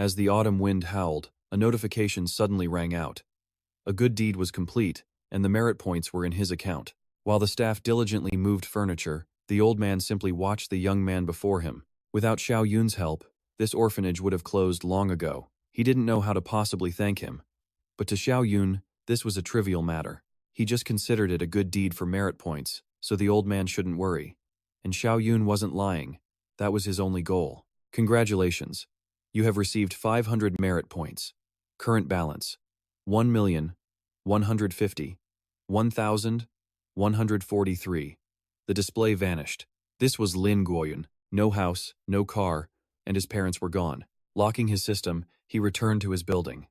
As the autumn wind howled, a notification suddenly rang out. A good deed was complete, and the merit points were in his account. While the staff diligently moved furniture, the old man simply watched the young man before him. Without Xiao Yun's help, this orphanage would have closed long ago. He didn't know how to possibly thank him. But to Xiao Yun, this was a trivial matter. He just considered it a good deed for merit points, so the old man shouldn't worry. And Xiao Yun wasn't lying. That was his only goal. Congratulations. You have received 500 merit points. Current balance: 1,150,1,143. The display vanished. This was Lin Guoyun. No house, no car, and his parents were gone. Locking his system, he returned to his building.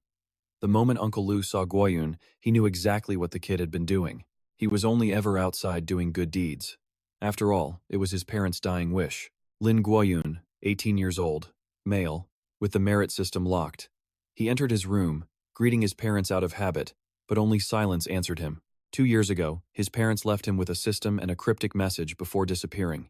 The moment Uncle Lu saw Guoyun, he knew exactly what the kid had been doing. He was only ever outside doing good deeds. After all, it was his parents' dying wish. Lin Guoyun, 18 years old, male, with the merit system locked. He entered his room, greeting his parents out of habit, but only silence answered him. 2 years ago, his parents left him with a system and a cryptic message before disappearing.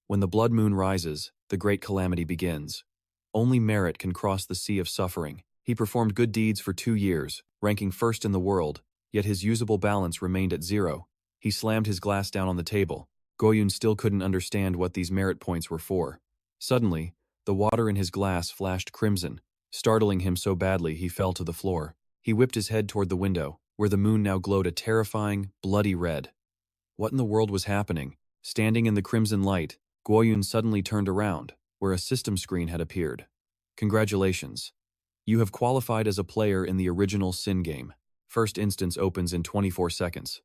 When the blood moon rises, the great calamity begins. Only merit can cross the sea of suffering. He performed good deeds for 2 years, ranking first in the world, yet his usable balance remained at 0. He slammed his glass down on the table. Guoyun still couldn't understand what these merit points were for. Suddenly, the water in his glass flashed crimson, startling him so badly he fell to the floor. He whipped his head toward the window, where the moon now glowed a terrifying, bloody red. What in the world was happening? Standing in the crimson light, Guoyun suddenly turned around, where a system screen had appeared. Congratulations. You have qualified as a player in the original Sin game. First instance opens in 24 seconds.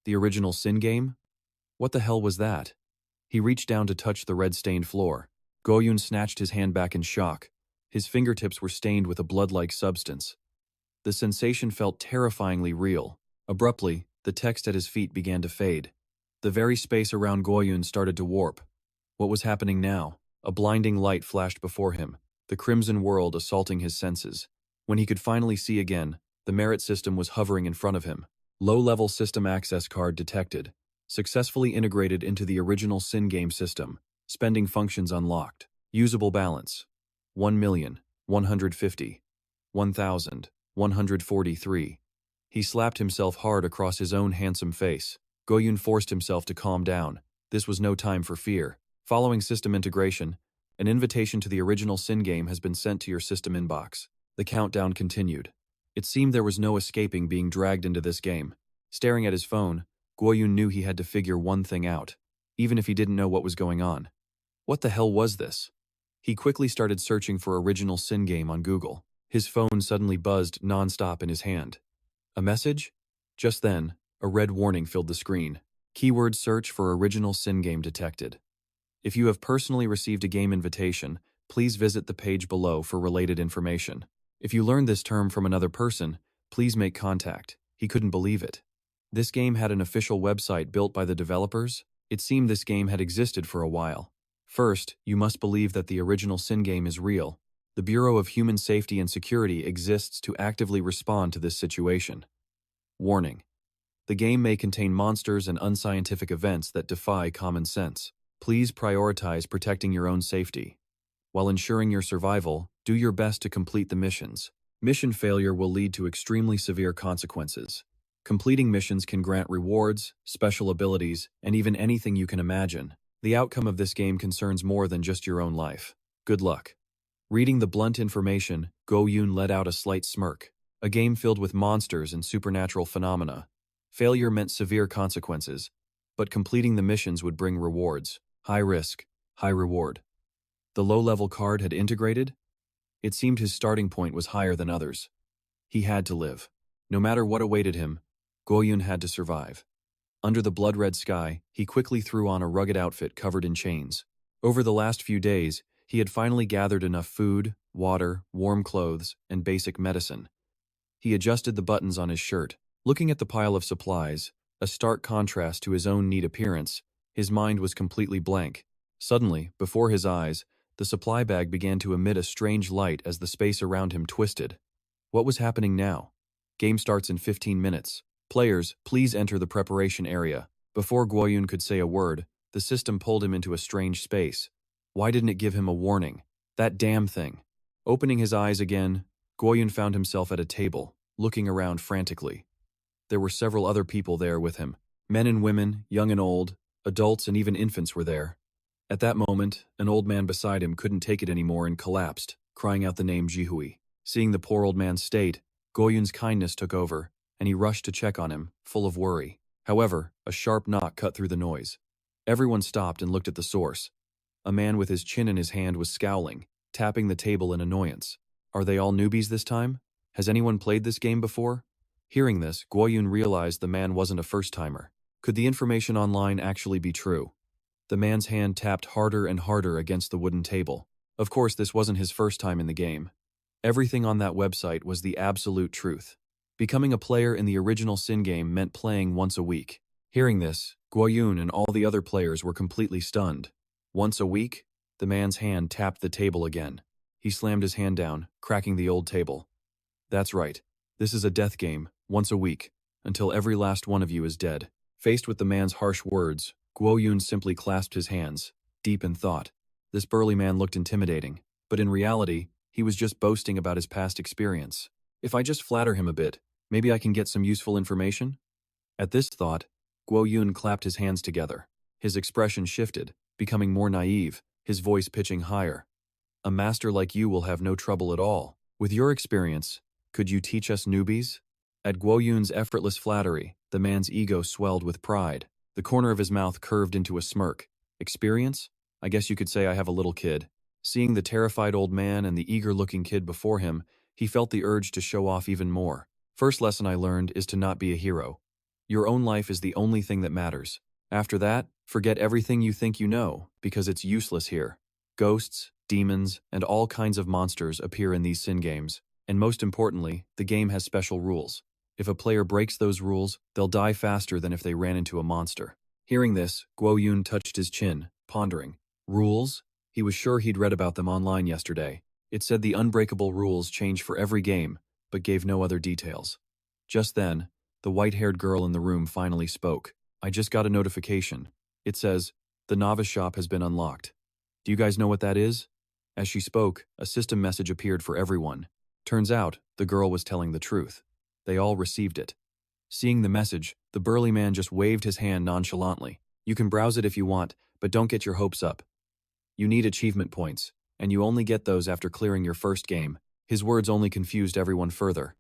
The original Sin game? What the hell was that? He reached down to touch the red-stained floor. Guoyun snatched his hand back in shock. His fingertips were stained with a blood-like substance. The sensation felt terrifyingly real. Abruptly, the text at his feet began to fade. The very space around Guoyun started to warp. What was happening now? A blinding light flashed before him, the crimson world assaulting his senses. When he could finally see again, the merit system was hovering in front of him. Low-level system access card detected. Successfully integrated into the original Sin game system. Spending functions unlocked. Usable balance: 1,150,1,143. He slapped himself hard across his own handsome face. Guoyun forced himself to calm down. This was no time for fear. Following system integration, an invitation to the original Sin game has been sent to your system inbox. The countdown continued. It seemed there was no escaping being dragged into this game. Staring at his phone, Guoyun knew he had to figure one thing out, even if he didn't know what was going on. What the hell was this? He quickly started searching for original Sin game on Google. His phone suddenly buzzed non-stop in his hand. A message? Just then, a red warning filled the screen. Keyword search for original Sin game detected. If you have personally received a game invitation, please visit the page below for related information. If you learned this term from another person, please make contact. He couldn't believe it. This game had an official website built by the developers. It seemed this game had existed for a while. First, you must believe that the original Sin game is real. The Bureau of Human Safety and Security exists to actively respond to this situation. Warning: the game may contain monsters and unscientific events that defy common sense. Please prioritize protecting your own safety. While ensuring your survival, do your best to complete the missions. Mission failure will lead to extremely severe consequences. Completing missions can grant rewards, special abilities, and even anything you can imagine. The outcome of this game concerns more than just your own life. Good luck. Reading the blunt information, Guoyun let out a slight smirk. A game filled with monsters and supernatural phenomena. Failure meant severe consequences, but completing the missions would bring rewards. High risk, high reward. The low-level card had integrated? It seemed his starting point was higher than others. He had to live. No matter what awaited him, Guoyun had to survive. Under the blood-red sky, he quickly threw on a rugged outfit covered in chains. Over the last few days, he had finally gathered enough food, water, warm clothes, and basic medicine. He adjusted the buttons on his shirt. Looking at the pile of supplies, a stark contrast to his own neat appearance, his mind was completely blank. Suddenly, before his eyes, the supply bag began to emit a strange light as the space around him twisted. What was happening now? Game starts in 15 minutes. Players, please enter the preparation area. Before Guoyun could say a word, the system pulled him into a strange space. Why didn't it give him a warning? That damn thing. Opening his eyes again, Guoyun found himself at a table, looking around frantically. There were several other people there with him. Men and women, young and old, adults and even infants were there. At that moment, an old man beside him couldn't take it anymore and collapsed, crying out the name Jihui. Seeing the poor old man's state, Guoyun's kindness took over, and he rushed to check on him, full of worry. However, a sharp knock cut through the noise. Everyone stopped and looked at the source. A man with his chin in his hand was scowling, tapping the table in annoyance. Are they all newbies this time? Has anyone played this game before? Hearing this, Guoyun realized the man wasn't a first-timer. Could the information online actually be true? The man's hand tapped harder and harder against the wooden table. Of course, this wasn't his first time in the game. Everything on that website was the absolute truth. Becoming a player in the original Sin game meant playing once a week. Hearing this, Guoyun and all the other players were completely stunned. Once a week? The man's hand tapped the table again. He slammed his hand down, cracking the old table. That's right. This is a death game, once a week, until every last one of you is dead. Faced with the man's harsh words, Guoyun simply clasped his hands, deep in thought. This burly man looked intimidating, but in reality, he was just boasting about his past experience. If I just flatter him a bit, maybe I can get some useful information? At this thought, Guoyun clapped his hands together. His expression shifted, becoming more naive, his voice pitching higher. A master like you will have no trouble at all. With your experience, could you teach us newbies? At Guoyun's effortless flattery, the man's ego swelled with pride. The corner of his mouth curved into a smirk. Experience? I guess you could say I have a little kid. Seeing the terrified old man and the eager-looking kid before him, he felt the urge to show off even more. First lesson I learned is to not be a hero. Your own life is the only thing that matters. After that, forget everything you think you know, because it's useless here. Ghosts, demons, and all kinds of monsters appear in these Sin games. And most importantly, the game has special rules. If a player breaks those rules, they'll die faster than if they ran into a monster. Hearing this, Guoyun touched his chin, pondering. Rules? He was sure he'd read about them online yesterday. It said the unbreakable rules change for every game, but gave no other details. Just then, the white-haired girl in the room finally spoke. I just got a notification. It says, the Novice shop has been unlocked. Do you guys know what that is? As she spoke, a system message appeared for everyone. Turns out, the girl was telling the truth. They all received it. Seeing the message, the burly man just waved his hand nonchalantly. You can browse it if you want, but don't get your hopes up. You need achievement points, and you only get those after clearing your first game. His words only confused everyone further.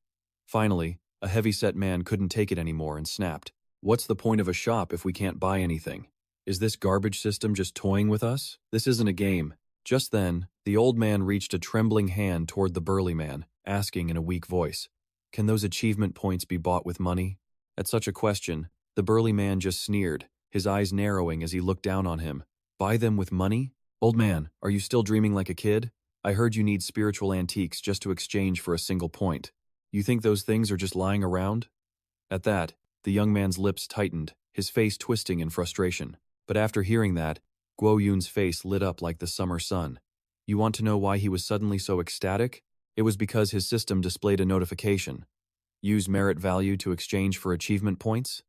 Finally, a heavy-set man couldn't take it anymore and snapped. What's the point of a shop if we can't buy anything? Is this garbage system just toying with us? This isn't a game. Just then, the old man reached a trembling hand toward the burly man, asking in a weak voice, can those achievement points be bought with money? At such a question, the burly man just sneered, his eyes narrowing as he looked down on him. Buy them with money? Old man, are you still dreaming like a kid? I heard you need spiritual antiques just to exchange for a single point. You think those things are just lying around? At that, the young man's lips tightened, his face twisting in frustration. But after hearing that, Guoyun's face lit up like the summer sun. You want to know why he was suddenly so ecstatic? It was because his system displayed a notification. Use merit value to exchange for achievement points?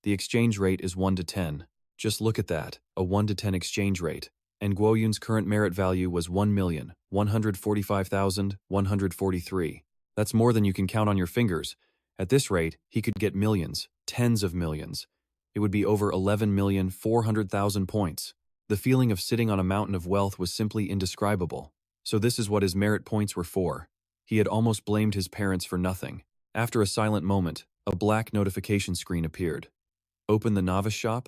The exchange rate is 1 to 10. Just look at that, a 1 to 10 exchange rate. And Guoyun's current merit value was 1,145,143. That's more than you can count on your fingers. At this rate, he could get millions, tens of millions. It would be over 11,400,000 points. The feeling of sitting on a mountain of wealth was simply indescribable. So this is what his merit points were for. He had almost blamed his parents for nothing. After a silent moment, a black notification screen appeared. Open the Novice shop?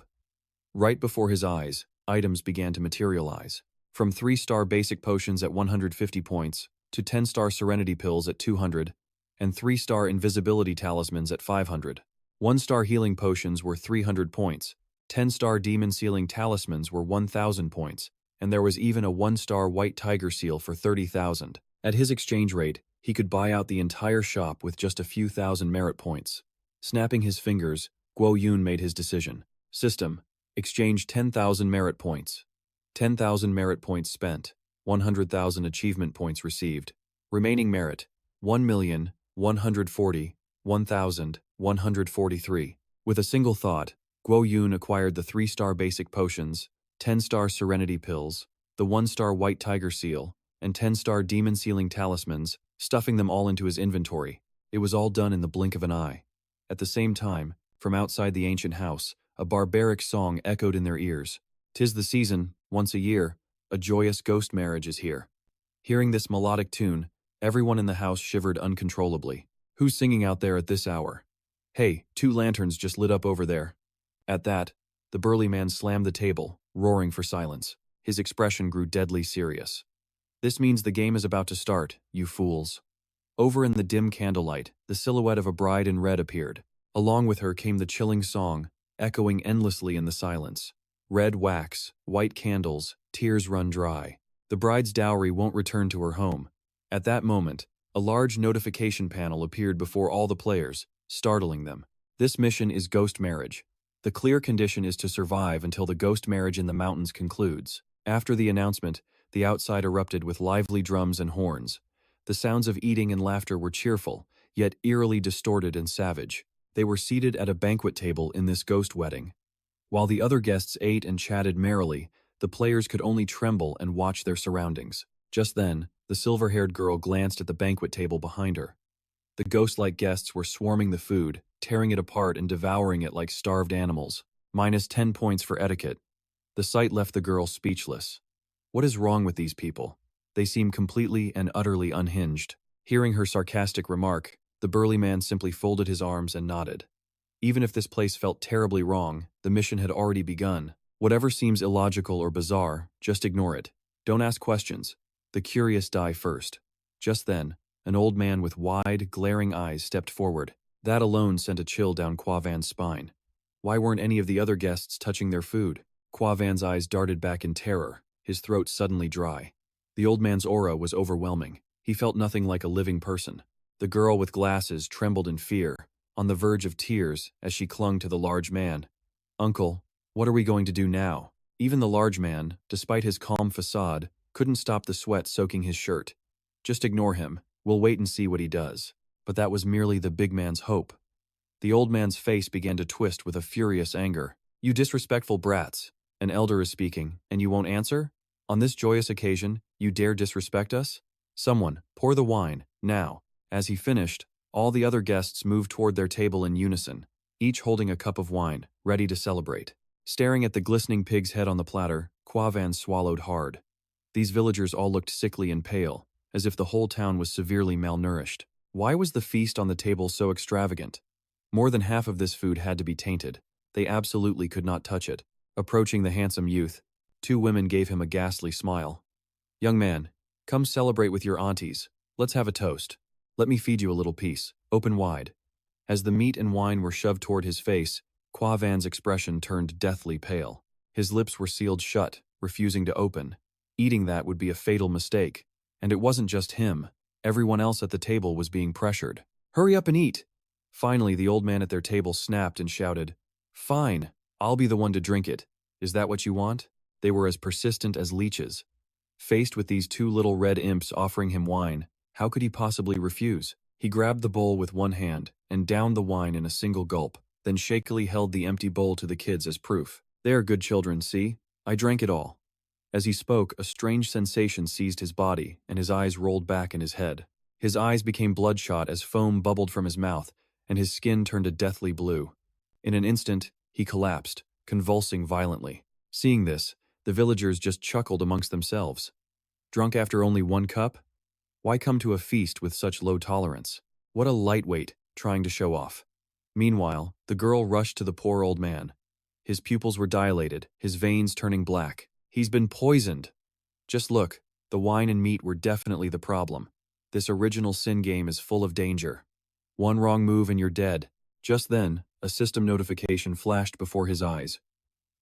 Right before his eyes, items began to materialize. From 3-star basic potions at 150 points, to 10-star serenity pills at 200, and 3-star invisibility talismans at 500. 1-star healing potions were 300 points, 10-star demon sealing talismans were 1,000 points, and there was even a 1-star white tiger seal for 30,000. At his exchange rate, he could buy out the entire shop with just a few thousand merit points. Snapping his fingers, Guoyun made his decision. System: exchange 10,000 merit points. 10,000 merit points spent. 100,000 achievement points received. Remaining merit: 1,140,143. With a single thought, Guoyun acquired the 3-star basic potions, 10-star serenity pills, the 1-star white tiger seal, and 10-star demon-sealing talismans, stuffing them all into his inventory. It was all done in the blink of an eye. At the same time, from outside the ancient house, a barbaric song echoed in their ears. "'Tis the season, once a year, a joyous ghost marriage is here." Hearing this melodic tune, everyone in the house shivered uncontrollably. "Who's singing out there at this hour? Hey, 2 lanterns just lit up over there." At that, the burly man slammed the table, roaring for silence. His expression grew deadly serious. "This means the game is about to start, you fools." Over in the dim candlelight, the silhouette of a bride in red appeared. Along with her came the chilling song, echoing endlessly in the silence. "Red wax, white candles, tears run dry. The bride's dowry won't return to her home." At that moment, a large notification panel appeared before all the players, startling them. "This mission is ghost marriage. The clear condition is to survive until the ghost marriage in the mountains concludes." After the announcement, the outside erupted with lively drums and horns. The sounds of eating and laughter were cheerful, yet eerily distorted and savage. They were seated at a banquet table in this ghost wedding. While the other guests ate and chatted merrily, the players could only tremble and watch their surroundings. Just then, the silver-haired girl glanced at the banquet table behind her. The ghost-like guests were swarming the food, tearing it apart and devouring it like starved animals. -10 points for etiquette. The sight left the girl speechless. What is wrong with these people? They seem completely and utterly unhinged. Hearing her sarcastic remark, the burly man simply folded his arms and nodded. Even if this place felt terribly wrong, the mission had already begun. Whatever seems illogical or bizarre, just ignore it. Don't ask questions. The curious die first. Just then, an old man with wide, glaring eyes stepped forward. That alone sent a chill down Quavan's spine. Why weren't any of the other guests touching their food? Quavan's eyes darted back in terror, his throat suddenly dry. The old man's aura was overwhelming. He felt nothing like a living person. The girl with glasses trembled in fear, on the verge of tears as she clung to the large man. "Uncle, what are we going to do now?" Even the large man, despite his calm facade, couldn't stop the sweat soaking his shirt. "Just ignore him. We'll wait and see what he does." But that was merely the big man's hope. The old man's face began to twist with a furious anger. "You disrespectful brats. An elder is speaking, and you won't answer? On this joyous occasion, you dare disrespect us? Someone, pour the wine, now." As he finished, all the other guests moved toward their table in unison, each holding a cup of wine, ready to celebrate. Staring at the glistening pig's head on the platter, Quavan swallowed hard. These villagers all looked sickly and pale, as if the whole town was severely malnourished. Why was the feast on the table so extravagant? More than half of this food had to be tainted. They absolutely could not touch it. Approaching the handsome youth, 2 women gave him a ghastly smile. "Young man, come celebrate with your aunties. Let's have a toast. Let me feed you a little piece, open wide." As the meat and wine were shoved toward his face, Quavan's expression turned deathly pale. His lips were sealed shut, refusing to open. Eating that would be a fatal mistake. And it wasn't just him. Everyone else at the table was being pressured. "Hurry up and eat!" Finally, the old man at their table snapped and shouted, "Fine, I'll be the one to drink it. Is that what you want?" They were as persistent as leeches. Faced with these 2 little red imps offering him wine, how could he possibly refuse? He grabbed the bowl with one hand and downed the wine in a single gulp, then shakily held the empty bowl to the kids as proof. "There, good children, see? I drank it all." As he spoke, a strange sensation seized his body, and his eyes rolled back in his head. His eyes became bloodshot as foam bubbled from his mouth, and his skin turned a deathly blue. In an instant, he collapsed, convulsing violently. Seeing this, the villagers just chuckled amongst themselves. Drunk after only 1 cup? Why come to a feast with such low tolerance? What a lightweight, trying to show off. Meanwhile, the girl rushed to the poor old man. His pupils were dilated, his veins turning black. "He's been poisoned." "Just look, the wine and meat were definitely the problem. This original sin game is full of danger. One wrong move and you're dead." Just then, a system notification flashed before his eyes.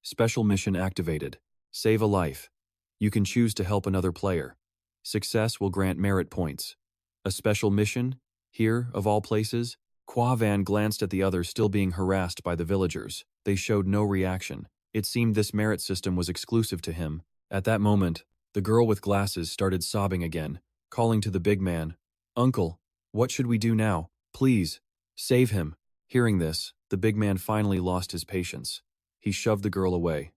"Special mission activated. Save a life. You can choose to help another player. Success will grant merit points." A special mission? Here, of all places? Quavan glanced at the others still being harassed by the villagers. They showed no reaction. It seemed this merit system was exclusive to him. At that moment, the girl with glasses started sobbing again, calling to the big man, "Uncle, what should we do now? Please, save him." Hearing this, the big man finally lost his patience. He shoved the girl away.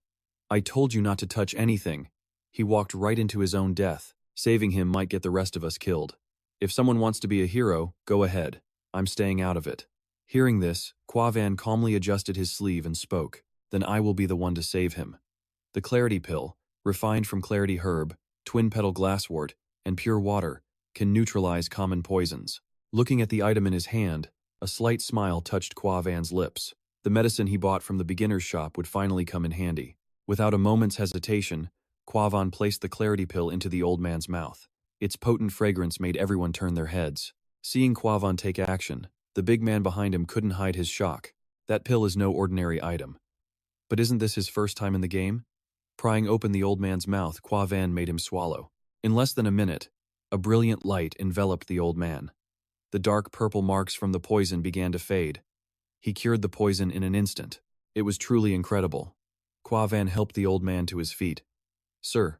"I told you not to touch anything." He walked right into his own death. Saving him might get the rest of us killed. If someone wants to be a hero, go ahead. I'm staying out of it. Hearing this, Quavan calmly adjusted his sleeve and spoke. Then I will be the one to save him. The clarity pill, refined from clarity herb, twin petal glasswort, and pure water, can neutralize common poisons. Looking at the item in his hand, a slight smile touched Quavan's lips. The medicine he bought from the beginner's shop would finally come in handy. Without a moment's hesitation, Quavan placed the clarity pill into the old man's mouth. Its potent fragrance made everyone turn their heads. Seeing Quavan take action, the big man behind him couldn't hide his shock. That pill is no ordinary item. But isn't this his first time in the game? Prying open the old man's mouth, Quavan made him swallow. In less than a minute, a brilliant light enveloped the old man. The dark purple marks from the poison began to fade. He cured the poison in an instant. It was truly incredible. Quavan helped the old man to his feet. "Sir,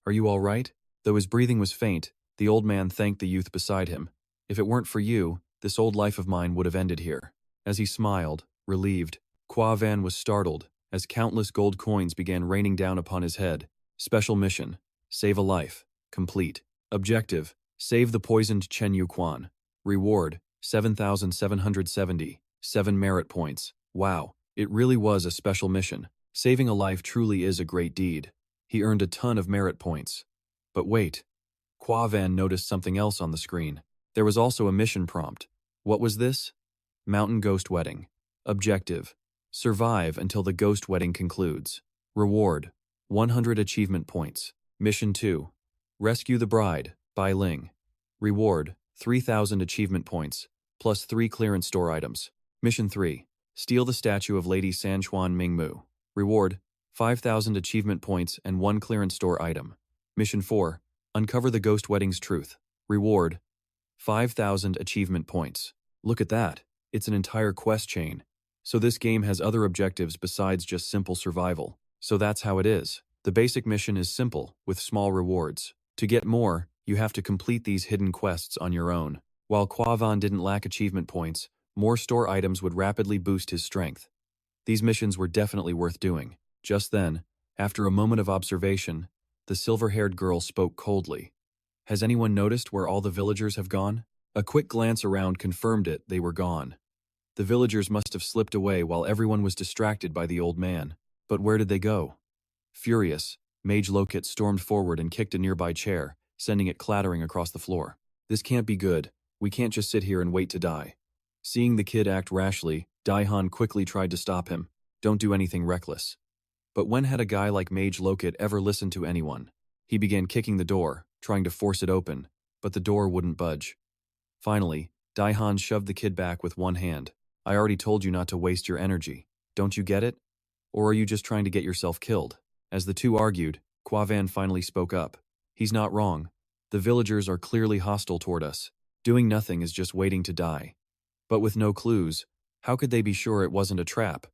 are you all right?" Though his breathing was faint, the old man thanked the youth beside him. "If it weren't for you, this old life of mine would have ended here." As he smiled, relieved, Quavan was startled as countless gold coins began raining down upon his head. Special mission: save a life. Complete. Objective: save the poisoned Chen Yu Quan. Reward: 7,770. 7 merit points. Wow, it really was a special mission. Saving a life truly is a great deed. He earned a ton of merit points. But wait. Quavan noticed something else on the screen. There was also a mission prompt. What was this? Mountain Ghost Wedding. Objective: survive until the ghost wedding concludes. Reward: 100 achievement points. Mission 2. Rescue the bride, by Ling. Reward: 3,000 achievement points, plus 3 clearance store items. Mission 3. Steal the statue of Lady Sanchuan Mingmu. Reward: 5,000 achievement points and 1 clearance store item. Mission 4. Uncover the ghost wedding's truth. Reward: 5,000 achievement points. Look at that. It's an entire quest chain. So this game has other objectives besides just simple survival. So that's how it is. The basic mission is simple, with small rewards. To get more, you have to complete these hidden quests on your own. While Quavan didn't lack achievement points, more store items would rapidly boost his strength. These missions were definitely worth doing. Just then, after a moment of observation, the silver-haired girl spoke coldly. "Has anyone noticed where all the villagers have gone?" A quick glance around confirmed it. They were gone. The villagers must have slipped away while everyone was distracted by the old man. But where did they go? Furious, Mage Lokit stormed forward and kicked a nearby chair, sending it clattering across the floor. "This can't be good. We can't just sit here and wait to die." Seeing the kid act rashly, Daihan quickly tried to stop him. "Don't do anything reckless." But when had a guy like Mage Lokit ever listened to anyone? He began kicking the door, trying to force it open, but the door wouldn't budge. Finally, Daihan shoved the kid back with one hand. "I already told you not to waste your energy. Don't you get it? Or are you just trying to get yourself killed?" As the two argued, Quavan finally spoke up. "He's not wrong. The villagers are clearly hostile toward us. Doing nothing is just waiting to die. But with no clues, how could they be sure it wasn't a trap?"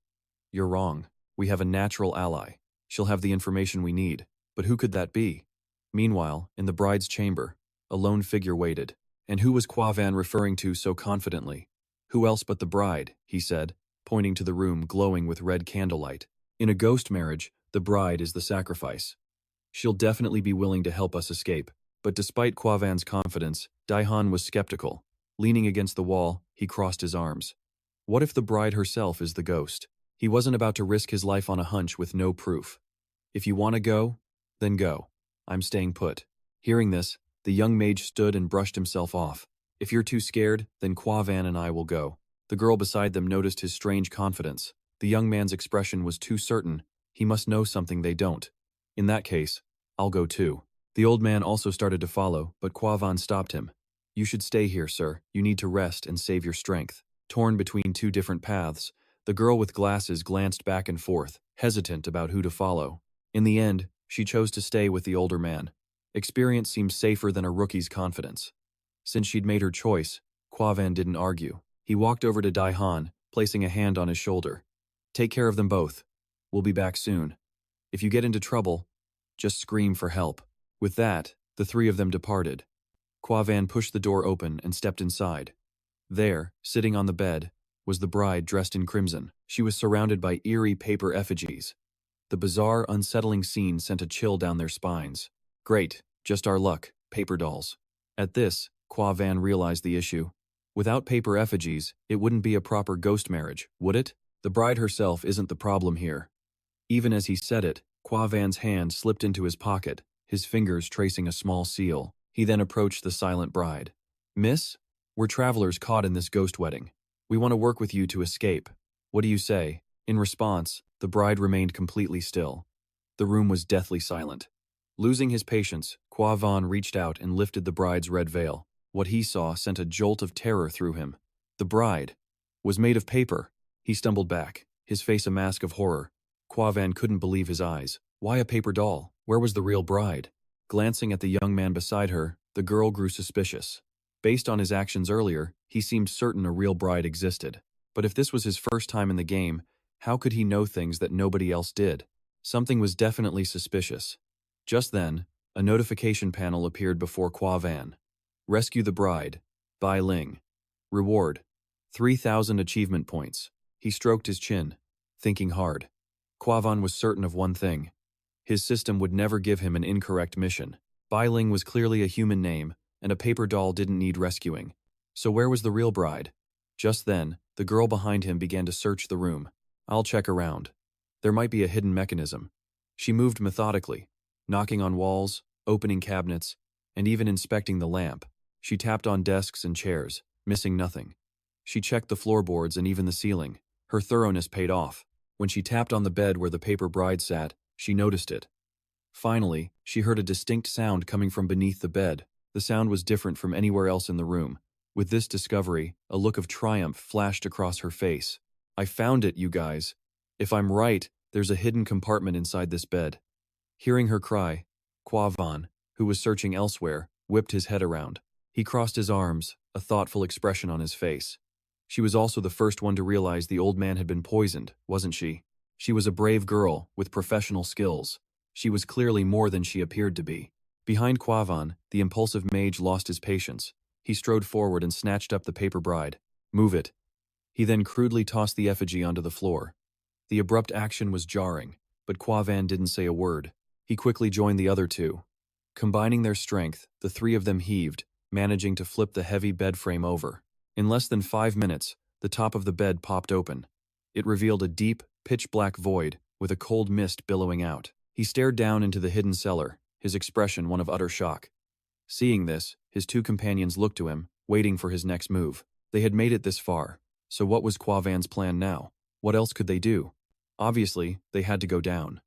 "You're wrong. We have a natural ally. She'll have the information we need. But who could that be?" Meanwhile, in the bride's chamber, a lone figure waited. And who was Quavan referring to so confidently? "Who else but the bride," he said, pointing to the room glowing with red candlelight. "In a ghost marriage, the bride is the sacrifice. She'll definitely be willing to help us escape." But despite Quavan's confidence, Daihan was skeptical. Leaning against the wall, he crossed his arms. What if the bride herself is the ghost? He wasn't about to risk his life on a hunch with no proof. "If you want to go, then go. I'm staying put." Hearing this, the young mage stood and brushed himself off. "If you're too scared, then Quavan and I will go." The girl beside them noticed his strange confidence. The young man's expression was too certain. He must know something they don't. "In that case, I'll go too." The old man also started to follow, but Quavan stopped him. "You should stay here, sir. You need to rest and save your strength." Torn between two different paths, the girl with glasses glanced back and forth, hesitant about who to follow. In the end, she chose to stay with the older man. Experience seemed safer than a rookie's confidence. Since she'd made her choice, Quavan didn't argue. He walked over to Daihan, placing a hand on his shoulder. "Take care of them both. We'll be back soon. If you get into trouble, just scream for help." With that, the three of them departed. Quavan pushed the door open and stepped inside. There, sitting on the bed, was the bride dressed in crimson. She was surrounded by eerie paper effigies. The bizarre, unsettling scene sent a chill down their spines. "Great, just our luck," paper dolls. At this, Kwa Van realized the issue. Without paper effigies, it wouldn't be a proper ghost marriage, would it? The bride herself isn't the problem here. Even as he said it, Kwa Van's hand slipped into his pocket, his fingers tracing a small seal. He then approached the silent bride. "Miss, we're travelers caught in this ghost wedding. We want to work with you to escape. What do you say?" In response, the bride remained completely still. The room was deathly silent. Losing his patience, Kwa Van reached out and lifted the bride's red veil. What he saw sent a jolt of terror through him. The bride was made of paper. He stumbled back, his face a mask of horror. Kwa Van couldn't believe his eyes. Why a paper doll? Where was the real bride? Glancing at the young man beside her, the girl grew suspicious. Based on his actions earlier, he seemed certain a real bride existed. But if this was his first time in the game, how could he know things that nobody else did? Something was definitely suspicious. Just then, a notification panel appeared before Kwa Van. Rescue the bride. Bai Ling. Reward. 3,000 achievement points. He stroked his chin, thinking hard. Kwa Van was certain of one thing. His system would never give him an incorrect mission. Bai Ling was clearly a human name, and a paper doll didn't need rescuing. So where was the real bride? Just then, the girl behind him began to search the room. "I'll check around. There might be a hidden mechanism." She moved methodically, knocking on walls, opening cabinets, and even inspecting the lamp. She tapped on desks and chairs, missing nothing. She checked the floorboards and even the ceiling. Her thoroughness paid off. When she tapped on the bed where the paper bride sat, she noticed it. Finally, she heard a distinct sound coming from beneath the bed. The sound was different from anywhere else in the room. With this discovery, a look of triumph flashed across her face. "I found it, you guys. If I'm right, there's a hidden compartment inside this bed." Hearing her cry, Kwa Van, who was searching elsewhere, whipped his head around. He crossed his arms, a thoughtful expression on his face. She was also the first one to realize the old man had been poisoned, wasn't she? She was a brave girl, with professional skills. She was clearly more than she appeared to be. Behind Kwa Van, the impulsive mage lost his patience. He strode forward and snatched up the paper bride. "Move it." He then crudely tossed the effigy onto the floor. The abrupt action was jarring, but Kwa Van didn't say a word. He quickly joined the other two. Combining their strength, the three of them heaved, managing to flip the heavy bed frame over. In less than 5 minutes, the top of the bed popped open. It revealed a deep, pitch-black void, with a cold mist billowing out. He stared down into the hidden cellar, his expression one of utter shock. Seeing this, his two companions looked to him, waiting for his next move. They had made it this far, so what was Kwa Van's plan now? What else could they do? Obviously, they had to go down.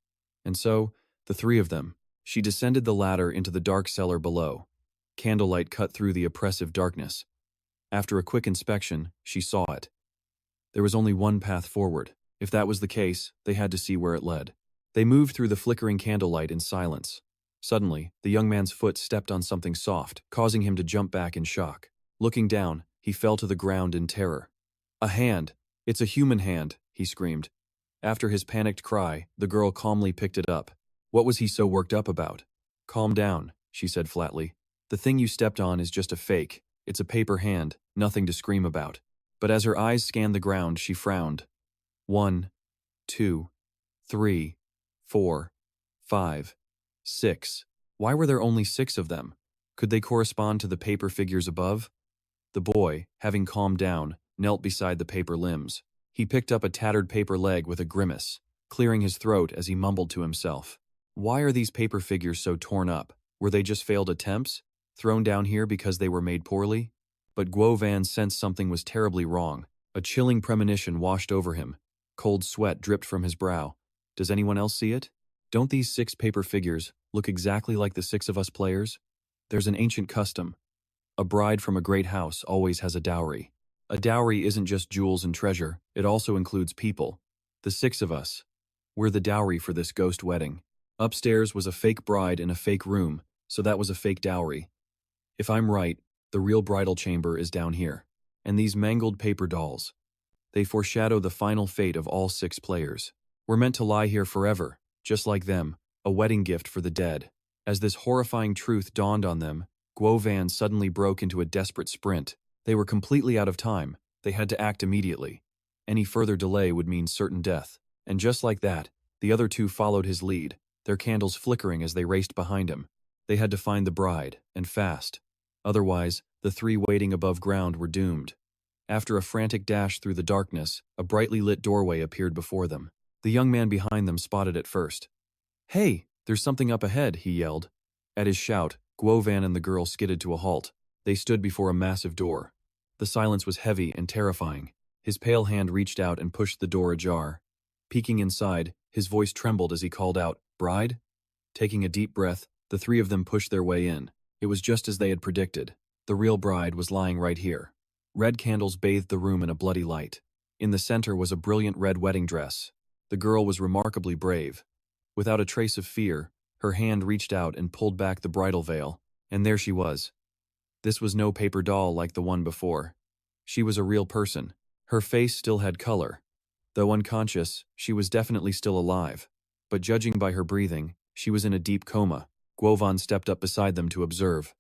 And so, the three of them. She descended the ladder into the dark cellar below. Candlelight cut through the oppressive darkness. After a quick inspection, she saw it. There was only one path forward. If that was the case, they had to see where it led. They moved through the flickering candlelight in silence. Suddenly, the young man's foot stepped on something soft, causing him to jump back in shock. Looking down, he fell to the ground in terror. "A hand! It's a human hand!" he screamed. After his panicked cry, the girl calmly picked it up. What was he so worked up about? "Calm down," she said flatly. "The thing you stepped on is just a fake. It's a paper hand, nothing to scream about." But as her eyes scanned the ground, she frowned. 1, 2, 3, 4, 5, 6. Why were there only 6 of them? Could they correspond to the paper figures above? The boy, having calmed down, knelt beside the paper limbs. He picked up a tattered paper leg with a grimace, clearing his throat as he mumbled to himself. Why are these paper figures so torn up? Were they just failed attempts? Thrown down here because they were made poorly? But Guo Van sensed something was terribly wrong. A chilling premonition washed over him. Cold sweat dripped from his brow. Does anyone else see it? Don't these 6 paper figures look exactly like the 6 of us players? There's an ancient custom. A bride from a great house always has a dowry. A dowry isn't just jewels and treasure, it also includes people. The 6 of us. We're the dowry for this ghost wedding. Upstairs was a fake bride in a fake room, so that was a fake dowry. If I'm right, the real bridal chamber is down here. And these mangled paper dolls. They foreshadow the final fate of all 6 players. We're meant to lie here forever, just like them, a wedding gift for the dead. As this horrifying truth dawned on them, Guo Van suddenly broke into a desperate sprint. They were completely out of time. They had to act immediately. Any further delay would mean certain death. And just like that, the other 2 followed his lead, their candles flickering as they raced behind him. They had to find the bride, and fast. Otherwise, the three waiting above ground were doomed. After a frantic dash through the darkness, a brightly lit doorway appeared before them. The young man behind them spotted it first. "Hey, there's something up ahead," he yelled. At his shout, Guovan and the girl skidded to a halt. They stood before a massive door. The silence was heavy and terrifying. His pale hand reached out and pushed the door ajar. Peeking inside, his voice trembled as he called out, "Bride?" Taking a deep breath, the three of them pushed their way in. It was just as they had predicted. The real bride was lying right here. Red candles bathed the room in a bloody light. In the center was a brilliant red wedding dress. The girl was remarkably brave. Without a trace of fear, her hand reached out and pulled back the bridal veil, and there she was. This was no paper doll like the one before. She was a real person. Her face still had color. Though unconscious, she was definitely still alive. But judging by her breathing, she was in a deep coma. Guovan stepped up beside them to observe.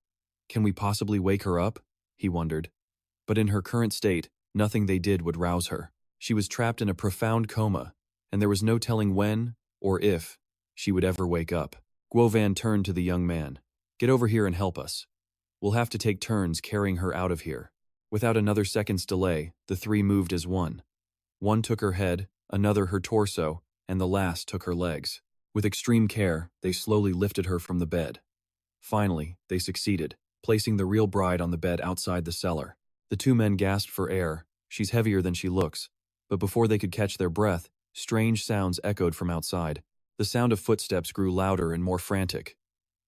Can we possibly wake her up? He wondered. But in her current state, nothing they did would rouse her. She was trapped in a profound coma, and there was no telling when, or if, she would ever wake up. Guovan turned to the young man. Get over here and help us. We'll have to take turns carrying her out of here. Without another second's delay, the three moved as one. One took her head, another her torso, and the last took her legs. With extreme care, they slowly lifted her from the bed. Finally, they succeeded, placing the real bride on the bed outside the cellar. The two men gasped for air. She's heavier than she looks. But before they could catch their breath, strange sounds echoed from outside. The sound of footsteps grew louder and more frantic.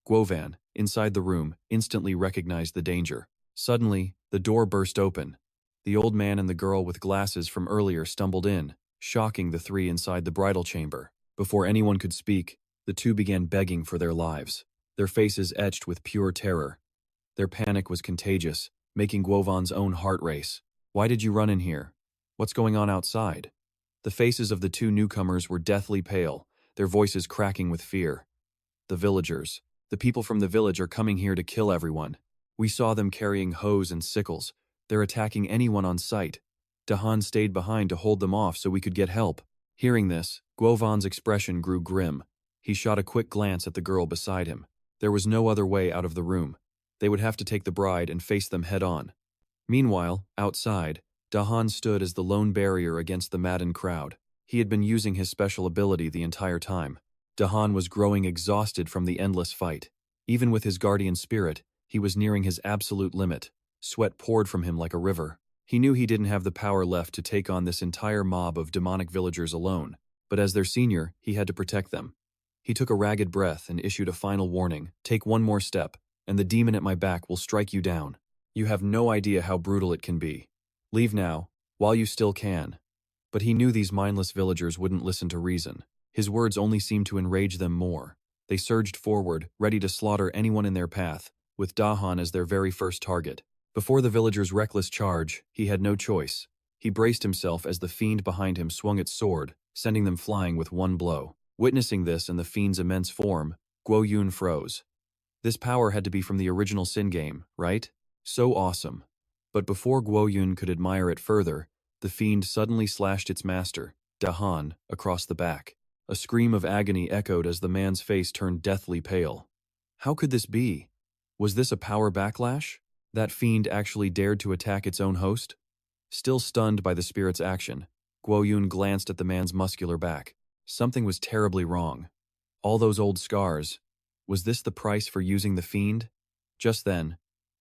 Guovan, inside the room, instantly recognized the danger. Suddenly, the door burst open. The old man and the girl with glasses from earlier stumbled in, shocking the three inside the bridal chamber. Before anyone could speak, the two began begging for their lives, their faces etched with pure terror. Their panic was contagious, making Guovan's own heart race. Why did you run in here? What's going on outside? The faces of the two newcomers were deathly pale, their voices cracking with fear. The villagers. The people from the village are coming here to kill everyone. We saw them carrying hoes and sickles. They're attacking anyone on sight. Dahan stayed behind to hold them off so we could get help. Hearing this, Guovan's expression grew grim. He shot a quick glance at the girl beside him. There was no other way out of the room. They would have to take the bride and face them head-on. Meanwhile, outside, Dahan stood as the lone barrier against the maddened crowd. He had been using his special ability the entire time. Dahan was growing exhausted from the endless fight. Even with his guardian spirit, he was nearing his absolute limit. Sweat poured from him like a river. He knew he didn't have the power left to take on this entire mob of demonic villagers alone, but as their senior, he had to protect them. He took a ragged breath and issued a final warning. Take one more step, and the demon at my back will strike you down. You have no idea how brutal it can be. Leave now, while you still can. But he knew these mindless villagers wouldn't listen to reason. His words only seemed to enrage them more. They surged forward, ready to slaughter anyone in their path, with Dahan as their very first target. Before the villagers' reckless charge, he had no choice. He braced himself as the fiend behind him swung its sword, sending them flying with one blow. Witnessing this and the fiend's immense form, Guoyun froze. This power had to be from the original Sin game, right? So awesome. But before Guoyun could admire it further, the fiend suddenly slashed its master, Dahan, across the back. A scream of agony echoed as the man's face turned deathly pale. How could this be? Was this a power backlash? That fiend actually dared to attack its own host? Still stunned by the spirit's action, Guoyun glanced at the man's muscular back. Something was terribly wrong. All those old scars. Was this the price for using the fiend? Just then,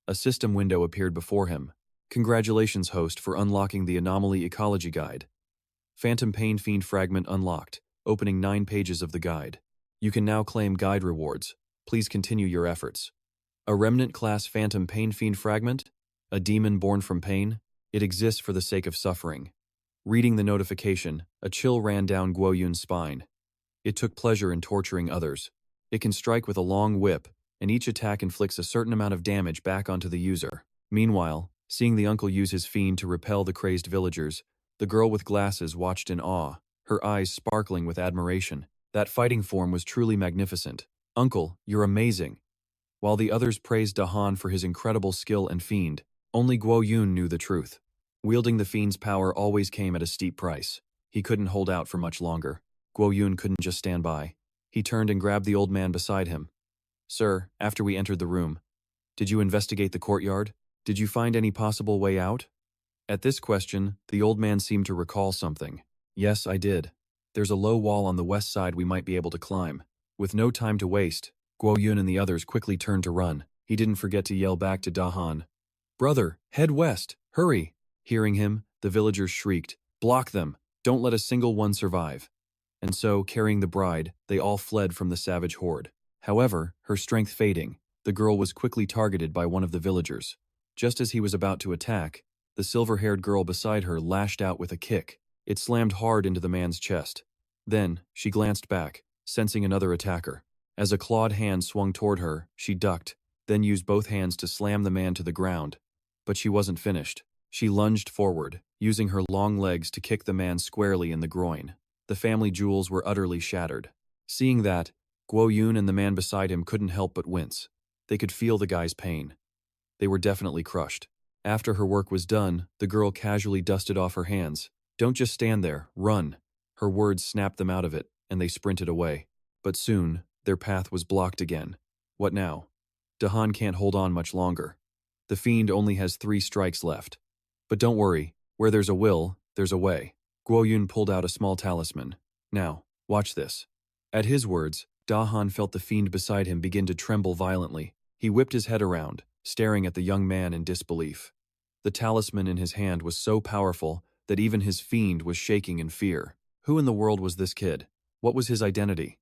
a system window appeared before him. Congratulations, host, for unlocking the Anomaly Ecology Guide. Phantom Pain Fiend Fragment unlocked, opening 9 pages of the guide. You can now claim guide rewards. Please continue your efforts. A Remnant-class Phantom Pain Fiend Fragment? A demon born from pain? It exists for the sake of suffering. Reading the notification, a chill ran down Guoyun's spine. It took pleasure in torturing others. It can strike with a long whip, and each attack inflicts a certain amount of damage back onto the user. Meanwhile, seeing the uncle use his fiend to repel the crazed villagers, the girl with glasses watched in awe, her eyes sparkling with admiration. That fighting form was truly magnificent. Uncle, you're amazing. While the others praised Dahan for his incredible skill and fiend, only Guoyun knew the truth. Wielding the fiend's power always came at a steep price. He couldn't hold out for much longer. Guoyun couldn't just stand by. He turned and grabbed the old man beside him. Sir, after we entered the room, did you investigate the courtyard? Did you find any possible way out? At this question, the old man seemed to recall something. Yes, I did. There's a low wall on the west side we might be able to climb. With no time to waste, Guoyun and the others quickly turned to run. He didn't forget to yell back to Dahan. Brother, head west, hurry! Hearing him, the villagers shrieked, block them, don't let a single one survive. And so, carrying the bride, they all fled from the savage horde. However, her strength fading, the girl was quickly targeted by one of the villagers. Just as he was about to attack, the silver-haired girl beside her lashed out with a kick. It slammed hard into the man's chest. Then, she glanced back, sensing another attacker. As a clawed hand swung toward her, she ducked, then used both hands to slam the man to the ground. But she wasn't finished. She lunged forward, using her long legs to kick the man squarely in the groin. The family jewels were utterly shattered. Seeing that, Guoyun and the man beside him couldn't help but wince. They could feel the guy's pain. They were definitely crushed. After her work was done, the girl casually dusted off her hands. Don't just stand there, run. Her words snapped them out of it, and they sprinted away. But soon, their path was blocked again. What now? Dahan can't hold on much longer. The fiend only has 3 strikes left. But don't worry, where there's a will, there's a way. Guoyun pulled out a small talisman. Now, watch this. At his words, Dahan felt the fiend beside him begin to tremble violently. He whipped his head around, staring at the young man in disbelief. The talisman in his hand was so powerful that even his fiend was shaking in fear. Who in the world was this kid? What was his identity?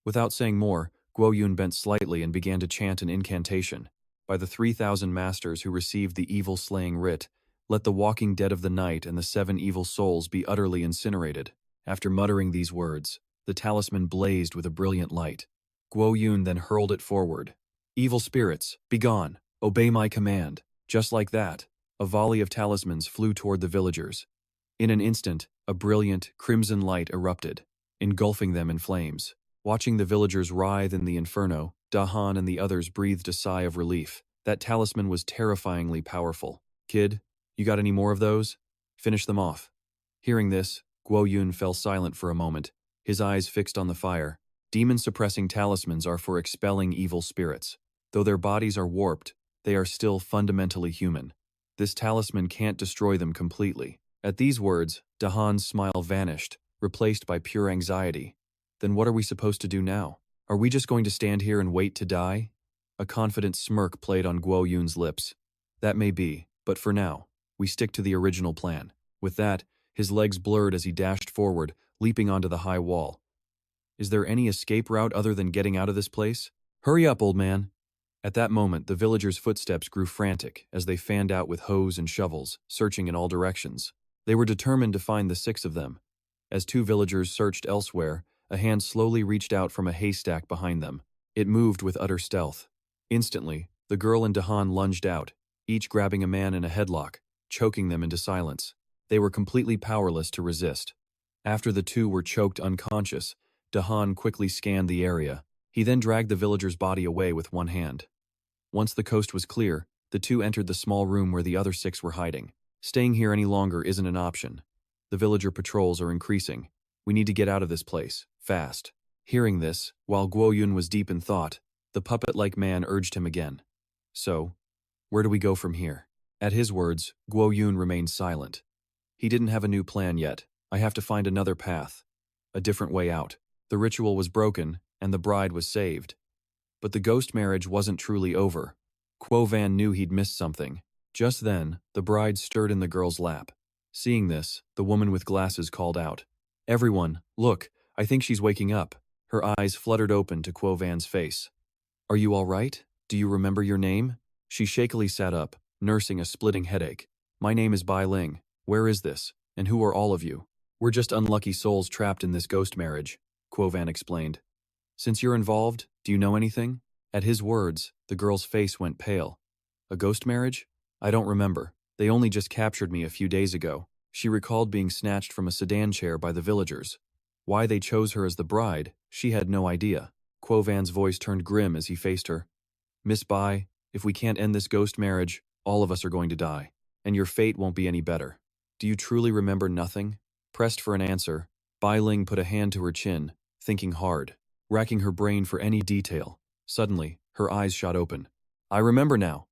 Without saying more, Guoyun bent slightly and began to chant an incantation. By the 3,000 masters who received the evil-slaying writ, let the walking dead of the night and the 7 evil souls be utterly incinerated. After muttering these words, the talisman blazed with a brilliant light. Guoyun then hurled it forward. Evil spirits, begone, obey my command. Just like that, a volley of talismans flew toward the villagers. In an instant, a brilliant, crimson light erupted, engulfing them in flames. Watching the villagers writhe in the inferno, Dahan and the others breathed a sigh of relief. That talisman was terrifyingly powerful. Kid, you got any more of those? Finish them off. Hearing this, Guoyun fell silent for a moment, his eyes fixed on the fire. Demon-suppressing talismans are for expelling evil spirits. Though their bodies are warped, they are still fundamentally human. This talisman can't destroy them completely. At these words, Dahan's smile vanished, replaced by pure anxiety. Then what are we supposed to do now? Are we just going to stand here and wait to die? A confident smirk played on Guoyun's lips. That may be, but for now, we stick to the original plan. With that, his legs blurred as he dashed forward, leaping onto the high wall. Is there any escape route other than getting out of this place? Hurry up, old man! At that moment, the villagers' footsteps grew frantic as they fanned out with hoes and shovels, searching in all directions. They were determined to find the 6 of them. As 2 villagers searched elsewhere, a hand slowly reached out from a haystack behind them. It moved with utter stealth. Instantly, the girl and Dahan lunged out, each grabbing a man in a headlock, choking them into silence. They were completely powerless to resist. After the 2 were choked unconscious, Dahan quickly scanned the area. He then dragged the villager's body away with one hand. Once the coast was clear, the 2 entered the small room where the other 6 were hiding. Staying here any longer isn't an option. The villager patrols are increasing. We need to get out of this place, fast. Hearing this, while Guoyun was deep in thought, the puppet-like man urged him again. So, where do we go from here? At his words, Guoyun remained silent. He didn't have a new plan yet. I have to find another path. A different way out. The ritual was broken, and the bride was saved. But the ghost marriage wasn't truly over. Quo Van knew he'd missed something. Just then, the bride stirred in the girl's lap. Seeing this, the woman with glasses called out. Everyone, look, I think she's waking up. Her eyes fluttered open to Quo Van's face. Are you all right? Do you remember your name? She shakily sat up, nursing a splitting headache. My name is Bai Ling. Where is this? And who are all of you? We're just unlucky souls trapped in this ghost marriage, Quo Van explained. Since you're involved, do you know anything? At his words, the girl's face went pale. A ghost marriage? I don't remember. They only just captured me a few days ago. She recalled being snatched from a sedan chair by the villagers. Why they chose her as the bride, she had no idea. Quo Van's voice turned grim as he faced her. Miss Bai, if we can't end this ghost marriage, all of us are going to die. And your fate won't be any better. Do you truly remember nothing? Pressed for an answer, Bai Ling put a hand to her chin, thinking hard, racking her brain for any detail. Suddenly, her eyes shot open. I remember now.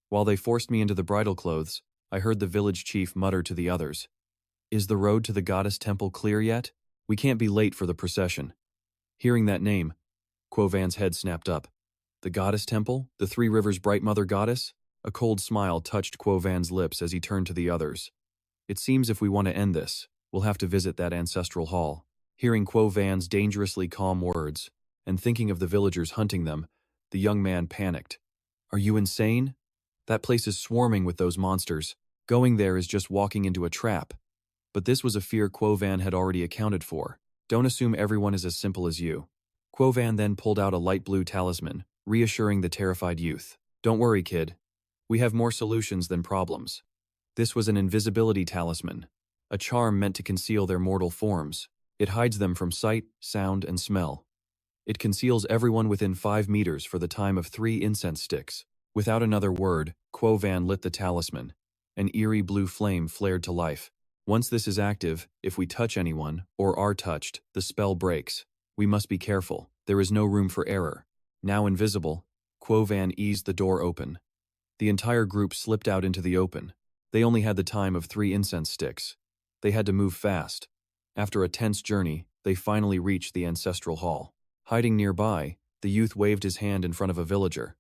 While they forced me into the bridal clothes, I heard the village chief mutter to the others. Is the road to the goddess temple clear yet? We can't be late for the procession. Hearing that name, Quo Van's head snapped up. The goddess temple? The Three Rivers Bright Mother Goddess? A cold smile touched Quo Van's lips as he turned to the others. It seems if we want to end this, we'll have to visit that ancestral hall. Hearing Quo Van's dangerously calm words, and thinking of the villagers hunting them, the young man panicked. Are you insane? That place is swarming with those monsters. Going there is just walking into a trap. But this was a fear Quo Van had already accounted for. Don't assume everyone is as simple as you. Quo Van then pulled out a light blue talisman, reassuring the terrified youth. Don't worry, kid. We have more solutions than problems. This was an invisibility talisman, a charm meant to conceal their mortal forms. It hides them from sight, sound, and smell. It conceals everyone within 5 meters for the time of 3 incense sticks. Without another word, Quo Van lit the talisman. An eerie blue flame flared to life. Once this is active, if we touch anyone, or are touched, the spell breaks. We must be careful. There is no room for error. Now invisible, Quo Van eased the door open. The entire group slipped out into the open. They only had the time of 3 incense sticks. They had to move fast. After a tense journey, they finally reached the ancestral hall. Hiding nearby, the youth waved his hand in front of a villager.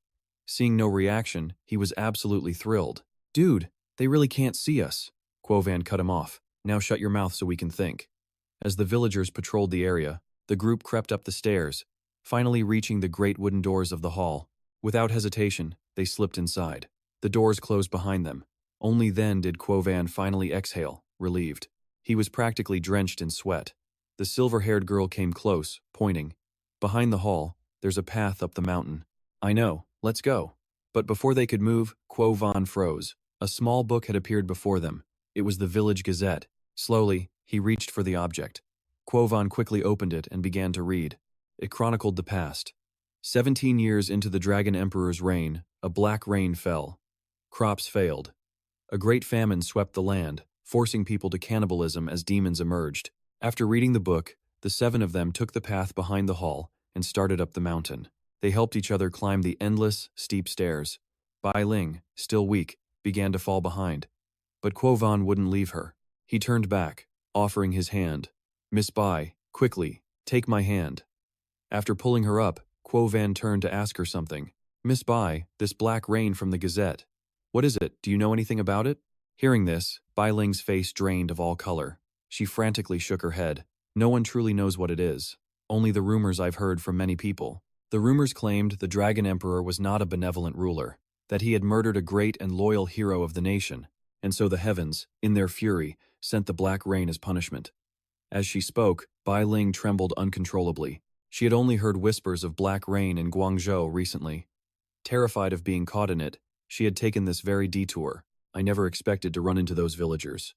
Seeing no reaction, he was absolutely thrilled. Dude, they really can't see us. Quo Van cut him off. Now shut your mouth so we can think. As the villagers patrolled the area, the group crept up the stairs, finally reaching the great wooden doors of the hall. Without hesitation, they slipped inside. The doors closed behind them. Only then did Quo Van finally exhale, relieved. He was practically drenched in sweat. The silver-haired girl came close, pointing. Behind the hall, there's a path up the mountain. I know, let's go. But before they could move, Quo Van froze. A small book had appeared before them. It was the village gazette. Slowly, he reached for the object. Quo Van quickly opened it and began to read. It chronicled the past. 17 years into the Dragon Emperor's reign, a black rain fell. Crops failed. A great famine swept the land, forcing people to cannibalism as demons emerged. After reading the book, the 7 of them took the path behind the hall and started up the mountain. They helped each other climb the endless, steep stairs. Bai Ling, still weak, began to fall behind. But Quo Van wouldn't leave her. He turned back, offering his hand. Miss Bai, quickly, take my hand. After pulling her up, Quo Van turned to ask her something. Miss Bai, this black rain from the Gazette. What is it? Do you know anything about it? Hearing this, Bai Ling's face drained of all color. She frantically shook her head. No one truly knows what it is. Only the rumors I've heard from many people. The rumors claimed the Dragon Emperor was not a benevolent ruler, that he had murdered a great and loyal hero of the nation, and so the heavens, in their fury, sent the black rain as punishment. As she spoke, Bai Ling trembled uncontrollably. She had only heard whispers of black rain in Guangzhou recently. Terrified of being caught in it, she had taken this very detour. I never expected to run into those villagers.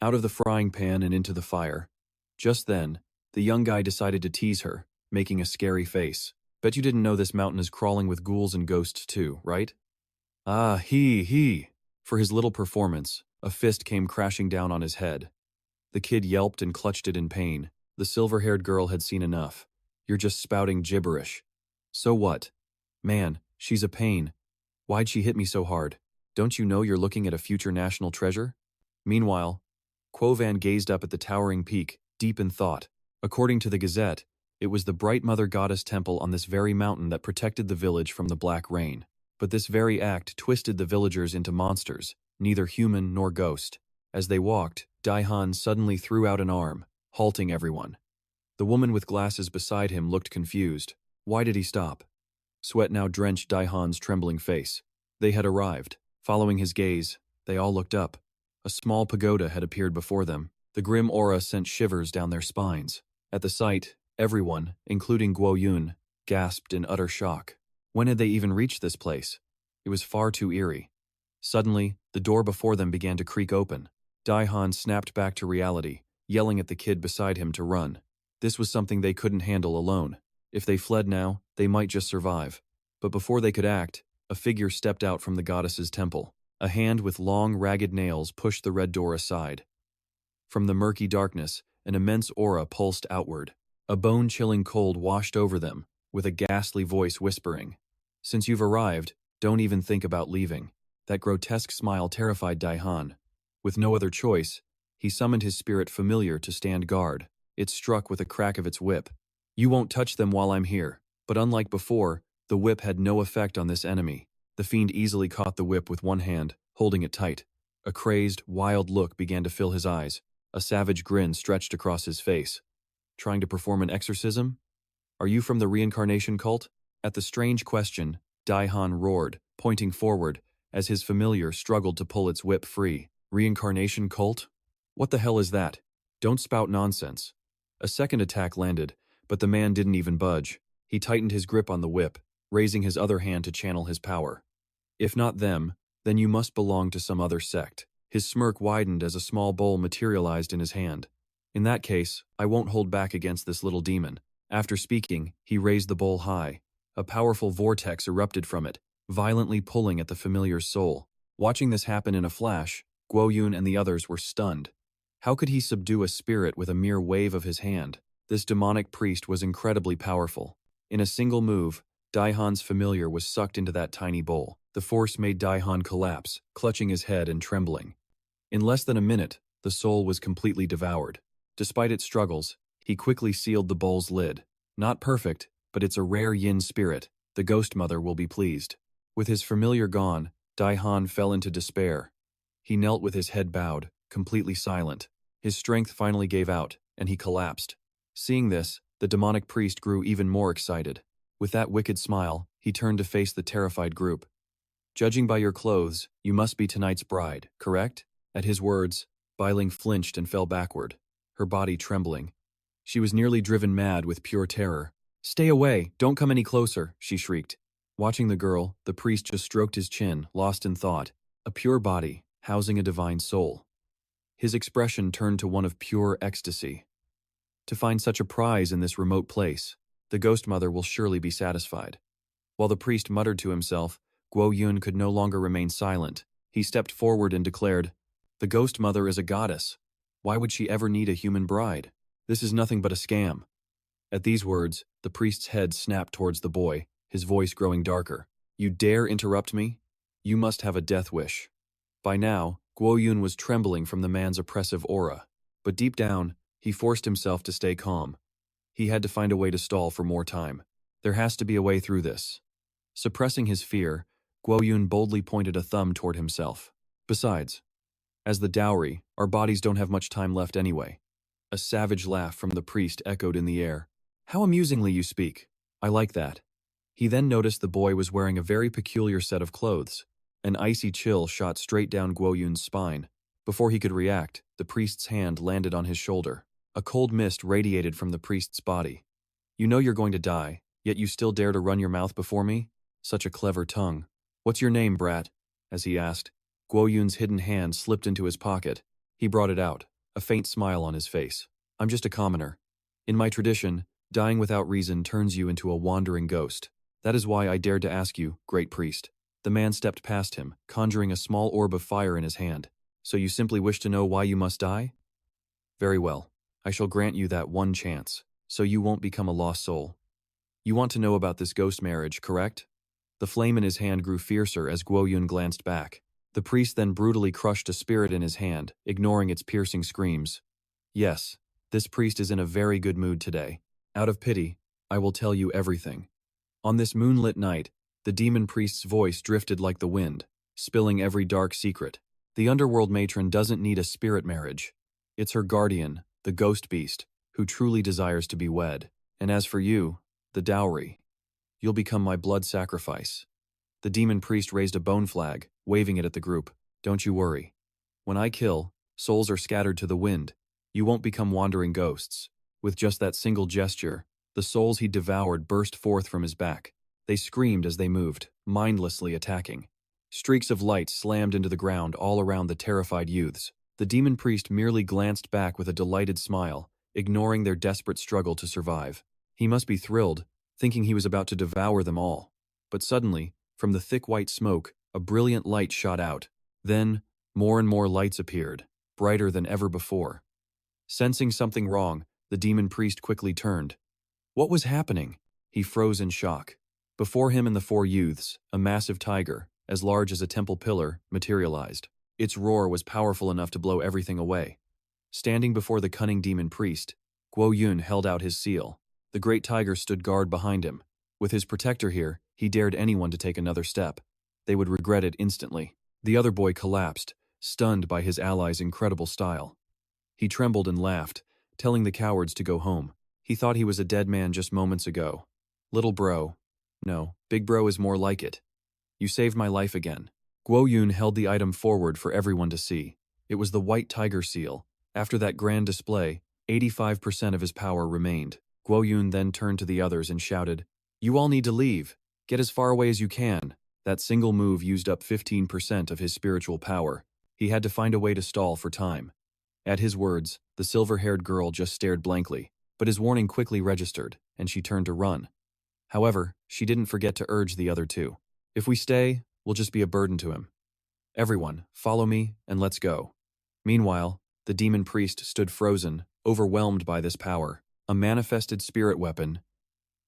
Out of the frying pan and into the fire. Just then, the young guy decided to tease her, making a scary face. Bet you didn't know this mountain is crawling with ghouls and ghosts too, right? Ah, he. For his little performance, a fist came crashing down on his head. The kid yelped and clutched it in pain. The silver-haired girl had seen enough. You're just spouting gibberish. So what? Man, she's a pain. Why'd she hit me so hard? Don't you know you're looking at a future national treasure? Meanwhile, Quo Van gazed up at the towering peak, deep in thought. According to the Gazette, it was the Bright Mother Goddess temple on this very mountain that protected the village from the black rain. But this very act twisted the villagers into monsters, neither human nor ghost. As they walked, Daihan suddenly threw out an arm, halting everyone. The woman with glasses beside him looked confused. Why did he stop? Sweat now drenched Daihan's trembling face. They had arrived. Following his gaze, they all looked up. A small pagoda had appeared before them. The grim aura sent shivers down their spines. At the sight, everyone, including Guoyun, gasped in utter shock. When had they even reached this place? It was far too eerie. Suddenly, the door before them began to creak open. Daihan snapped back to reality, yelling at the kid beside him to run. This was something they couldn't handle alone. If they fled now, they might just survive. But before they could act, a figure stepped out from the goddess's temple. A hand with long, ragged nails pushed the red door aside. From the murky darkness, an immense aura pulsed outward. A bone-chilling cold washed over them, with a ghastly voice whispering, "Since you've arrived, don't even think about leaving." That grotesque smile terrified Daihan. With no other choice, he summoned his spirit familiar to stand guard. It struck with a crack of its whip. "You won't touch them while I'm here." But unlike before, the whip had no effect on this enemy. The fiend easily caught the whip with one hand, holding it tight. A crazed, wild look began to fill his eyes. A savage grin stretched across his face. "Trying to perform an exorcism? Are you from the reincarnation cult?" At the strange question, Daihan roared, pointing forward, as his familiar struggled to pull its whip free. "Reincarnation cult? What the hell is that? Don't spout nonsense." A second attack landed, but the man didn't even budge. He tightened his grip on the whip, raising his other hand to channel his power. "If not them, then you must belong to some other sect." His smirk widened as a small bowl materialized in his hand. "In that case, I won't hold back against this little demon." After speaking, he raised the bowl high. A powerful vortex erupted from it, violently pulling at the familiar's soul. Watching this happen in a flash, Guoyun and the others were stunned. How could he subdue a spirit with a mere wave of his hand? This demonic priest was incredibly powerful. In a single move, Daihan's familiar was sucked into that tiny bowl. The force made Daihan collapse, clutching his head and trembling. In less than a minute, the soul was completely devoured. Despite its struggles, he quickly sealed the bowl's lid. "Not perfect, but it's a rare yin spirit. The ghost mother will be pleased." With his familiar gone, Daihan fell into despair. He knelt with his head bowed, completely silent. His strength finally gave out, and he collapsed. Seeing this, the demonic priest grew even more excited. With that wicked smile, he turned to face the terrified group. "Judging by your clothes, you must be tonight's bride, correct?" At his words, Biling flinched and fell backward, her body trembling. She was nearly driven mad with pure terror. "Stay away, don't come any closer," she shrieked. Watching the girl, the priest just stroked his chin, lost in thought. A pure body, housing a divine soul. His expression turned to one of pure ecstasy. To find such a prize in this remote place, the ghost mother will surely be satisfied. While the priest muttered to himself, Guoyun could no longer remain silent. He stepped forward and declared, "The ghost mother is a goddess. Why would she ever need a human bride? This is nothing but a scam." At these words, the priest's head snapped towards the boy, his voice growing darker. "You dare interrupt me? You must have a death wish." By now, Guoyun was trembling from the man's oppressive aura, but deep down, he forced himself to stay calm. He had to find a way to stall for more time. There has to be a way through this. Suppressing his fear, Guoyun boldly pointed a thumb toward himself. "Besides, as the dowry, our bodies don't have much time left anyway." A savage laugh from the priest echoed in the air. "How amusingly you speak. I like that." He then noticed the boy was wearing a very peculiar set of clothes. An icy chill shot straight down Guoyun's spine. Before he could react, the priest's hand landed on his shoulder. A cold mist radiated from the priest's body. "You know you're going to die, yet you still dare to run your mouth before me? Such a clever tongue. What's your name, brat?" As he asked, Guoyun's hidden hand slipped into his pocket. He brought it out, a faint smile on his face. "I'm just a commoner. In my tradition, dying without reason turns you into a wandering ghost. That is why I dared to ask you, great priest." The man stepped past him, conjuring a small orb of fire in his hand. "So you simply wish to know why you must die? Very well. I shall grant you that one chance, so you won't become a lost soul. You want to know about this ghost marriage, correct?" The flame in his hand grew fiercer as Guoyun glanced back. The priest then brutally crushed a spirit in his hand, ignoring its piercing screams. "Yes, this priest is in a very good mood today. Out of pity, I will tell you everything." On this moonlit night, the demon priest's voice drifted like the wind, spilling every dark secret. The underworld matron doesn't need a spirit marriage. It's her guardian, the ghost beast, who truly desires to be wed. And as for you, the dowry, you'll become my blood sacrifice. The demon priest raised a bone flag, waving it at the group. "Don't you worry. When I kill, souls are scattered to the wind. You won't become wandering ghosts." With just that single gesture, the souls he devoured burst forth from his back. They screamed as they moved, mindlessly attacking. Streaks of light slammed into the ground all around the terrified youths. The demon priest merely glanced back with a delighted smile, ignoring their desperate struggle to survive. He must be thrilled, thinking he was about to devour them all. But suddenly, from the thick white smoke, a brilliant light shot out. Then, more and more lights appeared, brighter than ever before. Sensing something wrong, the demon priest quickly turned. What was happening? He froze in shock. Before him and the four youths, a massive tiger, as large as a temple pillar, materialized. Its roar was powerful enough to blow everything away. Standing before the cunning demon priest, Guoyun held out his seal. The great tiger stood guard behind him. With his protector here, he dared anyone to take another step. They would regret it instantly. The other boy collapsed, stunned by his ally's incredible style. He trembled and laughed, telling the cowards to go home. He thought he was a dead man just moments ago. Little bro. No, big bro is more like it. You saved my life again. Guoyun held the item forward for everyone to see. It was the white tiger seal. After that grand display, 85% of his power remained. Guoyun then turned to the others and shouted, "You all need to leave. Get as far away as you can." That single move used up 15% of his spiritual power. He had to find a way to stall for time. At his words, the silver-haired girl just stared blankly, but his warning quickly registered, and she turned to run. However, she didn't forget to urge the other two. "If we stay, we'll just be a burden to him. Everyone, follow me, and let's go." Meanwhile, the demon priest stood frozen, overwhelmed by this power. A manifested spirit weapon.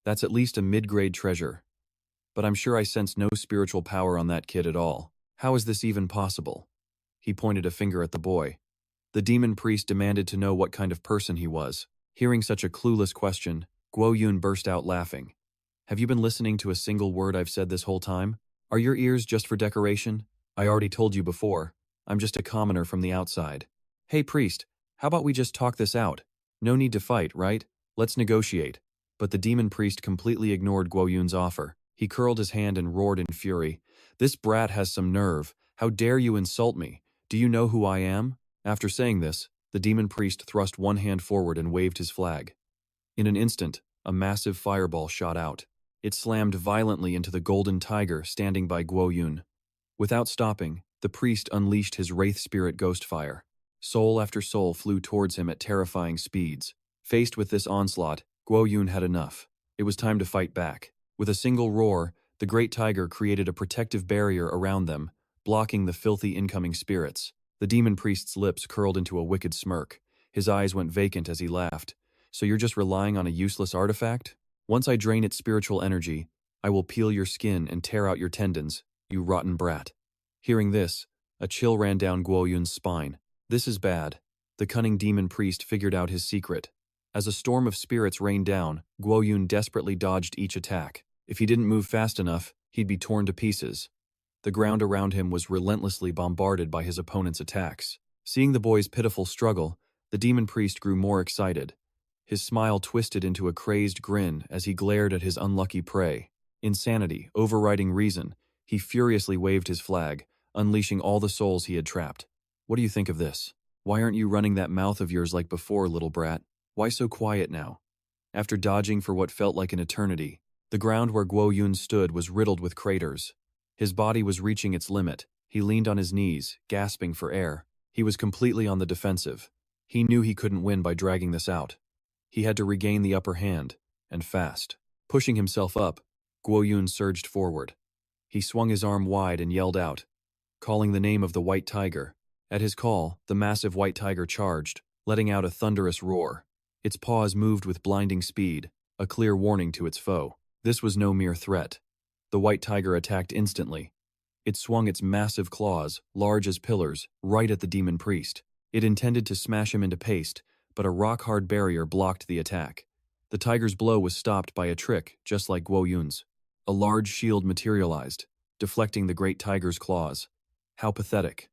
That's at least a mid-grade treasure. But I'm sure I sense no spiritual power on that kid at all. How is this even possible? He pointed a finger at the boy. The demon priest demanded to know what kind of person he was. Hearing such a clueless question, Guoyun burst out laughing. "Have you been listening to a single word I've said this whole time? Are your ears just for decoration? I already told you before, I'm just a commoner from the outside. Hey priest, how about we just talk this out? No need to fight, right? Let's negotiate." But the demon priest completely ignored Guoyun's offer. He curled his hand and roared in fury. "This brat has some nerve. How dare you insult me? Do you know who I am?" After saying this, the demon priest thrust one hand forward and waved his flag. In an instant, a massive fireball shot out. It slammed violently into the golden tiger standing by Guoyun. Without stopping, the priest unleashed his wraith spirit ghost fire. Soul after soul flew towards him at terrifying speeds. Faced with this onslaught, Guoyun had enough. It was time to fight back. With a single roar, the great tiger created a protective barrier around them, blocking the filthy incoming spirits. The demon priest's lips curled into a wicked smirk. His eyes went vacant as he laughed. "So you're just relying on a useless artifact? Once I drain its spiritual energy, I will peel your skin and tear out your tendons, you rotten brat." Hearing this, a chill ran down Guoyun's spine. This is bad. The cunning demon priest figured out his secret. As a storm of spirits rained down, Guoyun desperately dodged each attack. If he didn't move fast enough, he'd be torn to pieces. The ground around him was relentlessly bombarded by his opponent's attacks. Seeing the boy's pitiful struggle, the demon priest grew more excited. His smile twisted into a crazed grin as he glared at his unlucky prey. Insanity, overriding reason, he furiously waved his flag, unleashing all the souls he had trapped. "What do you think of this? Why aren't you running that mouth of yours like before, little brat? Why so quiet now?" After dodging for what felt like an eternity, the ground where Guoyun stood was riddled with craters. His body was reaching its limit. He leaned on his knees, gasping for air. He was completely on the defensive. He knew he couldn't win by dragging this out. He had to regain the upper hand, and fast. Pushing himself up, Guoyun surged forward. He swung his arm wide and yelled out, calling the name of the white tiger. At his call, the massive white tiger charged, letting out a thunderous roar. Its paws moved with blinding speed, a clear warning to its foe. This was no mere threat. The white tiger attacked instantly. It swung its massive claws, large as pillars, right at the demon priest. It intended to smash him into paste, but a rock-hard barrier blocked the attack. The tiger's blow was stopped by a trick, just like Guoyun's. A large shield materialized, deflecting the great tiger's claws. How pathetic.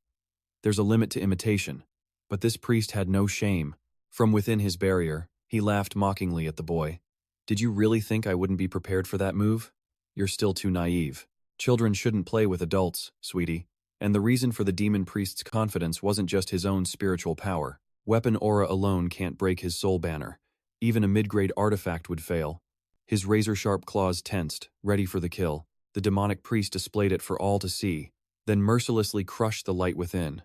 There's a limit to imitation, but this priest had no shame. From within his barrier, he laughed mockingly at the boy. "Did you really think I wouldn't be prepared for that move? You're still too naive. Children shouldn't play with adults, sweetie." And the reason for the demon priest's confidence wasn't just his own spiritual power. Weapon aura alone can't break his soul banner. Even a mid-grade artifact would fail. His razor-sharp claws tensed, ready for the kill. The demonic priest displayed it for all to see, then mercilessly crushed the light within.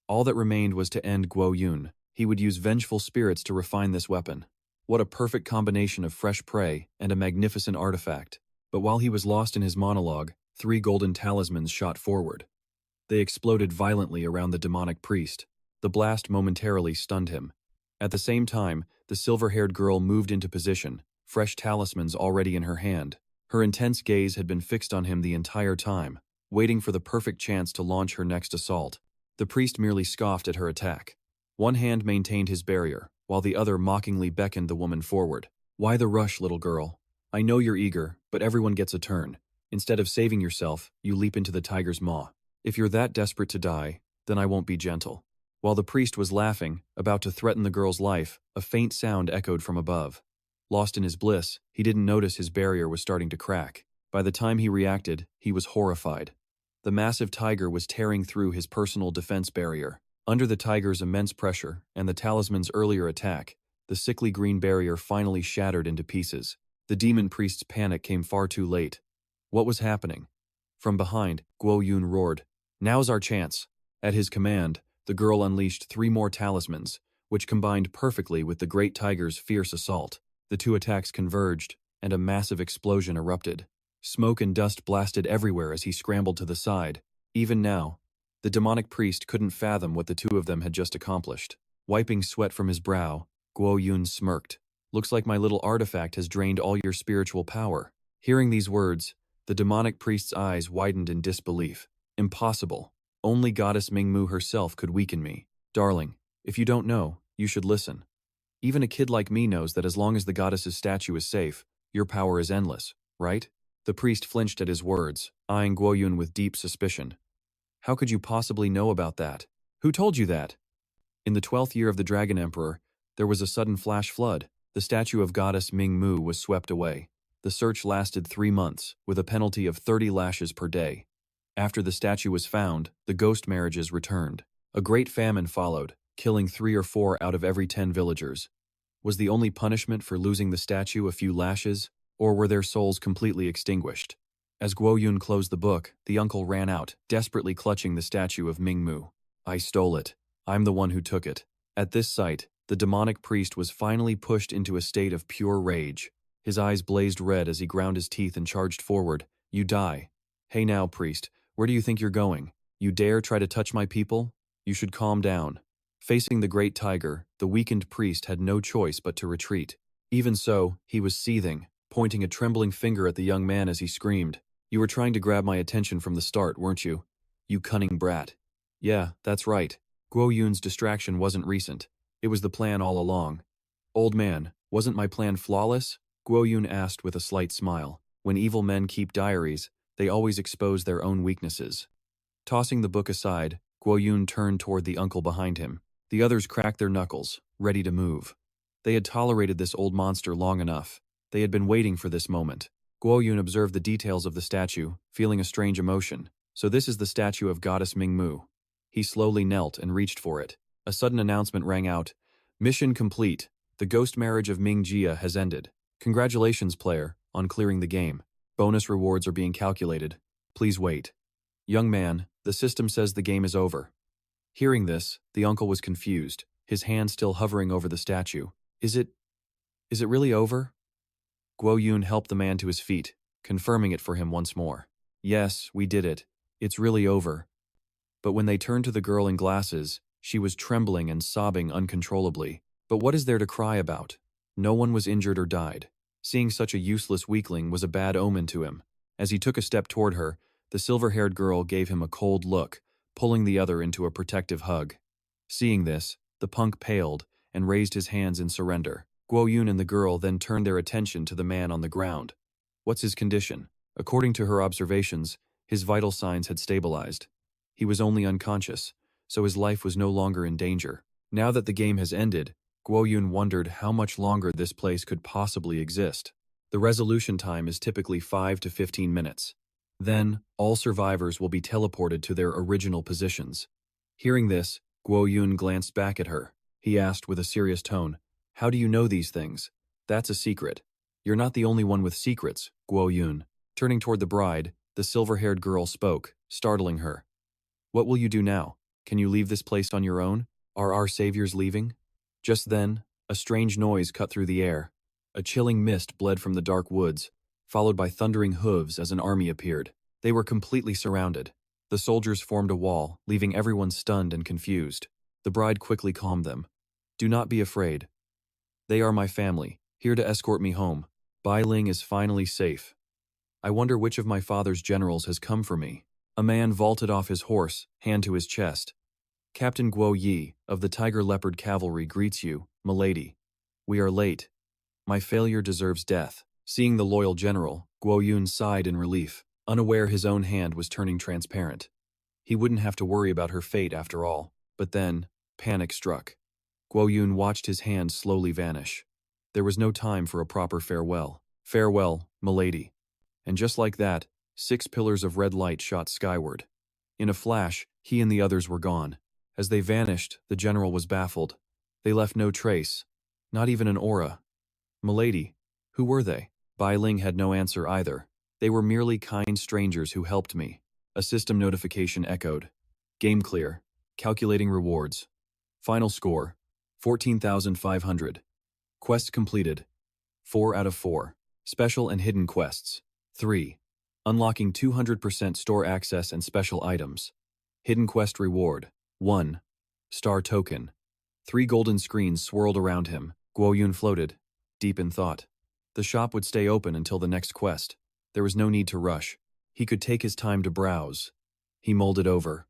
All that remained was to end Guoyun. He would use vengeful spirits to refine this weapon. What a perfect combination of fresh prey and a magnificent artifact. But while he was lost in his monologue, 3 golden talismans shot forward. They exploded violently around the demonic priest. The blast momentarily stunned him. At the same time, the silver-haired girl moved into position, fresh talismans already in her hand. Her intense gaze had been fixed on him the entire time, waiting for the perfect chance to launch her next assault. The priest merely scoffed at her attack. One hand maintained his barrier, while the other mockingly beckoned the woman forward. "Why the rush, little girl? I know you're eager, but everyone gets a turn. Instead of saving yourself, you leap into the tiger's maw. If you're that desperate to die, then I won't be gentle." While the priest was laughing, about to threaten the girl's life, a faint sound echoed from above. Lost in his bliss, he didn't notice his barrier was starting to crack. By the time he reacted, he was horrified. The massive tiger was tearing through his personal defense barrier. Under the tiger's immense pressure and the talisman's earlier attack, the sickly green barrier finally shattered into pieces. The demon priest's panic came far too late. What was happening? From behind, Guoyun roared, "Now's our chance." At his command, the girl unleashed 3 more talismans, which combined perfectly with the great tiger's fierce assault. The 2 attacks converged, and a massive explosion erupted. Smoke and dust blasted everywhere as he scrambled to the side. Even now, the demonic priest couldn't fathom what the 2 of them had just accomplished. Wiping sweat from his brow, Guoyun smirked. "Looks like my little artifact has drained all your spiritual power." Hearing these words, the demonic priest's eyes widened in disbelief. "Impossible. Only goddess Mingmu herself could weaken me. Darling, if you don't know, you should listen. Even a kid like me knows that as long as the goddess's statue is safe, your power is endless, right?" The priest flinched at his words, eyeing Guoyun with deep suspicion. "How could you possibly know about that? Who told you that?" In the 12th year of the Dragon Emperor, there was a sudden flash flood. The statue of goddess Mingmu was swept away. The search lasted 3 months, with a penalty of 30 lashes per day. After the statue was found, the ghost marriages returned. A great famine followed, killing 3 or 4 out of every 10 villagers. Was the only punishment for losing the statue a few lashes, or were their souls completely extinguished? As Guoyun closed the book, the uncle ran out, desperately clutching the statue of Mingmu. "I stole it. I'm the one who took it." At this sight, the demonic priest was finally pushed into a state of pure rage. His eyes blazed red as he ground his teeth and charged forward. "You die. Hey now, priest, where do you think you're going? You dare try to touch my people? You should calm down." Facing the great tiger, the weakened priest had no choice but to retreat. Even so, he was seething, pointing a trembling finger at the young man as he screamed, "You were trying to grab my attention from the start, weren't you? You cunning brat." "Yeah, that's right." Guoyun's distraction wasn't recent. It was the plan all along. "Old man, wasn't my plan flawless?" Guoyun asked with a slight smile. When evil men keep diaries, they always expose their own weaknesses. Tossing the book aside, Guoyun turned toward the uncle behind him. The others cracked their knuckles, ready to move. They had tolerated this old monster long enough. They had been waiting for this moment. Guoyun observed the details of the statue, feeling a strange emotion. "So this is the statue of goddess Mingmu." He slowly knelt and reached for it. A sudden announcement rang out. "Mission complete. The ghost marriage of Mingjia has ended. Congratulations, player, on clearing the game. Bonus rewards are being calculated. Please wait." "Young man, the system says the game is over." Hearing this, the uncle was confused, his hand still hovering over the statue. Is it really over?" Guoyun helped the man to his feet, confirming it for him once more. "Yes, we did it. It's really over." But when they turned to the girl in glasses, she was trembling and sobbing uncontrollably. But what is there to cry about? No one was injured or died. Seeing such a useless weakling was a bad omen to him. As he took a step toward her, the silver-haired girl gave him a cold look, pulling the other into a protective hug. Seeing this, the punk paled and raised his hands in surrender. Guoyun and the girl then turned their attention to the man on the ground. What's his condition? According to her observations, his vital signs had stabilized. He was only unconscious, so his life was no longer in danger. Now that the game has ended, Guoyun wondered how much longer this place could possibly exist. The resolution time is typically 5 to 15 minutes. Then, all survivors will be teleported to their original positions. Hearing this, Guoyun glanced back at her. He asked with a serious tone, "How do you know these things?" "That's a secret." "You're not the only one with secrets, Guoyun." Turning toward the bride, the silver-haired girl spoke, startling her. "What will you do now? Can you leave this place on your own? Are our saviors leaving?" Just then, a strange noise cut through the air. A chilling mist bled from the dark woods, followed by thundering hooves as an army appeared. They were completely surrounded. The soldiers formed a wall, leaving everyone stunned and confused. The bride quickly calmed them. "Do not be afraid. They are my family, here to escort me home. Bai Ling is finally safe. I wonder which of my father's generals has come for me. A man vaulted off his horse, hand to his chest. Captain Guo Yi, of the Tiger Leopard Cavalry, greets you, milady. We are late. My failure deserves death. Seeing the loyal general, Guoyun sighed in relief, unaware his own hand was turning transparent. He wouldn't have to worry about her fate after all. But then, panic struck. Guoyun watched his hand slowly vanish. There was no time for a proper farewell. Farewell, milady. And just like that, 6 pillars of red light shot skyward. In a flash, he and the others were gone. As they vanished, the general was baffled. They left no trace. Not even an aura. Milady, who were they? Bai Ling had no answer either. They were merely kind strangers who helped me. A system notification echoed. Game clear. Calculating rewards. Final score, 14,500. Quest completed. 4 out of 4. Special and hidden quests. 3. Unlocking 200% store access and special items. Hidden quest reward. 1. Star token. 3 golden screens swirled around him. Guoyun floated, deep in thought. The shop would stay open until the next quest. There was no need to rush. He could take his time to browse. He mulled it over.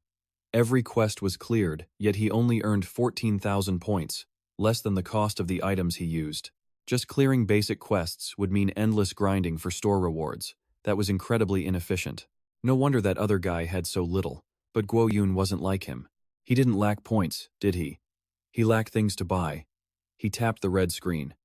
Every quest was cleared, yet he only earned 14,000 points, less than the cost of the items he used. Just clearing basic quests would mean endless grinding for store rewards. That was incredibly inefficient. No wonder that other guy had so little. But Guoyun wasn't like him. He didn't lack points, did he? He lacked things to buy. He tapped the red screen.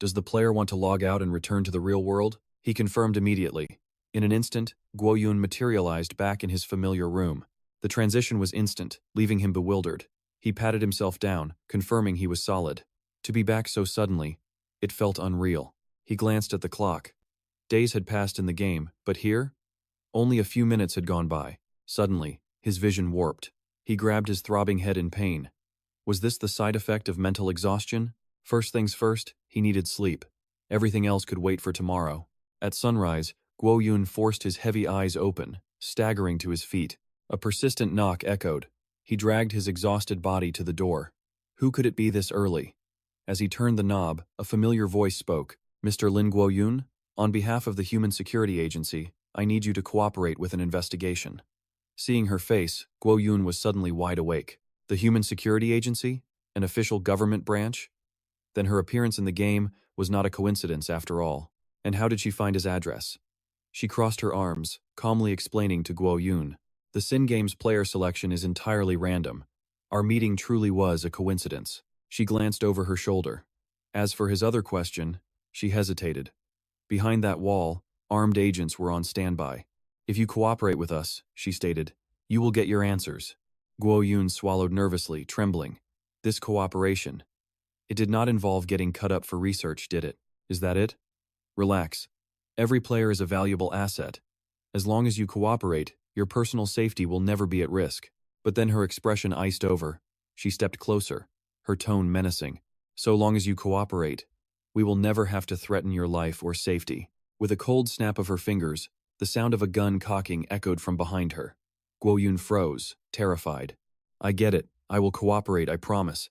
Does the player want to log out and return to the real world? He confirmed immediately. In an instant, Guoyun materialized back in his familiar room. The transition was instant, leaving him bewildered. He patted himself down, confirming he was solid. To be back so suddenly, it felt unreal. He glanced at the clock. Days had passed in the game, but here? Only a few minutes had gone by. Suddenly, his vision warped. He grabbed his throbbing head in pain. Was this the side effect of mental exhaustion? First things first, he needed sleep. Everything else could wait for tomorrow. At sunrise, Guoyun forced his heavy eyes open, staggering to his feet. A persistent knock echoed. He dragged his exhausted body to the door. Who could it be this early? As he turned the knob, a familiar voice spoke. Mr. Lin Guoyun, on behalf of the Human Security Agency, I need you to cooperate with an investigation. Seeing her face, Guoyun was suddenly wide awake. The Human Security Agency? An official government branch? Then her appearance in the game was not a coincidence after all. And how did she find his address? She crossed her arms, calmly explaining to Guoyun. The Sin Game's player selection is entirely random. Our meeting truly was a coincidence. She glanced over her shoulder. As for his other question, she hesitated. Behind that wall, armed agents were on standby. If you cooperate with us, she stated, you will get your answers. Guoyun swallowed nervously, trembling. This cooperation. It did not involve getting cut up for research, did it? Is that it? Relax. Every player is a valuable asset. As long as you cooperate, your personal safety will never be at risk. But then her expression iced over. She stepped closer, her tone menacing. So long as you cooperate, we will never have to threaten your life or safety. With a cold snap of her fingers, the sound of a gun cocking echoed from behind her. Guoyun froze, terrified. I get it. I will cooperate, I promise.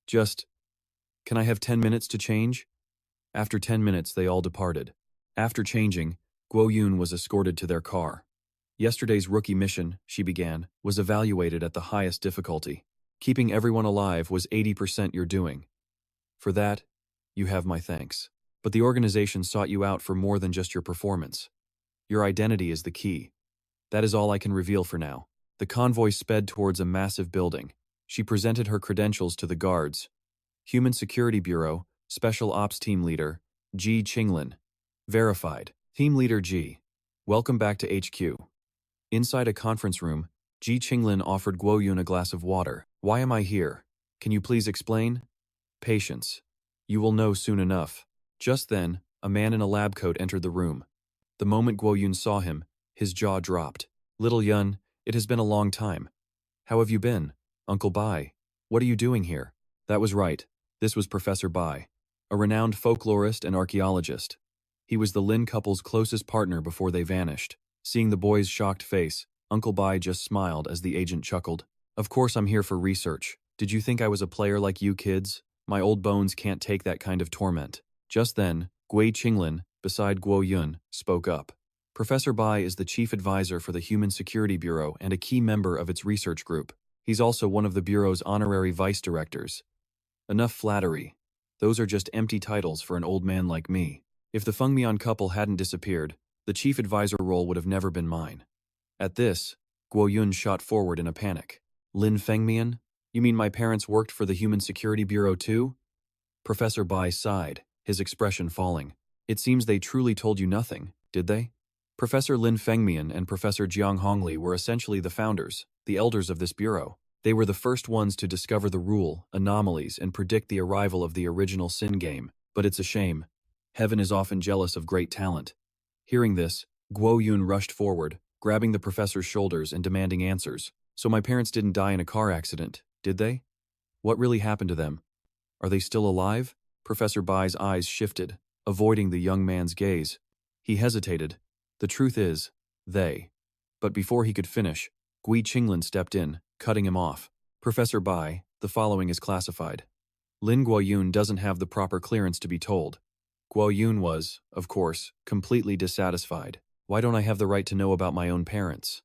Can I have 10 minutes to change? After 10 minutes, they all departed. After changing, Guoyun was escorted to their car. Yesterday's rookie mission, she began, was evaluated at the highest difficulty. Keeping everyone alive was 80% your doing. For that, you have my thanks. But the organization sought you out for more than just your performance. Your identity is the key. That is all I can reveal for now. The convoy sped towards a massive building. She presented her credentials to the guards. Human Security Bureau, Special Ops Team Leader, Ji Qinglin. Verified. Team Leader Ji. Welcome back to HQ. Inside a conference room, Ji Qinglin offered Guoyun a glass of water. Why am I here? Can you please explain? Patience. You will know soon enough. Just then, a man in a lab coat entered the room. The moment Guoyun saw him, his jaw dropped. Little Yun, it has been a long time. How have you been? Uncle Bai. What are you doing here? That was right. This was Professor Bai, a renowned folklorist and archaeologist. He was the Lin couple's closest partner before they vanished. Seeing the boy's shocked face, Uncle Bai just smiled as the agent chuckled. Of course I'm here for research. Did you think I was a player like you kids? My old bones can't take that kind of torment. Just then, Gui Qinglin, beside Guoyun, spoke up. Professor Bai is the chief advisor for the Human Security Bureau and a key member of its research group. He's also one of the Bureau's honorary vice directors. Enough flattery. Those are just empty titles for an old man like me. If the Fengmian couple hadn't disappeared, the chief advisor role would have never been mine. At this, Guoyun shot forward in a panic. Lin Fengmian? You mean my parents worked for the Human Security Bureau too? Professor Bai sighed, his expression falling. It seems they truly told you nothing, did they? Professor Lin Fengmian and Professor Jiang Hongli were essentially the founders, the elders of this bureau. They were the first ones to discover the rule, anomalies, and predict the arrival of the original Sin game. But it's a shame. Heaven is often jealous of great talent. Hearing this, Guoyun rushed forward, grabbing the professor's shoulders and demanding answers. So my parents didn't die in a car accident, did they? What really happened to them? Are they still alive? Professor Bai's eyes shifted, avoiding the young man's gaze. He hesitated. The truth is, they. But before he could finish, Gui Qinglin stepped in, cutting him off. Professor Bai, the following is classified. Lin Guoyun doesn't have the proper clearance to be told. Guoyun was, of course, completely dissatisfied. Why don't I have the right to know about my own parents?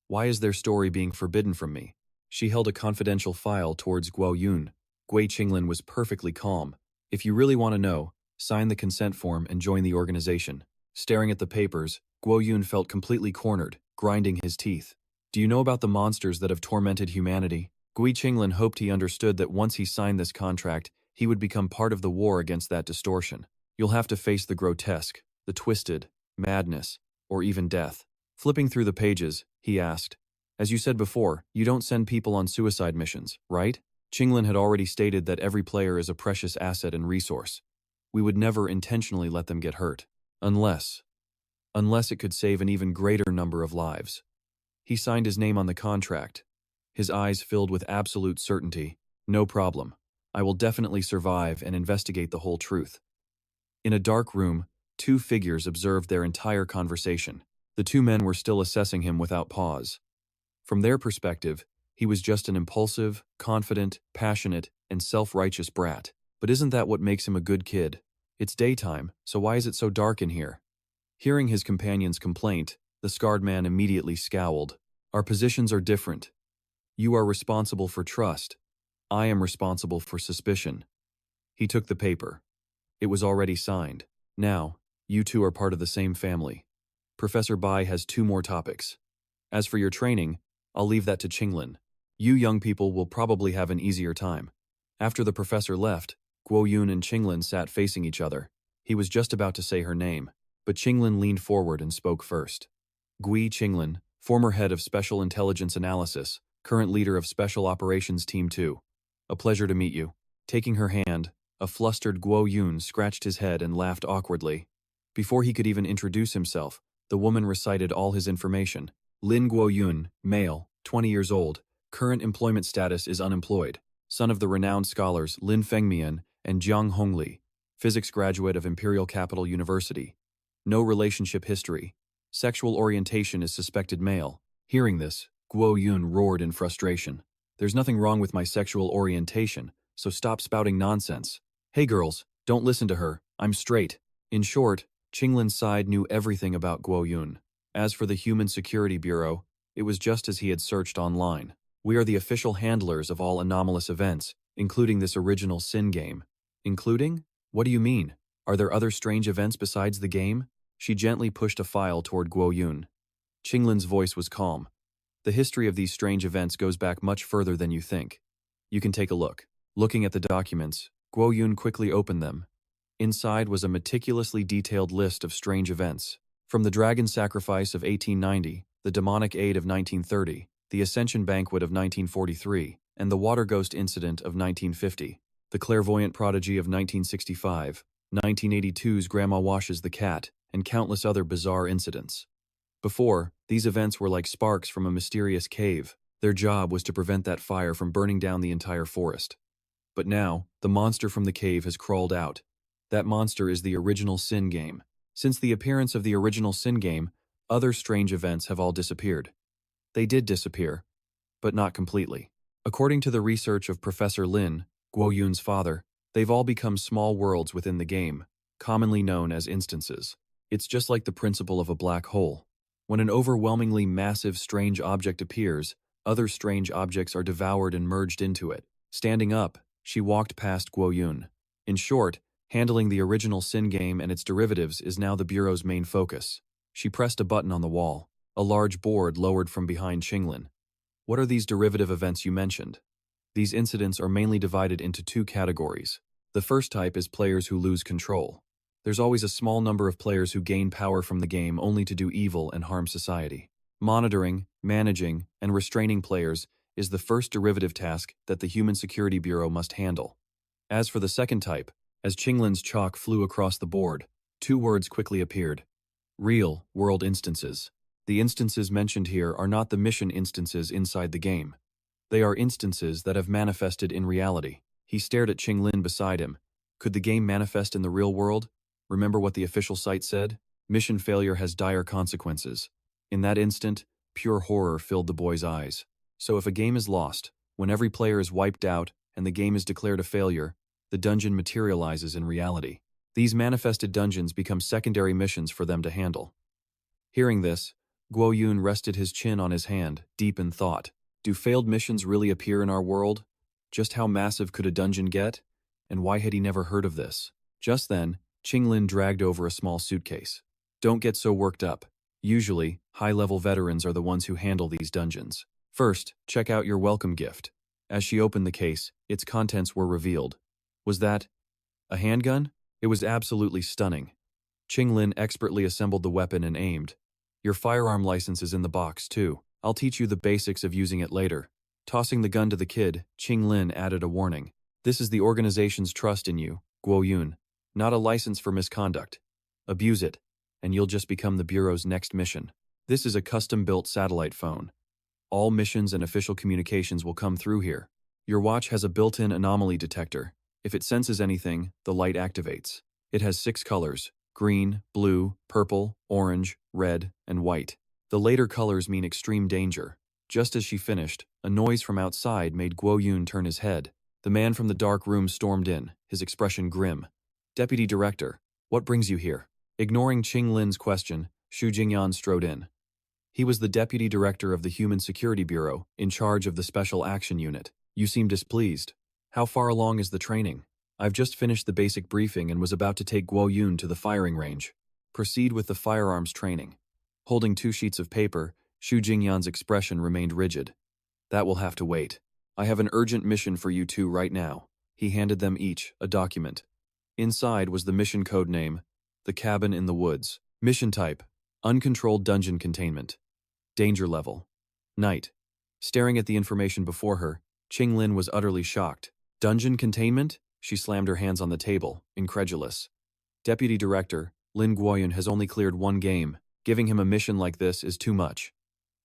Why is their story being forbidden from me? She held a confidential file towards Guoyun. Gui Qinglin was perfectly calm. If you really want to know, sign the consent form and join the organization. Staring at the papers, Guoyun felt completely cornered, grinding his teeth. Do you know about the monsters that have tormented humanity? Gui Qinglin hoped he understood that once he signed this contract, he would become part of the war against that distortion. You'll have to face the grotesque, the twisted, madness, or even death. Flipping through the pages, he asked, as you said before, you don't send people on suicide missions, right? Qinglin had already stated that every player is a precious asset and resource. We would never intentionally let them get hurt. Unless it could save an even greater number of lives. He signed his name on the contract. His eyes filled with absolute certainty. No problem. I will definitely survive and investigate the whole truth. In a dark room, two figures observed their entire conversation. The two men were still assessing him without pause. From their perspective, he was just an impulsive, confident, passionate, and self-righteous brat. But isn't that what makes him a good kid? It's daytime, so why is it so dark in here? Hearing his companion's complaint, the scarred man immediately scowled. Our positions are different. You are responsible for trust. I am responsible for suspicion. He took the paper. It was already signed. Now, you two are part of the same family. Professor Bai has two more topics. As for your training, I'll leave that to Qinglin. You young people will probably have an easier time. After the professor left, Guoyun and Qinglin sat facing each other. He was just about to say her name, but Qinglin leaned forward and spoke first. Gui Qinglin, former head of Special Intelligence Analysis, current leader of Special Operations Team 2. A pleasure to meet you. Taking her hand, a flustered Guoyun scratched his head and laughed awkwardly. Before he could even introduce himself, the woman recited all his information. Lin Guoyun, male, 20 years old, current employment status is unemployed, son of the renowned scholars Lin Fengmian and Jiang Hongli, physics graduate of Imperial Capital University. No relationship history. Sexual orientation is suspected male. Hearing this, Guoyun roared in frustration. There's nothing wrong with my sexual orientation, so stop spouting nonsense. Hey girls, don't listen to her, I'm straight. In short, Qinglin's side knew everything about Guoyun. As for the Human Security Bureau, it was just as he had searched online. We are the official handlers of all anomalous events, including this original Sin game. Including? What do you mean? Are there other strange events besides the game? She gently pushed a file toward Guoyun. Qinglin's voice was calm. The history of these strange events goes back much further than you think. You can take a look. Looking at the documents, Guoyun quickly opened them. Inside was a meticulously detailed list of strange events. From the dragon sacrifice of 1890, the demonic aid of 1930, the Ascension banquet of 1943, and the water ghost incident of 1950, the clairvoyant prodigy of 1965, 1982's Grandma washes the cat, and countless other bizarre incidents. Before, these events were like sparks from a mysterious cave. Their job was to prevent that fire from burning down the entire forest. But now, the monster from the cave has crawled out. That monster is the original Sin game. Since the appearance of the original Sin game, other strange events have all disappeared. They did disappear, but not completely. According to the research of Professor Lin, Guoyun's father, they've all become small worlds within the game. commonly known as instances. It's just like the principle of a black hole. When an overwhelmingly massive strange object appears, other strange objects are devoured and merged into it. Standing up, she walked past Guoyun. In short, handling the original Sin game and its derivatives is now the Bureau's main focus. She pressed a button on the wall. A large board lowered from behind Qinglin. What are these derivative events you mentioned? These incidents are mainly divided into two categories. The first type is players who lose control. There's always a small number of players who gain power from the game only to do evil and harm society. Monitoring, managing, and restraining players is the first derivative task that the Human Security Bureau must handle. As for the second type, as Qinglin's chalk flew across the board, two words quickly appeared. Real world instances. The instances mentioned here are not the mission instances inside the game. They are instances that have manifested in reality. He stared at Qinglin beside him. Could the game manifest in the real world? Remember what the official site said? Mission failure has dire consequences. In that instant, pure horror filled the boy's eyes. So if a game is lost, when every player is wiped out and the game is declared a failure, the dungeon materializes in reality. These manifested dungeons become secondary missions for them to handle. Hearing this, Guoyun rested his chin on his hand, deep in thought. Do failed missions really appear in our world? Just how massive could a dungeon get? And why had he never heard of this? Just then, Qinglin dragged over a small suitcase. Don't get so worked up. Usually, high-level veterans are the ones who handle these dungeons. First, check out your welcome gift. As she opened the case, its contents were revealed. Was that a handgun? It was absolutely stunning. Qinglin expertly assembled the weapon and aimed. Your firearm license is in the box, too. I'll teach you the basics of using it later. Tossing the gun to the kid, Qinglin added a warning. This is the organization's trust in you, Guoyun. Not a license for misconduct. Abuse it, and you'll just become the Bureau's next mission. This is a custom-built satellite phone. All missions and official communications will come through here. Your watch has a built-in anomaly detector. If it senses anything, the light activates. It has 6 colors: green, blue, purple, orange, red, and white. The later colors mean extreme danger. Just as she finished, a noise from outside made Guoyun turn his head. The man from the dark room stormed in, his expression grim. Deputy Director, what brings you here? Ignoring Qinglin's question, Xu Jingyan strode in. He was the Deputy Director of the Human Security Bureau, in charge of the Special Action Unit. You seem displeased. How far along is the training? I've just finished the basic briefing and was about to take Guoyun to the firing range. Proceed with the firearms training. Holding 2 sheets of paper, Xu Jingyan's expression remained rigid. That will have to wait. I have an urgent mission for you two right now. He handed them each a document. Inside was the mission code name, The Cabin in the Woods. Mission type, Uncontrolled Dungeon Containment. Danger level, Night. Staring at the information before her, Qinglin was utterly shocked. Dungeon containment? She slammed her hands on the table, incredulous. Deputy Director, Lin Guoyun has only cleared 1 game. Giving him a mission like this is too much.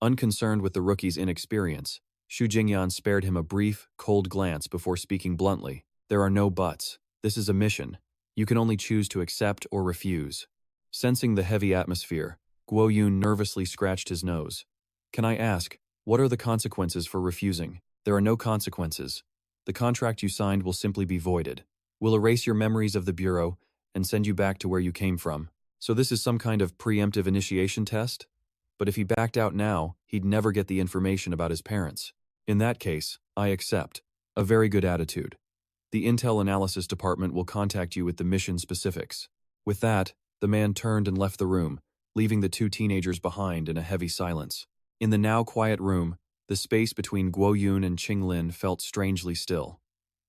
Unconcerned with the rookie's inexperience, Xu Jingyan spared him a brief, cold glance before speaking bluntly. There are no buts. This is a mission. You can only choose to accept or refuse. Sensing the heavy atmosphere, Guoyun nervously scratched his nose. Can I ask, what are the consequences for refusing? There are no consequences. The contract you signed will simply be voided. We'll erase your memories of the Bureau and send you back to where you came from. So this is some kind of preemptive initiation test? But if he backed out now, he'd never get the information about his parents. In that case, I accept. A very good attitude. The Intel Analysis Department will contact you with the mission specifics. With that, the man turned and left the room, leaving the 2 teenagers behind in a heavy silence. In the now quiet room, the space between Guoyun and Qinglin felt strangely still.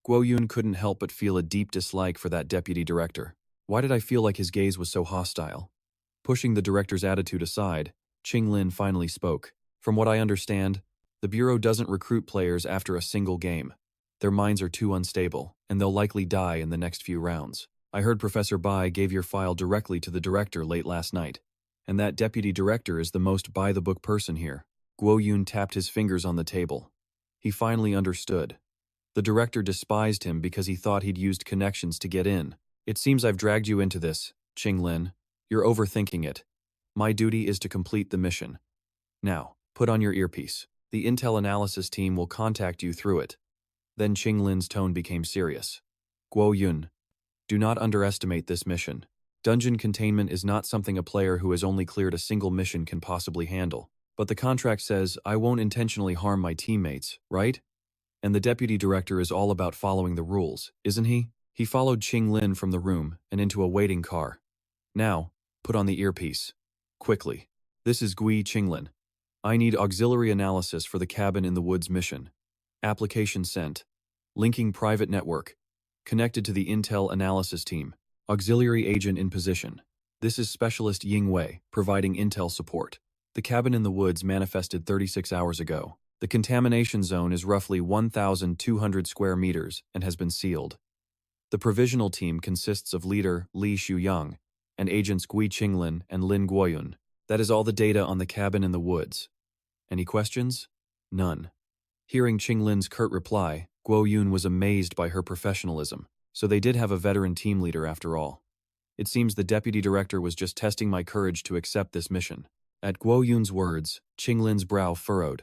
Guoyun couldn't help but feel a deep dislike for that deputy director. Why did I feel like his gaze was so hostile? Pushing the director's attitude aside, Qinglin finally spoke. From what I understand, the Bureau doesn't recruit players after a single game. Their minds are too unstable, and they'll likely die in the next few rounds. I heard Professor Bai gave your file directly to the director late last night, and that deputy director is the most by-the-book person here. Guoyun tapped his fingers on the table. He finally understood. The director despised him because he thought he'd used connections to get in. It seems I've dragged you into this, Qinglin. You're overthinking it. My duty is to complete the mission. Now, put on your earpiece. The Intel Analysis team will contact you through it. Then Qinglin's tone became serious. Guoyun, do not underestimate this mission. Dungeon containment is not something a player who has only cleared a single mission can possibly handle. But the contract says, I won't intentionally harm my teammates, right? And the deputy director is all about following the rules, isn't he? He followed Qing Lin from the room and into a waiting car. Now, put on the earpiece. Quickly. This is Gui Qinglin. I need auxiliary analysis for the cabin in the woods mission. Application sent. Linking private network. Connected to the Intel analysis team. Auxiliary agent in position. This is Specialist Ying Wei, providing Intel support. The cabin in the woods manifested 36 hours ago. The contamination zone is roughly 1,200 square meters and has been sealed. The provisional team consists of leader Li Shuyang and agents Gui Qinglin and Lin Guoyun. That is all the data on the cabin in the woods. Any questions? None. Hearing Qinglin's curt reply, Guoyun was amazed by her professionalism. So they did have a veteran team leader after all. It seems the deputy director was just testing my courage to accept this mission. At Guoyun's words, Qinglin's brow furrowed.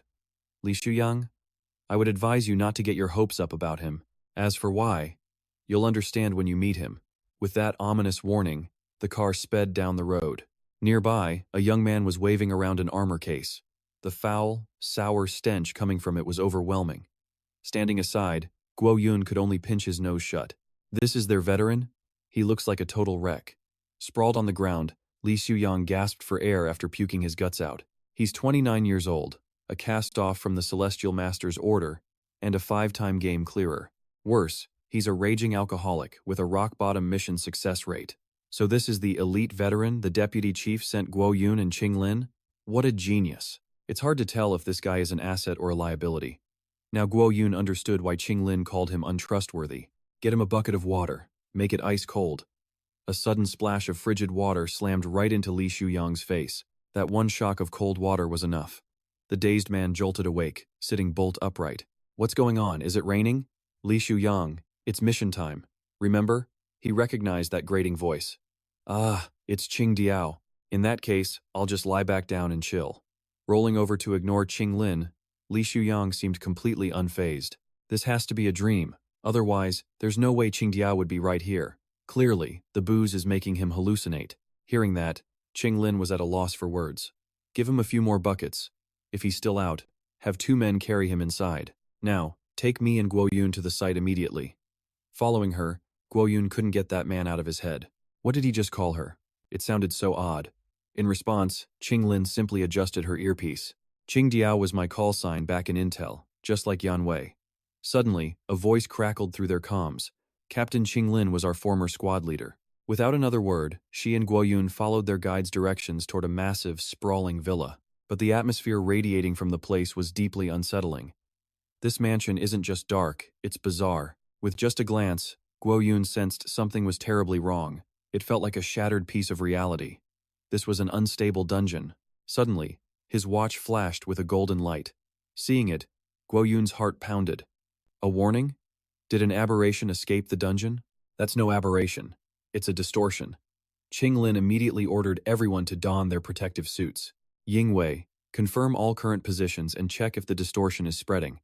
Li Shuyang, I would advise you not to get your hopes up about him. As for why, you'll understand when you meet him. With that ominous warning, the car sped down the road. Nearby, a young man was waving around an armor case. The foul, sour stench coming from it was overwhelming. Standing aside, Guoyun could only pinch his nose shut. This is their veteran? He looks like a total wreck. Sprawled on the ground, Li Shuyang gasped for air after puking his guts out. He's 29 years old, a cast-off from the Celestial Master's order, and a 5-time game clearer. Worse, he's a raging alcoholic with a rock-bottom mission success rate. So this is the elite veteran the deputy chief sent Guoyun and Qinglin? What a genius. It's hard to tell if this guy is an asset or a liability. Now Guoyun understood why Qinglin called him untrustworthy. Get him a bucket of water. Make it ice cold. A sudden splash of frigid water slammed right into Li Shuyang's face. That one shock of cold water was enough. The dazed man jolted awake, sitting bolt upright. What's going on? Is it raining? Li Shuyang, it's mission time. Remember? He recognized that grating voice. Ah, it's Qing Diao. In that case, I'll just lie back down and chill. Rolling over to ignore Qinglin, Li Shuyang seemed completely unfazed. This has to be a dream. Otherwise, there's no way Qing Diao would be right here. Clearly, the booze is making him hallucinate. Hearing that, Qinglin was at a loss for words. Give him a few more buckets. If he's still out, have 2 men carry him inside. Now, take me and Guoyun to the site immediately. Following her, Guoyun couldn't get that man out of his head. What did he just call her? It sounded so odd. In response, Qinglin simply adjusted her earpiece. Qing Diao was my call sign back in Intel, just like Yan Wei. Suddenly, a voice crackled through their comms. Captain Qinglin was our former squad leader. Without another word, she and Guoyun followed their guide's directions toward a massive, sprawling villa. But the atmosphere radiating from the place was deeply unsettling. This mansion isn't just dark, it's bizarre. With just a glance, Guoyun sensed something was terribly wrong. It felt like a shattered piece of reality. This was an unstable dungeon. Suddenly, his watch flashed with a golden light. Seeing it, Guoyun's heart pounded. A warning? Did an aberration escape the dungeon? That's no aberration. It's a distortion. Qinglin immediately ordered everyone to don their protective suits. Ying Wei, confirm all current positions and check if the distortion is spreading.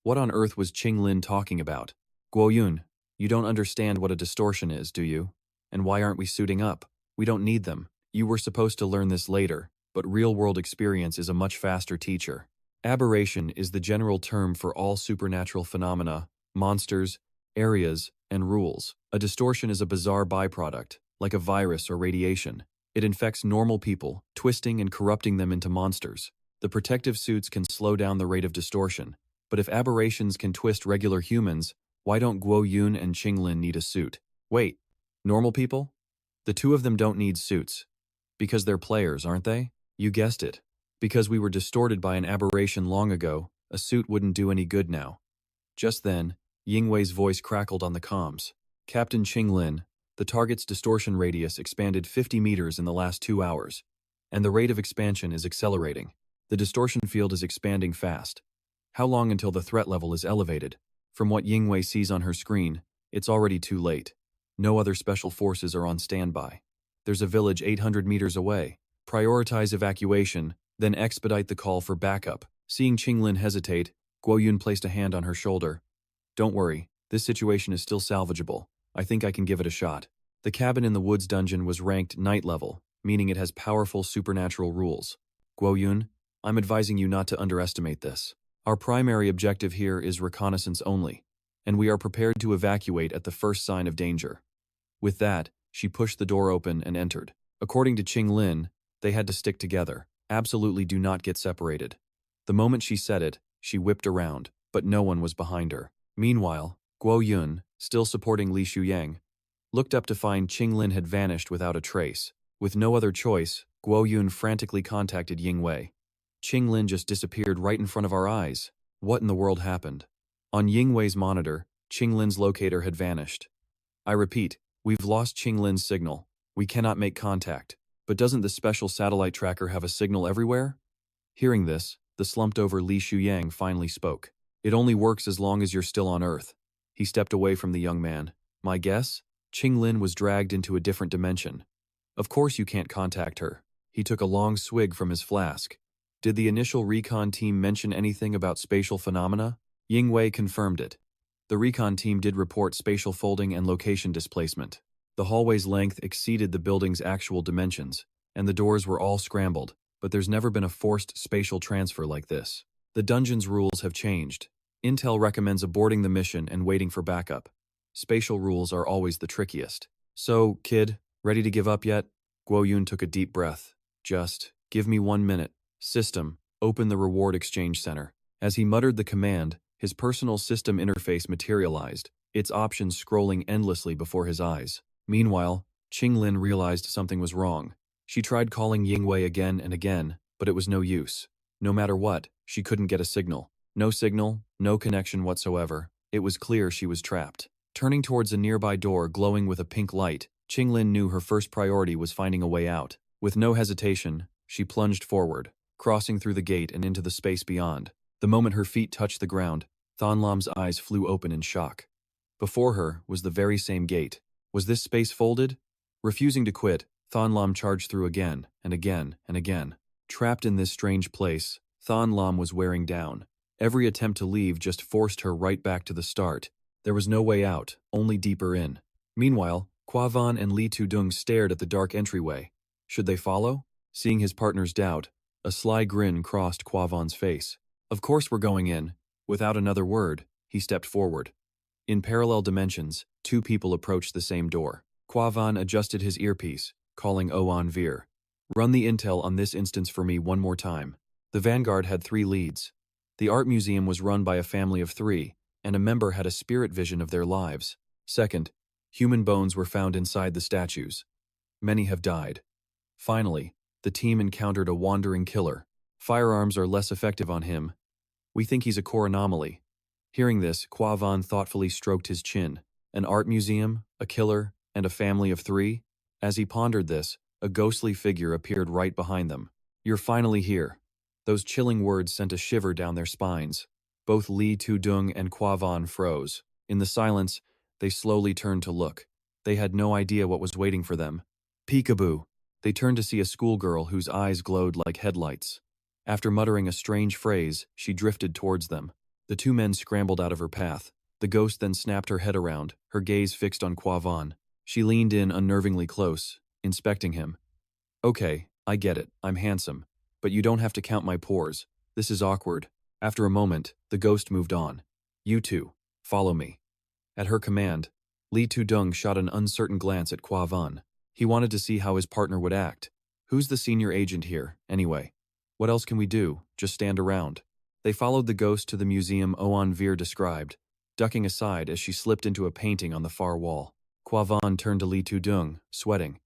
What on earth was Qinglin talking about? Guoyun, you don't understand what a distortion is, do you? And why aren't we suiting up? We don't need them. You were supposed to learn this later, but real-world experience is a much faster teacher. Aberration is the general term for all supernatural phenomena, monsters, areas, and rules. A distortion is a bizarre byproduct, like a virus or radiation. It infects normal people, twisting and corrupting them into monsters. The protective suits can slow down the rate of distortion, but if aberrations can twist regular humans, why don't Guoyun and Qinglin need a suit? Wait, normal people? The 2 of them don't need suits. Because they're players, aren't they? You guessed it. Because we were distorted by an aberration long ago, a suit wouldn't do any good now. Just then, Ying Wei's voice crackled on the comms. Captain Qinglin, the target's distortion radius expanded 50 meters in the last 2 hours, and the rate of expansion is accelerating. The distortion field is expanding fast. How long until the threat level is elevated? From what Ying Wei sees on her screen, it's already too late. No other special forces are on standby. There's a village 800 meters away. Prioritize evacuation, then expedite the call for backup. Seeing Qinglin hesitate, Guoyun placed a hand on her shoulder. Don't worry, this situation is still salvageable. I think I can give it a shot. The cabin in the woods dungeon was ranked night level, meaning it has powerful supernatural rules. Guoyun, I'm advising you not to underestimate this. Our primary objective here is reconnaissance only, and we are prepared to evacuate at the first sign of danger. With that, she pushed the door open and entered. According to Qing Lin, they had to stick together. Absolutely do not get separated. The moment she said it, she whipped around, but no one was behind her. Meanwhile, Guoyun, still supporting Li Shuyang, looked up to find Qing Lin had vanished without a trace. With no other choice, Guoyun frantically contacted Ying Wei. Qing Lin just disappeared right in front of our eyes. What in the world happened? On Ying Wei's monitor, Qing Lin's locator had vanished. I repeat, we've lost Qing Lin's signal. We cannot make contact. But doesn't the special satellite tracker have a signal everywhere? Hearing this, the slumped-over Li Shuyang finally spoke. It only works as long as you're still on Earth. He stepped away from the young man. My guess? Qing Lin was dragged into a different dimension. Of course you can't contact her. He took a long swig from his flask. Did the initial recon team mention anything about spatial phenomena? Ying Wei confirmed it. The recon team did report spatial folding and location displacement. The hallway's length exceeded the building's actual dimensions, and the doors were all scrambled, but there's never been a forced spatial transfer like this. The dungeon's rules have changed. Intel recommends aborting the mission and waiting for backup. Spatial rules are always the trickiest. So, kid, ready to give up yet? Guoyun took a deep breath. Just, give me 1 minute. System, open the reward exchange center. As he muttered the command, his personal system interface materialized, its options scrolling endlessly before his eyes. Meanwhile, Qing Lin realized something was wrong. She tried calling Ying Wei again and again, but it was no use. No matter what, she couldn't get a signal. No signal, no connection whatsoever. It was clear she was trapped. Turning towards a nearby door glowing with a pink light, Qing Lin knew her first priority was finding a way out. With no hesitation, she plunged forward, crossing through the gate and into the space beyond. The moment her feet touched the ground, Thonlam's eyes flew open in shock. Before her was the very same gate. Was this space folded? Refusing to quit, Thonlam charged through again and again and again. Trapped in this strange place, Thonlam was wearing down. Every attempt to leave just forced her right back to the start. There was no way out, only deeper in. Meanwhile, Quavan and Li Tudung stared at the dark entryway. Should they follow? Seeing his partner's doubt, a sly grin crossed Quavan's face. Of course we're going in. Without another word, he stepped forward. In parallel dimensions, two people approached the same door. Quavan adjusted his earpiece, calling Oan Veer. Run the intel on this instance for me one more time. The Vanguard had 3 leads. The art museum was run by a family of 3, and a member had a spirit vision of their lives. Second, human bones were found inside the statues. Many have died. Finally, the team encountered a wandering killer. Firearms are less effective on him. We think he's a core anomaly. Hearing this, Quavan thoughtfully stroked his chin. An art museum, a killer, and a family of 3? As he pondered this, a ghostly figure appeared right behind them. You're finally here. Those chilling words sent a shiver down their spines. Both Li Tudung and Quavan froze. In the silence, they slowly turned to look. They had no idea what was waiting for them. Peekaboo! They turned to see a schoolgirl whose eyes glowed like headlights. After muttering a strange phrase, she drifted towards them. The 2 men scrambled out of her path. The ghost then snapped her head around, her gaze fixed on Quavan. She leaned in unnervingly close, inspecting him. Okay, I get it, I'm handsome. But you don't have to count my pores. This is awkward. After a moment, the ghost moved on. You two, follow me. At her command, Li Tudung shot an uncertain glance at Quavan. He wanted to see how his partner would act. Who's the senior agent here, anyway? What else can we do? Just stand around. They followed the ghost to the museum Oan Veer described, ducking aside as she slipped into a painting on the far wall. Quavan turned to Li Tudung, sweating.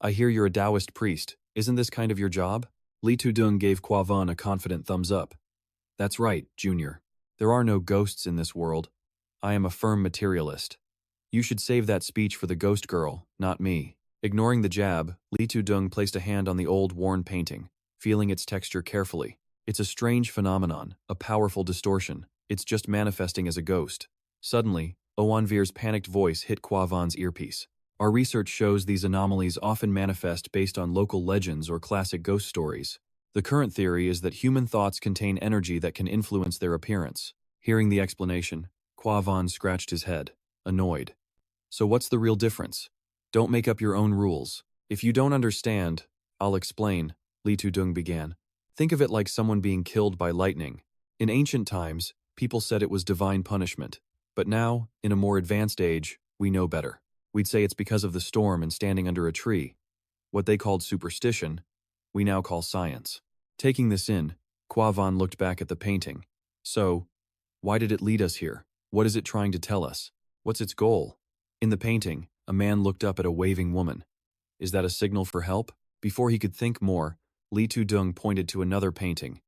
I hear you're a Taoist priest. Isn't this kind of your job? Li Tudung gave Quavan a confident thumbs up. That's right, Junior. There are no ghosts in this world. I am a firm materialist. You should save that speech for the ghost girl, not me. Ignoring the jab, Li Tudung placed a hand on the old, worn painting, feeling its texture carefully. It's a strange phenomenon, a powerful distortion. It's just manifesting as a ghost. Suddenly, Oanvir's panicked voice hit Quavan's earpiece. Our research shows these anomalies often manifest based on local legends or classic ghost stories. The current theory is that human thoughts contain energy that can influence their appearance. Hearing the explanation, Quavan scratched his head, annoyed. So what's the real difference? Don't make up your own rules. If you don't understand, I'll explain, Li Tudong began. Think of it like someone being killed by lightning. In ancient times, people said it was divine punishment. But now, in a more advanced age, we know better. We'd say it's because of the storm and standing under a tree. What they called superstition, we now call science. Taking this in, Quavan looked back at the painting. So, why did it lead us here? What is it trying to tell us? What's its goal? In the painting, a man looked up at a waving woman. Is that a signal for help? Before he could think more, Li Tudong pointed to another painting.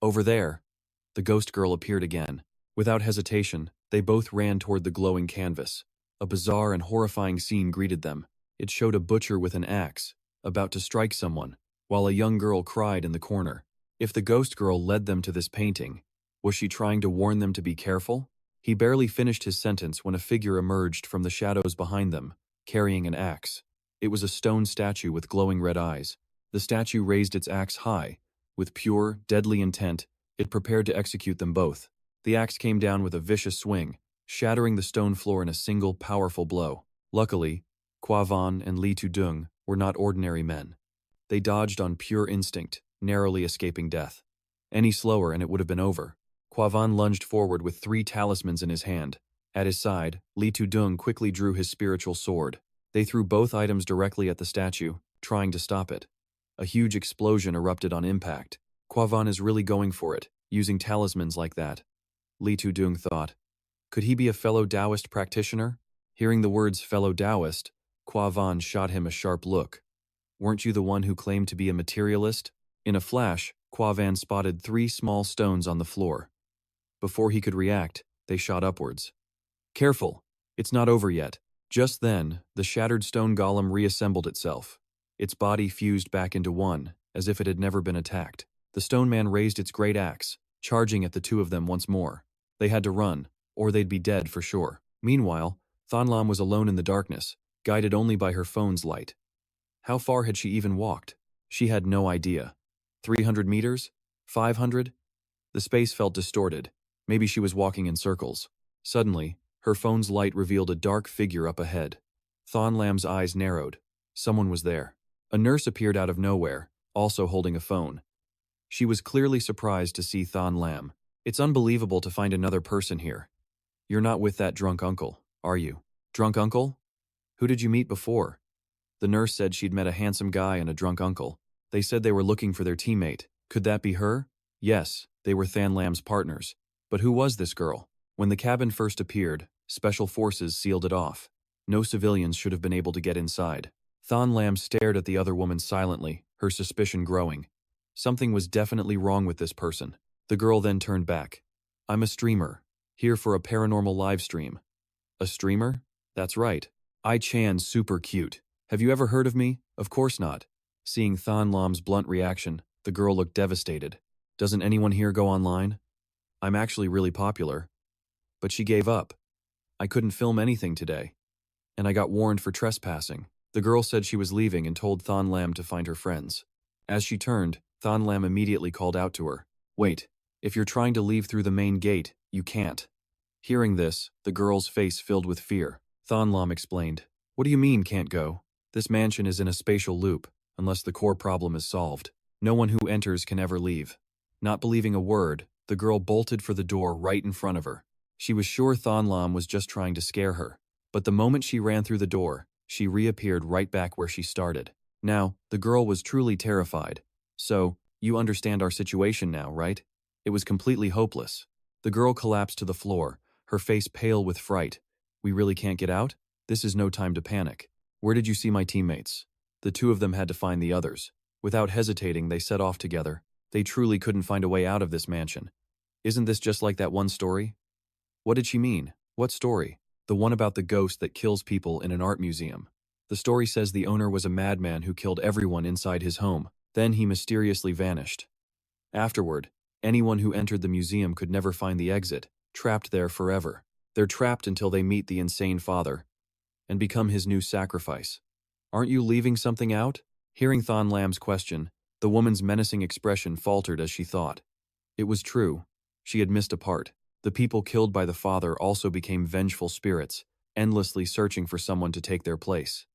Over there. The ghost girl appeared again. Without hesitation, they both ran toward the glowing canvas. A bizarre and horrifying scene greeted them. It showed a butcher with an axe, about to strike someone, while a young girl cried in the corner. If the ghost girl led them to this painting, was she trying to warn them to be careful? He barely finished his sentence when a figure emerged from the shadows behind them, carrying an axe. It was a stone statue with glowing red eyes. The statue raised its axe high. With pure, deadly intent, it prepared to execute them both. The axe came down with a vicious swing, shattering the stone floor in a single powerful blow. Luckily, Quavan and Li Tudong were not ordinary men. They dodged on pure instinct, narrowly escaping death. Any slower and it would have been over. Quavan lunged forward with 3 talismans in his hand. At his side, Li Tudong quickly drew his spiritual sword. They threw both items directly at the statue, trying to stop it. A huge explosion erupted on impact. Quavan is really going for it, using talismans like that. Li Tudong thought. Could he be a fellow Taoist practitioner? Hearing the words fellow Taoist, Quavan shot him a sharp look. Weren't you the one who claimed to be a materialist? In a flash, Quavan spotted 3 small stones on the floor. Before he could react, they shot upwards. Careful, it's not over yet. Just then, the shattered stone golem reassembled itself. Its body fused back into one, as if it had never been attacked. The stone man raised its great axe, charging at the 2 of them once more. They had to run, or they'd be dead for sure. Meanwhile, Thonlam was alone in the darkness, guided only by her phone's light. How far had she even walked? She had no idea. 300 meters? 500? The space felt distorted. Maybe she was walking in circles. Suddenly, her phone's light revealed a dark figure up ahead. Thonlam's eyes narrowed. Someone was there. A nurse appeared out of nowhere, also holding a phone. She was clearly surprised to see Thonlam. It's unbelievable to find another person here. You're not with that drunk uncle, are you? Drunk uncle? Who did you meet before? The nurse said she'd met a handsome guy and a drunk uncle. They said they were looking for their teammate. Could that be her? Yes, they were Thonlam's partners. But who was this girl? When the cabin first appeared, special forces sealed it off. No civilians should have been able to get inside. Thonlam stared at the other woman silently, her suspicion growing. Something was definitely wrong with this person. The girl then turned back. I'm a streamer, here for a paranormal live stream. A streamer? That's right. I-Chan's super cute. Have you ever heard of me? Of course not. Seeing Thonlam's blunt reaction, the girl looked devastated. Doesn't anyone here go online? I'm actually really popular. But she gave up. I couldn't film anything today. And I got warned for trespassing. The girl said she was leaving and told Thonlam to find her friends. As she turned, Thonlam immediately called out to her. Wait, if you're trying to leave through the main gate, you can't. Hearing this, the girl's face filled with fear. Thonlam explained. What do you mean can't go? This mansion is in a spatial loop, unless the core problem is solved. No one who enters can ever leave. Not believing a word, the girl bolted for the door right in front of her. She was sure Thonlam was just trying to scare her. But the moment she ran through the door, she reappeared right back where she started. Now, the girl was truly terrified. So, you understand our situation now, right? It was completely hopeless. The girl collapsed to the floor, her face pale with fright. We really can't get out? This is no time to panic. Where did you see my teammates? The 2 of them had to find the others. Without hesitating, they set off together. They truly couldn't find a way out of this mansion. Isn't this just like that one story? What did she mean? What story? The one about the ghost that kills people in an art museum. The story says the owner was a madman who killed everyone inside his home. Then he mysteriously vanished. Afterward, anyone who entered the museum could never find the exit, trapped there forever. They're trapped until they meet the insane father and become his new sacrifice. Aren't you leaving something out? Hearing Thonlam's question, the woman's menacing expression faltered as she thought. It was true. She had missed a part. The people killed by the father also became vengeful spirits, endlessly searching for someone to take their place.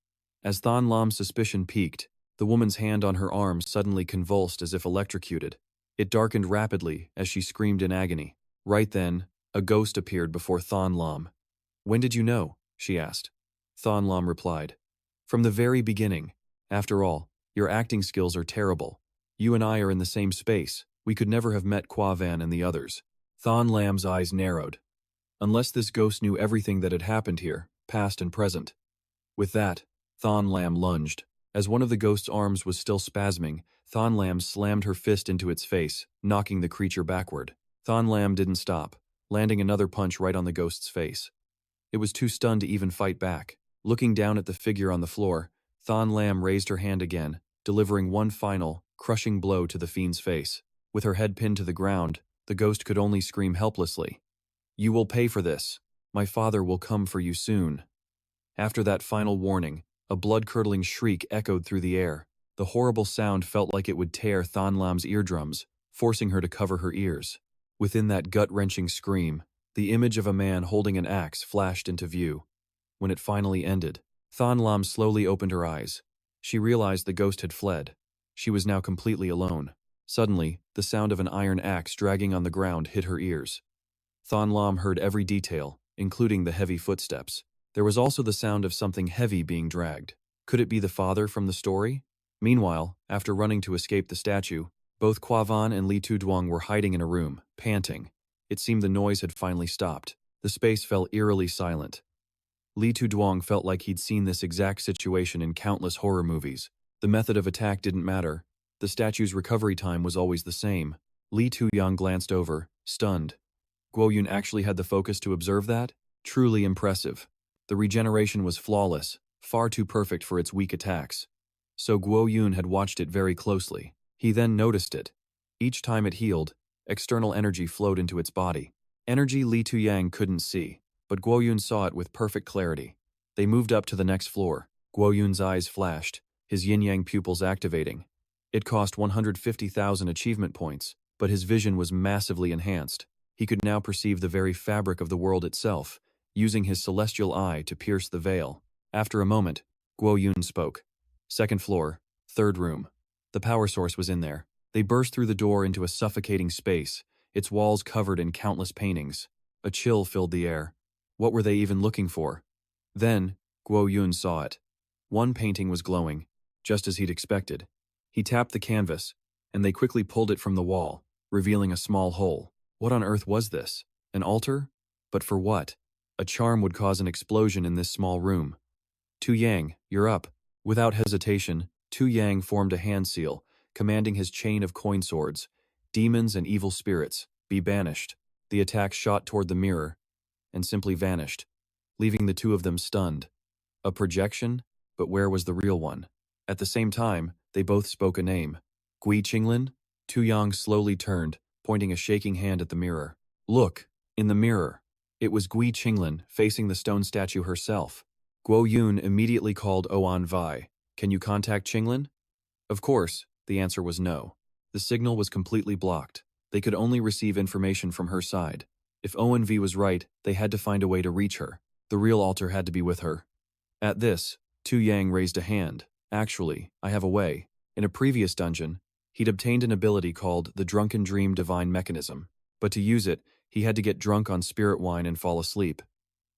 As Thon Lam's suspicion peaked, the woman's hand on her arm suddenly convulsed as if electrocuted. It darkened rapidly as she screamed in agony. Right then, a ghost appeared before Thon Lam. "When did you know?" she asked. Thon Lam replied, "From the very beginning. After all, your acting skills are terrible. You and I are in the same space. We could never have met Kwa Van and the others." Thon Lam's eyes narrowed. Unless this ghost knew everything that had happened here, past and present. With that, Thon Lam lunged. As one of the ghost's arms was still spasming, Thon Lam slammed her fist into its face, knocking the creature backward. Thon Lam didn't stop, landing another punch right on the ghost's face. It was too stunned to even fight back. Looking down at the figure on the floor, Thon Lam raised her hand again, delivering one final, crushing blow to the fiend's face. With her head pinned to the ground, the ghost could only scream helplessly. "You will pay for this. My father will come for you soon." After that final warning, a blood-curdling shriek echoed through the air. The horrible sound felt like it would tear Thon Lam's eardrums, forcing her to cover her ears. Within that gut-wrenching scream, the image of a man holding an axe flashed into view. When it finally ended, Thon Lam slowly opened her eyes. She realized the ghost had fled. She was now completely alone. Suddenly, the sound of an iron axe dragging on the ground hit her ears. Thon Lam heard every detail, including the heavy footsteps. There was also the sound of something heavy being dragged. Could it be the father from the story? Meanwhile, after running to escape the statue, both Kwa Van and Li Tuduang were hiding in a room, panting. It seemed the noise had finally stopped. The space fell eerily silent. Li Tuduang felt like he'd seen this exact situation in countless horror movies. The method of attack didn't matter. The statue's recovery time was always the same. Li Tuyang glanced over, stunned. Guoyun actually had the focus to observe that? Truly impressive. The regeneration was flawless, far too perfect for its weak attacks. So Guoyun had watched it very closely. He then noticed it. Each time it healed, external energy flowed into its body. Energy Li Tuyang couldn't see, but Guoyun saw it with perfect clarity. They moved up to the next floor. Guoyun's eyes flashed, his yin-yang pupils activating. It cost 150,000 achievement points, but his vision was massively enhanced. He could now perceive the very fabric of the world itself, using his celestial eye to pierce the veil. After a moment, Guoyun spoke. "Second floor, third room." The power source was in there. They burst through the door into a suffocating space, its walls covered in countless paintings. A chill filled the air. What were they even looking for? Then, Guoyun saw it. One painting was glowing, just as he'd expected. He tapped the canvas, and they quickly pulled it from the wall, revealing a small hole. What on earth was this? An altar? But for what? A charm would cause an explosion in this small room. "Tu Yang, you're up." Without hesitation, Tu Yang formed a hand seal, commanding his chain of coin swords. "Demons and evil spirits, be banished." The attack shot toward the mirror, and simply vanished, leaving the two of them stunned. A projection? But where was the real one? At the same time, they both spoke a name. "Gui Qinglin?" Tu Yang slowly turned, pointing a shaking hand at the mirror. "Look, in the mirror." It was Gui Qinglin, facing the stone statue herself. Guoyun immediately called Oan Vai. "Can you contact Qinglin?" Of course, the answer was no. The signal was completely blocked. They could only receive information from her side. If Oan V was right, they had to find a way to reach her. The real altar had to be with her. At this, Tu Yang raised a hand. "Actually, I have a way." In a previous dungeon, he'd obtained an ability called the Drunken Dream Divine Mechanism. But to use it, he had to get drunk on spirit wine and fall asleep.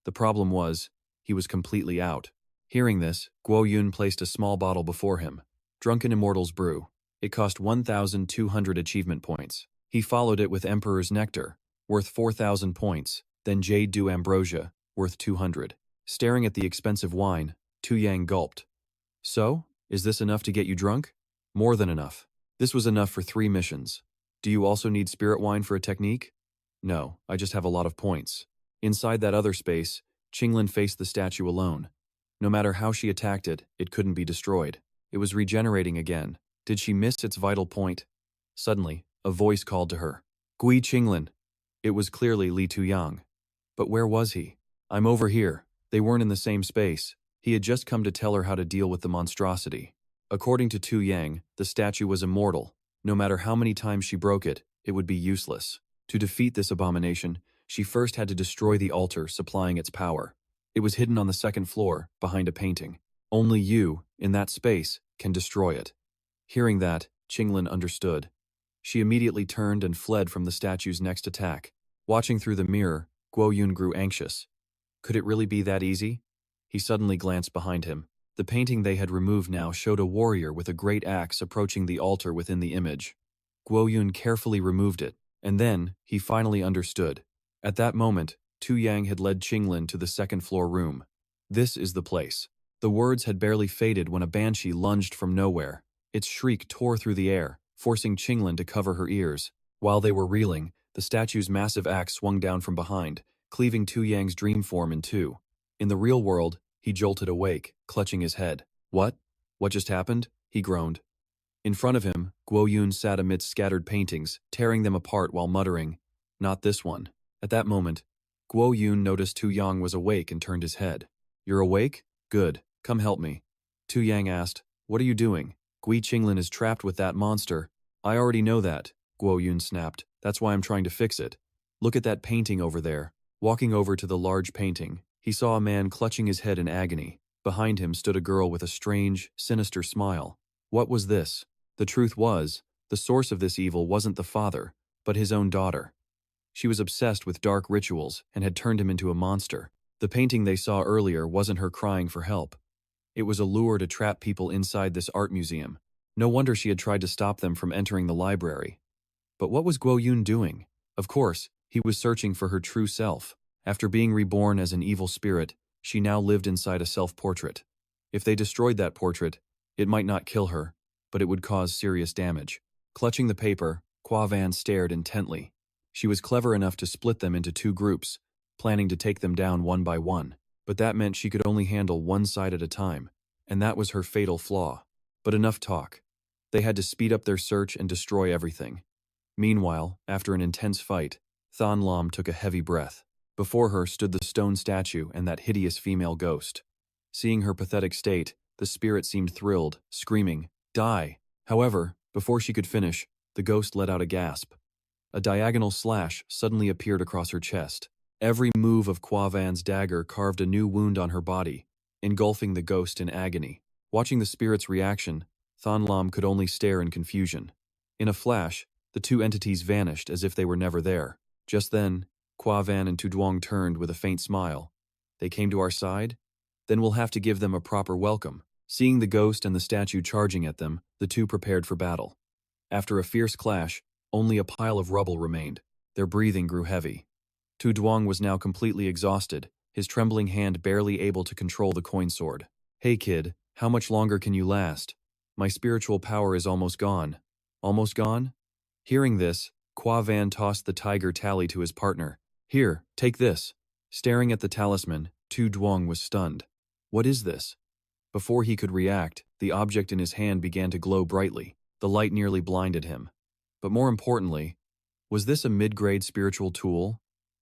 The problem was, he was completely out. Hearing this, Guoyun placed a small bottle before him. Drunken Immortal's Brew. It cost 1,200 achievement points. He followed it with Emperor's Nectar, worth 4,000 points, then Jade Dew Ambrosia, worth 200. Staring at the expensive wine, Tu Yang gulped. "So, is this enough to get you drunk?" "More than enough. This was enough for 3 missions. Do you also need spirit wine for a technique?" "No, I just have a lot of points." Inside that other space, Qinglin faced the statue alone. No matter how she attacked it, it couldn't be destroyed. It was regenerating again. Did she miss its vital point? Suddenly, a voice called to her. "Gui Qinglin." It was clearly Li Tuyang. But where was he? "I'm over here." They weren't in the same space. He had just come to tell her how to deal with the monstrosity. According to Tu Yang, the statue was immortal. No matter how many times she broke it, it would be useless. To defeat this abomination, she first had to destroy the altar supplying its power. It was hidden on the second floor, behind a painting. Only you, in that space, can destroy it. Hearing that, Qinglin understood. She immediately turned and fled from the statue's next attack. Watching through the mirror, Guoyun grew anxious. Could it really be that easy? He suddenly glanced behind him. The painting they had removed now showed a warrior with a great axe approaching the altar within the image. Guoyun carefully removed it, and then he finally understood. At that moment, Tu Yang had led Qinglin to the second-floor room. This is the place. The words had barely faded when a banshee lunged from nowhere. Its shriek tore through the air, forcing Qinglin to cover her ears. While they were reeling, the statue's massive axe swung down from behind, cleaving Tu Yang's dream form in two. In the real world, he jolted awake, clutching his head. What? What just happened? He groaned. In front of him, Guoyun sat amidst scattered paintings, tearing them apart while muttering, "Not this one." At that moment, Guoyun noticed Tu Yang was awake and turned his head. "You're awake? Good. Come help me." Tu Yang asked, "What are you doing?" "Gui Qinglin is trapped with that monster." "I already know that," Guoyun snapped. "That's why I'm trying to fix it. Look at that painting over there." Walking over to the large painting, he saw a man clutching his head in agony. Behind him stood a girl with a strange, sinister smile. What was this? The truth was, the source of this evil wasn't the father, but his own daughter. She was obsessed with dark rituals and had turned him into a monster. The painting they saw earlier wasn't her crying for help. It was a lure to trap people inside this art museum. No wonder she had tried to stop them from entering the library. But what was Guoyun doing? Of course, he was searching for her true self. After being reborn as an evil spirit, she now lived inside a self-portrait. If they destroyed that portrait, it might not kill her, but it would cause serious damage. Clutching the paper, Qua Van stared intently. She was clever enough to split them into two groups, planning to take them down one by one. But that meant she could only handle one side at a time, and that was her fatal flaw. But enough talk. They had to speed up their search and destroy everything. Meanwhile, after an intense fight, Than Lam took a heavy breath. Before her stood the stone statue and that hideous female ghost. Seeing her pathetic state, the spirit seemed thrilled, screaming, "Die!" However, before she could finish, the ghost let out a gasp. A diagonal slash suddenly appeared across her chest. Every move of Qua Van's dagger carved a new wound on her body, engulfing the ghost in agony. Watching the spirit's reaction, Than Lam could only stare in confusion. In a flash, the two entities vanished as if they were never there. Just then, Qua Van and Tu Duong turned with a faint smile. "They came to our side? Then we'll have to give them a proper welcome." Seeing the ghost and the statue charging at them, the two prepared for battle. After a fierce clash, only a pile of rubble remained. Their breathing grew heavy. Tu Duong was now completely exhausted, his trembling hand barely able to control the coin sword. "Hey kid, how much longer can you last? My spiritual power is almost gone." "Almost gone?" Hearing this, Qua Van tossed the tiger tally to his partner. "Here, take this." Staring at the talisman, Tu Duong was stunned. "What is this?" Before he could react, the object in his hand began to glow brightly. The light nearly blinded him. But more importantly, was this a mid-grade spiritual tool?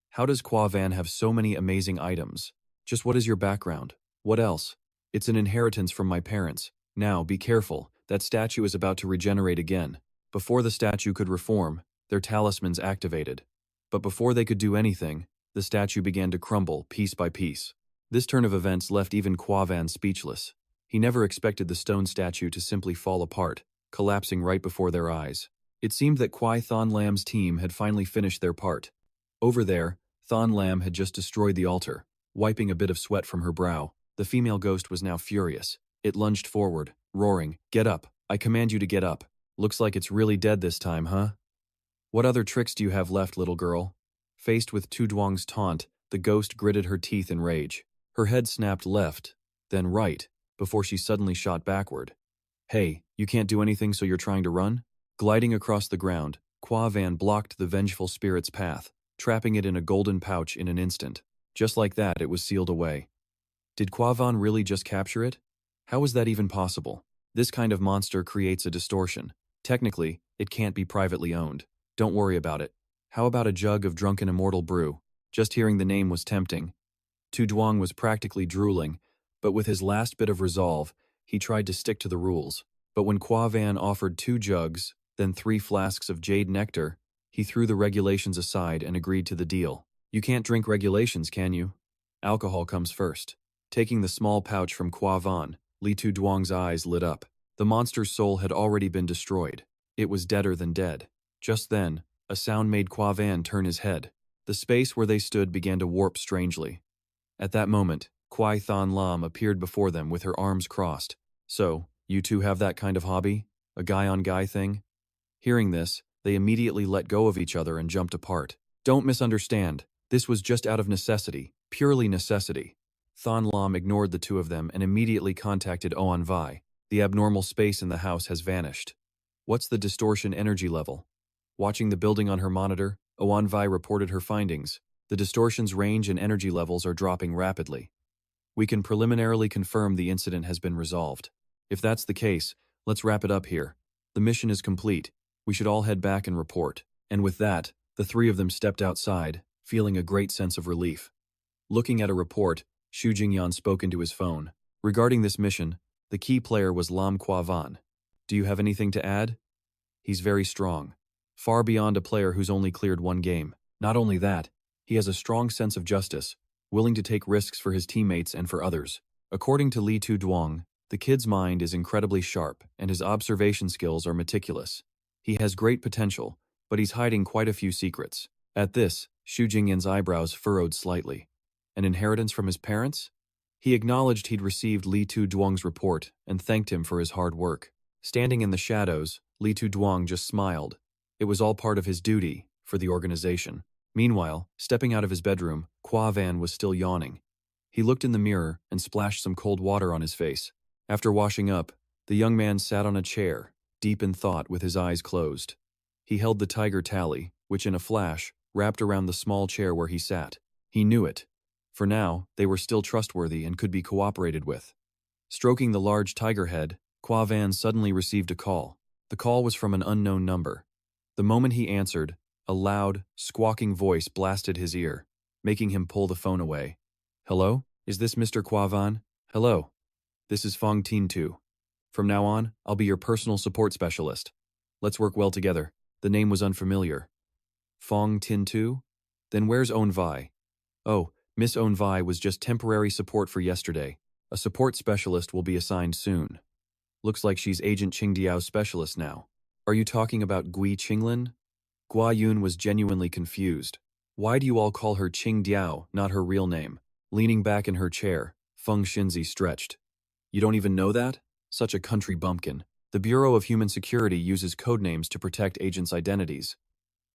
How does Qua Van have so many amazing items? Just what is your background? What else? "It's an inheritance from my parents. Now, be careful, that statue is about to regenerate again." Before the statue could reform, their talismans activated. But before they could do anything, the statue began to crumble piece by piece. This turn of events left even Qua Van speechless. He never expected the stone statue to simply fall apart, collapsing right before their eyes. It seemed that Kwai Thon Lam's team had finally finished their part. Over there, Thon Lam had just destroyed the altar, wiping a bit of sweat from her brow. The female ghost was now furious. It lunged forward, roaring, "Get up! I command you to get up! Looks like it's really dead this time, huh? What other tricks do you have left, little girl?" Faced with Tu Duong's taunt, the ghost gritted her teeth in rage. Her head snapped left, then right, before she suddenly shot backward. "Hey, you can't do anything, so you're trying to run?" Gliding across the ground, Qua Van blocked the vengeful spirit's path, trapping it in a golden pouch in an instant. Just like that, it was sealed away. Did Qua Van really just capture it? How is that even possible? This kind of monster creates a distortion. Technically, it can't be privately owned. Don't worry about it. How about a jug of drunken immortal brew? Just hearing the name was tempting. Tu Duong was practically drooling, but with his last bit of resolve, he tried to stick to the rules. But when Qua Van offered 2 jugs, then 3 flasks of jade nectar, he threw the regulations aside and agreed to the deal. You can't drink regulations, can you? Alcohol comes first. Taking the small pouch from Qua Van, Li Tuduang's eyes lit up. The monster's soul had already been destroyed. It was deader than dead. Just then, a sound made Kwa Van turn his head. The space where they stood began to warp strangely. At that moment, Kwai Than Lam appeared before them with her arms crossed. So, you two have that kind of hobby? A guy-on-guy thing? Hearing this, they immediately let go of each other and jumped apart. Don't misunderstand. This was just out of necessity, purely necessity. Than Lam ignored the two of them and immediately contacted Oan Vai. The abnormal space in the house has vanished. What's the distortion energy level? Watching the building on her monitor, Oan Vai reported her findings. The distortion's range and energy levels are dropping rapidly. We can preliminarily confirm the incident has been resolved. If that's the case, let's wrap it up here. The mission is complete. We should all head back and report. And with that, the three of them stepped outside, feeling a great sense of relief. Looking at a report, Xu Jingyan spoke into his phone. Regarding this mission, the key player was Lam Kwa Van. Do you have anything to add? He's very strong. Far beyond a player who's only cleared one game. Not only that, he has a strong sense of justice, willing to take risks for his teammates and for others. According to Li Tuduang, the kid's mind is incredibly sharp and his observation skills are meticulous. He has great potential, but he's hiding quite a few secrets. At this, Xu Jingyan's eyebrows furrowed slightly. An inheritance from his parents? He acknowledged he'd received Li Tuduang's report and thanked him for his hard work. Standing in the shadows, Li Tuduang just smiled. It was all part of his duty, for the organization. Meanwhile, stepping out of his bedroom, Kwa Van was still yawning. He looked in the mirror and splashed some cold water on his face. After washing up, the young man sat on a chair, deep in thought with his eyes closed. He held the tiger tally, which in a flash, wrapped around the small chair where he sat. He knew it. For now, they were still trustworthy and could be cooperated with. Stroking the large tiger head, Kwa Van suddenly received a call. The call was from an unknown number. The moment he answered, a loud, squawking voice blasted his ear, making him pull the phone away. Hello? Is this Mr. Kwa Van? Hello. This is Fong Tin Tu. From now on, I'll be your personal support specialist. Let's work well together. The name was unfamiliar. Fong Tin Tu? Then where's Oan Vai? Oh, Miss Oan Vai was just temporary support for yesterday. A support specialist will be assigned soon. Looks like she's Agent Qingdiao's specialist now. Are you talking about Gui Qinglin? Guoyun was genuinely confused. Why do you all call her Qingdiao, not her real name? Leaning back in her chair, Feng Xinzi stretched. You don't even know that? Such a country bumpkin. The Bureau of Human Security uses codenames to protect agents' identities.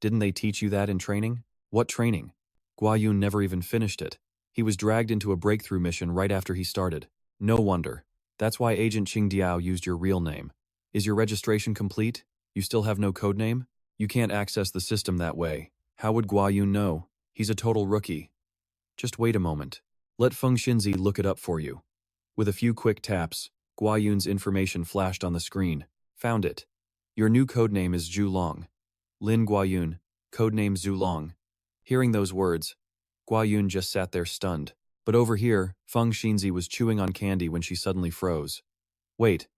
Didn't they teach you that in training? What training? Guoyun never even finished it. He was dragged into a breakthrough mission right after he started. No wonder. That's why Agent Qingdiao used your real name. Is your registration complete? You still have no codename? You can't access the system that way. How would Guoyun know? He's a total rookie. Just wait a moment. Let Feng Xinzi look it up for you. With a few quick taps, Guoyun's information flashed on the screen. Found it. Your new codename is Zhu Long. Lin Guoyun, codename Zhu Long. Hearing those words, Guoyun just sat there stunned. But over here, Feng Xinzi was chewing on candy when she suddenly froze. Wait.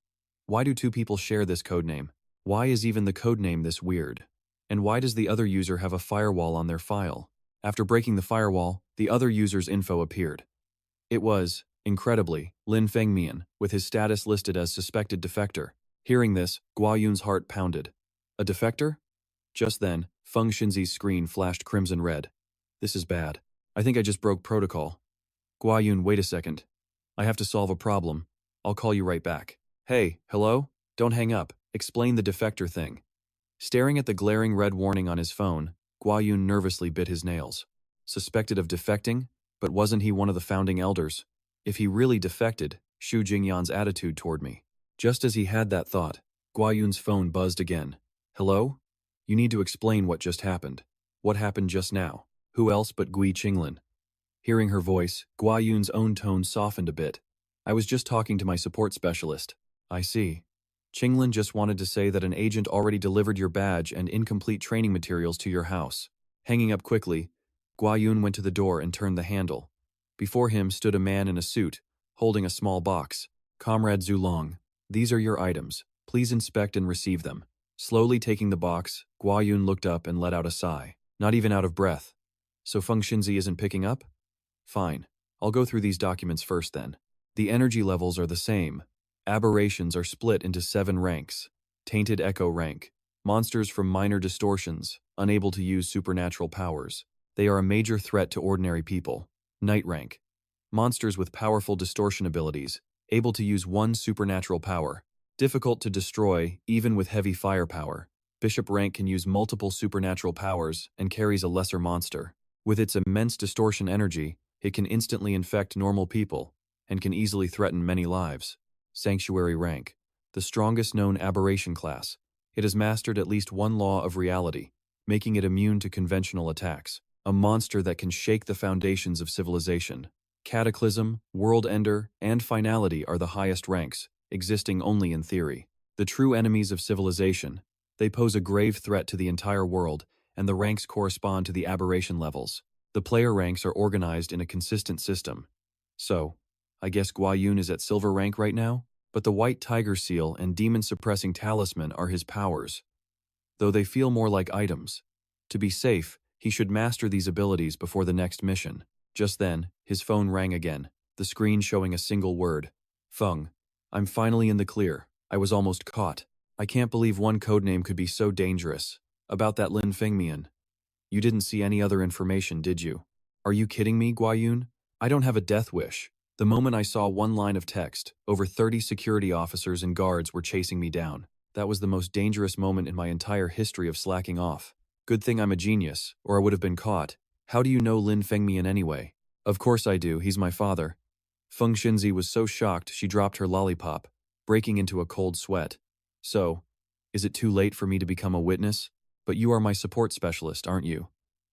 Why do two people share this codename? Why is even the codename this weird? And why does the other user have a firewall on their file? After breaking the firewall, the other user's info appeared. It was, incredibly, Lin Fengmian, with his status listed as suspected defector. Hearing this, Guoyun's heart pounded. A defector? Just then, Feng Xinzi's screen flashed crimson red. This is bad. I think I just broke protocol. Guoyun, wait a second. I have to solve a problem. I'll call you right back. Hey, hello? Don't hang up. Explain the defector thing. Staring at the glaring red warning on his phone, Guoyun nervously bit his nails. Suspected of defecting? But wasn't he one of the founding elders? If he really defected, Xu Jingyan's attitude toward me. Just as he had that thought, Guoyun's phone buzzed again. Hello? You need to explain what just happened. What happened just now? Who else but Gui Qinglin? Hearing her voice, Guoyun's own tone softened a bit. I was just talking to my support specialist. I see. Qinglin just wanted to say that an agent already delivered your badge and incomplete training materials to your house. Hanging up quickly, Guoyun went to the door and turned the handle. Before him stood a man in a suit, holding a small box. Comrade Zulong, these are your items. Please inspect and receive them. Slowly taking the box, Guoyun looked up and let out a sigh, not even out of breath. So Feng Xinzi isn't picking up? Fine. I'll go through these documents first then. The energy levels are the same, Aberrations are split into 7 ranks. Tainted Echo rank. Monsters from minor distortions, unable to use supernatural powers. They are a major threat to ordinary people. Knight rank. Monsters with powerful distortion abilities, able to use one supernatural power. Difficult to destroy, even with heavy firepower. Bishop rank can use multiple supernatural powers and carries a lesser monster. With its immense distortion energy, it can instantly infect normal people and can easily threaten many lives. Sanctuary rank. The strongest known aberration class. It has mastered at least one law of reality, making it immune to conventional attacks. A monster that can shake the foundations of civilization. Cataclysm, World Ender, and Finality are the highest ranks, existing only in theory. The true enemies of civilization. They pose a grave threat to the entire world, and the ranks correspond to the aberration levels. The player ranks are organized in a consistent system. So, I guess Guoyun is at silver rank right now? But the White Tiger Seal and Demon-Suppressing Talisman are his powers, though they feel more like items. To be safe, he should master these abilities before the next mission. Just then, his phone rang again, the screen showing a single word. Feng. I'm finally in the clear. I was almost caught. I can't believe one codename could be so dangerous. About that Lin Fengmian. You didn't see any other information, did you? Are you kidding me, Guoyun? I don't have a death wish. The moment I saw one line of text, over 30 security officers and guards were chasing me down. That was the most dangerous moment in my entire history of slacking off. Good thing I'm a genius, or I would have been caught. How do you know Lin Fengmian anyway? Of course I do, he's my father. Feng Xinzi was so shocked she dropped her lollipop, breaking into a cold sweat. So, is it too late for me to become a witness? But you are my support specialist, aren't you?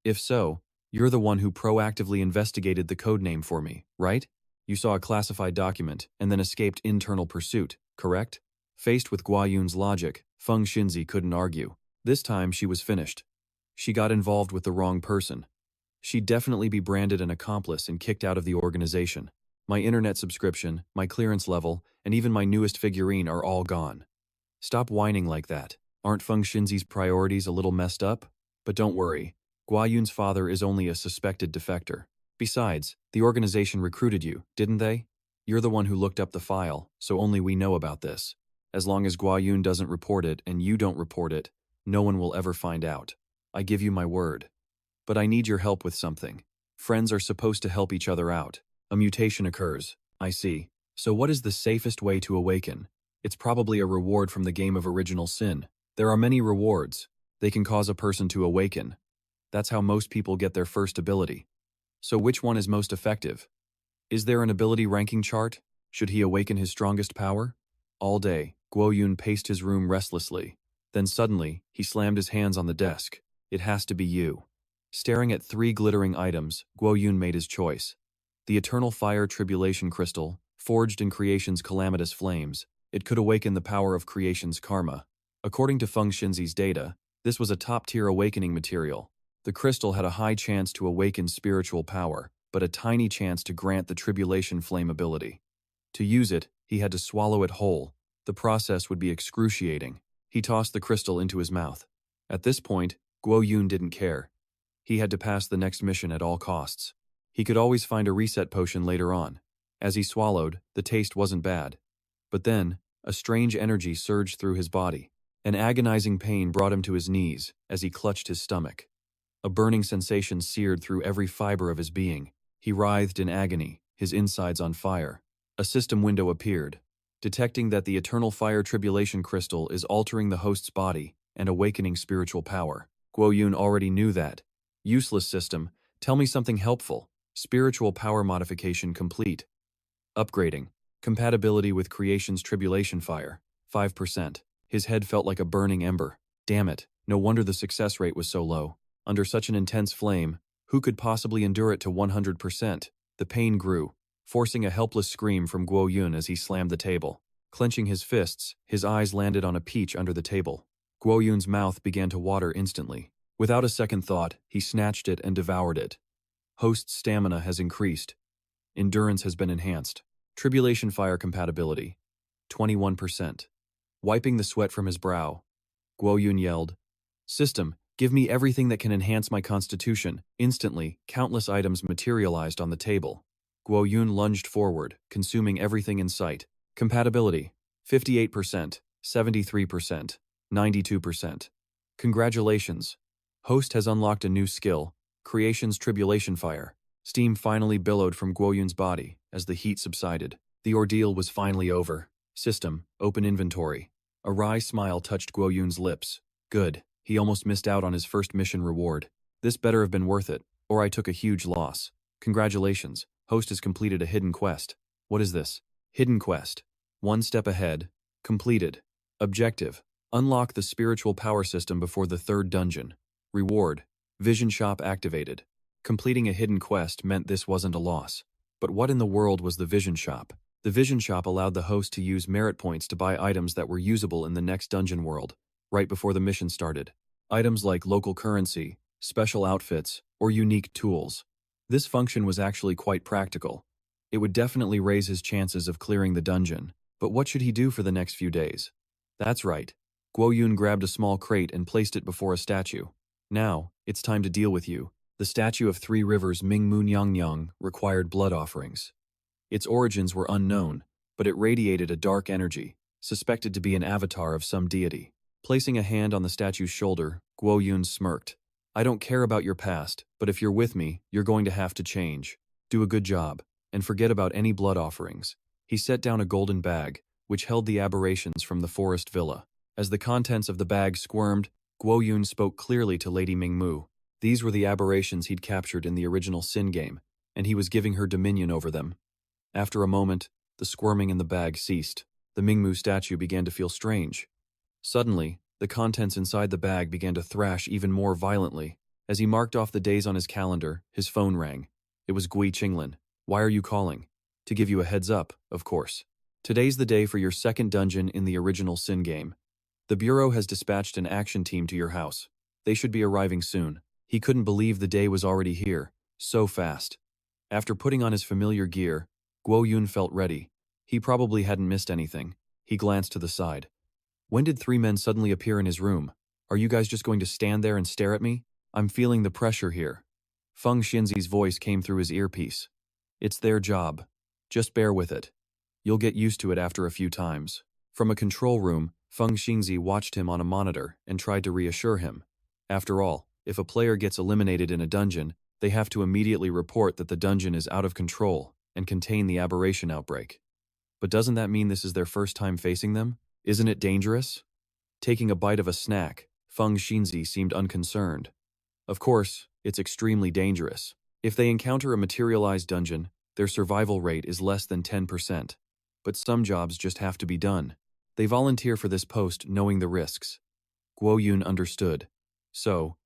If so, you're the one who proactively investigated the codename for me, right? You saw a classified document and then escaped internal pursuit, correct? Faced with Guoyun's logic, Feng Xinzi couldn't argue. This time she was finished. She got involved with the wrong person. She'd definitely be branded an accomplice and kicked out of the organization. My internet subscription, my clearance level, and even my newest figurine are all gone. Stop whining like that. Aren't Feng Xinzi's priorities a little messed up? But don't worry, Guoyun's father is only a suspected defector. Besides, the organization recruited you, didn't they? You're the one who looked up the file, so only we know about this. As long as Guoyun doesn't report it and you don't report it, no one will ever find out. I give you my word. But I need your help with something. Friends are supposed to help each other out. A mutation occurs. I see. So what is the safest way to awaken? It's probably a reward from the game of original sin. There are many rewards. They can cause a person to awaken. That's how most people get their first ability. So which one is most effective? Is there an ability ranking chart? Should he awaken his strongest power? All day, Guoyun paced his room restlessly. Then suddenly, he slammed his hands on the desk. It has to be you. Staring at 3 glittering items, Guoyun made his choice. The Eternal Fire Tribulation Crystal, forged in creation's calamitous flames. It could awaken the power of creation's karma. According to Feng Xinzi's data, this was a top-tier awakening material. The crystal had a high chance to awaken spiritual power, but a tiny chance to grant the tribulation flame ability. To use it, he had to swallow it whole. The process would be excruciating. He tossed the crystal into his mouth. At this point, Guoyun didn't care. He had to pass the next mission at all costs. He could always find a reset potion later on. As he swallowed, the taste wasn't bad. But then, a strange energy surged through his body. An agonizing pain brought him to his knees as he clutched his stomach. A burning sensation seared through every fiber of his being. He writhed in agony, his insides on fire. A system window appeared, detecting that the Eternal Fire Tribulation Crystal is altering the host's body and awakening spiritual power. Guoyun already knew that. Useless system, tell me something helpful. Spiritual power modification complete. Upgrading. Compatibility with creation's tribulation fire. 5%. His head felt like a burning ember. Damn it, no wonder the success rate was so low. Under such an intense flame, who could possibly endure it to 100%? The pain grew, forcing a helpless scream from Guoyun as he slammed the table. Clenching his fists, his eyes landed on a peach under the table. Guoyun's mouth began to water instantly. Without a second thought, he snatched it and devoured it. Host's stamina has increased. Endurance has been enhanced. Tribulation fire compatibility. 21%. Wiping the sweat from his brow, Guoyun yelled, "System, give me everything that can enhance my constitution." Instantly, countless items materialized on the table. Guoyun lunged forward, consuming everything in sight. Compatibility. 58%, 73%, 92%. Congratulations. Host has unlocked a new skill, Creation's Tribulation Fire. Steam finally billowed from Guoyun's body as the heat subsided. The ordeal was finally over. System, open inventory. A wry smile touched Guoyun's lips. Good, he almost missed out on his first mission reward. This better have been worth it, or I took a huge loss. Congratulations, host has completed a hidden quest. What is this? Hidden quest. One step ahead. Completed. Objective. Unlock the spiritual power system before the third dungeon. Reward. Vision shop activated. Completing a hidden quest meant this wasn't a loss. But what in the world was the vision shop? The vision shop allowed the host to use merit points to buy items that were usable in the next dungeon world, right before the mission started. Items like local currency, special outfits, or unique tools. This function was actually quite practical. It would definitely raise his chances of clearing the dungeon. But what should he do for the next few days? That's right. Guoyun grabbed a small crate and placed it before a statue. Now, it's time to deal with you. The statue of Three Rivers Mingmu Nyang required blood offerings. Its origins were unknown, but it radiated a dark energy, suspected to be an avatar of some deity. Placing a hand on the statue's shoulder, Guoyun smirked. I don't care about your past, but if you're with me, you're going to have to change. Do a good job, and forget about any blood offerings. He set down a golden bag, which held the aberrations from the forest villa. As the contents of the bag squirmed, Guoyun spoke clearly to Lady Mingmu. These were the aberrations he'd captured in the original Sin game, and he was giving her dominion over them. After a moment, the squirming in the bag ceased. The Mingmu statue began to feel strange. Suddenly, the contents inside the bag began to thrash even more violently. As he marked off the days on his calendar, his phone rang. It was Gui Qinglin. Why are you calling? To give you a heads up, of course. Today's the day for your second dungeon in the original Sin game. The Bureau has dispatched an action team to your house. They should be arriving soon. He couldn't believe the day was already here, so fast. After putting on his familiar gear, Guoyun felt ready. He probably hadn't missed anything. He glanced to the side. When did three men suddenly appear in his room? Are you guys just going to stand there and stare at me? I'm feeling the pressure here. Feng Xinzi's voice came through his earpiece. It's their job. Just bear with it. You'll get used to it after a few times. From a control room, Feng Xinzi watched him on a monitor and tried to reassure him. After all, if a player gets eliminated in a dungeon, they have to immediately report that the dungeon is out of control and contain the aberration outbreak. But doesn't that mean this is their first time facing them? Isn't it dangerous? Taking a bite of a snack, Feng Xinzi seemed unconcerned. Of course, it's extremely dangerous. If they encounter a materialized dungeon, their survival rate is less than 10%. But some jobs just have to be done. They volunteer for this post knowing the risks. Guoyun understood. So,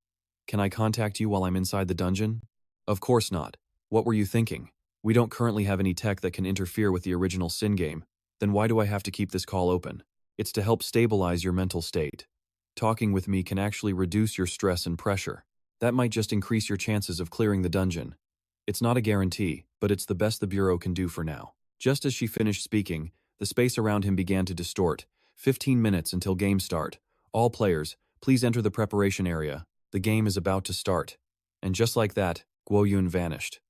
can I contact you while I'm inside the dungeon? Of course not. What were you thinking? We don't currently have any tech that can interfere with the original Sin game. Then why do I have to keep this call open? It's to help stabilize your mental state. Talking with me can actually reduce your stress and pressure. That might just increase your chances of clearing the dungeon. It's not a guarantee, but it's the best the Bureau can do for now. Just as she finished speaking, the space around him began to distort. 15 minutes until game start. All players, please enter the preparation area. The game is about to start. And just like that, Guoyun vanished.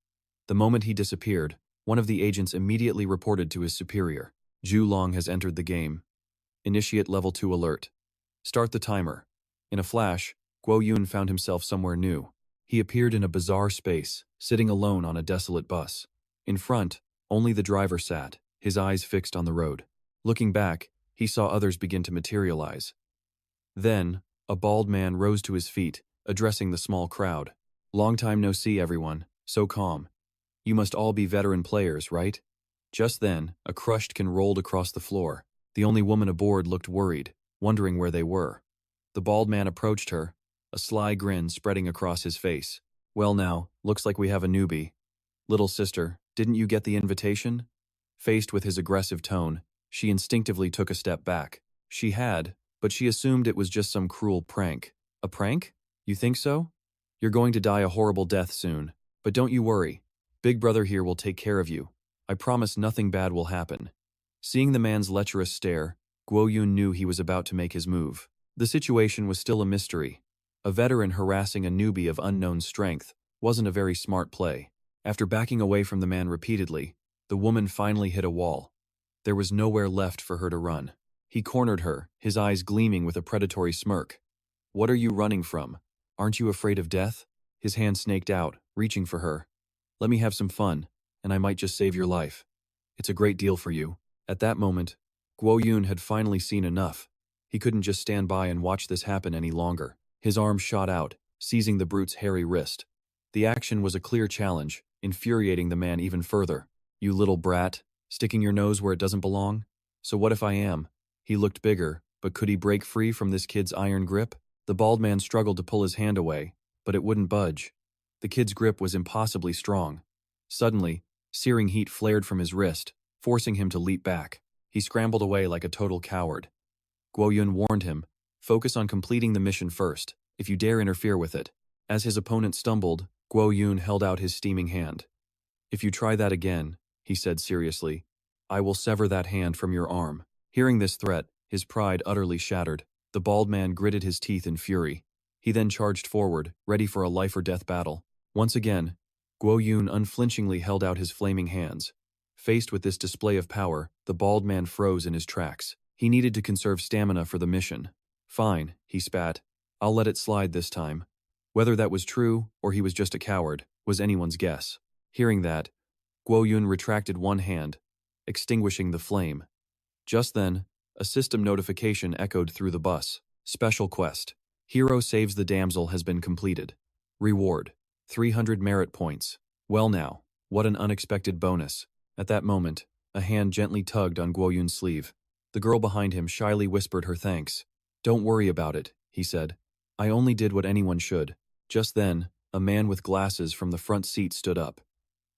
The moment he disappeared, one of the agents immediately reported to his superior. Zhu Long has entered the game. Initiate level 2 alert. Start the timer. In a flash, Guoyun found himself somewhere new. He appeared in a bizarre space, sitting alone on a desolate bus. In front, only the driver sat, his eyes fixed on the road. Looking back, he saw others begin to materialize. Then, a bald man rose to his feet, addressing the small crowd. Long time no see, everyone. So calm. You must all be veteran players, right? Just then, a crushed can rolled across the floor. The only woman aboard looked worried, wondering where they were. The bald man approached her, a sly grin spreading across his face. Well now, looks like we have a newbie. Little sister, didn't you get the invitation? Faced with his aggressive tone, she instinctively took a step back. She had, but she assumed it was just some cruel prank. A prank? You think so? You're going to die a horrible death soon. But don't you worry. Big Brother here will take care of you. I promise nothing bad will happen. Seeing the man's lecherous stare, Guoyun knew he was about to make his move. The situation was still a mystery. A veteran harassing a newbie of unknown strength wasn't a very smart play. After backing away from the man repeatedly, the woman finally hit a wall. There was nowhere left for her to run. He cornered her, his eyes gleaming with a predatory smirk. What are you running from? Aren't you afraid of death? His hand snaked out, reaching for her. Let me have some fun, and I might just save your life. It's a great deal for you. At that moment, Guoyun had finally seen enough. He couldn't just stand by and watch this happen any longer. His arm shot out, seizing the brute's hairy wrist. The action was a clear challenge, infuriating the man even further. You little brat, sticking your nose where it doesn't belong? So what if I am? He looked bigger, but could he break free from this kid's iron grip? The bald man struggled to pull his hand away, but it wouldn't budge. The kid's grip was impossibly strong. Suddenly, searing heat flared from his wrist, forcing him to leap back. He scrambled away like a total coward. Guoyun warned him, focus on completing the mission first, if you dare interfere with it. As his opponent stumbled, Guoyun held out his steaming hand. If you try that again, he said seriously, I will sever that hand from your arm. Hearing this threat, his pride utterly shattered. The bald man gritted his teeth in fury. He then charged forward, ready for a life-or-death battle. Once again, Guoyun unflinchingly held out his flaming hands. Faced with this display of power, the bald man froze in his tracks. He needed to conserve stamina for the mission. Fine, he spat. I'll let it slide this time. Whether that was true, or he was just a coward, was anyone's guess. Hearing that, Guoyun retracted one hand, extinguishing the flame. Just then, a system notification echoed through the bus. Special quest. Hero saves the damsel has been completed. Reward. 300 merit points. Well now, what an unexpected bonus. At that moment, a hand gently tugged on Guoyun's sleeve. The girl behind him shyly whispered her thanks. Don't worry about it, he said. I only did what anyone should. Just then, a man with glasses from the front seat stood up.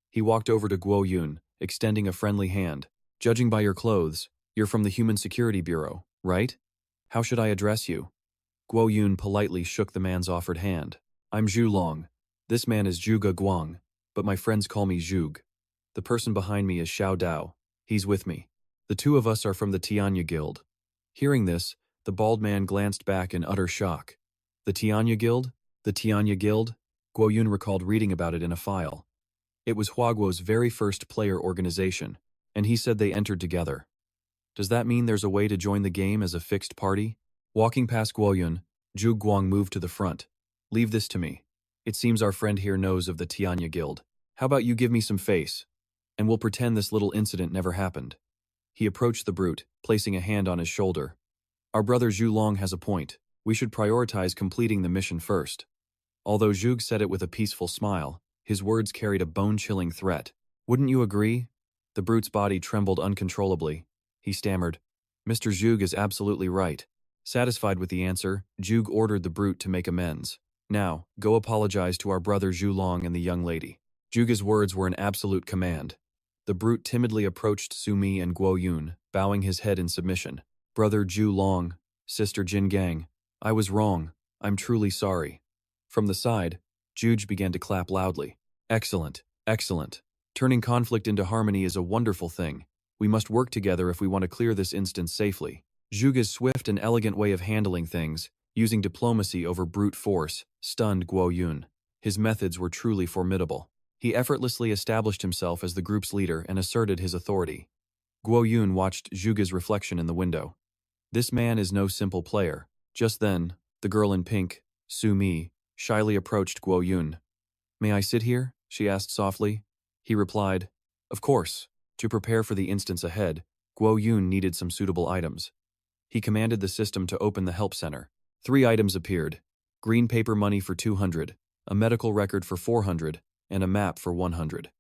He walked over to Guoyun, extending a friendly hand. Judging by your clothes, you're from the Human Security Bureau, right? How should I address you? Guoyun politely shook the man's offered hand. I'm Zhu Long. This man is Zhuge Guang, but my friends call me Zhug. The person behind me is Xiao Dao. He's with me. The two of us are from the Tianya Guild. Hearing this, the bald man glanced back in utter shock. The Tianya Guild? The Tianya Guild? Guoyun recalled reading about it in a file. It was Huaguo's very first player organization, and he said they entered together. Does that mean there's a way to join the game as a fixed party? Walking past Guoyun, Zhu Guang moved to the front. Leave this to me. It seems our friend here knows of the Tianya Guild. How about you give me some face, and we'll pretend this little incident never happened. He approached the brute, placing a hand on his shoulder. Our brother Zhu Long has a point. We should prioritize completing the mission first. Although Zhug said it with a peaceful smile, his words carried a bone-chilling threat. Wouldn't you agree? The brute's body trembled uncontrollably. He stammered. Mr. Zhug is absolutely right. Satisfied with the answer, Zhug ordered the brute to make amends. Now, go apologize to our brother Zhu Long and the young lady. Zhug's words were an absolute command. The brute timidly approached Sumi and Guoyun, bowing his head in submission. Brother Zhu Long, Sister Jin Gang, I was wrong. I'm truly sorry. From the side, Zhuge began to clap loudly. Excellent, excellent. Turning conflict into harmony is a wonderful thing. We must work together if we want to clear this instance safely. Zhuge's swift and elegant way of handling things, using diplomacy over brute force, stunned Guoyun. His methods were truly formidable. He effortlessly established himself as the group's leader and asserted his authority. Guoyun watched Zhuge's reflection in the window. This man is no simple player. Just then, the girl in pink, Sumi, shyly approached Guoyun. May I sit here? She asked softly. He replied, Of course. To prepare for the instance ahead, Guoyun needed some suitable items. He commanded the system to open the help center. 3 items appeared. Green paper money for 200, a medical record for 400, and a map for 100.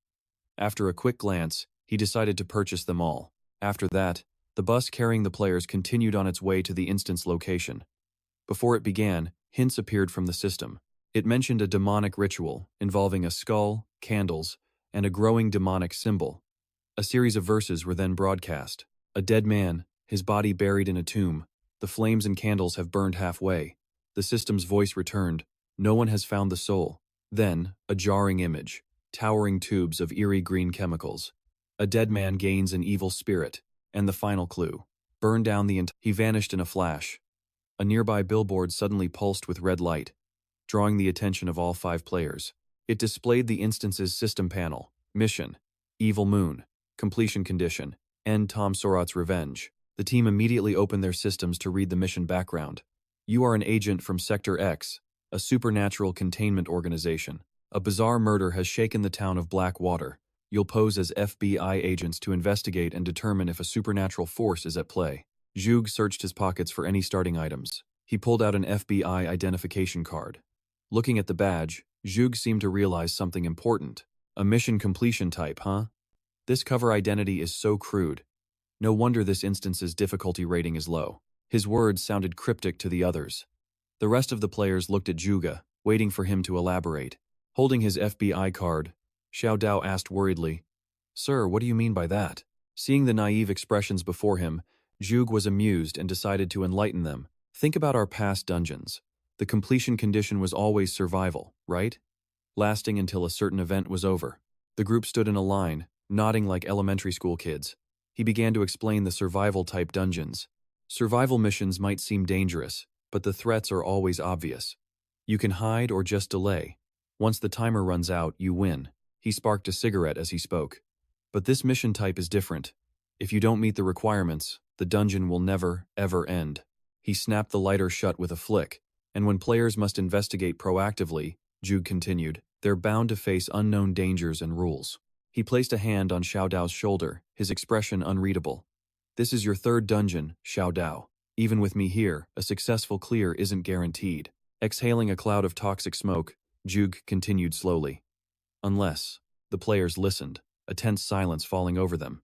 After a quick glance, he decided to purchase them all. After that, the bus carrying the players continued on its way to the instance location. Before it began, hints appeared from the system. It mentioned a demonic ritual involving a skull, candles, and a growing demonic symbol. A series of verses were then broadcast. A dead man, his body buried in a tomb. The flames and candles have burned halfway. The system's voice returned. No one has found the soul. Then, a jarring image. Towering tubes of eerie green chemicals. A dead man gains an evil spirit. And the final clue. Burn down the He vanished in a flash. A nearby billboard suddenly pulsed with red light, drawing the attention of all 5 players. It displayed the instance's system panel. Mission. Evil Moon. Completion condition. End Tom Surratt's revenge. The team immediately opened their systems to read the mission background. You are an agent from Sector X, a supernatural containment organization. A bizarre murder has shaken the town of Blackwater. You'll pose as FBI agents to investigate and determine if a supernatural force is at play. Zhug searched his pockets for any starting items. He pulled out an FBI identification card. Looking at the badge, Zhug seemed to realize something important. A mission completion type, huh? This cover identity is so crude. No wonder this instance's difficulty rating is low. His words sounded cryptic to the others. The rest of the players looked at Zhuge, waiting for him to elaborate. Holding his FBI card, Xiao Dao asked worriedly, "Sir, what do you mean by that?" Seeing the naive expressions before him, Zhuge was amused and decided to enlighten them. Think about our past dungeons. The completion condition was always survival, right? Lasting until a certain event was over. The group stood in a line, nodding like elementary school kids. He began to explain the survival-type dungeons. Survival missions might seem dangerous, but the threats are always obvious. You can hide or just delay. Once the timer runs out, you win. He sparked a cigarette as he spoke. But this mission type is different. If you don't meet the requirements, the dungeon will never, ever end. He snapped the lighter shut with a flick, and when players must investigate proactively, Zhuge continued, they're bound to face unknown dangers and rules. He placed a hand on Xiao Dao's shoulder, his expression unreadable. This is your third dungeon, Xiao Dao. Even with me here, a successful clear isn't guaranteed. Exhaling a cloud of toxic smoke, Zhuge continued slowly. Unless, the players listened, a tense silence falling over them.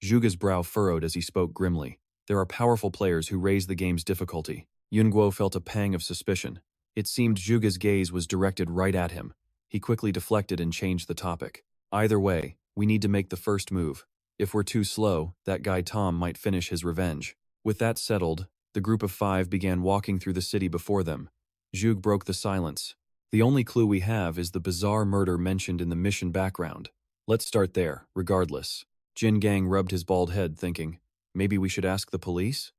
Zhuge's brow furrowed as he spoke grimly. There are powerful players who raise the game's difficulty. Yunguo felt a pang of suspicion. It seemed Zhuge's gaze was directed right at him. He quickly deflected and changed the topic. Either way, we need to make the first move. If we're too slow, that guy Tom might finish his revenge. With that settled, the group of 5 began walking through the city before them. Zhuge broke the silence. The only clue we have is the bizarre murder mentioned in the mission background. Let's start there, regardless. Jin Gang rubbed his bald head, thinking, maybe we should ask the police?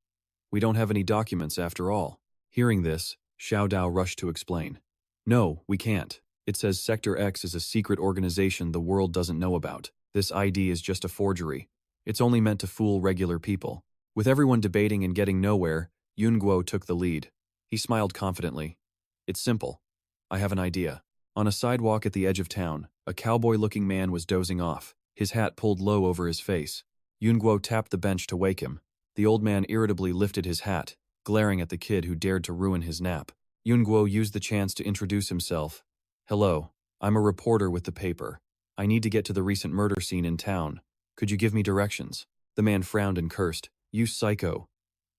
We don't have any documents after all. Hearing this, Xiao Dao rushed to explain. No, we can't. It says Sector X is a secret organization the world doesn't know about. This ID is just a forgery. It's only meant to fool regular people. With everyone debating and getting nowhere, Yunguo took the lead. He smiled confidently. It's simple. I have an idea. On a sidewalk at the edge of town, a cowboy-looking man was dozing off, his hat pulled low over his face. Yunguo tapped the bench to wake him. The old man irritably lifted his hat, glaring at the kid who dared to ruin his nap. Yunguo used the chance to introduce himself. Hello, I'm a reporter with the paper. I need to get to the recent murder scene in town. Could you give me directions? The man frowned and cursed. You psycho.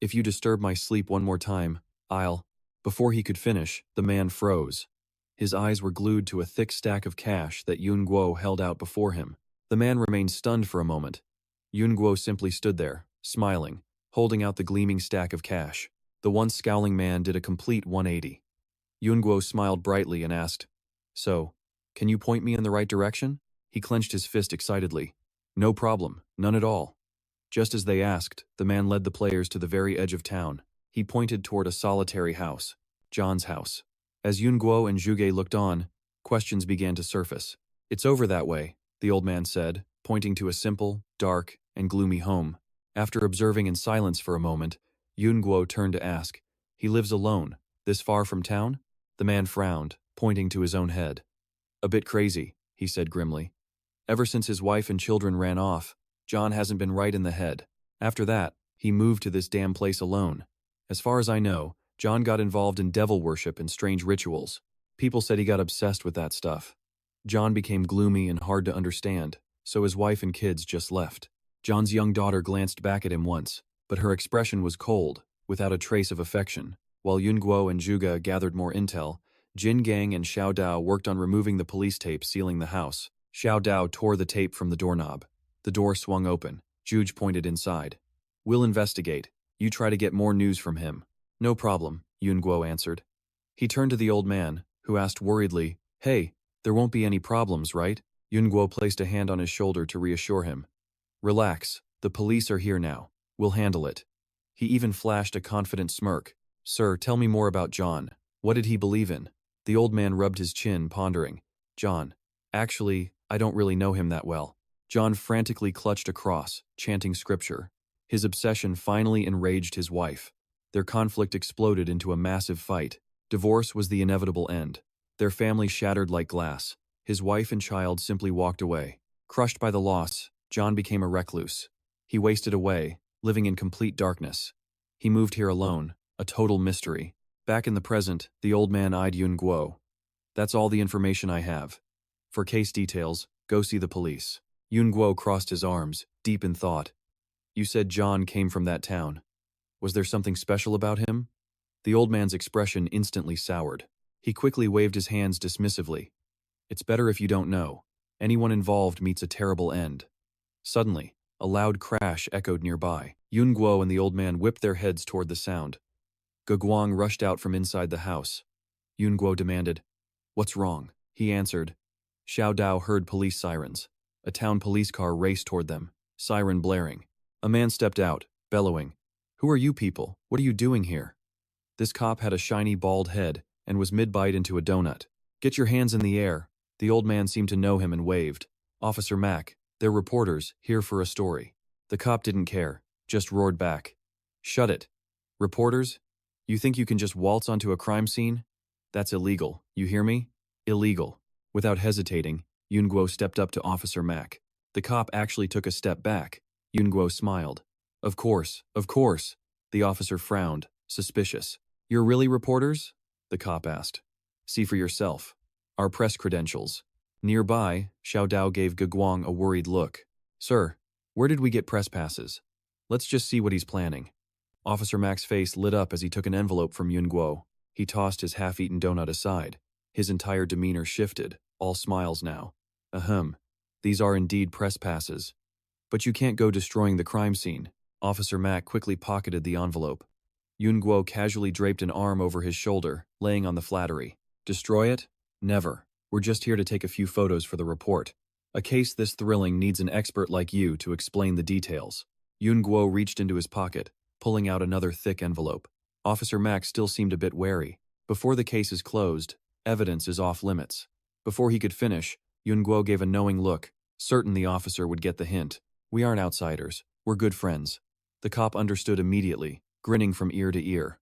If you disturb my sleep one more time, I'll... Before he could finish, the man froze. His eyes were glued to a thick stack of cash that Yunguo held out before him. The man remained stunned for a moment. Yunguo simply stood there, smiling, holding out the gleaming stack of cash. The once scowling man did a complete 180. Yunguo smiled brightly and asked, So, can you point me in the right direction? He clenched his fist excitedly. No problem, none at all. Just as they asked, the man led the players to the very edge of town. He pointed toward a solitary house, John's house. As Yunguo and Zhuge looked on, questions began to surface. It's over that way, the old man said, pointing to a simple, dark, and gloomy home. After observing in silence for a moment, Yunguo turned to ask, He lives alone, this far from town? The man frowned, pointing to his own head. A bit crazy, he said grimly. Ever since his wife and children ran off, John hasn't been right in the head. After that, he moved to this damn place alone. As far as I know, John got involved in devil worship and strange rituals. People said he got obsessed with that stuff. John became gloomy and hard to understand, so his wife and kids just left. John's young daughter glanced back at him once, but her expression was cold, without a trace of affection. While Yunguo and Zhuge gathered more intel, Jin Gang and Xiao Dao worked on removing the police tape sealing the house. Xiao Dao tore the tape from the doorknob. The door swung open. Zhuge pointed inside. We'll investigate. You try to get more news from him. No problem, Yunguo answered. He turned to the old man, who asked worriedly, Hey, there won't be any problems, right? Yunguo placed a hand on his shoulder to reassure him. Relax, the police are here now. We'll handle it. He even flashed a confident smirk. Sir, tell me more about John. What did he believe in? The old man rubbed his chin, pondering. John. Actually, I don't really know him that well. John frantically clutched a cross, chanting scripture. His obsession finally enraged his wife. Their conflict exploded into a massive fight. Divorce was the inevitable end. Their family shattered like glass. His wife and child simply walked away. Crushed by the loss, John became a recluse. He wasted away, living in complete darkness. He moved here alone, a total mystery. Back in the present, the old man eyed Yun Guo. That's all the information I have. For case details, go see the police. Yun Guo crossed his arms, deep in thought. You said John came from that town. Was there something special about him? The old man's expression instantly soured. He quickly waved his hands dismissively. It's better if you don't know. Anyone involved meets a terrible end. Suddenly, a loud crash echoed nearby. Yun Guo and the old man whipped their heads toward the sound. Guguang rushed out from inside the house. Yun Guo demanded, "What's wrong?" He answered. Xiao Dao heard police sirens. A town police car raced toward them, siren blaring. A man stepped out, bellowing, "Who are you people? What are you doing here?" This cop had a shiny bald head and was mid-bite into a donut. "Get your hands in the air." The old man seemed to know him and waved. "Officer Mack, they're reporters, here for a story." The cop didn't care, just roared back. "Shut it. Reporters? You think you can just waltz onto a crime scene? That's illegal, you hear me? Illegal." Without hesitating, Yun Guo stepped up to Officer Mack. The cop actually took a step back. Yun Guo smiled. Of course. The officer frowned, suspicious. "You're really reporters?" the cop asked. "See for yourself. Our press credentials." Nearby, Xiao Dao gave Guguang a worried look. "Sir, where did we get press passes? Let's just see what he's planning." Officer Mack's face lit up as he took an envelope from Yun Guo. He tossed his half-eaten donut aside. His entire demeanor shifted, all smiles now. "Ahem. These are indeed press passes. But you can't go destroying the crime scene." Officer Mack quickly pocketed the envelope. Yun Guo casually draped an arm over his shoulder, laying on the flattery. "Destroy it? Never. We're just here to take a few photos for the report. A case this thrilling needs an expert like you to explain the details." Yun Guo reached into his pocket, pulling out another thick envelope. Officer Mack still seemed a bit wary. Before the case is closed, evidence is off limits. Before he could finish, Yun Guo gave a knowing look, certain the officer would get the hint. "We aren't outsiders. We're good friends." The cop understood immediately, grinning from ear to ear.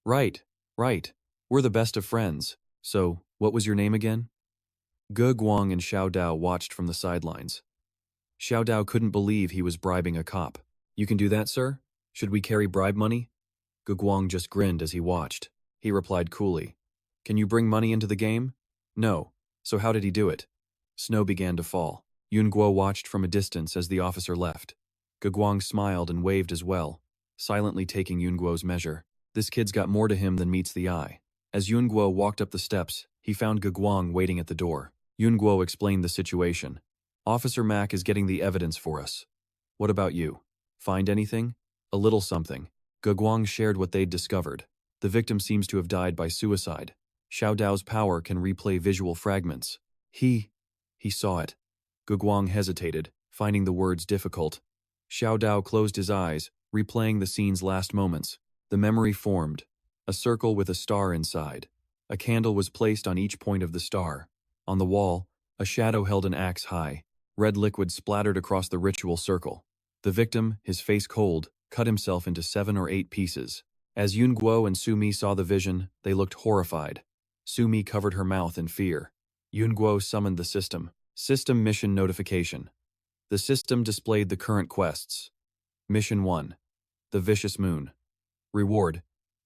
Right. We're the best of friends. So, what was your name again?" Ge Guang and Xiao Dao watched from the sidelines. Xiao Dao couldn't believe he was bribing a cop. "You can do that, sir? Should we carry bribe money?" Ge Guang just grinned as he watched. He replied coolly, "Can you bring money into the game?" "No. So how did he do it?" Snow began to fall. Yun Guo watched from a distance as the officer left. Ge Guang smiled and waved as well, silently taking Yun Guo's measure. This kid's got more to him than meets the eye. As Yun Guo walked up the steps, he found Ge Guang waiting at the door. Yun Guo explained the situation. "Officer Mack is getting the evidence for us. What about you? Find anything?" "A little something." Ge Guang shared what they'd discovered. The victim seems to have died by suicide. Xiao Dao's power can replay visual fragments. He saw it. Ge Guang hesitated, finding the words difficult. Xiao Dao closed his eyes, replaying the scene's last moments. The memory formed. A circle with a star inside. A candle was placed on each point of the star. On the wall, a shadow held an axe high. Red liquid splattered across the ritual circle. The victim, his face cold, cut himself into 7 or 8 pieces. As Yun Guo and Sumi saw the vision, they looked horrified. Sumi covered her mouth in fear. Yun Guo summoned the system. System mission notification. The system displayed the current quests. Mission 1. The Vicious Moon. Reward: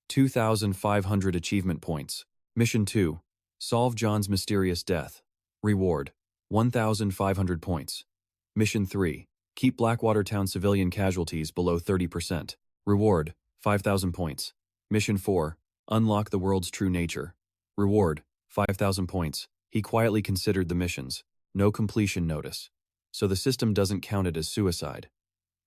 2,500 achievement points. Mission 2. Solve John's mysterious death. Reward: 1,500 points. Mission 3. Keep Blackwater Town civilian casualties below 30%. Reward: 5,000 points. Mission 4. Unlock the world's true nature. Reward: 5,000 points. He quietly considered the missions. No completion notice. So the system doesn't count it as suicide.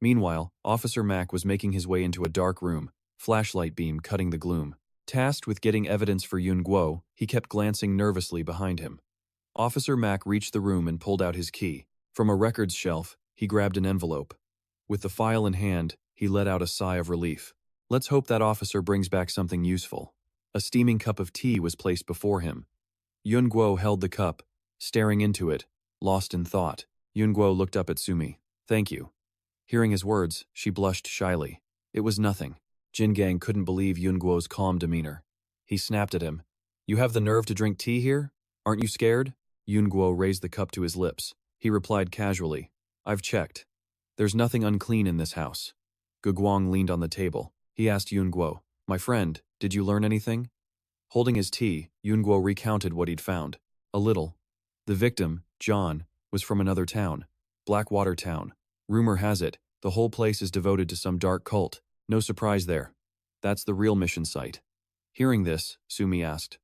Meanwhile, Officer Mack was making his way into a dark room, flashlight beam cutting the gloom. Tasked with getting evidence for Yun Guo, he kept glancing nervously behind him. Officer Mack reached the room and pulled out his key. From a records shelf, he grabbed an envelope. With the file in hand, he let out a sigh of relief. Let's hope that officer brings back something useful. A steaming cup of tea was placed before him. Yun Guo held the cup, staring into it, lost in thought. Yun Guo looked up at Sumi. "Thank you." Hearing his words, she blushed shyly. It was nothing. Jin Gang couldn't believe Yun Guo's calm demeanor. He snapped at him. You have the nerve to drink tea here? Aren't you scared? Yun Guo raised the cup to his lips. He replied casually. I've checked. There's nothing unclean in this house. Guguang leaned on the table. He asked Yun Guo, my friend, did you learn anything? Holding his tea, Yun Guo recounted what he'd found. A little. The victim, John, was from another town. Blackwater Town. Rumor has it, the whole place is devoted to some dark cult. No surprise there. That's the real mission site. Hearing this, Sumi asked,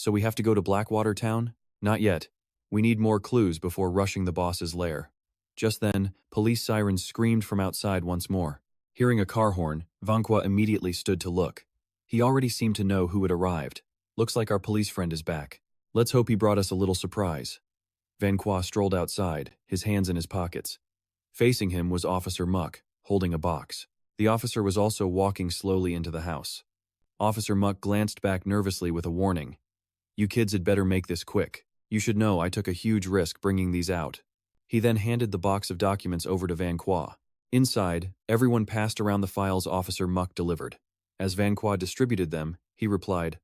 so we have to go to Blackwater Town? Not yet. We need more clues before rushing the boss's lair. Just then, police sirens screamed from outside once more. Hearing a car horn, Vanhua immediately stood to look. He already seemed to know who had arrived. Looks like our police friend is back. Let's hope he brought us a little surprise. Vanhua strolled outside, his hands in his pockets. Facing him was Officer Muck, holding a box. The officer was also walking slowly into the house. Officer Muck glanced back nervously with a warning. You kids had better make this quick. You should know I took a huge risk bringing these out. He then handed the box of documents over to Vanhua. Inside, everyone passed around the files Officer Muck delivered. As Vanhua distributed them, he replied,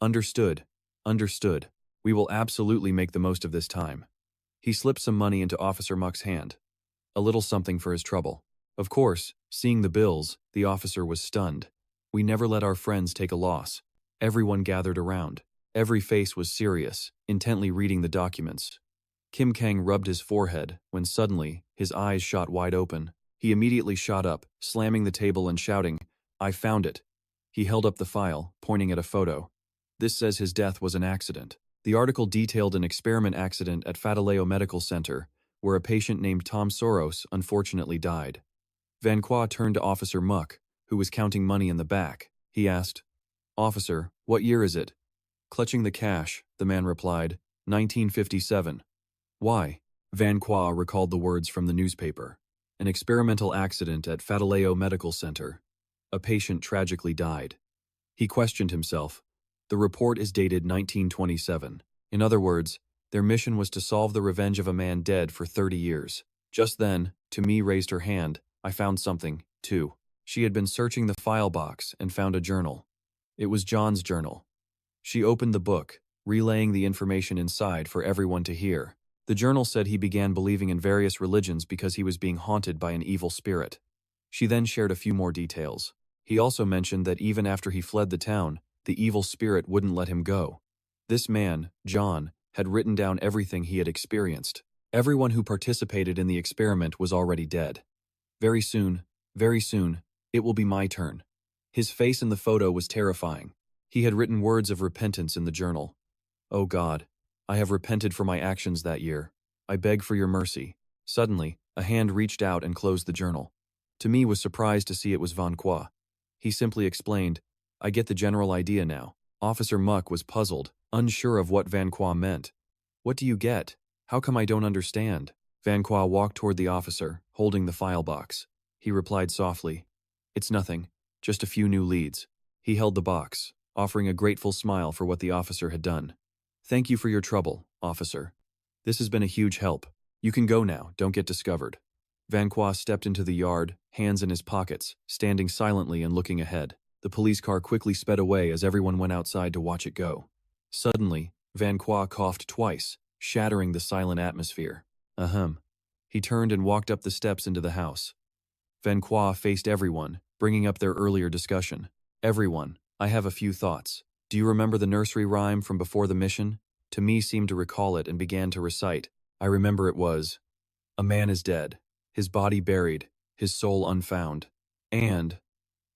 Understood. Understood. We will absolutely make the most of this time. He slipped some money into Officer Muck's hand. A little something for his trouble. Of course, seeing the bills, the officer was stunned. We never let our friends take a loss. Everyone gathered around. Every face was serious, intently reading the documents. Kim Kang rubbed his forehead when suddenly, his eyes shot wide open. He immediately shot up, slamming the table and shouting, I found it. He held up the file, pointing at a photo. This says his death was an accident. The article detailed an experiment accident at Fataleo Medical Center, where a patient named Tom Soros unfortunately died. Vanhua turned to Officer Muck, who was counting money in the back. He asked, Officer, what year is it? Clutching the cash, the man replied, 1957. Why? Vanhua recalled the words from the newspaper. An experimental accident at Fataleo Medical Center. A patient tragically died. He questioned himself. The report is dated 1927. In other words, their mission was to solve the revenge of a man dead for 30 years. Just then, Tumi raised her hand. I found something, too. She had been searching the file box and found a journal. It was John's journal. She opened the book, relaying the information inside for everyone to hear. The journal said he began believing in various religions because he was being haunted by an evil spirit. She then shared a few more details. He also mentioned that even after he fled the town, the evil spirit wouldn't let him go. This man, John, had written down everything he had experienced. Everyone who participated in the experiment was already dead. Very soon, it will be my turn. His face in the photo was terrifying. He had written words of repentance in the journal. Oh God, I have repented for my actions that year. I beg for your mercy. Suddenly, a hand reached out and closed the journal. Tumi was surprised to see it was Vanhua. He simply explained, I get the general idea now. Officer Muck was puzzled, unsure of what Vanhua meant. What do you get? How come I don't understand? Vanhua walked toward the officer, holding the file box. He replied softly, It's nothing, just a few new leads. He held the box, offering a grateful smile for what the officer had done. Thank you for your trouble, officer. This has been a huge help. You can go now, don't get discovered. Vanhua stepped into the yard, hands in his pockets, standing silently and looking ahead. The police car quickly sped away as everyone went outside to watch it go. Suddenly, Vanhua coughed twice, shattering the silent atmosphere. Ahem. He turned and walked up the steps into the house. Vanhua faced everyone, bringing up their earlier discussion. Everyone, I have a few thoughts. Do you remember the nursery rhyme from before the mission? Tumi seemed to recall it and began to recite. I remember it was, a man is dead, his body buried, his soul unfound. And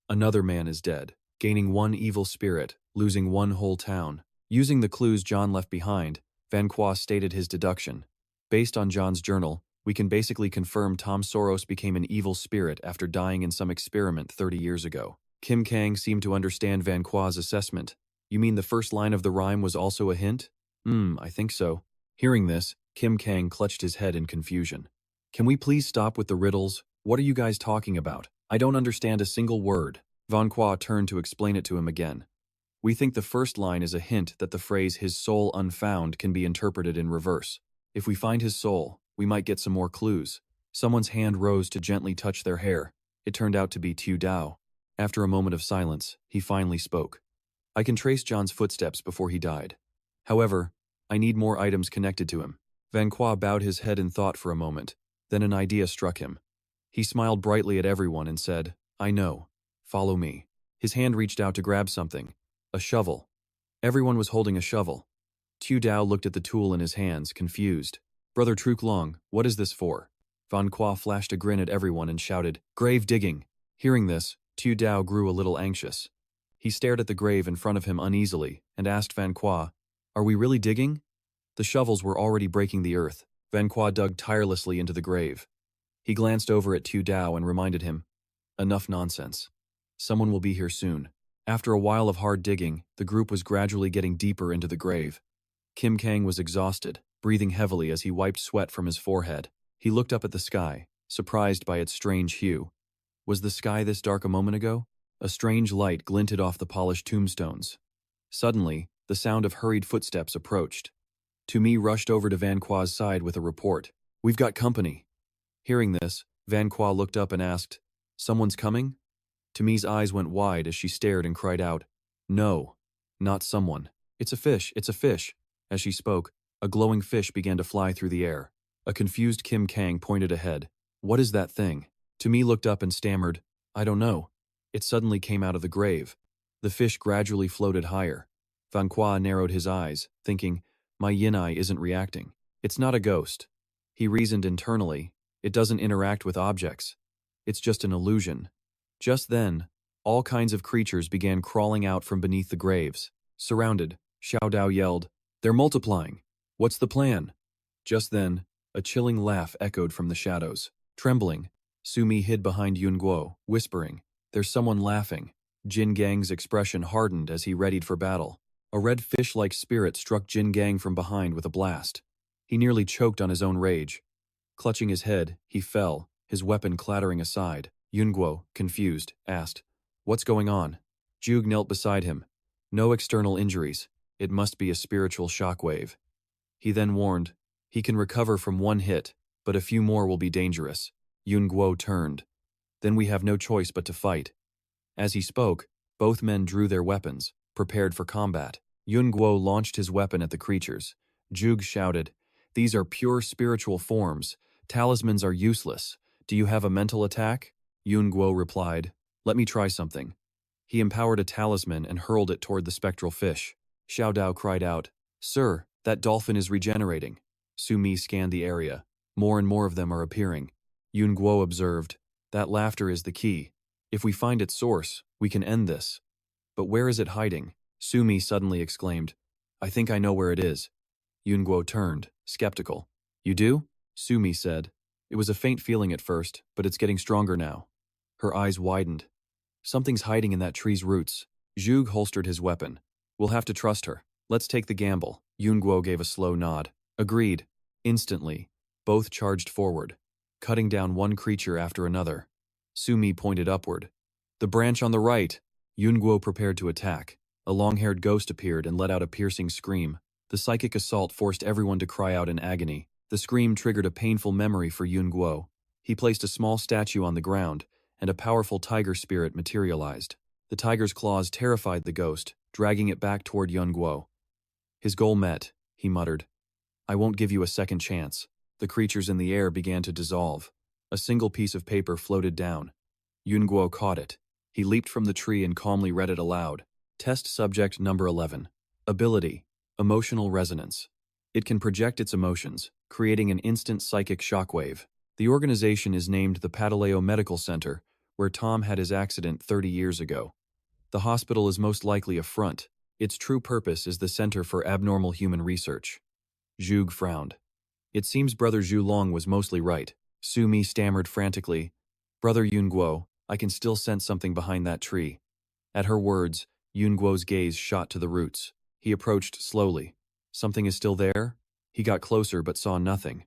another man is dead, gaining one evil spirit, losing one whole town. Using the clues John left behind, Vanhua stated his deduction. Based on John's journal, we can basically confirm Tom Soros became an evil spirit after dying in some experiment 30 years ago. Kim Kang seemed to understand Vanhua's assessment. You mean the first line of the rhyme was also a hint? I think so. Hearing this, Kim Kang clutched his head in confusion. Can we please stop with the riddles? What are you guys talking about? I don't understand a single word. Vanhua turned to explain it to him again. We think the first line is a hint that the phrase his soul unfound can be interpreted in reverse. If we find his soul, we might get some more clues. Someone's hand rose to gently touch their hair. It turned out to be Tu Dao. After a moment of silence, he finally spoke. I can trace John's footsteps before he died. However, I need more items connected to him. Van Qua bowed his head in thought for a moment. Then an idea struck him. He smiled brightly at everyone and said, I know. Follow me. His hand reached out to grab something. A shovel. Everyone was holding a shovel. Tu Dao looked at the tool in his hands, confused. Brother Truc Long, what is this for? Van Qua flashed a grin at everyone and shouted, grave digging. Hearing this, Tu Dao grew a little anxious. He stared at the grave in front of him uneasily and asked Van Qua, are we really digging? The shovels were already breaking the earth. Van Qua dug tirelessly into the grave. He glanced over at Tu Dao and reminded him, enough nonsense. Someone will be here soon. After a while of hard digging, the group was gradually getting deeper into the grave. Kim Kang was exhausted, breathing heavily as he wiped sweat from his forehead. He looked up at the sky, surprised by its strange hue. Was the sky this dark a moment ago? A strange light glinted off the polished tombstones. Suddenly, the sound of hurried footsteps approached. Tumi rushed over to Van Qua's side with a report. We've got company. Hearing this, Van Qua looked up and asked, someone's coming? Tumi's eyes went wide as she stared and cried out, no, not someone. It's a fish, it's a fish. As she spoke, a glowing fish began to fly through the air. A confused Kim Kang pointed ahead. What is that thing? Tumi looked up and stammered, I don't know. It suddenly came out of the grave. The fish gradually floated higher. Van Qua narrowed his eyes, thinking, my yin eye isn't reacting. It's not a ghost. He reasoned internally, it doesn't interact with objects. It's just an illusion. Just then, all kinds of creatures began crawling out from beneath the graves. Surrounded, Xiao Dao yelled, they're multiplying. What's the plan? Just then, a chilling laugh echoed from the shadows. Trembling, Sumi hid behind Yun Guo, whispering, there's someone laughing. Jin Gang's expression hardened as he readied for battle. A red fish-like spirit struck Jin Gang from behind with a blast. He nearly choked on his own rage. Clutching his head, he fell, his weapon clattering aside. Yun Guo, confused, asked, what's going on? Zhuge knelt beside him. No external injuries. It must be a spiritual shockwave. He then warned, he can recover from one hit, but a few more will be dangerous. Yun Guo turned. Then we have no choice but to fight. As he spoke, both men drew their weapons, prepared for combat. Yun Guo launched his weapon at the creatures. Zhuge shouted, these are pure spiritual forms. Talismans are useless. Do you have a mental attack? Yun Guo replied, let me try something. He empowered a talisman and hurled it toward the spectral fish. Xiao Dao cried out, sir, that dolphin is regenerating. Sumi scanned the area. More and more of them are appearing. Yun Guo observed, that laughter is the key. If we find its source, we can end this. But where is it hiding? Sumi suddenly exclaimed, I think I know where it is. Yun Guo turned, skeptical. You do? Sumi said. It was a faint feeling at first, but it's getting stronger now. Her eyes widened. Something's hiding in that tree's roots. Zhuge holstered his weapon. We'll have to trust her. Let's take the gamble. Yun Guo gave a slow nod. Agreed. Instantly, both charged forward, cutting down one creature after another. Sumi pointed upward. The branch on the right! Yun Guo prepared to attack. A long-haired ghost appeared and let out a piercing scream. The psychic assault forced everyone to cry out in agony. The scream triggered a painful memory for Yun Guo. He placed a small statue on the ground, and a powerful tiger spirit materialized. The tiger's claws terrified the ghost, dragging it back toward Yun Guo. His goal met, he muttered. I won't give you a second chance. The creatures in the air began to dissolve. A single piece of paper floated down. Yun Guo caught it. He leaped from the tree and calmly read it aloud. Test subject number 11. Ability: Emotional Resonance. It can project its emotions, creating an instant psychic shockwave. The organization is named the Padaleo Medical Center, where Tom had his accident 30 years ago. The hospital is most likely a front. Its true purpose is the Center for Abnormal Human Research. Zhuge frowned. It seems Brother Zhu Long was mostly right. Sumi stammered frantically, Brother Yun Guo, I can still sense something behind that tree. At her words, Yun Guo's gaze shot to the roots. He approached slowly. Something is still there? He got closer but saw nothing.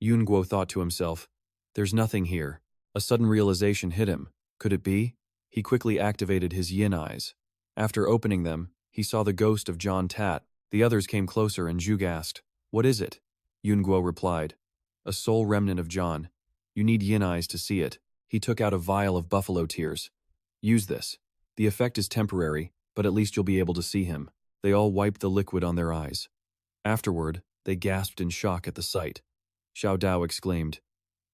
Yun Guo thought to himself, there's nothing here. A sudden realization hit him. Could it be? He quickly activated his yin eyes. After opening them, he saw the ghost of John Tat. The others came closer and Zhuge asked, what is it? Yun Guo replied, a soul remnant of John. You need yin eyes to see it. He took out a vial of buffalo tears. Use this. The effect is temporary, but at least you'll be able to see him. They all wiped the liquid on their eyes. Afterward, they gasped in shock at the sight. Xiao Dao exclaimed,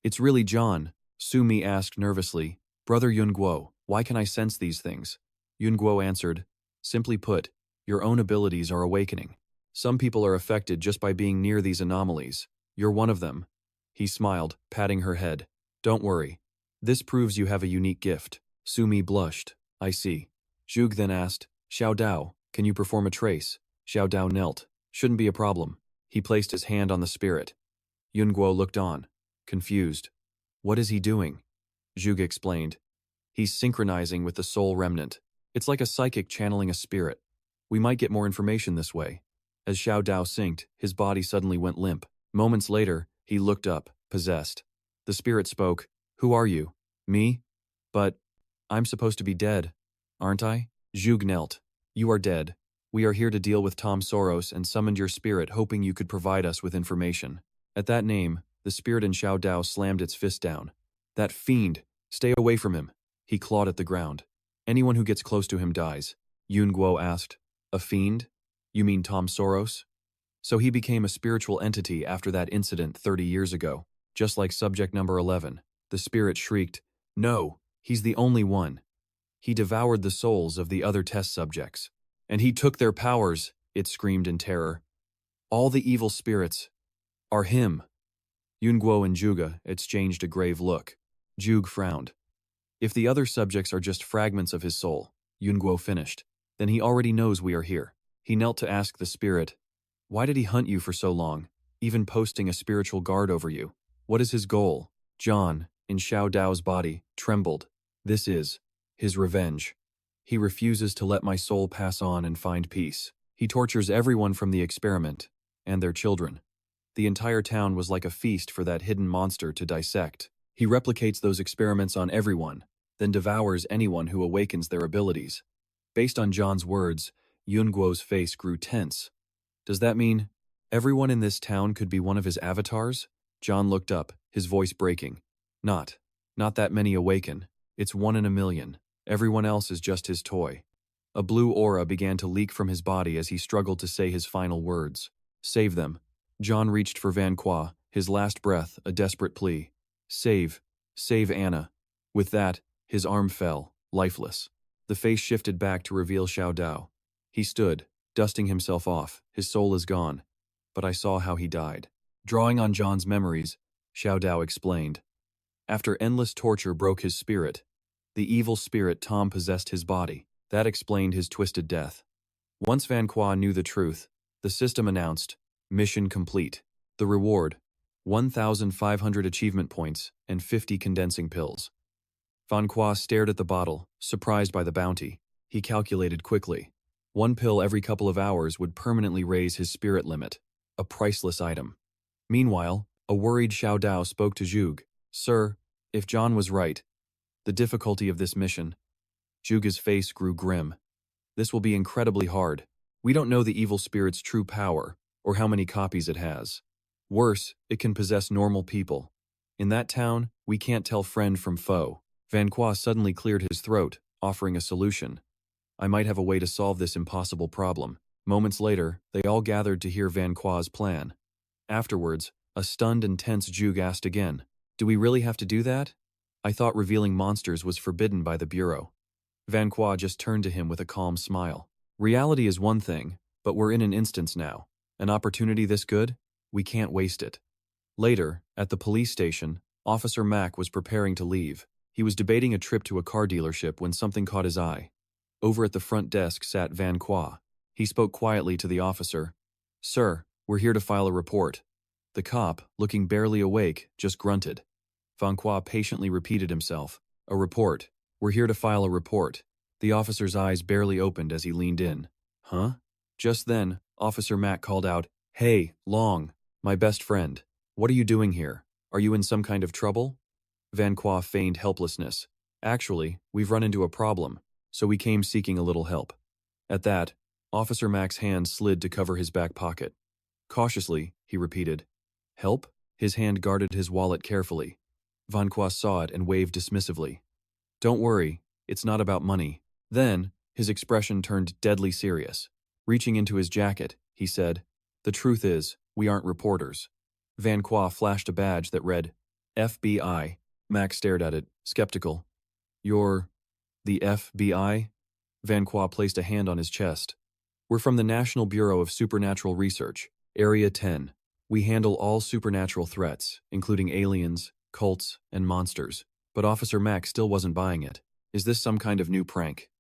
"It's really John." Su Mi asked nervously, "Brother Yun Guo, why can I sense these things?" Yun Guo answered, "Simply put, your own abilities are awakening. Some people are affected just by being near these anomalies. You're one of them." He smiled, patting her head. "Don't worry. This proves you have a unique gift." Su Mi blushed. "I see." Zhug then asked, "Xiao Dao, can you perform a trace?" Xiao Dao knelt. "Shouldn't be a problem." He placed his hand on the spirit. Yun Guo looked on, confused. "What is he doing?" Zhug explained. "He's synchronizing with the soul remnant. It's like a psychic channeling a spirit. We might get more information this way." As Xiao Dao synced, his body suddenly went limp. Moments later, he looked up, possessed. The spirit spoke, "Who are you?" "Me? But I'm supposed to be dead, aren't I?" Zhug knelt. "You are dead. We are here to deal with Tom Soros and summoned your spirit hoping you could provide us with information." At that name, the spirit in Xiao Dao slammed its fist down. "That fiend! Stay away from him." He clawed at the ground. "Anyone who gets close to him dies." Yun Guo asked, "A fiend? You mean Tom Soros?" So he became a spiritual entity after that incident 30 years ago, just like subject number 11. The spirit shrieked, "No, he's the only one. He devoured the souls of the other test subjects. And he took their powers," it screamed in terror. "All the evil spirits are him." Yun Guo and Zhuge exchanged a grave look. Zhuge frowned. "If the other subjects are just fragments of his soul," Yun Guo finished, "then he already knows we are here." He knelt to ask the spirit, "Why did he hunt you for so long, even posting a spiritual guard over you? What is his goal?" John, in Xiao Dao's body, trembled. "This is his revenge. He refuses to let my soul pass on and find peace. He tortures everyone from the experiment, and their children. The entire town was like a feast for that hidden monster to dissect. He replicates those experiments on everyone, then devours anyone who awakens their abilities." Based on John's words, Yun Guo's face grew tense. "Does that mean everyone in this town could be one of his avatars?" John looked up, his voice breaking. Not that many awaken. It's 1 in a million. Everyone else is just his toy." A blue aura began to leak from his body as he struggled to say his final words. "Save them." John reached for Vanquet, his last breath a desperate plea. Save Anna." With that, his arm fell, lifeless. The face shifted back to reveal Xiao Dao. He stood, dusting himself off. "His soul is gone. But I saw how he died." Drawing on John's memories, Xiao Dao explained. "After endless torture broke his spirit, the evil spirit Tom possessed his body. That explained his twisted death." Once Vanquet knew the truth, the system announced, "Mission complete. The reward, 1,500 achievement points and 50 condensing pills." Vanquet stared at the bottle, surprised by the bounty. He calculated quickly. 1 pill every couple of hours would permanently raise his spirit limit. A priceless item. Meanwhile, a worried Xiao Dao spoke to Zhuge. "Sir, if John was right, the difficulty of this mission." Zhuge's face grew grim. "This will be incredibly hard. We don't know the evil spirit's true power, or how many copies it has. Worse, it can possess normal people. In that town, we can't tell friend from foe." Vanquet suddenly cleared his throat, offering a solution. "I might have a way to solve this impossible problem." Moments later, they all gathered to hear Vanquet's plan. Afterwards, a stunned and tense Zhuge asked again, "Do we really have to do that? I thought revealing monsters was forbidden by the Bureau." Vanquet just turned to him with a calm smile. "Reality is one thing, but we're in an instance now. An opportunity this good? We can't waste it." Later, at the police station, Officer Mack was preparing to leave. He was debating a trip to a car dealership when something caught his eye. Over at the front desk sat Vanquet. He spoke quietly to the officer. "Sir, we're here to file a report." The cop, looking barely awake, just grunted. Vanquet patiently repeated himself. "A report. We're here to file a report." The officer's eyes barely opened as he leaned in. "Huh?" Just then, Officer Mack called out, "Hey, Long, my best friend. What are you doing here? Are you in some kind of trouble?" Vanquet feigned helplessness. "Actually, we've run into a problem, so we came seeking a little help." At that, Officer Mack's hand slid to cover his back pocket. Cautiously, he repeated, "Help?" His hand guarded his wallet carefully. Van Qua saw it and waved dismissively. Don't worry, it's not about money. Then, his expression turned deadly serious. Reaching into his jacket, he said, the truth is, we aren't reporters. Van Qua flashed a badge that read, FBI. Mac stared at it, skeptical. You're the FBI? Van Qua placed a hand on his chest. We're from the National Bureau of Supernatural Research, Area 10. We handle all supernatural threats, including aliens, cults, and monsters. But Officer Mac still wasn't buying it. Is this some kind of new prank?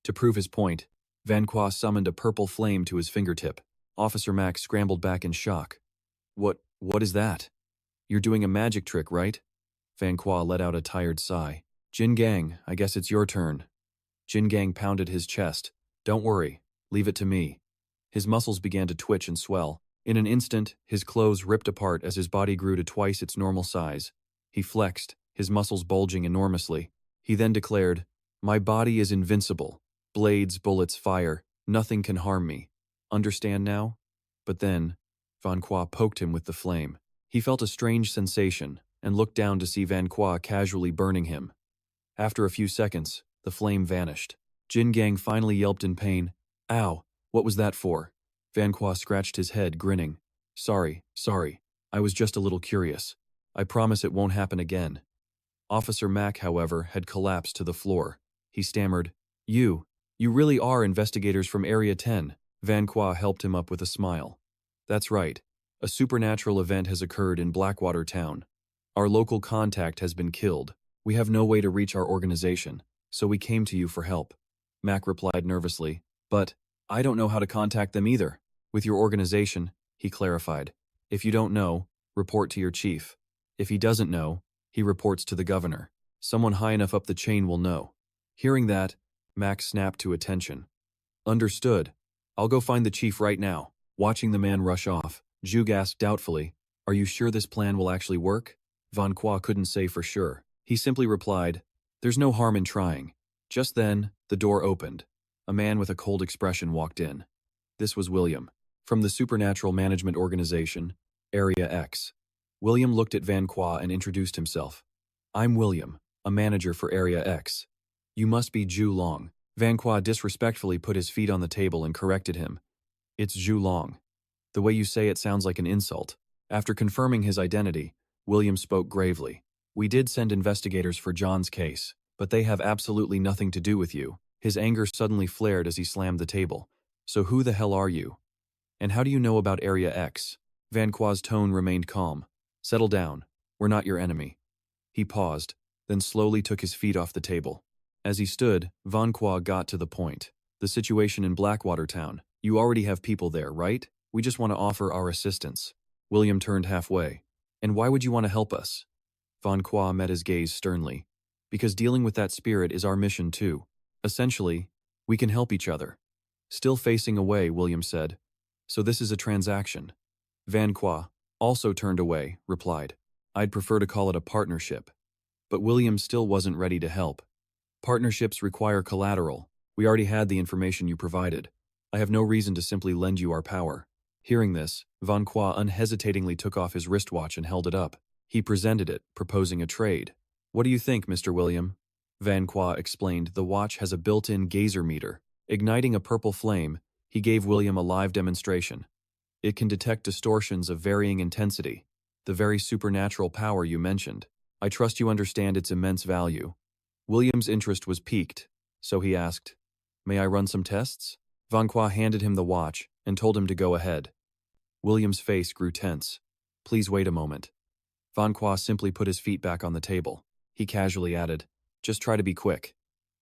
To prove his point, Van Qua summoned a purple flame to his fingertip. Officer Mac scrambled back in shock. What is that? You're doing a magic trick, right? Van Qua let out a tired sigh. Jin Gang, I guess it's your turn. Jin Gang pounded his chest. Don't worry, leave it to me. His muscles began to twitch and swell. In an instant, his clothes ripped apart as his body grew to twice its normal size. He flexed, his muscles bulging enormously. He then declared, my body is invincible. Blades, bullets, fire, nothing can harm me. Understand now? But then, Van Qua poked him with the flame. He felt a strange sensation and looked down to see Van Qua casually burning him. After a few seconds, the flame vanished. Jin Gang finally yelped in pain. Ow, what was that for? Van Qua scratched his head, grinning. Sorry, I was just a little curious. I promise it won't happen again. Officer Mac, however, had collapsed to the floor. He stammered, You really are investigators from Area 10. Van Qua helped him up with a smile. That's right. A supernatural event has occurred in Blackwater Town. Our local contact has been killed. We have no way to reach our organization, so we came to you for help. Mac replied nervously, but I don't know how to contact them either. With your organization, he clarified. If you don't know, report to your chief. If he doesn't know, he reports to the governor. Someone high enough up the chain will know. Hearing that, Mac snapped to attention. Understood. I'll go find the chief right now. Watching the man rush off, Zhug asked doubtfully, Are you sure this plan will actually work? Van Qua couldn't say for sure. He simply replied, There's no harm in trying. Just then, the door opened. A man with a cold expression walked in. This was William, from the Supernatural Management Organization, Area X. William looked at Van Qua and introduced himself. I'm William, a manager for Area X. You must be Zhu Long. Van Qua disrespectfully put his feet on the table and corrected him. It's Zhu Long. The way you say it sounds like an insult. After confirming his identity, William spoke gravely. We did send investigators for John's case, but they have absolutely nothing to do with you. His anger suddenly flared as he slammed the table. So who the hell are you? And how do you know about Area X? Van Qua's tone remained calm. Settle down. We're not your enemy. He paused, then slowly took his feet off the table. As he stood, Van Qua got to the point. The situation in Blackwater Town. You already have people there, right? We just want to offer our assistance. William turned halfway. And why would you want to help us? Van Qua met his gaze sternly. Because dealing with that spirit is our mission too. Essentially, we can help each other. Still facing away, William said. So this is a transaction. Van Qua, also turned away, replied. I'd prefer to call it a partnership. But William still wasn't ready to help. Partnerships require collateral. We already had the information you provided. I have no reason to simply lend you our power. Hearing this, Van Qua unhesitatingly took off his wristwatch and held it up. He presented it, proposing a trade. What do you think, Mr. William? Van Qua explained the watch has a built-in geyser meter. Igniting a purple flame, he gave William a live demonstration. It can detect distortions of varying intensity, the very supernatural power you mentioned. I trust you understand its immense value. William's interest was piqued, so he asked, May I run some tests? Van Qua handed him the watch and told him to go ahead. William's face grew tense. Please wait a moment. Van Qua simply put his feet back on the table. He casually added, Just try to be quick.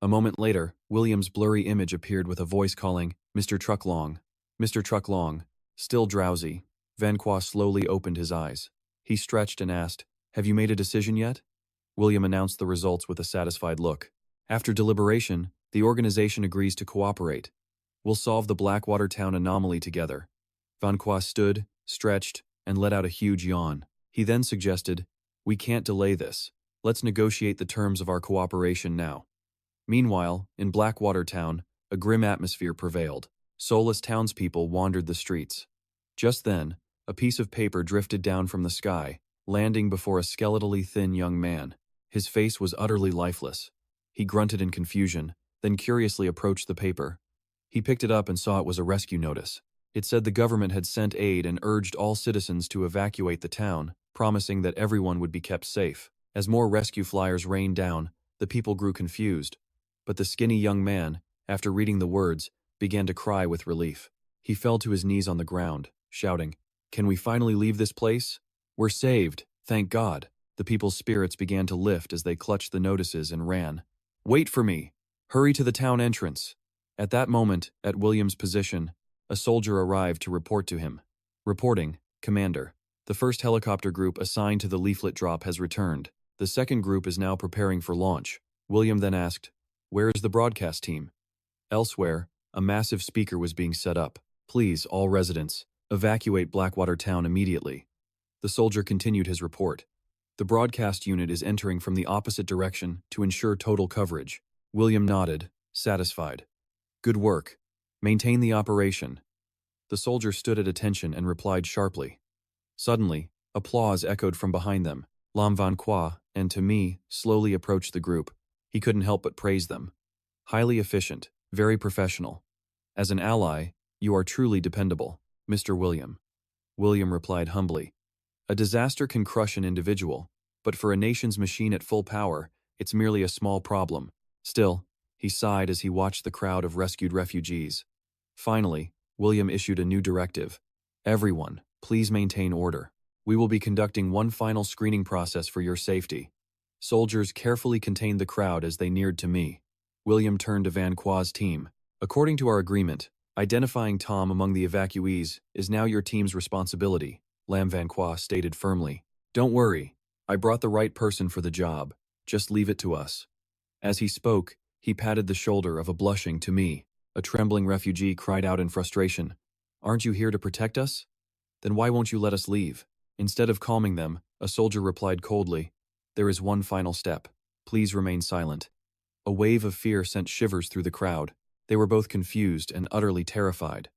A moment later, William's blurry image appeared with a voice calling, Mr. Trucklong. Mr. Trucklong. Still drowsy, Van Qua slowly opened his eyes. He stretched and asked, Have you made a decision yet? William announced the results with a satisfied look. After deliberation, the organization agrees to cooperate. We'll solve the Blackwater Town anomaly together. Van Qua stood, stretched, and let out a huge yawn. He then suggested, We can't delay this. Let's negotiate the terms of our cooperation now. Meanwhile, in Blackwater Town, a grim atmosphere prevailed. Soulless townspeople wandered the streets. Just then, a piece of paper drifted down from the sky, landing before a skeletally thin young man. His face was utterly lifeless. He grunted in confusion, then curiously approached the paper. He picked it up and saw it was a rescue notice. It said the government had sent aid and urged all citizens to evacuate the town, promising that everyone would be kept safe. As more rescue flyers rained down, the people grew confused. But the skinny young man, after reading the words, began to cry with relief. He fell to his knees on the ground, shouting, "Can we finally leave this place? We're saved, thank God." The people's spirits began to lift as they clutched the notices and ran. "Wait for me! Hurry to the town entrance!" At that moment, at William's position, a soldier arrived to report to him. Reporting, Commander. The first helicopter group assigned to the leaflet drop has returned. The second group is now preparing for launch. William then asked, "Where is the broadcast team?" Elsewhere, a massive speaker was being set up. "Please, all residents, evacuate Blackwater Town immediately." The soldier continued his report. "The broadcast unit is entering from the opposite direction to ensure total coverage." William nodded, satisfied. "Good work. Maintain the operation." The soldier stood at attention and replied sharply. Suddenly, applause echoed from behind them. Lam Van Qua, and to me, slowly approached the group. He couldn't help but praise them. "Highly efficient, very professional. As an ally, you are truly dependable, Mr. William." William replied humbly. "A disaster can crush an individual, but for a nation's machine at full power, it's merely a small problem. Still," he sighed as he watched the crowd of rescued refugees. Finally, William issued a new directive. "Everyone, please maintain order. We will be conducting one final screening process for your safety." Soldiers carefully contained the crowd as they neared to me. William turned to Van Qua's team. "According to our agreement, identifying Tom among the evacuees is now your team's responsibility," Lam Van Qua stated firmly. "Don't worry, I brought the right person for the job. Just leave it to us." As he spoke, he patted the shoulder of a blushing to me. A trembling refugee cried out in frustration, "Aren't you here to protect us? Then why won't you let us leave?" Instead of calming them, a soldier replied coldly, "There is one final step. Please remain silent." A wave of fear sent shivers through the crowd. They were both confused and utterly terrified.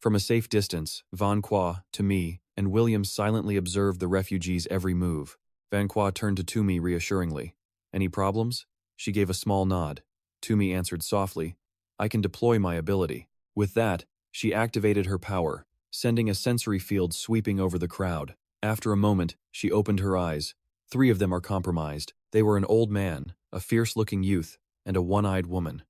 From a safe distance, Van Qua, to me, and William silently observed the refugees' every move. Van Qua turned to Toomey reassuringly. "Any problems?" She gave a small nod. Toomey answered softly, "I can deploy my ability." With that, she activated her power, sending a sensory field sweeping over the crowd. After a moment, she opened her eyes. 3 of them are compromised. They were an old man, a fierce-looking youth, and a one-eyed woman.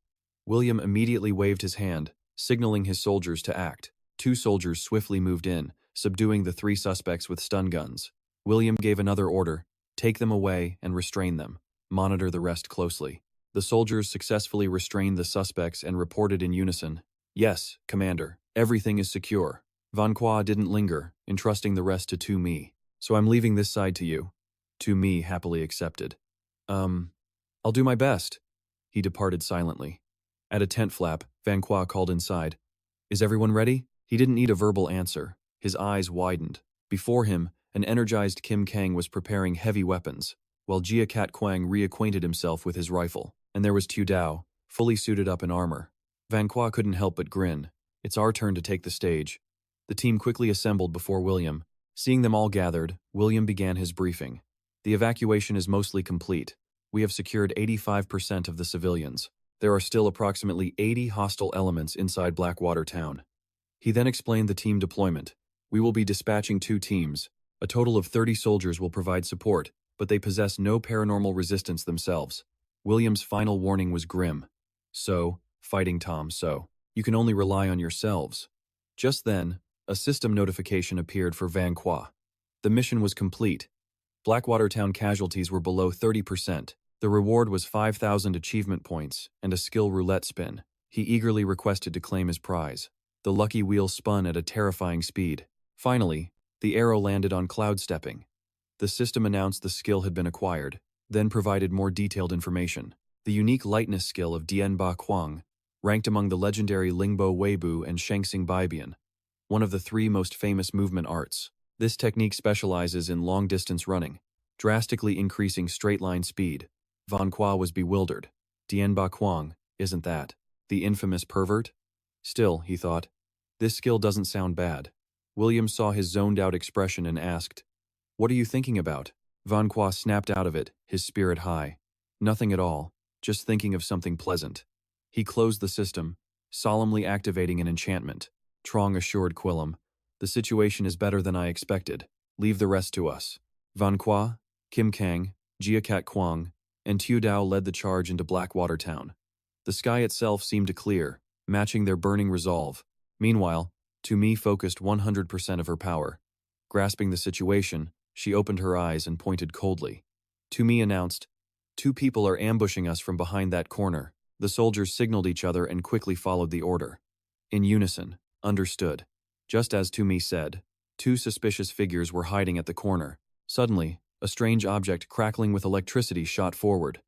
William immediately waved his hand, signaling his soldiers to act. 2 soldiers swiftly moved in, subduing the 3 suspects with stun guns. William gave another order, "Take them away and restrain them. Monitor the rest closely." The soldiers successfully restrained the suspects and reported in unison, "Yes, Commander, everything is secure." Van Qua didn't linger, entrusting the rest to Toomey. "So I'm leaving this side to you." Toomey happily accepted. I'll do my best." He departed silently. At a tent flap, Van Qua called inside. "Is everyone ready?" He didn't need a verbal answer. His eyes widened. Before him, an energized Kim Kang was preparing heavy weapons, while Jia Kat Kwang reacquainted himself with his rifle. And there was Tu Dao, fully suited up in armor. Van Qua couldn't help but grin. "It's our turn to take the stage." The team quickly assembled before William. Seeing them all gathered, William began his briefing. "The evacuation is mostly complete. We have secured 85% of the civilians. There are still approximately 80 hostile elements inside Blackwater Town." He then explained the team deployment. "We will be dispatching 2 teams. A total of 30 soldiers will provide support, but they possess no paranormal resistance themselves." William's final warning was grim. "So, Fighting Tom, so. You can only rely on yourselves." Just then, a system notification appeared for Van Qua. The mission was complete. Blackwater Town casualties were below 30%. The reward was 5,000 achievement points and a skill roulette spin. He eagerly requested to claim his prize. The lucky wheel spun at a terrifying speed. Finally, the arrow landed on cloud stepping. The system announced the skill had been acquired, then provided more detailed information. The unique lightness skill of Dian Ba Kuang, ranked among the legendary Lingbo Weibu and Shengxing Baibian, one of the 3 most famous movement arts. This technique specializes in long-distance running, drastically increasing straight-line speed. Van Qua was bewildered. Dian Ba Kuang, isn't that the infamous pervert? Still, he thought, this skill doesn't sound bad. William saw his zoned-out expression and asked, What are you thinking about? Van Qua snapped out of it, his spirit high. Nothing at all, just thinking of something pleasant. He closed the system, solemnly activating an enchantment. Trong assured Quillum, "The situation is better than I expected. Leave the rest to us." Van Qua, Kim Kang, Jia Cat Kwang, and Tu Dao led the charge into Blackwater Town. The sky itself seemed to clear, matching their burning resolve. Meanwhile, Tu Mi focused 100% of her power. Grasping the situation, she opened her eyes and pointed coldly. Tu Mi announced, "Two people are ambushing us from behind that corner." The soldiers signaled each other and quickly followed the order. In unison, "Understood." Just as Tu Mi said, two suspicious figures were hiding at the corner. Suddenly, a strange object crackling with electricity shot forward.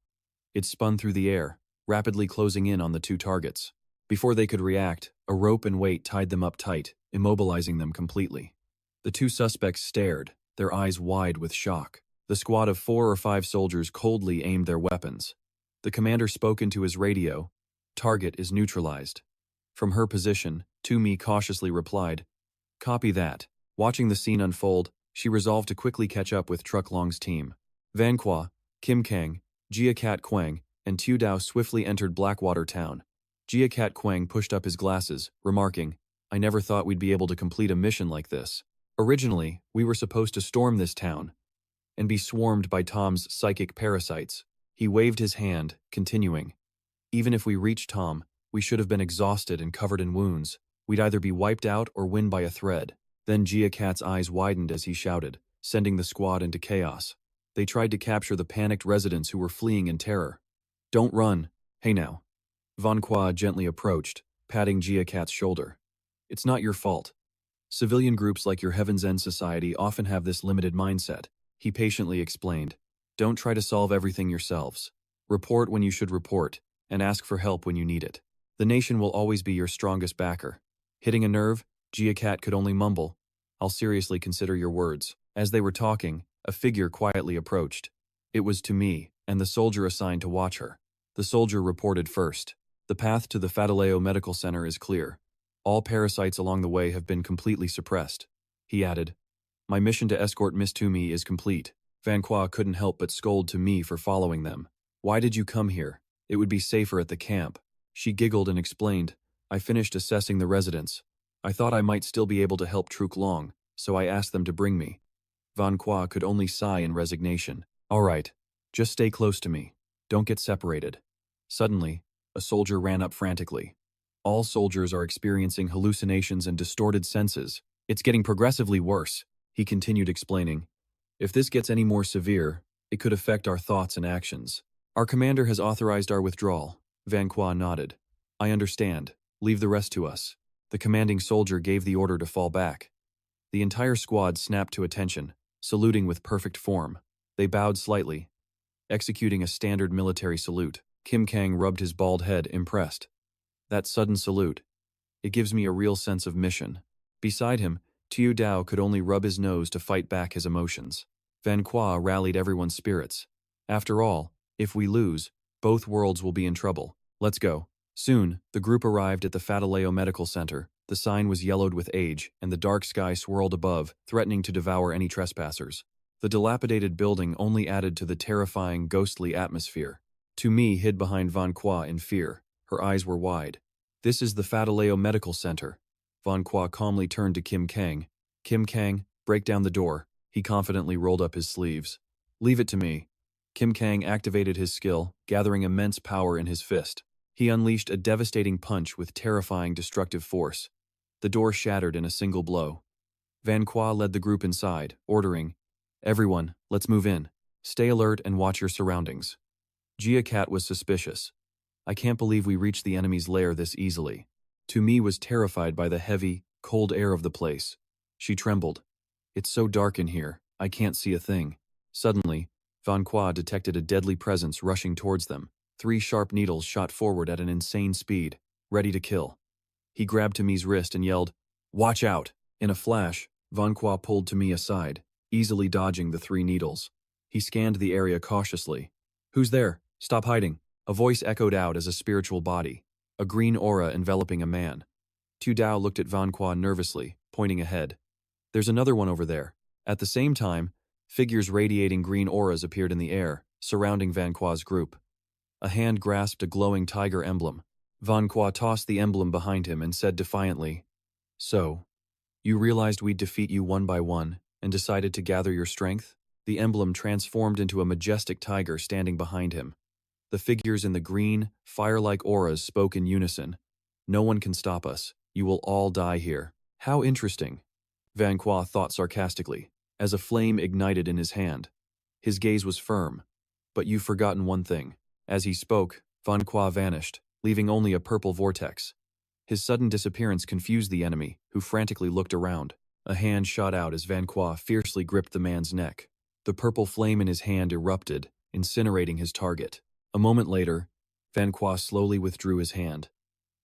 It spun through the air, rapidly closing in on the two targets. Before they could react, a rope and weight tied them up tight, immobilizing them completely. The two suspects stared, their eyes wide with shock. The squad of 4 or 5 soldiers coldly aimed their weapons. The commander spoke into his radio, "Target is neutralized." From her position, Tu Mi cautiously replied, "Copy that." Watching the scene unfold, she resolved to quickly catch up with Truck Long's team. Van Qua, Kim Kang, Jia Cat Kwang, and Tu Dao swiftly entered Blackwater Town. Jia Cat Kwang pushed up his glasses, remarking, "I never thought we'd be able to complete a mission like this. Originally, we were supposed to storm this town and be swarmed by Tom's psychic parasites." He waved his hand, continuing, "Even if we reached Tom, we should have been exhausted and covered in wounds. We'd either be wiped out or win by a thread." Then Jia Cat's eyes widened as he shouted, sending the squad into chaos. They tried to capture the panicked residents who were fleeing in terror. "Don't run. Hey now." Van Qua gently approached, patting Jia Cat's shoulder. "It's not your fault. Civilian groups like your Heaven's End Society often have this limited mindset," he patiently explained. "Don't try to solve everything yourselves. Report when you should report, and ask for help when you need it. The nation will always be your strongest backer." Hitting a nerve, Jia Cat could only mumble, "I'll seriously consider your words." As they were talking, a figure quietly approached. It was Tu Mi, and the soldier assigned to watch her. The soldier reported first, "The path to the Fataleo Medical Center is clear. All parasites along the way have been completely suppressed." He added, "My mission to escort Miss Tu Mi is complete." Van Qua couldn't help but scold Tu Mi for following them. "Why did you come here? It would be safer at the camp." She giggled and explained, "I finished assessing the residents. I thought I might still be able to help Truk Long, so I asked them to bring me." Van Qua could only sigh in resignation. "All right, just stay close to me. Don't get separated." Suddenly, a soldier ran up frantically. "All soldiers are experiencing hallucinations and distorted senses. It's getting progressively worse," he continued explaining. "If this gets any more severe, it could affect our thoughts and actions. Our commander has authorized our withdrawal." Van Qua nodded. "I understand. Leave the rest to us." The commanding soldier gave the order to fall back. The entire squad snapped to attention, saluting with perfect form. They bowed slightly, executing a standard military salute. Kim Kang rubbed his bald head, impressed. "That sudden salute. It gives me a real sense of mission." Beside him, Tu Dao could only rub his nose to fight back his emotions. Van Qua rallied everyone's spirits. "After all, if we lose, both worlds will be in trouble. Let's go." Soon, the group arrived at the Fataleo Medical Center. The sign was yellowed with age, and the dark sky swirled above, threatening to devour any trespassers. The dilapidated building only added to the terrifying, ghostly atmosphere. Tu Mi hid behind Van Qua in fear. Her eyes were wide. "This is the Fataleo Medical Center." Van Qua calmly turned to Kim Kang. "Kim Kang, break down the door." He confidently rolled up his sleeves. "Leave it to me." Kim Kang activated his skill, gathering immense power in his fist. He unleashed a devastating punch with terrifying destructive force. The door shattered in a single blow. Van Qua led the group inside, ordering, "Everyone, let's move in. Stay alert and watch your surroundings." Jia Cat was suspicious. "I can't believe we reached the enemy's lair this easily." Tu Mi was terrified by the heavy, cold air of the place. She trembled. "It's so dark in here, I can't see a thing." Suddenly, Van Qua detected a deadly presence rushing towards them. 3 sharp needles shot forward at an insane speed, ready to kill. He grabbed Tu Mi's wrist and yelled, "Watch out!" In a flash, Van Qua pulled Tu Mi aside, easily dodging the 3 needles. He scanned the area cautiously. "Who's there? Stop hiding." A voice echoed out as a spiritual body, a green aura enveloping a man. Tu Dao looked at Van Qua nervously, pointing ahead. "There's another one over there." At the same time, Figures radiating green auras appeared in the air, surrounding Van Qua's group. A hand grasped a glowing tiger emblem. Van Qua tossed the emblem behind him and said defiantly, "So, you realized we'd defeat you one by one, and decided to gather your strength?" The emblem transformed into a majestic tiger standing behind him. The figures in the green, fire-like auras spoke in unison. "No one can stop us. You will all die here." "How interesting," Van Qua thought sarcastically, as a flame ignited in his hand. His gaze was firm. "But you've forgotten one thing." As he spoke, Van Qua vanished, leaving only a purple vortex. His sudden disappearance confused the enemy, who frantically looked around. A hand shot out as Van Qua fiercely gripped the man's neck. The purple flame in his hand erupted, incinerating his target. A moment later, Van Qua slowly withdrew his hand.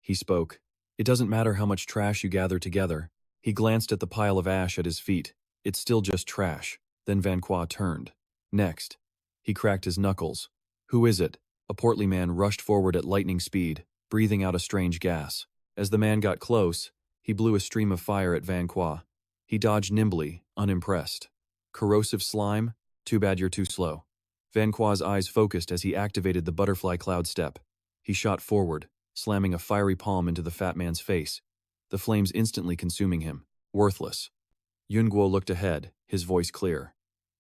He spoke. "It doesn't matter how much trash you gather together." He glanced at the pile of ash at his feet. "It's still just trash." Then Van Qua turned. "Next." He cracked his knuckles. "Who is it?" A portly man rushed forward at lightning speed, breathing out a strange gas. As the man got close, he blew a stream of fire at Van Qua. He dodged nimbly, unimpressed. "Corrosive slime? Too bad you're too slow." Van Qua's eyes focused as he activated the butterfly cloud step. He shot forward, slamming a fiery palm into the fat man's face, the flames instantly consuming him. Worthless. Yun Guo looked ahead, his voice clear.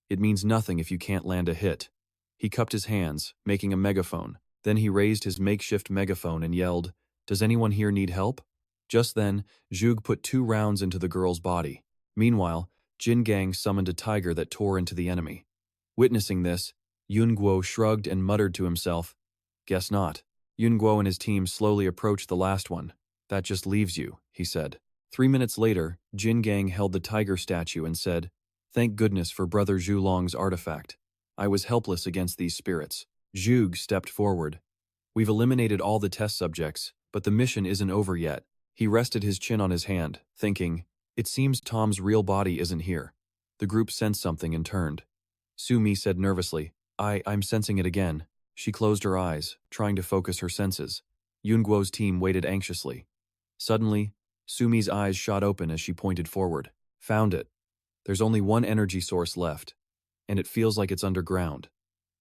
"It means nothing if you can't land a hit." He cupped his hands, making a megaphone. Then he raised his makeshift megaphone and yelled, "Does anyone here need help?" Just then, Zhug put 2 rounds into the girl's body. Meanwhile, Jin Gang summoned a tiger that tore into the enemy. Witnessing this, Yun Guo shrugged and muttered to himself, "Guess not." Yun Guo and his team slowly approached the last one. "That just leaves you," he said. 3 minutes later, Jin Gang held the tiger statue and said, "Thank goodness for Brother Zhu Long's artifact. I was helpless against these spirits." Zhug stepped forward. "We've eliminated all the test subjects, but the mission isn't over yet." He rested his chin on his hand, thinking, "It seems Tom's real body isn't here." The group sensed something and turned. Su-mi said nervously, I'm sensing it again." She closed her eyes, trying to focus her senses. Yun Guo's team waited anxiously. Suddenly, Su-mi's eyes shot open as she pointed forward. "Found it. There's only one energy source left, and it feels like it's underground."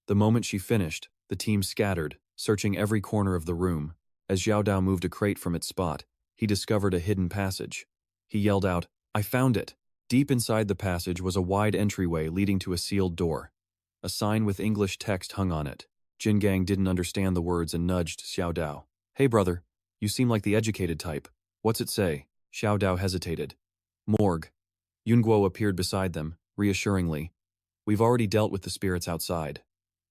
The moment she finished, the team scattered, searching every corner of the room. As Xiao Dao moved a crate from its spot, he discovered a hidden passage. He yelled out, "I found it!" Deep inside the passage was a wide entryway leading to a sealed door. A sign with English text hung on it. Jin Gang didn't understand the words and nudged Xiao Dao. "Hey brother, you seem like the educated type. What's it say?" Xiao Dao hesitated. "Morgue." Yun Guo appeared beside them, reassuringly. "We've already dealt with the spirits outside.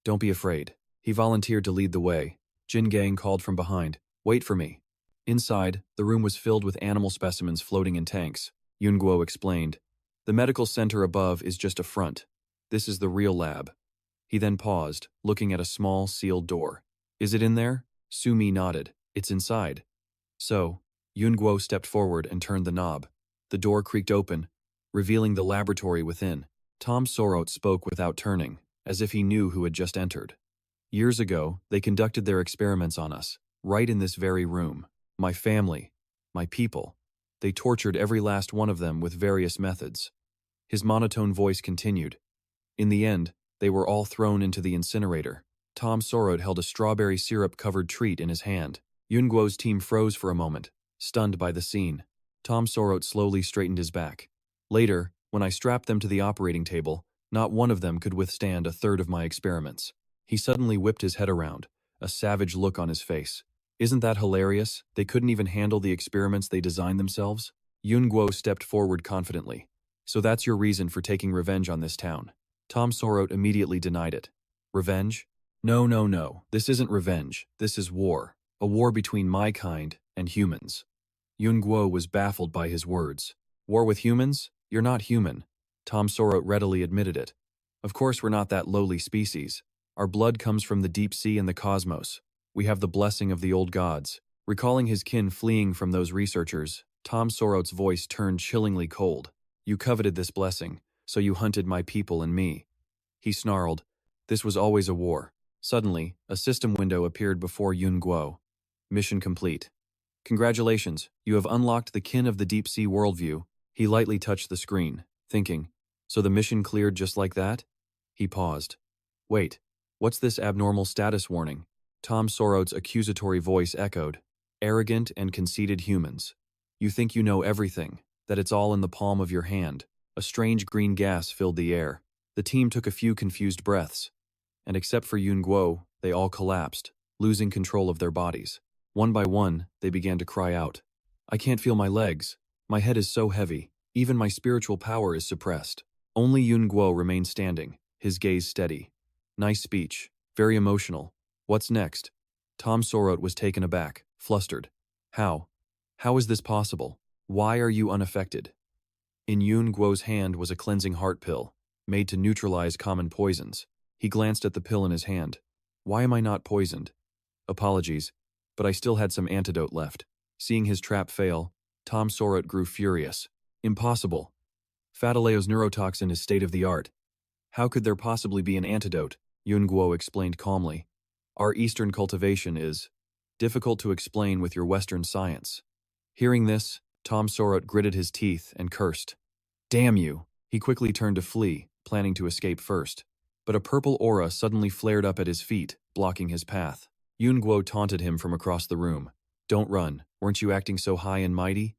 Don't be afraid." He volunteered to lead the way. Jin Gang called from behind, "Wait for me." Inside, the room was filled with animal specimens floating in tanks. Yun Guo explained, "The medical center above is just a front. This is the real lab." He then paused, looking at a small, sealed door. "Is it in there?" Su-mi nodded. "It's inside." So, Yun Guo stepped forward and turned the knob. The door creaked open, revealing the laboratory within. Tom Sorot spoke without turning, as if he knew who had just entered. "Years ago, they conducted their experiments on us, right in this very room. My family, my people. They tortured every last one of them with various methods." His monotone voice continued. "In the end, they were all thrown into the incinerator." Tom Sorot held a strawberry syrup-covered treat in his hand. Yun Guo's team froze for a moment, stunned by the scene. Tom Sorot slowly straightened his back. "Later, when I strapped them to the operating table, not one of them could withstand a third of my experiments." He suddenly whipped his head around, a savage look on his face. "Isn't that hilarious? They couldn't even handle the experiments they designed themselves?" Yun Guo stepped forward confidently. "So that's your reason for taking revenge on this town?" Tom Sorot immediately denied it. "Revenge? No. This isn't revenge. This is war. A war between my kind and humans." Yun Guo was baffled by his words. "War with humans? You're not human." Tom Sorot readily admitted it. "Of course we're not that lowly species. Our blood comes from the deep sea and the cosmos. We have the blessing of the old gods." Recalling his kin fleeing from those researchers, Tom Sorot's voice turned chillingly cold. "You coveted this blessing, so you hunted my people and me." He snarled, "This was always a war." Suddenly, a system window appeared before Yun Guo. "Mission complete. Congratulations, you have unlocked the kin of the deep sea worldview." He lightly touched the screen, thinking, So the mission cleared just like that? He paused. Wait, what's this abnormal status warning? Tom Sorot's accusatory voice echoed. Arrogant and conceited humans. You think you know everything, that it's all in the palm of your hand. A strange green gas filled the air. The team took a few confused breaths. And except for Yun Guo, they all collapsed, losing control of their bodies. One by one, they began to cry out. I can't feel my legs. My head is so heavy. Even my spiritual power is suppressed. Only Yun Guo remained standing, his gaze steady. Nice speech. Very emotional. What's next? Tom Sorot was taken aback, flustered. How? How is this possible? Why are you unaffected? In Yun Guo's hand was a cleansing heart pill, made to neutralize common poisons. He glanced at the pill in his hand. Why am I not poisoned? Apologies, but I still had some antidote left. Seeing his trap fail, Tom Sorot grew furious. Impossible. Fataleo's neurotoxin is state-of-the-art. How could there possibly be an antidote? Yun Guo explained calmly. Our Eastern cultivation is difficult to explain with your Western science. Hearing this, Tom Sorot gritted his teeth and cursed. Damn you! He quickly turned to flee, planning to escape first. But a purple aura suddenly flared up at his feet, blocking his path. Yun Guo taunted him from across the room. Don't run, weren't you acting so high and mighty?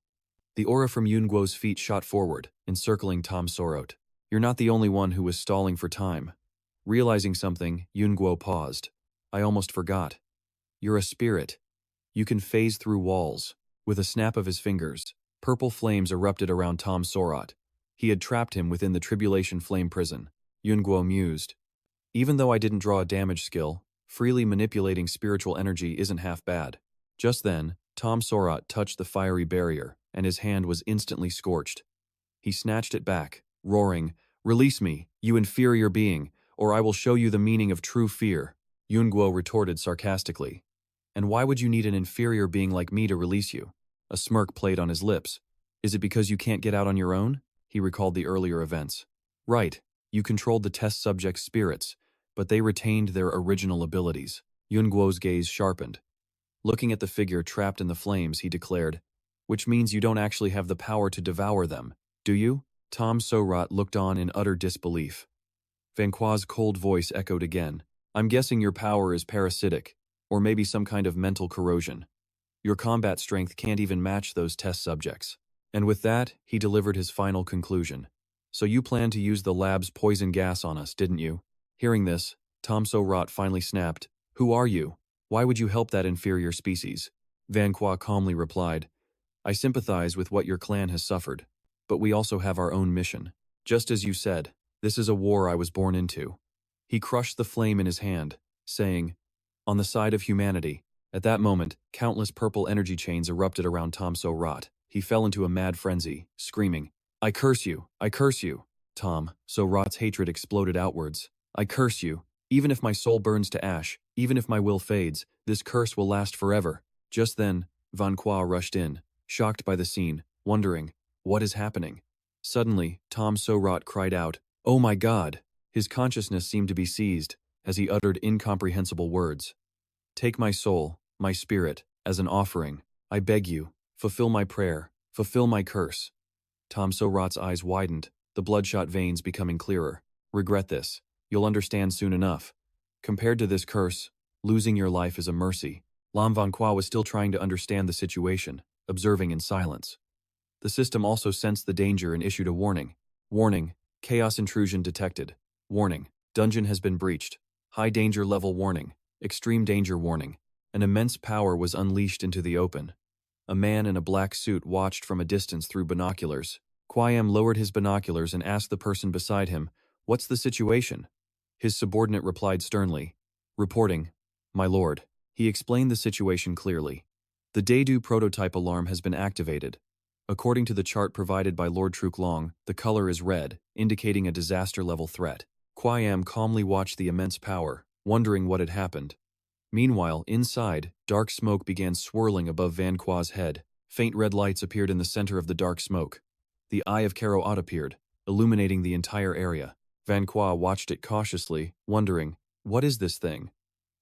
The aura from Yun Guo's feet shot forward, encircling Tom Sorot. You're not the only one who was stalling for time. Realizing something, Yun Guo paused. I almost forgot. You're a spirit. You can phase through walls. With a snap of his fingers, purple flames erupted around Tom Sorot. He had trapped him within the Tribulation Flame Prison. Yun Guo mused. Even though I didn't draw a damage skill, freely manipulating spiritual energy isn't half bad. Just then, Tom Sorot touched the fiery barrier, and his hand was instantly scorched. He snatched it back, roaring, Release me, you inferior being, or I will show you the meaning of true fear. Yun Guo retorted sarcastically. And why would you need an inferior being like me to release you? A smirk played on his lips. Is it because you can't get out on your own? He recalled the earlier events. Right, you controlled the test subject's spirits, but they retained their original abilities. Yun Guo's gaze sharpened. Looking at the figure trapped in the flames, he declared, Which means you don't actually have the power to devour them, do you? Tom Sorot looked on in utter disbelief. Vanquois' cold voice echoed again. I'm guessing your power is parasitic, or maybe some kind of mental corrosion. Your combat strength can't even match those test subjects. And with that, he delivered his final conclusion. So you planned to use the lab's poison gas on us, didn't you? Hearing this, Tom Sorot finally snapped. Who are you? Why would you help that inferior species? Vanquois calmly replied, I sympathize with what your clan has suffered, but we also have our own mission. Just as you said, this is a war I was born into. He crushed the flame in his hand, saying, On the side of humanity. At that moment, countless purple energy chains erupted around Tom Sorot. He fell into a mad frenzy, screaming, I curse you! I curse you! Tom Sorot's hatred exploded outwards. I curse you! Even if my soul burns to ash, even if my will fades, this curse will last forever. Just then, Vanquois rushed in, shocked by the scene, wondering, what is happening? Suddenly, Tom Sorot cried out, Oh my God! His consciousness seemed to be seized, as he uttered incomprehensible words. Take my soul, my spirit, as an offering. I beg you, fulfill my prayer, fulfill my curse. Tom Sorot's eyes widened, the bloodshot veins becoming clearer. Regret this. You'll understand soon enough. Compared to this curse, losing your life is a mercy. Lam Vanquois was still trying to understand the situation, observing in silence. The system also sensed the danger and issued a warning. Warning, chaos intrusion detected. Warning, dungeon has been breached. High danger level warning. Extreme danger warning. An immense power was unleashed into the open. A man in a black suit watched from a distance through binoculars. Guoyun lowered his binoculars and asked the person beside him, What's the situation? His subordinate replied sternly, Reporting, my lord. He explained the situation clearly. The Daedu prototype alarm has been activated. According to the chart provided by Lord Truklong, the color is red, indicating a disaster-level threat. Guoyun calmly watched the immense power, wondering what had happened. Meanwhile, inside, dark smoke began swirling above Vanquois' head. Faint red lights appeared in the center of the dark smoke. The eye of Karo-Ot appeared, illuminating the entire area. Vanquois watched it cautiously, wondering, what is this thing?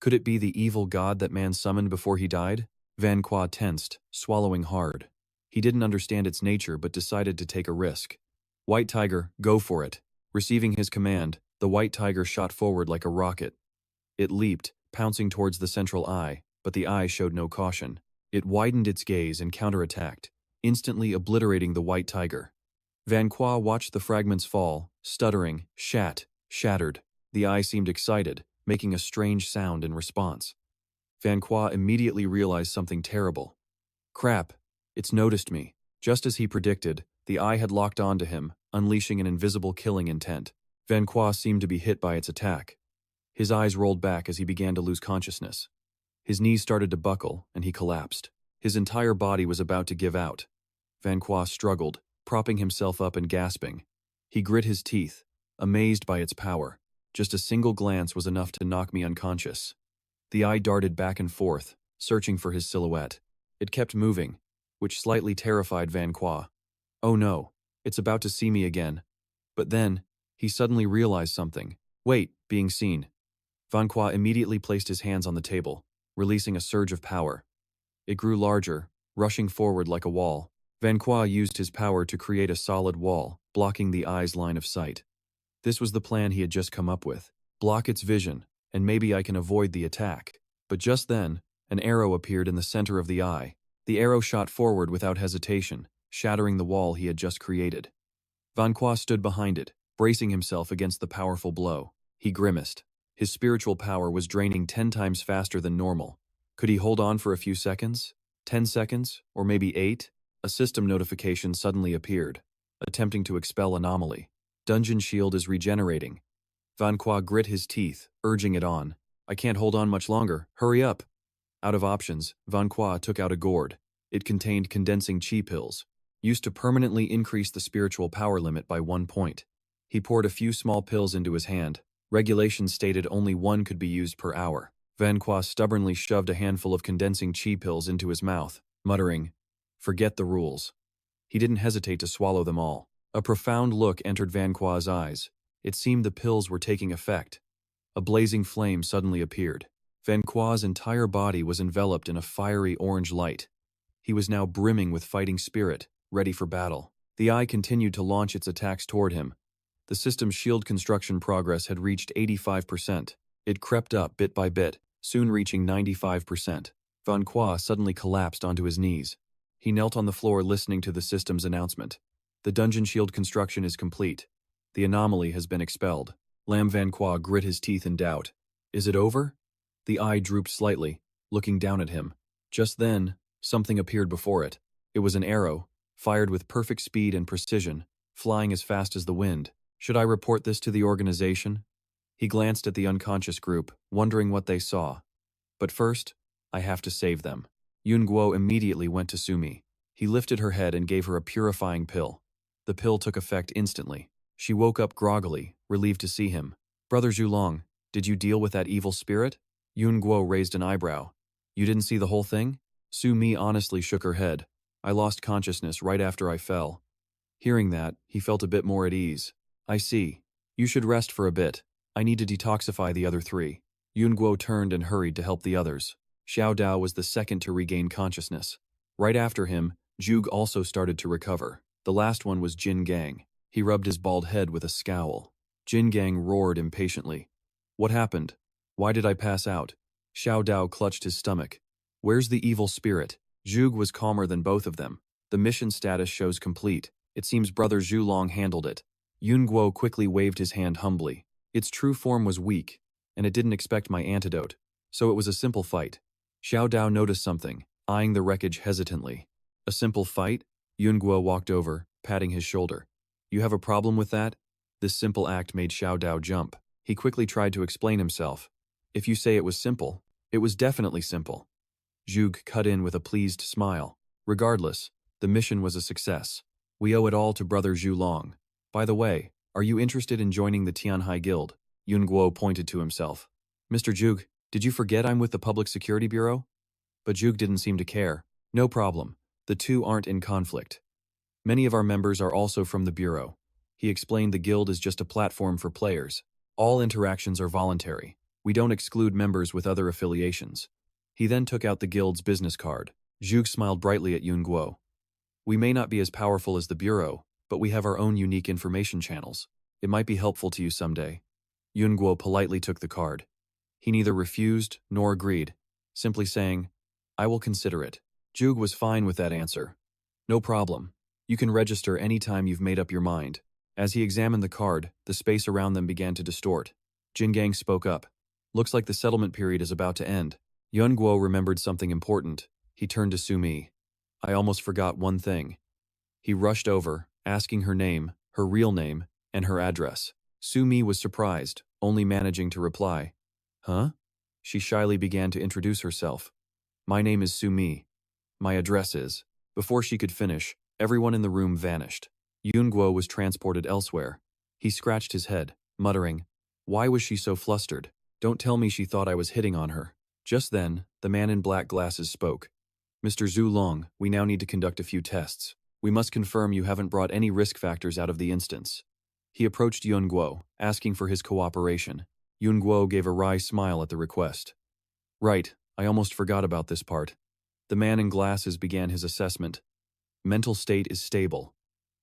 Could it be the evil god that man summoned before he died? Vanquois tensed, swallowing hard. He didn't understand its nature but decided to take a risk. White Tiger, go for it. Receiving his command, the white tiger shot forward like a rocket. It leaped, pouncing towards the central eye, but the eye showed no caution. It widened its gaze and counterattacked, instantly obliterating the white tiger. Van Qua watched the fragments fall, stuttering, shattered. The eye seemed excited, making a strange sound in response. Van Qua immediately realized something terrible. Crap, it's noticed me. Just as he predicted, the eye had locked onto him, unleashing an invisible killing intent. Van Qua seemed to be hit by its attack. His eyes rolled back as he began to lose consciousness. His knees started to buckle, and he collapsed. His entire body was about to give out. Van Qua struggled, propping himself up and gasping. He grit his teeth, amazed by its power. Just a single glance was enough to knock me unconscious. The eye darted back and forth, searching for his silhouette. It kept moving, which slightly terrified Van Qua. Oh no, it's about to see me again. But then, he suddenly realized something. Wait, being seen. Van Qua immediately placed his hands on the table, releasing a surge of power. It grew larger, rushing forward like a wall. Van Qua used his power to create a solid wall, blocking the eye's line of sight. This was the plan he had just come up with. Block its vision, and maybe I can avoid the attack. But just then, an arrow appeared in the center of the eye. The arrow shot forward without hesitation, shattering the wall he had just created. Van Qua stood behind it, bracing himself against the powerful blow. He grimaced. His spiritual power was draining 10 times faster than normal. Could he hold on for a few seconds? 10 seconds? Or maybe 8? A system notification suddenly appeared, attempting to expel anomaly. Dungeon shield is regenerating. Van Qua grit his teeth, urging it on. I can't hold on much longer. Hurry up. Out of options, Van Qua took out a gourd. It contained condensing chi pills, used to permanently increase the spiritual power limit by 1 point. He poured a few small pills into his hand. Regulations stated only 1 could be used per hour. Van Qua stubbornly shoved a handful of condensing chi pills into his mouth, muttering, "Forget the rules." He didn't hesitate to swallow them all. A profound look entered Van Qua's eyes. It seemed the pills were taking effect. A blazing flame suddenly appeared. Van Qua's entire body was enveloped in a fiery orange light. He was now brimming with fighting spirit, ready for battle. The eye continued to launch its attacks toward him. The system's shield construction progress had reached 85%. It crept up bit by bit, soon reaching 95%. Van Qua suddenly collapsed onto his knees. He knelt on the floor listening to the system's announcement. The dungeon shield construction is complete. The anomaly has been expelled. Lam Van Qua grit his teeth in doubt. Is it over? The eye drooped slightly, looking down at him. Just then, something appeared before it. It was an arrow, fired with perfect speed and precision, flying as fast as the wind. Should I report this to the organization? He glanced at the unconscious group, wondering what they saw. But first, I have to save them. Yun Guo immediately went to Sumi. He lifted her head and gave her a purifying pill. The pill took effect instantly. She woke up groggily, relieved to see him. Brother Zhulong, did you deal with that evil spirit? Yun Guo raised an eyebrow. You didn't see the whole thing? Su Mi honestly shook her head. I lost consciousness right after I fell. Hearing that, he felt a bit more at ease. I see. You should rest for a bit. I need to detoxify the other 3. Yun Guo turned and hurried to help the others. Xiao Dao was the second to regain consciousness. Right after him, Zhug also started to recover. The last one was Jin Gang. He rubbed his bald head with a scowl. Jin Gang roared impatiently. What happened? Why did I pass out? Xiao Dao clutched his stomach. Where's the evil spirit? Zhug was calmer than both of them. The mission status shows complete. It seems Brother Zhulong handled it. Yun Guo quickly waved his hand humbly. Its true form was weak, and it didn't expect my antidote, so it was a simple fight. Xiao Dao noticed something, eyeing the wreckage hesitantly. A simple fight? Yun Guo walked over, patting his shoulder. You have a problem with that? This simple act made Xiao Dao jump. He quickly tried to explain himself. If you say it was simple, it was definitely simple. Zhug cut in with a pleased smile. Regardless, the mission was a success. We owe it all to Brother Zhulong. By the way, are you interested in joining the Tianhai Guild? Yun Guo pointed to himself. Mr. Zhug, did you forget I'm with the Public Security Bureau? But Zhug didn't seem to care. No problem. The two aren't in conflict. Many of our members are also from the Bureau. He explained the guild is just a platform for players. All interactions are voluntary. We don't exclude members with other affiliations. He then took out the guild's business card. Zhug smiled brightly at Yun Guo. We may not be as powerful as the Bureau, but we have our own unique information channels. It might be helpful to you someday. Yun Guo politely took the card. He neither refused nor agreed, simply saying, I will consider it. Zhuge was fine with that answer. No problem. You can register any time you've made up your mind. As he examined the card, the space around them began to distort. Jingang spoke up. Looks like the settlement period is about to end. Yun Guo remembered something important. He turned to Sumi. I almost forgot one thing. He rushed over, asking her name, her real name, and her address. Sumi was surprised, only managing to reply. Huh? She shyly began to introduce herself. My name is Sumi. My address is. Before she could finish, everyone in the room vanished. Yun Guo was transported elsewhere. He scratched his head, muttering, Why was she so flustered? Don't tell me she thought I was hitting on her. Just then, the man in black glasses spoke. Mr. Zhu Long, we now need to conduct a few tests. We must confirm you haven't brought any risk factors out of the instance. He approached Yun Guo, asking for his cooperation. Yun Guo gave a wry smile at the request. Right, I almost forgot about this part. The man in glasses began his assessment. Mental state is stable.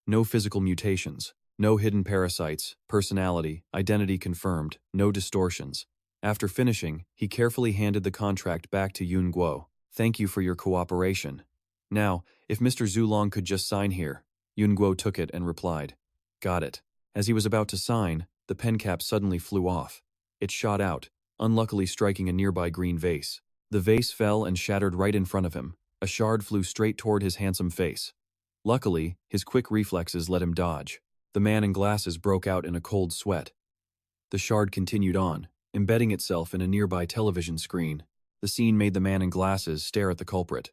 No physical mutations. No hidden parasites, personality, identity confirmed, no distortions. After finishing, he carefully handed the contract back to Yun Guo. Thank you for your cooperation. Now, if Mr. Zulong could just sign here. Yun Guo took it and replied. Got it. As he was about to sign, the pen cap suddenly flew off. It shot out, unluckily striking a nearby green vase. The vase fell and shattered right in front of him. A shard flew straight toward his handsome face. Luckily, his quick reflexes let him dodge. The man in glasses broke out in a cold sweat. The shard continued on, embedding itself in a nearby television screen. The scene made the man in glasses stare at the culprit.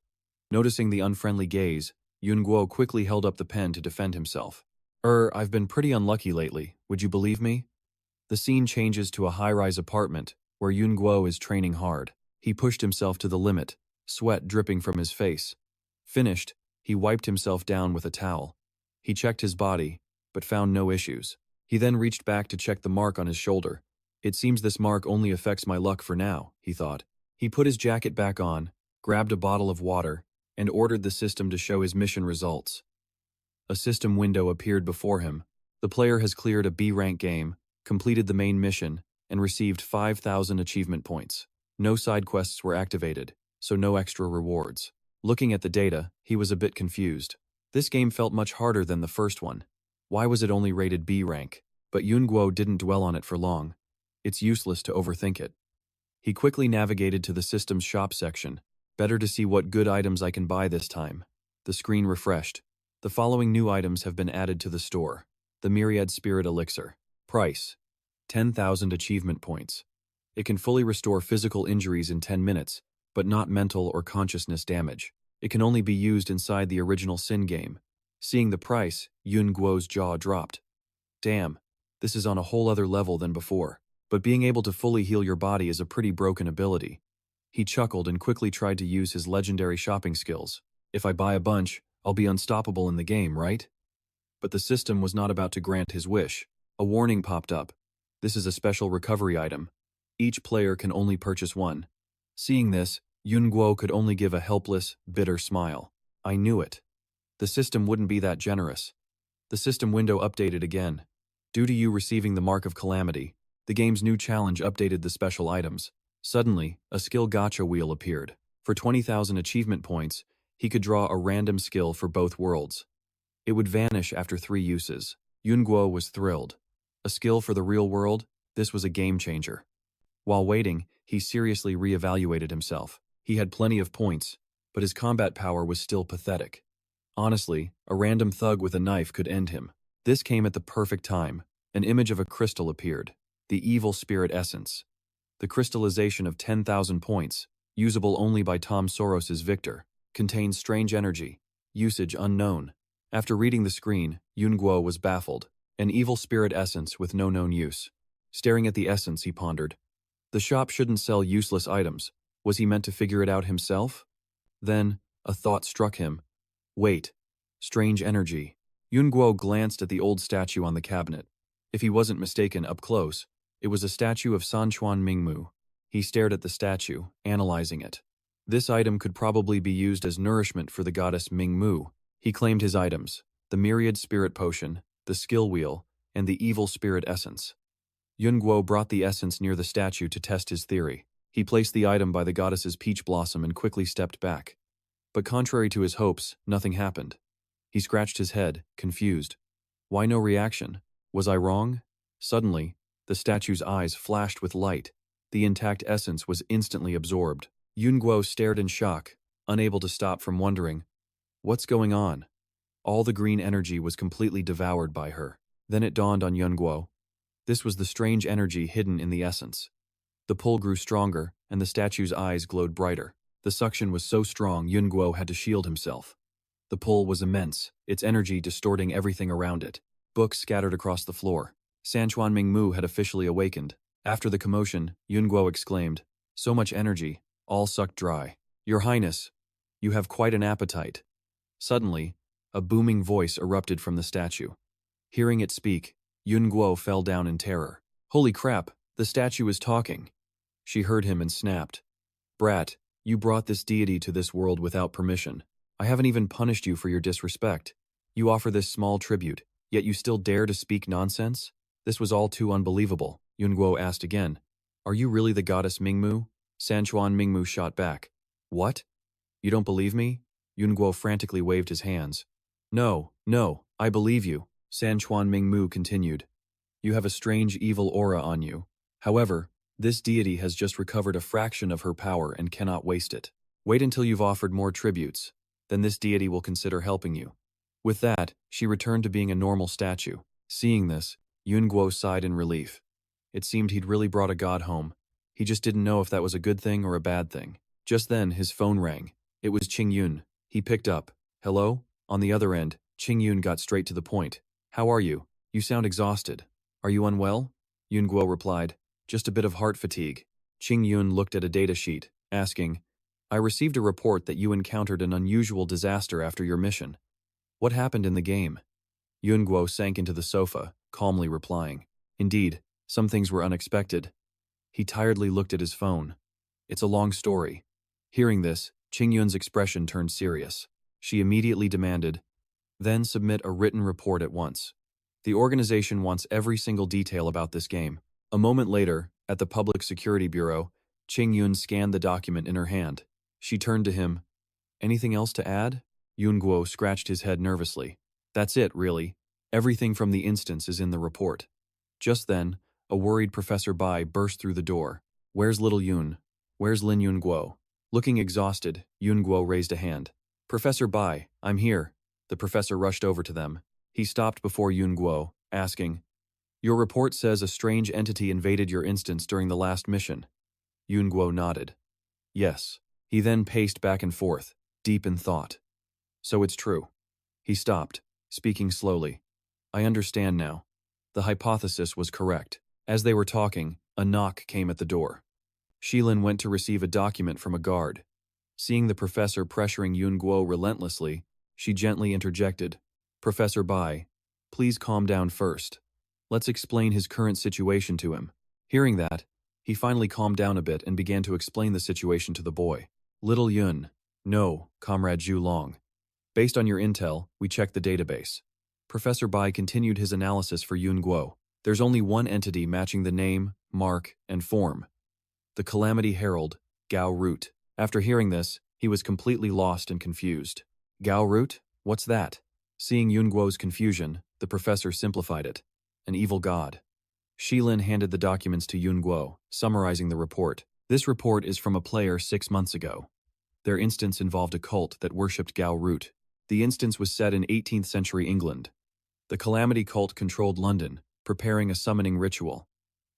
Noticing the unfriendly gaze, Yun Guo quickly held up the pen to defend himself. I've been pretty unlucky lately, would you believe me? The scene changes to a high-rise apartment, where Yun Guo is training hard. He pushed himself to the limit, sweat dripping from his face. Finished, he wiped himself down with a towel. He checked his body, but found no issues. He then reached back to check the mark on his shoulder. It seems this mark only affects my luck for now, he thought. He put his jacket back on, grabbed a bottle of water, and ordered the system to show his mission results. A system window appeared before him. The player has cleared a B-rank game, completed the main mission, and received 5,000 achievement points. No side quests were activated, so no extra rewards. Looking at the data, he was a bit confused. This game felt much harder than the first one. Why was it only rated B rank? But Yun Guo didn't dwell on it for long. It's useless to overthink it. He quickly navigated to the system's shop section. Better to see what good items I can buy this time. The screen refreshed. The following new items have been added to the store. The Myriad Spirit Elixir. Price: 10,000 achievement points. It can fully restore physical injuries in 10 minutes, but not mental or consciousness damage. It can only be used inside the original Sin game. Seeing the price, Yun Guo's jaw dropped. Damn, this is on a whole other level than before. But being able to fully heal your body is a pretty broken ability. He chuckled and quickly tried to use his legendary shopping skills. If I buy a bunch, I'll be unstoppable in the game, right? But the system was not about to grant his wish. A warning popped up. This is a special recovery item. Each player can only purchase one. Seeing this, Yun Guo could only give a helpless, bitter smile. I knew it. The system wouldn't be that generous. The system window updated again. Due to you receiving the Mark of Calamity, the game's new challenge updated the special items. Suddenly, a skill gacha wheel appeared. For 20,000 achievement points, he could draw a random skill for both worlds. It would vanish after 3 uses. Yun Guo was thrilled. A skill for the real world? This was a game changer. While waiting, he seriously re-evaluated himself. He had plenty of points, but his combat power was still pathetic. Honestly, a random thug with a knife could end him. This came at the perfect time. An image of a crystal appeared. The evil spirit essence. The crystallization of 10,000 points, usable only by Tom Soros's Victor, contains strange energy. Usage unknown. After reading the screen, Yun Guo was baffled. An evil spirit essence with no known use. Staring at the essence, he pondered. The shop shouldn't sell useless items. Was he meant to figure it out himself? Then, a thought struck him. Wait. Strange energy. Yun Guo glanced at the old statue on the cabinet. If he wasn't mistaken up close, it was a statue of Sanchuan Mingmu. He stared at the statue, analyzing it. This item could probably be used as nourishment for the goddess Mingmu. He claimed his items, the Myriad Spirit Potion, the Skill Wheel, and the evil spirit essence. Yun Guo brought the essence near the statue to test his theory. He placed the item by the goddess's peach blossom and quickly stepped back. But contrary to his hopes, nothing happened. He scratched his head, confused. Why no reaction? Was I wrong? Suddenly, the statue's eyes flashed with light. The intact essence was instantly absorbed. Yun Guo stared in shock, unable to stop from wondering, what's going on? All the green energy was completely devoured by her. Then it dawned on Yun Guo. This was the strange energy hidden in the essence. The pull grew stronger, and the statue's eyes glowed brighter. The suction was so strong Yun Guo had to shield himself. The pull was immense, its energy distorting everything around it. Books scattered across the floor. Sanchuan Mingmu had officially awakened. After the commotion, Yun Guo exclaimed, "So much energy, all sucked dry. Your Highness, you have quite an appetite." Suddenly, a booming voice erupted from the statue. Hearing it speak, Yun Guo fell down in terror. Holy crap, the statue is talking. She heard him and snapped. Brat, you brought this deity to this world without permission. I haven't even punished you for your disrespect. You offer this small tribute, yet you still dare to speak nonsense? This was all too unbelievable. Yun Guo asked again. Are you really the goddess Mingmu? Sanchuan Mingmu shot back. What? You don't believe me? Yun Guo frantically waved his hands. No, I believe you, Sanchuan Mingmu continued. You have a strange evil aura on you. However, this deity has just recovered a fraction of her power and cannot waste it. Wait until you've offered more tributes, then this deity will consider helping you. With that, she returned to being a normal statue. Seeing this, Yun Guo sighed in relief. It seemed he'd really brought a god home. He just didn't know if that was a good thing or a bad thing. Just then, his phone rang. It was Qing Yun. He picked up. Hello? On the other end, Qing Yun got straight to the point. How are you? You sound exhausted. Are you unwell? Yun Guo replied. Just a bit of heart fatigue. Qing Yun looked at a data sheet, asking, I received a report that you encountered an unusual disaster after your mission. What happened in the game? Yun Guo sank into the sofa, calmly replying. Indeed, some things were unexpected. He tiredly looked at his phone. It's a long story. Hearing this, Qing Yun's expression turned serious. She immediately demanded, then submit a written report at once. The organization wants every single detail about this game. A moment later, at the Public Security Bureau, Qing Yun scanned the document in her hand. She turned to him. Anything else to add? Yun Guo scratched his head nervously. That's it, really. Everything from the instance is in the report. Just then, a worried Professor Bai burst through the door. Where's little Yun? Where's Lin Yun Guo? Looking exhausted, Yun Guo raised a hand. Professor Bai, I'm here. The professor rushed over to them. He stopped before Yun Guo, asking, Your report says a strange entity invaded your instance during the last mission. Yun Guo nodded. Yes. He then paced back and forth, deep in thought. So it's true. He stopped, speaking slowly. I understand now. The hypothesis was correct. As they were talking, a knock came at the door. Shilin went to receive a document from a guard. Seeing the professor pressuring Yun Guo relentlessly, she gently interjected, Professor Bai, please calm down first. Let's explain his current situation to him. Hearing that, he finally calmed down a bit and began to explain the situation to the boy. Little Yun. No, Comrade Zhu Long. Based on your intel, we checked the database. Professor Bai continued his analysis for Yun Guo. There's only one entity matching the name, mark, and form. The Calamity Herald, Gao Root. After hearing this, he was completely lost and confused. Gao Root? What's that? Seeing Yun Guo's confusion, the professor simplified it. An evil god. Shilin handed the documents to Yun Guo, summarizing the report. This report is from a player 6 months ago. Their instance involved a cult that worshipped Gao Root. The instance was set in 18th century England. The Calamity cult controlled London, preparing a summoning ritual.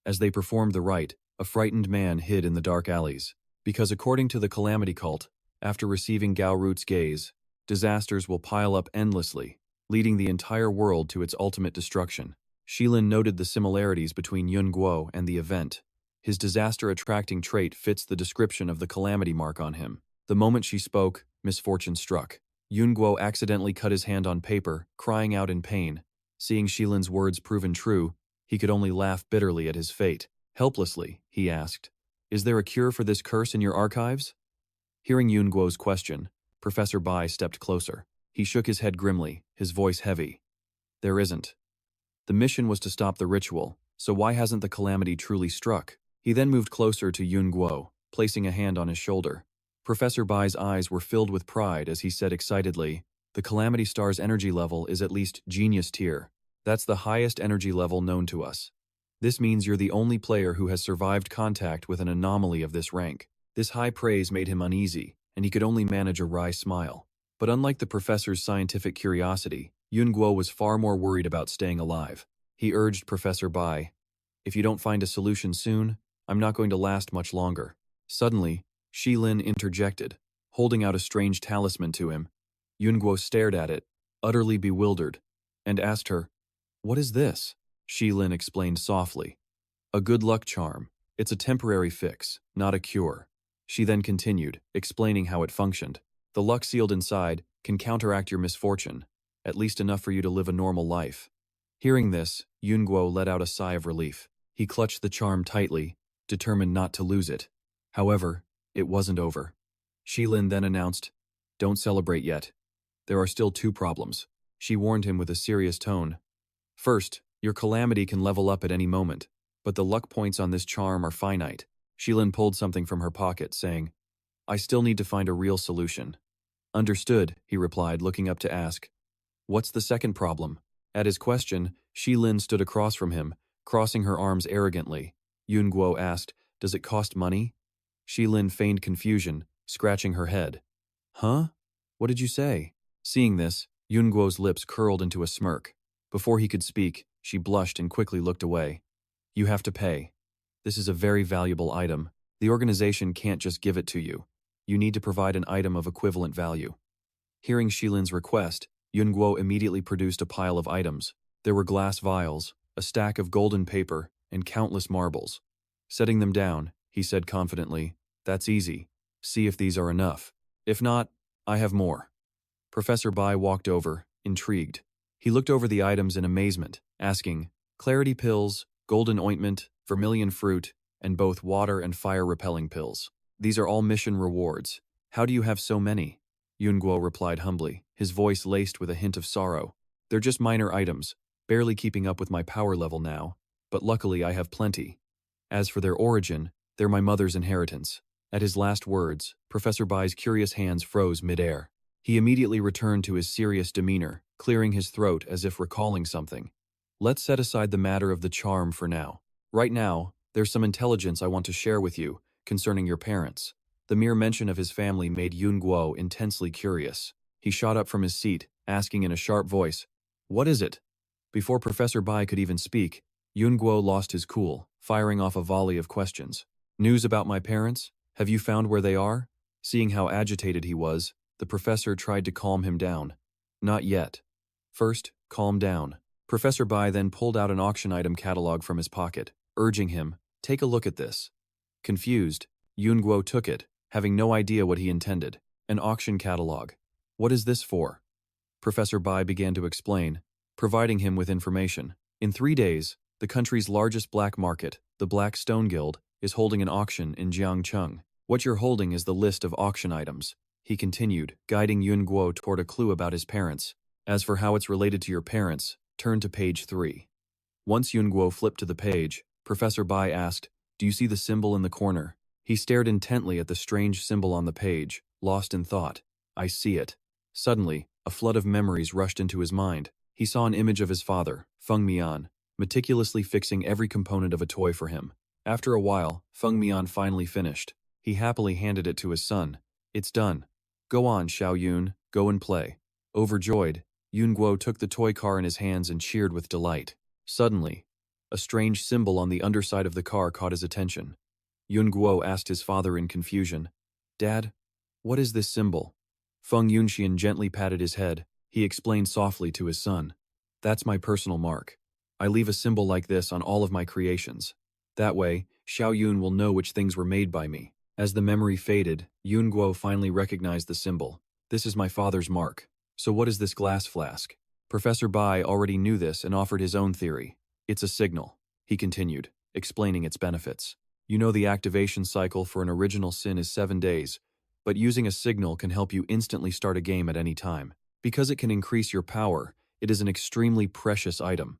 As they performed the rite, a frightened man hid in the dark alleys. Because according to the Calamity cult, after receiving Gao Root's gaze, disasters will pile up endlessly, leading the entire world to its ultimate destruction. Shilin noted the similarities between Yun Guo and the event. His disaster-attracting trait fits the description of the Calamity mark on him. The moment she spoke, misfortune struck. Yun Guo accidentally cut his hand on paper, crying out in pain. Seeing Shilin's words proven true, he could only laugh bitterly at his fate. Helplessly, he asked, Is there a cure for this curse in your archives? Hearing Yun Guo's question, Professor Bai stepped closer. He shook his head grimly, his voice heavy. There isn't. The mission was to stop the ritual, so why hasn't the calamity truly struck? He then moved closer to Yun Guo, placing a hand on his shoulder. Professor Bai's eyes were filled with pride as he said excitedly, "The Calamity Star's energy level is at least genius tier. That's the highest energy level known to us. This means you're the only player who has survived contact with an anomaly of this rank." This high praise made him uneasy, and he could only manage a wry smile. But unlike the professor's scientific curiosity, Yun Guo was far more worried about staying alive. He urged Professor Bai, "If you don't find a solution soon, I'm not going to last much longer." Suddenly, Shi Lin interjected, holding out a strange talisman to him. Yun Guo stared at it, utterly bewildered, and asked her, "What is this?" Shi Lin explained softly, "A good luck charm. It's a temporary fix, not a cure." She then continued, explaining how it functioned. "The luck sealed inside can counteract your misfortune, at least enough for you to live a normal life." Hearing this, Yun Guo let out a sigh of relief. He clutched the charm tightly, determined not to lose it. However, it wasn't over. Shi Lin then announced, "Don't celebrate yet. There are still 2 problems." She warned him with a serious tone. "First, your calamity can level up at any moment, but the luck points on this charm are finite." Shi Lin pulled something from her pocket, saying, "I still need to find a real solution." "Understood," he replied, looking up to ask, "What's the second problem?" At his question, Shi Lin stood across from him, crossing her arms arrogantly. Yun Guo asked, "Does it cost money?" Shi Lin feigned confusion, scratching her head. "Huh? What did you say?" Seeing this, Yun Guo's lips curled into a smirk. Before he could speak, she blushed and quickly looked away. "You have to pay. This is a very valuable item. The organization can't just give it to you. You need to provide an item of equivalent value." Hearing Shi Lin's request, Yun Guo immediately produced a pile of items. There were glass vials, a stack of golden paper, and countless marbles. Setting them down, he said confidently, "That's easy. See if these are enough. If not, I have more." Professor Bai walked over, intrigued. He looked over the items in amazement, asking, "Clarity pills, golden ointment, vermilion fruit, and both water and fire-repelling pills. These are all mission rewards. How do you have so many?" Yun Guo replied humbly, his voice laced with a hint of sorrow. "They're just minor items, barely keeping up with my power level now, but luckily I have plenty. As for their origin, they're my mother's inheritance." At his last words, Professor Bai's curious hands froze mid-air. He immediately returned to his serious demeanor, clearing his throat as if recalling something. "Let's set aside the matter of the charm for now. Right now, there's some intelligence I want to share with you concerning your parents." The mere mention of his family made Yun Guo intensely curious. He shot up from his seat, asking in a sharp voice, "What is it?" Before Professor Bai could even speak, Yun Guo lost his cool, firing off a volley of questions. "News about my parents? Have you found where they are?" Seeing how agitated he was, the professor tried to calm him down. "Not yet. First, calm down." Professor Bai then pulled out an auction item catalog from his pocket, urging him, "Take a look at this." Confused, Yun Guo took it, having no idea what he intended. An auction catalog. "What is this for?" Professor Bai began to explain, providing him with information. "In 3 days, the country's largest black market, the Black Stone Guild, is holding an auction in Jiangcheng. What you're holding is the list of auction items," he continued, guiding Yun Guo toward a clue about his parents. "As for how it's related to your parents, turn to page 3. Once Yun Guo flipped to the page, Professor Bai asked, "Do you see the symbol in the corner?" He stared intently at the strange symbol on the page, lost in thought. "I see it." Suddenly, a flood of memories rushed into his mind. He saw an image of his father, Feng Mian, meticulously fixing every component of a toy for him. After a while, Feng Mian finally finished. He happily handed it to his son. "It's done. Go on, Xiao Yun, go and play." Overjoyed, Yun Guo took the toy car in his hands and cheered with delight. Suddenly, a strange symbol on the underside of the car caught his attention. Yun Guo asked his father in confusion, "Dad, what is this symbol?" Feng Yunxian gently patted his head. He explained softly to his son, "That's my personal mark. I leave a symbol like this on all of my creations. That way, Xiao Yun will know which things were made by me." As the memory faded, Yun Guo finally recognized the symbol. "This is my father's mark. So what is this glass flask?" Professor Bai already knew this and offered his own theory. "It's a signal," he continued, explaining its benefits. "You know the activation cycle for an original sin is 7 days, but using a signal can help you instantly start a game at any time. Because it can increase your power, it is an extremely precious item."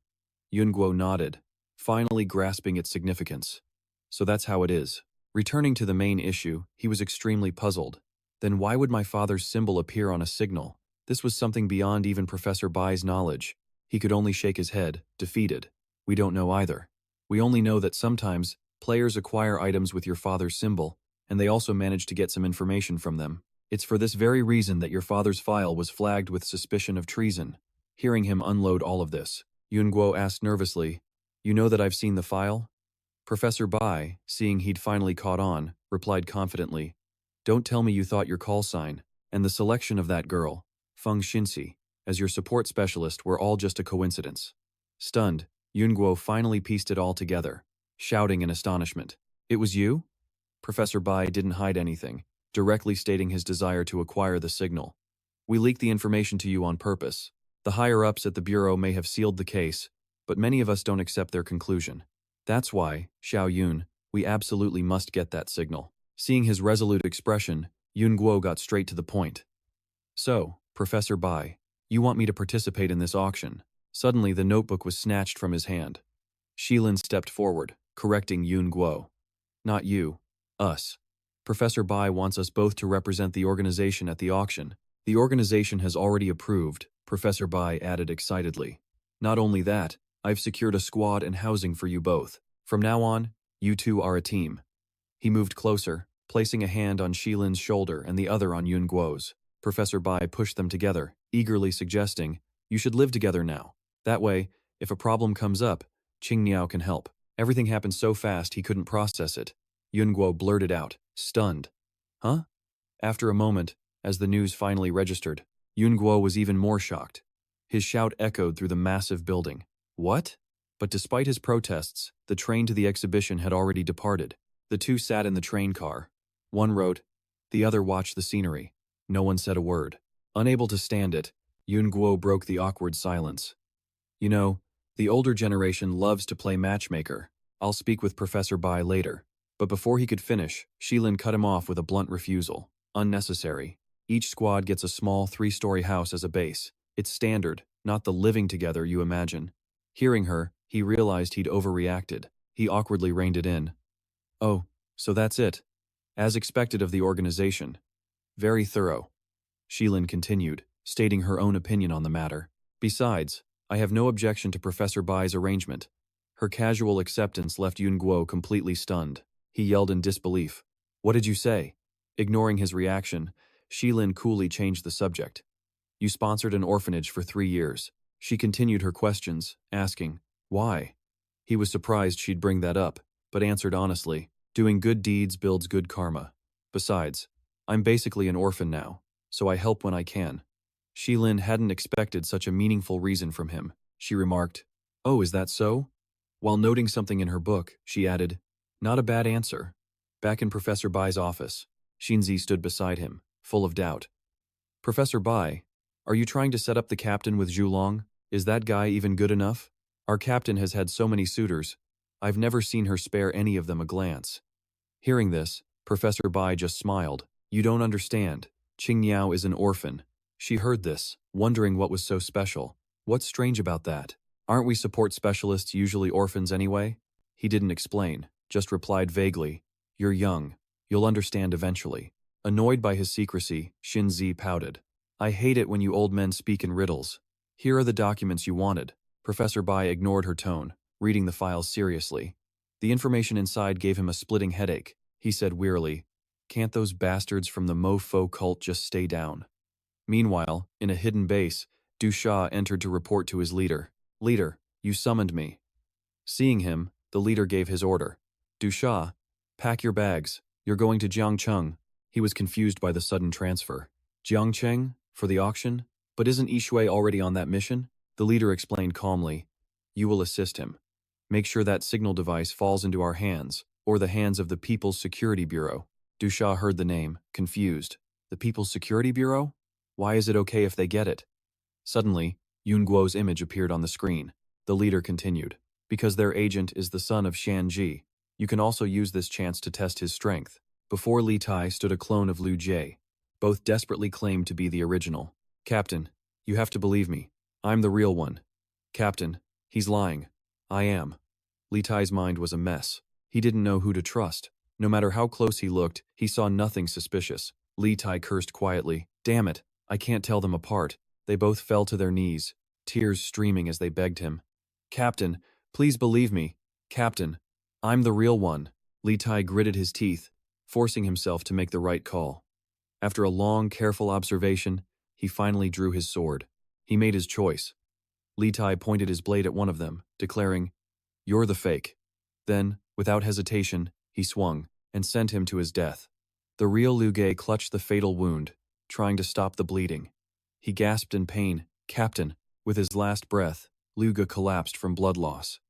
Yun Guo nodded, finally grasping its significance. So that's how it is. Returning to the main issue, he was extremely puzzled. Then why would my father's symbol appear on a signal? This was something beyond even Professor Bai's knowledge. He could only shake his head, defeated. We don't know either. We only know that sometimes, players acquire items with your father's symbol, and they also manage to get some information from them. It's for this very reason that your father's file was flagged with suspicion of treason. Hearing him unload all of this, Yun Guo asked nervously, "You know that I've seen the file?" Professor Bai, seeing he'd finally caught on, replied confidently, "Don't tell me you thought your call sign, and the selection of that girl, Feng Xinxi, as your support specialist were all just a coincidence." Stunned, Yun Guo finally pieced it all together, shouting in astonishment, "It was you?" Professor Bai didn't hide anything, directly stating his desire to acquire the signal. "We leaked the information to you on purpose. The higher-ups at the Bureau may have sealed the case, but many of us don't accept their conclusion. That's why, Xiao Yun, we absolutely must get that signal." Seeing his resolute expression, Yun Guo got straight to the point. "So, Professor Bai, you want me to participate in this auction?" Suddenly the notebook was snatched from his hand. Shilin stepped forward, correcting Yun Guo. "Not you. Us. Professor Bai wants us both to represent the organization at the auction. The organization has already approved," Professor Bai added excitedly. "Not only that, I've secured a squad and housing for you both. From now on, you two are a team." He moved closer, placing a hand on Shilin's shoulder and the other on Yun Guo's. Professor Bai pushed them together, eagerly suggesting, "You should live together now. That way, if a problem comes up, Qing Niao can help." Everything happened so fast he couldn't process it. Yun Guo blurted out, stunned, "Huh?" After a moment, as the news finally registered, Yun Guo was even more shocked. His shout echoed through the massive building. "What?" But despite his protests, the train to the exhibition had already departed. The two sat in the train car. One wrote, the other watched the scenery. No one said a word. Unable to stand it, Yun Guo broke the awkward silence. "You know, the older generation loves to play matchmaker. I'll speak with Professor Bai later." But before he could finish, Shilin cut him off with a blunt refusal. "Unnecessary. Each squad gets a small 3-story house as a base. It's standard, not the living together you imagine." Hearing her, he realized he'd overreacted. He awkwardly reined it in. "Oh, so that's it. As expected of the organization. Very thorough." Shilin continued, stating her own opinion on the matter. "Besides, I have no objection to Professor Bai's arrangement." Her casual acceptance left Yun Guo completely stunned. He yelled in disbelief, "What did you say?" Ignoring his reaction, Shilin coolly changed the subject. "You sponsored an orphanage for 3 years." She continued her questions, asking, "Why?" He was surprised she'd bring that up, but answered honestly, "Doing good deeds builds good karma. Besides, I'm basically an orphan now, so I help when I can." Shilin hadn't expected such a meaningful reason from him. She remarked, "Oh, is that so?" While noting something in her book, she added, "Not a bad answer." Back in Professor Bai's office, Xinzi stood beside him, full of doubt. "Professor Bai, are you trying to set up the captain with Zhulong? Is that guy even good enough? Our captain has had so many suitors. I've never seen her spare any of them a glance." Hearing this, Professor Bai just smiled. "You don't understand. Qing Niao is an orphan." She heard this, wondering what was so special. What's strange about that? Aren't we support specialists usually orphans anyway? He didn't explain, just replied vaguely, "You're young. You'll understand eventually." Annoyed by his secrecy, Xinzi pouted. "I hate it when you old men speak in riddles. Here are the documents you wanted." Professor Bai ignored her tone, reading the files seriously. The information inside gave him a splitting headache. He said wearily, "Can't those bastards from the Mofo cult just stay down?" Meanwhile, in a hidden base, Du Sha entered to report to his leader. "Leader, you summoned me." Seeing him, the leader gave his order. "Du Sha, pack your bags. You're going to Jiangcheng." He was confused by the sudden transfer. "Jiangcheng? For the auction? But isn't Yishui already on that mission?" The leader explained calmly, "You will assist him. Make sure that signal device falls into our hands, or the hands of the People's Security Bureau." Du Sha heard the name, confused. "The People's Security Bureau? Why is it okay if they get it?" Suddenly, Yun Guo's image appeared on the screen. The leader continued, "Because their agent is the son of Shan Ji. You can also use this chance to test his strength." Before Li Tai stood a clone of Liu Jie. Both desperately claimed to be the original. "Captain, you have to believe me. I'm the real one." "Captain, he's lying. I am. Li Tai's mind was a mess. He didn't know who to trust. No matter how close he looked, he saw nothing suspicious. Li Tai cursed quietly. Damn it, I can't tell them apart. They both fell to their knees, tears streaming as they begged him. Captain, please believe me. Captain, I'm the real one. Li Tai gritted his teeth, forcing himself to make the right call. After a long, careful observation, he finally drew his sword. He made his choice. Li Tai pointed his blade at one of them, declaring, "You're the fake." Then, without hesitation, he swung and sent him to his death. The real Liu Ge clutched the fatal wound, trying to stop the bleeding. He gasped in pain. Captain. With his last breath, Liu Ge collapsed from blood loss.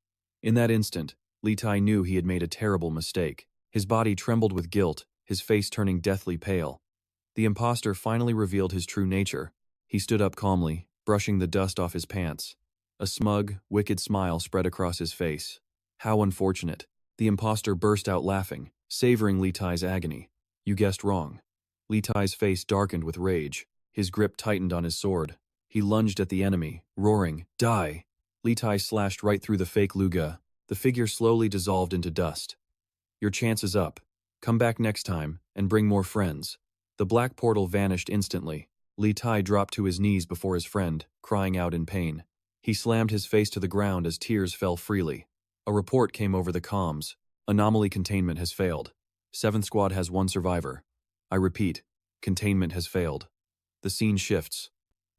In that instant, Li Tai knew he had made a terrible mistake. His body trembled with guilt, his face turning deathly pale. The impostor finally revealed his true nature. He stood up calmly, brushing the dust off his pants. A smug, wicked smile spread across his face. How unfortunate. The impostor burst out laughing, savoring Li Tai's agony. You guessed wrong. Li Tai's face darkened with rage. His grip tightened on his sword. He lunged at the enemy, roaring, "Die!" Li Tai slashed right through the fake Liu Ge. The figure slowly dissolved into dust. Your chance is up. Come back next time, and bring more friends. The black portal vanished instantly. Li Tai dropped to his knees before his friend, crying out in pain. He slammed his face to the ground as tears fell freely. A report came over the comms. Anomaly containment has failed. 7th Squad has 1 survivor. I repeat, containment has failed. The scene shifts.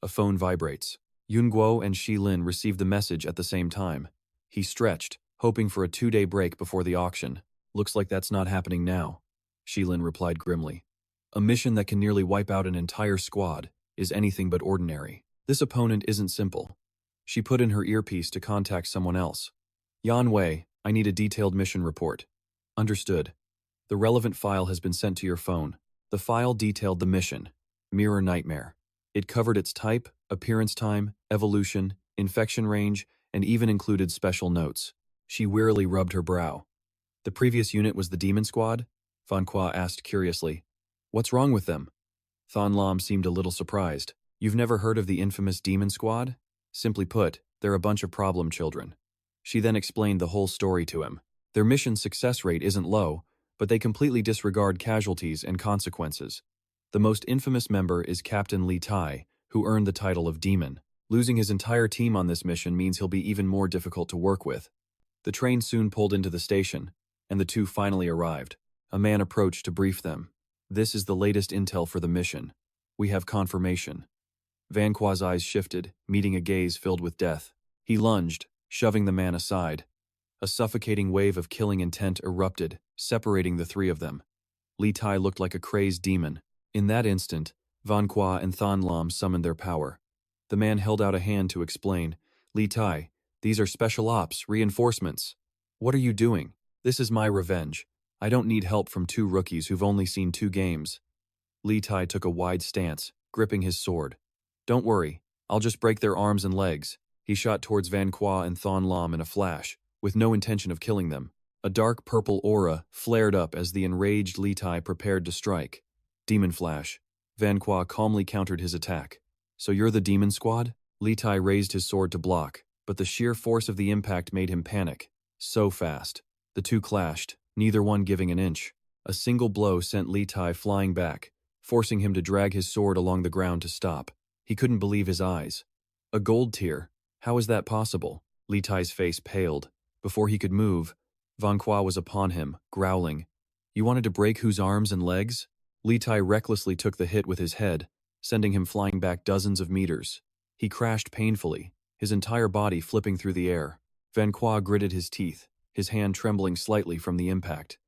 A phone vibrates. Yun Guo and Shi Lin received the message at the same time. He stretched, hoping for a 2-day break before the auction. Looks like that's not happening now. Shi Lin replied grimly. A mission that can nearly wipe out an entire squad is anything but ordinary. This opponent isn't simple. She put in her earpiece to contact someone else. Yan Wei, I need a detailed mission report. Understood. The relevant file has been sent to your phone. The file detailed the mission. Mirror Nightmare. It covered its type, appearance time, evolution, infection range, and even included special notes. She wearily rubbed her brow. The previous unit was the Demon Squad? Van Qua asked curiously. What's wrong with them? Thon Lam seemed a little surprised. You've never heard of the infamous Demon Squad? Simply put, they're a bunch of problem children. She then explained the whole story to him. Their mission success rate isn't low, but they completely disregard casualties and consequences. The most infamous member is Captain Li Tai, who earned the title of Demon. Losing his entire team on this mission means he'll be even more difficult to work with. The train soon pulled into the station, and the two finally arrived. A man approached to brief them. This is the latest intel for the mission. We have confirmation. Van Qua's eyes shifted, meeting a gaze filled with death. He lunged, shoving the man aside. A suffocating wave of killing intent erupted, separating the three of them. Li Tai looked like a crazed demon. In that instant, Van Qua and Thon Lam summoned their power. The man held out a hand to explain. Li Tai, these are special ops, reinforcements. What are you doing? This is my revenge. I don't need help from 2 rookies who've only seen 2 games. Li Tai took a wide stance, gripping his sword. Don't worry, I'll just break their arms and legs. He shot towards Van Qua and Thon Lam in a flash, with no intention of killing them. A dark purple aura flared up as the enraged Li Tai prepared to strike. Demon Flash. Van Qua calmly countered his attack. So you're the Demon Squad? Li Tai raised his sword to block, but the sheer force of the impact made him panic. So fast. The two clashed, neither one giving an inch. A single blow sent Li Tai flying back, forcing him to drag his sword along the ground to stop. He couldn't believe his eyes. A gold tier? How is that possible? Li Tai's face paled. Before he could move, Van Qua was upon him, growling. You wanted to break whose arms and legs? Li Tai recklessly took the hit with his head, sending him flying back dozens of meters. He crashed painfully, his entire body flipping through the air. Van Qua gritted his teeth, his hand trembling slightly from the impact.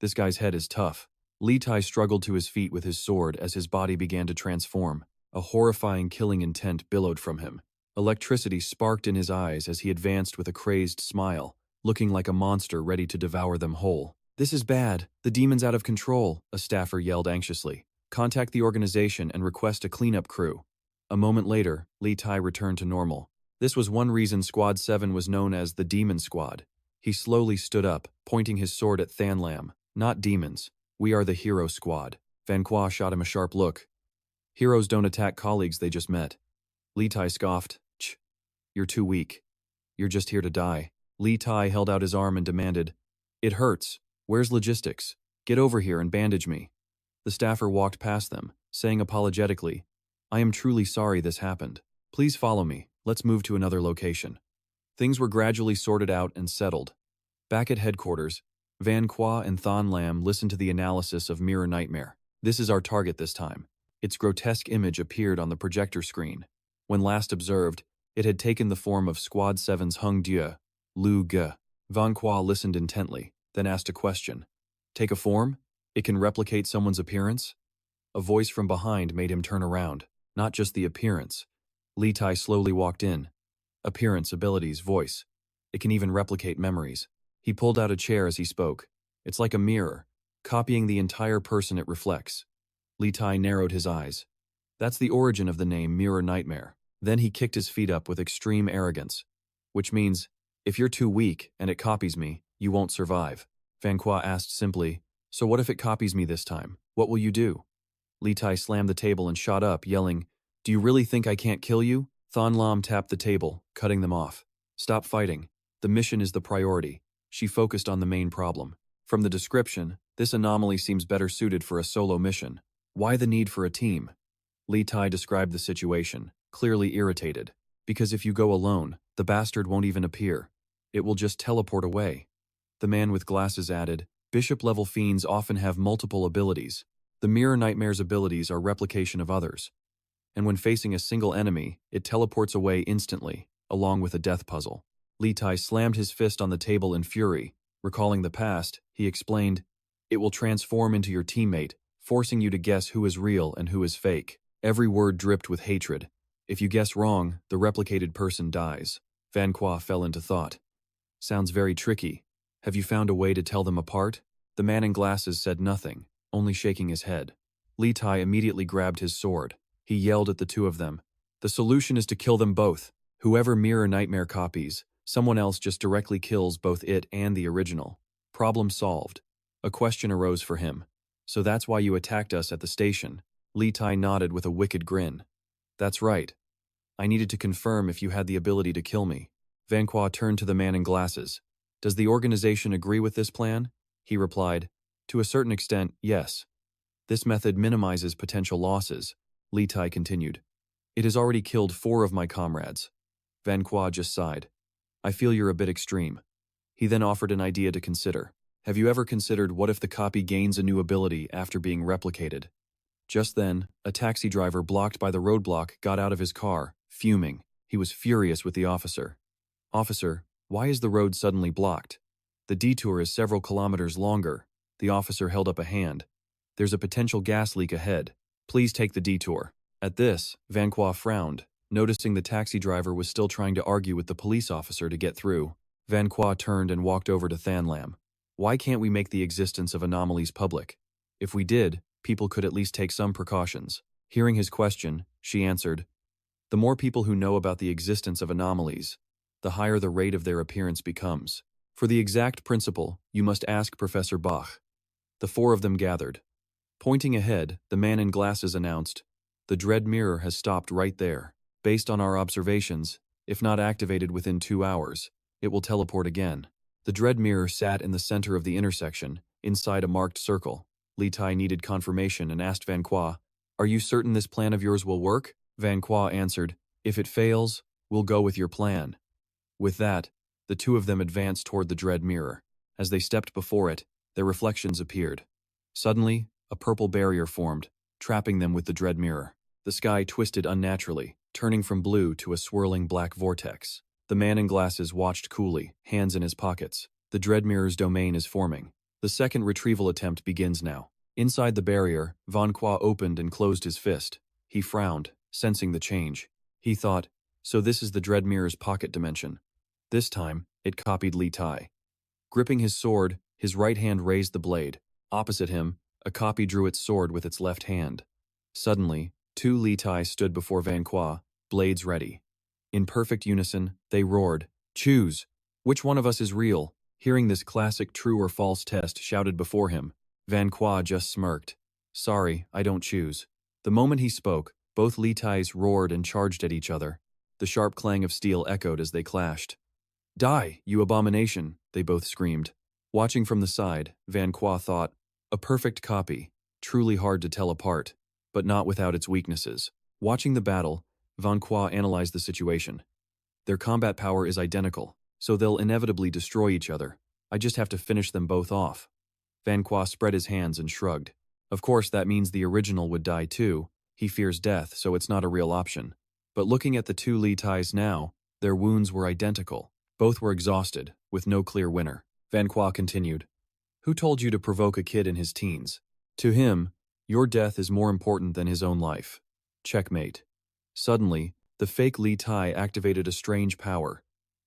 This guy's head is tough. Li Tai struggled to his feet with his sword as his body began to transform. A horrifying killing intent billowed from him. Electricity sparked in his eyes as he advanced with a crazed smile, looking like a monster ready to devour them whole. This is bad. The demon's out of control, a staffer yelled anxiously. Contact the organization and request a cleanup crew. A moment later, Li Tai returned to normal. This was one reason Squad 7 was known as the Demon Squad. He slowly stood up, pointing his sword at Than Lam. Not demons. We are the Hero Squad. Van Qua shot him a sharp look. Heroes don't attack colleagues they just met. Li Tai scoffed. You're too weak. You're just here to die. Li Tai held out his arm and demanded, "It hurts. Where's logistics? Get over here and bandage me." The staffer walked past them, saying apologetically, "I am truly sorry this happened. Please follow me. Let's move to another location." Things were gradually sorted out and settled. Back at headquarters, Van Qua and Thon Lam listened to the analysis of Mirror Nightmare. "This is our target this time." Its grotesque image appeared on the projector screen. When last observed, it had taken the form of Squad 7's Hung Dieu, Lu Ge. Van Qua listened intently, then asked a question. "Take a form? It can replicate someone's appearance?" A voice from behind made him turn around. Not just the appearance. Li Tai slowly walked in. Appearance, abilities, voice. It can even replicate memories. He pulled out a chair as he spoke. "It's like a mirror, copying the entire person it reflects." Li Tai narrowed his eyes. "That's the origin of the name Mirror Nightmare." Then he kicked his feet up with extreme arrogance. "Which means, if you're too weak and it copies me, you won't survive." Van Qua asked simply, "So what if it copies me this time? What will you do?" Li Tai slammed the table and shot up, yelling, "Do you really think I can't kill you?" Thon Lam tapped the table, cutting them off. "Stop fighting. The mission is the priority." She focused on the main problem. "From the description, this anomaly seems better suited for a solo mission. Why the need for a team?" Li Tai described the situation, clearly irritated. "Because if you go alone, the bastard won't even appear. It will just teleport away." The man with glasses added, "Bishop-level fiends often have multiple abilities. The Mirror Nightmare's abilities are replication of others. And when facing a single enemy, it teleports away instantly, along with a death puzzle." Li Tai slammed his fist on the table in fury. Recalling the past, he explained, "It will transform into your teammate, forcing you to guess who is real and who is fake." Every word dripped with hatred. "If you guess wrong, the replicated person dies." Van Qua fell into thought. "Sounds very tricky. Have you found a way to tell them apart?" The man in glasses said nothing, only shaking his head. Li Tai immediately grabbed his sword. He yelled at the two of them. "The solution is to kill them both. Whoever Mirror Nightmare copies, someone else just directly kills both it and the original." Problem solved. A question arose for him. "So that's why you attacked us at the station?" Li Tai nodded with a wicked grin. "That's right. I needed to confirm if you had the ability to kill me." Van Qua turned to the man in glasses. "Does the organization agree with this plan?" He replied, "To a certain extent, yes. This method minimizes potential losses." Li Tai continued, "It has already killed 4 of my comrades." Van Qua just sighed. "I feel you're a bit extreme." He then offered an idea to consider. "Have you ever considered what if the copy gains a new ability after being replicated?" Just then, a taxi driver blocked by the roadblock got out of his car, fuming. He was furious with the officer. "Officer, why is the road suddenly blocked? The detour is several kilometers longer." The officer held up a hand. "There's a potential gas leak ahead. Please take the detour." At this, Van Qua frowned, noticing the taxi driver was still trying to argue with the police officer to get through. Van Qua turned and walked over to Than Lam. "Why can't we make the existence of anomalies public? If we did, people could at least take some precautions." Hearing his question, she answered, "The more people who know about the existence of anomalies, the higher the rate of their appearance becomes. For the exact principle, you must ask Professor Bach." The 4 of them gathered. Pointing ahead, the man in glasses announced, "The dread mirror has stopped right there. Based on our observations, if not activated within 2 hours, it will teleport again." The dread mirror sat in the center of the intersection, inside a marked circle. Li Tai needed confirmation and asked Van Qua, "Are you certain this plan of yours will work?" Van Qua answered, "If it fails, we'll go with your plan." With that, the 2 of them advanced toward the dread mirror. As they stepped before it, their reflections appeared. Suddenly, a purple barrier formed, trapping them with the dread mirror. The sky twisted unnaturally, turning from blue to a swirling black vortex. The man in glasses watched coolly, hands in his pockets. The dread mirror's domain is forming. The second retrieval attempt begins now. Inside the barrier, Van Qua opened and closed his fist. He frowned, sensing the change. He thought, so this is the dread mirror's pocket dimension. This time, it copied Li Tai. Gripping his sword, his right hand raised the blade. Opposite him, a copy drew its sword with its left hand. Suddenly, 2 Li Tai stood before Van Qua, blades ready. In perfect unison, they roared, "Choose! Which one of us is real?" Hearing this classic true or false test shouted before him, Van Qua just smirked. "Sorry, I don't choose." The moment he spoke, both Li Tais roared and charged at each other. The sharp clang of steel echoed as they clashed. Die, you abomination, they both screamed. Watching from the side, Van Qua thought, a perfect copy, truly hard to tell apart, but not without its weaknesses. Watching the battle, Van Qua analyzed the situation. Their combat power is identical, so they'll inevitably destroy each other. I just have to finish them both off. Van Qua spread his hands and shrugged. Of course, that means the original would die too. He fears death, so it's not a real option. But looking at the two Li Tais now, their wounds were identical. Both were exhausted, with no clear winner. Van Qua continued. Who told you to provoke a kid in his teens? To him, your death is more important than his own life. Checkmate. Suddenly, the fake Li Tai activated a strange power.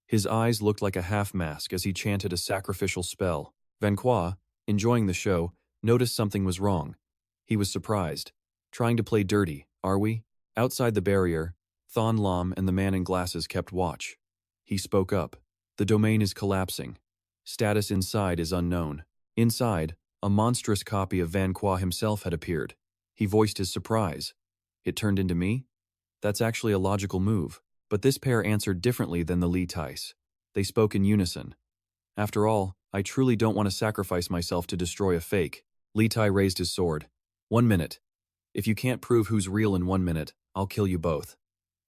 His eyes looked like a half-mask as he chanted a sacrificial spell. Van Qua, enjoying the show, noticed something was wrong. He was surprised. Trying to play dirty, are we? Outside the barrier, Thon Lam and the man in glasses kept watch. He spoke up. The domain is collapsing. Status inside is unknown. Inside, a monstrous copy of Van Qua himself had appeared. He voiced his surprise. It turned into me? That's actually a logical move, but this pair answered differently than the Li Tais. They spoke in unison. After all, I truly don't want to sacrifice myself to destroy a fake. Li Tai raised his sword. 1 minute. If you can't prove who's real in 1 minute, I'll kill you both.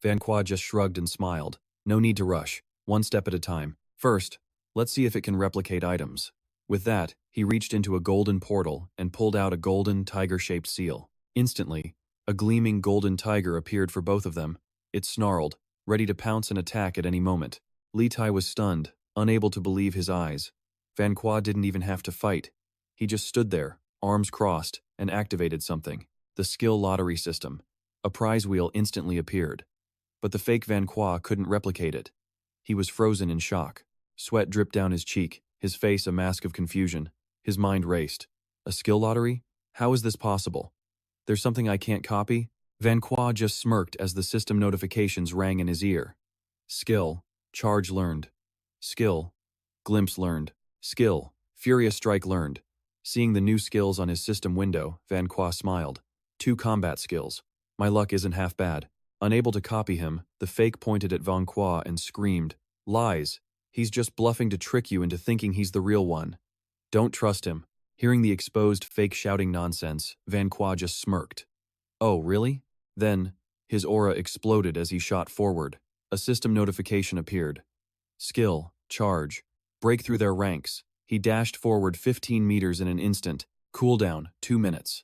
Van Qua just shrugged and smiled. No need to rush. One step at a time. First, let's see if it can replicate items. With that, he reached into a golden portal and pulled out a golden tiger-shaped seal. Instantly, a gleaming golden tiger appeared for both of them. It snarled, ready to pounce and attack at any moment. Li Tai was stunned, unable to believe his eyes. Van Qua didn't even have to fight. He just stood there, arms crossed, and activated something. The skill lottery system. A prize wheel instantly appeared. But the fake Van Qua couldn't replicate it. He was frozen in shock. Sweat dripped down his cheek, his face a mask of confusion. His mind raced. A skill lottery? How is this possible? There's something I can't copy? Van Qua just smirked as the system notifications rang in his ear. Skill. Charge learned. Skill. Glimpse learned. Skill. Furious Strike learned. Seeing the new skills on his system window, Van Qua smiled. 2 combat skills. My luck isn't half bad. Unable to copy him, the fake pointed at Van Qua and screamed, Lies! He's just bluffing to trick you into thinking he's the real one. Don't trust him. Hearing the exposed fake shouting nonsense, Van Qua just smirked. Oh, really? Then, his aura exploded as he shot forward. A system notification appeared. Skill, charge, break through their ranks. He dashed forward 15 meters in an instant. Cooldown, 2 minutes.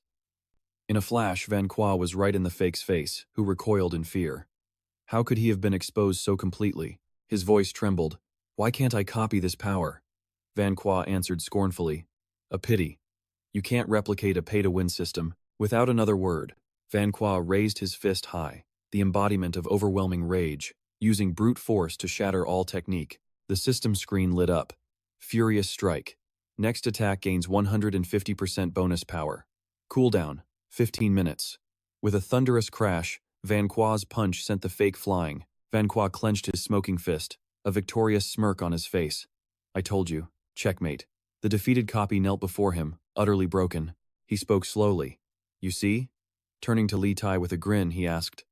In a flash, Van Qua was right in the fake's face, who recoiled in fear. How could he have been exposed so completely? His voice trembled. Why can't I copy this power? Van Qua answered scornfully. A pity. You can't replicate a pay-to-win system. Without another word, Van Qua raised his fist high, the embodiment of overwhelming rage, using brute force to shatter all technique. The system screen lit up. Furious Strike. Next attack gains 150% bonus power. Cooldown, 15 minutes. With a thunderous crash, Van Qua's punch sent the fake flying. Van Qua clenched his smoking fist, a victorious smirk on his face. I told you. Checkmate. The defeated copy knelt before him, utterly broken. He spoke slowly. You see? Turning to Li Tai with a grin, he asked.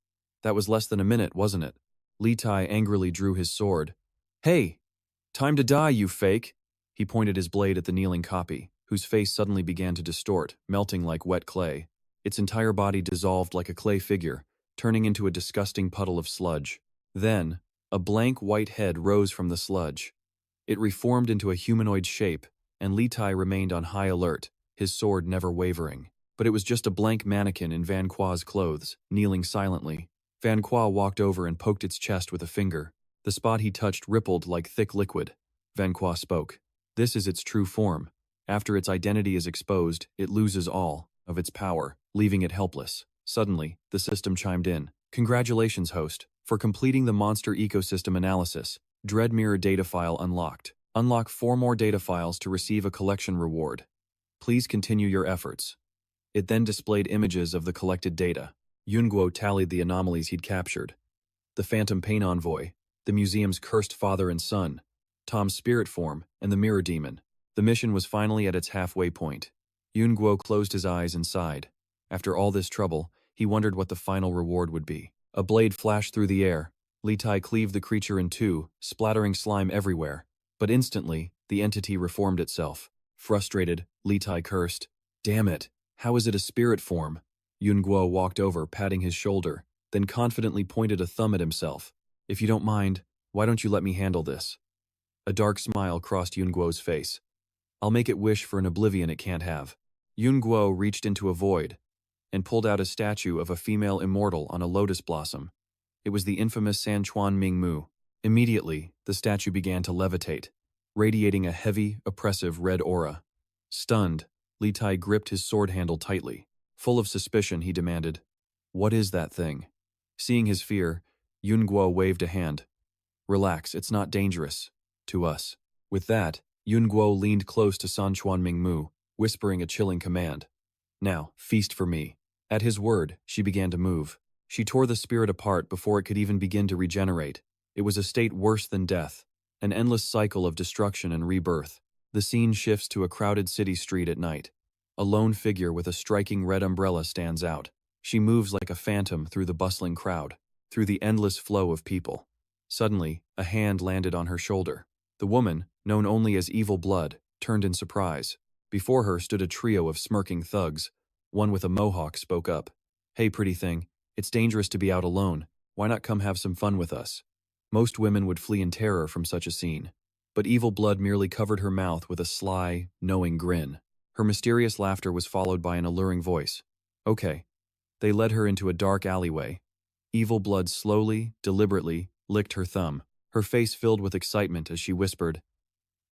That was less than a minute, wasn't it? Li Tai angrily drew his sword. Hey! Time to die, you fake! He pointed his blade at the kneeling copy, whose face suddenly began to distort, melting like wet clay. Its entire body dissolved like a clay figure, turning into a disgusting puddle of sludge. Then, a blank white head rose from the sludge. It reformed into a humanoid shape, and Li Tai remained on high alert, his sword never wavering. But it was just a blank mannequin in Van Qua's clothes, kneeling silently. Van Qua walked over and poked its chest with a finger. The spot he touched rippled like thick liquid. Van Qua spoke. This is its true form. After its identity is exposed, it loses all of its power, leaving it helpless. Suddenly, the system chimed in. Congratulations, host, for completing the monster ecosystem analysis. Dread Mirror data file unlocked. Unlock 4 more data files to receive a collection reward. Please continue your efforts. It then displayed images of the collected data. Yunguo tallied the anomalies he'd captured. The Phantom Pain Envoy, the museum's cursed father and son, Tom's spirit form, and the Mirror Demon. The mission was finally at its halfway point. Yunguo closed his eyes and sighed. After all this trouble, he wondered what the final reward would be. A blade flashed through the air. Li Tai cleaved the creature in two, splattering slime everywhere. But instantly, the entity reformed itself. Frustrated, Li Tai cursed. Damn it, how is it a spirit form? Yun Guo walked over, patting his shoulder, then confidently pointed a thumb at himself. If you don't mind, why don't you let me handle this? A dark smile crossed Yun Guo's face. I'll make it wish for an oblivion it can't have. Yun Guo reached into a void and pulled out a statue of a female immortal on a lotus blossom. It was the infamous San Chuan Mingmu. Immediately, the statue began to levitate, radiating a heavy, oppressive red aura. Stunned, Li Tai gripped his sword handle tightly. Full of suspicion, he demanded, "What is that thing?" Seeing his fear, Yun Guo waved a hand. "Relax, it's not dangerous. To us." With that, Yun Guo leaned close to San Chuan Mingmu, whispering a chilling command. "Now, feast for me." At his word, she began to move. She tore the spirit apart before it could even begin to regenerate. It was a state worse than death, an endless cycle of destruction and rebirth. The scene shifts to a crowded city street at night. A lone figure with a striking red umbrella stands out. She moves like a phantom through the bustling crowd, through the endless flow of people. Suddenly, a hand landed on her shoulder. The woman, known only as Evil Blood, turned in surprise. Before her stood a trio of smirking thugs. One with a mohawk spoke up. "Hey, pretty thing, it's dangerous to be out alone. Why not come have some fun with us?" Most women would flee in terror from such a scene. But Evil Blood merely covered her mouth with a sly, knowing grin. Her mysterious laughter was followed by an alluring voice. "Okay." They led her into a dark alleyway. Evil Blood slowly, deliberately, licked her thumb. Her face filled with excitement as she whispered,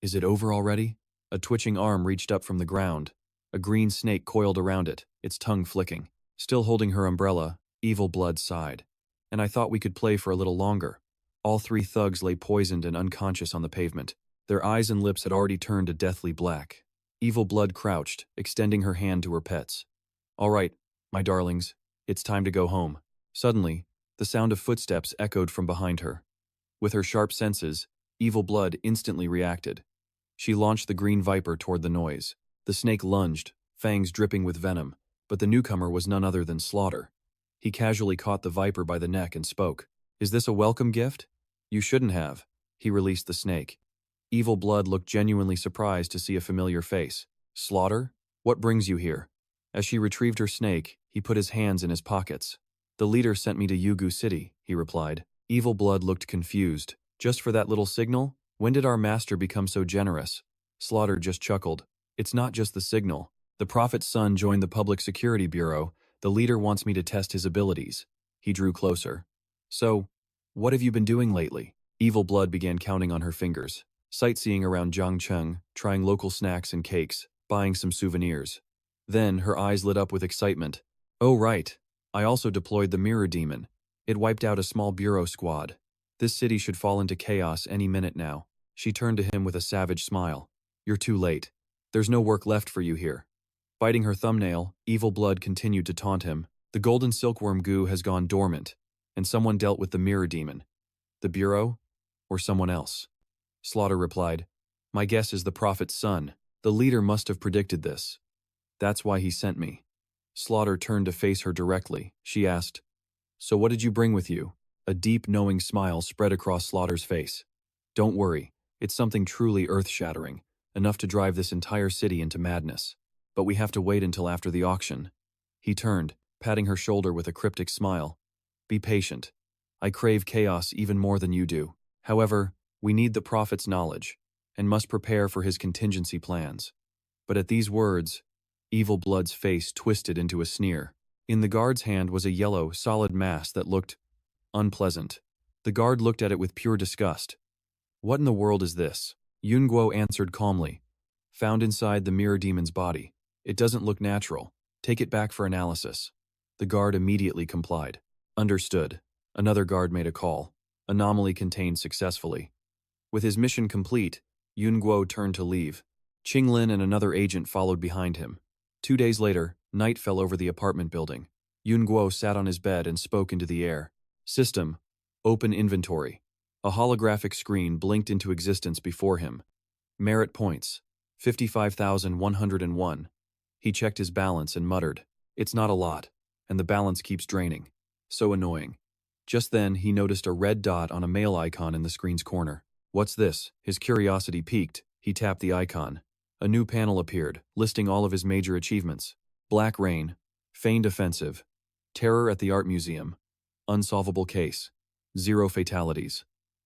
"Is it over already?" A twitching arm reached up from the ground. A green snake coiled around it, its tongue flicking. Still holding her umbrella, Evil Blood sighed. "And I thought we could play for a little longer." All three thugs lay poisoned and unconscious on the pavement. Their eyes and lips had already turned a deathly black. Evil Blood crouched, extending her hand to her pets. "All right, my darlings, it's time to go home." Suddenly, the sound of footsteps echoed from behind her. With her sharp senses, Evil Blood instantly reacted. She launched the green viper toward the noise. The snake lunged, fangs dripping with venom, but the newcomer was none other than Slaughter. He casually caught the viper by the neck and spoke. "Is this a welcome gift?" "You shouldn't have." He released the snake. Evil Blood looked genuinely surprised to see a familiar face. "Slaughter? What brings you here?" As she retrieved her snake, he put his hands in his pockets. "The leader sent me to Yugu City," he replied. Evil Blood looked confused. "Just for that little signal? When did our master become so generous?" Slaughter just chuckled. "It's not just the signal. The prophet's son joined the Public Security Bureau. The leader wants me to test his abilities." He drew closer. "So, what have you been doing lately?" Evil Blood began counting on her fingers. Sightseeing around Jiangcheng, trying local snacks and cakes, buying some souvenirs. Then, her eyes lit up with excitement. "Oh right, I also deployed the Mirror Demon. It wiped out a small bureau squad. This city should fall into chaos any minute now." She turned to him with a savage smile. "You're too late. There's no work left for you here." Biting her thumbnail, Evil Blood continued to taunt him. "The golden silkworm goo has gone dormant, and someone dealt with the Mirror Demon. The Bureau? Or someone else?" Slaughter replied, "My guess is the prophet's son. The leader must have predicted this. That's why he sent me." Slaughter turned to face her directly. She asked, "So what did you bring with you?" A deep, knowing smile spread across Slaughter's face. "Don't worry, it's something truly earth-shattering, enough to drive this entire city into madness. But we have to wait until after the auction." He turned, patting her shoulder with a cryptic smile. "Be patient. I crave chaos even more than you do. However, we need the prophet's knowledge, and must prepare for his contingency plans." But at these words, Evil Blood's face twisted into a sneer. In the guard's hand was a yellow, solid mass that looked unpleasant. The guard looked at it with pure disgust. "What in the world is this?" Yun Guo answered calmly. "Found inside the Mirror Demon's body. It doesn't look natural. Take it back for analysis." The guard immediately complied. "Understood." Another guard made a call. Anomaly contained successfully. With his mission complete, Yun Guo turned to leave. Qinglin and another agent followed behind him. 2 days later, night fell over the apartment building. Yun Guo sat on his bed and spoke into the air. "System. Open inventory." A holographic screen blinked into existence before him. Merit points. 55,101. He checked his balance and muttered, "It's not a lot, and the balance keeps draining. So annoying." Just then, he noticed a red dot on a mail icon in the screen's corner. What's this? His curiosity piqued. He tapped the icon. A new panel appeared, listing all of his major achievements. Black Rain, Feigned Offensive, Terror at the Art Museum, Unsolvable Case, 0 fatalities.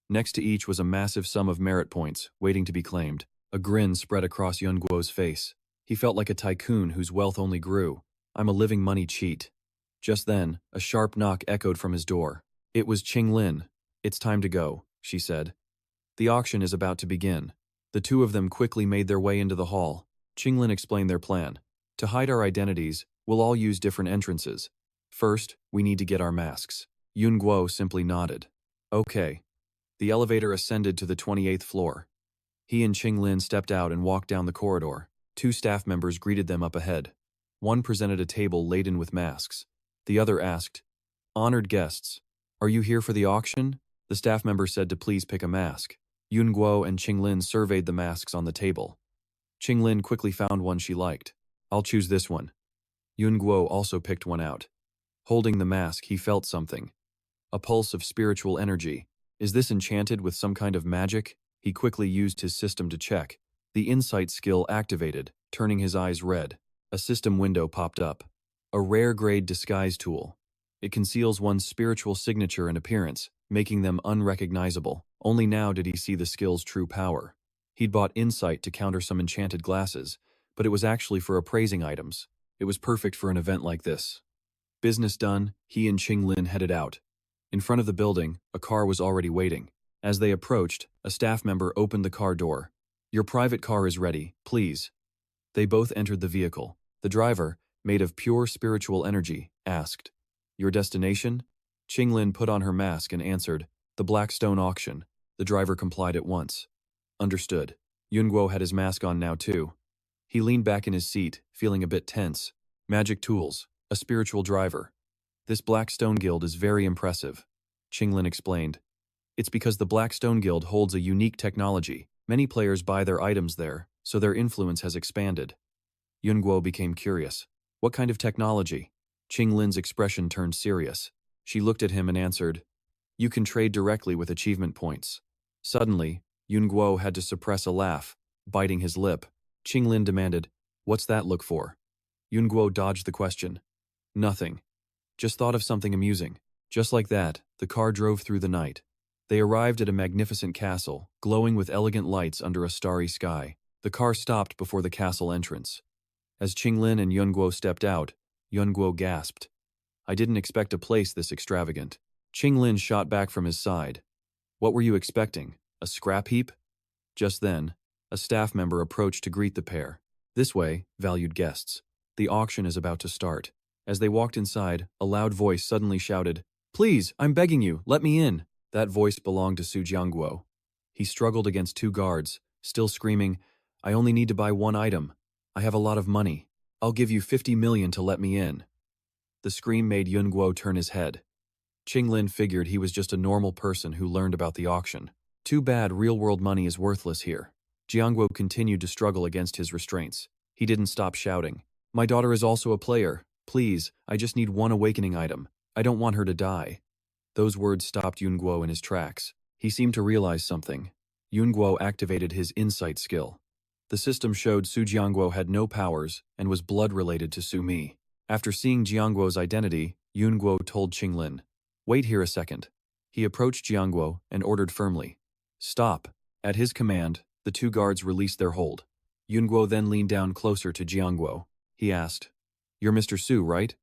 Next to each was a massive sum of merit points, waiting to be claimed. A grin spread across Yunguo's face. He felt like a tycoon whose wealth only grew. I'm a living money cheat. Just then, a sharp knock echoed from his door. It was Qinglin. It's time to go, she said. The auction is about to begin. The two of them quickly made their way into the hall. Qinglin explained their plan. To hide our identities, we'll all use different entrances. First, we need to get our masks. Yunguo simply nodded. Okay. The elevator ascended to the 28th floor. He and Qinglin stepped out and walked down the corridor. 2 staff members greeted them up ahead. One presented a table laden with masks. The other asked, "Honored guests, are you here for the auction?" The staff member said to please pick a mask. Yunguo and Qinglin surveyed the masks on the table. Qinglin quickly found one she liked. I'll choose this one. Yunguo also picked one out. Holding the mask, he felt something. A pulse of spiritual energy. Is this enchanted with some kind of magic? He quickly used his system to check. The insight skill activated, turning his eyes red. A system window popped up. A rare grade disguise tool. It conceals one's spiritual signature and appearance, making them unrecognizable. Only now did he see the skill's true power. He'd bought insight to counter some enchanted glasses, but it was actually for appraising items. It was perfect for an event like this. Business done, he and Qinglin headed out. In front of the building, a car was already waiting. As they approached, a staff member opened the car door. Your private car is ready, please. They both entered the vehicle. The driver, made of pure spiritual energy, asked, Your destination? Qinglin put on her mask and answered, The Blackstone auction. The driver complied at once. Understood. Yunguo had his mask on now too. He leaned back in his seat, feeling a bit tense. Magic tools, a spiritual driver. This Blackstone Guild is very impressive, Qinglin explained. It's because the Blackstone Guild holds a unique technology. Many players buy their items there, so their influence has expanded. Yunguo became curious. What kind of technology? Qinglin's expression turned serious. She looked at him and answered, You can trade directly with achievement points. Suddenly, Yunguo had to suppress a laugh, biting his lip. Qinglin demanded, What's that look for? Yunguo dodged the question. Nothing. Just thought of something amusing. Just like that, the car drove through the night. They arrived at a magnificent castle, glowing with elegant lights under a starry sky. The car stopped before the castle entrance. As Qinglin and Yunguo stepped out, Yunguo gasped. I didn't expect a place this extravagant. Qinglin shot back from his side. What were you expecting? A scrap heap? Just then, a staff member approached to greet the pair. This way, valued guests. The auction is about to start. As they walked inside, a loud voice suddenly shouted, Please, I'm begging you, let me in. That voice belonged to Su Jiangguo. He struggled against 2 guards, still screaming, I only need to buy one item. I have a lot of money. I'll give you 50 million to let me in. The scream made Yunguo turn his head. Qinglin figured he was just a normal person who learned about the auction. Too bad real-world money is worthless here. Jiangguo continued to struggle against his restraints. He didn't stop shouting. My daughter is also a player. Please, I just need one awakening item. I don't want her to die. Those words stopped Yunguo in his tracks. He seemed to realize something. Yunguo activated his insight skill. The system showed Su Jiangguo had no powers and was blood-related to Su Mi. After seeing Jiangguo's identity, Yunguo told Qinglin, Wait here a second. He approached Jiangguo and ordered firmly, Stop. At his command, the 2 guards released their hold. Yunguo then leaned down closer to Jiangguo. He asked, You're Mr. Su, right?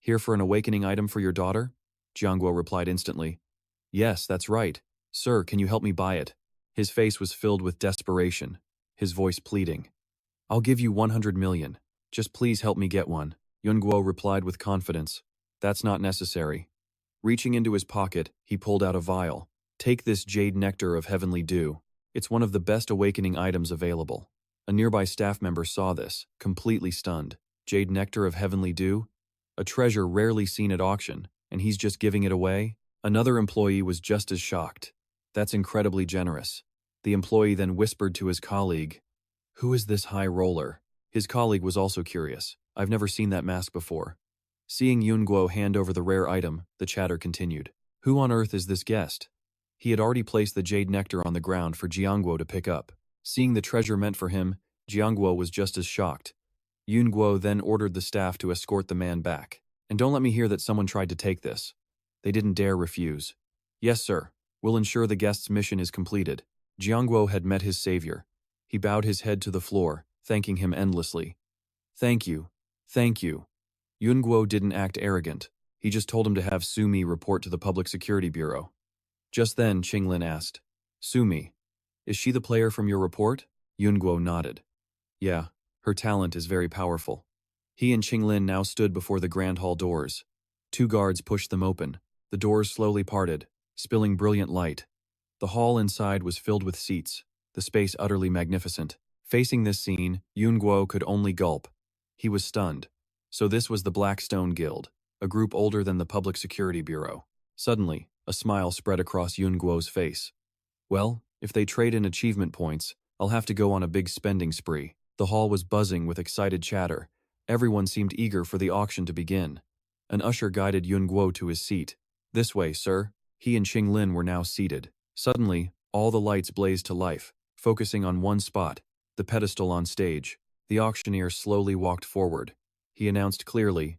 Here for an awakening item for your daughter? Jiangguo replied instantly, Yes, that's right. Sir, can you help me buy it? His face was filled with desperation, his voice pleading. I'll give you 100 million. Just please help me get one. Yunguo replied with confidence. That's not necessary. Reaching into his pocket, he pulled out a vial. Take this jade nectar of heavenly dew. It's one of the best awakening items available. A nearby staff member saw this, completely stunned. Jade nectar of heavenly dew? A treasure rarely seen at auction, and he's just giving it away? Another employee was just as shocked. That's incredibly generous. The employee then whispered to his colleague, Who is this high roller? His colleague was also curious. I've never seen that mask before. Seeing Yunguo hand over the rare item, the chatter continued. Who on earth is this guest? He had already placed the jade nectar on the ground for Jiangguo to pick up. Seeing the treasure meant for him, Jiangguo was just as shocked. Yunguo then ordered the staff to escort the man back. And don't let me hear that someone tried to take this. They didn't dare refuse. Yes, sir. We'll ensure the guest's mission is completed. Jiangguo had met his savior. He bowed his head to the floor, thanking him endlessly. Thank you. Thank you. Yunguo didn't act arrogant. He just told him to have Sumi report to the Public Security Bureau. Just then, Qinglin asked, Sumi, is she the player from your report? Yunguo nodded. Yeah, her talent is very powerful. He and Qinglin now stood before the grand hall doors. 2 guards pushed them open. The doors slowly parted, spilling brilliant light. The hall inside was filled with seats, the space utterly magnificent. Facing this scene, Yunguo could only gulp. He was stunned. So this was the Blackstone Guild, a group older than the Public Security Bureau. Suddenly, a smile spread across Yunguo's face. Well, if they trade in achievement points, I'll have to go on a big spending spree. The hall was buzzing with excited chatter. Everyone seemed eager for the auction to begin. An usher guided Yunguo to his seat. This way, sir. He and Qinglin were now seated. Suddenly, all the lights blazed to life, focusing on one spot, the pedestal on stage. The auctioneer slowly walked forward. He announced clearly,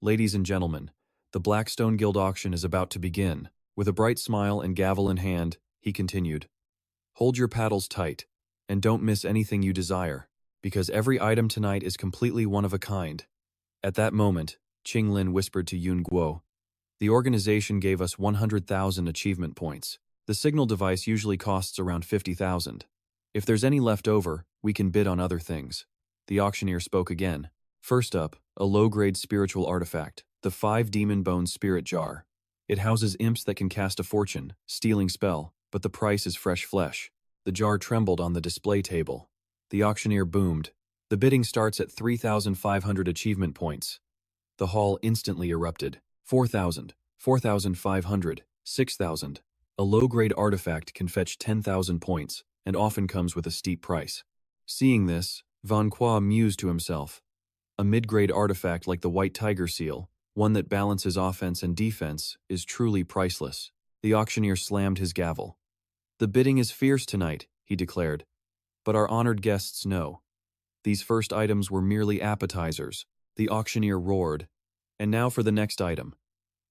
Ladies and gentlemen, the Blackstone Guild auction is about to begin. With a bright smile and gavel in hand, he continued, Hold your paddles tight, and don't miss anything you desire, because every item tonight is completely one of a kind. At that moment, Qinglin whispered to Yunguo, The organization gave us 100,000 achievement points. The signal device usually costs around 50,000. If there's any left over, we can bid on other things. The auctioneer spoke again. First up, a low-grade spiritual artifact, the 5-demon bone spirit jar. It houses imps that can cast a fortune, stealing spell, but the price is fresh flesh. The jar trembled on the display table. The auctioneer boomed. The bidding starts at 3,500 achievement points. The hall instantly erupted. 4,000, 4,500, 6,000. A low-grade artifact can fetch 10,000 points, and often comes with a steep price. Seeing this, Van Qua mused to himself. A mid-grade artifact like the White Tiger Seal, one that balances offense and defense, is truly priceless. The auctioneer slammed his gavel. The bidding is fierce tonight, he declared. But our honored guests know. These first items were merely appetizers. The auctioneer roared. And now for the next item.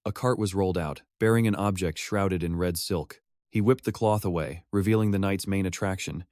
A cart was rolled out, bearing an object shrouded in red silk. He whipped the cloth away, revealing the night's main attraction.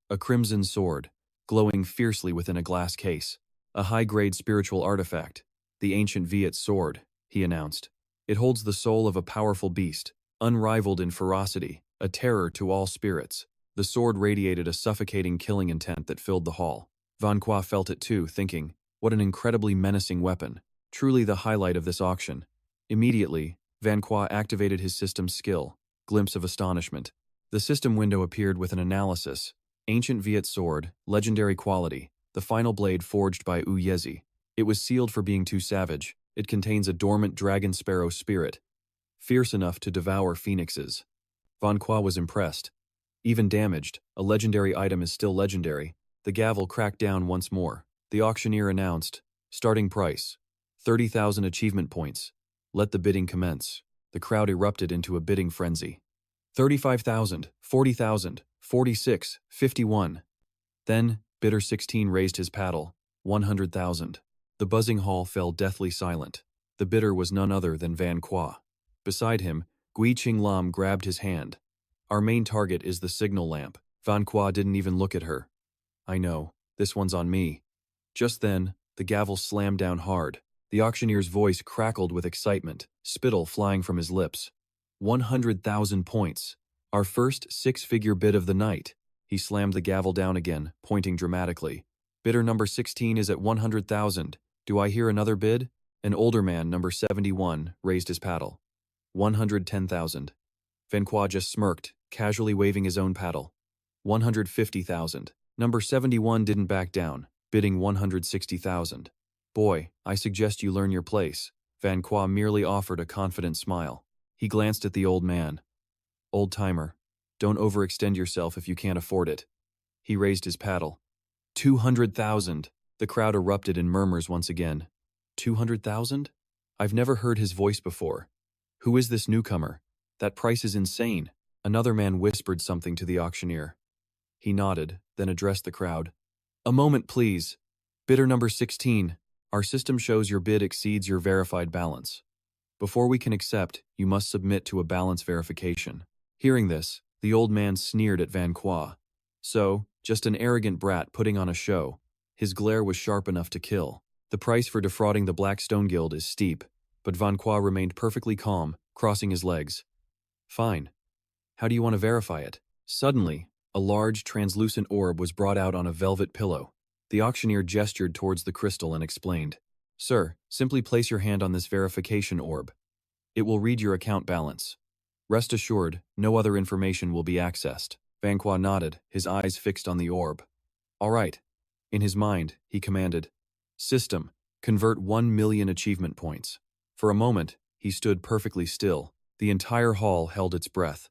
A crimson sword, glowing fiercely within a glass case. A high-grade spiritual artifact. The ancient Viet sword, he announced. It holds the soul of a powerful beast, unrivaled in ferocity, a terror to all spirits. The sword radiated a suffocating killing intent that filled the hall. Van Qua felt it too, thinking, what an incredibly menacing weapon. Truly the highlight of this auction. Immediately, Van Qua activated his system's skill. Glimpse of astonishment. The system window appeared with an analysis. Ancient Viet sword, legendary quality, the final blade forged by Wu Yezi. It was sealed for being too savage. It contains a dormant dragon sparrow spirit, fierce enough to devour phoenixes. Van Qua was impressed. Even damaged, a legendary item is still legendary. The gavel cracked down once more. The auctioneer announced, starting price, 30,000 achievement points. Let the bidding commence. The crowd erupted into a bidding frenzy. 35,000, 40,000, 46, 51. Then, bidder 16 raised his paddle, 100,000. The buzzing hall fell deathly silent. The bidder was none other than Van Qua. Beside him, Gui Qinglam grabbed his hand. Our main target is the signal lamp. Van Qua didn't even look at her. I know, this one's on me. Just then, the gavel slammed down hard. The auctioneer's voice crackled with excitement, spittle flying from his lips. 100,000 points. Our first 6-figure bid of the night. He slammed the gavel down again, pointing dramatically. Bidder number 16 is at 100,000. Do I hear another bid? An older man, number 71, raised his paddle. 110,000. Van Qua just smirked, casually waving his own paddle. 150,000. Number 71 didn't back down, bidding 160,000. Boy, I suggest you learn your place. Van Qua merely offered a confident smile. He glanced at the old man. Old-timer, don't overextend yourself if you can't afford it. He raised his paddle. 200,000. The crowd erupted in murmurs once again. 200,000? I've never heard his voice before. Who is this newcomer? That price is insane. Another man whispered something to the auctioneer. He nodded, then addressed the crowd. A moment, please. Bidder number 16, our system shows your bid exceeds your verified balance. Before we can accept, you must submit to a balance verification. Hearing this, the old man sneered at Van Qua. So, just an arrogant brat putting on a show. His glare was sharp enough to kill. The price for defrauding the Blackstone Guild is steep, but Van Qua remained perfectly calm, crossing his legs. Fine. How do you want to verify it? Suddenly, a large, translucent orb was brought out on a velvet pillow. The auctioneer gestured towards the crystal and explained. Sir, simply place your hand on this verification orb. It will read your account balance. Rest assured, no other information will be accessed. Van Qua nodded, his eyes fixed on the orb. All right. In his mind, he commanded, System, convert 1 million achievement points. For a moment, he stood perfectly still. The entire hall held its breath.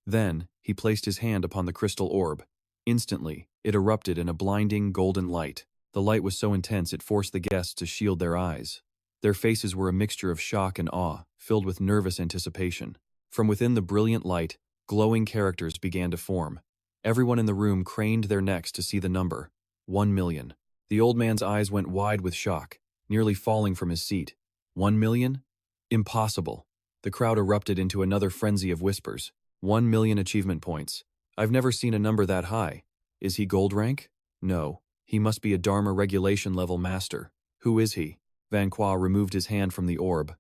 Then, he placed his hand upon the crystal orb. Instantly, it erupted in a blinding golden light. The light was so intense it forced the guests to shield their eyes. Their faces were a mixture of shock and awe, filled with nervous anticipation. From within the brilliant light, glowing characters began to form. Everyone in the room craned their necks to see the number. 1 million. The old man's eyes went wide with shock, nearly falling from his seat. 1 million? Impossible. The crowd erupted into another frenzy of whispers. 1 million achievement points. I've never seen a number that high. Is he gold rank? No. He must be a Dharma regulation level master. Who is he? Van Qua removed his hand from the orb.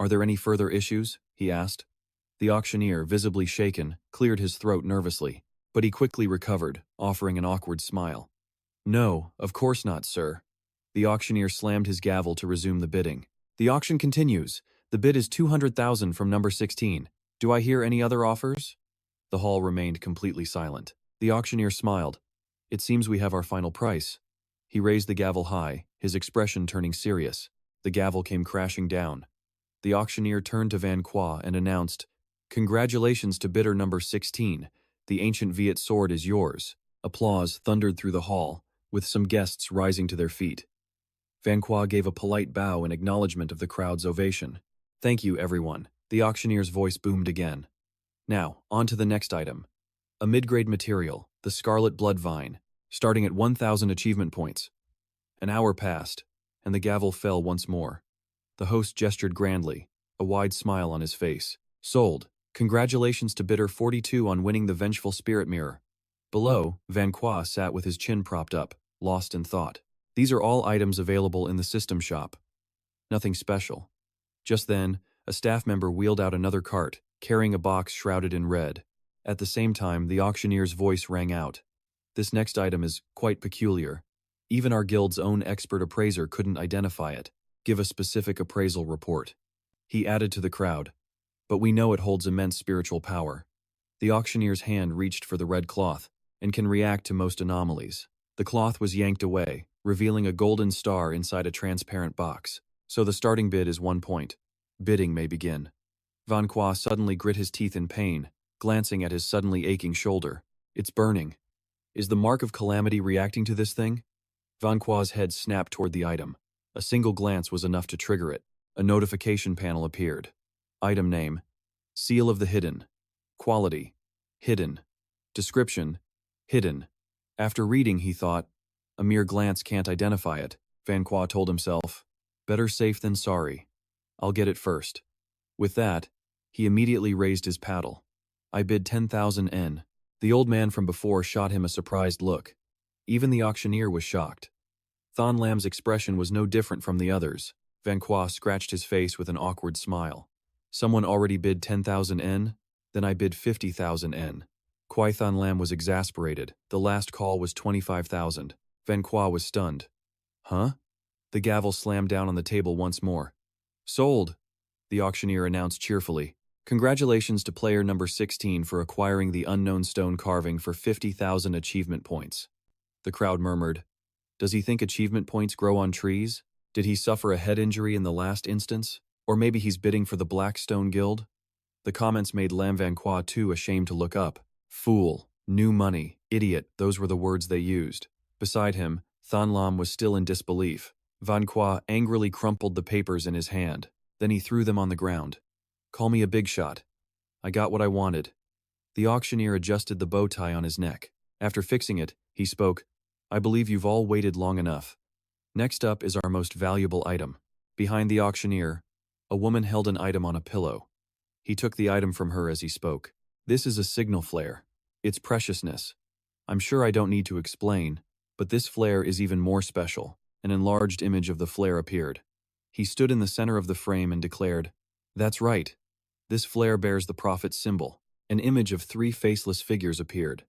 Are there any further issues? He asked. The auctioneer, visibly shaken, cleared his throat nervously, but he quickly recovered, offering an awkward smile. No, of course not, sir. The auctioneer slammed his gavel to resume the bidding. The auction continues. The bid is 200,000 from number 16. Do I hear any other offers? The hall remained completely silent. The auctioneer smiled. It seems we have our final price. He raised the gavel high, his expression turning serious. The gavel came crashing down. The auctioneer turned to Van Qua and announced, Congratulations to bidder number 16. The ancient Viet sword is yours. Applause thundered through the hall, with some guests rising to their feet. Van Qua gave a polite bow in acknowledgement of the crowd's ovation. Thank you, everyone. The auctioneer's voice boomed again. Now, on to the next item. A mid-grade material, the Scarlet Blood Vine, starting at 1,000 achievement points. An hour passed, and the gavel fell once more. The host gestured grandly, a wide smile on his face. Sold. Congratulations to bidder 42 on winning the Vengeful Spirit Mirror. Below, Van Qua sat with his chin propped up, lost in thought. These are all items available in the system shop. Nothing special. Just then, a staff member wheeled out another cart, carrying a box shrouded in red. At the same time, the auctioneer's voice rang out. This next item is quite peculiar. Even our guild's own expert appraiser couldn't identify it. Give a specific appraisal report. He added to the crowd. But we know it holds immense spiritual power. The auctioneer's hand reached for the red cloth, and can react to most anomalies. The cloth was yanked away, revealing a golden star inside a transparent box. So the starting bid is 1 point. Bidding may begin. Van Qua suddenly grit his teeth in pain, glancing at his suddenly aching shoulder. It's burning. Is the mark of calamity reacting to this thing? Van Qua's head snapped toward the item. A single glance was enough to trigger it. A notification panel appeared. Item name: Seal of the Hidden. Quality: hidden. Description: hidden. After reading, he thought, a mere glance can't identify it. Van Qua told himself, better safe than sorry. I'll get it first. With that, he immediately raised his paddle. I bid 10,000 N. The old man from before shot him a surprised look. Even the auctioneer was shocked. Thon Lam's expression was no different from the others. Van Qua scratched his face with an awkward smile. Someone already bid 10,000 N? Then I bid 50,000 N. Kwai Thon Lam was exasperated. The last call was 25,000. Van Qua was stunned. Huh? The gavel slammed down on the table once more. Sold, the auctioneer announced cheerfully. Congratulations to player number 16 for acquiring the unknown stone carving for 50,000 achievement points. The crowd murmured. Does he think achievement points grow on trees? Did he suffer a head injury in the last instance? Or maybe he's bidding for the Blackstone Guild? The comments made Lam Van Qua too ashamed to look up. Fool, new money, idiot, those were the words they used. Beside him, Thon Lam was still in disbelief. Van Qua angrily crumpled the papers in his hand. Then he threw them on the ground. Call me a big shot. I got what I wanted. The auctioneer adjusted the bow tie on his neck. After fixing it, he spoke, I believe you've all waited long enough. Next up is our most valuable item. Behind the auctioneer, a woman held an item on a pillow. He took the item from her as he spoke. This is a signal flare. Its preciousness. I'm sure I don't need to explain, but this flare is even more special. An enlarged image of the flare appeared. He stood in the center of the frame and declared, That's right. This flare bears the prophet's symbol. An image of 3 faceless figures appeared.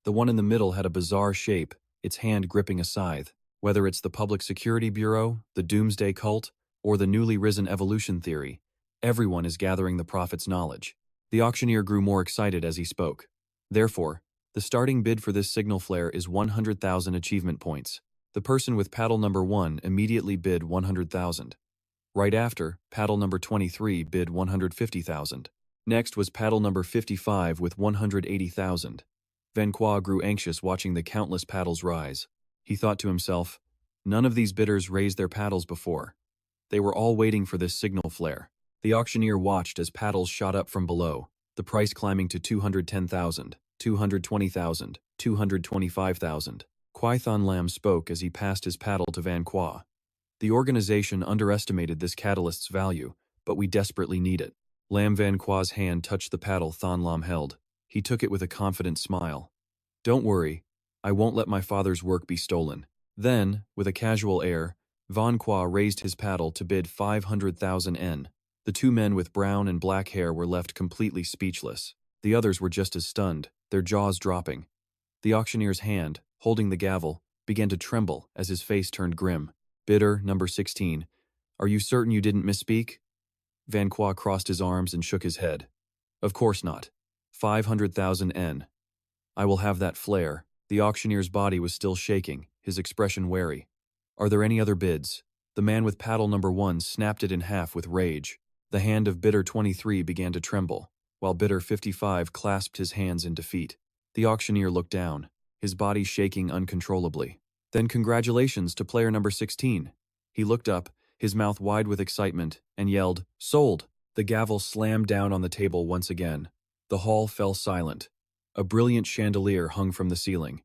The one in the middle had a bizarre shape, its hand gripping a scythe. Whether it's the Public Security Bureau, the Doomsday Cult, or the newly risen evolution theory, everyone is gathering the prophet's knowledge. The auctioneer grew more excited as he spoke. Therefore, the starting bid for this signal flare is 100,000 achievement points. The person with paddle number 1 immediately bid 100,000. Right after, paddle number 23 bid 150,000. Next was paddle number 55 with 180,000. Van Qua grew anxious watching the countless paddles rise. He thought to himself, none of these bidders raised their paddles before. They were all waiting for this signal flare. The auctioneer watched as paddles shot up from below, the price climbing to 210,000, 220,000, 225,000. Quaithon Lam spoke as he passed his paddle to Van Qua. The organization underestimated this catalyst's value, but we desperately need it. Lam Van Qua's hand touched the paddle Thon Lam held. He took it with a confident smile. Don't worry, I won't let my father's work be stolen. Then, with a casual air, Van Qua raised his paddle to bid 500,000 N. The 2 men with brown and black hair were left completely speechless. The others were just as stunned, their jaws dropping. The auctioneer's hand, holding the gavel, began to tremble as his face turned grim. Bidder, number 16, are you certain you didn't misspeak? Van Qua crossed his arms and shook his head. Of course not. 500,000 N. I will have that flare. The auctioneer's body was still shaking, his expression wary. Are there any other bids? The man with paddle number 1 snapped it in half with rage. The hand of bidder 23 began to tremble, while bidder 55 clasped his hands in defeat. The auctioneer looked down, his body shaking uncontrollably. Then congratulations to player number 16. He looked up, his mouth wide with excitement, and yelled, Sold! The gavel slammed down on the table once again. The hall fell silent. A brilliant chandelier hung from the ceiling.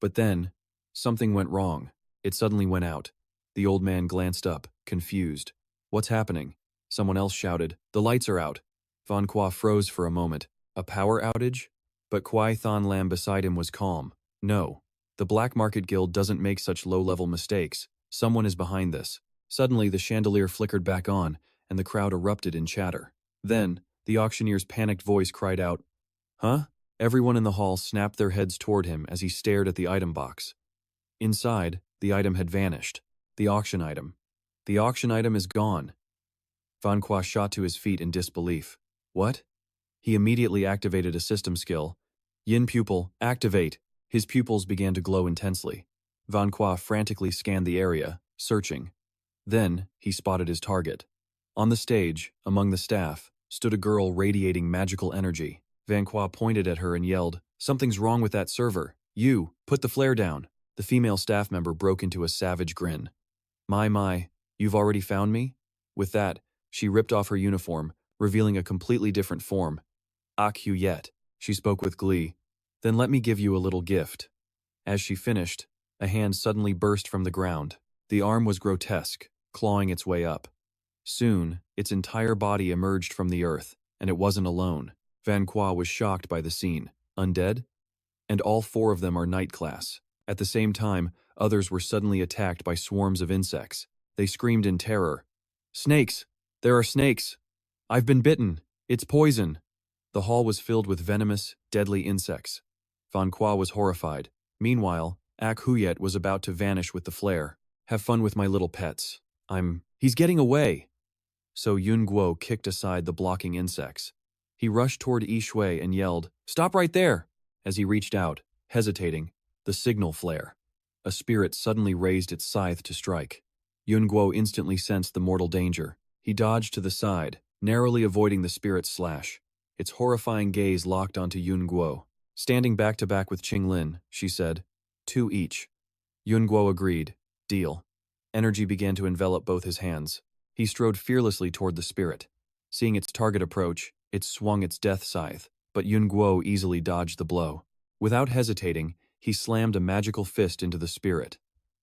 But then, something went wrong. It suddenly went out. The old man glanced up, confused. What's happening? Someone else shouted, The lights are out. Van Qua froze for a moment. A power outage? But Kwai Thon Lam beside him was calm. No. The Black Market Guild doesn't make such low-level mistakes. Someone is behind this. Suddenly, the chandelier flickered back on, and the crowd erupted in chatter. Then, the auctioneer's panicked voice cried out, Huh? Everyone in the hall snapped their heads toward him as he stared at the item box. Inside, the item had vanished. The auction item. The auction item is gone. Van Qua shot to his feet in disbelief. What? He immediately activated a system skill. Yin pupil, activate! His pupils began to glow intensely. Van Qua frantically scanned the area, searching. Then, he spotted his target. On the stage, among the staff, stood a girl radiating magical energy. Van Qua pointed at her and yelled, Something's wrong with that server. You, put the flare down. The female staff member broke into a savage grin. My, you've already found me? With that, she ripped off her uniform, revealing a completely different form. Akhu yet, she spoke with glee. Then let me give you a little gift. As she finished, a hand suddenly burst from the ground. The arm was grotesque, clawing its way up. Soon, its entire body emerged from the earth, and it wasn't alone. Van Qua was shocked by the scene. Undead? And all 4 of them are night class. At the same time, others were suddenly attacked by swarms of insects. They screamed in terror. Snakes! There are snakes! I've been bitten! It's poison! The hall was filled with venomous, deadly insects. Van Qua was horrified. Meanwhile, Ak Huyet was about to vanish with the flare. Have fun with my little pets. He's getting away! So Yun Guo kicked aside the blocking insects. He rushed toward Yi Shui and yelled, Stop right there! As he reached out, hesitating, the signal flare. A spirit suddenly raised its scythe to strike. Yun Guo instantly sensed the mortal danger. He dodged to the side, narrowly avoiding the spirit's slash. Its horrifying gaze locked onto Yun Guo. Standing back to back with Qing Lin, she said, 2 each. Yun Guo agreed. Deal. Energy began to envelop both his hands. He strode fearlessly toward the spirit. Seeing its target approach, It swung its death scythe, but Yun Guo easily dodged the blow. Without hesitating, he slammed a magical fist into the spirit.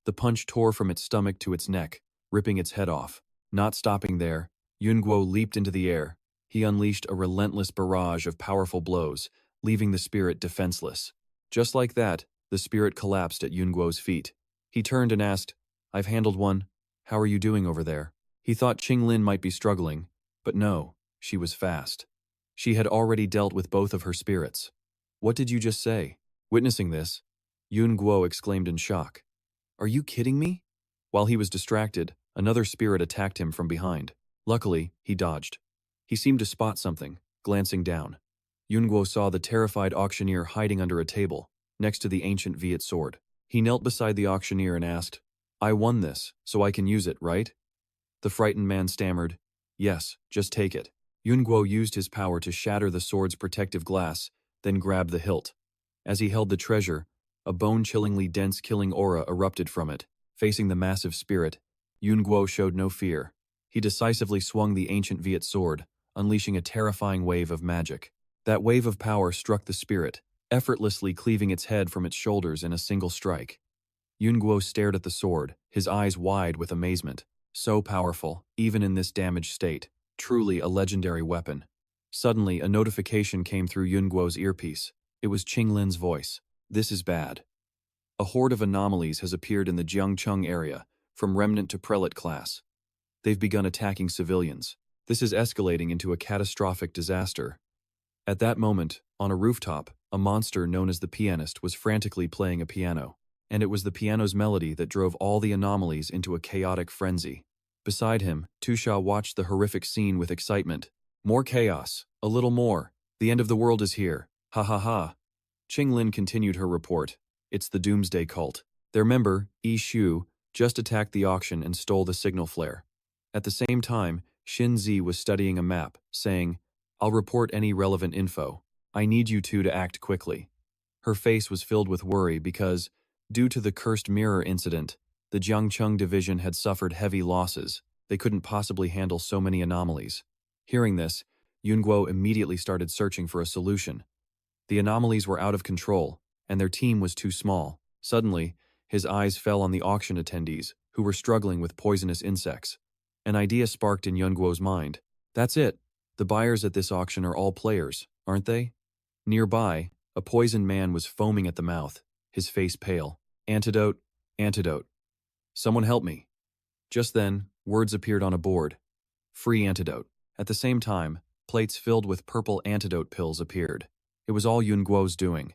The punch tore from its stomach to its neck, ripping its head off. Not stopping there, Yun Guo leaped into the air. He unleashed a relentless barrage of powerful blows, leaving the spirit defenseless. Just like that, the spirit collapsed at Yun Guo's feet. He turned and asked, "I've handled one. How are you doing over there?" He thought Qinglin might be struggling, but no, she was fast. She had already dealt with both of her spirits. "What did you just say?" Witnessing this, Yun Guo exclaimed in shock. "Are you kidding me?" While he was distracted, another spirit attacked him from behind. Luckily, he dodged. He seemed to spot something, glancing down. Yun Guo saw the terrified auctioneer hiding under a table, next to the ancient Viet sword. He knelt beside the auctioneer and asked, "I won this, so I can use it, right?" The frightened man stammered, "Yes, just take it." Yun Guo used his power to shatter the sword's protective glass, then grabbed the hilt. As he held the treasure, a bone-chillingly dense killing aura erupted from it. Facing the massive spirit, Yun Guo showed no fear. He decisively swung the ancient Viet sword, unleashing a terrifying wave of magic. That wave of power struck the spirit, effortlessly cleaving its head from its shoulders in a single strike. Yun Guo stared at the sword, his eyes wide with amazement. So powerful, even in this damaged state. Truly a legendary weapon. Suddenly, a notification came through Yun Guo's earpiece. It was Qinglin's voice. "This is bad. A horde of anomalies has appeared in the Jiangcheng area, from remnant to prelate class. They've begun attacking civilians. This is escalating into a catastrophic disaster." At that moment, on a rooftop, a monster known as the pianist was frantically playing a piano, and it was the piano's melody that drove all the anomalies into a chaotic frenzy. Beside him, Tusha watched the horrific scene with excitement. "More chaos, a little more. The end of the world is here. Ha ha ha." Qinglin continued her report. "It's the Doomsday Cult. Their member, Yi Shu, just attacked the auction and stole the signal flare." At the same time, Xin Zi was studying a map, saying, "I'll report any relevant info. I need you two to act quickly." Her face was filled with worry because, due to the cursed mirror incident, the Jiangcheng division had suffered heavy losses. They couldn't possibly handle so many anomalies. Hearing this, Yun Guo immediately started searching for a solution. The anomalies were out of control, and their team was too small. Suddenly, his eyes fell on the auction attendees, who were struggling with poisonous insects. An idea sparked in Yun Guo's mind. "That's it. The buyers at this auction are all players, aren't they?" Nearby, a poisoned man was foaming at the mouth, his face pale. "Antidote, antidote. Someone help me." Just then, words appeared on a board. "Free antidote." At the same time, plates filled with purple antidote pills appeared. It was all Yun Guo's doing.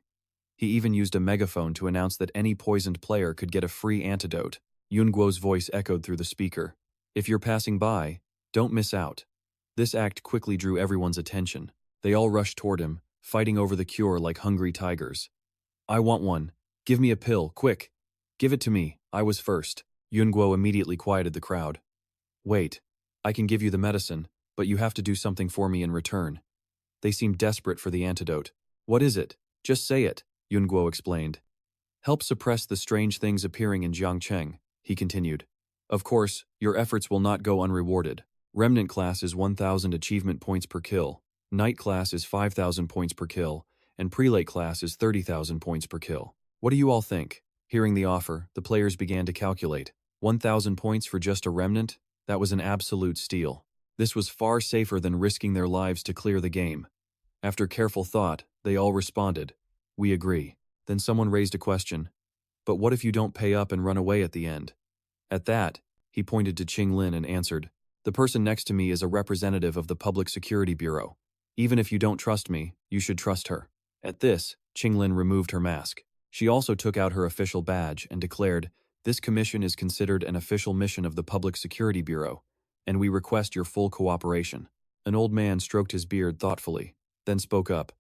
He even used a megaphone to announce that any poisoned player could get a free antidote. Yun Guo's voice echoed through the speaker. "If you're passing by, don't miss out." This act quickly drew everyone's attention. They all rushed toward him, fighting over the cure like hungry tigers. "I want one. Give me a pill, quick. Give it to me, I was first." Yun Guo immediately quieted the crowd. "Wait, I can give you the medicine, but you have to do something for me in return." They seemed desperate for the antidote. "What is it? Just say it," Yun Guo explained. "Help suppress the strange things appearing in Jiangcheng," he continued. "Of course, your efforts will not go unrewarded. Remnant class is 1,000 achievement points per kill, Knight class is 5,000 points per kill, and Prelate class is 30,000 points per kill. What do you all think?" Hearing the offer, the players began to calculate. 1,000 points for just a remnant? That was an absolute steal. This was far safer than risking their lives to clear the game. After careful thought, they all responded, "We agree." Then someone raised a question. "But what if you don't pay up and run away at the end?" At that, he pointed to Qinglin and answered, "The person next to me is a representative of the Public Security Bureau. Even if you don't trust me, you should trust her." At this, Qinglin removed her mask. She also took out her official badge and declared, "This commission is considered an official mission of the Public Security Bureau, and we request your full cooperation." An old man stroked his beard thoughtfully, then spoke up.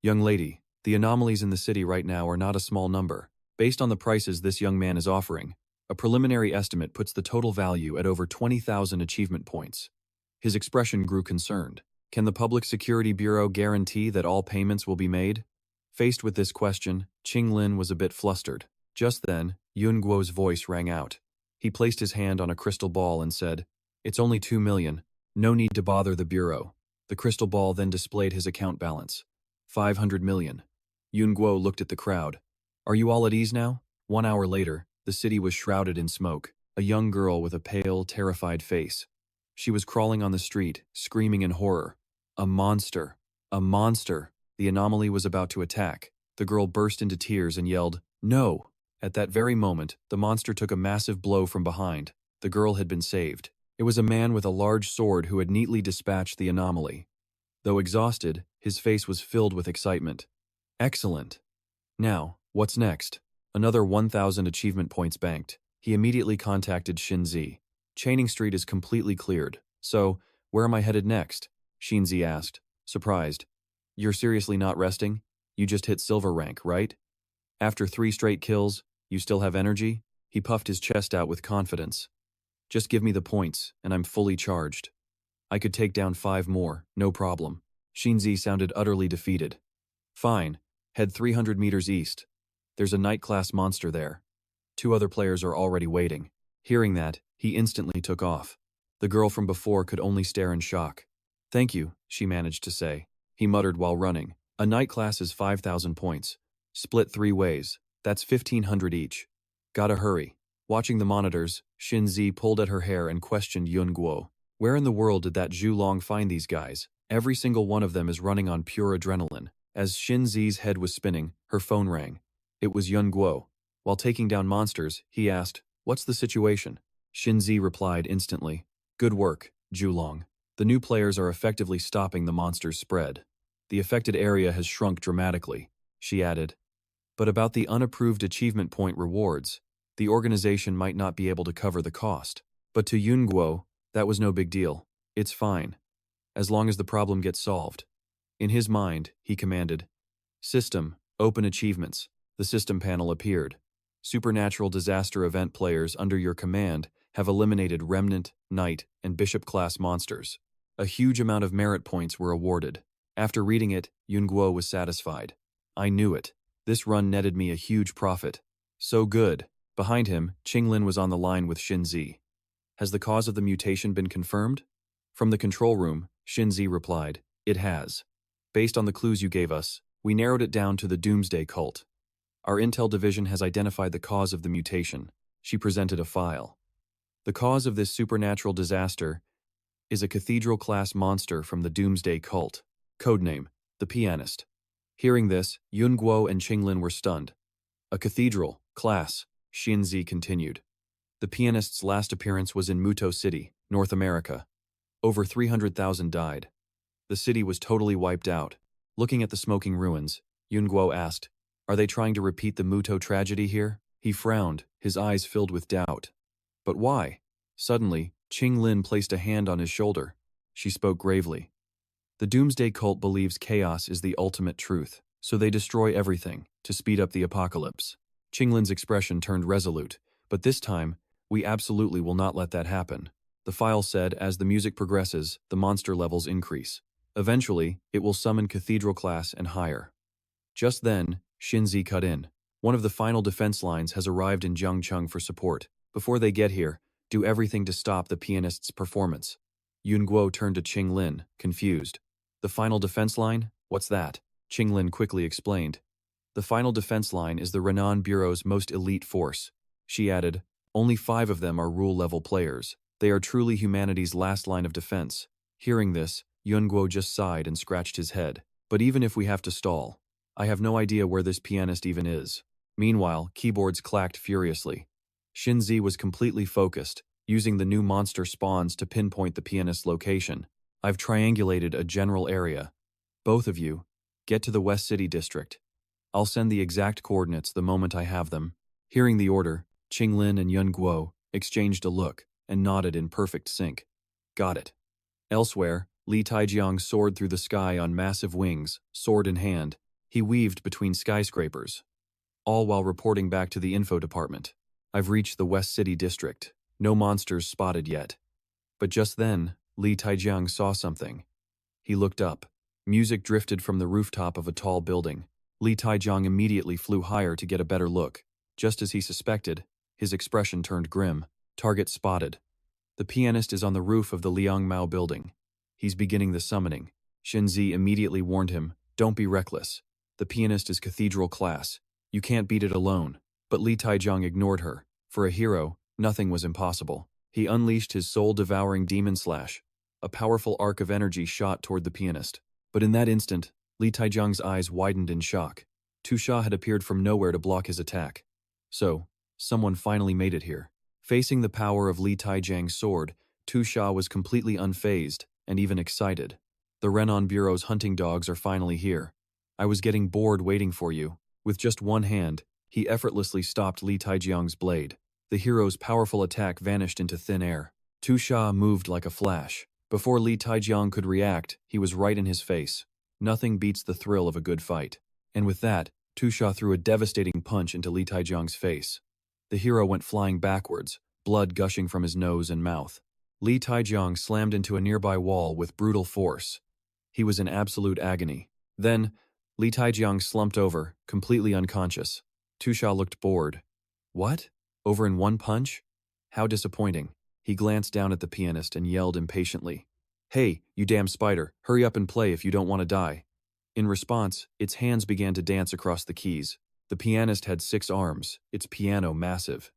"Young lady, the anomalies in the city right now are not a small number. Based on the prices this young man is offering, a preliminary estimate puts the total value at over 20,000 achievement points." His expression grew concerned. "Can the Public Security Bureau guarantee that all payments will be made?" Faced with this question, Qinglin was a bit flustered. Just then, Yun Guo's voice rang out. He placed his hand on a crystal ball and said, "It's only 2 million. No need to bother the Bureau. The crystal ball then displayed his account balance. 500 million. Yun Guo looked at the crowd. Are you all at ease now? 1 hour later, the city was shrouded in smoke. A young girl with a pale, terrified face. She was crawling on the street, screaming in horror. A monster! A monster! The anomaly was about to attack. The girl burst into tears and yelled, "No!" At that very moment, the monster took a massive blow from behind. The girl had been saved. It was a man with a large sword who had neatly dispatched the anomaly. Though exhausted, his face was filled with excitement. Excellent! Now, what's next? Another 1,000 achievement points banked. He immediately contacted Shinzi. Chaining Street is completely cleared. So, where am I headed next? Shinzi asked, surprised. You're seriously not resting? You just hit silver rank, right? After 3 straight kills, you still have energy? He puffed his chest out with confidence. Just give me the points, and I'm fully charged. I could take down 5 more, no problem. Shinzi sounded utterly defeated. Fine, head 300 meters east. There's a night-class monster there. 2 other players are already waiting. Hearing that, he instantly took off. The girl from before could only stare in shock. Thank you, she managed to say. He muttered while running. A night class is 5,000 points. Split 3 ways. That's 1,500 each. Gotta hurry. Watching the monitors, Shinzi pulled at her hair and questioned Yun Guo. Where in the world did that Zhu Long find these guys? Every single one of them is running on pure adrenaline. As Shinzi's head was spinning, her phone rang. It was Yun Guo. While taking down monsters, he asked, "What's the situation?" Shinzi replied instantly, "Good work, Zhu Long. The new players are effectively stopping the monster's spread. The affected area has shrunk dramatically," she added. But about the unapproved achievement point rewards, the organization might not be able to cover the cost. But to Yun Guo, that was no big deal. It's fine. As long as the problem gets solved. In his mind, he commanded, "System, open achievements." The system panel appeared. Supernatural disaster event players under your command have eliminated Remnant, Knight, and Bishop-class monsters. A huge amount of merit points were awarded. After reading it, Yun Guo was satisfied. I knew it. This run netted me a huge profit. So good. Behind him, Qinglin was on the line with Shinzi. Has the cause of the mutation been confirmed? From the control room, Shinzi replied, It has. Based on the clues you gave us, we narrowed it down to the Doomsday Cult. Our intel division has identified the cause of the mutation. She presented a file. The cause of this supernatural disaster is a cathedral-class monster from the Doomsday Cult. Codename, the Pianist. Hearing this, Yun Guo and Qinglin were stunned. A cathedral, class, Shinzi continued. The Pianist's last appearance was in Muto City, North America. Over 300,000 died. The city was totally wiped out. Looking at the smoking ruins, Yun Guo asked, Are they trying to repeat the Muto tragedy here? He frowned, his eyes filled with doubt. But why? Suddenly, Qinglin placed a hand on his shoulder. She spoke gravely. The Doomsday Cult believes chaos is the ultimate truth, so they destroy everything to speed up the apocalypse. Qinglin's expression turned resolute, but this time, we absolutely will not let that happen. The file said as the music progresses, the monster levels increase. Eventually, it will summon Cathedral class and higher. Just then, Shinzi cut in. One of the final defense lines has arrived in Jiangcheng for support. Before they get here, do everything to stop the Pianist's performance. Yun Guo turned to Qinglin, confused. The final defense line? What's that? Qinglin quickly explained. The final defense line is the Renan Bureau's most elite force. She added, Only 5 of them are rule-level players. They are truly humanity's last line of defense. Hearing this, Yun Guo just sighed and scratched his head. But even if we have to stall, I have no idea where this pianist even is. Meanwhile, keyboards clacked furiously. Shinzi was completely focused, using the new monster spawns to pinpoint the pianist's location. I've triangulated a general area. Both of you, get to the West City District. I'll send the exact coordinates the moment I have them. Hearing the order, Qinglin and Yun Guo exchanged a look and nodded in perfect sync. Got it. Elsewhere, Li Taijiang soared through the sky on massive wings, sword in hand. He weaved between skyscrapers, all while reporting back to the info department. I've reached the West City District. No monsters spotted yet. But just then, Li Taijiang saw something. He looked up. Music drifted from the rooftop of a tall building. Li Taijiang immediately flew higher to get a better look. Just as he suspected, his expression turned grim. Target spotted. The pianist is on the roof of the Liangmao building. He's beginning the summoning. Shinzi immediately warned him, "Don't be reckless. The pianist is cathedral class. You can't beat it alone." But Li Taijiang ignored her. For a hero, nothing was impossible. He unleashed his soul-devouring demon slash. A powerful arc of energy shot toward the pianist. But in that instant, Li Taijiang's eyes widened in shock. Tu Sha had appeared from nowhere to block his attack. So, someone finally made it here. Facing the power of Li Taijiang's sword, Tu Sha was completely unfazed and even excited. The Renan Bureau's hunting dogs are finally here. I was getting bored waiting for you. With just one hand, he effortlessly stopped Li Taijiang's blade. The hero's powerful attack vanished into thin air. Tu Sha moved like a flash. Before Li Taijiang could react, he was right in his face. Nothing beats the thrill of a good fight. And with that, Tu Sha threw a devastating punch into Li Taijiang's face. The hero went flying backwards, blood gushing from his nose and mouth. Li Taijiang slammed into a nearby wall with brutal force. He was in absolute agony. Then, Li Taijiang slumped over, completely unconscious. Tu Sha looked bored. What? Over in one punch? How disappointing. He glanced down at the pianist and yelled impatiently, "Hey, you damn spider, hurry up and play if you don't want to die." In response, its hands began to dance across the keys. The pianist had 6 arms, its piano massive.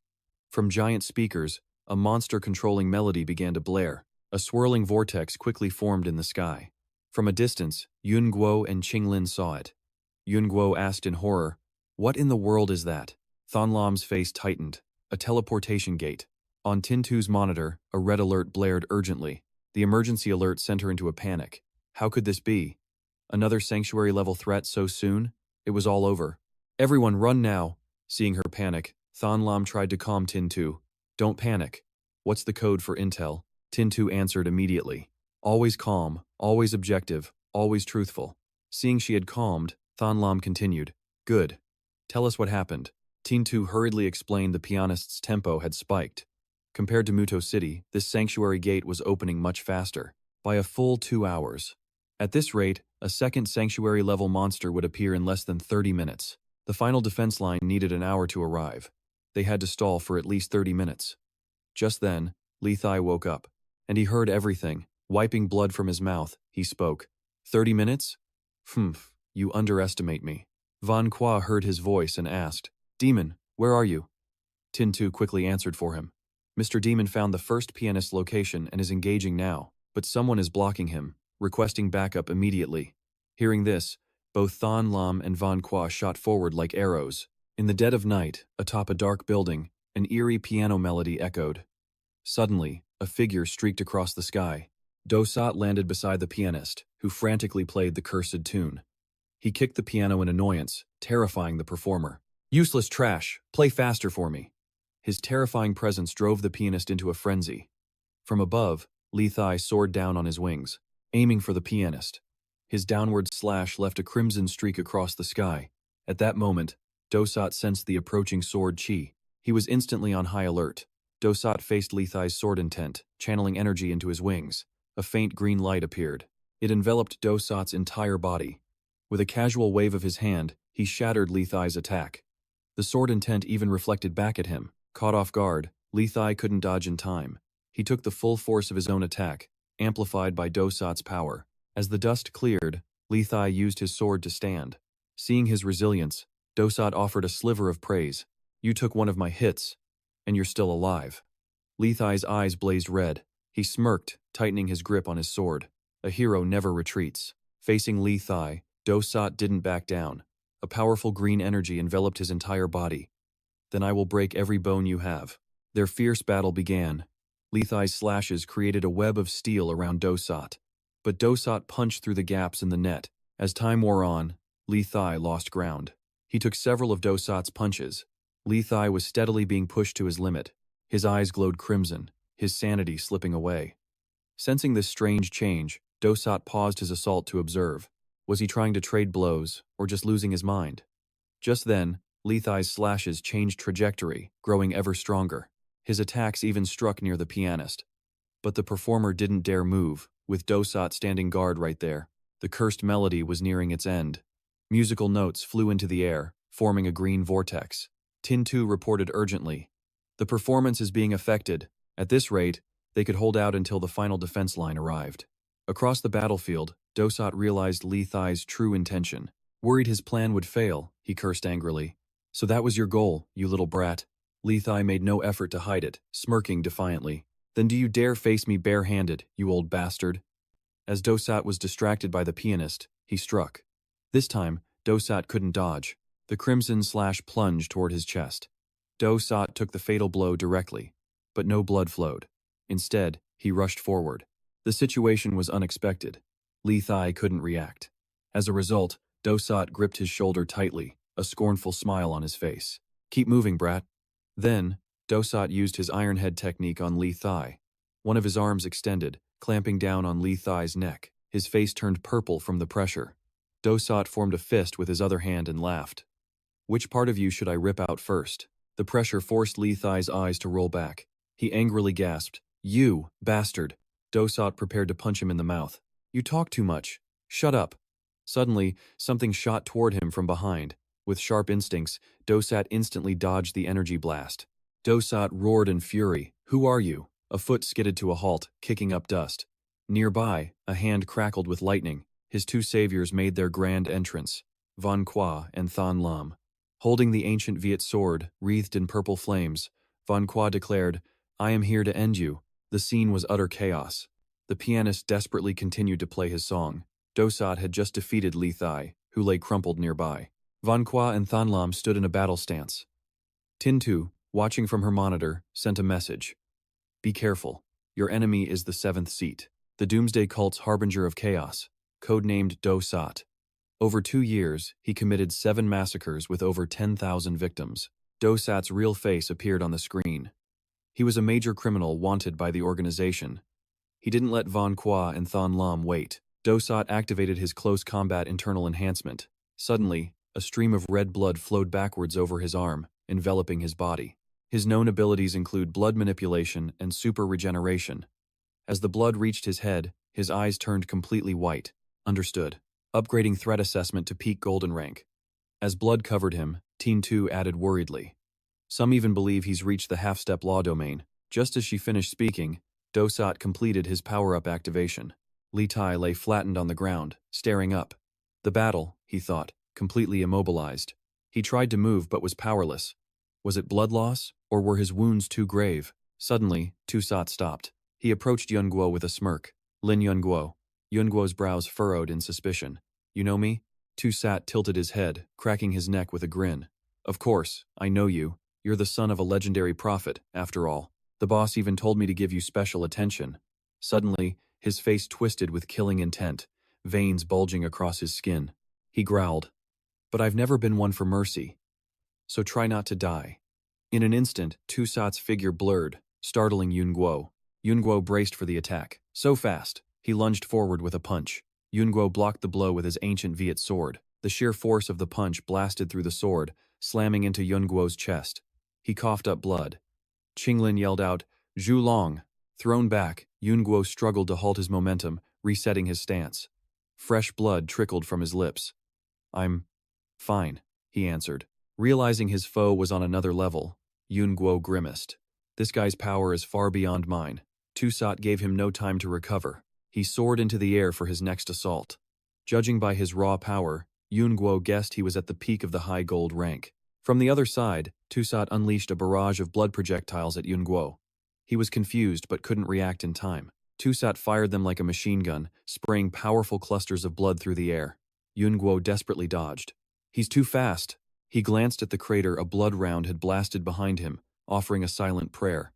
From giant speakers, a monster-controlling melody began to blare. A swirling vortex quickly formed in the sky. From a distance, Yun Guo and Qinglin saw it. Yun Guo asked in horror, "What in the world is that?" Thon Lam's face tightened. A teleportation gate. On Tintu's monitor, a red alert blared urgently. The emergency alert sent her into a panic. How could this be? Another sanctuary-level threat so soon? It was all over. "Everyone run now!" Seeing her panic, Thon Lam tried to calm Tintu. "Don't panic. What's the code for intel?" Tintu answered immediately. "Always calm, always objective, always truthful." Seeing she had calmed, Thon Lam continued, "Good. Tell us what happened." Tintu hurriedly explained the pianist's tempo had spiked. Compared to Muto City, this sanctuary gate was opening much faster, by a full 2 hours. At this rate, a second sanctuary-level monster would appear in less than 30 minutes. The final defense line needed an hour to arrive. They had to stall for at least 30 minutes. Just then, Li Thai woke up, and he heard everything. Wiping blood from his mouth, he spoke. 30 minutes? Humph, you underestimate me. Van Qua heard his voice and asked, "Demon, where are you?" Tintu quickly answered for him. Mr. Demon found the first pianist's location and is engaging now, but someone is blocking him, requesting backup immediately. Hearing this, both Thon Lam and Van Qua shot forward like arrows. In the dead of night, atop a dark building, an eerie piano melody echoed. Suddenly, a figure streaked across the sky. Dosat landed beside the pianist, who frantically played the cursed tune. He kicked the piano in annoyance, terrifying the performer. "Useless trash, play faster for me." His terrifying presence drove the pianist into a frenzy. From above, Li Thai soared down on his wings, aiming for the pianist. His downward slash left a crimson streak across the sky. At that moment, Dosat sensed the approaching sword chi. He was instantly on high alert. Dosat faced Li Thai's sword intent, channeling energy into his wings. A faint green light appeared. It enveloped Dosat's entire body. With a casual wave of his hand, he shattered Li Thai's attack. The sword intent even reflected back at him. Caught off guard, Li Thai couldn't dodge in time. He took the full force of his own attack, amplified by Dosat's power. As the dust cleared, Li Thai used his sword to stand. Seeing his resilience, Dosat offered a sliver of praise. "You took one of my hits, and you're still alive." Li Thai's eyes blazed red. He smirked, tightening his grip on his sword. A hero never retreats. Facing Li Thai, Dosat didn't back down. A powerful green energy enveloped his entire body. "Then I will break every bone you have." Their fierce battle began. Li Thai's slashes created a web of steel around Dosat. But Dosat punched through the gaps in the net. As time wore on, Li Thai lost ground. He took several of Dosat's punches. Li Thai was steadily being pushed to his limit. His eyes glowed crimson, his sanity slipping away. Sensing this strange change, Dosat paused his assault to observe. Was he trying to trade blows, or just losing his mind? Just then, Li Thai's slashes changed trajectory, growing ever stronger. His attacks even struck near the pianist. But the performer didn't dare move, with Dosat standing guard right there. The cursed melody was nearing its end. Musical notes flew into the air, forming a green vortex. Tintu reported urgently. "The performance is being affected. At this rate, they could hold out until the final defense line arrived." Across the battlefield, Dosat realized Li Thai's true intention. Worried his plan would fail, he cursed angrily. So that was your goal, you little brat. Li Thai made no effort to hide it, smirking defiantly. Then do you dare face me bare-handed, you old bastard? As Dosat was distracted by the pianist, he struck. This time, Dosat couldn't dodge. The crimson slash plunged toward his chest. Dosat took the fatal blow directly, but no blood flowed. Instead, he rushed forward. The situation was unexpected. Li Thai couldn't react. As a result, Dosat gripped his shoulder tightly, a scornful smile on his face. Keep moving, brat. Then, Dosat used his iron head technique on Li Thai. One of his arms extended, clamping down on Li Thai's neck. His face turned purple from the pressure. Dosat formed a fist with his other hand and laughed. Which part of you should I rip out first? The pressure forced Li Thai's eyes to roll back. He angrily gasped, You, bastard! Dosat prepared to punch him in the mouth. You talk too much. Shut up. Suddenly, something shot toward him from behind. With sharp instincts, Dosat instantly dodged the energy blast. Dosat roared in fury. Who are you? A foot skidded to a halt, kicking up dust. Nearby, a hand crackled with lightning. His two saviors made their grand entrance, Van Qua and Than Lam. Holding the ancient Viet sword, wreathed in purple flames, Van Qua declared, I am here to end you. The scene was utter chaos. The pianist desperately continued to play his song. Dosat had just defeated Li Thai, who lay crumpled nearby. Van Qua and Than Lam stood in a battle stance. Tin Tu, watching from her monitor, sent a message. Be careful. Your enemy is the seventh seat, the Doomsday Cult's harbinger of chaos, codenamed Dosat. Over 2 years, he committed 7 massacres with over 10,000 victims. Dosat's real face appeared on the screen. He was a major criminal wanted by the organization. He didn't let Van Qua and Than Lam wait. Dosat activated his close combat internal enhancement. Suddenly, a stream of red blood flowed backwards over his arm, enveloping his body. His known abilities include blood manipulation and super regeneration. As the blood reached his head, his eyes turned completely white. Understood. Upgrading threat assessment to peak golden rank. As blood covered him, Tin Tu added worriedly. Some even believe he's reached the half-step law domain. Just as she finished speaking, Dosat completed his power-up activation. Li Tai lay flattened on the ground, staring up. The battle, he thought, completely immobilized. He tried to move but was powerless. Was it blood loss, or were his wounds too grave? Suddenly, Dosat stopped. He approached Yun Guo with a smirk. Lin Guo. Yun Guo's brows furrowed in suspicion. You know me? Dosat tilted his head, cracking his neck with a grin. Of course, I know you. You're the son of a legendary prophet, after all. The boss even told me to give you special attention. Suddenly, his face twisted with killing intent, veins bulging across his skin. He growled. But I've never been one for mercy. So try not to die. In an instant, Dosat's figure blurred, startling Yun Guo. Yun Guo braced for the attack. So fast, he lunged forward with a punch. Yun Guo blocked the blow with his ancient Viet sword. The sheer force of the punch blasted through the sword, slamming into Yun Guo's chest. He coughed up blood. Qinglin yelled out, Zhu Long. Thrown back, Yun Guo struggled to halt his momentum, resetting his stance. Fresh blood trickled from his lips. I'm fine, he answered. Realizing his foe was on another level, Yun Guo grimaced. This guy's power is far beyond mine. Dosat gave him no time to recover. He soared into the air for his next assault. Judging by his raw power, Yun Guo guessed he was at the peak of the high gold rank. From the other side, Dosat unleashed a barrage of blood projectiles at Yun Guo. He was confused but couldn't react in time. Dosat fired them like a machine gun, spraying powerful clusters of blood through the air. Yun Guo desperately dodged. He's too fast. He glanced at the crater a blood round had blasted behind him, offering a silent prayer.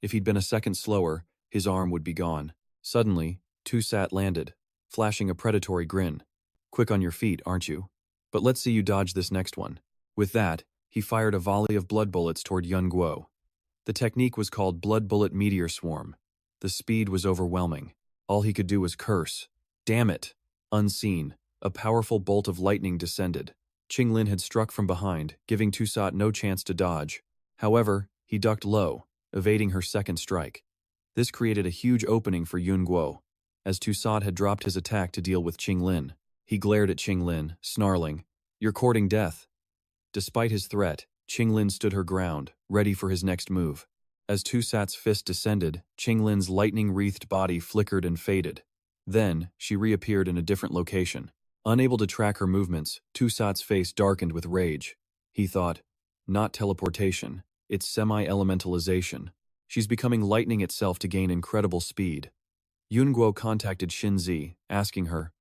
If he'd been a second slower, his arm would be gone. Suddenly, Dosat landed, flashing a predatory grin. Quick on your feet, aren't you? But let's see you dodge this next one. With that, he fired a volley of blood bullets toward Yun Guo. The technique was called Blood Bullet Meteor Swarm. The speed was overwhelming. All he could do was curse. Damn it! Unseen, a powerful bolt of lightning descended. Qinglin had struck from behind, giving Dosat no chance to dodge. However, he ducked low, evading her second strike. This created a huge opening for Yun Guo. As Dosat had dropped his attack to deal with Qinglin, he glared at Qinglin, snarling, You're courting death. Despite his threat, Qinglin stood her ground, ready for his next move. As Dosat's fist descended, Qinglin's lightning-wreathed body flickered and faded. Then, she reappeared in a different location. Unable to track her movements, Tusat's face darkened with rage. He thought, not teleportation, it's semi-elementalization. She's becoming lightning itself to gain incredible speed. Yunguo contacted Xinzi, asking her,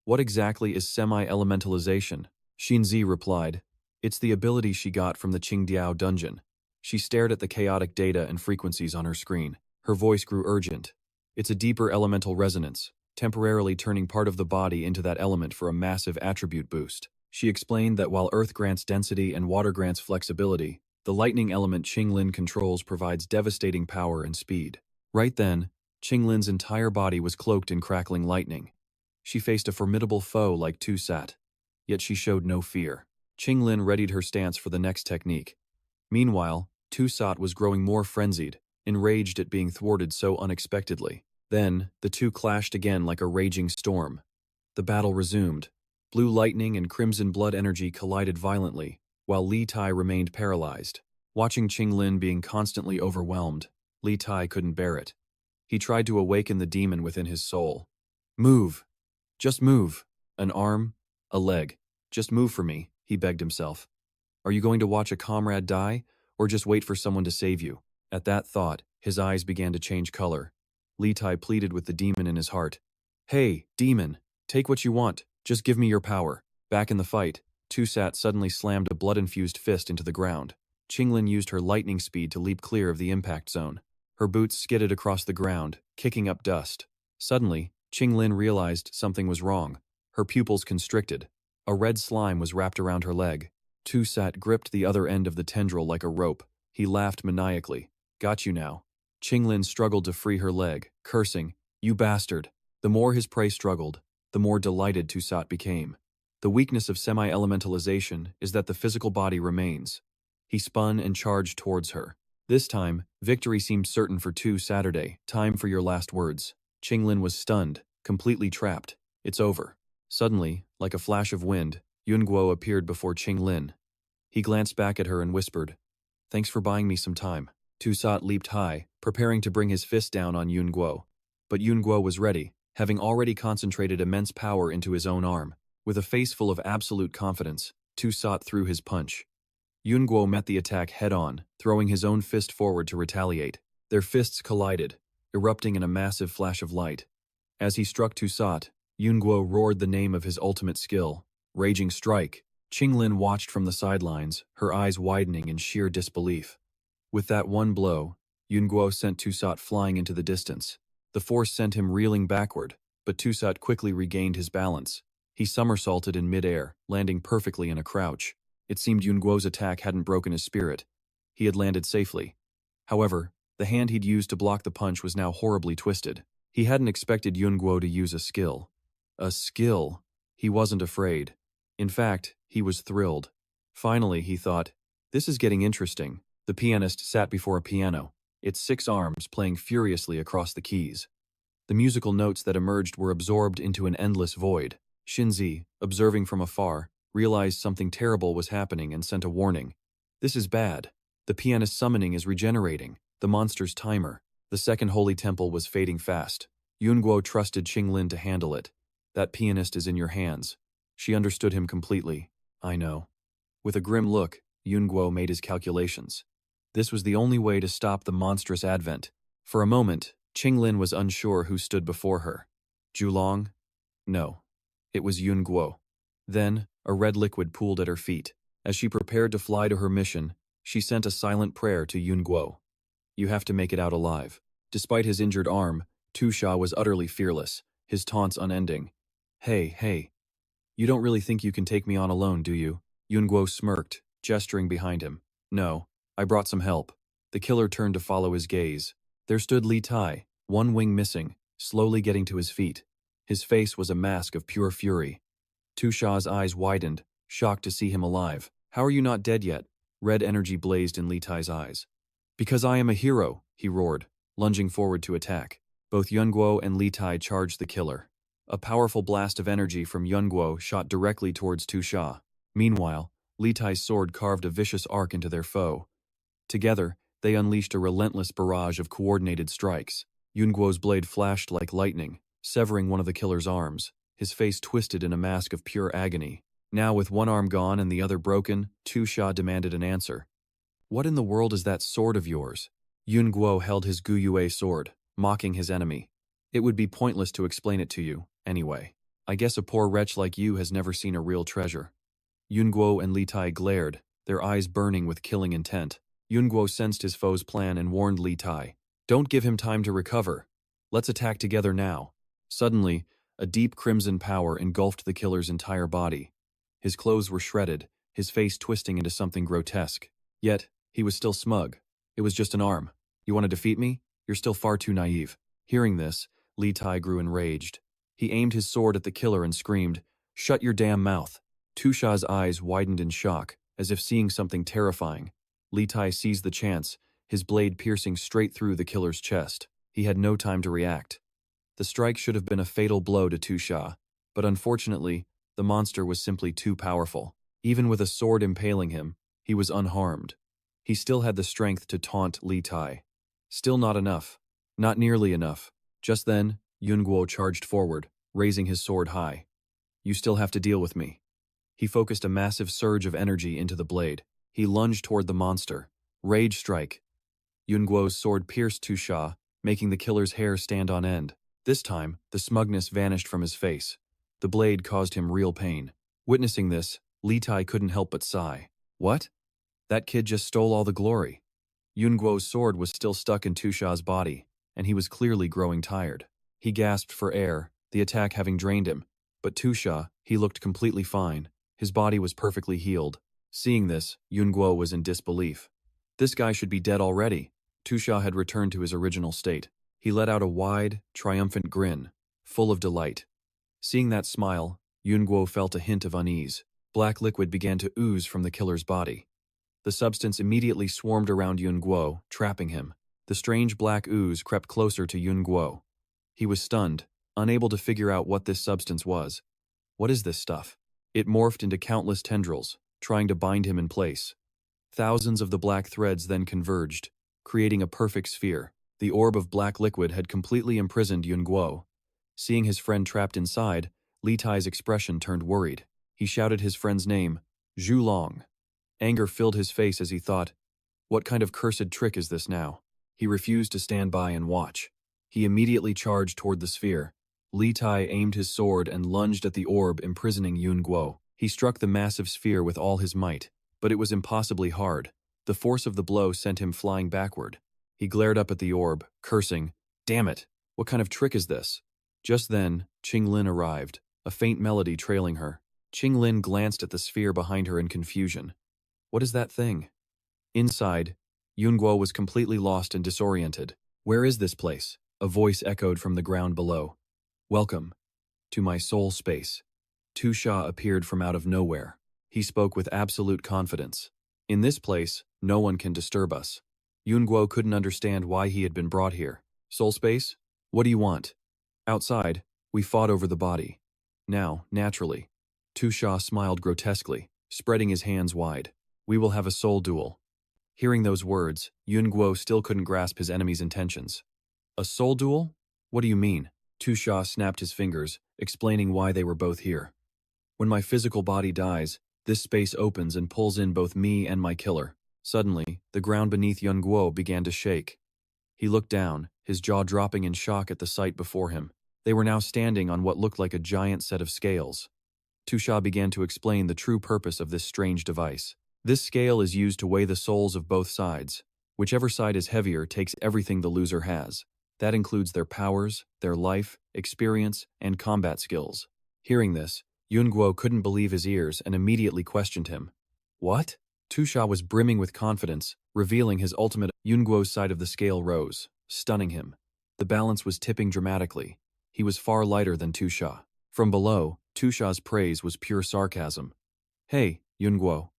what exactly is semi-elementalization? Xinzi replied, it's the ability she got from the Qingdiao dungeon. She stared at the chaotic data and frequencies on her screen. Her voice grew urgent. It's a deeper elemental resonance, temporarily turning part of the body into that element for a massive attribute boost. She explained that while Earth grants density and water grants flexibility, the lightning element Qinglin controls provides devastating power and speed. Right then, Qinglin's entire body was cloaked in crackling lightning. She faced a formidable foe like Tusat, yet she showed no fear. Qinglin readied her stance for the next technique. Meanwhile, Tusat was growing more frenzied, enraged at being thwarted so unexpectedly. Then, the two clashed again like a raging storm. The battle resumed. Blue lightning and crimson blood energy collided violently, while Li Tai remained paralyzed. Watching Qinglin being constantly overwhelmed, Li Tai couldn't bear it. He tried to awaken the demon within his soul. Move! Just move! An arm, a leg. Just move for me, he begged himself. Are you going to watch a comrade die, or just wait for someone to save you? At that thought, his eyes began to change color. Li Tai pleaded with the demon in his heart. Hey, demon, take what you want, just give me your power. Back in the fight, Tusat suddenly slammed a blood-infused fist into the ground. Qinglin used her lightning speed to leap clear of the impact zone. Her boots skidded across the ground, kicking up dust. Suddenly, Qinglin realized something was wrong. Her pupils constricted. A red slime was wrapped around her leg. Tusat gripped the other end of the tendril like a rope. He laughed maniacally. Got you now. Qinglin struggled to free her leg, cursing, you bastard. The more his prey struggled, the more delighted Tusat became. The weakness of semi-elementalization is that the physical body remains. He spun and charged towards her. This time, victory seemed certain for Saturday. Time for your last words. Qinglin was stunned, completely trapped. It's over. Suddenly, like a flash of wind, Yunguo appeared before Qinglin. He glanced back at her and whispered, thanks for buying me some time. Tusat leaped high, preparing to bring his fist down on Yunguo. But Yunguo was ready, having already concentrated immense power into his own arm. With a face full of absolute confidence, Tusat threw his punch. Yunguo met the attack head-on, throwing his own fist forward to retaliate. Their fists collided, erupting in a massive flash of light. As he struck Tusat, Yunguo roared the name of his ultimate skill, Raging Strike. Qinglin watched from the sidelines, her eyes widening in sheer disbelief. With that one blow, Yunguo sent Tusat flying into the distance. The force sent him reeling backward, but Tusat quickly regained his balance. He somersaulted in midair, landing perfectly in a crouch. It seemed Yunguo's attack hadn't broken his spirit. He had landed safely. However, the hand he'd used to block the punch was now horribly twisted. He hadn't expected Yunguo to use a skill. A skill? He wasn't afraid. In fact, he was thrilled. Finally, he thought, this is getting interesting. The pianist sat before a piano, its 6 arms playing furiously across the keys. The musical notes that emerged were absorbed into an endless void. Xinzi, observing from afar, realized something terrible was happening and sent a warning. This is bad. The pianist's summoning is regenerating. The monster's timer. The second holy temple was fading fast. Yunguo trusted Qinglin to handle it. That pianist is in your hands. She understood him completely. I know. With a grim look, Yunguo made his calculations. This was the only way to stop the monstrous advent. For a moment, Qinglin was unsure who stood before her. Julong? No. It was Yunguo. Then, a red liquid pooled at her feet. As she prepared to fly to her mission, she sent a silent prayer to Yunguo. You have to make it out alive. Despite his injured arm, Tusha was utterly fearless, his taunts unending. Hey. You don't really think you can take me on alone, do you? Yunguo smirked, gesturing behind him. No, I brought some help. The killer turned to follow his gaze. There stood Li Tai, one wing missing, slowly getting to his feet. His face was a mask of pure fury. Tusha's eyes widened, shocked to see him alive. How are you not dead yet? Red energy blazed in Li Tai's eyes. Because I am a hero, he roared, lunging forward to attack. Both Yunguo and Li Tai charged the killer. A powerful blast of energy from Yunguo shot directly towards Tusha. Meanwhile, Li Tai's sword carved a vicious arc into their foe. Together, they unleashed a relentless barrage of coordinated strikes. Yunguo's blade flashed like lightning, severing one of the killer's arms. His face twisted in a mask of pure agony. Now with one arm gone and the other broken, Tu Sha demanded an answer. What in the world is that sword of yours? Yun Guo held his Guyue sword, mocking his enemy. It would be pointless to explain it to you, anyway. I guess a poor wretch like you has never seen a real treasure. Yun Guo and Li Tai glared, their eyes burning with killing intent. Yun Guo sensed his foe's plan and warned Li Tai. Don't give him time to recover. Let's attack together now. Suddenly, a deep crimson power engulfed the killer's entire body. His clothes were shredded, his face twisting into something grotesque. Yet, he was still smug. It was just an arm. You want to defeat me? You're still far too naive. Hearing this, Li Tai grew enraged. He aimed his sword at the killer and screamed, "Shut your damn mouth." Tu Sha's eyes widened in shock, as if seeing something terrifying. Li Tai seized the chance, his blade piercing straight through the killer's chest. He had no time to react. The strike should have been a fatal blow to Tu Sha, but unfortunately, the monster was simply too powerful. Even with a sword impaling him, he was unharmed. He still had the strength to taunt Li Tai. Still not enough. Not nearly enough. Just then, Yun Guo charged forward, raising his sword high. You still have to deal with me. He focused a massive surge of energy into the blade. He lunged toward the monster. Rage strike. Yun Guo's sword pierced Tu Sha, making the killer's hair stand on end. This time, the smugness vanished from his face. The blade caused him real pain. Witnessing this, Li Tai couldn't help but sigh. What? That kid just stole all the glory. Yun Guo's sword was still stuck in Tu Sha's body, and he was clearly growing tired. He gasped for air, the attack having drained him. But Tu Sha, he looked completely fine. His body was perfectly healed. Seeing this, Yun Guo was in disbelief. This guy should be dead already. Tu Sha had returned to his original state. He let out a wide, triumphant grin, full of delight. Seeing that smile, Yun Guo felt a hint of unease. Black liquid began to ooze from the killer's body. The substance immediately swarmed around Yun Guo, trapping him. The strange black ooze crept closer to Yun Guo. He was stunned, unable to figure out what this substance was. What is this stuff? It morphed into countless tendrils, trying to bind him in place. Thousands of the black threads then converged, creating a perfect sphere. The orb of black liquid had completely imprisoned Yun Guo. Seeing his friend trapped inside, Li Tai's expression turned worried. He shouted his friend's name, Zhu Long. Anger filled his face as he thought, what kind of cursed trick is this now? He refused to stand by and watch. He immediately charged toward the sphere. Li Tai aimed his sword and lunged at the orb imprisoning Yun Guo. He struck the massive sphere with all his might, but it was impossibly hard. The force of the blow sent him flying backward. He glared up at the orb, cursing, damn it, what kind of trick is this? Just then, Qing Lin arrived, a faint melody trailing her. Qing Lin glanced at the sphere behind her in confusion. What is that thing? Inside, Yun Guo was completely lost and disoriented. Where is this place? A voice echoed from the ground below. Welcome to my soul space. Tu Sha appeared from out of nowhere. He spoke with absolute confidence. In this place, no one can disturb us. Yun Guo couldn't understand why he had been brought here. Soul space? What do you want? Outside, we fought over the body. Now, naturally. Tu Sha smiled grotesquely, spreading his hands wide. We will have a soul duel. Hearing those words, Yun Guo still couldn't grasp his enemy's intentions. A soul duel? What do you mean? Tu Sha snapped his fingers, explaining why they were both here. When my physical body dies, this space opens and pulls in both me and my killer. Suddenly, the ground beneath Yun Guo began to shake. He looked down, his jaw dropping in shock at the sight before him. They were now standing on what looked like a giant set of scales. Tu Sha began to explain the true purpose of this strange device. This scale is used to weigh the souls of both sides. Whichever side is heavier takes everything the loser has. That includes their powers, their life, experience, and combat skills. Hearing this, Yun Guo couldn't believe his ears and immediately questioned him. What? Tu Sha was brimming with confidence, revealing his ultimate. Yun Guo's side of the scale rose, stunning him. The balance was tipping dramatically. He was far lighter than Tu Sha. From below, Tu Sha's praise was pure sarcasm. Hey, Yun Guo.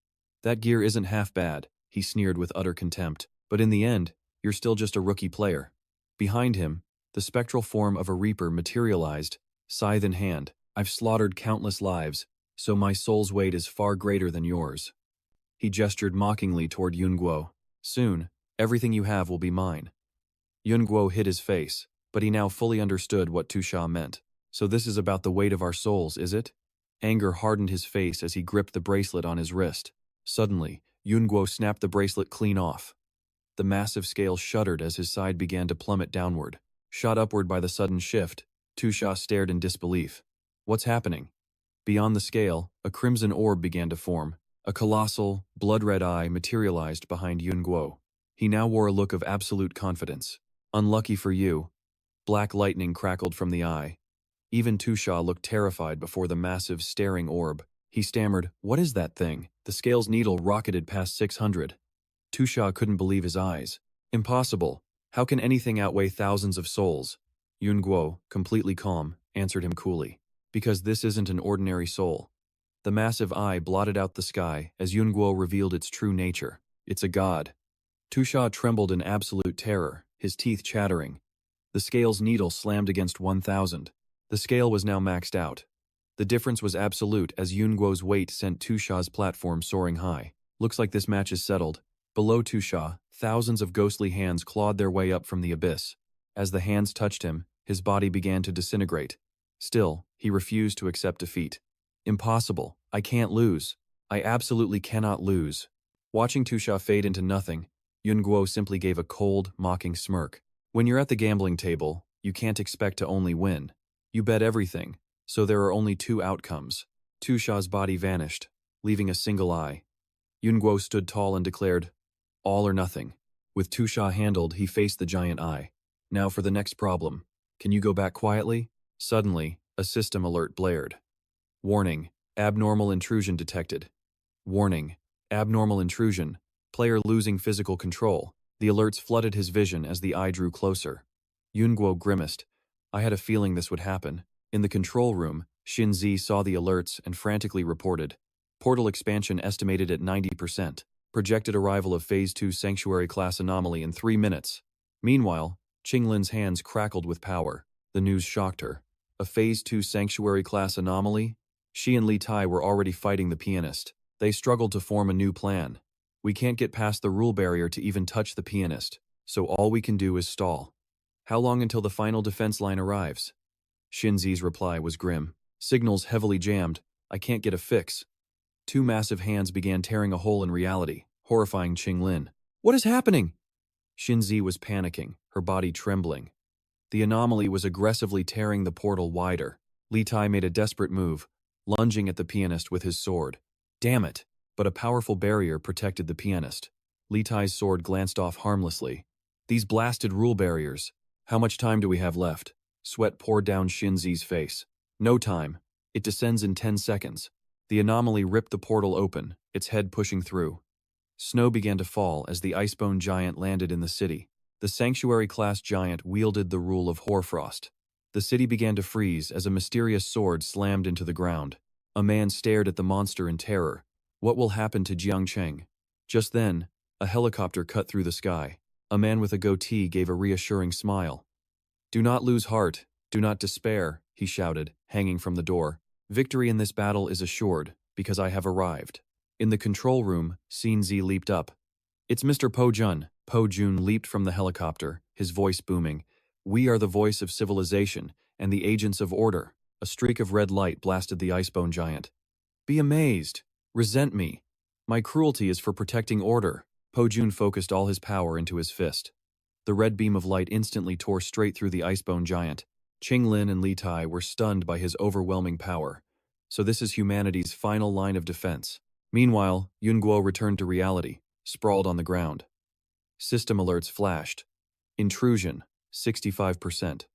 That gear isn't half bad, he sneered with utter contempt. But in the end, you're still just a rookie player. Behind him, the spectral form of a reaper materialized, scythe in hand. I've slaughtered countless lives, so my soul's weight is far greater than yours. He gestured mockingly toward Yun Guo. Soon, everything you have will be mine. Yun Guo hid his face. But he now fully understood what Tusha meant. So this is about the weight of our souls, is it? Anger hardened his face as he gripped the bracelet on his wrist. Suddenly, Yunguo snapped the bracelet clean off. The massive scale shuddered as his side began to plummet downward. Shot upward by the sudden shift, Tusha stared in disbelief. What's happening? Beyond the scale, a crimson orb began to form. A colossal, blood-red eye materialized behind Yunguo. He now wore a look of absolute confidence. Unlucky for you. Black lightning crackled from the eye. Even Tusha looked terrified before the massive, staring orb. He stammered, "What is that thing?" The scale's needle rocketed past 600. Tusha couldn't believe his eyes. Impossible. How can anything outweigh thousands of souls? Yunguo, completely calm, answered him coolly. Because this isn't an ordinary soul. The massive eye blotted out the sky as Yunguo revealed its true nature. It's a god. Tusha trembled in absolute terror, his teeth chattering. The scale's needle slammed against 1,000. The scale was now maxed out. The difference was absolute as Yunguo's weight sent Tusha's platform soaring high. Looks like this match is settled. Below Tusha, thousands of ghostly hands clawed their way up from the abyss. As the hands touched him, his body began to disintegrate. Still, he refused to accept defeat. Impossible. I can't lose. I absolutely cannot lose. Watching Tusha fade into nothing, Yunguo simply gave a cold, mocking smirk. When you're at the gambling table, you can't expect to only win. You bet everything, so there are only two outcomes. Tusha's body vanished, leaving a single eye. Yunguo stood tall and declared, "All or nothing." With Tusha handled, he faced the giant eye. "Now for the next problem. Can you go back quietly?" Suddenly, a system alert blared. Warning, abnormal intrusion detected. Warning, abnormal intrusion, player losing physical control. The alerts flooded his vision as the eye drew closer. Yunguo grimaced. I had a feeling this would happen. In the control room, Xinzi saw the alerts and frantically reported. Portal expansion estimated at 90%. Projected arrival of Phase 2 Sanctuary Class Anomaly in 3 minutes. Meanwhile, Qinglin's hands crackled with power. The news shocked her. A Phase 2 Sanctuary Class Anomaly? She and Li Tai were already fighting the pianist. They struggled to form a new plan. We can't get past the rule barrier to even touch the pianist, so all we can do is stall. How long until the final defense line arrives? Xinzi's reply was grim. Signals heavily jammed. I can't get a fix. Two massive hands began tearing a hole in reality, horrifying Qinglin. What is happening? Xinzi was panicking, her body trembling. The anomaly was aggressively tearing the portal wider. Li Tai made a desperate move, lunging at the pianist with his sword. Damn it! But a powerful barrier protected the pianist. Li Tai's sword glanced off harmlessly. These blasted rule barriers. How much time do we have left? Sweat poured down Xinzi's face. No time. It descends in 10 seconds. The anomaly ripped the portal open, its head pushing through. Snow began to fall as the icebone giant landed in the city. The sanctuary-class giant wielded the rule of hoarfrost. The city began to freeze as a mysterious sword slammed into the ground. A man stared at the monster in terror. What will happen to Jiangcheng? Just then, a helicopter cut through the sky. A man with a goatee gave a reassuring smile. Do not lose heart, do not despair, he shouted, hanging from the door. Victory in this battle is assured, because I have arrived. In the control room, Xinzi leaped up. It's Mr. Po Jun. Po Jun leaped from the helicopter, his voice booming. We are the voice of civilization, and the agents of order. A streak of red light blasted the icebone giant. Be amazed. Resent me. My cruelty is for protecting order. Po Jun focused all his power into his fist. The red beam of light instantly tore straight through the icebone giant. Qinglin and Li Tai were stunned by his overwhelming power. So this is humanity's final line of defense. Meanwhile, Yunguo returned to reality, sprawled on the ground. System alerts flashed. Intrusion, 65%.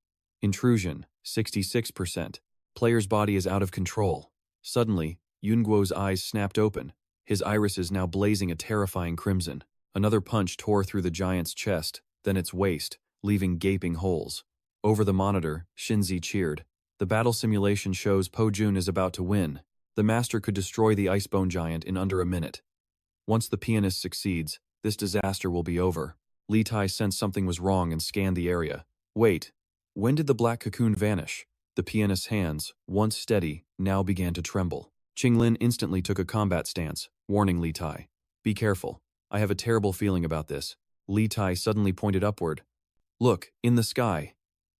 Intrusion, 66%. Player's body is out of control. Suddenly, Yunguo's eyes snapped open, his irises now blazing a terrifying crimson. Another punch tore through the giant's chest, then its waist, leaving gaping holes. Over the monitor, Xinzi cheered. The battle simulation shows Po Jun is about to win. The master could destroy the icebone giant in under a minute. Once the pianist succeeds, this disaster will be over. Li Tai sensed something was wrong and scanned the area. Wait, when did the black cocoon vanish? The pianist's hands, once steady, now began to tremble. Qinglin instantly took a combat stance, warning Li Tai. Be careful. I have a terrible feeling about this. Li Tai suddenly pointed upward. Look, in the sky.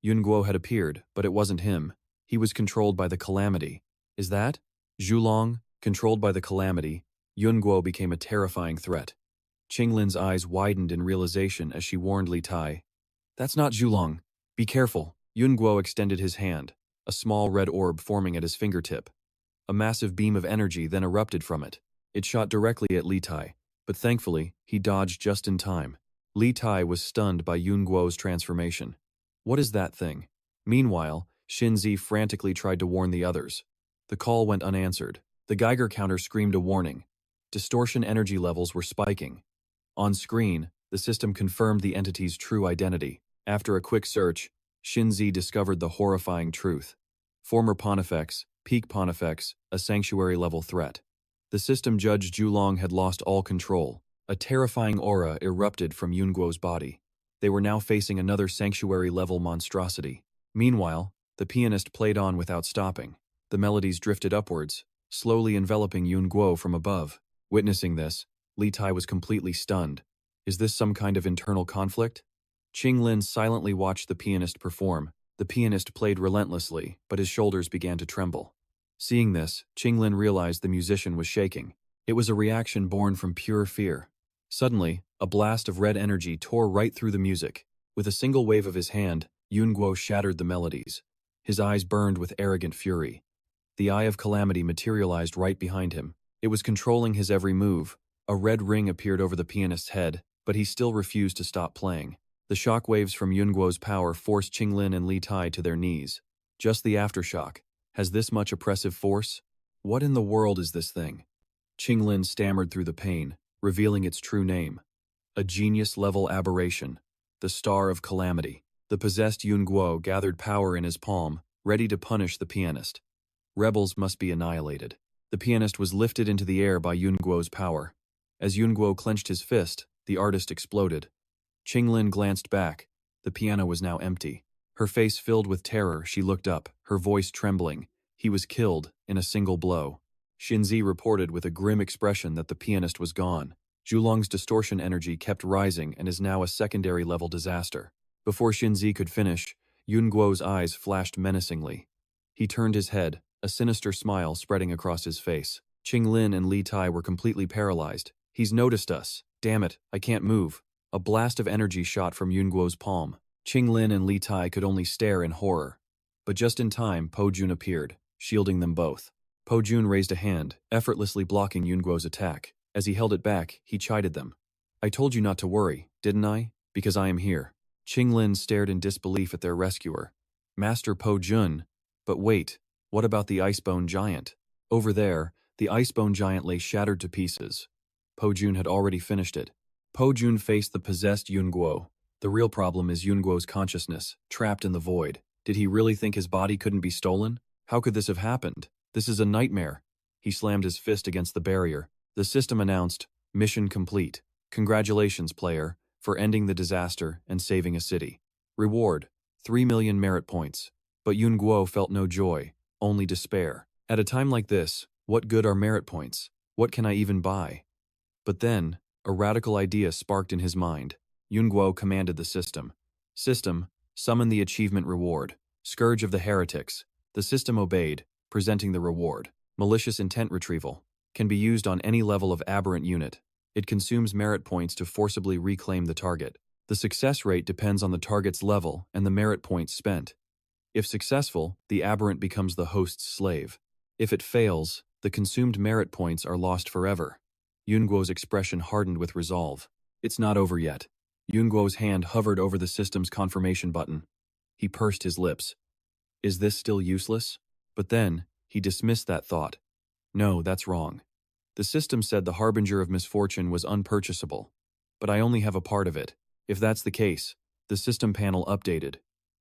Yun Guo had appeared, but it wasn't him. He was controlled by the calamity. Is that? Zhulong, controlled by the calamity, Yun Guo became a terrifying threat. Qinglin's eyes widened in realization as she warned Li Tai. That's not Zhulong. Be careful. Yun Guo extended his hand, a small red orb forming at his fingertip. A massive beam of energy then erupted from it. It shot directly at Li Tai, but thankfully, he dodged just in time. Li Tai was stunned by Yun Guo's transformation. What is that thing? Meanwhile, Xinzi frantically tried to warn the others. The call went unanswered. The Geiger counter screamed a warning. Distortion energy levels were spiking. On screen, the system confirmed the entity's true identity. After a quick search, Xinzi discovered the horrifying truth. Former Pontifex, peak Pontifex, a sanctuary-level threat. The system judged Zhulong had lost all control. A terrifying aura erupted from Yun Guo's body. They were now facing another sanctuary-level monstrosity. Meanwhile, the pianist played on without stopping. The melodies drifted upwards, slowly enveloping Yun Guo from above. Witnessing this, Li Tai was completely stunned. Is this some kind of internal conflict? Qinglin silently watched the pianist perform. The pianist played relentlessly, but his shoulders began to tremble. Seeing this, Qinglin realized the musician was shaking. It was a reaction born from pure fear. Suddenly, a blast of red energy tore right through the music. With a single wave of his hand, Yun Guo shattered the melodies. His eyes burned with arrogant fury. The Eye of Calamity materialized right behind him. It was controlling his every move. A red ring appeared over the pianist's head, but he still refused to stop playing. The shock waves from Yun Guo's power forced Qinglin and Li Tai to their knees. Just the aftershock. Has this much oppressive force? What in the world is this thing? Qinglin stammered through the pain, revealing its true name. A genius-level aberration. The Star of Calamity. The possessed Yun Guo gathered power in his palm, ready to punish the pianist. Rebels must be annihilated. The pianist was lifted into the air by Yun Guo's power. As Yun Guo clenched his fist, the artist exploded. Qinglin glanced back. The piano was now empty. Her face filled with terror, she looked up, her voice trembling. He was killed in a single blow. Xinzi reported with a grim expression that the pianist was gone. Zhulong's distortion energy kept rising and is now a secondary-level disaster. Before Xinzi could finish, Yun Guo's eyes flashed menacingly. He turned his head, a sinister smile spreading across his face. Qinglin and Li Tai were completely paralyzed. He's noticed us. Damn it, I can't move. A blast of energy shot from Yun Guo's palm. Qinglin and Li Tai could only stare in horror. But just in time, Po Jun appeared, shielding them both. Po Jun raised a hand, effortlessly blocking Yun Guo's attack. As he held it back, he chided them. I told you not to worry, didn't I? Because I am here. Qinglin stared in disbelief at their rescuer. Master Po Jun. But wait, what about the Icebone Giant? Over there, the Icebone Giant lay shattered to pieces. Po Jun had already finished it. Po Jun faced the possessed Yun Guo. The real problem is Yun Guo's consciousness, trapped in the void. Did he really think his body couldn't be stolen? How could this have happened? This is a nightmare. He slammed his fist against the barrier. The system announced, mission complete. Congratulations, player, for ending the disaster and saving a city. Reward, 3 million merit points. But Yun Guo felt no joy, only despair. At a time like this, what good are merit points? What can I even buy? But then, a radical idea sparked in his mind. Yun Guo commanded the system. System, summon the achievement reward. Scourge of the Heretics. The system obeyed, presenting the reward. Malicious intent retrieval. Can be used on any level of aberrant unit. It consumes merit points to forcibly reclaim the target. The success rate depends on the target's level and the merit points spent. If successful, the aberrant becomes the host's slave. If it fails, the consumed merit points are lost forever. Yun Guo's expression hardened with resolve. It's not over yet. Yun Guo's hand hovered over the system's confirmation button. He pursed his lips. Is this still useless? But then, he dismissed that thought. No, that's wrong. The system said the Harbinger of Misfortune was unpurchasable. But I only have a part of it. If that's the case, the system panel updated.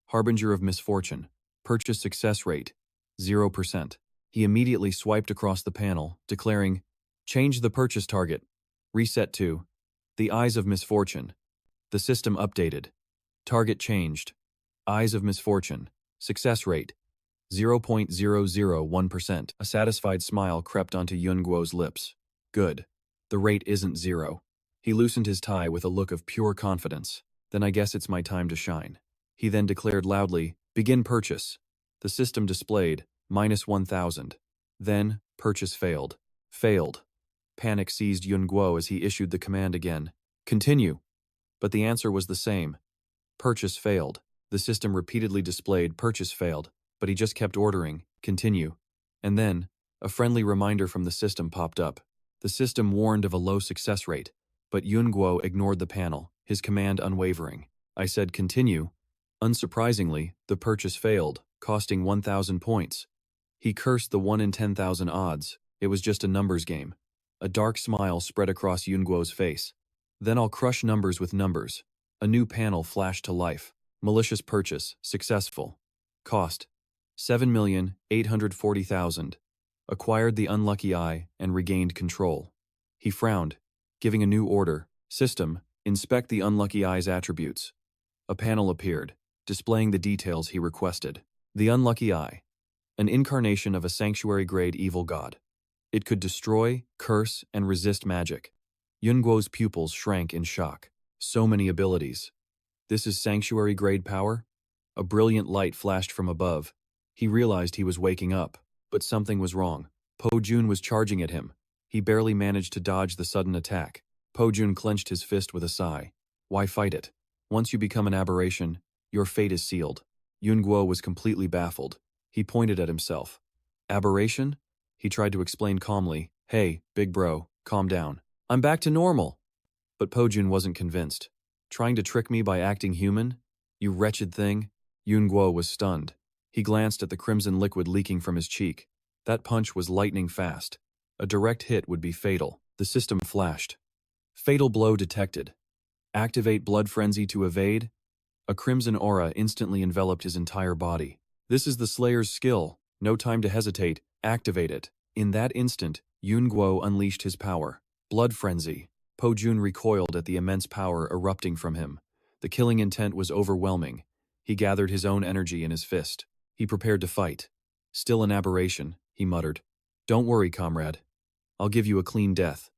Harbinger of Misfortune. Purchase success rate, 0%. He immediately swiped across the panel, declaring, change the purchase target. Reset to the Eyes of Misfortune. The system updated. Target changed. Eyes of Misfortune. Success rate, 0.001%. A satisfied smile crept onto Yun Guo's lips. Good. The rate isn't 0. He loosened his tie with a look of pure confidence. Then I guess it's my time to shine. He then declared loudly, "Begin purchase." The system displayed, -1,000. Then, purchase failed. Failed. Panic seized Yun Guo as he issued the command again. "Continue." But the answer was the same. Purchase failed. The system repeatedly displayed, "Purchase failed," but he just kept ordering, "Continue." And then, a friendly reminder from the system popped up. The system warned of a low success rate, but Yun Guo ignored the panel, his command unwavering. I said, "Continue." Unsurprisingly, the purchase failed, costing 1,000 points. He cursed the 1 in 10,000 odds. It was just a numbers game. A dark smile spread across Yun Guo's face. "Then I'll crush numbers with numbers." A new panel flashed to life. Malicious purchase, successful. Cost, 7,840,000. Acquired the unlucky eye and regained control. He frowned, giving a new order. System, inspect the unlucky eye's attributes. A panel appeared, displaying the details he requested. The unlucky eye, an incarnation of a sanctuary-grade evil god. It could destroy, curse, and resist magic. Yun Guo's pupils shrank in shock. So many abilities. This is sanctuary-grade power? A brilliant light flashed from above. He realized he was waking up, but something was wrong. Po Jun was charging at him. He barely managed to dodge the sudden attack. Po Jun clenched his fist with a sigh. Why fight it? Once you become an aberration, your fate is sealed. Yun Guo was completely baffled. He pointed at himself. Aberration? He tried to explain calmly. Hey, big bro, calm down. I'm back to normal. But Po Jun wasn't convinced. Trying to trick me by acting human? You wretched thing? Yun Guo was stunned. He glanced at the crimson liquid leaking from his cheek. That punch was lightning fast. A direct hit would be fatal. The system flashed. Fatal blow detected. Activate blood frenzy to evade? A crimson aura instantly enveloped his entire body. This is the Slayer's skill. No time to hesitate. Activate it. In that instant, Yun Guo unleashed his power. Blood frenzy. Po Jun recoiled at the immense power erupting from him. The killing intent was overwhelming. He gathered his own energy in his fist. He prepared to fight. Still an aberration, he muttered. Don't worry, comrade. I'll give you a clean death.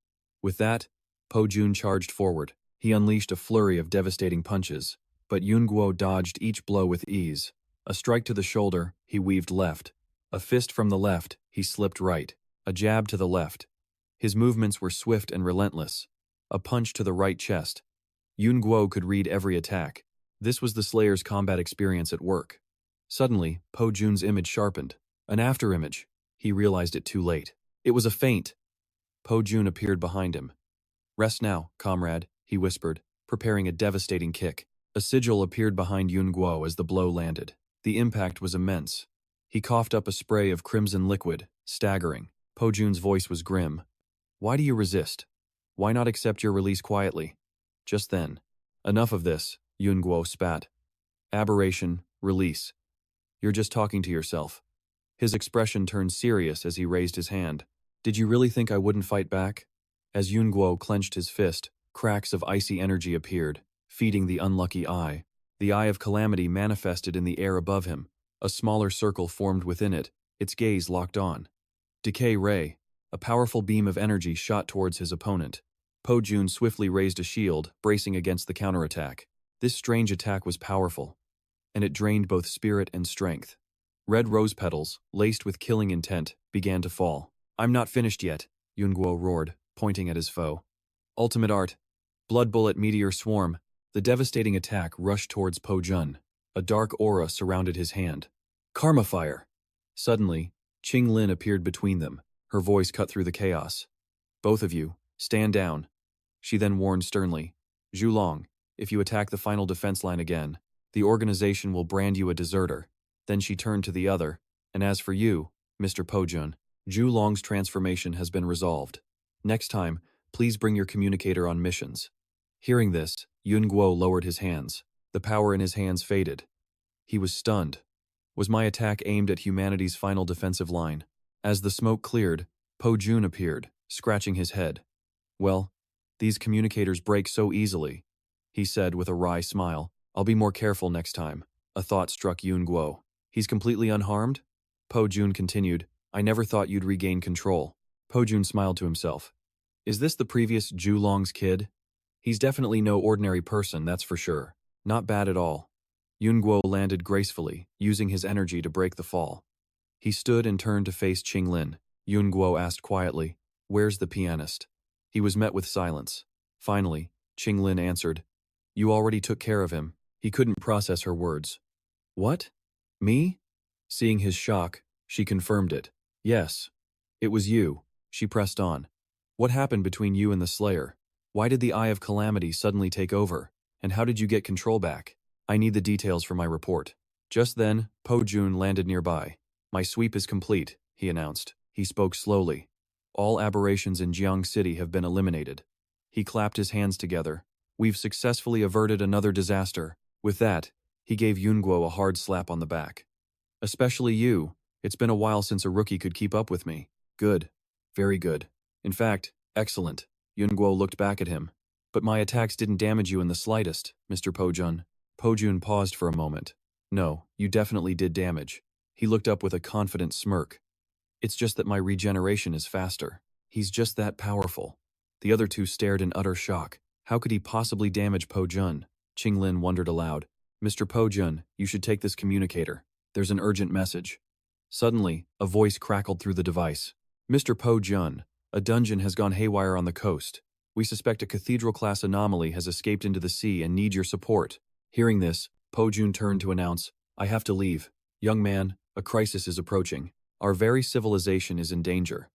With that, Po Jun charged forward. He unleashed a flurry of devastating punches, but Yun Guo dodged each blow with ease. A strike to the shoulder, he weaved left. A fist from the left, he slipped right. A jab to the left. His movements were swift and relentless. A punch to the right chest. Yun Guo could read every attack. This was the Slayer's combat experience at work. Suddenly, Po Jun's image sharpened. An afterimage. He realized it too late. It was a feint. Po Jun appeared behind him. Rest now, comrade, he whispered, preparing a devastating kick. A sigil appeared behind Yun Guo as the blow landed. The impact was immense. He coughed up a spray of crimson liquid, staggering. Po Jun's voice was grim. Why do you resist? Why not accept your release quietly? Just then. Enough of this, Yun Guo spat. Aberration, release. You're just talking to yourself. His expression turned serious as he raised his hand. Did you really think I wouldn't fight back? As Yun Guo clenched his fist, cracks of icy energy appeared, feeding the unlucky eye. The eye of calamity manifested in the air above him. A smaller circle formed within it, its gaze locked on. Decay ray. A powerful beam of energy shot towards his opponent. Po Jun swiftly raised a shield, bracing against the counterattack. This strange attack was powerful, and it drained both spirit and strength. Red rose petals, laced with killing intent, began to fall. I'm not finished yet, Yun Guo roared, pointing at his foe. Ultimate art. Blood bullet meteor swarm. The devastating attack rushed towards Po Jun. A dark aura surrounded his hand. Karma fire. Suddenly, Qing Lin appeared between them. Her voice cut through the chaos. Both of you, stand down. She then warned sternly. Zhu Long, if you attack the final defense line again, the organization will brand you a deserter. Then she turned to the other. And as for you, Mr. Po Jun, Zhu Long's transformation has been resolved. Next time, please bring your communicator on missions. Hearing this, Yun Guo lowered his hands. The power in his hands faded. He was stunned. Was my attack aimed at humanity's final defensive line? As the smoke cleared, Po Jun appeared, scratching his head. Well, these communicators break so easily, he said with a wry smile. I'll be more careful next time. A thought struck Yun Guo. He's completely unharmed? Po Jun continued. I never thought you'd regain control. Po Jun smiled to himself. Is this the previous Zhu Long's kid? He's definitely no ordinary person, that's for sure. Not bad at all. Yun Guo landed gracefully, using his energy to break the fall. He stood and turned to face Qinglin. Yun Guo asked quietly, "Where's the pianist?" He was met with silence. Finally, Qinglin answered, "You already took care of him." He couldn't process her words. "What? Me?" Seeing his shock, she confirmed it. "Yes. It was you." She pressed on. "What happened between you and the Slayer? Why did the Eye of Calamity suddenly take over? And how did you get control back? I need the details for my report." Just then, Po Jun landed nearby. "My sweep is complete," he announced. He spoke slowly. "All aberrations in Jiang City have been eliminated." He clapped his hands together. "We've successfully averted another disaster." With that, he gave Yun Guo a hard slap on the back. "Especially you. It's been a while since a rookie could keep up with me." "Good. Very good. In fact, excellent." Yun Guo looked back at him. "But my attacks didn't damage you in the slightest, Mr. Po Jun." Po Jun paused for a moment. "No, you definitely did damage." He looked up with a confident smirk. "It's just that my regeneration is faster." He's just that powerful. The other two stared in utter shock. How could he possibly damage Po Jun? Qinglin wondered aloud. "Mr. Po Jun, you should take this communicator. There's an urgent message." Suddenly, a voice crackled through the device. "Mr. Po Jun, a dungeon has gone haywire on the coast. We suspect a cathedral-class anomaly has escaped into the sea and need your support." Hearing this, Po Jun turned to announce, "I have to leave. Young man, a crisis is approaching. Our very civilization is in danger."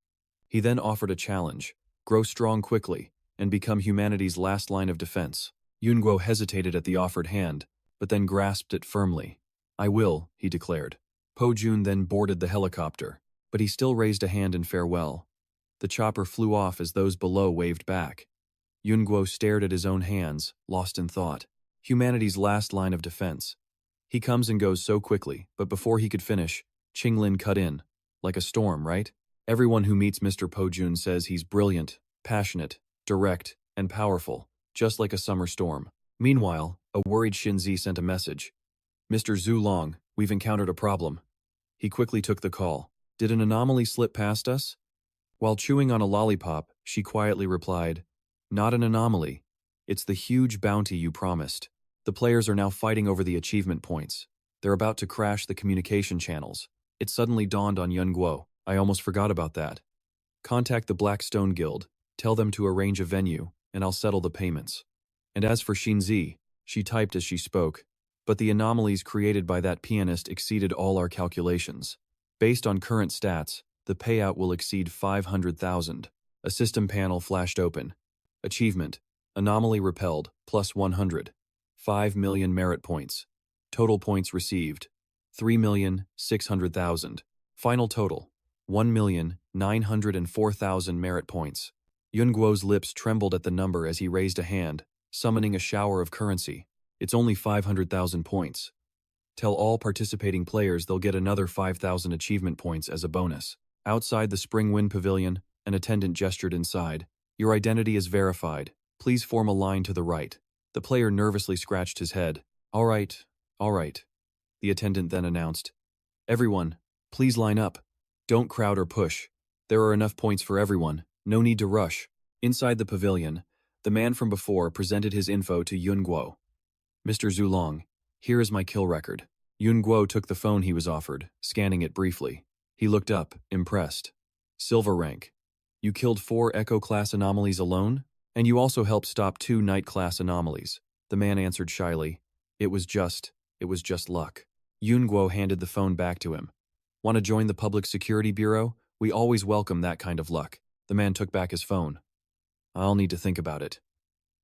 He then offered a challenge: grow strong quickly, and become humanity's last line of defense. Yun Guo hesitated at the offered hand, but then grasped it firmly. "I will," he declared. Po Jun then boarded the helicopter, but he still raised a hand in farewell. The chopper flew off as those below waved back. Yun Guo stared at his own hands, lost in thought. Humanity's last line of defense. He comes and goes so quickly, but before he could finish, Qinglin cut in. "Like a storm, right? Everyone who meets Mr. Po Jun says he's brilliant, passionate, direct, and powerful, just like a summer storm." Meanwhile, a worried Xinzi sent a message. "Mr. Zhu Long, we've encountered a problem." He quickly took the call. "Did an anomaly slip past us?" While chewing on a lollipop, she quietly replied, "Not an anomaly. It's the huge bounty you promised. The players are now fighting over the achievement points. They're about to crash the communication channels." It suddenly dawned on Yun Guo. "I almost forgot about that. Contact the Blackstone Guild, tell them to arrange a venue, and I'll settle the payments." And as for Xinzi, she typed as she spoke, "But the anomalies created by that pianist exceeded all our calculations. Based on current stats, the payout will exceed 500,000. A system panel flashed open. Achievement: Anomaly repelled, plus 100. 5 million merit points. Total points received: 3,600,000. Final total: 1,904,000 merit points. Yun Guo's lips trembled at the number as he raised a hand, summoning a shower of currency. "It's only 500,000 points. Tell all participating players they'll get another 5,000 achievement points as a bonus." Outside the Spring Wind Pavilion, an attendant gestured inside. "Your identity is verified. Please form a line to the right." The player nervously scratched his head. All right. The attendant then announced, "Everyone, please line up. Don't crowd or push. There are enough points for everyone. No need to rush." Inside the pavilion, the man from before presented his info to Yun Guo. "Mr. Zulong, here is my kill record." Yun Guo took the phone he was offered, scanning it briefly. He looked up, impressed. "Silver rank. You killed 4 Echo-class anomalies alone? And you also helped stop 2 Night-class anomalies." The man answered shyly, It was just luck." Yun Guo handed the phone back to him. "Want to join the Public Security Bureau? We always welcome that kind of luck." The man took back his phone. "I'll need to think about it."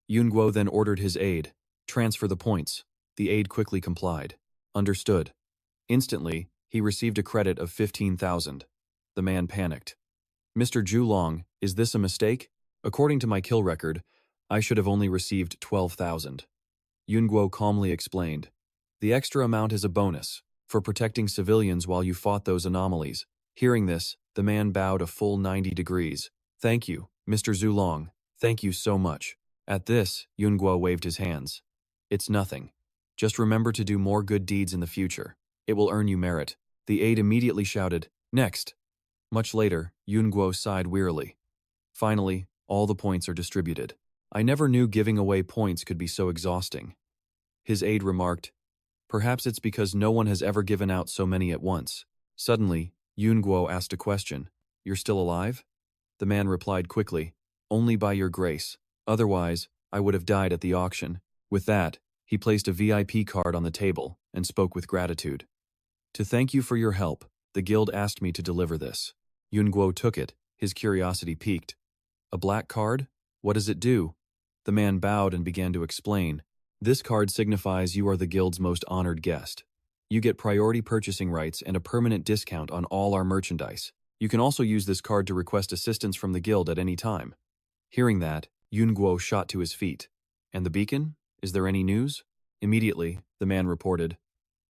Yun Guo then ordered his aide, "Transfer the points." The aide quickly complied. "Understood." Instantly, he received a credit of 15,000. The man panicked. "Mr. Zhulong, is this a mistake? According to my kill record, I should have only received 12,000. Yun Guo calmly explained, "The extra amount is a bonus, for protecting civilians while you fought those anomalies." Hearing this, the man bowed a full 90 degrees. "Thank you, Mr. Zhulong. Thank you so much." At this, Yun Guo waved his hands. "It's nothing. Just remember to do more good deeds in the future. It will earn you merit." The aide immediately shouted, "Next." Much later, Yun Guo sighed wearily. Finally, all the points are distributed. "I never knew giving away points could be so exhausting." His aide remarked, Perhaps it's because no one has ever given out so many at once. Suddenly, Yun Guo asked a question. You're still alive? The man replied quickly, only by your grace. Otherwise, I would have died at the auction. With that, he placed a VIP card on the table and spoke with gratitude. To thank you for your help, the guild asked me to deliver this. Yun Guo took it, his curiosity piqued. A black card? What does it do? The man bowed and began to explain. This card signifies you are the guild's most honored guest. You get priority purchasing rights and a permanent discount on all our merchandise. You can also use this card to request assistance from the guild at any time. Hearing that, Yun Guo shot to his feet. And the beacon? Is there any news? Immediately, the man reported.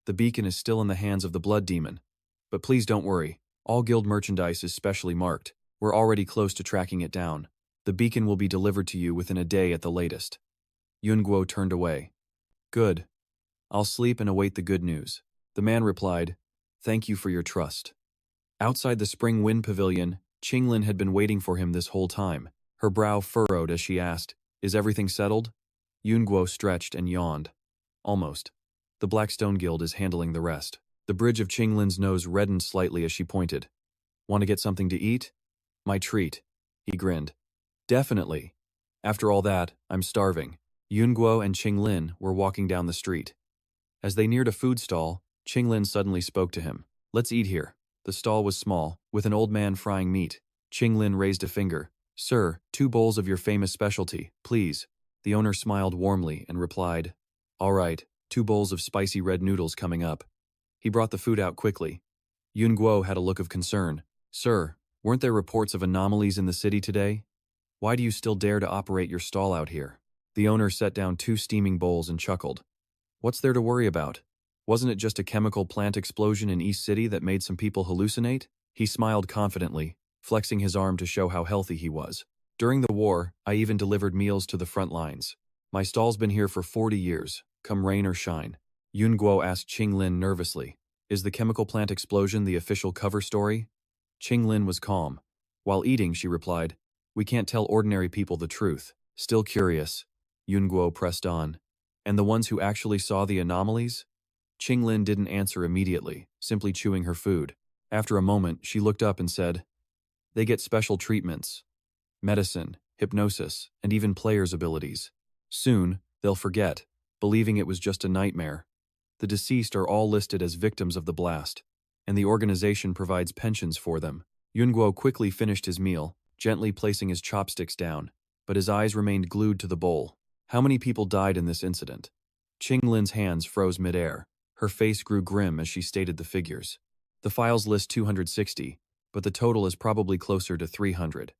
The beacon is still in the hands of the blood demon. But please don't worry, all guild merchandise is specially marked. We're already close to tracking it down. The beacon will be delivered to you within a day at the latest. Yun Guo turned away. Good. I'll sleep and await the good news. The man replied, Thank you for your trust. Outside the Spring Wind Pavilion, Qinglin had been waiting for him this whole time. Her brow furrowed as she asked, Is everything settled? Yun Guo stretched and yawned. Almost. The Blackstone Guild is handling the rest. The bridge of Qinglin's nose reddened slightly as she pointed. Want to get something to eat? My treat. He grinned. Definitely. After all that, I'm starving. Yun Guo and Qinglin were walking down the street. As they neared a food stall, Qinglin suddenly spoke to him. Let's eat here. The stall was small, with an old man frying meat. Qinglin raised a finger. Sir, 2 bowls of your famous specialty, please. The owner smiled warmly and replied, All right, 2 bowls of spicy red noodles coming up. He brought the food out quickly. Yun Guo had a look of concern. Sir, weren't there reports of anomalies in the city today? Why do you still dare to operate your stall out here? The owner set down 2 steaming bowls and chuckled. What's there to worry about? Wasn't it just a chemical plant explosion in East City that made some people hallucinate? He smiled confidently, flexing his arm to show how healthy he was. During the war, I even delivered meals to the front lines. My stall's been here for 40 years, come rain or shine. Yun Guo asked Qinglin nervously, Is the chemical plant explosion the official cover story? Qinglin was calm. While eating, she replied, We can't tell ordinary people the truth. Still curious, Yun Guo pressed on. And the ones who actually saw the anomalies? Qinglin didn't answer immediately, simply chewing her food. After a moment, she looked up and said, They get special treatments. Medicine, hypnosis, and even players' abilities. Soon, they'll forget, believing it was just a nightmare. The deceased are all listed as victims of the blast, and the organization provides pensions for them. Yun Guo quickly finished his meal, gently placing his chopsticks down, but his eyes remained glued to the bowl. How many people died in this incident? Qinglin's hands froze midair. Her face grew grim as she stated the figures. The files list 260, but the total is probably closer to 300.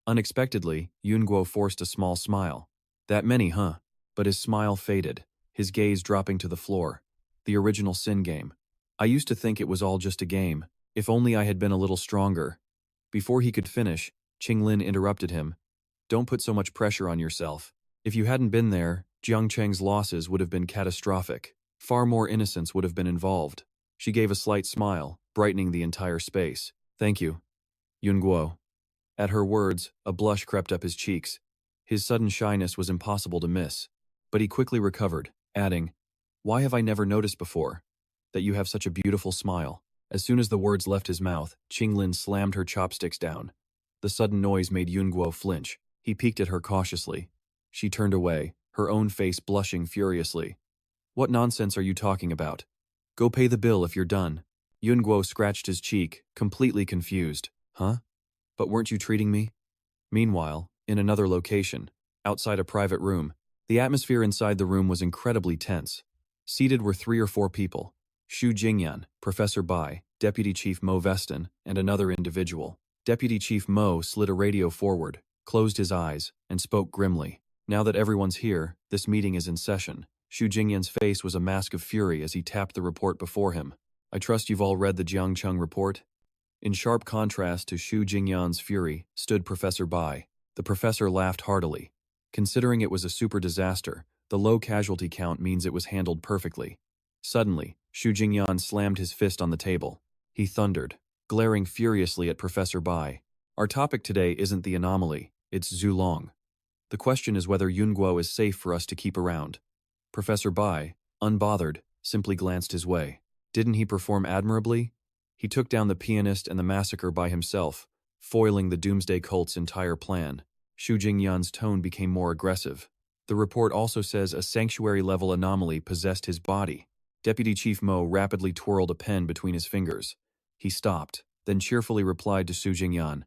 Unexpectedly, Yun Guo forced a small smile. That many, huh? But his smile faded, his gaze dropping to the floor. The original Sin game. I used to think it was all just a game. If only I had been a little stronger. Before he could finish, Qinglin interrupted him. Don't put so much pressure on yourself. If you hadn't been there, Jiang Cheng's losses would have been catastrophic. Far more innocents would have been involved. She gave a slight smile, brightening the entire space. Thank you, Yun Guo. At her words, a blush crept up his cheeks. His sudden shyness was impossible to miss. But he quickly recovered, adding, Why have I never noticed before? That you have such a beautiful smile. As soon as the words left his mouth, Qinglin slammed her chopsticks down. The sudden noise made Yun Guo flinch. He peeked at her cautiously. She turned away, her own face blushing furiously. What nonsense are you talking about? Go pay the bill if you're done. Yun Guo scratched his cheek, completely confused. Huh? But weren't you treating me? Meanwhile, in another location, outside a private room, the atmosphere inside the room was incredibly tense. Seated were 3 or 4 people. Xu Jingyan, Professor Bai, Deputy Chief Mo Veston, and another individual. Deputy Chief Mo slid a radio forward, closed his eyes, and spoke grimly. Now that everyone's here, this meeting is in session. Xu Jingyan's face was a mask of fury as he tapped the report before him. I trust you've all read the Jiangcheng report? In sharp contrast to Xu Jingyan's fury stood Professor Bai. The professor laughed heartily. Considering it was a super disaster, the low casualty count means it was handled perfectly. Suddenly, Xu Jingyan slammed his fist on the table. He thundered, glaring furiously at Professor Bai. Our topic today isn't the anomaly, it's Zulong. The question is whether Yun Guo is safe for us to keep around. Professor Bai, unbothered, simply glanced his way. Didn't he perform admirably? He took down the pianist and the massacre by himself, foiling the Doomsday Cult's entire plan. Xu Jingyan's tone became more aggressive. The report also says a sanctuary-level anomaly possessed his body. Deputy Chief Mo rapidly twirled a pen between his fingers. He stopped, then cheerfully replied to Xu Jingyan.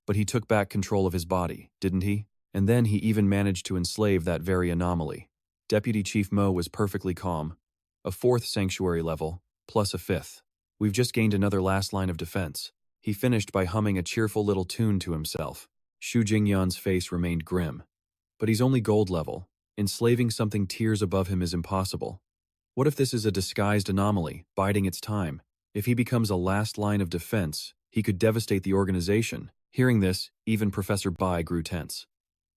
But he took back control of his body, didn't he? And then he even managed to enslave that very anomaly. Deputy Chief Mo was perfectly calm. A fourth sanctuary level, plus a fifth. We've just gained another last line of defense. He finished by humming a cheerful little tune to himself. Xu Jingyan's face remained grim. But he's only gold level. Enslaving something tiers above him is impossible. What if this is a disguised anomaly, biding its time? If he becomes a last line of defense, he could devastate the organization. Hearing this, even Professor Bai grew tense.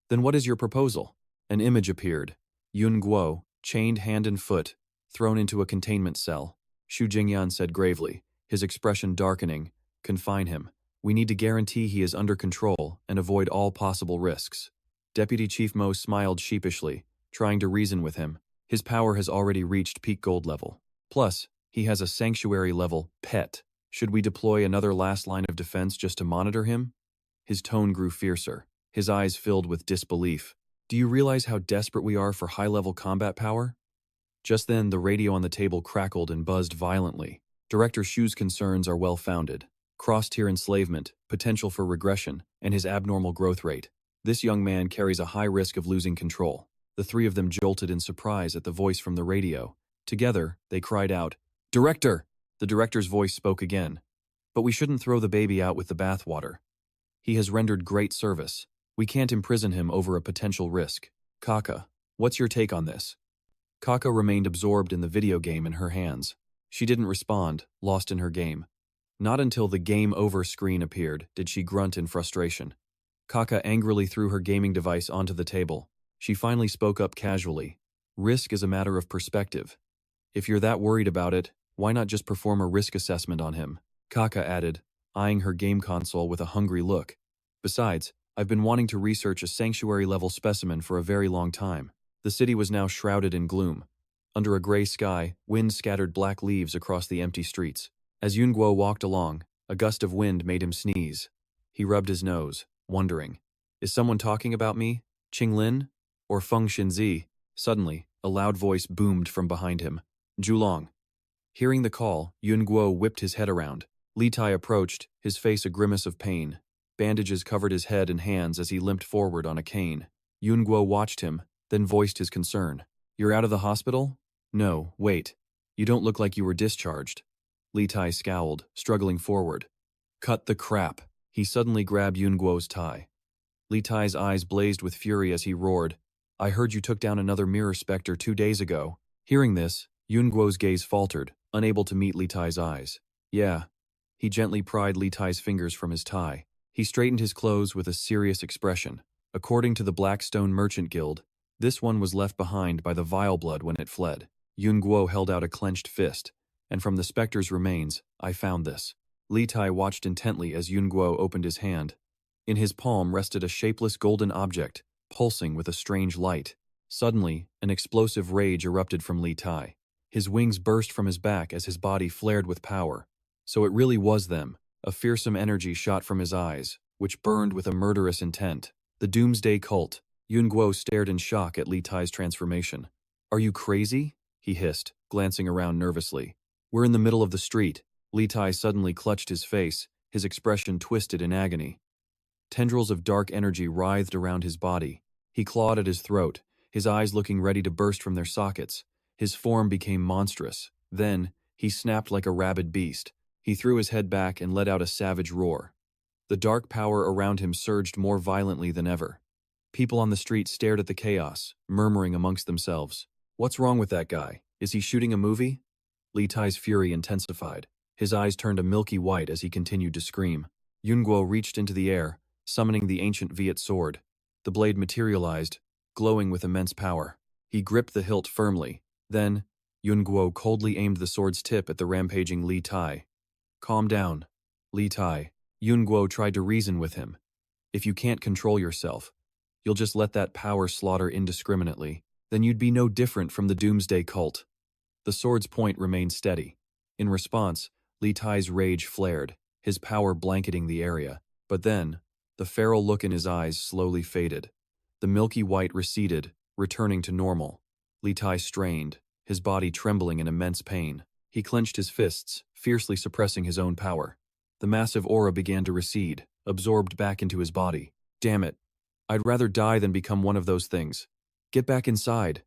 Then what is your proposal? An image appeared. Yun Guo, chained hand and foot, thrown into a containment cell. Xu Jingyan said gravely, his expression darkening. Confine him. We need to guarantee he is under control and avoid all possible risks. Deputy Chief Mo smiled sheepishly, trying to reason with him. His power has already reached peak gold level. Plus, he has a sanctuary-level pet. Should we deploy another last line of defense just to monitor him? His tone grew fiercer. His eyes filled with disbelief. Do you realize how desperate we are for high-level combat power? Just then, the radio on the table crackled and buzzed violently. Director Xu's concerns are well-founded. Cross-tier enslavement, potential for regression, and his abnormal growth rate. This young man carries a high risk of losing control. The three of them jolted in surprise at the voice from the radio. Together, they cried out, "Director!" The director's voice spoke again. "But we shouldn't throw the baby out with the bathwater. He has rendered great service. We can't imprison him over a potential risk. Kaka, what's your take on this?" Kaka remained absorbed in the video game in her hands. She didn't respond, lost in her game. Not until the game over screen appeared did she grunt in frustration. Kaka angrily threw her gaming device onto the table. She finally spoke up casually. Risk is a matter of perspective. If you're that worried about it, why not just perform a risk assessment on him? Kaka added, eyeing her game console with a hungry look. Besides, I've been wanting to research a sanctuary-level specimen for a very long time. The city was now shrouded in gloom. Under a gray sky, wind scattered black leaves across the empty streets. As Yun Guo walked along, a gust of wind made him sneeze. He rubbed his nose, wondering, is someone talking about me? Qing Lin? Or Feng Xinzi? Suddenly, a loud voice boomed from behind him. Zhulong. Hearing the call, Yun Guo whipped his head around. Li Tai approached, his face a grimace of pain. Bandages covered his head and hands as he limped forward on a cane. Yun Guo watched him, then voiced his concern. You're out of the hospital? No, wait. You don't look like you were discharged. Li Tai scowled, struggling forward. Cut the crap. He suddenly grabbed Yun Guo's tie. Li Tai's eyes blazed with fury as he roared. I heard you took down another mirror specter 2 days ago. Hearing this, Yun Guo's gaze faltered, unable to meet Li Tai's eyes. Yeah. He gently pried Li Tai's fingers from his tie. He straightened his clothes with a serious expression. According to the Blackstone Merchant Guild, this one was left behind by the vile blood when it fled. Yun Guo held out a clenched fist, and from the specter's remains, I found this. Li Tai watched intently as Yun Guo opened his hand. In his palm rested a shapeless golden object, pulsing with a strange light. Suddenly, an explosive rage erupted from Li Tai. His wings burst from his back as his body flared with power. So it really was them. A fearsome energy shot from his eyes, which burned with a murderous intent. The Doomsday Cult. Yun Guo stared in shock at Li Tai's transformation. Are you crazy? He hissed, glancing around nervously. We're in the middle of the street. Li Tai suddenly clutched his face, his expression twisted in agony. Tendrils of dark energy writhed around his body. He clawed at his throat, his eyes looking ready to burst from their sockets. His form became monstrous. Then, he snapped like a rabid beast. He threw his head back and let out a savage roar. The dark power around him surged more violently than ever. People on the street stared at the chaos, murmuring amongst themselves. What's wrong with that guy? Is he shooting a movie? Li Tai's fury intensified. His eyes turned a milky white as he continued to scream. Yun Guo reached into the air, summoning the ancient Viet sword. The blade materialized, glowing with immense power. He gripped the hilt firmly. Then, Yun Guo coldly aimed the sword's tip at the rampaging Li Tai. Calm down, Li Tai. Yun Guo tried to reason with him. If you can't control yourself, you'll just let that power slaughter indiscriminately, then you'd be no different from the Doomsday Cult. The sword's point remained steady. In response, Li Tai's rage flared, his power blanketing the area. But then, the feral look in his eyes slowly faded. The milky white receded, returning to normal. Li Tai strained, his body trembling in immense pain. He clenched his fists, fiercely suppressing his own power. The massive aura began to recede, absorbed back into his body. Damn it. I'd rather die than become one of those things. Get back inside.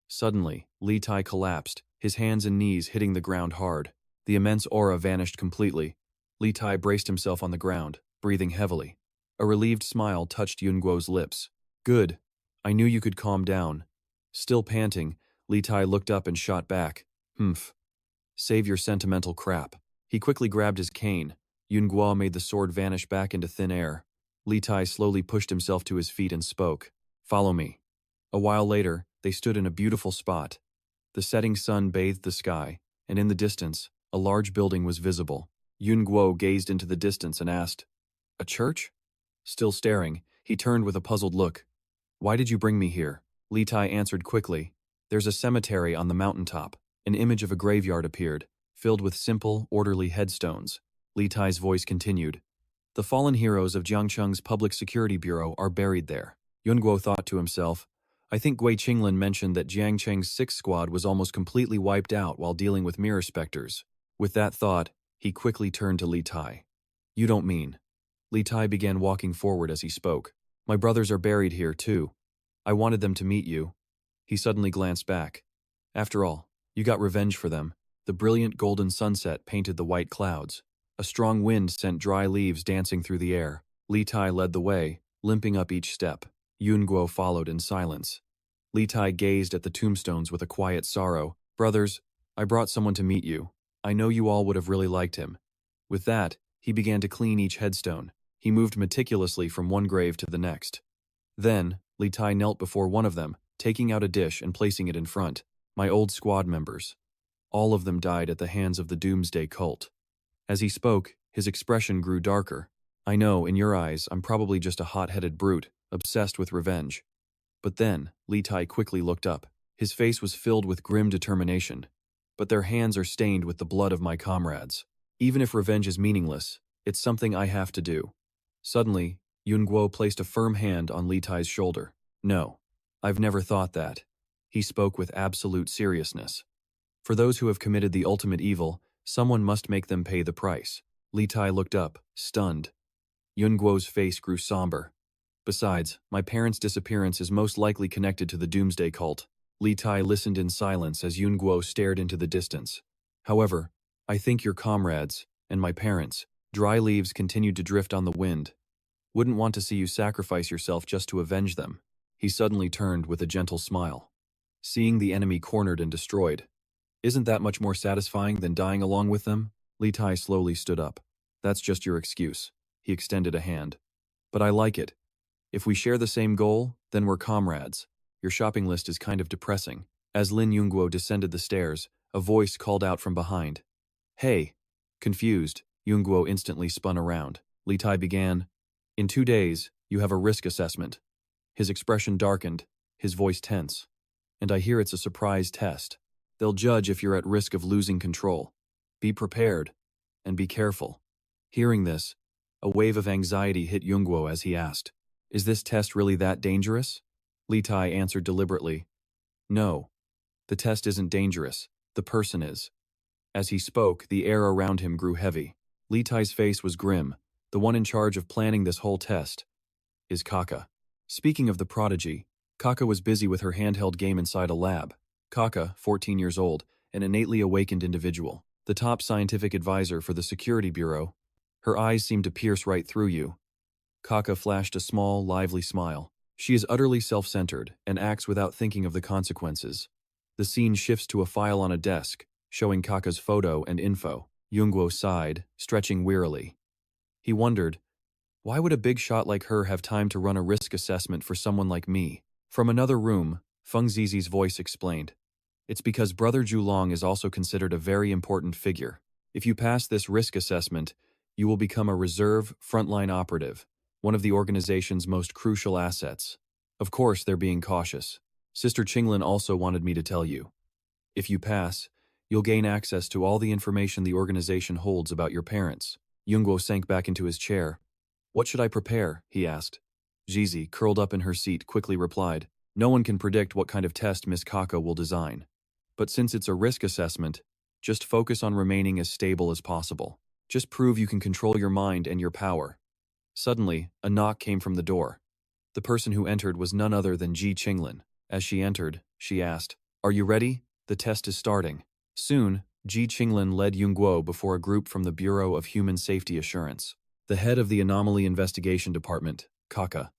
Suddenly, Li Tai collapsed, his hands and knees hitting the ground hard. The immense aura vanished completely. Li Tai braced himself on the ground, breathing heavily. A relieved smile touched Yun Guo's lips. Good. I knew you could calm down. Still panting, Li Tai looked up and shot back. Humph. Save your sentimental crap. He quickly grabbed his cane. Yun Guo made the sword vanish back into thin air. Li Tai slowly pushed himself to his feet and spoke. Follow me. A while later, they stood in a beautiful spot. The setting sun bathed the sky, and in the distance, a large building was visible. Yun Guo gazed into the distance and asked, A church? Still staring, he turned with a puzzled look. Why did you bring me here? Li Tai answered quickly. There's a cemetery on the mountaintop. An image of a graveyard appeared, filled with simple, orderly headstones. Li Tai's voice continued. The fallen heroes of Jiangcheng's Public Security Bureau are buried there. Yun Guo thought to himself, I think Gui Qinglin mentioned that Jiangcheng's 6th squad was almost completely wiped out while dealing with mirror specters. With that thought, he quickly turned to Li Tai. You don't mean. Li Tai began walking forward as he spoke. My brothers are buried here, too. I wanted them to meet you. He suddenly glanced back. After all, you got revenge for them. The brilliant golden sunset painted the white clouds. A strong wind sent dry leaves dancing through the air. Li Tai led the way, limping up each step. Yun Guo followed in silence. Li Tai gazed at the tombstones with a quiet sorrow. Brothers, I brought someone to meet you. I know you all would have really liked him. With that, he began to clean each headstone. He moved meticulously from one grave to the next. Then, Li Tai knelt before one of them, taking out a dish and placing it in front. My old squad members. All of them died at the hands of the Doomsday Cult. As he spoke, his expression grew darker. I know, in your eyes, I'm probably just a hot-headed brute, obsessed with revenge. But then, Li Tai quickly looked up. His face was filled with grim determination. But their hands are stained with the blood of my comrades. Even if revenge is meaningless, it's something I have to do. Suddenly, Yun Guo placed a firm hand on Li Tai's shoulder. No, I've never thought that. He spoke with absolute seriousness. For those who have committed the ultimate evil, someone must make them pay the price. Li Tai looked up, stunned. Yun Guo's face grew somber. Besides, my parents' disappearance is most likely connected to the Doomsday Cult. Li Tai listened in silence as Yun Guo stared into the distance. However, I think your comrades, and my parents, dry leaves continued to drift on the wind. Wouldn't want to see you sacrifice yourself just to avenge them. He suddenly turned with a gentle smile. Seeing the enemy cornered and destroyed. Isn't that much more satisfying than dying along with them? Li Tai slowly stood up. That's just your excuse. He extended a hand. But I like it. If we share the same goal, then we're comrades. Your shopping list is kind of depressing. As Lin Guoyun descended the stairs, a voice called out from behind. Hey! Confused, Yun Guo instantly spun around. Li Tai began. In 2 days, you have a risk assessment. His expression darkened, his voice tense. And I hear it's a surprise test. They'll judge if you're at risk of losing control. Be prepared, and be careful. Hearing this, a wave of anxiety hit Yun Guo as he asked, Is this test really that dangerous? Li Tai answered deliberately, No. The test isn't dangerous, the person is. As he spoke, the air around him grew heavy. Li Tai's face was grim. The one in charge of planning this whole test is Kaka. Speaking of the prodigy, Kaka was busy with her handheld game inside a lab. Kaka, 14 years old, an innately awakened individual, the top scientific advisor for the Security Bureau. Her eyes seemed to pierce right through you. Kaka flashed a small, lively smile. She is utterly self-centered and acts without thinking of the consequences. The scene shifts to a file on a desk, showing Kaka's photo and info. Yun Guo sighed, stretching wearily. He wondered, why would a big shot like her have time to run a risk assessment for someone like me? From another room, Feng Zizi's voice explained. It's because Brother Zhulong is also considered a very important figure. If you pass this risk assessment, you will become a reserve, frontline operative, one of the organization's most crucial assets. Of course, they're being cautious. Sister Qinglin also wanted me to tell you. If you pass, You'll gain access to all the information the organization holds about your parents. Yunguo sank back into his chair. What should I prepare? He asked. Zizi, curled up in her seat, quickly replied, no one can predict what kind of test Miss Kaka will design. But since it's a risk assessment, just focus on remaining as stable as possible. Just prove you can control your mind and your power. Suddenly, a knock came from the door. The person who entered was none other than Ji Qinglin. As she entered, she asked, Are you ready? The test is starting. Soon, Ji Qinglin led Yunguo before a group from the Bureau of Human Safety Assurance, the head of the Anomaly Investigation Department, Kaka.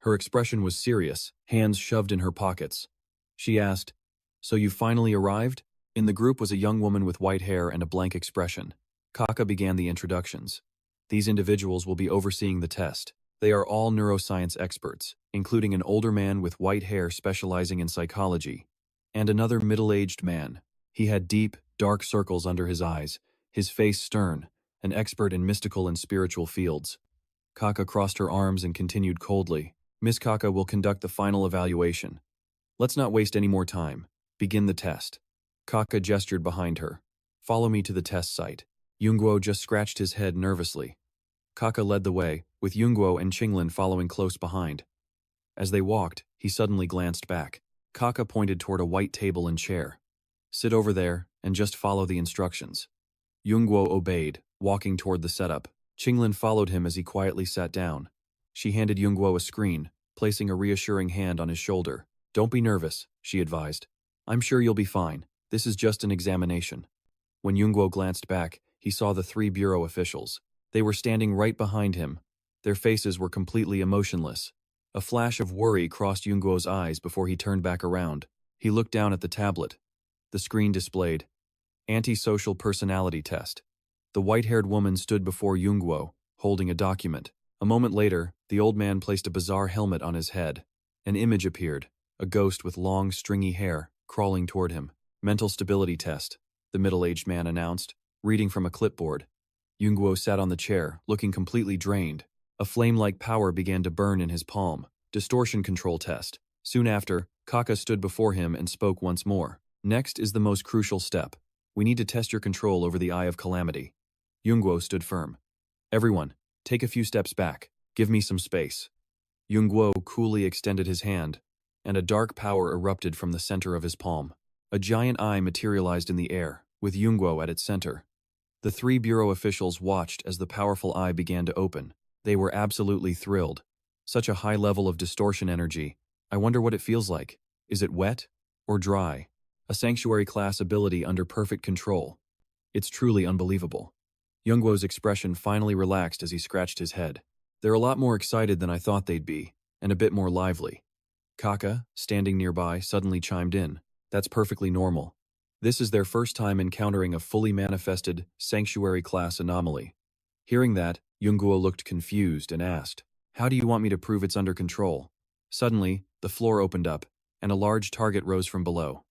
Her expression was serious, hands shoved in her pockets. She asked, So you finally arrived? In the group was a young woman with white hair and a blank expression. Kaka began the introductions. These individuals will be overseeing the test. They are all neuroscience experts, including an older man with white hair specializing in psychology, and another middle-aged man. He had deep, dark circles under his eyes, his face stern, an expert in mystical and spiritual fields. Kaka crossed her arms and continued coldly, Miss Kaka will conduct the final evaluation. Let's not waste any more time. Begin the test. Kaka gestured behind her. Follow me to the test site. Yunguo just scratched his head nervously. Kaka led the way, with Yunguo and Qinglin following close behind. As they walked, he suddenly glanced back. Kaka pointed toward a white table and chair. Sit over there, and just follow the instructions. Yunguo obeyed, walking toward the setup. Qinglin followed him as he quietly sat down. She handed Yunguo a screen, placing a reassuring hand on his shoulder. Don't be nervous, she advised. I'm sure you'll be fine. This is just an examination. When Yunguo glanced back, he saw the 3 bureau officials. They were standing right behind him. Their faces were completely emotionless. A flash of worry crossed Yunguo's eyes before he turned back around. He looked down at the tablet. The screen displayed Antisocial Personality Test. The white-haired woman stood before Yunguo, holding a document. A moment later, the old man placed a bizarre helmet on his head. An image appeared, a ghost with long, stringy hair, crawling toward him. Mental stability test, the middle-aged man announced, reading from a clipboard. Yunguo sat on the chair, looking completely drained. A flame-like power began to burn in his palm. Distortion control test. Soon after, Kaka stood before him and spoke once more. Next is the most crucial step. We need to test your control over the Eye of Calamity. Yunguo stood firm. Everyone, take a few steps back. Give me some space. Yunguo coolly extended his hand, and a dark power erupted from the center of his palm. A giant eye materialized in the air, with Yunguo at its center. The 3 bureau officials watched as the powerful eye began to open. They were absolutely thrilled. Such a high level of distortion energy. I wonder what it feels like. Is it wet or dry? A sanctuary class ability under perfect control. It's truly unbelievable. Yunguo's expression finally relaxed as he scratched his head. They're a lot more excited than I thought they'd be, and a bit more lively. Kaka, standing nearby, suddenly chimed in. That's perfectly normal. This is their first time encountering a fully manifested, sanctuary class anomaly. Hearing that, Yunguo looked confused and asked, How do you want me to prove it's under control? Suddenly, the floor opened up, and a large target rose from below.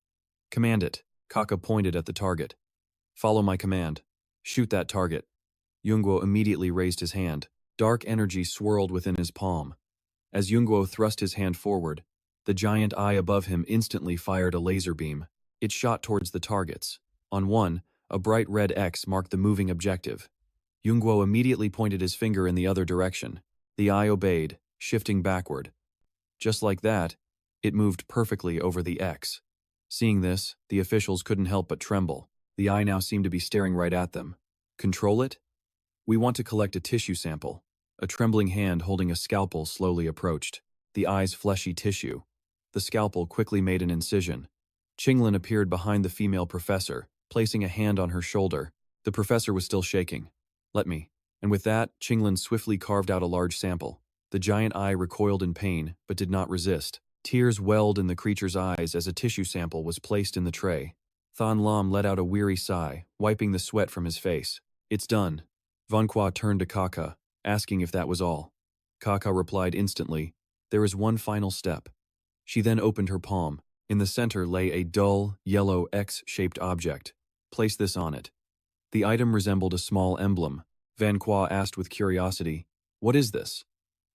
Command it. Kaka pointed at the target. Follow my command. Shoot that target. Yunguo immediately raised his hand. Dark energy swirled within his palm. As Yunguo thrust his hand forward, the giant eye above him instantly fired a laser beam. It shot towards the targets. On one, a bright red X marked the moving objective. Yunguo immediately pointed his finger in the other direction. The eye obeyed, shifting backward. Just like that, it moved perfectly over the X. Seeing this, the officials couldn't help but tremble. The eye now seemed to be staring right at them. Control it? We want to collect a tissue sample. A trembling hand holding a scalpel slowly approached. The eye's fleshy tissue. The scalpel quickly made an incision. Qinglin appeared behind the female professor, placing a hand on her shoulder. The professor was still shaking. Let me. And with that, Qinglin swiftly carved out a large sample. The giant eye recoiled in pain, but did not resist. Tears welled in the creature's eyes as a tissue sample was placed in the tray. Than Lam let out a weary sigh, wiping the sweat from his face. It's done. Vanqua turned to Kaka, asking if that was all. Kaka replied instantly, There is one final step. She then opened her palm. In the center lay a dull, yellow X-shaped object. Place this on it. The item resembled a small emblem. Vanqua asked with curiosity, What is this?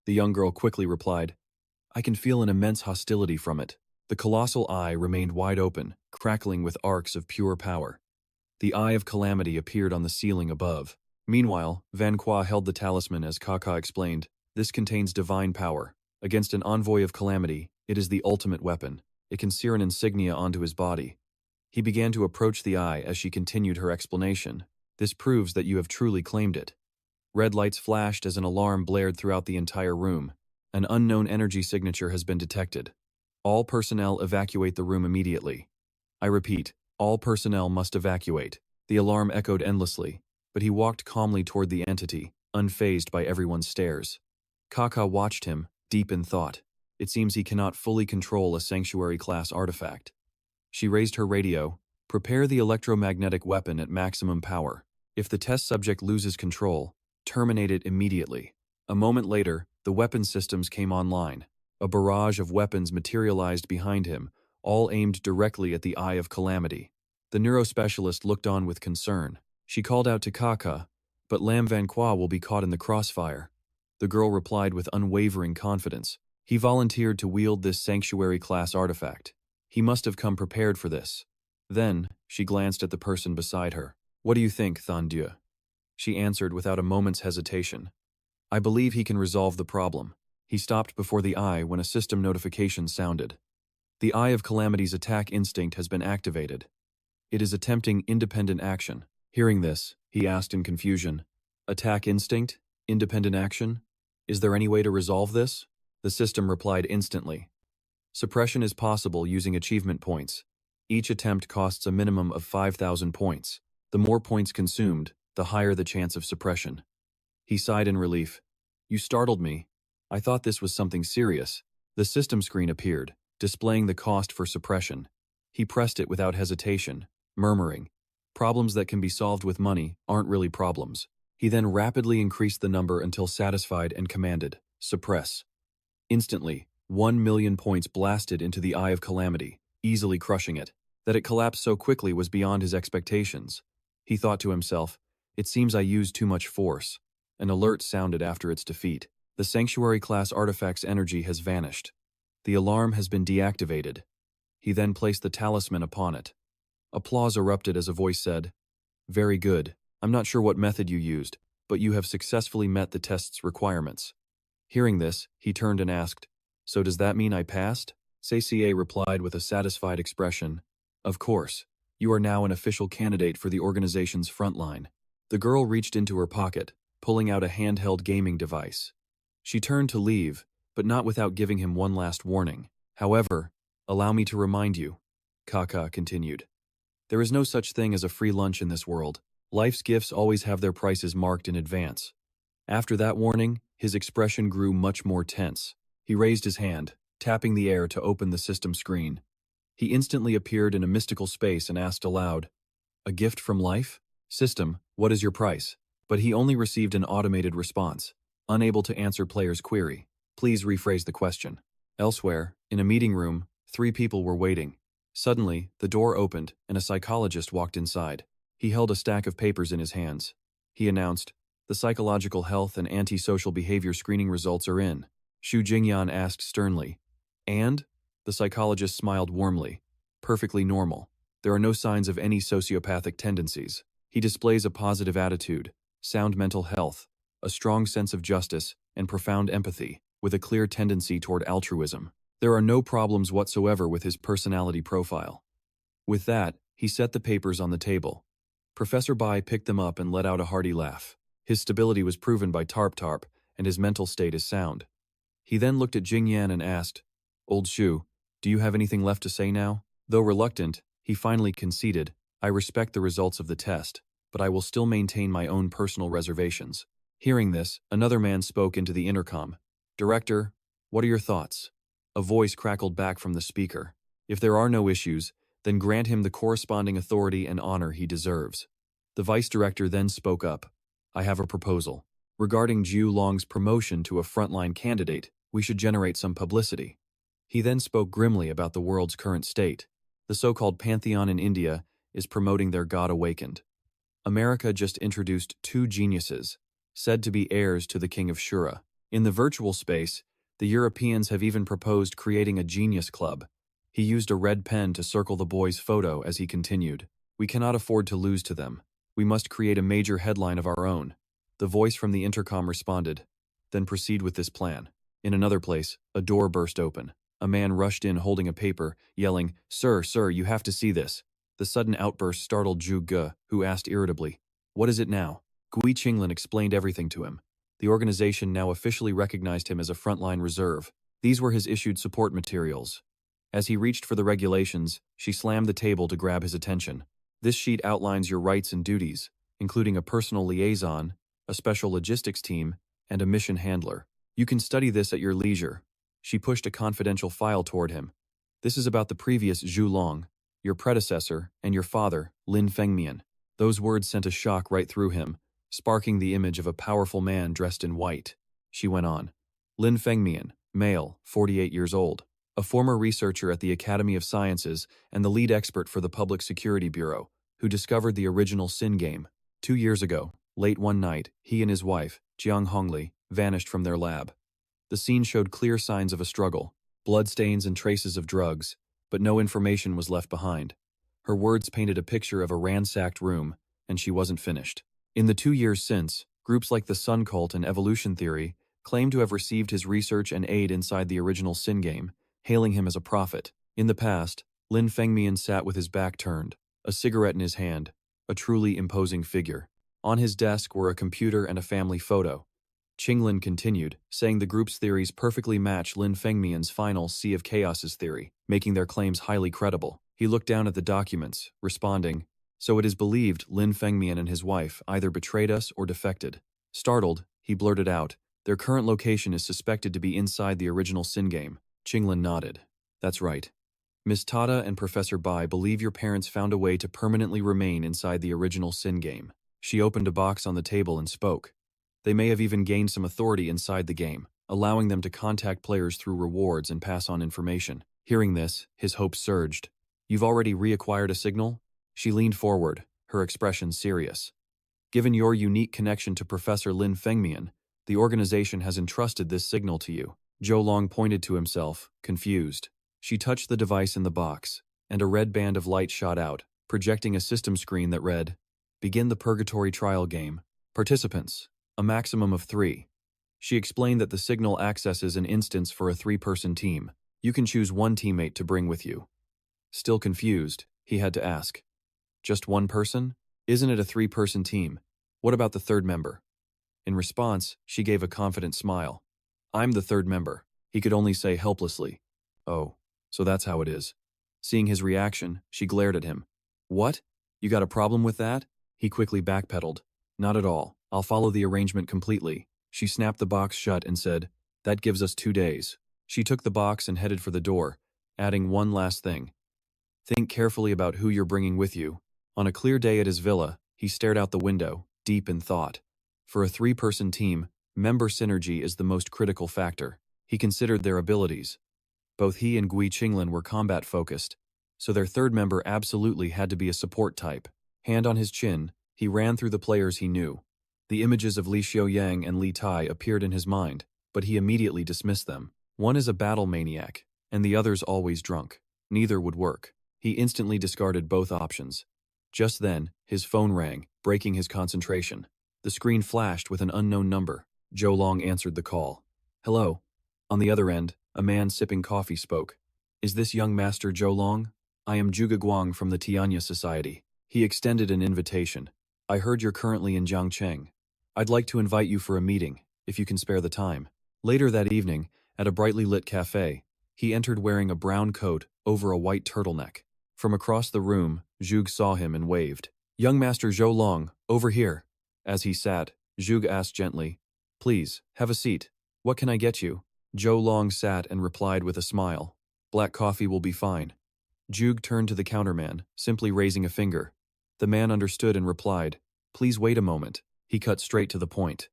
The young girl quickly replied, I can feel an immense hostility from it. The colossal eye remained wide open, crackling with arcs of pure power. The Eye of Calamity appeared on the ceiling above. Meanwhile, Van Qua held the talisman as Kaka explained. This contains divine power. Against an envoy of calamity, it is the ultimate weapon. It can sear an insignia onto his body. He began to approach the eye as she continued her explanation. This proves that you have truly claimed it. Red lights flashed as an alarm blared throughout the entire room. An unknown energy signature has been detected. All personnel evacuate the room immediately. I repeat, all personnel must evacuate. The alarm echoed endlessly, but he walked calmly toward the entity, unfazed by everyone's stares. Kaka watched him, deep in thought. It seems he cannot fully control a sanctuary-class artifact. She raised her radio. Prepare the electromagnetic weapon at maximum power. If the test subject loses control, terminate it immediately. A moment later, the weapon systems came online. A barrage of weapons materialized behind him, all aimed directly at the Eye of Calamity. The neurospecialist looked on with concern. She called out to Kaka, but Lam Van Qua will be caught in the crossfire. The girl replied with unwavering confidence. He volunteered to wield this sanctuary-class artifact. He must have come prepared for this. Then, she glanced at the person beside her. What do you think, Than Dieu? She answered without a moment's hesitation. I believe he can resolve the problem. He stopped before the eye when a system notification sounded. The Eye of Calamity's attack instinct has been activated. It is attempting independent action. Hearing this, he asked in confusion. Attack instinct? Independent action? Is there any way to resolve this? The system replied instantly. Suppression is possible using achievement points. Each attempt costs a minimum of 5,000 points. The more points consumed, the higher the chance of suppression. He sighed in relief. You startled me. I thought this was something serious. The system screen appeared, displaying the cost for suppression. He pressed it without hesitation, murmuring, problems that can be solved with money aren't really problems. He then rapidly increased the number until satisfied and commanded, suppress. Instantly, 1,000,000 points blasted into the Eye of Calamity, easily crushing it. That it collapsed so quickly was beyond his expectations. He thought to himself, it seems I used too much force. An alert sounded after its defeat. The Sanctuary-class artifact's energy has vanished. The alarm has been deactivated. He then placed the talisman upon it. Applause erupted as a voice said, Very good. I'm not sure what method you used, but you have successfully met the test's requirements. Hearing this, he turned and asked, So does that mean I passed? CCA replied with a satisfied expression, Of course. You are now an official candidate for the organization's frontline. The girl reached into her pocket, pulling out a handheld gaming device. She turned to leave, but not without giving him one last warning. However, allow me to remind you, Kaka continued. There is no such thing as a free lunch in this world. Life's gifts always have their prices marked in advance. After that warning, his expression grew much more tense. He raised his hand, tapping the air to open the system screen. He instantly appeared in a mystical space and asked aloud, A gift from life? System, what is your price? But he only received an automated response, unable to answer player's query. Please rephrase the question. Elsewhere, in a meeting room, 3 people were waiting. Suddenly, the door opened and a psychologist walked inside. He held a stack of papers in his hands. He announced, The psychological health and antisocial behavior screening results are in. Xu Jingyan asked sternly, And? The psychologist smiled warmly. Perfectly normal. There are no signs of any sociopathic tendencies. He displays a positive attitude, sound mental health, a strong sense of justice, and profound empathy, with a clear tendency toward altruism. There are no problems whatsoever with his personality profile. With that, he set the papers on the table. Professor Bai picked them up and let out a hearty laugh. His stability was proven by Tarp, and his mental state is sound. He then looked at Jingyan and asked, Old Xu, do you have anything left to say now? Though reluctant, he finally conceded, I respect the results of the test, but I will still maintain my own personal reservations. Hearing this, another man spoke into the intercom. Director, what are your thoughts? A voice crackled back from the speaker. If there are no issues, then grant him the corresponding authority and honor he deserves. The vice director then spoke up. I have a proposal. Regarding Zhu Long's promotion to a frontline candidate, we should generate some publicity. He then spoke grimly about the world's current state. The so-called pantheon in India is promoting their God awakened. America just introduced 2 geniuses, said to be heirs to the King of Shura. In the virtual space, the Europeans have even proposed creating a genius club. He used a red pen to circle the boy's photo as he continued. We cannot afford to lose to them. We must create a major headline of our own. The voice from the intercom responded. Then proceed with this plan. In another place, a door burst open. A man rushed in holding a paper, yelling, Sir, sir, you have to see this. The sudden outburst startled Zhu Ge, who asked irritably, What is it now? Gui Qinglin explained everything to him. The organization now officially recognized him as a frontline reserve. These were his issued support materials. As he reached for the regulations, she slammed the table to grab his attention. This sheet outlines your rights and duties, including a personal liaison, a special logistics team, and a mission handler. You can study this at your leisure. She pushed a confidential file toward him. This is about the previous Zhu Long, your predecessor, and your father, Lin Fengmian. Those words sent a shock right through him, sparking the image of a powerful man dressed in white. She went on. Lin Fengmian, male, 48 years old, a former researcher at the Academy of Sciences and the lead expert for the Public Security Bureau, who discovered the original Sin game. 2 years ago, late one night, he and his wife, Jiang Hongli, vanished from their lab. The scene showed clear signs of a struggle, bloodstains and traces of drugs, but no information was left behind. Her words painted a picture of a ransacked room, and she wasn't finished. In the 2 years since, groups like the Sun Cult and Evolution Theory claim to have received his research and aid inside the original Sin game, hailing him as a prophet. In the past, Lin Fengmian sat with his back turned, a cigarette in his hand, a truly imposing figure. On his desk were a computer and a family photo. Qinglin continued, saying the group's theories perfectly match Lin Fengmian's final Sea of Chaos's theory, making their claims highly credible. He looked down at the documents, responding, So it is believed Lin Fengmian and his wife either betrayed us or defected. Startled, he blurted out, Their current location is suspected to be inside the original Sin game. Qinglin nodded. That's right. Ms. Tada and Professor Bai believe your parents found a way to permanently remain inside the original Sin game. She opened a box on the table and spoke. They may have even gained some authority inside the game, allowing them to contact players through rewards and pass on information. Hearing this, his hopes surged. You've already reacquired a signal? She leaned forward, her expression serious. Given your unique connection to Professor Lin Fengmian, the organization has entrusted this signal to you. Zhou Long pointed to himself, confused. She touched the device in the box, and a red band of light shot out, projecting a system screen that read, Begin the Purgatory trial game. Participants, a maximum of 3. She explained that the signal accesses an instance for a 3-person team. You can choose one teammate to bring with you. Still confused, he had to ask. Just one person? Isn't it a 3-person team? What about the third member? In response, she gave a confident smile. I'm the third member. He could only say helplessly. Oh, so that's how it is. Seeing his reaction, she glared at him. What? You got a problem with that? He quickly backpedaled. Not at all. I'll follow the arrangement completely. She snapped the box shut and said, That gives us 2 days. She took the box and headed for the door, adding one last thing. Think carefully about who you're bringing with you. On a clear day at his villa, he stared out the window, deep in thought. For a 3-person team, member synergy is the most critical factor. He considered their abilities. Both he and Gui Qinglin were combat-focused, so their third member absolutely had to be a support type. Hand on his chin, he ran through the players he knew. The images of Li Xiaoyang and Li Tai appeared in his mind, but he immediately dismissed them. One is a battle maniac, and the other's always drunk. Neither would work. He instantly discarded both options. Just then, his phone rang, breaking his concentration. The screen flashed with an unknown number. Zhou Long answered the call. Hello. On the other end, a man sipping coffee spoke. Is this young Master Zhou Long? I am Zhuge Guang from the Tianya Society. He extended an invitation. I heard you're currently in Jiangcheng. I'd like to invite you for a meeting, if you can spare the time. Later that evening, at a brightly lit cafe, he entered wearing a brown coat over a white turtleneck. From across the room, Zhuge saw him and waved. Young Master Zhou Long, over here. As he sat, Zhuge asked gently, Please, have a seat. What can I get you? Zhou Long sat and replied with a smile. Black coffee will be fine. Zhuge turned to the counterman, simply raising a finger. The man understood and replied, Please wait a moment. He cut straight to the point.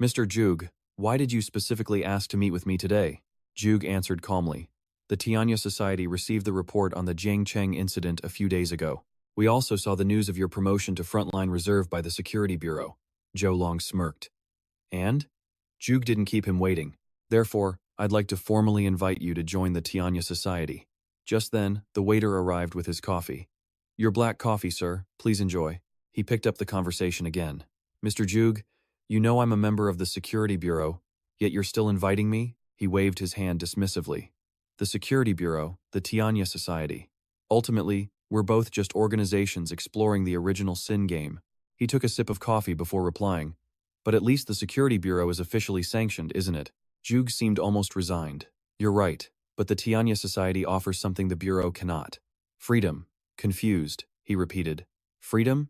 Mr. Zhuge, why did you specifically ask to meet with me today? Zhuge answered calmly. The Tianya Society received the report on the Jiangcheng incident a few days ago. We also saw the news of your promotion to frontline reserve by the Security Bureau. Zhou Long smirked. And? Zhuge didn't keep him waiting. Therefore, I'd like to formally invite you to join the Tianya Society. Just then, the waiter arrived with his coffee. Your black coffee, sir. Please enjoy. He picked up the conversation again. Mr. Jug, you know I'm a member of the Security Bureau, yet you're still inviting me? He waved his hand dismissively. The Security Bureau, the Tianya Society. Ultimately, we're both just organizations exploring the original Sin game. He took a sip of coffee before replying. But at least the Security Bureau is officially sanctioned, isn't it? Jug seemed almost resigned. You're right, but the Tianya Society offers something the Bureau cannot. Freedom. Confused, he repeated. Freedom?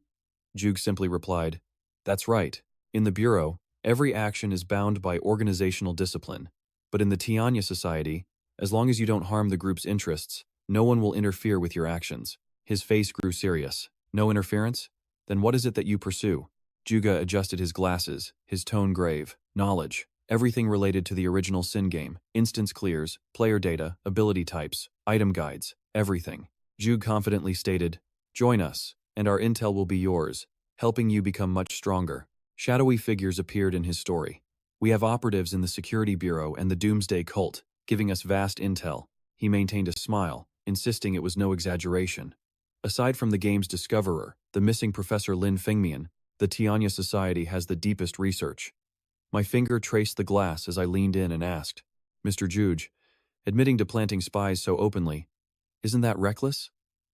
Jug simply replied. That's right. In the Bureau, every action is bound by organizational discipline. But in the Tianya Society, as long as you don't harm the group's interests, no one will interfere with your actions. His face grew serious. No interference? Then what is it that you pursue? Juga adjusted his glasses, his tone grave. Knowledge. Everything related to the original Sin game. Instance clears, player data, ability types, item guides, everything. Jug confidently stated, Join us, and our intel will be yours, helping you become much stronger. Shadowy figures appeared in his story. We have operatives in the Security Bureau and the Doomsday Cult, giving us vast intel. He maintained a smile, insisting it was no exaggeration. Aside from the game's discoverer, the missing Professor Lin Fengmian, the Tianya Society has the deepest research. My finger traced the glass as I leaned in and asked, Mr. Juge, admitting to planting spies so openly, isn't that reckless?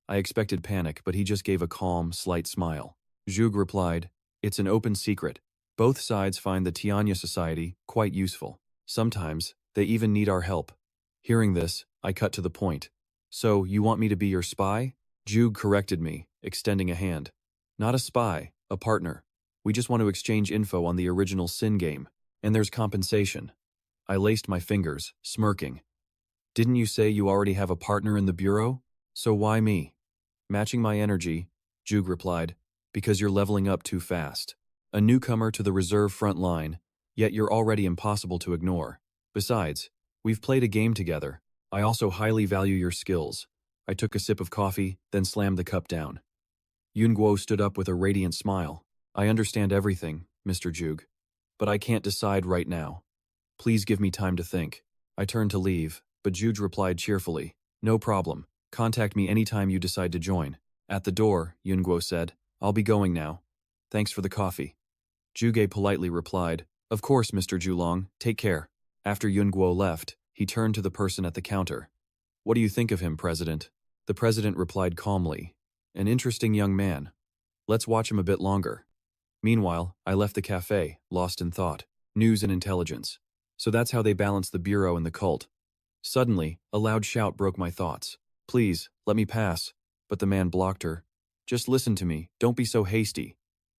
I expected panic, but he just gave a calm, slight smile. Zhug replied, It's an open secret. Both sides find the Tianya Society quite useful. Sometimes, they even need our help. Hearing this, I cut to the point. So, you want me to be your spy? Zhug corrected me, extending a hand. Not a spy, a partner. We just want to exchange info on the original Sin game, and there's compensation. I laced my fingers, smirking. Didn't you say you already have a partner in the Bureau? So why me? Matching my energy, Zhug replied, because you're leveling up too fast. A newcomer to the reserve front line, yet you're already impossible to ignore. Besides, we've played a game together. I also highly value your skills. I took a sip of coffee, then slammed the cup down. Yun Guo stood up with a radiant smile. I understand everything, Mr. Zhug, but I can't decide right now. Please give me time to think. I turned to leave, but Zhug replied cheerfully, No problem. Contact me anytime you decide to join. At the door, Yun Guo said, I'll be going now. Thanks for the coffee. Zhuge politely replied, Of course, Mr. Zhulong, take care. After Yun Guo left, he turned to the person at the counter. What do you think of him, President? The President replied calmly, An interesting young man. Let's watch him a bit longer. Meanwhile, I left the cafe, lost in thought, news and intelligence. So that's how they balance the Bureau and the cult. Suddenly, a loud shout broke my thoughts. Please, let me pass. But the man blocked her. Just listen to me, don't be so hasty.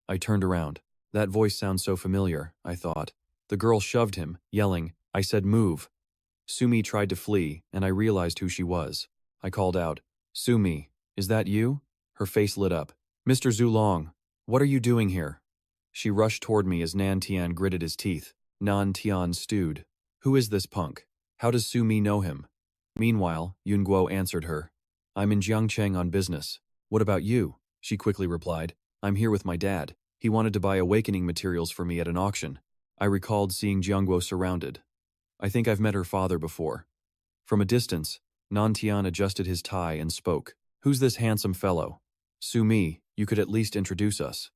I turned around. That voice sounds so familiar, I thought. The girl shoved him, yelling, I said move. Sumi tried to flee, and I realized who she was. I called out, Sumi, is that you? Her face lit up. Mr. Zulong, what are you doing here? She rushed toward me as Nan Tian gritted his teeth. Nan Tian stewed. Who is this punk? How does Sumi know him? Meanwhile, Yun Guo answered her. I'm in Jiangcheng on business. What about you? She quickly replied. I'm here with my dad. He wanted to buy awakening materials for me at an auction. I recalled seeing Jiangguo surrounded. I think I've met her father before. From a distance, Nan Tian adjusted his tie and spoke. Who's this handsome fellow? Sumi, you could at least introduce us.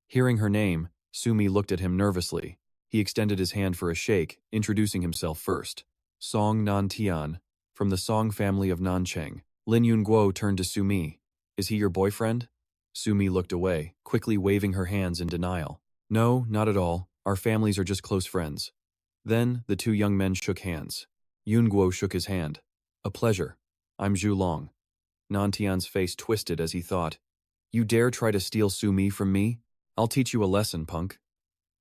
Hearing her name, Sumi looked at him nervously. He extended his hand for a shake, introducing himself first. Song Nan Tian, from the Song family of Nancheng. Lin Yun Guo turned to Sumi. Is he your boyfriend? Sumi looked away, quickly waving her hands in denial. No, not at all. Our families are just close friends. Then, the two young men shook hands. Yun Guo shook his hand. A pleasure. I'm Zhu Long. Nan Tian's face twisted as he thought, You dare try to steal Sumi from me? I'll teach you a lesson, punk.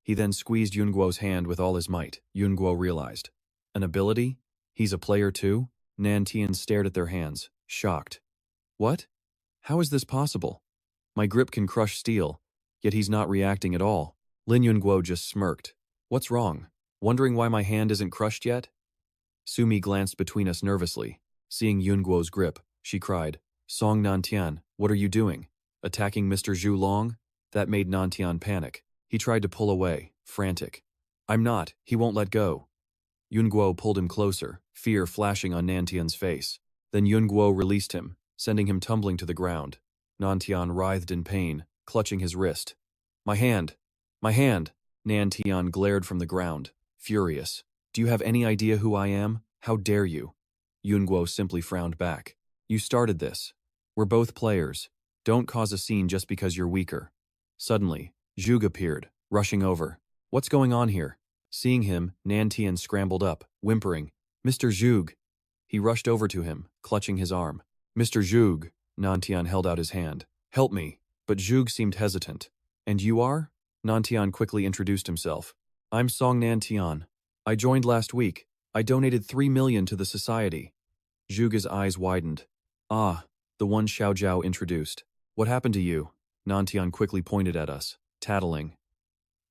He then squeezed Yun Guo's hand with all his might. Yun Guo realized. An ability? He's a player too? Nan Tian stared at their hands, shocked. What? How is this possible? My grip can crush steel, yet he's not reacting at all. Lin Yun Guo just smirked. What's wrong? Wondering why my hand isn't crushed yet? Sumi glanced between us nervously. Seeing Yun Guo's grip, she cried, Song Nantian, what are you doing? Attacking Mr. Zhu Long? That made Nantian panic. He tried to pull away, frantic. I'm not, he won't let go. Yun Guo pulled him closer, fear flashing on Nantian's face. Then Yun Guo released him, sending him tumbling to the ground. Nantian writhed in pain, clutching his wrist. My hand! My hand! Nantian glared from the ground, furious. Do you have any idea who I am? How dare you? Yunguo simply frowned back. You started this. We're both players. Don't cause a scene just because you're weaker. Suddenly, Zhug appeared, rushing over. What's going on here? Seeing him, Nantian scrambled up, whimpering. Mr. Zhug! He rushed over to him, clutching his arm. Mr. Zhug! Nantian held out his hand. Help me. But Zhug seemed hesitant. And you are? Nantian quickly introduced himself. I'm Song Nantian. I joined last week. I donated 3 million to the society. Zhug's eyes widened. Ah, the one Xiaojiao introduced. What happened to you? Nantian quickly pointed at us, tattling.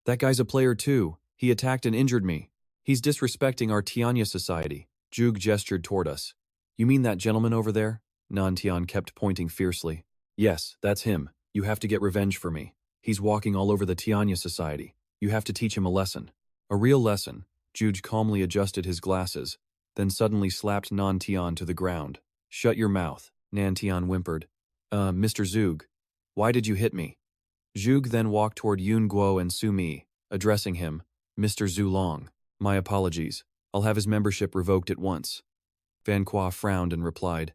That guy's a player too. He attacked and injured me. He's disrespecting our Tianya society. Zhug gestured toward us. You mean that gentleman over there? Nantian kept pointing fiercely. Yes, that's him. You have to get revenge for me. He's walking all over the Tianya society. You have to teach him a lesson. A real lesson. Zhug calmly adjusted his glasses, then suddenly slapped Nantian to the ground. Shut your mouth, Nantian whimpered. Mr. Zhug, why did you hit me? Zhug then walked toward Yunguo and Sumi, addressing him. Mr. Zulong, my apologies. I'll have his membership revoked at once. Van Qua frowned and replied.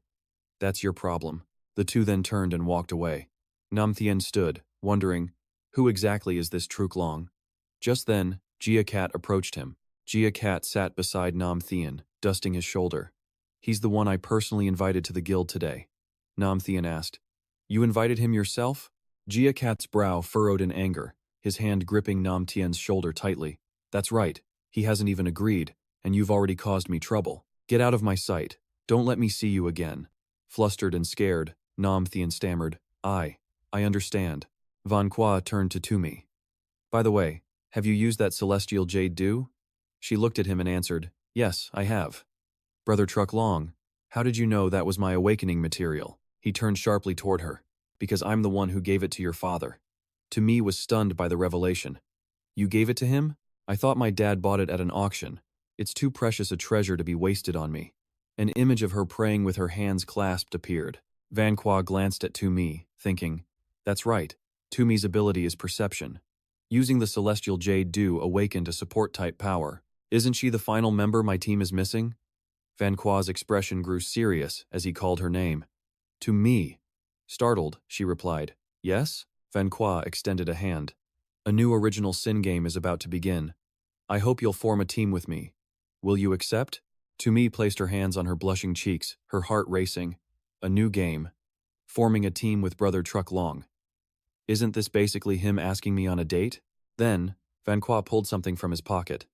That's your problem. The two then turned and walked away. Nam Thien stood, wondering, who exactly is this Truk Long? Just then, Jia Cat approached him. Jia Cat sat beside Nam Thien, dusting his shoulder. He's the one I personally invited to the guild today. Nam Thien asked. You invited him yourself? Jia Cat's brow furrowed in anger, his hand gripping Nam Thien's shoulder tightly. That's right. He hasn't even agreed, and you've already caused me trouble. Get out of my sight. Don't let me see you again. Flustered and scared, Nam Thien stammered. I understand. Van Qua turned to Tumi. By the way, have you used that celestial jade dew? She looked at him and answered, Yes, I have. Brother Truck Long, how did you know that was my awakening material? He turned sharply toward her. Because I'm the one who gave it to your father. Tumi was stunned by the revelation. You gave it to him? I thought my dad bought it at an auction. It's too precious a treasure to be wasted on me. An image of her praying with her hands clasped appeared. Van Qua glanced at Tumi, thinking, That's right. Tumi's ability is perception. Using the celestial jade dew awakened a support-type power. Isn't she the final member my team is missing? Van Qua's expression grew serious as he called her name. To me. Startled, she replied, Yes? Van Qua extended a hand. A new original Sin game is about to begin. I hope you'll form a team with me. Will you accept? Tumi placed her hands on her blushing cheeks, her heart racing. A new game. Forming a team with Brother Truck Long. Isn't this basically him asking me on a date? Then, Van Qua pulled something from his pocket.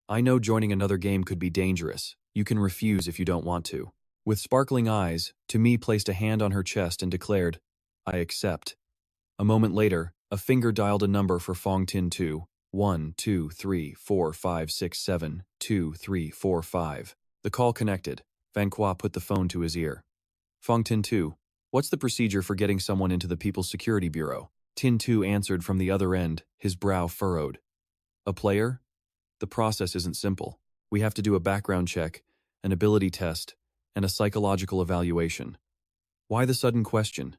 I know joining another game could be dangerous. You can refuse if you don't want to. With sparkling eyes, Tumi placed a hand on her chest and declared, I accept. A moment later, a finger dialed a number for Fong Tin 2, 1, 2, 3, 4, 5, 6, 7, 2, 3, 4, 5. The call connected. Van Qua put the phone to his ear. Fong Tin 2, what's the procedure for getting someone into the People's Security Bureau? Tin 2 answered from the other end, his brow furrowed. A player? The process isn't simple. We have to do a background check, an ability test, and a psychological evaluation. Why the sudden question?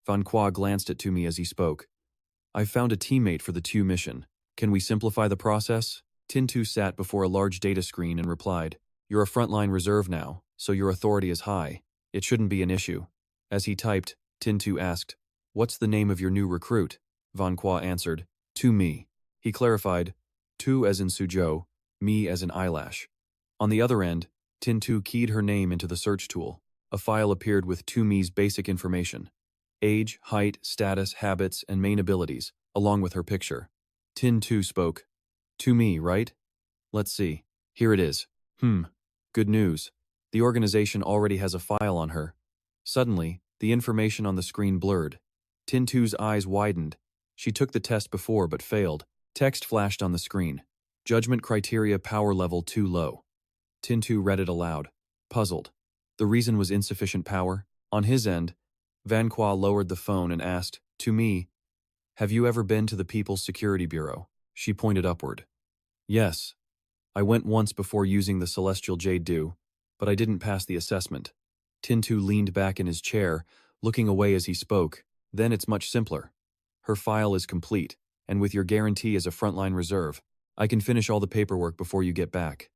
Van Qua glanced at Tumi as he spoke. I've found a teammate for the 2 mission. Can we simplify the process? Tin 2 sat before a large data screen and replied, You're a frontline reserve now, so your authority is high. It shouldn't be an issue. As he typed, Tin 2 asked, What's the name of your new recruit? Van Qua answered, To me. He clarified, Tu as in Suzhou, me as in eyelash. On the other end, Tin 2 keyed her name into the search tool. A file appeared with Tumi's basic information. Age, height, status, habits, and main abilities, along with her picture. Tin 2 spoke. To me, right? Let's see. Here it is. Good news. The organization already has a file on her. Suddenly, the information on the screen blurred. Tin 2's eyes widened. She took the test before but failed. Text flashed on the screen. Judgment criteria power level too low. Tin 2 read it aloud, puzzled. The reason was insufficient power. On his end, Van Qua lowered the phone and asked, To me, have you ever been to the People's Security Bureau? She pointed upward. Yes. I went once before using the celestial jade dew, but I didn't pass the assessment. Tin 2 leaned back in his chair, looking away as he spoke. Then it's much simpler. Her file is complete, and with your guarantee as a frontline reserve, I can finish all the paperwork before you get back.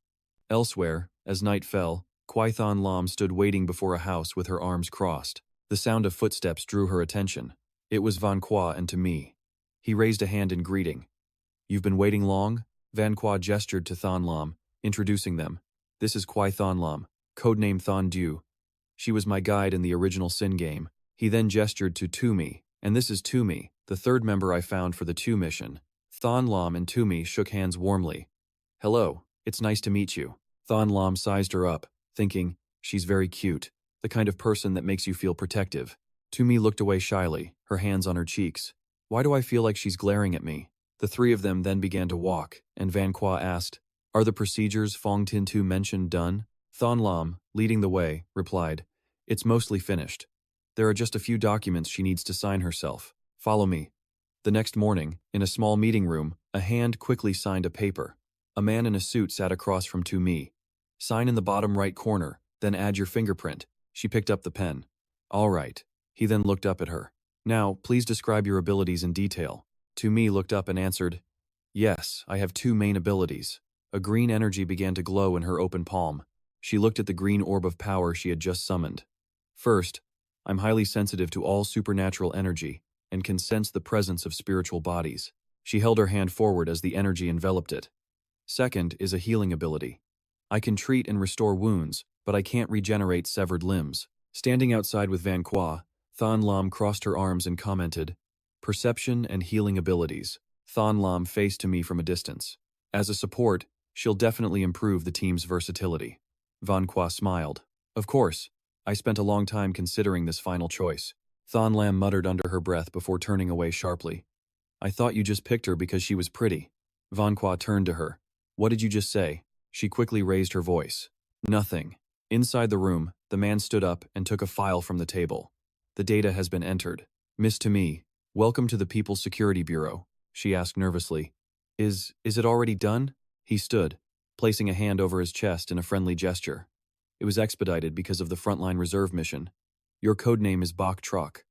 Elsewhere, as night fell, Kwai Thon Lam stood waiting before a house with her arms crossed. The sound of footsteps drew her attention. It was Van Qua and to me. He raised a hand in greeting. You've been waiting long? Van Qua gestured to Thon Lam, introducing them. This is Kwai Thon Lam, codename Thon Du. She was my guide in the original Sin game. He then gestured to Tumi, and this is Tumi, the third member I found for the 2 mission. Thon Lam and Tumi shook hands warmly. Hello, it's nice to meet you. Thon Lam sized her up, thinking, she's very cute, the kind of person that makes you feel protective. Tumi looked away shyly, her hands on her cheeks. Why do I feel like she's glaring at me? The 3 of them then began to walk, and Van Qua asked, Are the procedures Fong Tin Tu mentioned done? Thon Lam, leading the way, replied, It's mostly finished. There are just a few documents she needs to sign herself. Follow me. The next morning, in a small meeting room, a hand quickly signed a paper. A man in a suit sat across from Tumi. Sign in the bottom right corner, then add your fingerprint. She picked up the pen. All right. He then looked up at her. Now, please describe your abilities in detail. Tumi looked up and answered, Yes, I have 2 main abilities. A green energy began to glow in her open palm. She looked at the green orb of power she had just summoned. First, I'm highly sensitive to all supernatural energy and can sense the presence of spiritual bodies. She held her hand forward as the energy enveloped it. Second is a healing ability. I can treat and restore wounds, but I can't regenerate severed limbs. Standing outside with Van Qua, Thon Lam crossed her arms and commented, Perception and healing abilities. Thon Lam faced to me from a distance. As a support, she'll definitely improve the team's versatility. Van Qua smiled. Of course, I spent a long time considering this final choice. Thon Lam muttered under her breath before turning away sharply. I thought you just picked her because she was pretty. Van Qua turned to her. What did you just say? She quickly raised her voice. Nothing. Inside the room, the man stood up and took a file from the table. The data has been entered. Miss Tumi, welcome to the People's Security Bureau, she asked nervously. Is it already done? He stood, placing a hand over his chest in a friendly gesture. It was expedited because of the frontline reserve mission. Your codename is Bok Trok.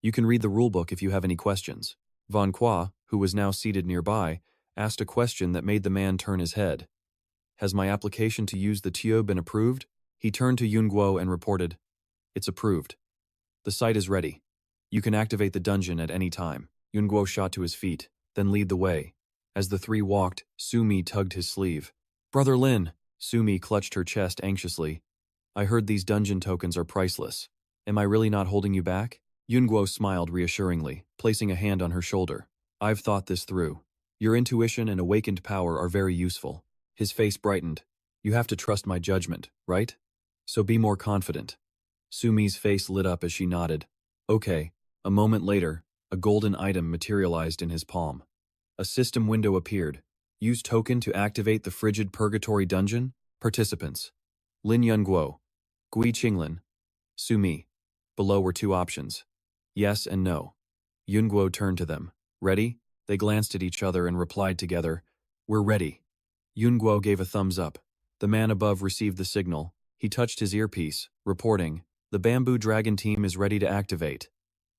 You can read the rulebook if you have any questions. Van Qua, who was now seated nearby, asked a question that made the man turn his head. Has my application to use the TIO been approved? He turned to Yun Guo and reported, It's approved. The site is ready. You can activate the dungeon at any time. Yun Guo shot to his feet, then lead the way. As the 3 walked, Sumi tugged his sleeve. Brother Lin, Sumi clutched her chest anxiously. I heard these dungeon tokens are priceless. Am I really not holding you back? Yun Guo smiled reassuringly, placing a hand on her shoulder. I've thought this through. Your intuition and awakened power are very useful. His face brightened. You have to trust my judgment, right? So be more confident. Sumi's face lit up as she nodded. Okay. A moment later, a golden item materialized in his palm. A system window appeared. Use token to activate the frigid purgatory dungeon. Participants. Lin Guo, Gui Qinglin, Sumi. Below were 2 options. Yes and no. Yun Guo turned to them. Ready? They glanced at each other and replied together, We're ready. Yun Guo gave a thumbs up. The man above received the signal. He touched his earpiece, reporting, The Bamboo Dragon team is ready to activate.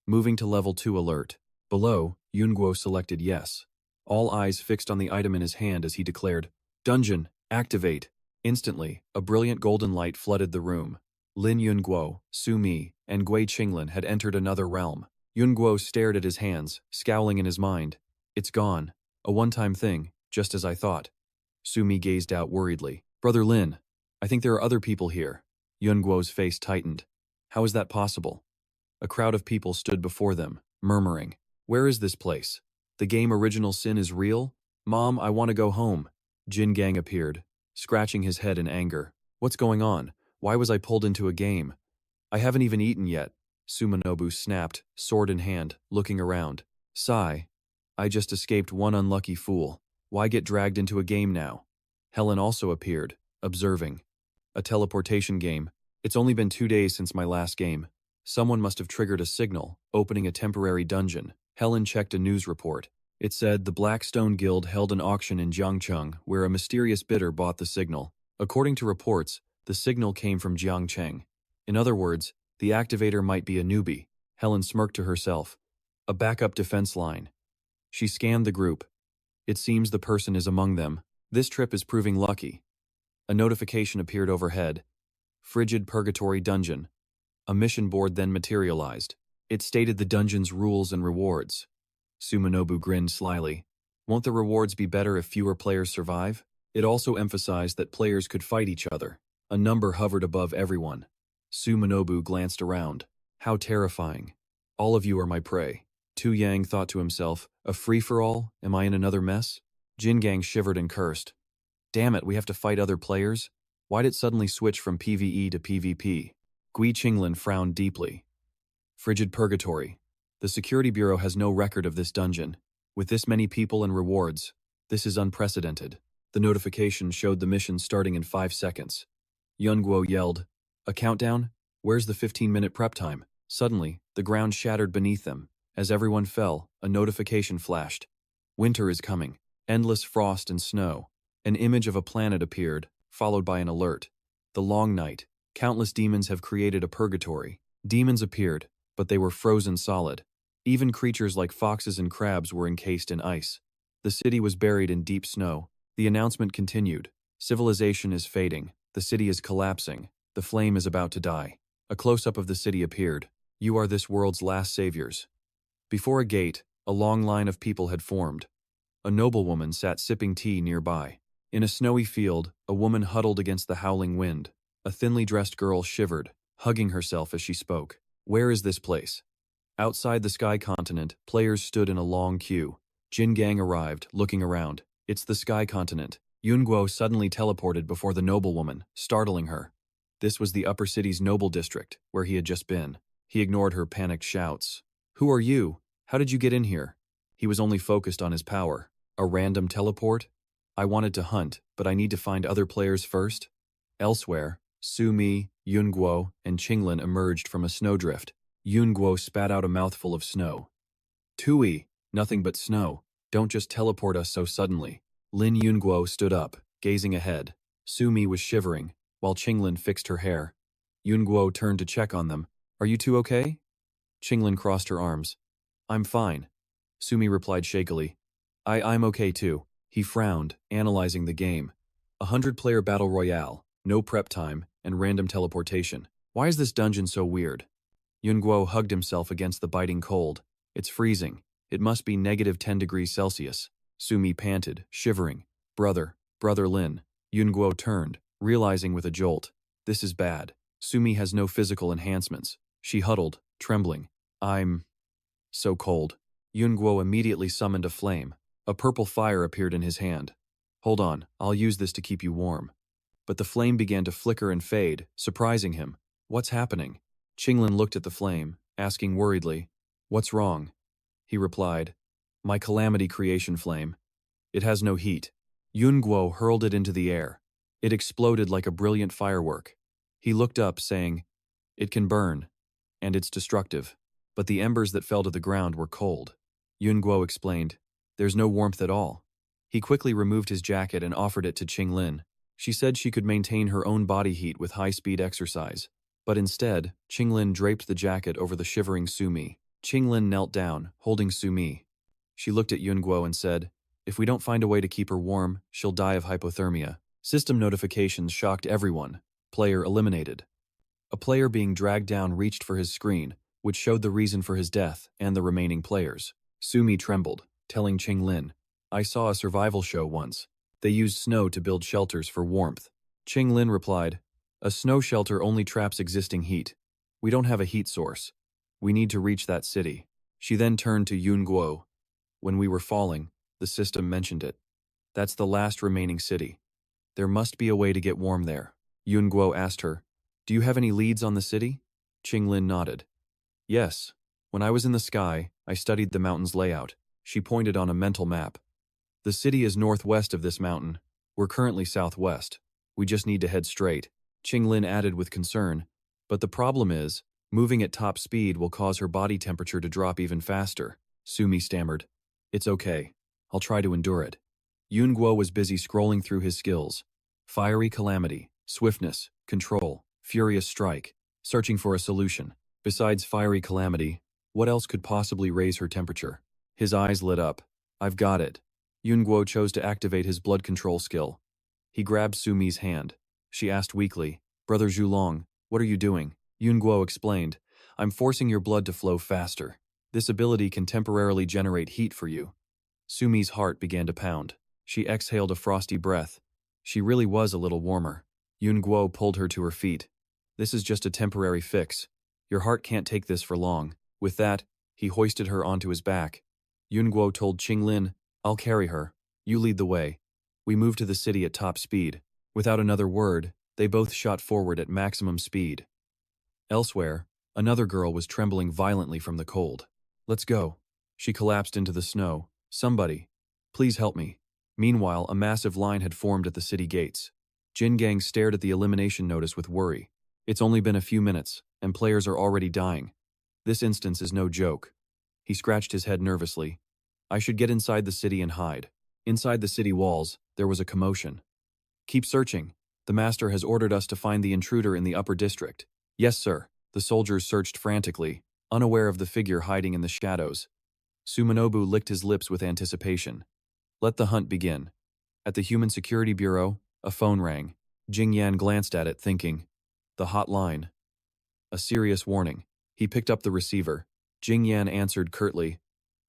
Moving to level 2 alert. Below, Yun Guo selected yes. All eyes fixed on the item in his hand as he declared, Dungeon, activate. Instantly, a brilliant golden light flooded the room. Lin Guo, Sumi, and Gui Qinglin had entered another realm. Yun Guo stared at his hands, scowling in his mind. It's gone. A one-time thing, just as I thought. Sumi gazed out worriedly. Brother Lin, I think there are other people here. Yun Guo's face tightened. How is that possible? A crowd of people stood before them, murmuring, Where is this place? The game Original Sin is real? Mom, I want to go home. Jin Gang appeared, scratching his head in anger. What's going on? Why was I pulled into a game? I haven't even eaten yet. Suminobu snapped, sword in hand, looking around. Sigh. I just escaped one unlucky fool. Why get dragged into a game now? Helen also appeared, observing. A teleportation game. It's only been 2 days since my last game. Someone must have triggered a signal, opening a temporary dungeon. Helen checked a news report. It said the Blackstone Guild held an auction in Jiangcheng where a mysterious bidder bought the signal. According to reports, the signal came from Jiangcheng. In other words, the activator might be a newbie. Helen smirked to herself. A backup defense line. She scanned the group. It seems the person is among them. This trip is proving lucky. A notification appeared overhead. Frigid Purgatory Dungeon. A mission board then materialized. It stated the dungeon's rules and rewards. Suminobu grinned slyly. Won't the rewards be better if fewer players survive? It also emphasized that players could fight each other. A number hovered above everyone. Suminobu glanced around. How terrifying. All of you are my prey. Tu Yang thought to himself, a free-for-all? Am I in another mess? Jingang shivered and cursed. Damn it, we have to fight other players? Why'd it suddenly switch from PvE to PvP? Gui Qinglin frowned deeply. Frigid Purgatory. The Security Bureau has no record of this dungeon. With this many people and rewards, this is unprecedented. The notification showed the mission starting in 5 seconds. Yunguo yelled, a countdown? Where's the 15-minute prep time? Suddenly, the ground shattered beneath them. As everyone fell, a notification flashed. Winter is coming. Endless frost and snow. An image of a planet appeared, followed by an alert. The long night. Countless demons have created a purgatory. Demons appeared, but they were frozen solid. Even creatures like foxes and crabs were encased in ice. The city was buried in deep snow. The announcement continued. Civilization is fading. The city is collapsing. The flame is about to die. A close-up of the city appeared. You are this world's last saviors. Before a gate, a long line of people had formed. A noblewoman sat sipping tea nearby. In a snowy field, a woman huddled against the howling wind. A thinly dressed girl shivered, hugging herself as she spoke. Where is this place? Outside the Sky Continent, players stood in a long queue. Jin Gang arrived, looking around. It's the Sky Continent. Yunguo suddenly teleported before the noblewoman, startling her. This was the upper city's noble district, where he had just been. He ignored her panicked shouts. Who are you? How did you get in here? He was only focused on his power. A random teleport? I wanted to hunt, but I need to find other players first. Elsewhere, Su-mi, Yunguo, and Qinglin emerged from a snowdrift. Yunguo spat out a mouthful of snow. Tui, nothing but snow. Don't just teleport us so suddenly. Lin Yunguo stood up, gazing ahead. Su-mi was shivering, while Qinglin fixed her hair. Yunguo turned to check on them. Are you two okay? Qinglin crossed her arms. I'm fine. Su-mi replied shakily. I'm okay too. He frowned, analyzing the game. 100-player battle royale, no prep time, and random teleportation. Why is this dungeon so weird? Yunguo hugged himself against the biting cold. It's freezing. It must be -10 degrees Celsius. Su-mi panted, shivering. Brother Lin. Yunguo turned, realizing with a jolt. This is bad. Su-mi has no physical enhancements. She huddled, trembling. I'm so cold. Yunguo immediately summoned a flame. A purple fire appeared in his hand. Hold on, I'll use this to keep you warm. But the flame began to flicker and fade, surprising him. What's happening? Qinglin looked at the flame, asking worriedly, What's wrong? He replied, My calamity creation flame. It has no heat. Yunguo hurled it into the air. It exploded like a brilliant firework. He looked up, saying, It can burn, and it's destructive. But the embers that fell to the ground were cold. Yunguo explained, There's no warmth at all. He quickly removed his jacket and offered it to Qinglin. She said she could maintain her own body heat with high-speed exercise. But instead, Qinglin draped the jacket over the shivering Su-mi. Qinglin knelt down, holding Su-mi. She looked at Yunguo and said, If we don't find a way to keep her warm, she'll die of hypothermia. System notifications shocked everyone. Player eliminated. A player being dragged down reached for his screen, which showed the reason for his death and the remaining players. Su-mi trembled, telling Qinglin, I saw a survival show once. They used snow to build shelters for warmth. Qinglin replied, A snow shelter only traps existing heat. We don't have a heat source. We need to reach that city. She then turned to Yunguo. When we were falling, the system mentioned it. That's the last remaining city. There must be a way to get warm there. Yunguo asked her, Do you have any leads on the city? Qinglin nodded. Yes. When I was in the sky, I studied the mountain's layout. She pointed on a mental map. The city is northwest of this mountain. We're currently southwest. We just need to head straight. Qinglin added with concern. But the problem is, moving at top speed will cause her body temperature to drop even faster. Su-mi stammered. It's okay. I'll try to endure it. Yunguo was busy scrolling through his skills. Fiery calamity, swiftness, control, furious strike, searching for a solution. Besides fiery calamity, What else could possibly raise her temperature? His eyes lit up. I've got it. Yun Guo chose to activate his blood control skill. He grabbed Sumi's hand. She asked weakly, Brother Zhulong, what are you doing? Yun Guo explained, I'm forcing your blood to flow faster. This ability can temporarily generate heat for you. Sumi's heart began to pound. She exhaled a frosty breath. She really was a little warmer. Yun Guo pulled her to her feet. This is just a temporary fix. Your heart can't take this for long. With that, he hoisted her onto his back. Yun Guo told Qinglin, I'll carry her. You lead the way. We moved to the city at top speed. Without another word, they both shot forward at maximum speed. Elsewhere, another girl was trembling violently from the cold. Let's go. She collapsed into the snow. Somebody, please help me. Meanwhile, a massive line had formed at the city gates. Jin Gang stared at the elimination notice with worry. It's only been a few minutes, and players are already dying. This instance is no joke. He scratched his head nervously. I should get inside the city and hide. Inside the city walls, there was a commotion. Keep searching. The master has ordered us to find the intruder in the upper district. Yes, sir. The soldiers searched frantically, unaware of the figure hiding in the shadows. Suminobu licked his lips with anticipation. Let the hunt begin. At the Human Security Bureau, a phone rang. Jing Yan glanced at it, thinking, the hotline. A serious warning. He picked up the receiver. Jing Yan answered curtly.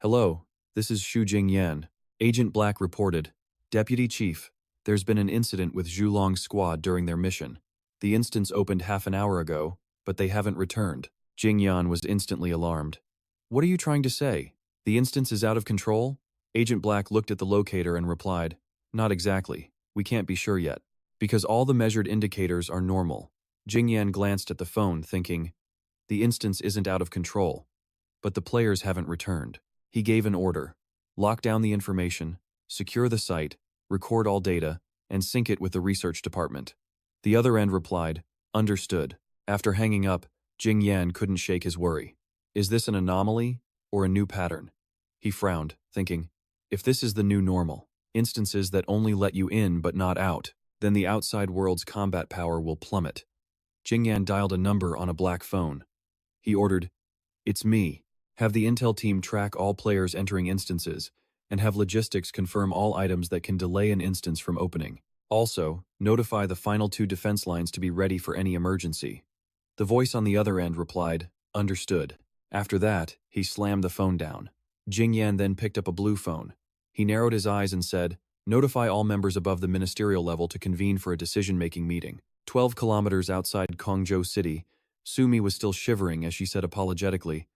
Hello, this is Xu Jing Yan. Agent Black reported. Deputy Chief, there's been an incident with Zhulong's squad during their mission. The instance opened half an hour ago, but they haven't returned. Jing Yan was instantly alarmed. What are you trying to say? The instance is out of control? Agent Black looked at the locator and replied, Not exactly. We can't be sure yet. Because all the measured indicators are normal. Jing Yan glanced at the phone, thinking, the instance isn't out of control. But the players haven't returned. He gave an order. Lock down the information, secure the site, record all data, and sync it with the research department. The other end replied, Understood. After hanging up, Jing Yan couldn't shake his worry. Is this an anomaly or a new pattern? He frowned, thinking, if this is the new normal, instances that only let you in but not out, then the outside world's combat power will plummet. Jing Yan dialed a number on a black phone. He ordered, It's me. Have the intel team track all players entering instances, and have logistics confirm all items that can delay an instance from opening. Also, notify the final 2 defense lines to be ready for any emergency. The voice on the other end replied, Understood. After that, he slammed the phone down. Jing Yan then picked up a blue phone. He narrowed his eyes and said, Notify all members above the ministerial level to convene for a decision-making meeting. 12 kilometers outside Kongzhou City, Sumi was still shivering as she said apologetically,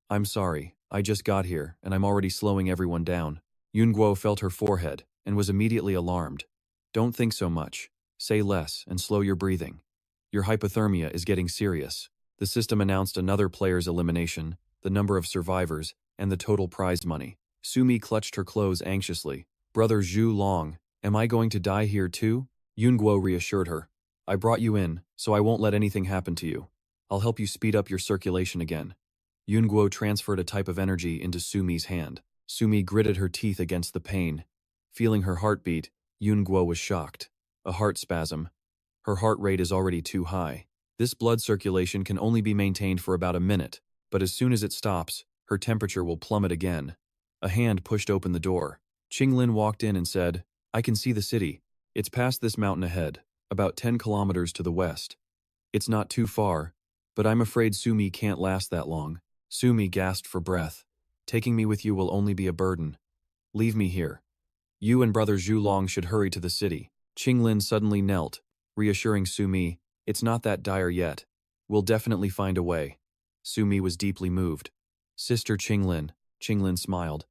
I'm sorry, I just got here, and I'm already slowing everyone down. Yun Guo felt her forehead, and was immediately alarmed. Don't think so much. Say less, and slow your breathing. Your hypothermia is getting serious. The system announced another player's elimination, the number of survivors, and the total prize money. Sumi clutched her clothes anxiously. Brother Zhu Long, am I going to die here too? Yun Guo reassured her. I brought you in, so I won't let anything happen to you. I'll help you speed up your circulation again. Yun Guo transferred a type of energy into Sumi's hand. Sumi gritted her teeth against the pain. Feeling her heartbeat, Yun Guo was shocked. A heart spasm. Her heart rate is already too high. This blood circulation can only be maintained for about a minute, but as soon as it stops, her temperature will plummet again. A hand pushed open the door. Qinglin walked in and said, I can see the city. It's past this mountain ahead, about 10 kilometers to the west. It's not too far, but I'm afraid Sumi can't last that long. Sumi gasped for breath. Taking me with you will only be a burden. Leave me here. You and Brother Zhulong should hurry to the city. Qinglin suddenly knelt, reassuring Sumi, it's not that dire yet. We'll definitely find a way. Sumi was deeply moved. Sister Qinglin, Qinglin smiled.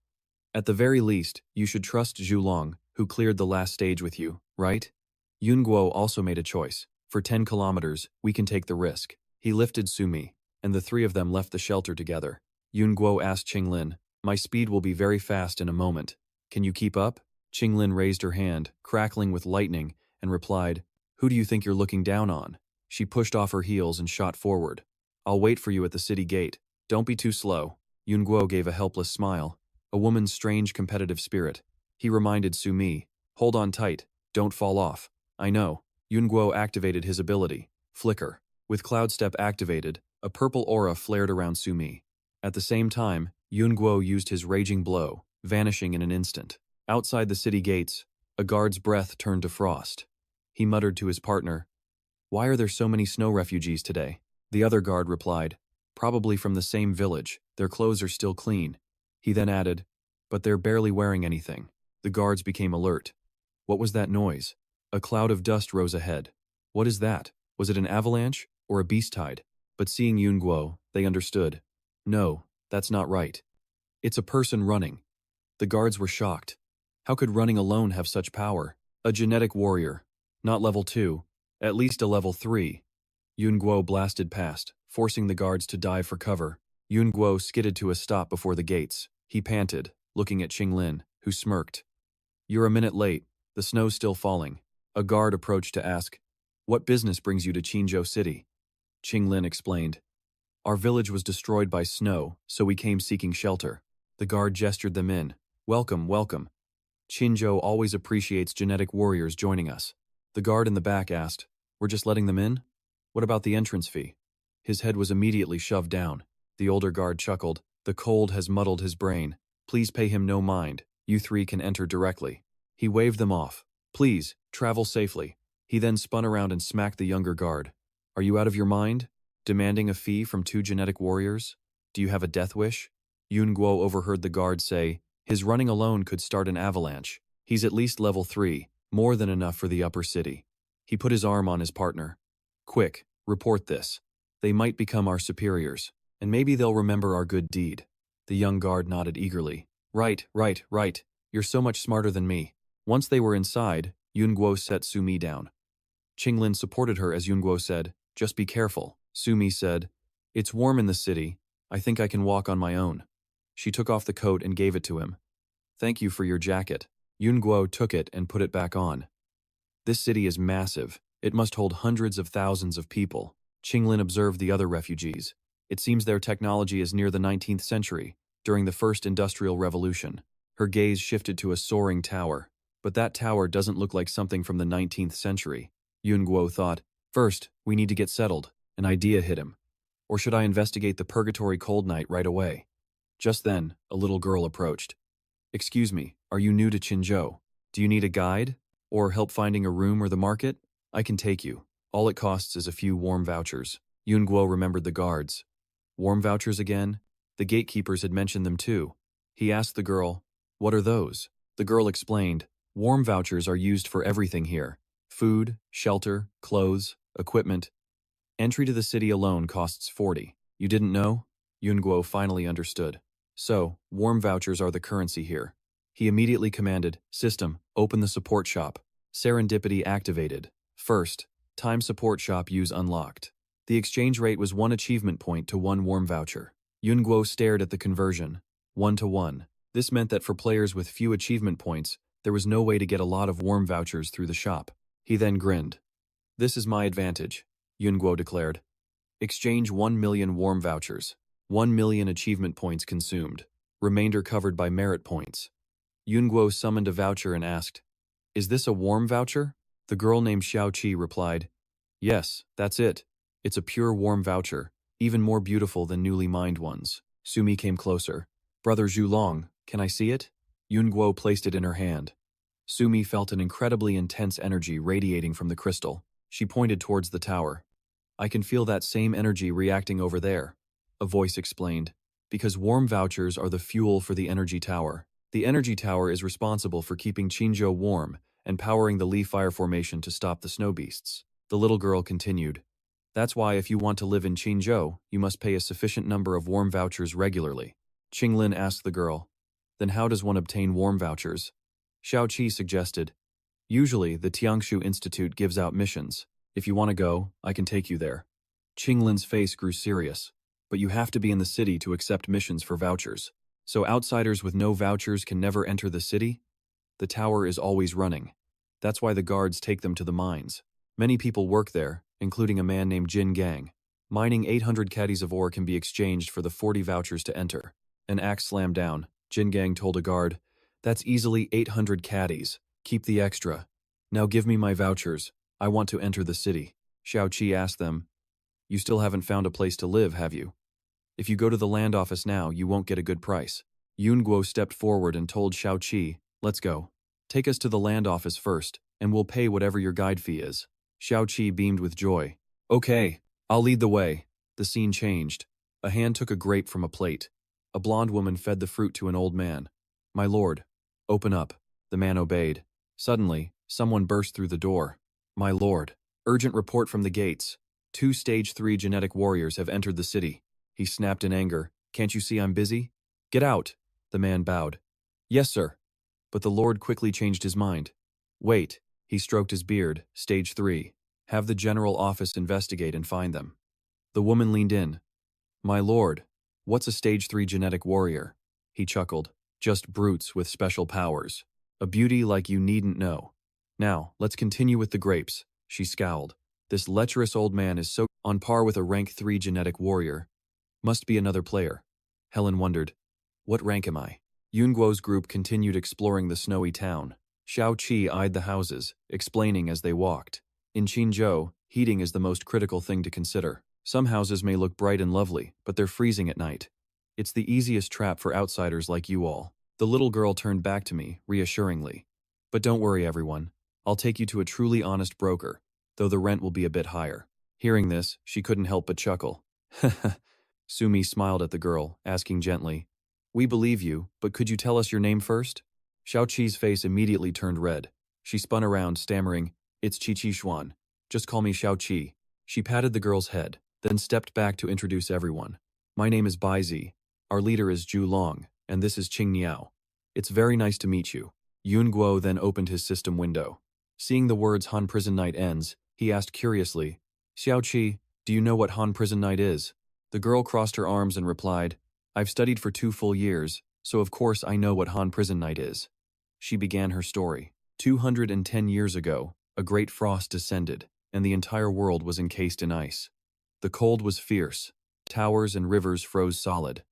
At the very least, you should trust Zhulong, who cleared the last stage with you, right? Yun Guo also made a choice. For 10 kilometers, we can take the risk. He lifted Sumi, and the 3 of them left the shelter together. Yun Guo asked Qinglin, my speed will be very fast in a moment. Can you keep up? Qinglin raised her hand, crackling with lightning, and replied, Who do you think you're looking down on? She pushed off her heels and shot forward. I'll wait for you at the city gate. Don't be too slow. Yun Guo gave a helpless smile. A woman's strange competitive spirit. He reminded Sumi, hold on tight, don't fall off. I know. Yun Guo activated his ability, Flicker. With Cloud Step activated, a purple aura flared around Sumi. At the same time, Lin Guoyun used his raging blow, vanishing in an instant. Outside the city gates, a guard's breath turned to frost. He muttered to his partner, "Why are there so many snow refugees today?" The other guard replied, "Probably from the same village, their clothes are still clean." He then added, "But they're barely wearing anything." The guards became alert. What was that noise? A cloud of dust rose ahead. What is that? Was it an avalanche or a beast tide? But seeing Lin Guoyun, they understood. No, that's not right. It's a person running. The guards were shocked. How could running alone have such power? A genetic warrior. Not level 2, at least a level 3. Lin Guoyun blasted past, forcing the guards to dive for cover. Lin Guoyun skidded to a stop before the gates. He panted, looking at Qinglin, who smirked. "You're a minute late. The snow's still falling." A guard approached to ask, "What business brings you to Qinzhou City?" Qinglin explained, "Our village was destroyed by snow, so we came seeking shelter." The guard gestured them in. "Welcome, welcome. Qinzhou always appreciates genetic warriors joining us." The guard in the back asked, "We're just letting them in? What about the entrance fee?" His head was immediately shoved down. The older guard chuckled, "The cold has muddled his brain. Please pay him no mind. You three can enter directly." He waved them off. "Please, travel safely." He then spun around and smacked the younger guard. "Are you out of your mind? Demanding a fee from 2 genetic warriors? Do you have a death wish?" Lin Guoyun overheard the guard say, "His running alone could start an avalanche. He's at least level 3, more than enough for the upper city." He put his arm on his partner. "Quick, report this. They might become our superiors, and maybe they'll remember our good deed." The young guard nodded eagerly. Right. You're so much smarter than me." Once they were inside, Lin Guoyun set Sumi down. Qinglin supported her as Lin Guoyun said, "Just be careful." Sumi said, "It's warm in the city. I think I can walk on my own." She took off the coat and gave it to him. "Thank you for your jacket." Lin Guoyun took it and put it back on. "This city is massive. It must hold hundreds of thousands of people." Qinglin observed the other refugees. It seems their technology is near the 19th century, during the first industrial revolution. Her gaze shifted to a soaring tower. But that tower doesn't look like something from the 19th century. Lin Guoyun thought, "First, we need to get settled." An idea hit him. Or should I investigate the purgatory cold night right away? Just then, a little girl approached. "Excuse me, are you new to Qinzhou? Do you need a guide? Or help finding a room or the market? I can take you. All it costs is a few warm vouchers." Lin Guoyun remembered the guards. Warm vouchers again? The gatekeepers had mentioned them too. He asked the girl, "What are those?" The girl explained, "Warm vouchers are used for everything here. Food, shelter, clothes, equipment. Entry to the city alone costs 40. You didn't know?" Lin Guoyun finally understood. "So, warm vouchers are the currency here." He immediately commanded, "System, open the support shop." Serendipity activated. First, time support shop use unlocked. The exchange rate was 1 achievement point to 1 warm voucher. Lin Guoyun stared at the conversion. 1 to 1. This meant that for players with few achievement points, there was no way to get a lot of warm vouchers through the shop. He then grinned. "This is my advantage," Lin Guoyun declared. "Exchange 1 million warm vouchers. 1 million achievement points consumed. Remainder covered by merit points." Lin Guoyun summoned a voucher and asked, "Is this a warm voucher?" The girl named Xiaoqi replied, "Yes, that's it. It's a pure warm voucher, even more beautiful than newly mined ones." Sumi came closer. "Brother Zhulong, can I see it?" Lin Guoyun placed it in her hand. Sumi felt an incredibly intense energy radiating from the crystal. She pointed towards the tower. "I can feel that same energy reacting over there," a voice explained, "because warm vouchers are the fuel for the energy tower. The energy tower is responsible for keeping Qinzhou warm and powering the Li Fire Formation to stop the snow beasts." The little girl continued, "That's why if you want to live in Qinzhou, you must pay a sufficient number of warm vouchers regularly." Qinglin asked the girl, "Then how does one obtain warm vouchers?" Xiaoqi suggested, "Usually, the Tiangshu Institute gives out missions. If you want to go, I can take you there." Qinglin's face grew serious. "But you have to be in the city to accept missions for vouchers. So outsiders with no vouchers can never enter the city? The tower is always running. That's why the guards take them to the mines. Many people work there, including a man named Jin Gang. Mining 800 caddies of ore can be exchanged for the 40 vouchers to enter." An axe slammed down. Jin Gang told a guard, "That's easily 800 caddies. Keep the extra. Now give me my vouchers. I want to enter the city." Xiaoqi asked them, "You still haven't found a place to live, have you?" If you go to the land office now, you won't get a good price. Lin Guo stepped forward and told Xiao Qi, let's go. Take us to the land office first, and we'll pay whatever your guide fee is. Xiao Qi beamed with joy. Okay, I'll lead the way. The scene changed. A hand took a grape from a plate. A blonde woman fed the fruit to an old man. My lord, open up. The man obeyed. Suddenly, someone burst through the door. My lord, urgent report from the gates. 2 stage 3 genetic warriors have entered the city. He snapped in anger. Can't you see I'm busy? Get out. The man bowed. Yes, sir. But the lord quickly changed his mind. Wait. He stroked his beard. Stage 3. Have the general office investigate and find them. The woman leaned in. My lord, what's a stage 3 genetic warrior? He chuckled. Just brutes with special powers. A beauty like you needn't know. Now, let's continue with the grapes. She scowled. This lecherous old man is so on par with a rank 3 genetic warrior. Must be another player. Helen wondered. What rank am I? Lin Guo's group continued exploring the snowy town. Xiao Qi eyed the houses, explaining as they walked. In Qinzhou, heating is the most critical thing to consider. Some houses may look bright and lovely, but they're freezing at night. It's the easiest trap for outsiders like you all. The little girl turned back to me, reassuringly. But don't worry, everyone. I'll take you to a truly honest broker, though the rent will be a bit higher. Hearing this, she couldn't help but chuckle. Sumi smiled at the girl, asking gently, We believe you, but could you tell us your name first? Xiao Qi's face immediately turned red. She spun around, stammering, It's Qi Xuan. Just call me Xiao Qi. She patted the girl's head, then stepped back to introduce everyone. My name is Bai Zi. Our leader is Zhu Long, and this is Qing Niao. It's very nice to meet you. Lin Guo then opened his system window. Seeing the words Han Prison Night ends, he asked curiously, Xiao Qi, do you know what Han Prison Night is? The girl crossed her arms and replied, I've studied for 2 full years, so of course I know what Han Prison Night is. She began her story. 210 years ago, a great frost descended, and the entire world was encased in ice. The cold was fierce. Towers and rivers froze solid.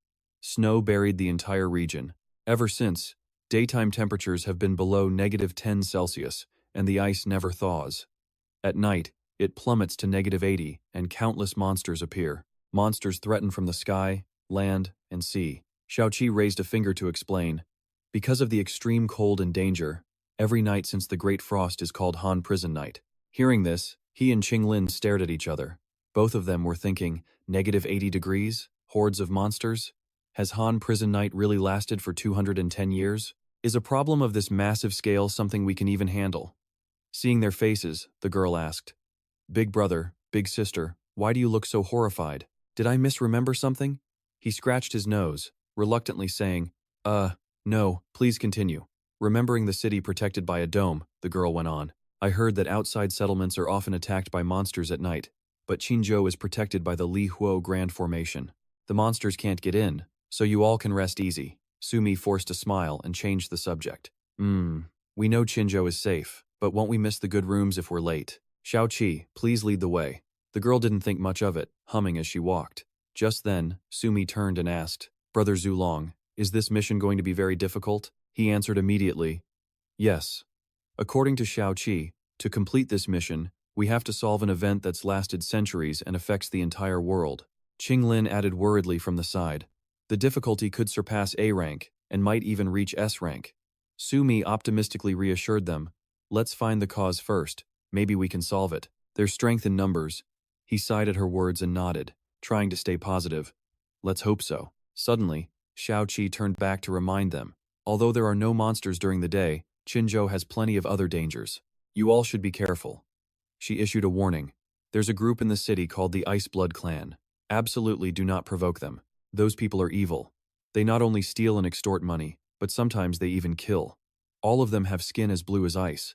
Snow buried the entire region. Ever since, daytime temperatures have been below -10 Celsius, and the ice never thaws. At night, it plummets to -80, and countless monsters appear. Monsters threaten from the sky, land, and sea. Xiao Qi raised a finger to explain. Because of the extreme cold and danger, every night since the Great Frost is called Han Prison Night. Hearing this, he and Qinglin stared at each other. Both of them were thinking, -80 degrees? Hordes of monsters? Has Han Prison Night really lasted for 210 years? Is a problem of this massive scale something we can even handle? Seeing their faces, the girl asked, Big brother, big sister, why do you look so horrified? Did I misremember something? He scratched his nose, reluctantly saying, no, please continue. Remembering the city protected by a dome, the girl went on. I heard that outside settlements are often attacked by monsters at night, but Qinzhou is protected by the Li Huo Grand Formation. The monsters can't get in, so you all can rest easy. Sumi forced a smile and changed the subject. We know Qinzhou is safe, but won't we miss the good rooms if we're late? Xiao Qi, please lead the way. The girl didn't think much of it, humming as she walked. Just then, Sumi turned and asked, Brother Zulong, is this mission going to be very difficult? He answered immediately, Yes. According to Xiao Qi, to complete this mission, we have to solve an event that's lasted centuries and affects the entire world. Qinglin added worriedly from the side. The difficulty could surpass A rank, and might even reach S rank. Sumi optimistically reassured them, Let's find the cause first, maybe we can solve it. There's strength in numbers. He sighed at her words and nodded, trying to stay positive. Let's hope so. Suddenly, Xiao Qi turned back to remind them, although there are no monsters during the day, Qinzhou has plenty of other dangers. You all should be careful. She issued a warning. There's a group in the city called the Ice Blood Clan. Absolutely do not provoke them. Those people are evil. They not only steal and extort money, but sometimes they even kill. All of them have skin as blue as ice.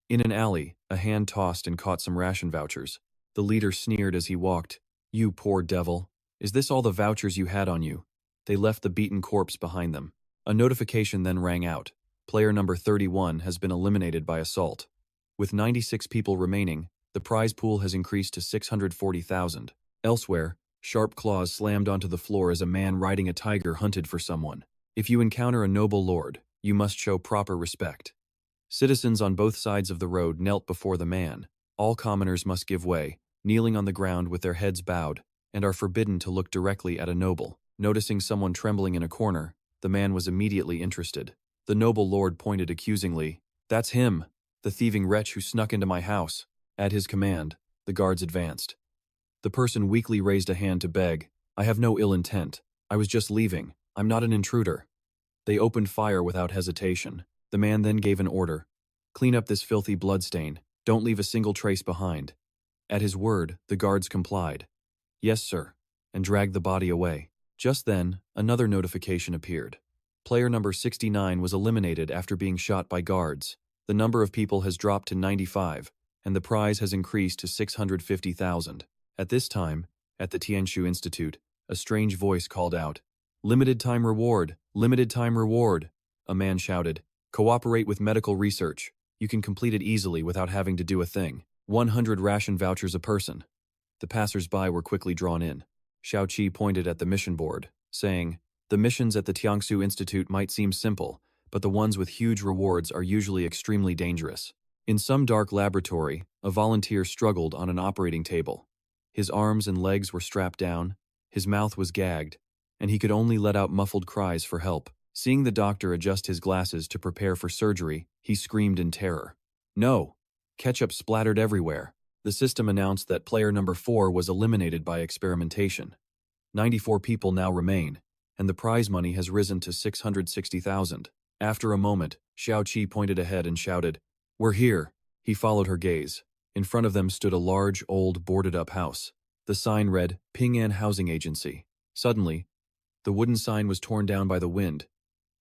In an alley, a hand tossed and caught some ration vouchers. The leader sneered as he walked. You poor devil. Is this all the vouchers you had on you? They left the beaten corpse behind them. A notification then rang out. Player number 31 has been eliminated by assault. With 96 people remaining, the prize pool has increased to 640,000. Elsewhere, sharp claws slammed onto the floor as a man riding a tiger hunted for someone. If you encounter a noble lord, you must show proper respect. Citizens on both sides of the road knelt before the man. All commoners must give way, kneeling on the ground with their heads bowed, and are forbidden to look directly at a noble. Noticing someone trembling in a corner, the man was immediately interested. The noble lord pointed accusingly. "That's him, the thieving wretch who snuck into my house." At his command, the guards advanced. The person weakly raised a hand to beg. "I have no ill intent. I was just leaving. I'm not an intruder." They opened fire without hesitation. The man then gave an order. "Clean up this filthy bloodstain. Don't leave a single trace behind." At his word, the guards complied. "Yes, sir," and dragged the body away. Just then, another notification appeared. Player number 69 was eliminated after being shot by guards. The number of people has dropped to 95, and the prize has increased to 650,000. At this time, at the Tianshu Institute, a strange voice called out, "Limited time reward! Limited time reward!" A man shouted, "Cooperate with medical research. You can complete it easily without having to do a thing. 100 ration vouchers a person." The passers-by were quickly drawn in. Xiao Qi pointed at the mission board, saying, "The missions at the Tiangsu Institute might seem simple, but the ones with huge rewards are usually extremely dangerous." In some dark laboratory, a volunteer struggled on an operating table. His arms and legs were strapped down, his mouth was gagged, and he could only let out muffled cries for help. Seeing the doctor adjust his glasses to prepare for surgery, he screamed in terror. "No!" Ketchup splattered everywhere. The system announced that player number 4 was eliminated by experimentation. 94 people now remain, and the prize money has risen to 660,000. After a moment, Xiao Qi pointed ahead and shouted, "We're here." He followed her gaze. In front of them stood a large, old, boarded-up house. The sign read, "Ping'an Housing Agency." Suddenly, the wooden sign was torn down by the wind,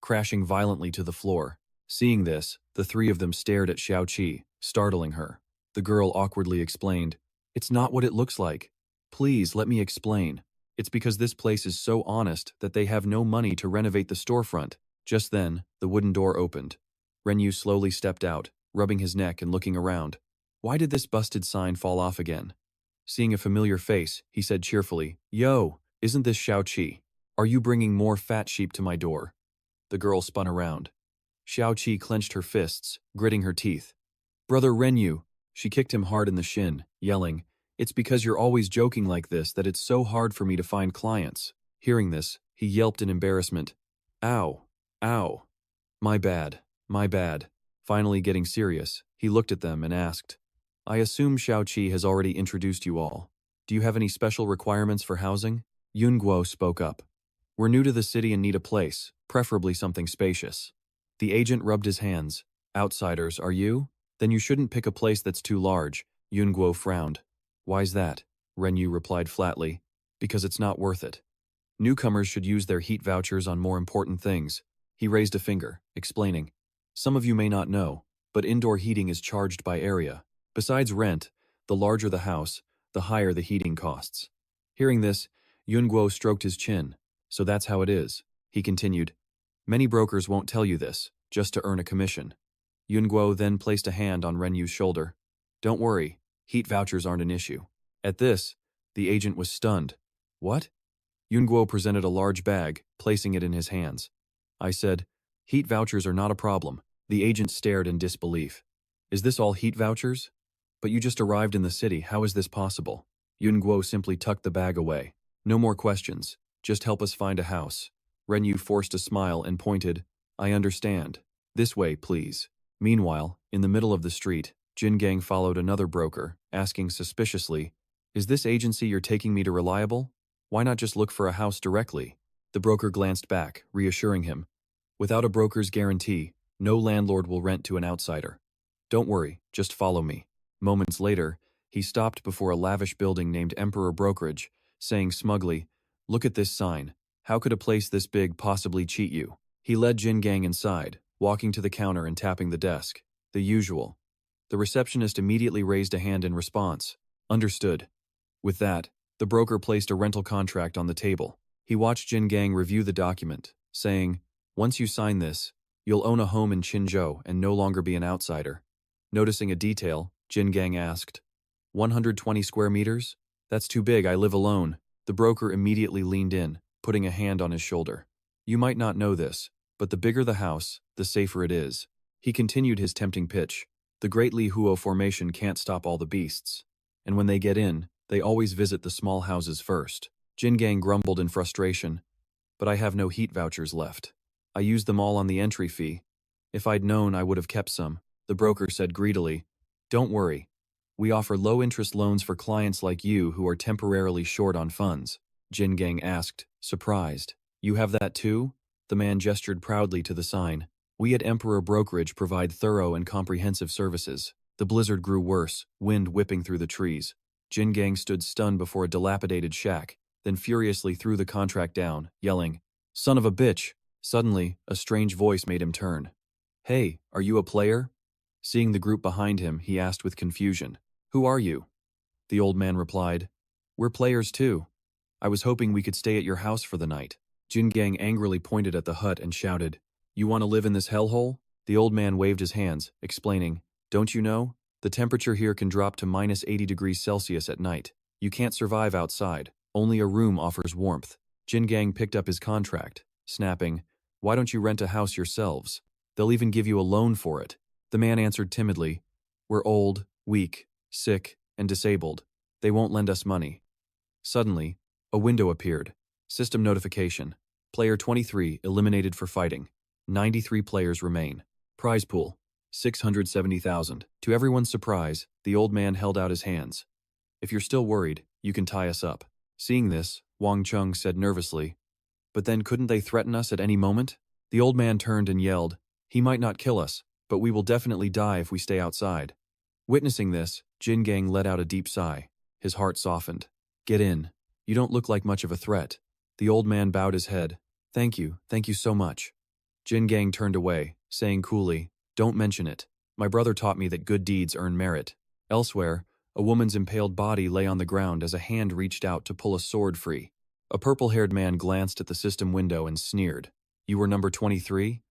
crashing violently to the floor. Seeing this, the three of them stared at Xiao Qi, startling her. The girl awkwardly explained, "It's not what it looks like. Please, let me explain. It's because this place is so honest that they have no money to renovate the storefront." Just then, the wooden door opened. Renyu slowly stepped out, rubbing his neck and looking around. Why did this busted sign fall off again? Seeing a familiar face, he said cheerfully, "Yo, isn't this Xiao Qi? Are you bringing more fat sheep to my door?" The girl spun around. Xiao Qi clenched her fists, gritting her teeth. "Brother Renyu!" She kicked him hard in the shin, yelling, "It's because you're always joking like this that it's so hard for me to find clients." Hearing this, he yelped in embarrassment. "Ow! Ow! My bad, my bad." Finally getting serious, he looked at them and asked, "I assume Xiao Qi has already introduced you all. Do you have any special requirements for housing?" Yun Guo spoke up. "We're new to the city and need a place, preferably something spacious." The agent rubbed his hands. "Outsiders, are you? Then you shouldn't pick a place that's too large." Yun Guo frowned. "Why's that?" Renyu replied flatly. "Because it's not worth it. Newcomers should use their heat vouchers on more important things." He raised a finger, explaining, "Some of you may not know, but indoor heating is charged by area. Besides rent, the larger the house, the higher the heating costs." Hearing this, Yun Guo stroked his chin. "So that's how it is." He continued, "Many brokers won't tell you this, just to earn a commission." Yun Guo then placed a hand on Renyu's shoulder. "Don't worry, heat vouchers aren't an issue." At this, the agent was stunned. "What?" Yun Guo presented a large bag, placing it in his hands. I said, "Heat vouchers are not a problem." The agent stared in disbelief. "Is this all heat vouchers? But you just arrived in the city, how is this possible?" Yun Guo simply tucked the bag away. "No more questions, just help us find a house." Renyu forced a smile and pointed, "I understand. This way, please." Meanwhile, in the middle of the street, Jin Gang followed another broker, asking suspiciously, "Is this agency you're taking me to reliable? Why not just look for a house directly?" The broker glanced back, reassuring him, "Without a broker's guarantee, no landlord will rent to an outsider. Don't worry, just follow me." Moments later, he stopped before a lavish building named Emperor Brokerage, saying smugly, "Look at this sign. How could a place this big possibly cheat you?" He led Jin Gang inside, walking to the counter and tapping the desk. The usual. The receptionist immediately raised a hand in response. "Understood." With that, the broker placed a rental contract on the table. He watched Jin Gang review the document, saying, "Once you sign this, you'll own a home in Qinzhou and no longer be an outsider." Noticing a detail, Jin Gang asked, 120 square meters? That's too big, I live alone." The broker immediately leaned in, putting a hand on his shoulder. "You might not know this, but the bigger the house, the safer it is." He continued his tempting pitch. "The Great Li Huo Formation can't stop all the beasts. And when they get in, They always visit the small houses first. Jin Gang grumbled in frustration. But I have no heat vouchers left. I used them all on the entry fee. If I'd known, I would have kept some, the broker said greedily. Don't worry. We offer low-interest loans for clients like you who are temporarily short on funds. Jin Gang asked, surprised. You have that too? The man gestured proudly to the sign. We at Emperor Brokerage provide thorough and comprehensive services. The blizzard grew worse, wind whipping through the trees. Jin Gang stood stunned before a dilapidated shack, then furiously threw the contract down, yelling, Son of a bitch! Suddenly, a strange voice made him turn. Hey, are you a player? Seeing the group behind him, he asked with confusion. Who are you? The old man replied, We're players too. I was hoping we could stay at your house for the night. Jin Gang angrily pointed at the hut and shouted, You want to live in this hellhole? The old man waved his hands, explaining, Don't you know? The temperature here can drop to minus 80 degrees Celsius at night. You can't survive outside. Only a room offers warmth. Jin Gang picked up his contract, snapping, Why don't you rent a house yourselves? They'll even give you a loan for it. The man answered timidly, We're old, weak, sick, and disabled. They won't lend us money. Suddenly, a window appeared. System notification. Player 23 eliminated for fighting. 93 players remain. Prize pool, 670,000. To everyone's surprise, the old man held out his hands. If you're still worried, you can tie us up. Seeing this, Wang Chung said nervously, But then couldn't they threaten us at any moment? The old man turned and yelled, He might not kill us, but we will definitely die if we stay outside. Witnessing this, Jin Gang let out a deep sigh. His heart softened. Get in. You don't look like much of a threat. The old man bowed his head. Thank you so much. Jin Gang turned away, saying coolly, Don't mention it. My brother taught me that good deeds earn merit. Elsewhere, a woman's impaled body lay on the ground as a hand reached out to pull a sword free. A purple-haired man glanced at the system window and sneered. You were number 23?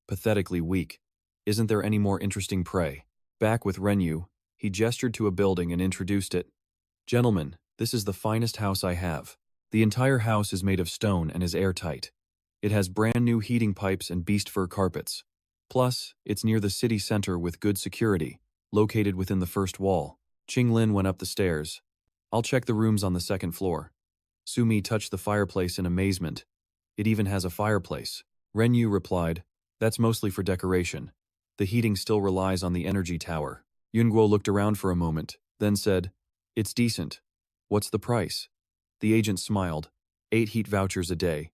Pathetically weak. Isn't there any more interesting prey? Back with Renyu, he gestured to a building and introduced it. Gentlemen, this is the finest house I have. The entire house is made of stone and is airtight. It has brand new heating pipes and beast fur carpets. Plus, it's near the city center with good security, located within the first wall. Qing Lin went up the stairs. I'll check the rooms on the second floor. Sumi touched the fireplace in amazement. It even has a fireplace. Renyu replied, That's mostly for decoration. The heating still relies on the energy tower. Yunguo looked around for a moment, then said, It's decent. What's the price? The agent smiled. 8 heat vouchers a day.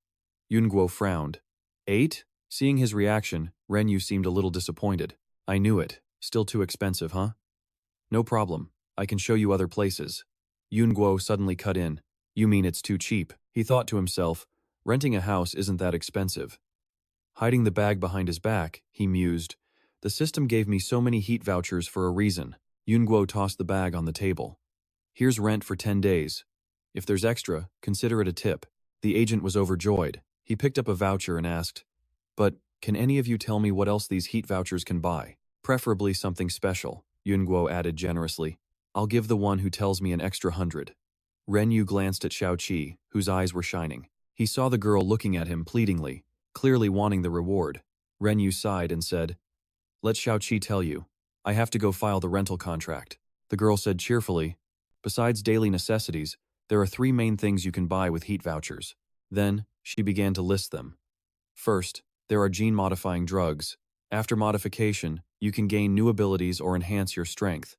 Yunguo frowned. 8? Seeing his reaction, Renyu seemed a little disappointed. I knew it. Still too expensive, huh? No problem. I can show you other places. Yunguo suddenly cut in. You mean it's too cheap? He thought to himself, renting a house isn't that expensive. Hiding the bag behind his back, he mused, The system gave me so many heat vouchers for a reason. Yunguo tossed the bag on the table. Here's rent for 10 days. If there's extra, consider it a tip. The agent was overjoyed. He picked up a voucher and asked, But, can any of you tell me what else these heat vouchers can buy? Preferably something special, Yunguo added generously. I'll give the one who tells me an extra 100. Renyu glanced at Xiaoqi, whose eyes were shining. He saw the girl looking at him pleadingly, clearly wanting the reward. Renyu sighed and said, Let Xiaoqi tell you. I have to go file the rental contract. The girl said cheerfully, Besides daily necessities, there are 3 main things you can buy with heat vouchers. Then, she began to list them. First, there are gene-modifying drugs. After modification, you can gain new abilities or enhance your strength.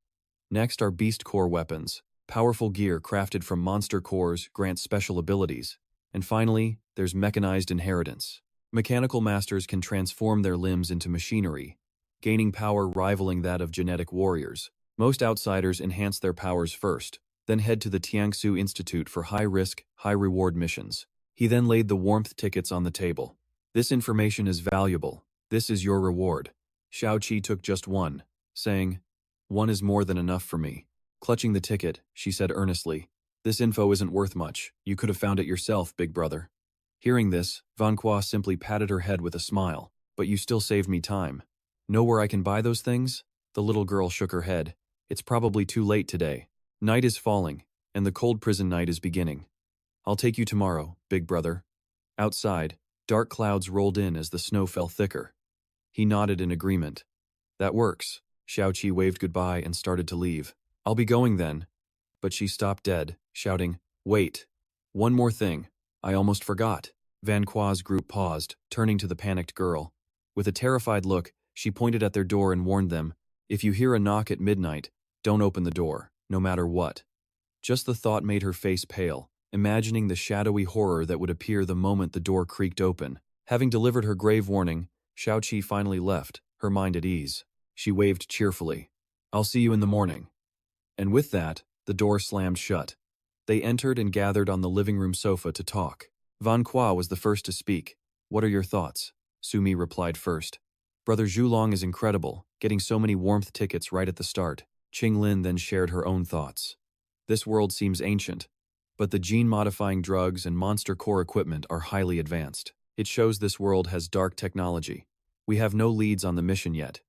Next are beast core weapons. Powerful gear crafted from monster cores grants special abilities. And finally, there's mechanized inheritance. Mechanical masters can transform their limbs into machinery, gaining power rivaling that of genetic warriors. Most outsiders enhance their powers first, then head to the Tiangsu Institute for high-risk, high-reward missions. He then laid the warmth tickets on the table. This information is valuable. This is your reward. Xiaoqi took just one, saying, One is more than enough for me. Clutching the ticket, she said earnestly, This info isn't worth much. You could have found it yourself, big brother. Hearing this, Vanqua simply patted her head with a smile. But you still saved me time. Know where I can buy those things? The little girl shook her head. It's probably too late today. Night is falling, and the cold prison night is beginning. I'll take you tomorrow, big brother. Outside, dark clouds rolled in as the snow fell thicker. He nodded in agreement. That works. Xiaoqi waved goodbye and started to leave. I'll be going then. but she stopped dead, shouting, "Wait! One more thing. I almost forgot." Van Qua's group paused, turning to the panicked girl. With a terrified look, she pointed at their door and warned them, "If you hear a knock at midnight, don't open the door, no matter what." Just the thought made her face pale, imagining the shadowy horror that would appear the moment the door creaked open. Having delivered her grave warning, Xiaoqi finally left, her mind at ease. She waved cheerfully. "I'll see you in the morning." And with that, the door slammed shut. They entered and gathered on the living room sofa to talk. Van Qua was the first to speak. "What are your thoughts?" Sumi replied first. "Brother Zhulong is incredible, getting so many warmth tickets right at the start." Qinglin then shared her own thoughts. "This world seems ancient, but the gene-modifying drugs and monster core equipment are highly advanced. It shows this world has dark technology. We have no leads on the mission yet.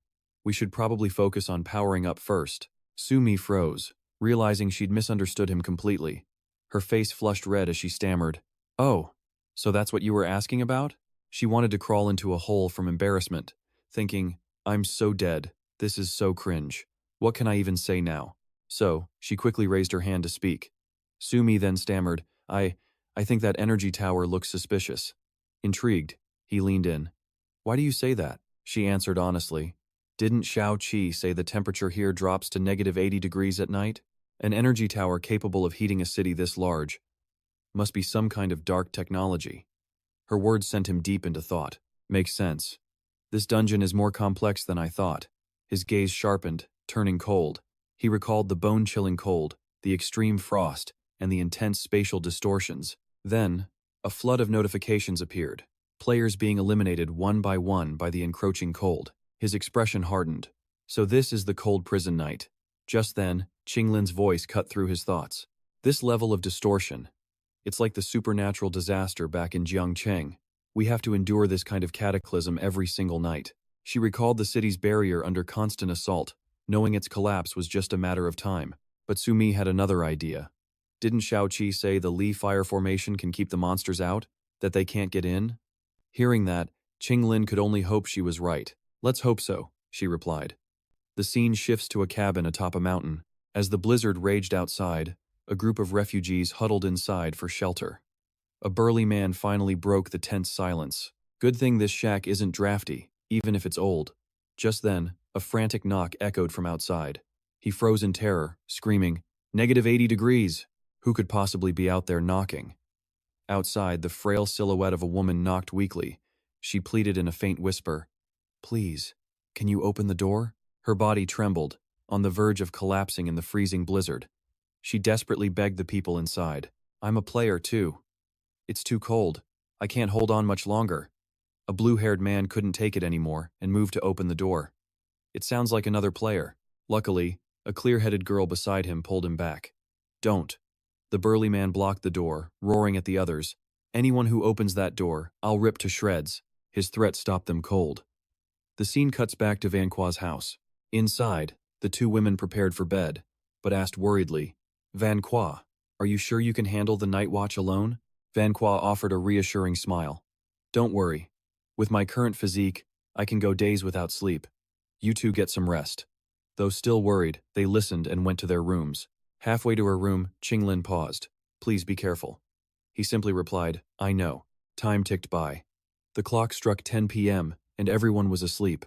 We should probably focus on powering up first." Sumi froze, realizing she'd misunderstood him completely. Her face flushed red as she stammered, "Oh, so that's what you were asking about?" She wanted to crawl into a hole from embarrassment, thinking, "I'm so dead, this is so cringe. What can I even say now?" So, she quickly raised her hand to speak. Sumi then stammered, I think that energy tower looks suspicious." Intrigued, he leaned in. "Why do you say that?" She answered honestly. "Didn't Xiao Qi say the temperature here drops to -80 degrees at night? An energy tower capable of heating a city this large must be some kind of dark technology." Her words sent him deep into thought. "Makes sense. This dungeon is more complex than I thought." His gaze sharpened, turning cold. He recalled the bone-chilling cold, the extreme frost, and the intense spatial distortions. Then, a flood of notifications appeared, players being eliminated one by the encroaching cold. His expression hardened. "So this is the cold prison night." Just then, Qinglin's voice cut through his thoughts. "This level of distortion, it's like the supernatural disaster back in Jiangcheng. We have to endure this kind of cataclysm every single night." She recalled the city's barrier under constant assault, knowing its collapse was just a matter of time. But Sumi had another idea. Didn't Xiaoqi say the Li fire formation can keep the monsters out, that they can't get in? Hearing that, Qinglin could only hope she was right. "Let's hope so," she replied. The scene shifts to a cabin atop a mountain. As the blizzard raged outside, a group of refugees huddled inside for shelter. A burly man finally broke the tense silence. "Good thing this shack isn't drafty, even if it's old." Just then, a frantic knock echoed from outside. He froze in terror, screaming, "-80 degrees! Who could possibly be out there knocking?" Outside, the frail silhouette of a woman knocked weakly. She pleaded in a faint whisper, "Please, can you open the door?" Her body trembled, on the verge of collapsing in the freezing blizzard. She desperately begged the people inside. "I'm a player, too. It's too cold. I can't hold on much longer." A blue-haired man couldn't take it anymore and moved to open the door. "It sounds like another player." Luckily, a clear-headed girl beside him pulled him back. "Don't." The burly man blocked the door, roaring at the others. "Anyone who opens that door, I'll rip to shreds." His threat stopped them cold. The scene cuts back to Van Qua's house. Inside, the two women prepared for bed, but asked worriedly, "Van Qua, are you sure you can handle the night watch alone?" Van Qua offered a reassuring smile. "Don't worry. With my current physique, I can go days without sleep. You two get some rest." Though still worried, they listened and went to their rooms. Halfway to her room, Qinglin paused. "Please be careful." He simply replied, "I know." Time ticked by. The clock struck 10 p.m., and everyone was asleep.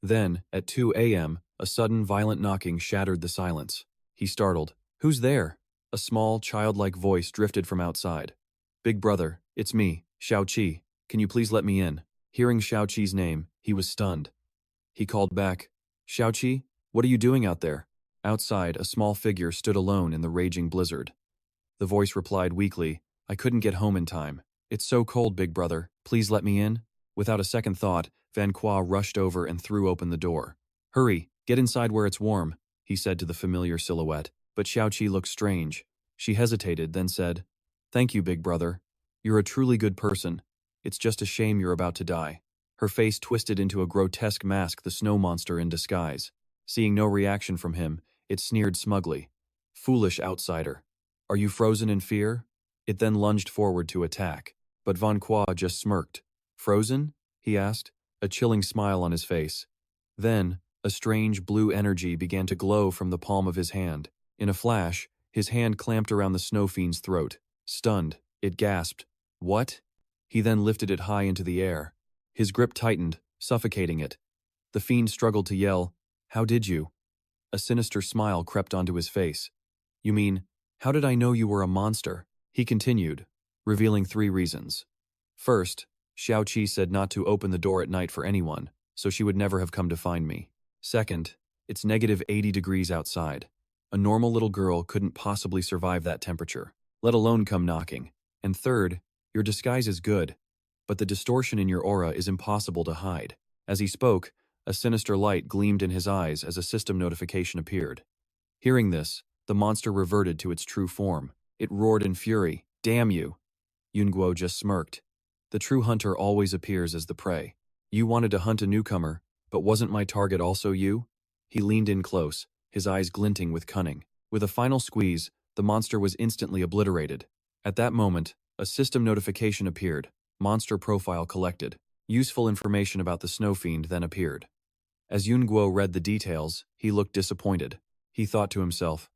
Then, at 2 a.m., a sudden violent knocking shattered the silence. He startled. "Who's there?" A small, childlike voice drifted from outside. "Big brother, it's me, Xiao Qi. Can you please let me in?" Hearing Xiao Qi's name, he was stunned. He called back, "Xiao Qi, what are you doing out there?" Outside, a small figure stood alone in the raging blizzard. The voice replied weakly, "I couldn't get home in time. It's so cold, big brother. Please let me in." Without a second thought, Van Qua rushed over and threw open the door. "Hurry, get inside where it's warm," he said to the familiar silhouette. But Xiao Qi looked strange. She hesitated, then said, "Thank you, big brother. You're a truly good person. It's just a shame you're about to die." Her face twisted into a grotesque mask, the snow monster in disguise. Seeing no reaction from him, it sneered smugly. "Foolish outsider. Are you frozen in fear?" It then lunged forward to attack. But Van Qua just smirked. "Frozen?" he asked, a chilling smile on his face. Then, a strange blue energy began to glow from the palm of his hand. In a flash, His hand clamped around the snow fiend's throat. Stunned, it gasped. What? He then lifted it high into the air. His grip tightened, suffocating it. The fiend struggled to yell, "How did you?" A sinister smile crept onto his face. "You mean, how did I know you were a monster?" He continued, revealing 3 reasons. First, Xiao Qi said not to open the door at night for anyone, so she would never have come to find me. Second, it's -80 degrees outside. A normal little girl couldn't possibly survive that temperature, let alone come knocking. And third, your disguise is good, but the distortion in your aura is impossible to hide. As he spoke, a sinister light gleamed in his eyes as a system notification appeared. Hearing this, the monster reverted to its true form. It roared in fury, "Damn you!" Yun Guo just smirked. The true hunter always appears as the prey. You wanted to hunt a newcomer, but wasn't my target also you? He leaned in close, his eyes glinting with cunning. With a final squeeze, the monster was instantly obliterated. At that moment, a system notification appeared. Monster profile collected. Useful information about the snow fiend then appeared. As Yun Guo read the details, he looked disappointed. He thought to himself,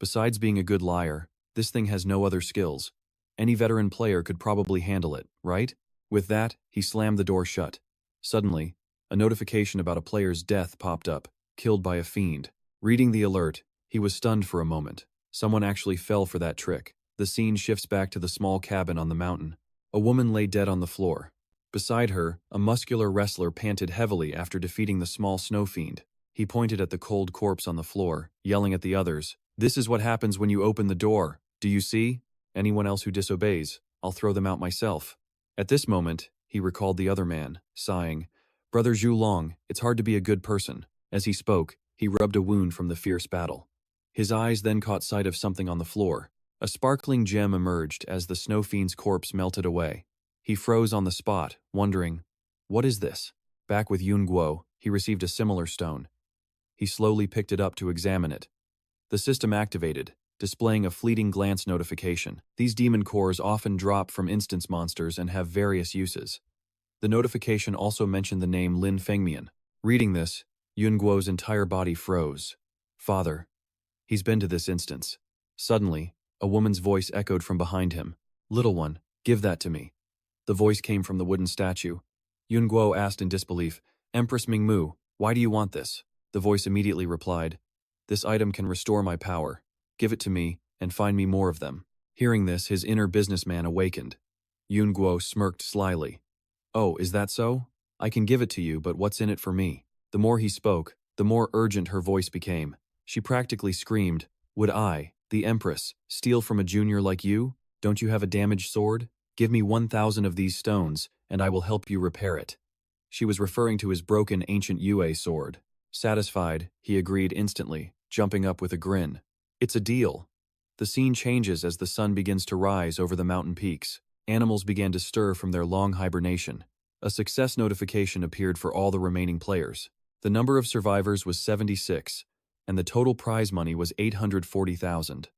besides being a good liar, this thing has no other skills. Any veteran player could probably handle it, right? With that, he slammed the door shut. Suddenly, a notification about a player's death popped up, killed by a fiend. Reading the alert, he was stunned for a moment. Someone actually fell for that trick. The scene shifts back to the small cabin on the mountain. A woman lay dead on the floor. Beside her, a muscular wrestler panted heavily after defeating the small snow fiend. He pointed at the cold corpse on the floor, yelling at the others, "This is what happens when you open the door. Do you see? Anyone else who disobeys, I'll throw them out myself." At this moment, he recalled the other man, sighing, "Brother Zhu Long, it's hard to be a good person." As he spoke, he rubbed a wound from the fierce battle. His eyes then caught sight of something on the floor. A sparkling gem emerged as the snow fiend's corpse melted away. He froze on the spot, wondering, what is this? Back with Yun Guo, he received a similar stone. He slowly picked it up to examine it. The system activated, displaying a fleeting glance notification. These demon cores often drop from instance monsters and have various uses. The notification also mentioned the name Lin Fengmian. Reading this, Yun Guo's entire body froze. "Father, he's been to this instance." Suddenly, a woman's voice echoed from behind him. "Little one, give that to me." The voice came from the wooden statue. Yun Guo asked in disbelief, "Empress Mingmu, why do you want this?" The voice immediately replied, "This item can restore my power. Give it to me, and find me more of them." Hearing this, his inner businessman awakened. Yun Guo smirked slyly. "Oh, is that so? I can give it to you, but what's in it for me?" The more he spoke, the more urgent her voice became. She practically screamed, "Would I, the Empress, steal from a junior like you? Don't you have a damaged sword? Give me 1,000 of these stones, and I will help you repair it." She was referring to his broken ancient Yue sword. Satisfied, he agreed instantly, jumping up with a grin. "It's a deal." The scene changes as the sun begins to rise over the mountain peaks. Animals began to stir from their long hibernation. A success notification appeared for all the remaining players. The number of survivors was 76, and the total prize money was 840,000.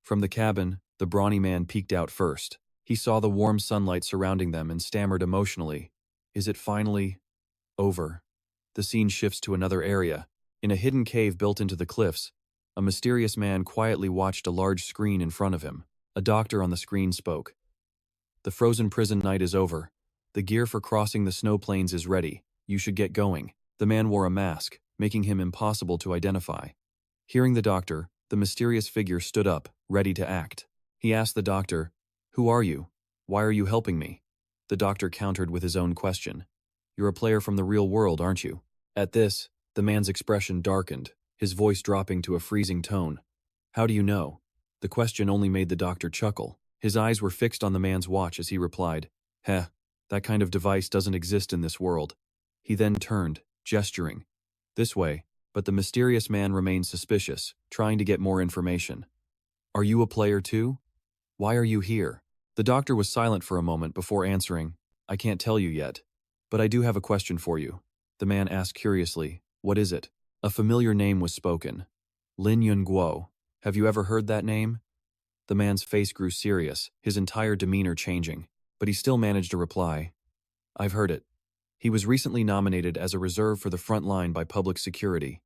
From the cabin, the brawny man peeked out first. He saw the warm sunlight surrounding them and stammered emotionally, "Is it finally over?" The scene shifts to another area. In a hidden cave built into the cliffs, a mysterious man quietly watched a large screen in front of him. A doctor on the screen spoke. "The frozen prison night is over. The gear for crossing the snow plains is ready. You should get going." The man wore a mask, making him impossible to identify. Hearing the doctor, the mysterious figure stood up, ready to act. He asked the doctor, "Who are you? Why are you helping me?" The doctor countered with his own question. "You're a player from the real world, aren't you?" At this, the man's expression darkened, his voice dropping to a freezing tone. "How do you know?" The question only made the doctor chuckle. His eyes were fixed on the man's watch as he replied, "Heh, that kind of device doesn't exist in this world." He then turned, gesturing this way, but the mysterious man remained suspicious, trying to get more information. "Are you a player too? Why are you here?" The doctor was silent for a moment before answering, "I can't tell you yet, but I do have a question for you." The man asked curiously, "What is it?" A familiar name was spoken. "Lin Guo. Have you ever heard that name?" The man's face grew serious, his entire demeanor changing, but he still managed to reply, "I've heard it. He was recently nominated as a reserve for the front line by public security."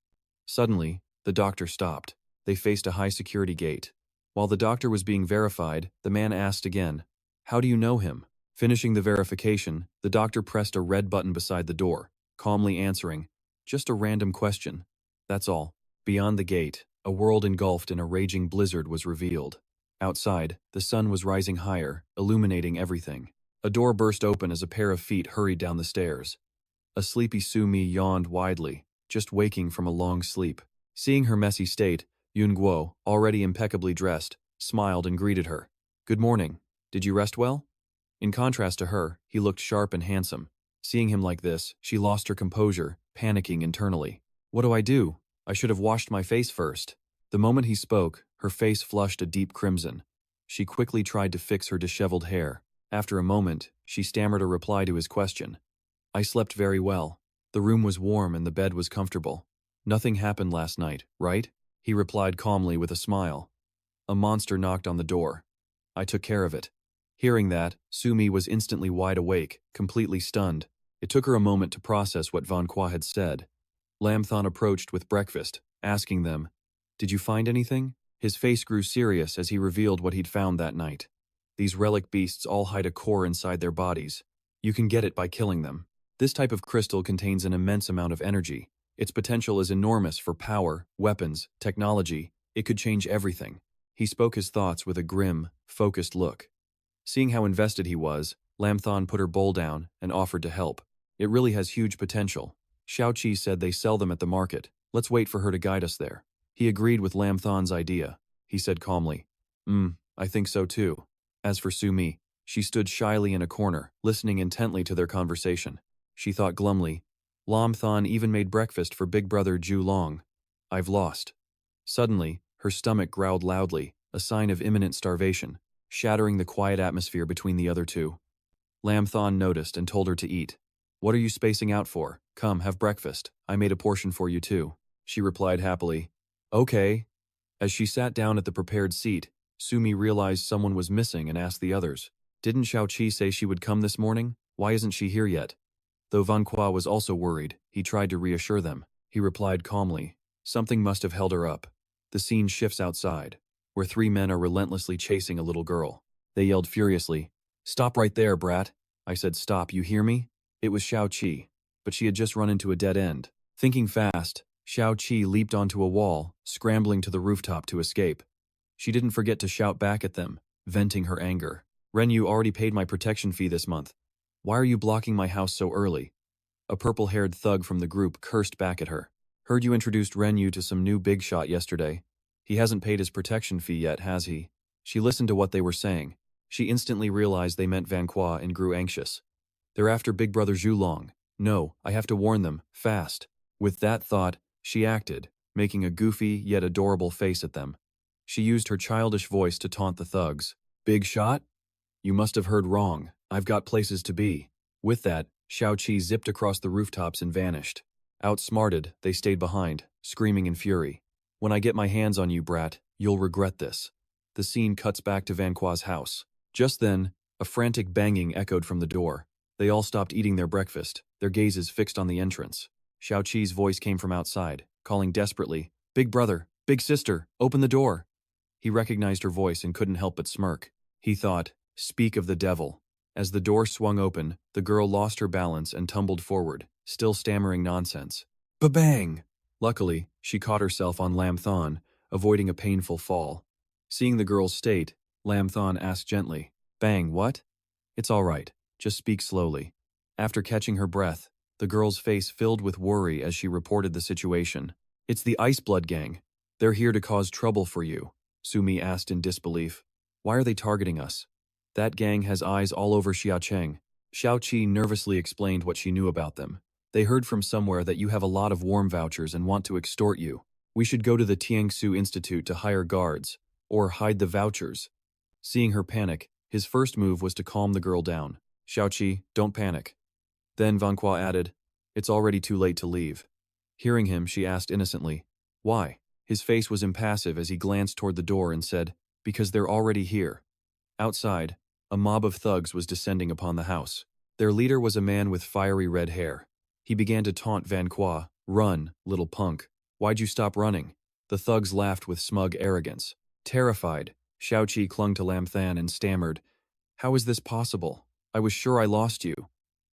Suddenly, the doctor stopped. They faced a high security gate. While the doctor was being verified, the man asked again, "How do you know him?" Finishing the verification, the doctor pressed a red button beside the door, calmly answering, "Just a random question. That's all." Beyond the gate, a world engulfed in a raging blizzard was revealed. Outside, the sun was rising higher, illuminating everything. A door burst open as a pair of feet hurried down the stairs. A sleepy Su-mi yawned widely, just waking from a long sleep. Seeing her messy state, Yun Guo, already impeccably dressed, smiled and greeted her. "Good morning. Did you rest well?" In contrast to her, he looked sharp and handsome. Seeing him like this, she lost her composure, panicking internally. "What do I do? I should have washed my face first." The moment he spoke, her face flushed a deep crimson. She quickly tried to fix her disheveled hair. After a moment, she stammered a reply to his question. "I slept very well. The room was warm and the bed was comfortable. Nothing happened last night, right?" He replied calmly with a smile. "A monster knocked on the door. I took care of it." Hearing that, Su-mi was instantly wide awake, completely stunned. It took her a moment to process what Van Qua had said. Lam Thon approached with breakfast, asking them, "Did you find anything?" His face grew serious as he revealed what he'd found that night. These relic beasts all hide a core inside their bodies. You can get it by killing them. This type of crystal contains an immense amount of energy. Its potential is enormous for power, weapons, technology. It could change everything. He spoke his thoughts with a grim, focused look. Seeing how invested he was, Lam Thon put her bowl down and offered to help. "It really has huge potential. Xiao Qi said they sell them at the market. Let's wait for her to guide us there." He agreed with Lam Thon's idea. He said calmly, I think so too." As for Su-mi, she stood shyly in a corner, listening intently to their conversation. She thought glumly, "Lam Thon even made breakfast for big brother Ju Long. I've lost." Suddenly, her stomach growled loudly, a sign of imminent starvation, shattering the quiet atmosphere between the other two. Lam Thon noticed and told her to eat. "What are you spacing out for? Come, have breakfast. I made a portion for you too." She replied happily, "Okay." As she sat down at the prepared seat, Su-mi realized someone was missing and asked the others, "Didn't Xiao Qi say she would come this morning? Why isn't she here yet?" Though Van Qua was also worried, he tried to reassure them. He replied calmly, "Something must have held her up." The scene shifts outside, where three men are relentlessly chasing a little girl. They yelled furiously, "Stop right there, brat." I said, "Stop, you hear me?" It was Xiao Qi, but she had just run into a dead end. Thinking fast, Xiao Qi leaped onto a wall, scrambling to the rooftop to escape. She didn't forget to shout back at them, venting her anger. "Renyu already paid my protection fee this month. Why are you blocking my house so early?" A purple-haired thug from the group cursed back at her. "Heard you introduced Renyu to some new big shot yesterday. He hasn't paid his protection fee yet, has he?" She listened to what they were saying. She instantly realized they meant Van Qua and grew anxious. "They're after big brother Zhu Long. No, I have to warn them, fast." With that thought, she acted, making a goofy yet adorable face at them. She used her childish voice to taunt the thugs. "Big shot? You must have heard wrong. I've got places to be." With that, Xiao Qi zipped across the rooftops and vanished. Outsmarted, they stayed behind, screaming in fury. "When I get my hands on you, brat, you'll regret this." The scene cuts back to Van Qua's house. Just then, a frantic banging echoed from the door. They all stopped eating their breakfast, their gazes fixed on the entrance. Xiao Qi's voice came from outside, calling desperately, "Big brother, big sister, open the door." He recognized her voice and couldn't help but smirk. He thought, "Speak of the devil." As the door swung open, the girl lost her balance and tumbled forward, still stammering nonsense. Ba-bang! Luckily, she caught herself on Lam Thon, avoiding a painful fall. Seeing the girl's state, Lam Thon asked gently, "Bang, what?" "It's all right. Just speak slowly." After catching her breath, the girl's face filled with worry as she reported the situation. "It's the Ice Blood Gang. They're here to cause trouble for you," Su-mi asked in disbelief. "Why are they targeting us?" "That gang has eyes all over Xiaocheng." Xiao Qi nervously explained what she knew about them. "They heard from somewhere that you have a lot of warm vouchers and want to extort you. We should go to the Tiangsu Institute to hire guards, or hide the vouchers." Seeing her panic, his first move was to calm the girl down. "Xiao Qi, don't panic." Then Van Qua added, "It's already too late to leave." Hearing him, she asked innocently, "Why?" His face was impassive as he glanced toward the door and said, "Because they're already here." Outside, a mob of thugs was descending upon the house. Their leader was a man with fiery red hair. He began to taunt Van Qua, "Run, little punk. Why'd you stop running?" The thugs laughed with smug arrogance. Terrified, Xiaoqi clung to Lam Than and stammered, "How is this possible? I was sure I lost you."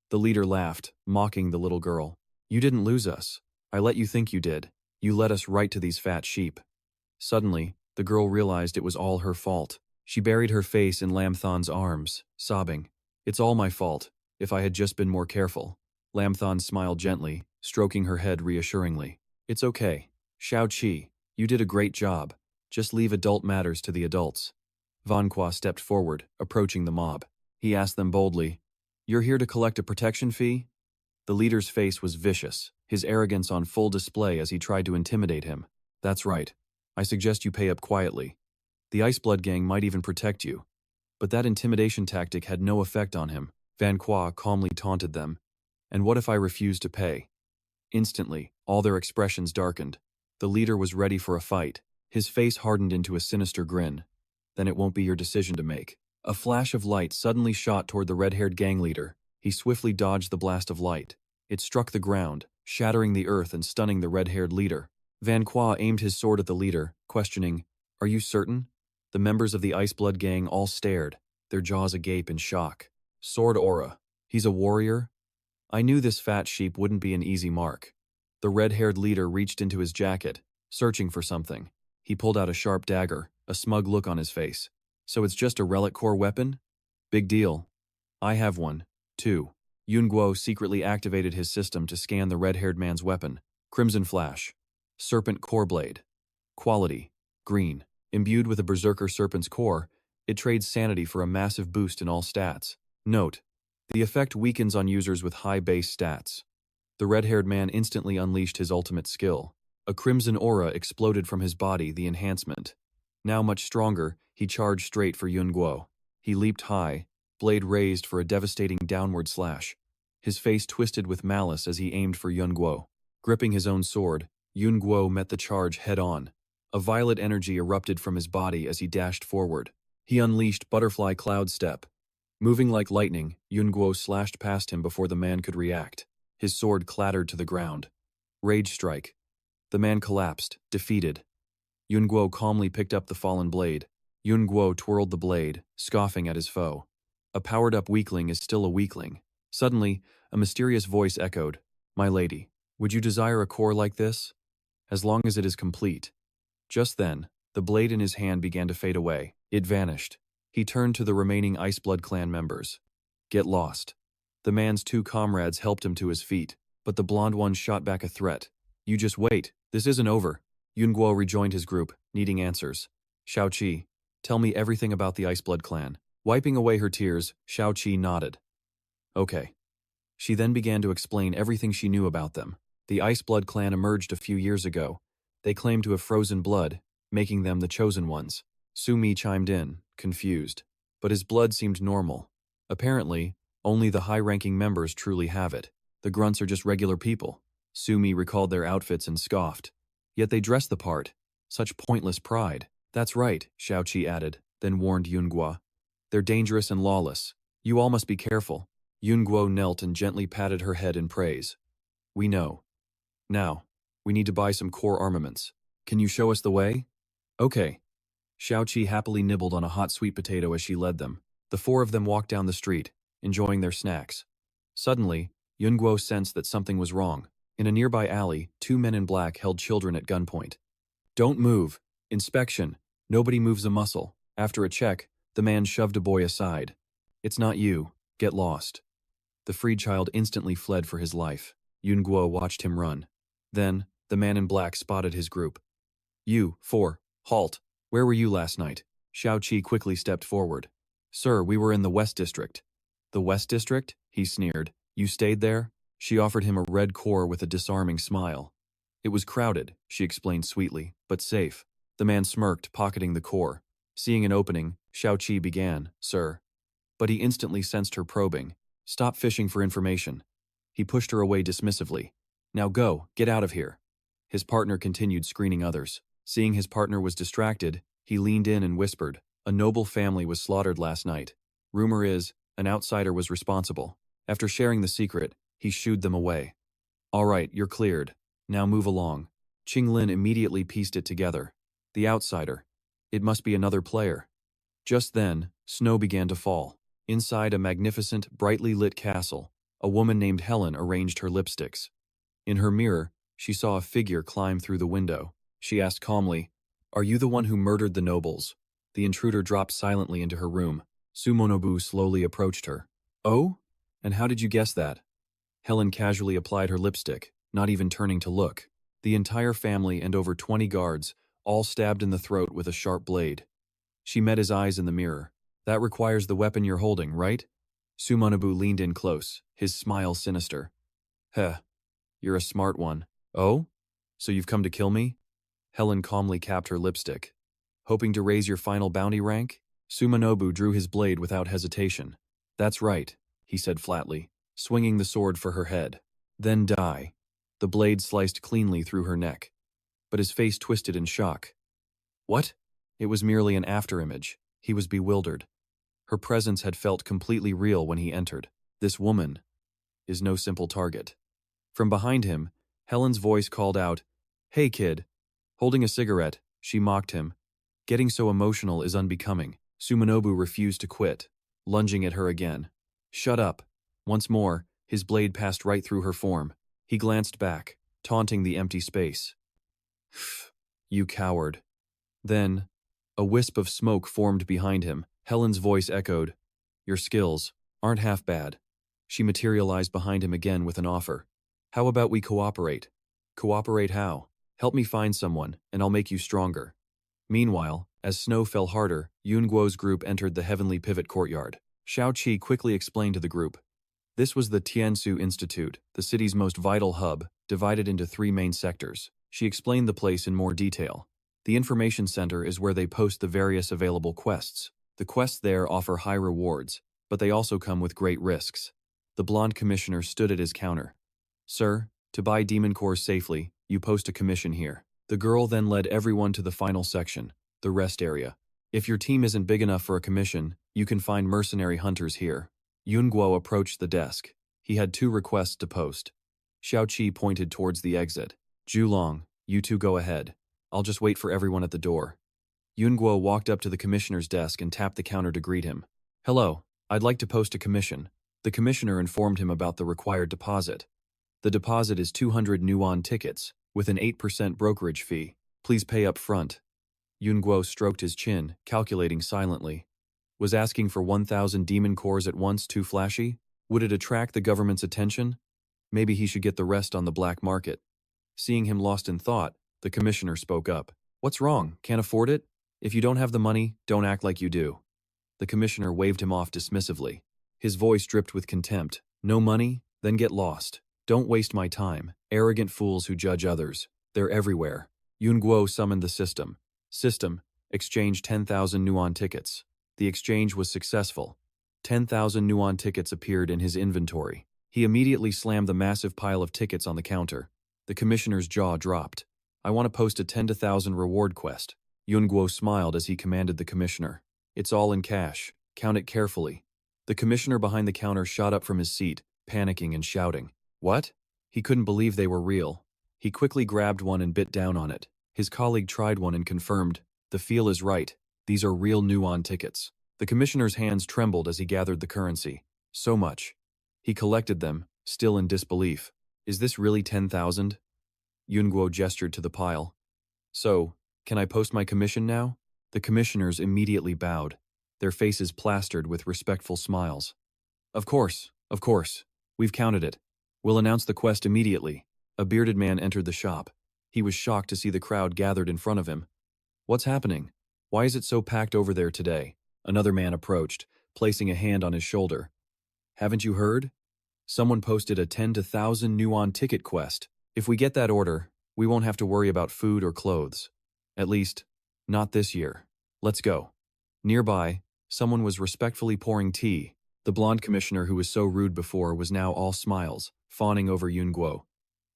The leader laughed, mocking the little girl. "You didn't lose us. I let you think you did. You led us right to these fat sheep." Suddenly, the girl realized it was all her fault. She buried her face in Lam Than's arms, sobbing, "It's all my fault. If I had just been more careful." Lam Than smiled gently, stroking her head reassuringly. "It's okay. Xiaoqi, you did a great job. Just leave adult matters to the adults." Vanqua stepped forward, approaching the mob. He asked them boldly, "You're here to collect a protection fee?" The leader's face was vicious, his arrogance on full display as he tried to intimidate him. "That's right. I suggest you pay up quietly. The Iceblood gang might even protect you." But that intimidation tactic had no effect on him. Vanqua calmly taunted them. "And what if I refuse to pay?" Instantly, all their expressions darkened. The leader was ready for a fight. His face hardened into a sinister grin. "Then it won't be your decision to make." A flash of light suddenly shot toward the red-haired gang leader. He swiftly dodged the blast of light. It struck the ground, shattering the earth and stunning the red-haired leader. Vanqua aimed his sword at the leader, questioning, "Are you certain?" The members of the Iceblood gang all stared, their jaws agape in shock. "Sword aura. He's a warrior?" "I knew this fat sheep wouldn't be an easy mark." The red-haired leader reached into his jacket, searching for something. He pulled out a sharp dagger, a smug look on his face. "So it's just a relic core weapon? Big deal. I have one, too." Yun Guo secretly activated his system to scan the red-haired man's weapon. Crimson flash. Serpent core blade. Quality: green. Imbued with a berserker serpent's core, it trades sanity for a massive boost in all stats. Note: the effect weakens on users with high base stats. The red-haired man instantly unleashed his ultimate skill. A crimson aura exploded from his body, the enhancement. Now much stronger, he charged straight for Yun Guo. He leaped high, blade raised for a devastating downward slash. His face twisted with malice as he aimed for Yun Guo. Gripping his own sword, Yun Guo met the charge head-on. A violet energy erupted from his body as he dashed forward. He unleashed Butterfly Cloud Step. Moving like lightning, Yun Guo slashed past him before the man could react. His sword clattered to the ground. Rage Strike. The man collapsed, defeated. Yun Guo calmly picked up the fallen blade. Yun Guo twirled the blade, scoffing at his foe. A powered-up weakling is still a weakling. Suddenly, a mysterious voice echoed, "My lady, would you desire a core like this? As long as it is complete." Just then, the blade in his hand began to fade away. It vanished. He turned to the remaining Iceblood clan members. "Get lost." The man's two comrades helped him to his feet, but the blonde one shot back a threat. "You just wait, this isn't over." Yun Guo rejoined his group, needing answers. "Xiaoqi, tell me everything about the Iceblood clan." Wiping away her tears, Xiaoqi nodded. "Okay." She then began to explain everything she knew about them. The Iceblood clan emerged a few years ago. They claimed to have frozen blood, making them the chosen ones. Sumi chimed in, confused. But his blood seemed normal. Apparently, only the high-ranking members truly have it. The grunts are just regular people. Sumi recalled their outfits and scoffed. Yet they dress the part. Such pointless pride. "That's right," Xiaoqi added, then warned Yun Guo. "They're dangerous and lawless. You all must be careful." Yun Guo knelt and gently patted her head in praise. "We know. Now, we need to buy some core armaments. Can you show us the way?" "Okay." Xiaoqi happily nibbled on a hot sweet potato as she led them. The four of them walked down the street, enjoying their snacks. Suddenly, Yun Guo sensed that something was wrong. In a nearby alley, two men in black held children at gunpoint. "Don't move. Inspection. Nobody moves a muscle." After a check, the man shoved a boy aside. "It's not you. Get lost." The freed child instantly fled for his life. Yun Guo watched him run. Then, the man in black spotted his group. "You, four, halt. Where were you last night?" Xiaoqi quickly stepped forward. "Sir, we were in the West District." "The West District?" he sneered. "You stayed there?" She offered him a red core with a disarming smile. "It was crowded," she explained sweetly, "but safe." The man smirked, pocketing the core. Seeing an opening, Xiaoqi began, "Sir." But he instantly sensed her probing. "Stop fishing for information." He pushed her away dismissively. "Now go, get out of here." His partner continued screening others. Seeing his partner was distracted, he leaned in and whispered, "A noble family was slaughtered last night. Rumor is, an outsider was responsible." After sharing the secret, he shooed them away. "All right, you're cleared. Now move along." Qing Lin immediately pieced it together. The outsider. It must be another player. Just then, snow began to fall. Inside a magnificent, brightly lit castle, a woman named Helen arranged her lipsticks. In her mirror, she saw a figure climb through the window. She asked calmly, "Are you the one who murdered the nobles?" The intruder dropped silently into her room. Sumonobu slowly approached her. "Oh? And how did you guess that?" Helen casually applied her lipstick, not even turning to look. The entire family and over 20 guards, all stabbed in the throat with a sharp blade. She met his eyes in the mirror. "That requires the weapon you're holding, right?" Sumonobu leaned in close, his smile sinister. "Heh, you're a smart one." "Oh? So you've come to kill me?" Helen calmly capped her lipstick. "Hoping to raise your final bounty rank?" Sumonobu drew his blade without hesitation. "That's right," he said flatly, swinging the sword for her head. "Then die." The blade sliced cleanly through her neck. But his face twisted in shock. "What?" It was merely an afterimage. He was bewildered. Her presence had felt completely real when he entered. This woman is no simple target. From behind him, Helen's voice called out, "Hey kid." Holding a cigarette, she mocked him. "Getting so emotional is unbecoming." Sumonobu refused to quit, lunging at her again. "Shut up." Once more, his blade passed right through her form. He glanced back, taunting the empty space. "You coward." Then, a wisp of smoke formed behind him. Helen's voice echoed, "Your skills aren't half bad." She materialized behind him again with an offer. "How about we cooperate?" "Cooperate how?" "Help me find someone, and I'll make you stronger." Meanwhile, as snow fell harder, Yun Guo's group entered the heavenly pivot courtyard. Xiao Qi quickly explained to the group. This was the Tiansu Institute, the city's most vital hub, divided into 3 main sectors. She explained the place in more detail. The information center is where they post the various available quests. The quests there offer high rewards, but they also come with great risks. The blonde commissioner stood at his counter. "Sir, to buy demon cores safely, you post a commission here." The girl then led everyone to the final section, the rest area. "If your team isn't big enough for a commission, you can find mercenary hunters here." Yun Guo approached the desk. He had 2 requests to post. Xiao Qi pointed towards the exit. "Zhulong, you 2 go ahead. I'll just wait for everyone at the door." Yun Guo walked up to the commissioner's desk and tapped the counter to greet him. "Hello, I'd like to post a commission." The commissioner informed him about the required deposit. "The deposit is 200 nuan tickets, with an 8% brokerage fee. Please pay up front." Yun Guo stroked his chin, calculating silently. Was asking for 1,000 demon cores at once too flashy? Would it attract the government's attention? Maybe he should get the rest on the black market. Seeing him lost in thought, the commissioner spoke up. "What's wrong? Can't afford it? If you don't have the money, don't act like you do." The commissioner waved him off dismissively. His voice dripped with contempt. "No money? Then get lost. Don't waste my time. Arrogant fools who judge others. They're everywhere." Yun Guo summoned the system. System, exchange 10,000 nuan tickets. The exchange was successful. 10,000 nuan tickets appeared in his inventory. He immediately slammed the massive pile of tickets on the counter. The commissioner's jaw dropped. "I want to post a 10,000 reward quest." Yun Guo smiled as he commanded the commissioner. "It's all in cash. Count it carefully." The commissioner behind the counter shot up from his seat, panicking and shouting. "What?" He couldn't believe they were real. He quickly grabbed one and bit down on it. His colleague tried one and confirmed, "The feel is right. These are real nuan tickets." The commissioner's hands trembled as he gathered the currency. So much. He collected them, still in disbelief. "Is this really 10,000? Yun Guo gestured to the pile. "So, can I post my commission now?" The commissioners immediately bowed, their faces plastered with respectful smiles. Of course. We've counted it. We'll announce the quest immediately." A bearded man entered the shop. He was shocked to see the crowd gathered in front of him. "What's happening? Why is it so packed over there today?" Another man approached, placing a hand on his shoulder. "Haven't you heard? Someone posted a 10,000 nuan ticket quest. If we get that order, we won't have to worry about food or clothes. At least, not this year. Let's go." Nearby, someone was respectfully pouring tea. The blonde commissioner who was so rude before was now all smiles, fawning over Yun Guo.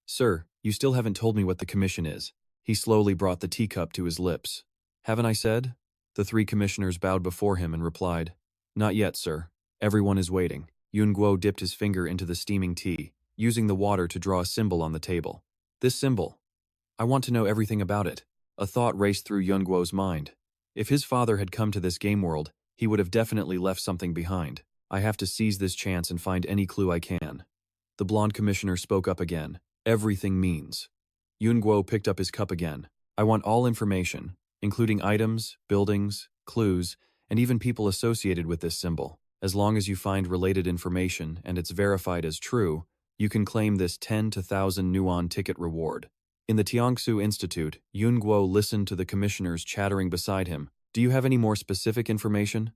"Sir, you still haven't told me what the commission is." He slowly brought the teacup to his lips. "Haven't I said?" The 3 commissioners bowed before him and replied, "Not yet, sir. Everyone is waiting." Yun Guo dipped his finger into the steaming tea, using the water to draw a symbol on the table. "This symbol. I want to know everything about it." A thought raced through Yun Guo's mind. If his father had come to this game world, he would have definitely left something behind. I have to seize this chance and find any clue I can. The blonde commissioner spoke up again. Everything means. Yun Guo picked up his cup again. I want all information, including items, buildings, clues, and even people associated with this symbol. As long as you find related information and it's verified as true, you can claim this 10 to 1,000 nuan ticket reward. In the Tiangsu Institute, Yun Guo listened to the commissioners chattering beside him. Do you have any more specific information?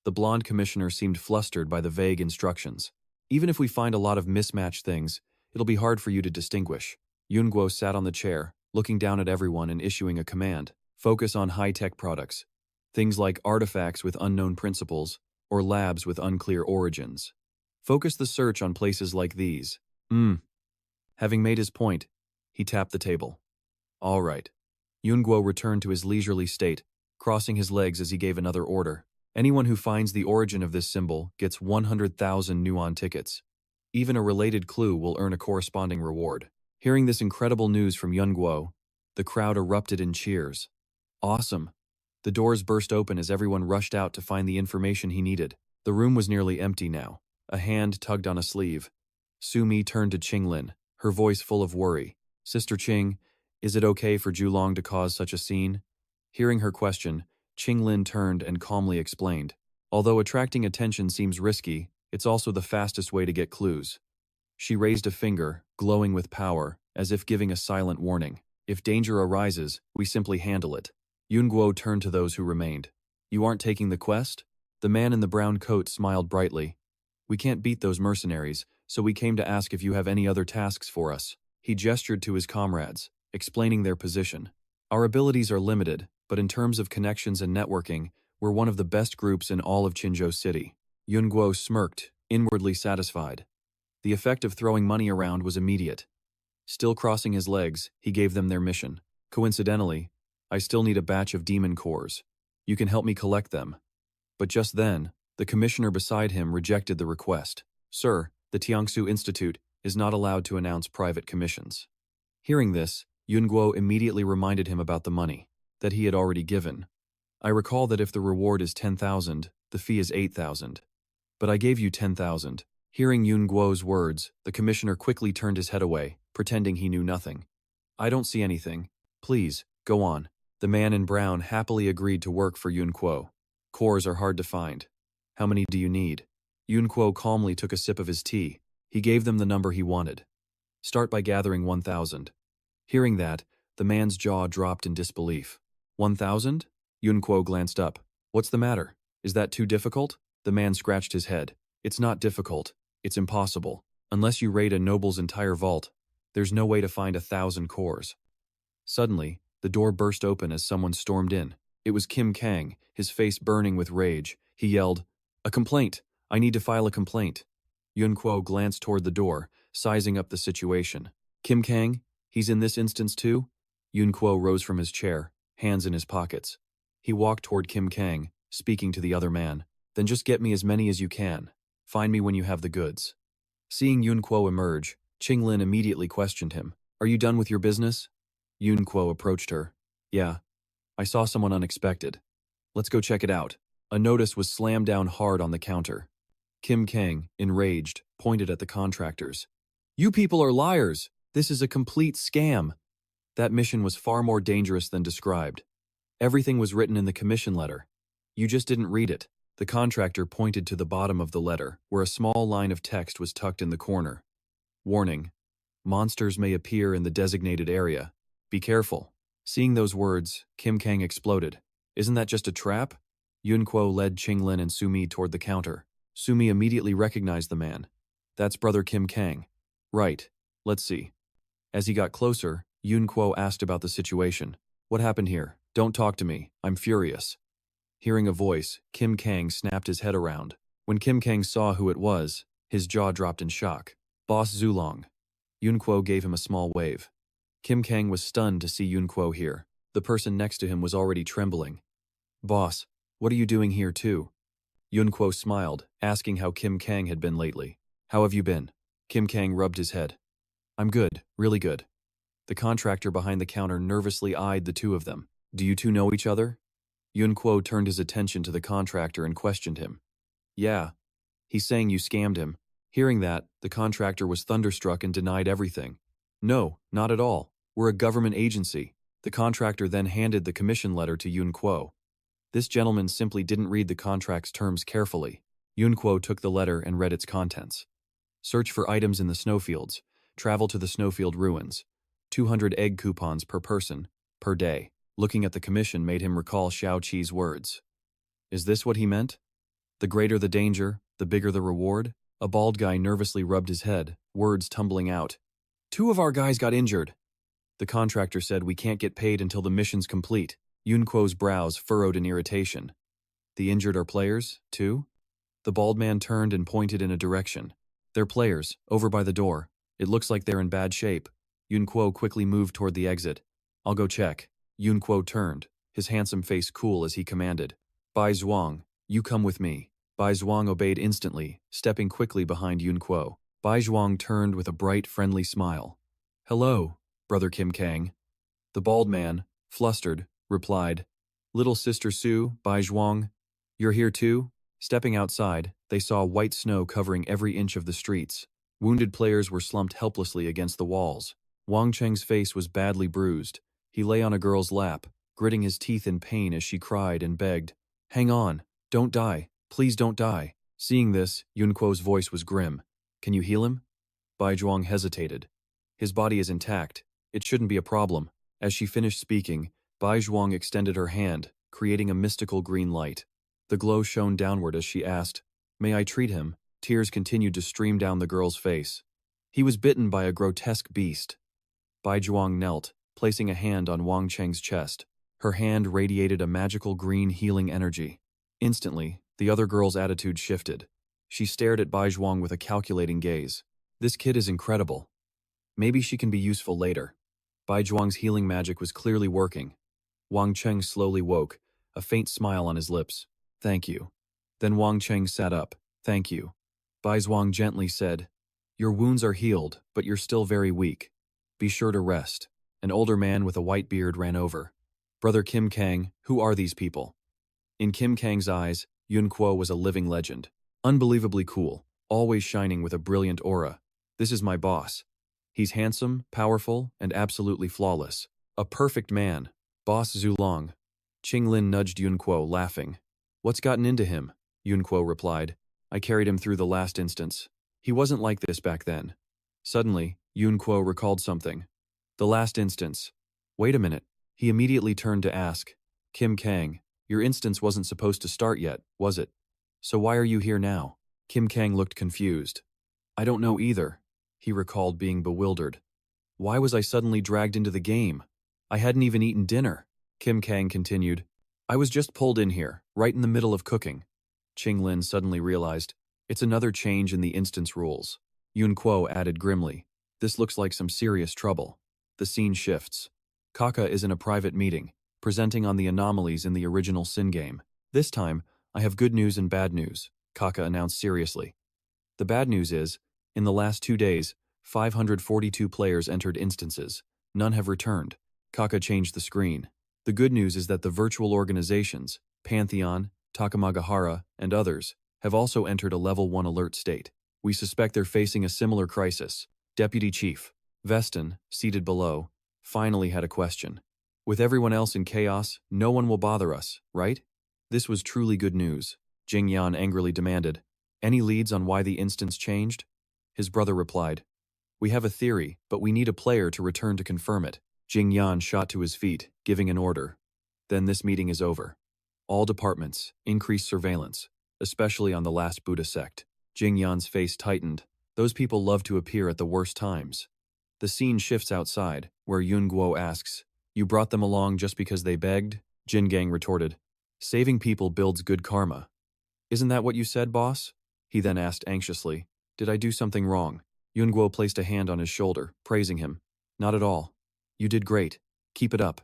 The blonde commissioner seemed flustered by the vague instructions. Even if we find a lot of mismatched things, it'll be hard for you to distinguish. Yun Guo sat on the chair, looking down at everyone and issuing a command. Focus on high-tech products. Things like artifacts with unknown principles, or labs with unclear origins. Focus the search on places like these. Having made his point, he tapped the table. All right. Yun Guo returned to his leisurely state, crossing his legs as he gave another order. Anyone who finds the origin of this symbol gets 100,000 nuan tickets. Even a related clue will earn a corresponding reward. Hearing this incredible news from Yun Guo, the crowd erupted in cheers. Awesome. The doors burst open as everyone rushed out to find the information he needed. The room was nearly empty now. A hand tugged on a sleeve. Su-mi turned to Qinglin, her voice full of worry. Sister Qing, is it okay for Julong to cause such a scene? Hearing her question, Qinglin turned and calmly explained. Although attracting attention seems risky, it's also the fastest way to get clues. She raised a finger, glowing with power, as if giving a silent warning. If danger arises, we simply handle it. Yun Guo turned to those who remained. You aren't taking the quest? The man in the brown coat smiled brightly. We can't beat those mercenaries, so we came to ask if you have any other tasks for us. He gestured to his comrades, explaining their position. Our abilities are limited, but in terms of connections and networking, we're one of the best groups in all of Qinzhou City. Yun Guo smirked, inwardly satisfied. The effect of throwing money around was immediate. Still crossing his legs, he gave them their mission. Coincidentally, I still need a batch of demon cores. You can help me collect them. But just then, the commissioner beside him rejected the request. Sir, the Tiangsu Institute is not allowed to announce private commissions. Hearing this, Yun Guo immediately reminded him about the money that he had already given. I recall that if the reward is 10,000, the fee is 8,000. But I gave you 10,000. Hearing Yun Guo's words, the commissioner quickly turned his head away, pretending he knew nothing. I don't see anything. Please, go on. The man in brown happily agreed to work for Yun Guo. Cores are hard to find. How many do you need? Yun Guo calmly took a sip of his tea. He gave them the number he wanted. Start by gathering 1,000. Hearing that, the man's jaw dropped in disbelief. 1,000? Yun Guo glanced up. What's the matter? Is that too difficult? The man scratched his head. It's not difficult. It's impossible. Unless you raid a noble's entire vault, there's no way to find 1,000 cores. Suddenly, the door burst open as someone stormed in. It was Kim Kang, his face burning with rage. He yelled, A complaint! I need to file a complaint. Yun Guo glanced toward the door, sizing up the situation. Kim Kang? He's in this instance too? Yun Guo rose from his chair, hands in his pockets. He walked toward Kim Kang, speaking to the other man. Then just get me as many as you can. Find me when you have the goods. Seeing Yun Guo emerge, Qinglin immediately questioned him. Are you done with your business? Yun Guo approached her. Yeah. I saw someone unexpected. Let's go check it out. A notice was slammed down hard on the counter. Kim Kang, enraged, pointed at the contractors. You people are liars! This is a complete scam! That mission was far more dangerous than described. Everything was written in the commission letter. You just didn't read it. The contractor pointed to the bottom of the letter, where a small line of text was tucked in the corner. Warning. Monsters may appear in the designated area. Be careful. Seeing those words, Kim Kang exploded. Isn't that just a trap? Yun Guo led Qinglin and Su-mi toward the counter. Su-mi immediately recognized the man. That's brother Kim Kang. Right. Let's see. As he got closer, Yun Guo asked about the situation. What happened here? Don't talk to me. I'm furious. Hearing a voice, Kim Kang snapped his head around. When Kim Kang saw who it was, his jaw dropped in shock. Boss Zulong. Yun Guo gave him a small wave. Kim Kang was stunned to see Yun Guo here. The person next to him was already trembling. Boss, what are you doing here too? Yun Guo smiled, asking how Kim Kang had been lately. How have you been? Kim Kang rubbed his head. I'm good, really good. The contractor behind the counter nervously eyed the two of them. Do you two know each other? Yun Kuo turned his attention to the contractor and questioned him. Yeah, he's saying you scammed him. Hearing that, the contractor was thunderstruck and denied everything. No, not at all. We're a government agency. The contractor then handed the commission letter to Yun Kuo. This gentleman simply didn't read the contract's terms carefully. Yun Kuo took the letter and read its contents. Search for items in the snowfields. Travel to the snowfield ruins. 200 egg coupons per person, per day. Looking at the commission made him recall Xiao Qi's words. Is this what he meant? The greater the danger, the bigger the reward? A bald guy nervously rubbed his head, words tumbling out. 2 of our guys got injured. The contractor said we can't get paid until the mission's complete. Yun Kuo's brows furrowed in irritation. The injured are players, too? The bald man turned and pointed in a direction. They're players, over by the door. It looks like they're in bad shape. Yun Kuo quickly moved toward the exit. I'll go check. Yun Kuo turned, his handsome face cool as he commanded. Bai Zhuang, you come with me. Bai Zhuang obeyed instantly, stepping quickly behind Yun Kuo. Bai Zhuang turned with a bright, friendly smile. Hello, Brother Kim Kang. The bald man, flustered, replied. Little Sister Su, Bai Zhuang. You're here too? Stepping outside, they saw white snow covering every inch of the streets. Wounded players were slumped helplessly against the walls. Wang Cheng's face was badly bruised. He lay on a girl's lap, gritting his teeth in pain as she cried and begged. Hang on, don't die, please don't die. Seeing this, Yun Kuo's voice was grim. Can you heal him? Bai Zhuang hesitated. His body is intact. It shouldn't be a problem. As she finished speaking, Bai Zhuang extended her hand, creating a mystical green light. The glow shone downward as she asked, May I treat him? Tears continued to stream down the girl's face. He was bitten by a grotesque beast. Bai Zhuang knelt, placing a hand on Wang Cheng's chest. Her hand radiated a magical green healing energy. Instantly, the other girl's attitude shifted. She stared at Bai Zhuang with a calculating gaze. This kid is incredible. Maybe she can be useful later. Bai Zhuang's healing magic was clearly working. Wang Cheng slowly woke, a faint smile on his lips. Thank you. Then Wang Cheng sat up. Thank you. Bai Zhuang gently said, Your wounds are healed, but you're still very weak. Be sure to rest. An older man with a white beard ran over. Brother Kim Kang, who are these people? In Kim Kang's eyes, Yun Kuo was a living legend. Unbelievably cool, always shining with a brilliant aura. This is my boss. He's handsome, powerful, and absolutely flawless. A perfect man. Boss Zulong. Qinglin nudged Yun Kuo, laughing. What's gotten into him? Yun Kuo replied. I carried him through the last instance. He wasn't like this back then. Suddenly, Yun Kuo recalled something. The last instance. Wait a minute. He immediately turned to ask. Kim Kang, your instance wasn't supposed to start yet, was it? So why are you here now? Kim Kang looked confused. I don't know either. He recalled being bewildered. Why was I suddenly dragged into the game? I hadn't even eaten dinner. Kim Kang continued. I was just pulled in here, right in the middle of cooking. Qinglin suddenly realized, it's another change in the instance rules. Yun Kuo added grimly, this looks like some serious trouble. The scene shifts. Kaka is in a private meeting, presenting on the anomalies in the original Sin game. This time, I have good news and bad news, Kaka announced seriously. The bad news is, in the last 2 days, 542 players entered instances. None have returned. Kaka changed the screen. The good news is that the virtual organizations, Pantheon, Takamagahara, and others, have also entered a level 1 alert state. We suspect they're facing a similar crisis. Deputy Chief Veston, seated below, finally had a question. With everyone else in chaos, no one will bother us, right? This was truly good news. Jing Yan angrily demanded. Any leads on why the instance changed? His brother replied. We have a theory, but we need a player to return to confirm it. Jing Yan shot to his feet, giving an order. Then this meeting is over. All departments, increase surveillance, especially on the last Buddha sect. Jing Yan's face tightened. Those people love to appear at the worst times. The scene shifts outside, where Yun Guo asks, You brought them along just because they begged? Jin Gang retorted, Saving people builds good karma. Isn't that what you said, boss? He then asked anxiously, Did I do something wrong? Yun Guo placed a hand on his shoulder, praising him. Not at all. You did great. Keep it up.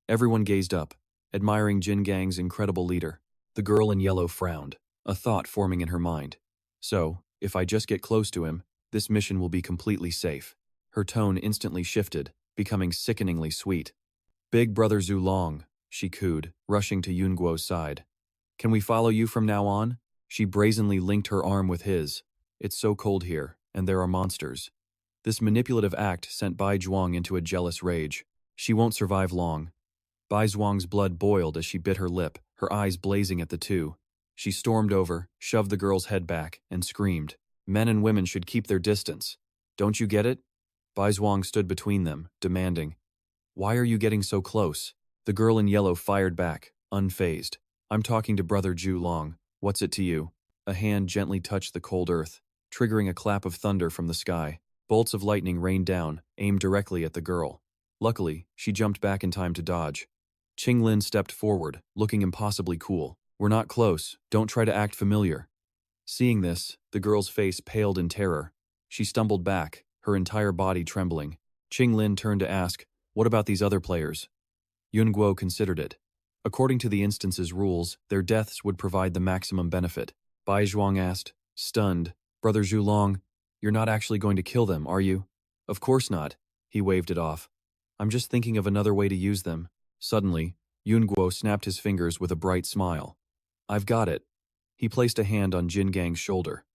Everyone gazed up, admiring Jin Gang's incredible leader. The girl in yellow frowned, a thought forming in her mind. So, if I just get close to him, this mission will be completely safe. Her tone instantly shifted, becoming sickeningly sweet. Big Brother Zulong, she cooed, rushing to Yun Guo's side. Can we follow you from now on? She brazenly linked her arm with his. It's so cold here, and there are monsters. This manipulative act sent Bai Zhuang into a jealous rage. She won't survive long. Bai Zhuang's blood boiled as she bit her lip, her eyes blazing at the two. She stormed over, shoved the girl's head back, and screamed. Men and women should keep their distance. Don't you get it? Bai Zhuang stood between them, demanding. Why are you getting so close? The girl in yellow fired back, unfazed. I'm talking to Brother Zhu Long. What's it to you? A hand gently touched the cold earth, triggering a clap of thunder from the sky. Bolts of lightning rained down, aimed directly at the girl. Luckily, she jumped back in time to dodge. Qinglin stepped forward, looking impossibly cool. We're not close. Don't try to act familiar. Seeing this, the girl's face paled in terror. She stumbled back, her entire body trembling. Qinglin turned to ask, what about these other players? Yun Guo considered it. According to the instance's rules, their deaths would provide the maximum benefit. Bai Zhuang asked, stunned, Brother Zhu Long, you're not actually going to kill them, are you? Of course not. He waved it off. I'm just thinking of another way to use them. Suddenly, Yun Guo snapped his fingers with a bright smile. I've got it. He placed a hand on Jin Gang's shoulder.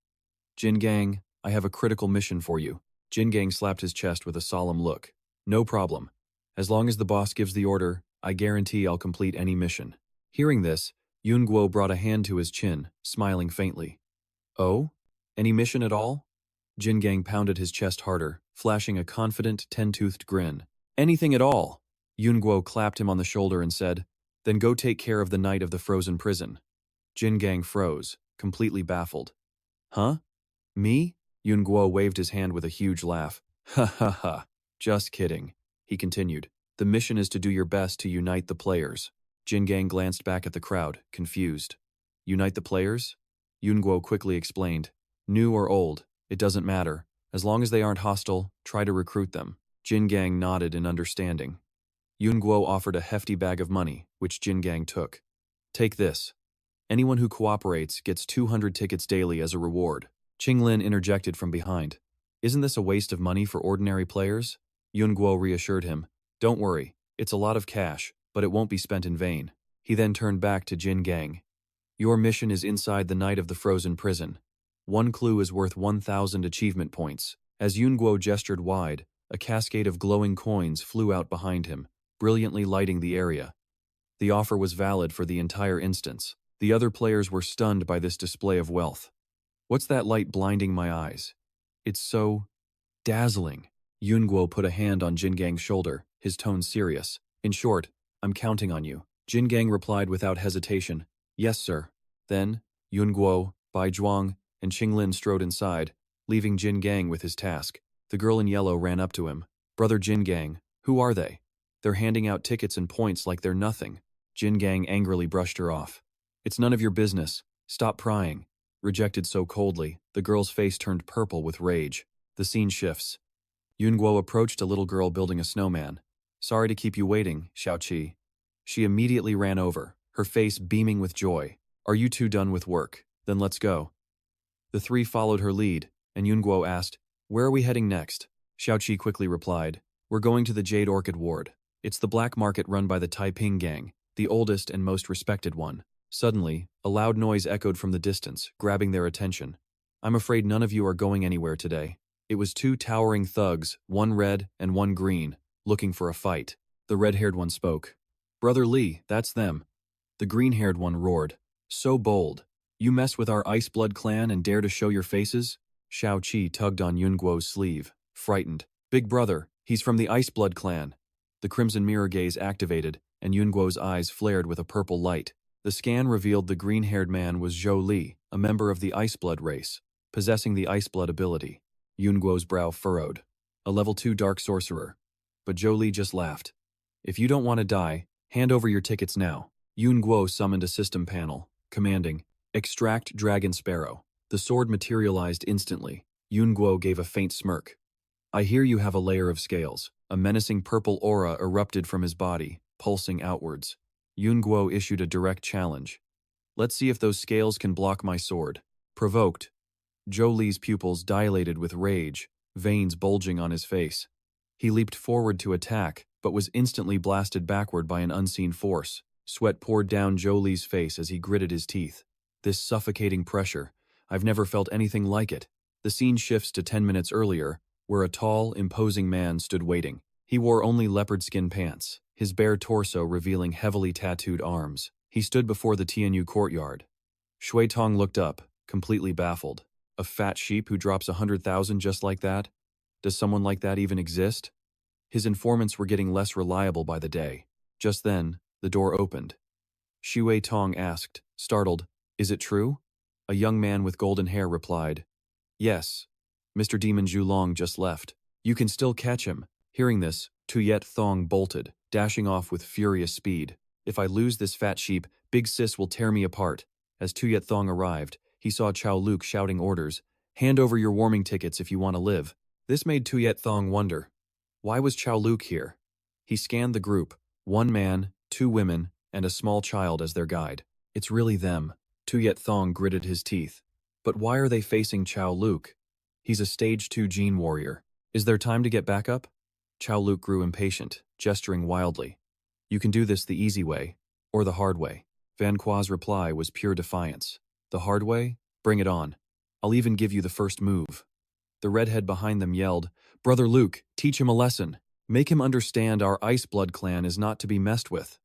Jin Gang, I have a critical mission for you. Jin Gang slapped his chest with a solemn look. No problem. As long as the boss gives the order, I guarantee I'll complete any mission. Hearing this, Yun Guo brought a hand to his chin, smiling faintly. Oh? Any mission at all? Jin Gang pounded his chest harder, flashing a confident, ten-toothed grin. Anything at all. Yun Guo clapped him on the shoulder and said, then go take care of the Knight of the Frozen Prison. Jin Gang froze, completely baffled. Huh? Me? Yun Guo waved his hand with a huge laugh. Ha ha ha. Just kidding. He continued. The mission is to do your best to unite the players. Jin Gang glanced back at the crowd, confused. Unite the players? Yun Guo quickly explained. New or old, it doesn't matter. As long as they aren't hostile, try to recruit them. Jin Gang nodded in understanding. Yun Guo offered a hefty bag of money, which Jin Gang took. Take this. Anyone who cooperates gets 200 tickets daily as a reward. Qinglin interjected from behind. Isn't this a waste of money for ordinary players? Yun Guo reassured him. Don't worry, it's a lot of cash, but it won't be spent in vain. He then turned back to Jin Gang. Your mission is inside the Knight of the Frozen Prison. One clue is worth 1,000 achievement points. As Yun Guo gestured wide, a cascade of glowing coins flew out behind him, brilliantly lighting the area. The offer was valid for the entire instance. The other players were stunned by this display of wealth. What's that light blinding my eyes? It's so dazzling. Yun Guo put a hand on Jin Gang's shoulder, his tone serious. In short, I'm counting on you. Jin Gang replied without hesitation. Yes, sir. Then, Yun Guo, Bai Zhuang, and Qinglin strode inside, leaving Jin Gang with his task. The girl in yellow ran up to him. Brother Jin Gang, who are they? They're handing out tickets and points like they're nothing. Jin Gang angrily brushed her off. It's none of your business. Stop prying. Rejected so coldly, the girl's face turned purple with rage. The scene shifts. Yun Guo approached a little girl building a snowman. Sorry to keep you waiting, Xiaoqi. She immediately ran over, her face beaming with joy. Are you two done with work? Then let's go. The three followed her lead, and Yun Guo asked, Where are we heading next? Xiaoqi quickly replied, We're going to the Jade Orchid Ward. It's the black market run by the Taiping Gang, the oldest and most respected one. Suddenly, a loud noise echoed from the distance, grabbing their attention. I'm afraid none of you are going anywhere today. It was two towering thugs, one red and one green, looking for a fight. The red-haired one spoke. Brother Li, that's them. The green-haired one roared. So bold. You mess with our Ice Blood clan and dare to show your faces? Xiaoqi tugged on Yun Guo's sleeve, frightened. Big brother, he's from the Ice Blood clan. The crimson mirror gaze activated, and Yun Guo's eyes flared with a purple light. The scan revealed the green-haired man was Zhou Li, a member of the Ice Blood race, possessing the Ice Blood ability. Yun Guo's brow furrowed. A level 2 dark sorcerer. But Zhou Li just laughed. If you don't want to die, hand over your tickets now. Yun Guo summoned a system panel, commanding, Extract Dragon Sparrow. The sword materialized instantly. Yun Guo gave a faint smirk. I hear you have a layer of scales. A menacing purple aura erupted from his body, pulsing outwards. Yun Guo issued a direct challenge. Let's see if those scales can block my sword. Provoked, Zhou Li's pupils dilated with rage, veins bulging on his face. He leaped forward to attack, but was instantly blasted backward by an unseen force. Sweat poured down Zhou Li's face as he gritted his teeth. This suffocating pressure, I've never felt anything like it. The scene shifts to 10 minutes earlier, where a tall, imposing man stood waiting. He wore only leopard skin pants, his bare torso revealing heavily tattooed arms. He stood before the Tianyu courtyard. Shui Tong looked up, completely baffled. A fat sheep who drops 100,000 just like that? Does someone like that even exist? His informants were getting less reliable by the day. Just then, the door opened. Shui Tong asked, startled, "Is it true?" A young man with golden hair replied, "Yes. Mr. Demon Zhulong just left. You can still catch him." Hearing this, Tuyet Thong bolted, dashing off with furious speed. "If I lose this fat sheep, Big Sis will tear me apart." As Tuyet Thong arrived, he saw Chao Luke shouting orders, "Hand over your warming tickets if you want to live." This made Tuyet Thong wonder, why was Chao Luke here? He scanned the group, one man, two women, and a small child as their guide. It's really them. Tuyet Thong gritted his teeth. But why are they facing Chao Luke? He's a stage 2 gene warrior. Is there time to get back up? Chao Luke grew impatient, gesturing wildly. "You can do this the easy way, or the hard way." Van Qua's reply was pure defiance. "The hard way? Bring it on. I'll even give you the first move." The redhead behind them yelled, "Brother Luke, teach him a lesson. Make him understand our Ice Blood clan is not to be messed with."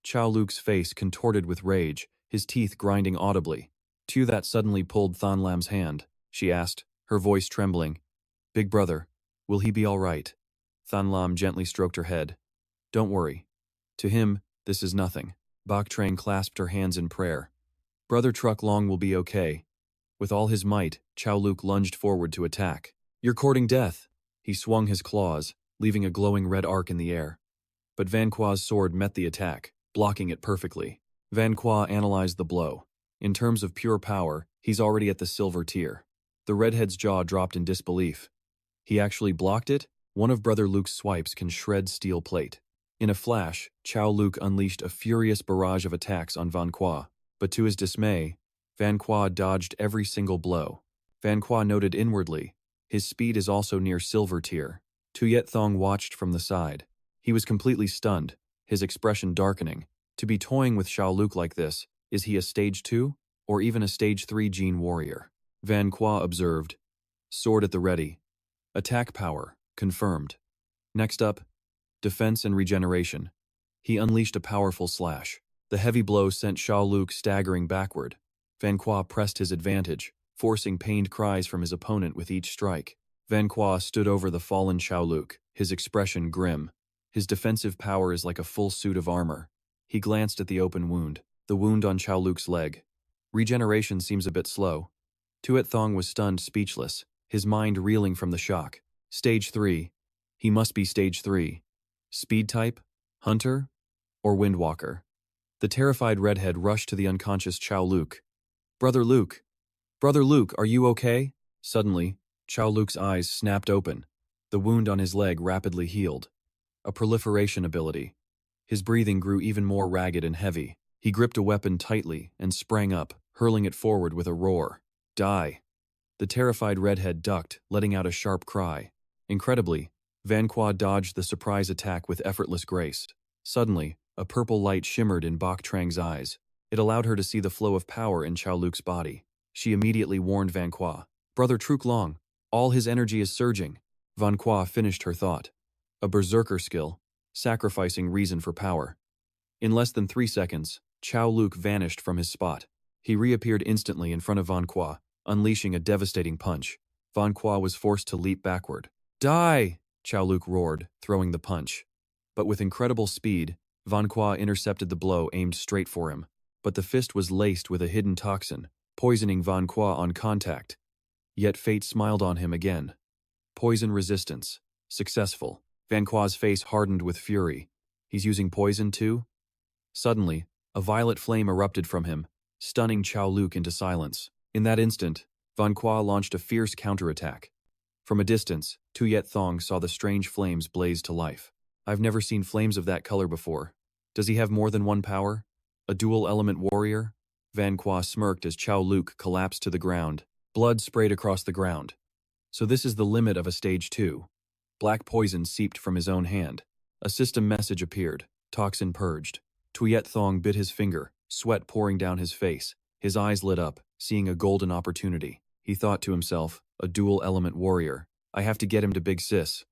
Chao Luke's face contorted with rage, his teeth grinding audibly. Tu that suddenly pulled Than Lam's hand. She asked, her voice trembling, "Big brother, will he be all right?" Than Lam gently stroked her head. "Don't worry. To him, this is nothing." Bak Trang clasped her hands in prayer. "Brother Truck Long will be okay." With all his might, Chao Luke lunged forward to attack. "You're courting death." He swung his claws, leaving a glowing red arc in the air. But Van Qua's sword met the attack, blocking it perfectly. Van Qua analyzed the blow. In terms of pure power, he's already at the silver tier. The redhead's jaw dropped in disbelief. He actually blocked it? One of Brother Luke's swipes can shred steel plate. In a flash, Chao Luke unleashed a furious barrage of attacks on Van Qua. But to his dismay, Van Qua dodged every single blow. Van Qua noted inwardly, his speed is also near silver tier. Tuyet Thong watched from the side. He was completely stunned, his expression darkening. To be toying with Chao Luke like this, is he a stage 2? Or even a stage 3 gene warrior? Van Qua observed. Sword at the ready. Attack power, confirmed. Next up, defense and regeneration. He unleashed a powerful slash. The heavy blow sent Chao Luke staggering backward. Van Qua pressed his advantage, forcing pained cries from his opponent with each strike. Van Qua stood over the fallen Chao Luke, his expression grim. His defensive power is like a full suit of armor. He glanced at the open wound, the wound on Chao Luke's leg. Regeneration seems a bit slow. Tuet Thong was stunned speechless, his mind reeling from the shock. Stage 3. He must be stage 3. Speed type? Hunter? Or Windwalker? The terrified redhead rushed to the unconscious Chao Luke. "Brother Luke! Brother Luke, are you okay?" Suddenly, Chao Luke's eyes snapped open. The wound on his leg rapidly healed. A proliferation ability. His breathing grew even more ragged and heavy. He gripped a weapon tightly and sprang up, hurling it forward with a roar. "Die!" The terrified redhead ducked, letting out a sharp cry. Incredibly, Van Qua dodged the surprise attack with effortless grace. Suddenly, a purple light shimmered in Bak Trang's eyes. It allowed her to see the flow of power in Chao Luke's body. She immediately warned Van Qua. "Brother Truc Long, all his energy is surging." Van Qua finished her thought. A berserker skill, sacrificing reason for power. In less than 3 seconds, Chao Luke vanished from his spot. He reappeared instantly in front of Van Qua, unleashing a devastating punch. Van Qua was forced to leap backward. "Die!" Chao Luke roared, throwing the punch. But with incredible speed, Van Qua intercepted the blow aimed straight for him. But the fist was laced with a hidden toxin, poisoning Van Qua on contact. Yet fate smiled on him again. Poison resistance. Successful. Van Qua's face hardened with fury. He's using poison too? Suddenly, a violet flame erupted from him, stunning Chao Luke into silence. In that instant, Van Qua launched a fierce counterattack. From a distance, Tuyet Thong saw the strange flames blaze to life. "I've never seen flames of that color before. Does he have more than one power? A dual-element warrior?" Van Qua smirked as Chao Luke collapsed to the ground. Blood sprayed across the ground. So this is the limit of a stage 2. Black poison seeped from his own hand. A system message appeared. Toxin purged. Tuyet Thong bit his finger, sweat pouring down his face. His eyes lit up, seeing a golden opportunity. He thought to himself, a dual-element warrior. I have to get him to Big Sis.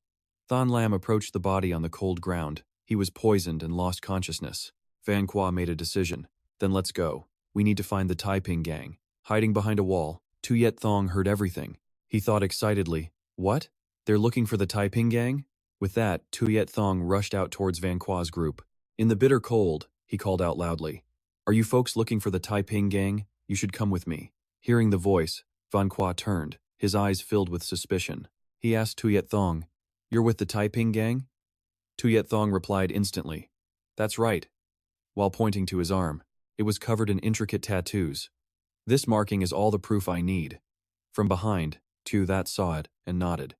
Thon Lam approached the body on the cold ground. He was poisoned and lost consciousness. Van Qua made a decision. Then let's go. We need to find the Taiping gang. Hiding behind a wall, Tuyet Thong heard everything. He thought excitedly, what? They're looking for the Taiping gang? With that, Tuyet Thong rushed out towards Van Qua's group. In the bitter cold, he called out loudly. Are you folks looking for the Taiping gang? You should come with me. Hearing the voice, Van Qua turned, his eyes filled with suspicion. He asked Tuyet Thong, You're with the Taiping gang? Tuyet Thong replied instantly, That's right, while pointing to his arm. It was covered in intricate tattoos. This marking is all the proof I need. From behind, Tu That saw it and nodded.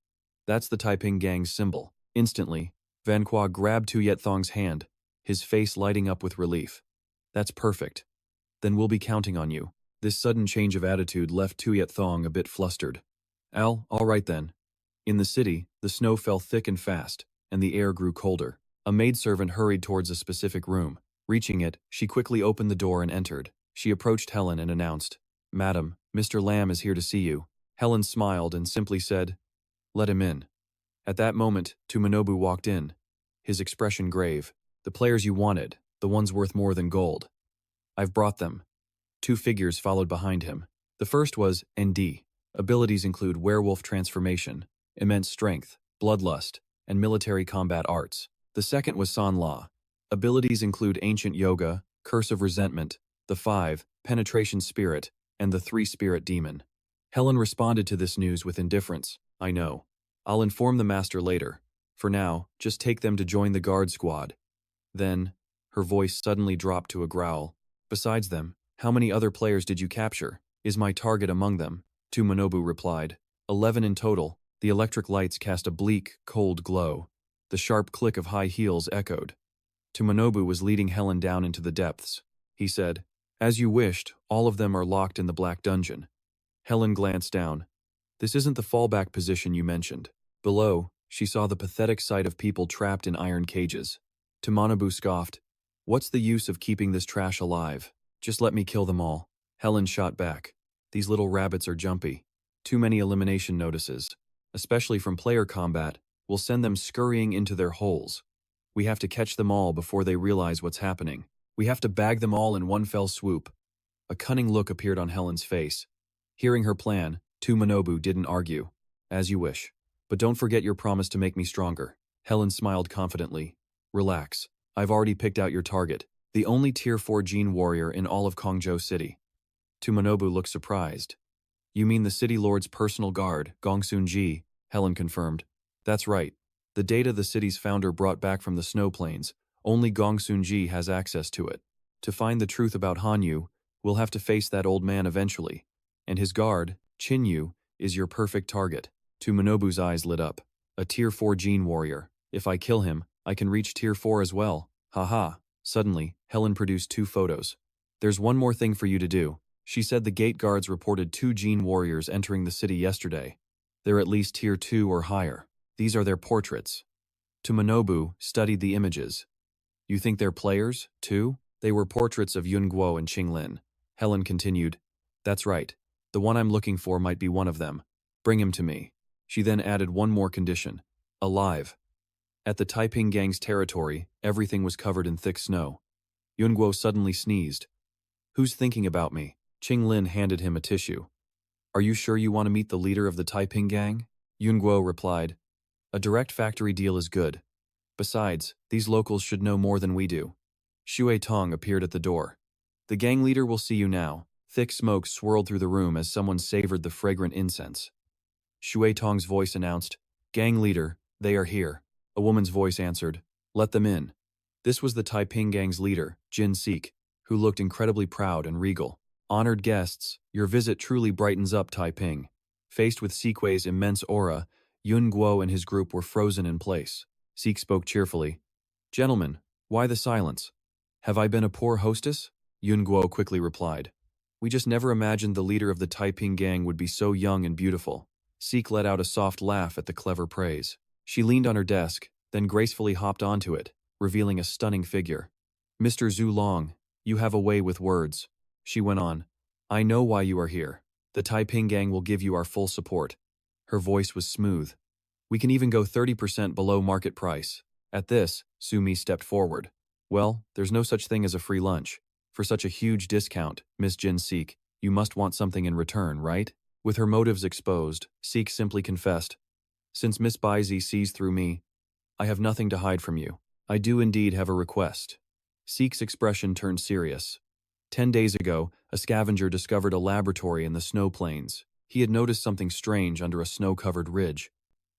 That's the Taiping gang's symbol. Instantly, Van Qua grabbed Tuyet Thong's hand, his face lighting up with relief. That's perfect. Then we'll be counting on you. This sudden change of attitude left Tuyet Thong a bit flustered. All right then. In the city, the snow fell thick and fast, and the air grew colder. A maidservant hurried towards a specific room. Reaching it, she quickly opened the door and entered. She approached Helen and announced, Madam, Mr. Lam is here to see you. Helen smiled and simply said, Let him in. At that moment, Tumanobu walked in, his expression grave. The players you wanted, the ones worth more than gold. I've brought them. Two figures followed behind him. The first was ND. Abilities include werewolf transformation, immense strength, bloodlust, and military combat arts. The second was San La. Abilities include ancient yoga, curse of resentment, the 5, penetration spirit, and the 3 spirit demon. Helen responded to this news with indifference. I know. I'll inform the master later. For now, just take them to join the guard squad. Then, her voice suddenly dropped to a growl. Besides them, how many other players did you capture? Is my target among them? Tumanobu replied. 11 in total. The electric lights cast a bleak, cold glow. The sharp click of high heels echoed. Tumanobu was leading Helen down into the depths. He said, As you wished, all of them are locked in the black dungeon. Helen glanced down. This isn't the fallback position you mentioned. Below, she saw the pathetic sight of people trapped in iron cages. Tumanobu scoffed, What's the use of keeping this trash alive? Just let me kill them all. Helen shot back. These little rabbits are jumpy. Too many elimination notices, especially from player combat, will send them scurrying into their holes. We have to catch them all before they realize what's happening. We have to bag them all in one fell swoop. A cunning look appeared on Helen's face. Hearing her plan, Tumanobu didn't argue. As you wish. But don't forget your promise to make me stronger. Helen smiled confidently. Relax. I've already picked out your target. The only Tier 4 gene warrior in all of Kongzhou City. Tumanobu looked surprised. You mean the city lord's personal guard, Gongsun-ji? Helen confirmed. That's right. The data the city's founder brought back from the snow plains, only Gongsun-ji has access to it. To find the truth about Hanyu, we'll have to face that old man eventually. And his guard, Chinyu, is your perfect target. Tumanobu's eyes lit up. A Tier 4 gene warrior. If I kill him, I can reach Tier 4 as well. Haha. Suddenly, Helen produced 2 photos. There's one more thing for you to do. She said the gate guards reported 2 gene warriors entering the city yesterday. They're at least Tier 2 or higher. These are their portraits. Tumanobu studied the images. You think they're players, too? They were portraits of Yun Guo and Qinglin. Helen continued. That's right. The one I'm looking for might be one of them. Bring him to me. She then added one more condition. Alive. At the Taiping gang's territory, everything was covered in thick snow. Yun Guo suddenly sneezed. Who's thinking about me? Qinglin handed him a tissue. Are you sure you want to meet the leader of the Taiping gang? Yun Guo replied. A direct factory deal is good. Besides, these locals should know more than we do. Xue Tong appeared at the door. The gang leader will see you now. Thick smoke swirled through the room as someone savored the fragrant incense. Xue Tong's voice announced, Gang leader, they are here. A woman's voice answered, Let them in. This was the Taiping gang's leader, Jin Sik, who looked incredibly proud and regal. Honored guests, your visit truly brightens up Taiping. Faced with Sikue's immense aura, Yun Guo and his group were frozen in place. Sik spoke cheerfully. Gentlemen, why the silence? Have I been a poor hostess? Yun Guo quickly replied. We just never imagined the leader of the Taiping gang would be so young and beautiful. Sik let out a soft laugh at the clever praise. She leaned on her desk, then gracefully hopped onto it, revealing a stunning figure. "Mr. Zhu Long, you have a way with words," she went on. "I know why you are here. The Taiping gang will give you our full support." Her voice was smooth. "We can even go 30% below market price." At this, Sumi stepped forward. "Well, there's no such thing as a free lunch. For such a huge discount, Miss Jin Seek, you must want something in return, right?" With her motives exposed, Seek simply confessed, "Since Miss Baizi sees through me, I have nothing to hide from you. I do indeed have a request." Seek's expression turned serious. 10 days ago, a scavenger discovered a laboratory in the snow plains. He had noticed something strange under a snow-covered ridge.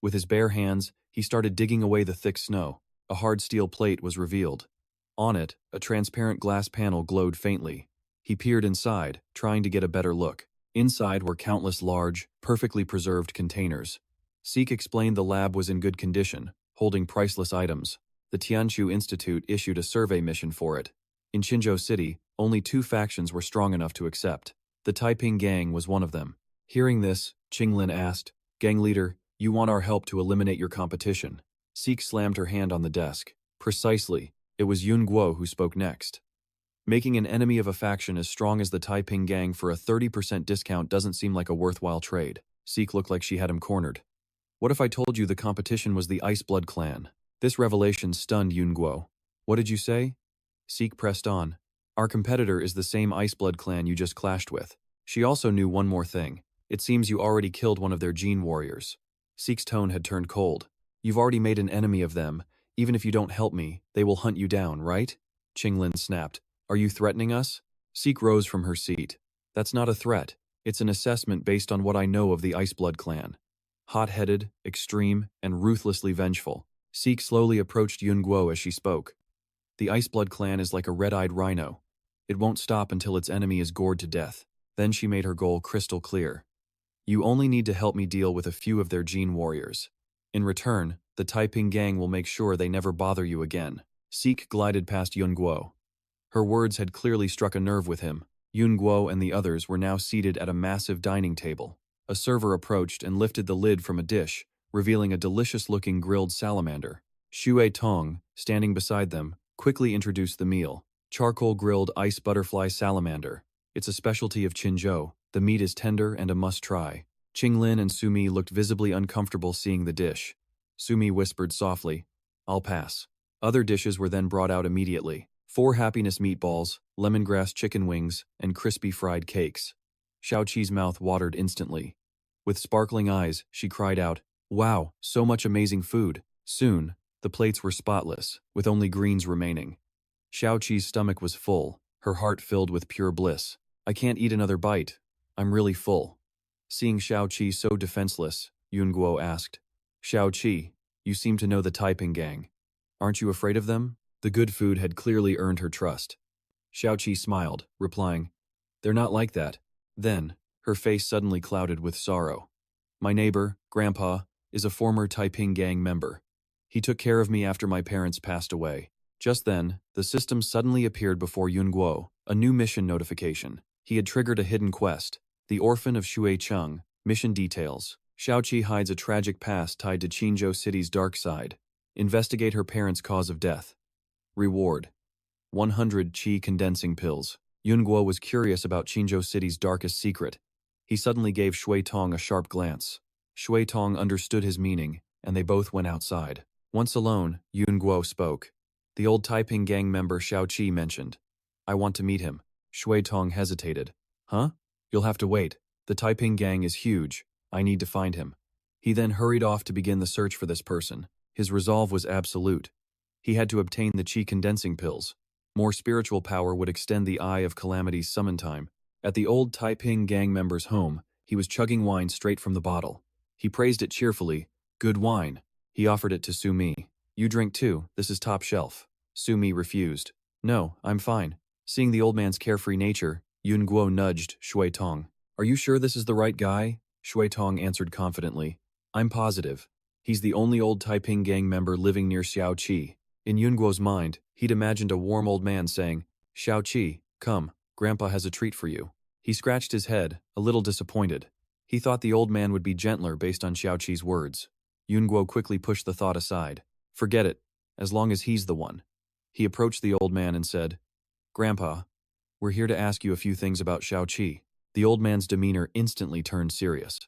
With his bare hands, he started digging away the thick snow. A hard steel plate was revealed. On it, a transparent glass panel glowed faintly. He peered inside, trying to get a better look. Inside were countless large, perfectly preserved containers. Seek explained the lab was in good condition, holding priceless items. The Tianchu Institute issued a survey mission for it. In Qinzhou City, only 2 factions were strong enough to accept. The Taiping gang was one of them. Hearing this, Qinglin asked, "Gang leader, you want our help to eliminate your competition?" Seek slammed her hand on the desk. Precisely, it was Yun Guo who spoke next. "Making an enemy of a faction as strong as the Taiping gang for a 30% discount doesn't seem like a worthwhile trade." Seek looked like she had him cornered. "What if I told you the competition was the Iceblood clan?" This revelation stunned Yun Guo. "What did you say?" Seek pressed on. "Our competitor is the same Iceblood clan you just clashed with." She also knew one more thing. "It seems you already killed one of their gene warriors." Seek's tone had turned cold. "You've already made an enemy of them. Even if you don't help me, they will hunt you down, right?" Qinglin snapped. "Are you threatening us?" Seek rose from her seat. "That's not a threat. It's an assessment based on what I know of the Iceblood clan. Hot-headed, extreme, and ruthlessly vengeful." Seek slowly approached Yun Guo as she spoke. "The Iceblood clan is like a red-eyed rhino. It won't stop until its enemy is gored to death." Then she made her goal crystal clear. "You only need to help me deal with a few of their gene warriors. In return, the Taiping gang will make sure they never bother you again." Seek glided past Yun Guo. Her words had clearly struck a nerve with him. Yun Guo and the others were now seated at a massive dining table. A server approached and lifted the lid from a dish, revealing a delicious-looking grilled salamander. Xue Tong, standing beside them, quickly introduced the meal. "Charcoal-grilled ice butterfly salamander. It's a specialty of Qinzhou. The meat is tender and a must-try." Qinglin and Sumi looked visibly uncomfortable seeing the dish. Sumi whispered softly, "I'll pass." Other dishes were then brought out immediately. 4 happiness meatballs, lemongrass chicken wings, and crispy fried cakes. Xiaoqi's mouth watered instantly. With sparkling eyes, she cried out, "Wow, so much amazing food." Soon, the plates were spotless, with only greens remaining. Xiaoqi's stomach was full, her heart filled with pure bliss. "I can't eat another bite. I'm really full." Seeing Xiaoqi so defenseless, Yun Guo asked, "Xiaoqi, you seem to know the Taiping gang. Aren't you afraid of them?" The good food had clearly earned her trust. Xiaoqi smiled, replying, "They're not like that." Then, her face suddenly clouded with sorrow. "My neighbor, Grandpa, is a former Taiping gang member. He took care of me after my parents passed away." Just then, the system suddenly appeared before Yun Guo, a new mission notification. He had triggered a hidden quest, the Orphan of Shuicheng. Mission details. Xiaoqi hides a tragic past tied to Qinzhou City's dark side. Investigate her parents' cause of death. Reward: 100 qi condensing pills. Yun Guo was curious about Qinzhou City's darkest secret. He suddenly gave Shui Tong a sharp glance. Shui Tong understood his meaning, and they both went outside. Once alone, Yun Guo spoke. The old Taiping gang member Xiaoqi mentioned. "I want to meet him." Shui Tong hesitated. "Huh? You'll have to wait. The Taiping gang is huge. I need to find him." He then hurried off to begin the search for this person. His resolve was absolute. He had to obtain the qi condensing pills. More spiritual power would extend the Eye of Calamity's summon time. At the old Taiping gang member's home, he was chugging wine straight from the bottle. He praised it cheerfully. "Good wine." He offered it to Sumi. "You drink too, this is top shelf." Sumi refused. "No, I'm fine." Seeing the old man's carefree nature, Yun Guo nudged Shui Tong. "Are you sure this is the right guy?" Shui Tong answered confidently. "I'm positive. He's the only old Taiping gang member living near Xiaoqi." In Yun Guo's mind, he'd imagined a warm old man saying, "Xiaoqi, come, Grandpa has a treat for you." He scratched his head, a little disappointed. He thought the old man would be gentler based on Xiaoqi's words. Yun Guo quickly pushed the thought aside. Forget it, as long as he's the one. He approached the old man and said, Grandpa, we're here to ask you a few things about Xiaoqi. The old man's demeanor instantly turned serious.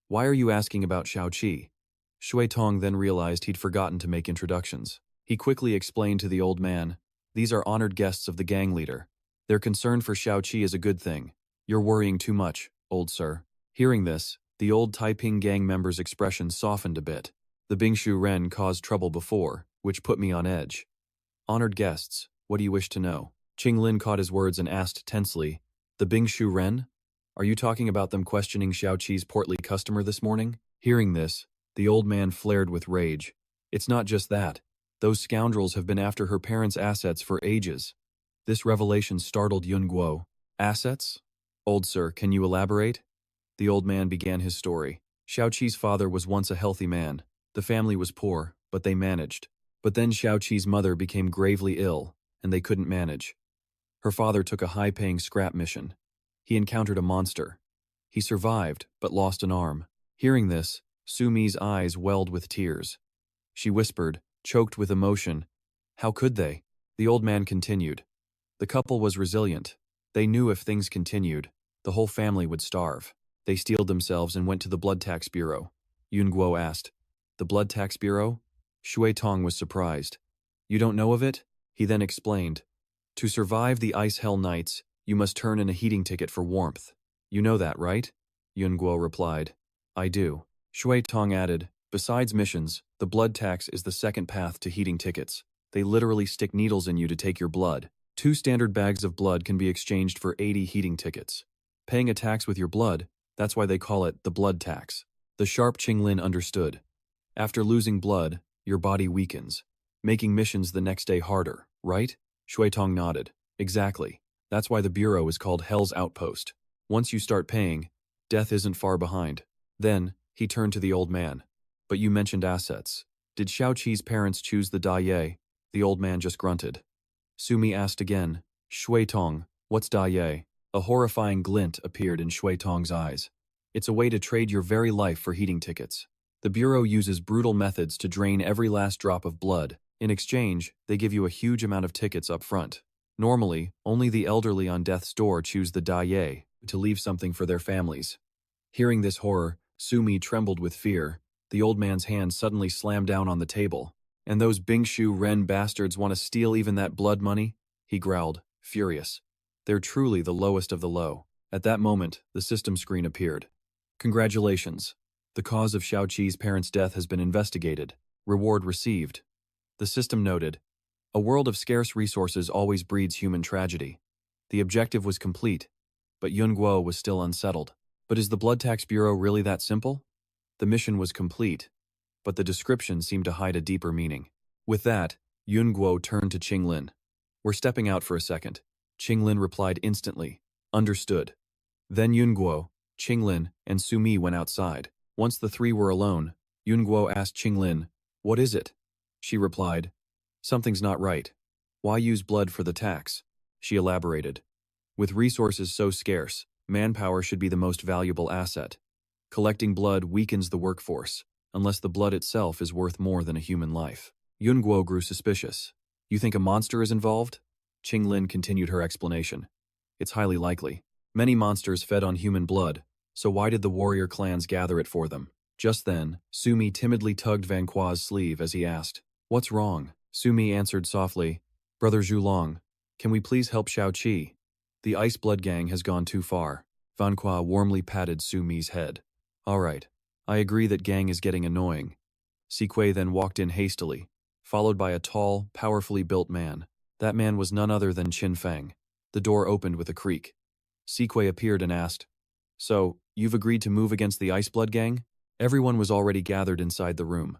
Why are you asking about Xiaoqi? Shui Tong then realized he'd forgotten to make introductions. He quickly explained to the old man, these are honored guests of the gang leader. Their concern for Xiaoqi is a good thing. You're worrying too much, old sir. Hearing this, the old Taiping gang member's expression softened a bit. The Bingshu Ren caused trouble before, which put me on edge. Honored guests, what do you wish to know? Qing Lin caught his words and asked tensely, the Bingshu Ren? Are you talking about them questioning Xiaoqi's portly customer this morning? Hearing this, the old man flared with rage. It's not just that. Those scoundrels have been after her parents' assets for ages. This revelation startled Yun Guo. Assets? Old sir, can you elaborate? The old man began his story. Xiaoqi's father was once a healthy man. The family was poor, but they managed. But then Xiaoqi's mother became gravely ill, and they couldn't manage. Her father took a high-paying scrap mission. He encountered a monster. He survived, but lost an arm. Hearing this, Sumi's eyes welled with tears. She whispered, choked with emotion, how could they? The old man continued. The couple was resilient. They knew if things continued, the whole family would starve. They steeled themselves and went to the Blood Tax Bureau. Yun Guo asked, the Blood Tax Bureau? Shui Tong was surprised. You don't know of it? He then explained. To survive the ice hell nights, you must turn in a heating ticket for warmth. You know that, right? Yun Guo replied. I do. Shui Tong added, besides missions, the blood tax is the second path to heating tickets. They literally stick needles in you to take your blood. 2 standard bags of blood can be exchanged for 80 heating tickets. Paying a tax with your blood, that's why they call it the blood tax. The sharp Qing Lin understood. After losing blood, your body weakens, making missions the next day harder, right? Shui Tong nodded. Exactly. That's why the bureau is called Hell's Outpost. Once you start paying, death isn't far behind. Then, he turned to the old man. But you mentioned assets. Did Xiaoqi's parents choose the Dai? The old man just grunted. Sumi asked again, Shui Tong, what's Dai? A horrifying glint appeared in Shui Tong's eyes. It's a way to trade your very life for heating tickets. The bureau uses brutal methods to drain every last drop of blood. In exchange, they give you a huge amount of tickets up front. Normally, only the elderly on death's door choose the Dai to leave something for their families. Hearing this horror, Sumi trembled with fear. The old man's hand suddenly slammed down on the table. And those Bingshu Ren bastards want to steal even that blood money? He growled, furious. They're truly the lowest of the low. At that moment, the system screen appeared. Congratulations. The cause of Xiaoqi's parents' death has been investigated. Reward received. The system noted, a world of scarce resources always breeds human tragedy. The objective was complete, but Yun Guo was still unsettled. But is the Blood Tax Bureau really that simple? The mission was complete, but the description seemed to hide a deeper meaning. With that, Yun Guo turned to Qing Lin. We're stepping out for a second. Qing Lin replied instantly, understood. Then Yun Guo, Qing Lin, and Sumi went outside. Once the 3 were alone, Yun Guo asked Qing Lin, what is it? She replied, something's not right. Why use blood for the tax? She elaborated. With resources so scarce, manpower should be the most valuable asset. Collecting blood weakens the workforce, unless the blood itself is worth more than a human life. Yun Guo grew suspicious. You think a monster is involved? Qing Lin continued her explanation. It's highly likely. Many monsters fed on human blood, so why did the warrior clans gather it for them? Just then, Sumi timidly tugged Van Qua's sleeve as he asked, what's wrong? Sumi answered softly, Brother Zhulong, can we please help Xiaoqi? The Ice Blood Gang has gone too far. Van Qua warmly patted Sumi's head. All right, I agree that gang is getting annoying. Sique then walked in hastily, followed by a tall, powerfully built man. That man was none other than Qin Feng. The door opened with a creak. Sique appeared and asked, so, you've agreed to move against the Ice Blood Gang? Everyone was already gathered inside the room.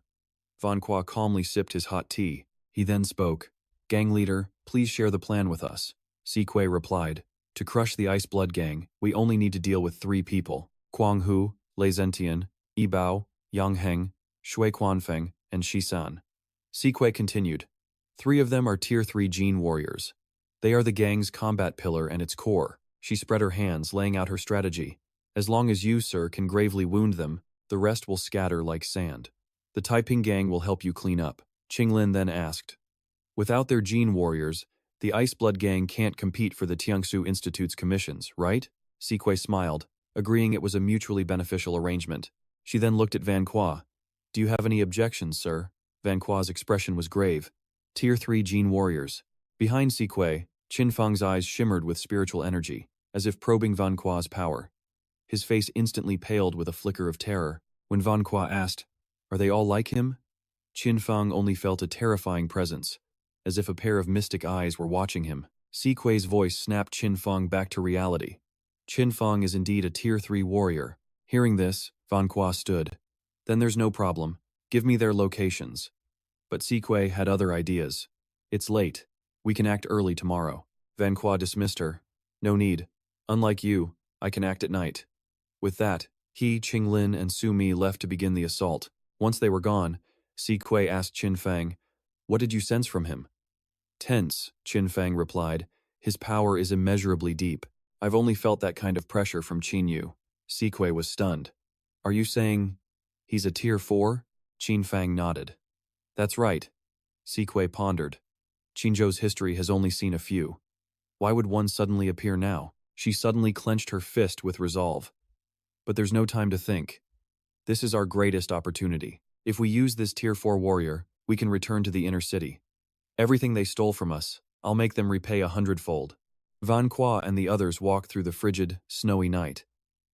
Van Qua calmly sipped his hot tea. He then spoke. Gang leader, please share the plan with us. Sique replied. To crush the Ice Blood Gang, we only need to deal with 3 people. Kuang Hu, Lei Zentian, Yi Bao, Yang Heng, Shui Quanfeng, and Shisan. Sique continued. 3 of them are Tier 3 Gene Warriors. They are the gang's combat pillar and its core. She spread her hands, laying out her strategy. As long as you, sir, can gravely wound them, the rest will scatter like sand. The Taiping Gang will help you clean up. Qinglin then asked. Without their gene warriors, the Iceblood gang can't compete for the Tiangsu Institute's commissions, right? Sique smiled, agreeing it was a mutually beneficial arrangement. She then looked at Van Qua. Do you have any objections, sir? Van Qua's expression was grave. Tier 3 gene warriors. Behind Sique, Qin Feng's eyes shimmered with spiritual energy, as if probing Van Qua's power. His face instantly paled with a flicker of terror when Van Qua asked, Are they all like him? Qin Feng only felt a terrifying presence, as if a pair of mystic eyes were watching him. Sique's voice snapped Qin Feng back to reality. Qin Feng is indeed a Tier 3 warrior. Hearing this, Van Qua stood. Then there's no problem. Give me their locations. But Sique had other ideas. It's late. We can act early tomorrow. Van Qua dismissed her. No need. Unlike you, I can act at night. With that, he, Qinglin, and Su Mi left to begin the assault. Once they were gone, Sique asked Qin Feng, What did you sense from him? Tense, Qin Feng replied. His power is immeasurably deep. I've only felt that kind of pressure from Qin Yu. Sique was stunned. Are you saying he's a Tier 4? Qin Feng nodded. That's right. Sique pondered. Qinzhou's history has only seen a few. Why would one suddenly appear now? She suddenly clenched her fist with resolve. But there's no time to think. This is our greatest opportunity. If we use this Tier 4 warrior, we can return to the inner city. Everything they stole from us, I'll make them repay 100-fold. Van Qua and the others walked through the frigid, snowy night.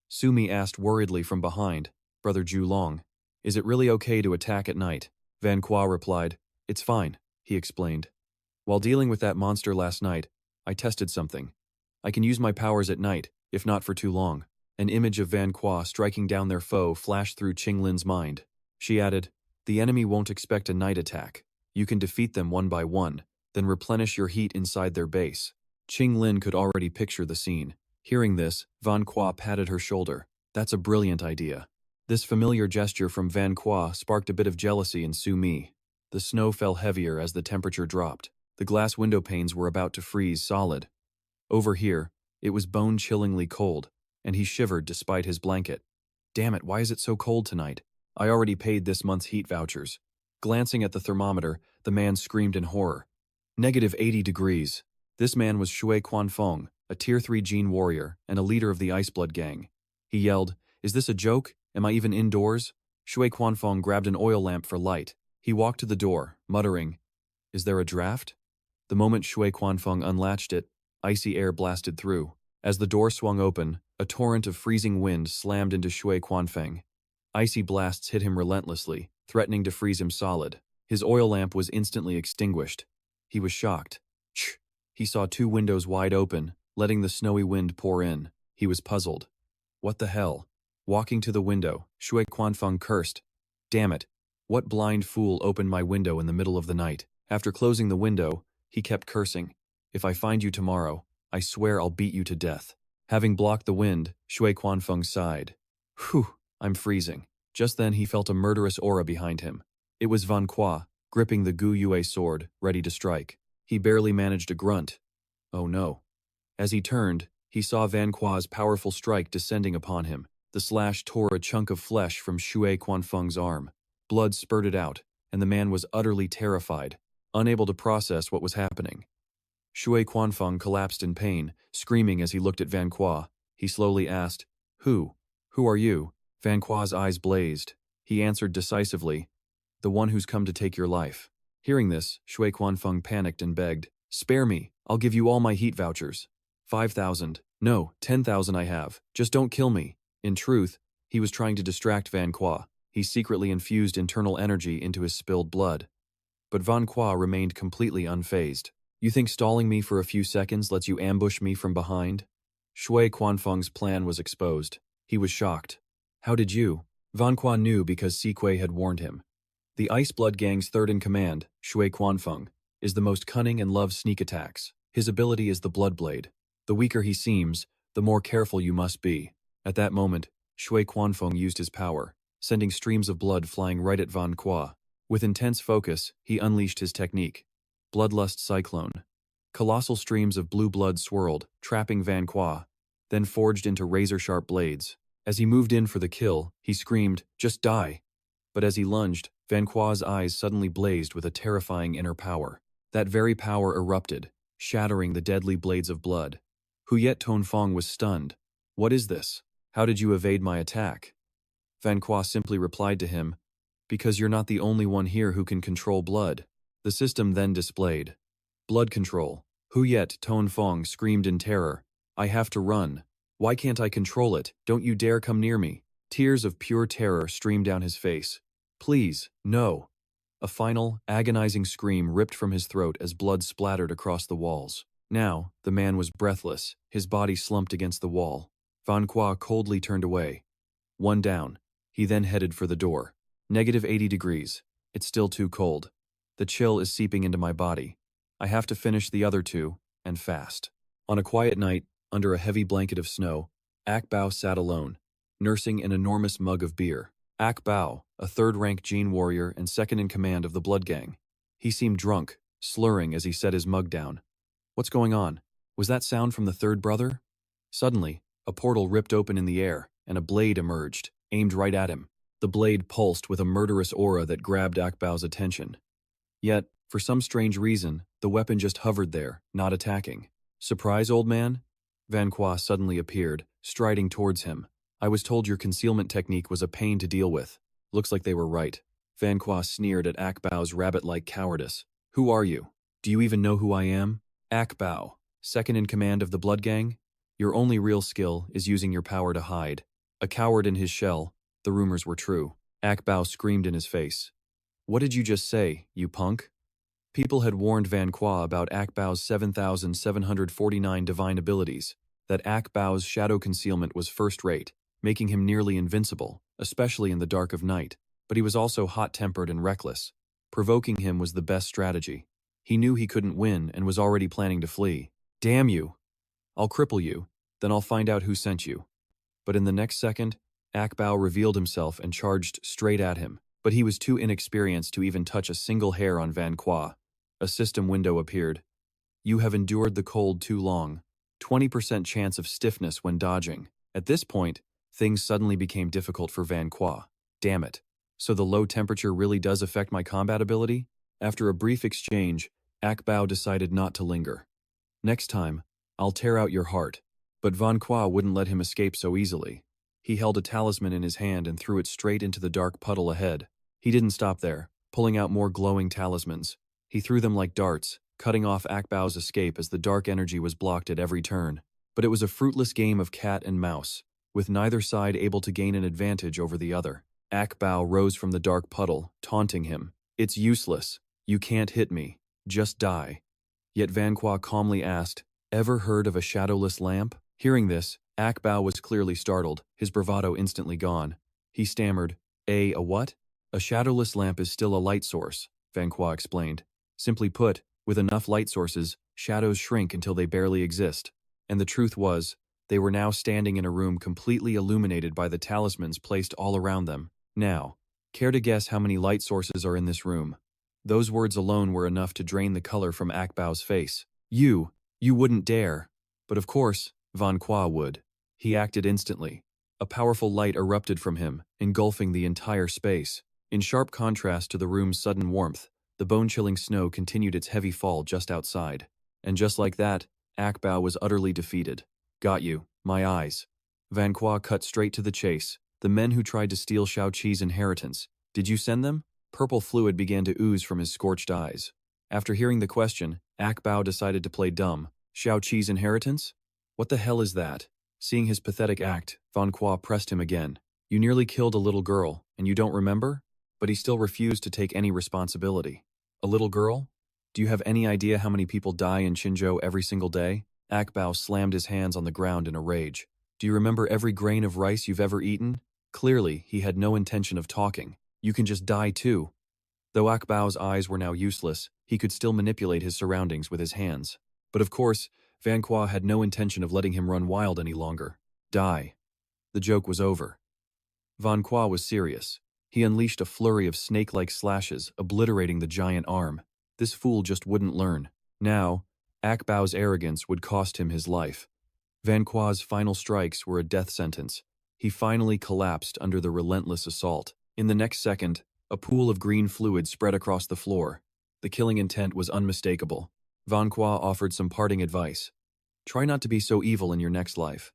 Sumi asked worriedly from behind, Brother Zhu Long, is it really okay to attack at night? Van Qua replied, It's fine, he explained. While dealing with that monster last night, I tested something. I can use my powers at night, if not for too long. An image of Van Qua striking down their foe flashed through Qinglin's mind. She added, The enemy won't expect a night attack. You can defeat them one by one, then replenish your heat inside their base. Qinglin could already picture the scene. Hearing this, Van Qua patted her shoulder. That's a brilliant idea. This familiar gesture from Van Qua sparked a bit of jealousy in Su Mi. The snow fell heavier as the temperature dropped. The glass window panes were about to freeze solid. Over here, it was bone-chillingly cold, and he shivered despite his blanket. Damn it, why is it so cold tonight? I already paid this month's heat vouchers. Glancing at the thermometer, the man screamed in horror. -80 degrees. This man was Shui Quanfeng, a Tier 3 gene warrior and a leader of the Iceblood gang. He yelled, Is this a joke? Am I even indoors? Shui Quanfeng grabbed an oil lamp for light. He walked to the door, muttering, Is there a draft? The moment Shui Quanfeng unlatched it, icy air blasted through. As the door swung open, a torrent of freezing wind slammed into Shui Quanfeng. Icy blasts hit him relentlessly, threatening to freeze him solid. His oil lamp was instantly extinguished. He was shocked. Shh! He saw 2 windows wide open, letting the snowy wind pour in. He was puzzled. What the hell? Walking to the window, Shui Quanfeng cursed. Damn it! What blind fool opened my window in the middle of the night? After closing the window, he kept cursing. If I find you tomorrow, I swear I'll beat you to death. Having blocked the wind, Shui Quanfeng sighed. Whew, I'm freezing. Just then he felt a murderous aura behind him. It was Van Qua, gripping the Gu Yue sword, ready to strike. He barely managed a grunt. Oh no. As he turned, he saw Van Qua's powerful strike descending upon him. The slash tore a chunk of flesh from Shui Quanfeng's arm. Blood spurted out, and the man was utterly terrified, unable to process what was happening. Shui Quanfeng collapsed in pain, screaming as he looked at Van Qua. He slowly asked, Who? Who are you? Van Qua's eyes blazed. He answered decisively, The one who's come to take your life. Hearing this, Shui Quanfeng panicked and begged, Spare me, I'll give you all my heat vouchers. 5,000. No, 10,000 I have. Just don't kill me. In truth, he was trying to distract Van Qua. He secretly infused internal energy into his spilled blood. But Van Qua remained completely unfazed. You think stalling me for a few seconds lets you ambush me from behind? Shui Quanfeng's plan was exposed. He was shocked. How did you? Van Qua knew because Sique had warned him. The Iceblood gang's third-in-command, Shui Quanfeng, is the most cunning and loves sneak attacks. His ability is the Bloodblade. The weaker he seems, the more careful you must be. At that moment, Shui Quanfeng used his power, sending streams of blood flying right at Van Qua. With intense focus, he unleashed his technique. Bloodlust Cyclone. Colossal streams of blue blood swirled, trapping Van Qua, then forged into razor-sharp blades. As he moved in for the kill, he screamed, Just die! But as he lunged, Van Qua's eyes suddenly blazed with a terrifying inner power. That very power erupted, shattering the deadly blades of blood. Huyet Tonfong was stunned. What is this? How did you evade my attack? Van Qua simply replied to him, because you're not the only one here who can control blood. The system then displayed. Blood control. Huyet Tonfong screamed in terror. I have to run. Why can't I control it? Don't you dare come near me. Tears of pure terror streamed down his face. Please, no. A final, agonizing scream ripped from his throat as blood splattered across the walls. Now, the man was breathless, his body slumped against the wall. Van Qua coldly turned away. One down. He then headed for the door. -80 degrees. It's still too cold. The chill is seeping into my body. I have to finish the other two, and fast. On a quiet night, under a heavy blanket of snow, Akbao sat alone, nursing an enormous mug of beer. Akbao, a third-rank Jin warrior and second-in-command of the Blood Gang. He seemed drunk, slurring as he set his mug down. What's going on? Was that sound from the third brother? Suddenly, a portal ripped open in the air, and a blade emerged, aimed right at him. The blade pulsed with a murderous aura that grabbed Akbao's attention. Yet, for some strange reason, the weapon just hovered there, not attacking. Surprise, old man? Van Qua suddenly appeared, striding towards him. I was told your concealment technique was a pain to deal with. Looks like they were right. Van Qua sneered at Akbao's rabbit-like cowardice. Who are you? Do you even know who I am? Akbao, second in command of the Blood Gang? Your only real skill is using your power to hide. A coward in his shell, the rumors were true. Akbao screamed in his face. What did you just say, you punk? People had warned Van Qua about Akbao's 7,749 divine abilities, that Akbao's shadow concealment was first-rate, making him nearly invincible, especially in the dark of night, but he was also hot-tempered and reckless. Provoking him was the best strategy. He knew he couldn't win and was already planning to flee. Damn you! I'll cripple you, then I'll find out who sent you. But in the next second, Akbao revealed himself and charged straight at him, but he was too inexperienced to even touch a single hair on Van Qua. A system window appeared. You have endured the cold too long. 20% chance of stiffness when dodging. At this point, things suddenly became difficult for Van Qua. Damn it. So the low temperature really does affect my combat ability? After a brief exchange, Akbao decided not to linger. Next time, I'll tear out your heart. But Van Qua wouldn't let him escape so easily. He held a talisman in his hand and threw it straight into the dark puddle ahead. He didn't stop there, pulling out more glowing talismans. He threw them like darts, cutting off Akbao's escape as the dark energy was blocked at every turn. But it was a fruitless game of cat and mouse, with neither side able to gain an advantage over the other. Akbao rose from the dark puddle, taunting him. It's useless. You can't hit me. Just die. Yet Van Qua calmly asked, Ever heard of a shadowless lamp? Hearing this, Akbao was clearly startled, his bravado instantly gone. He stammered, A what? A shadowless lamp is still a light source, Van Qua explained. Simply put, with enough light sources, shadows shrink until they barely exist. And the truth was, they were now standing in a room completely illuminated by the talismans placed all around them. Now, care to guess how many light sources are in this room? Those words alone were enough to drain the color from Akbao's face. You wouldn't dare. But of course, Van Qua would. He acted instantly. A powerful light erupted from him, engulfing the entire space. In sharp contrast to the room's sudden warmth, the bone-chilling snow continued its heavy fall just outside. And just like that, Akbao was utterly defeated. Got you, my eyes. Van Qua cut straight to the chase. The men who tried to steal Shao Qi's inheritance. Did you send them? Purple fluid began to ooze from his scorched eyes. After hearing the question, Akbao decided to play dumb. Shao Qi's inheritance? What the hell is that? Seeing his pathetic act, Van Qua pressed him again. You nearly killed a little girl, and you don't remember? But he still refused to take any responsibility. A little girl? Do you have any idea how many people die in Qinzhou every single day? Akbao slammed his hands on the ground in a rage. Do you remember every grain of rice you've ever eaten? Clearly, he had no intention of talking. You can just die too. Though Akbao's eyes were now useless, he could still manipulate his surroundings with his hands. But of course, Van Qua had no intention of letting him run wild any longer. Die. The joke was over. Van Qua was serious. He unleashed a flurry of snake-like slashes, obliterating the giant arm. This fool just wouldn't learn. Now, Akbao's arrogance would cost him his life. Van Qua's final strikes were a death sentence. He finally collapsed under the relentless assault. In the next second, A pool of green fluid spread across the floor. The killing intent was unmistakable. Vanqua offered some parting advice. Try not to be so evil in your next life.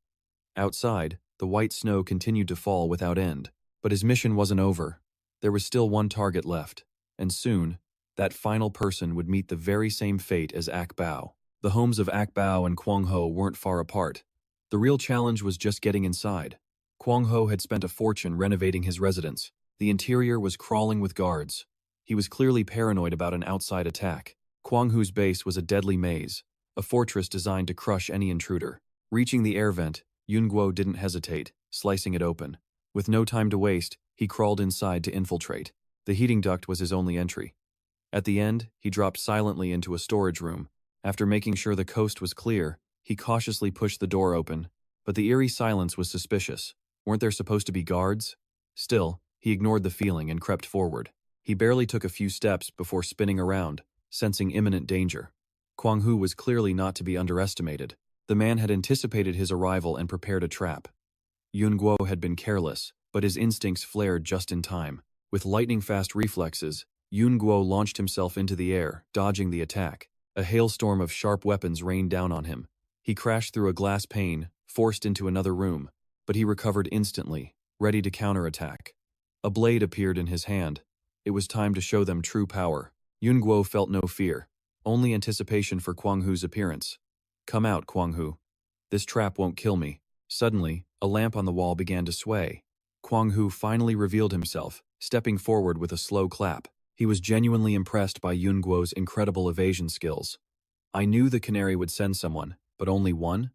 Outside, the white snow continued to fall without end. But his mission wasn't over. There was still one target left. And soon, that final person would meet the very same fate as Ak Bao. The homes of Ak Bao and Kwang Ho weren't far apart. The real challenge was just getting inside. Kwang Ho had spent a fortune renovating his residence. The interior was crawling with guards. He was clearly paranoid about an outside attack. Kwang Ho's base was a deadly maze, a fortress designed to crush any intruder. Reaching the air vent, Yun Guo didn't hesitate, slicing it open. With no time to waste, he crawled inside to infiltrate. The heating duct was his only entry. At the end, he dropped silently into a storage room. After making sure the coast was clear, he cautiously pushed the door open. But the eerie silence was suspicious. Weren't there supposed to be guards? Still, he ignored the feeling and crept forward. He barely took a few steps before spinning around, sensing imminent danger. Kwang Ho was clearly not to be underestimated. The man had anticipated his arrival and prepared a trap. Yun Guo had been careless, but his instincts flared just in time. With lightning-fast reflexes, Yun Guo launched himself into the air, dodging the attack. A hailstorm of sharp weapons rained down on him. He crashed through a glass pane, forced into another room, but he recovered instantly, ready to counterattack. A blade appeared in his hand. It was time to show them true power. Yun Guo felt no fear, only anticipation for Kwang Ho's appearance. Come out, Kwang Ho. This trap won't kill me. Suddenly, a lamp on the wall began to sway. Kwang Ho finally revealed himself, stepping forward with a slow clap. He was genuinely impressed by Yun Guo's incredible evasion skills. I knew the canary would send someone, but only one?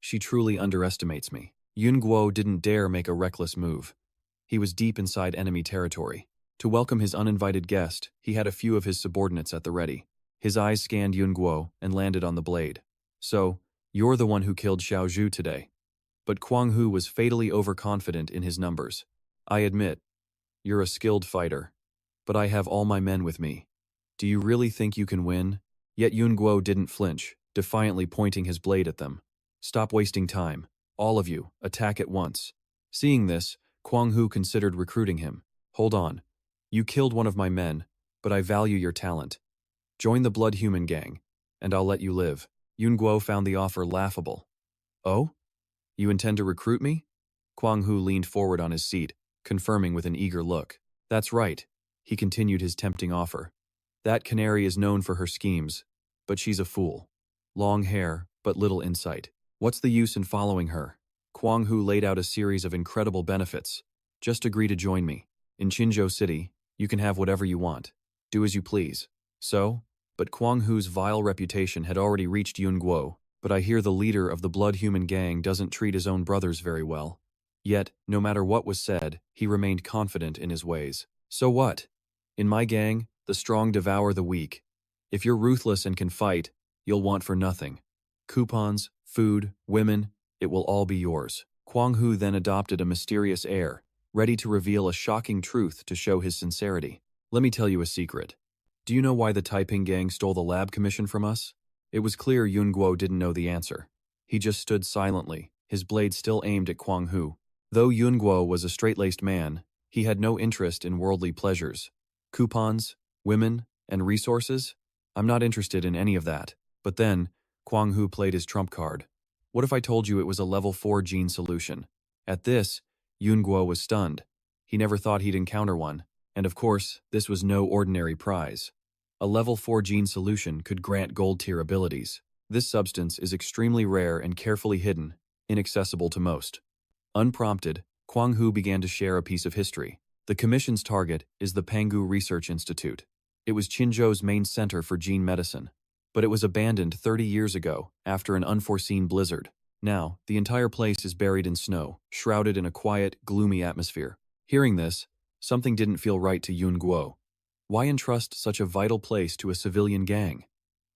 She truly underestimates me. Yun Guo didn't dare make a reckless move. He was deep inside enemy territory. To welcome his uninvited guest, he had a few of his subordinates at the ready. His eyes scanned Yun Guo and landed on the blade. So, you're the one who killed Xiao Zhu today. But Kwang Ho was fatally overconfident in his numbers. I admit, you're a skilled fighter. But I have all my men with me. Do you really think you can win? Yet Yun Guo didn't flinch, defiantly pointing his blade at them. Stop wasting time. All of you, attack at once. Seeing this, Kwang Ho considered recruiting him. Hold on. You killed one of my men, but I value your talent. Join the Blood Human gang, and I'll let you live. Yun Guo found the offer laughable. Oh? You intend to recruit me? Kwang Ho leaned forward on his seat, confirming with an eager look. That's right. He continued his tempting offer. That canary is known for her schemes, but she's a fool. Long hair, but little insight. What's the use in following her? Kwang Ho laid out a series of incredible benefits. Just agree to join me. In Qinzhou City, you can have whatever you want. Do as you please. So? But Kwang Ho's vile reputation had already reached Yun Guo. But I hear the leader of the Blood Human gang doesn't treat his own brothers very well. Yet, no matter what was said, he remained confident in his ways. So what? In my gang, the strong devour the weak. If you're ruthless and can fight, you'll want for nothing. Coupons, food, women, it will all be yours. Kwang Ho then adopted a mysterious air, ready to reveal a shocking truth to show his sincerity. Let me tell you a secret. Do you know why the Taiping gang stole the lab commission from us? It was clear Yun Guo didn't know the answer. He just stood silently, his blade still aimed at Kwang Ho. Though Yun Guo was a straight-laced man, he had no interest in worldly pleasures. Coupons, women, and resources? I'm not interested in any of that. But then, Kwang Ho played his trump card. What if I told you it was a level 4 gene solution? At this, Yun Guo was stunned. He never thought he'd encounter one. And of course, this was no ordinary prize. A level 4 gene solution could grant gold-tier abilities. This substance is extremely rare and carefully hidden, inaccessible to most. Unprompted, Kwang Ho began to share a piece of history. The commission's target is the Pangu Research Institute. It was Qinzhou's main center for gene medicine. But it was abandoned 30 years ago, after an unforeseen blizzard. Now, the entire place is buried in snow, shrouded in a quiet, gloomy atmosphere. Hearing this, something didn't feel right to Yun Guo. Why entrust such a vital place to a civilian gang?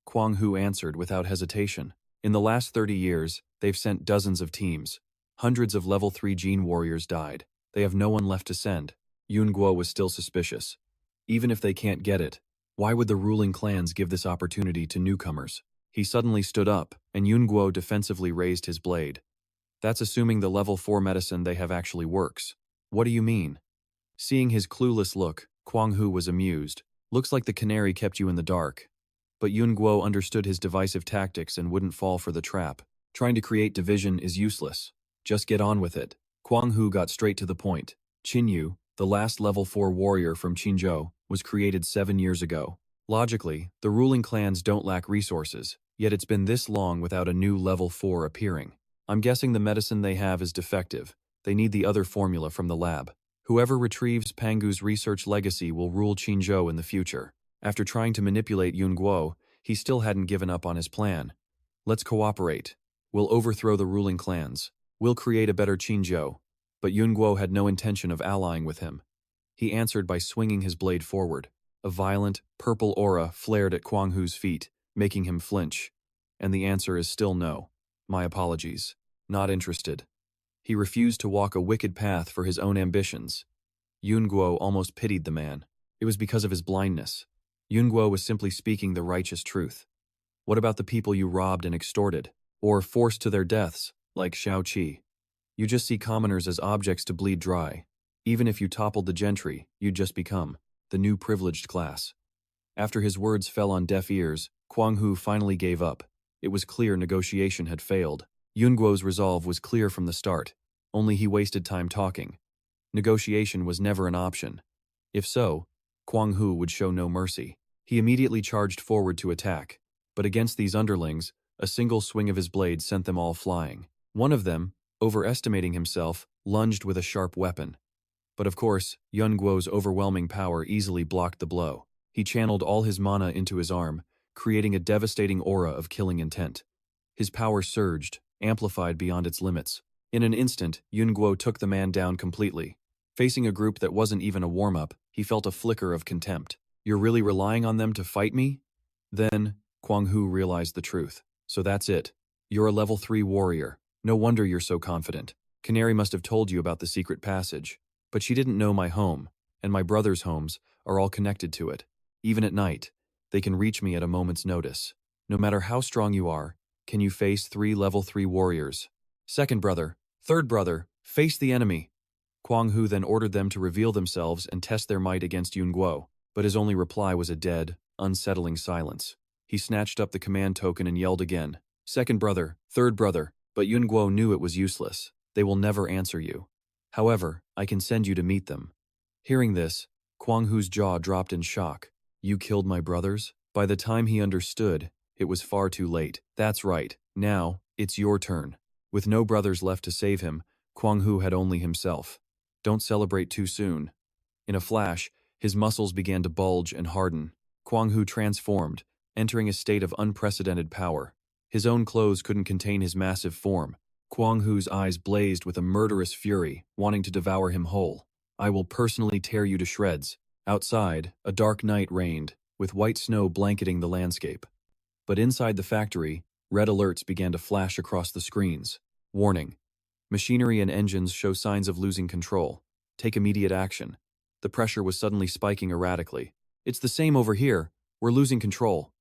Kwang Ho answered without hesitation. In the last 30 years, they've sent dozens of teams. Hundreds of level 3 gene warriors died. They have no one left to send. Yun Guo was still suspicious. Even if they can't get it, why would the ruling clans give this opportunity to newcomers? He suddenly stood up, and Yun Guo defensively raised his blade. That's assuming the level 4 medicine they have actually works. What do you mean? Seeing his clueless look, Kwang Hu was amused. Looks like the canary kept you in the dark. But Yun Guo understood his divisive tactics and wouldn't fall for the trap. Trying to create division is useless. Just get on with it. Kwang Hu got straight to the point. Qin Yu, the last level 4 warrior from Qinzhou, was created 7 years ago. Logically, the ruling clans don't lack resources, yet it's been this long without a new level 4 appearing. I'm guessing the medicine they have is defective. They need the other formula from the lab. Whoever retrieves Pangu's research legacy will rule Qinzhou in the future. After trying to manipulate Yun Guo, he still hadn't given up on his plan. Let's cooperate. We'll overthrow the ruling clans. We'll create a better Qinzhou. But Yun Guo had no intention of allying with him. He answered by swinging his blade forward. A violent, purple aura flared at Kwang Hu's feet, making him flinch. And the answer is still no. My apologies. Not interested. He refused to walk a wicked path for his own ambitions. Yun Guo almost pitied the man. It was because of his blindness. Yun Guo was simply speaking the righteous truth. What about the people you robbed and extorted? Or forced to their deaths, like Shao Qi? You just see commoners as objects to bleed dry. Even if you toppled the gentry, you'd just become the new privileged class. After his words fell on deaf ears, Kwang Hu finally gave up. It was clear negotiation had failed. Yun Guo's resolve was clear from the start, only he wasted time talking. Negotiation was never an option. If so, Kwang Hu would show no mercy. He immediately charged forward to attack, but against these underlings, a single swing of his blade sent them all flying. One of them, overestimating himself, lunged with a sharp weapon. But of course, Yun Guo's overwhelming power easily blocked the blow. He channeled all his mana into his arm, creating a devastating aura of killing intent. His power surged, amplified beyond its limits. In an instant, Yun Guo took the man down completely. Facing a group that wasn't even a warm-up, he felt a flicker of contempt. You're really relying on them to fight me? Then, Kwang Hu realized the truth. So that's it. You're a level 3 warrior. No wonder you're so confident. Canary must have told you about the secret passage. But she didn't know my home, and my brother's homes are all connected to it. Even at night, they can reach me at a moment's notice. No matter how strong you are, can you face 3 level 3 warriors? Second brother, third brother, face the enemy. Kwang Hu then ordered them to reveal themselves and test their might against Yun Guo, but his only reply was a dead, unsettling silence. He snatched up the command token and yelled again, second brother, third brother, but Yun Guo knew it was useless. They will never answer you. However, I can send you to meet them. Hearing this, Kwang Hu's jaw dropped in shock. You killed my brothers? By the time he understood, it was far too late. That's right. Now, it's your turn. With no brothers left to save him, Kwang Hu had only himself. Don't celebrate too soon. In a flash, his muscles began to bulge and harden. Kwang Hu transformed, entering a state of unprecedented power. His own clothes couldn't contain his massive form. Kwang Hu's eyes blazed with a murderous fury, wanting to devour him whole. I will personally tear you to shreds. Outside, a dark night reigned, with white snow blanketing the landscape. But inside the factory, red alerts began to flash across the screens. Warning. Machinery and engines show signs of losing control. Take immediate action. The pressure was suddenly spiking erratically. It's the same over here. We're losing control.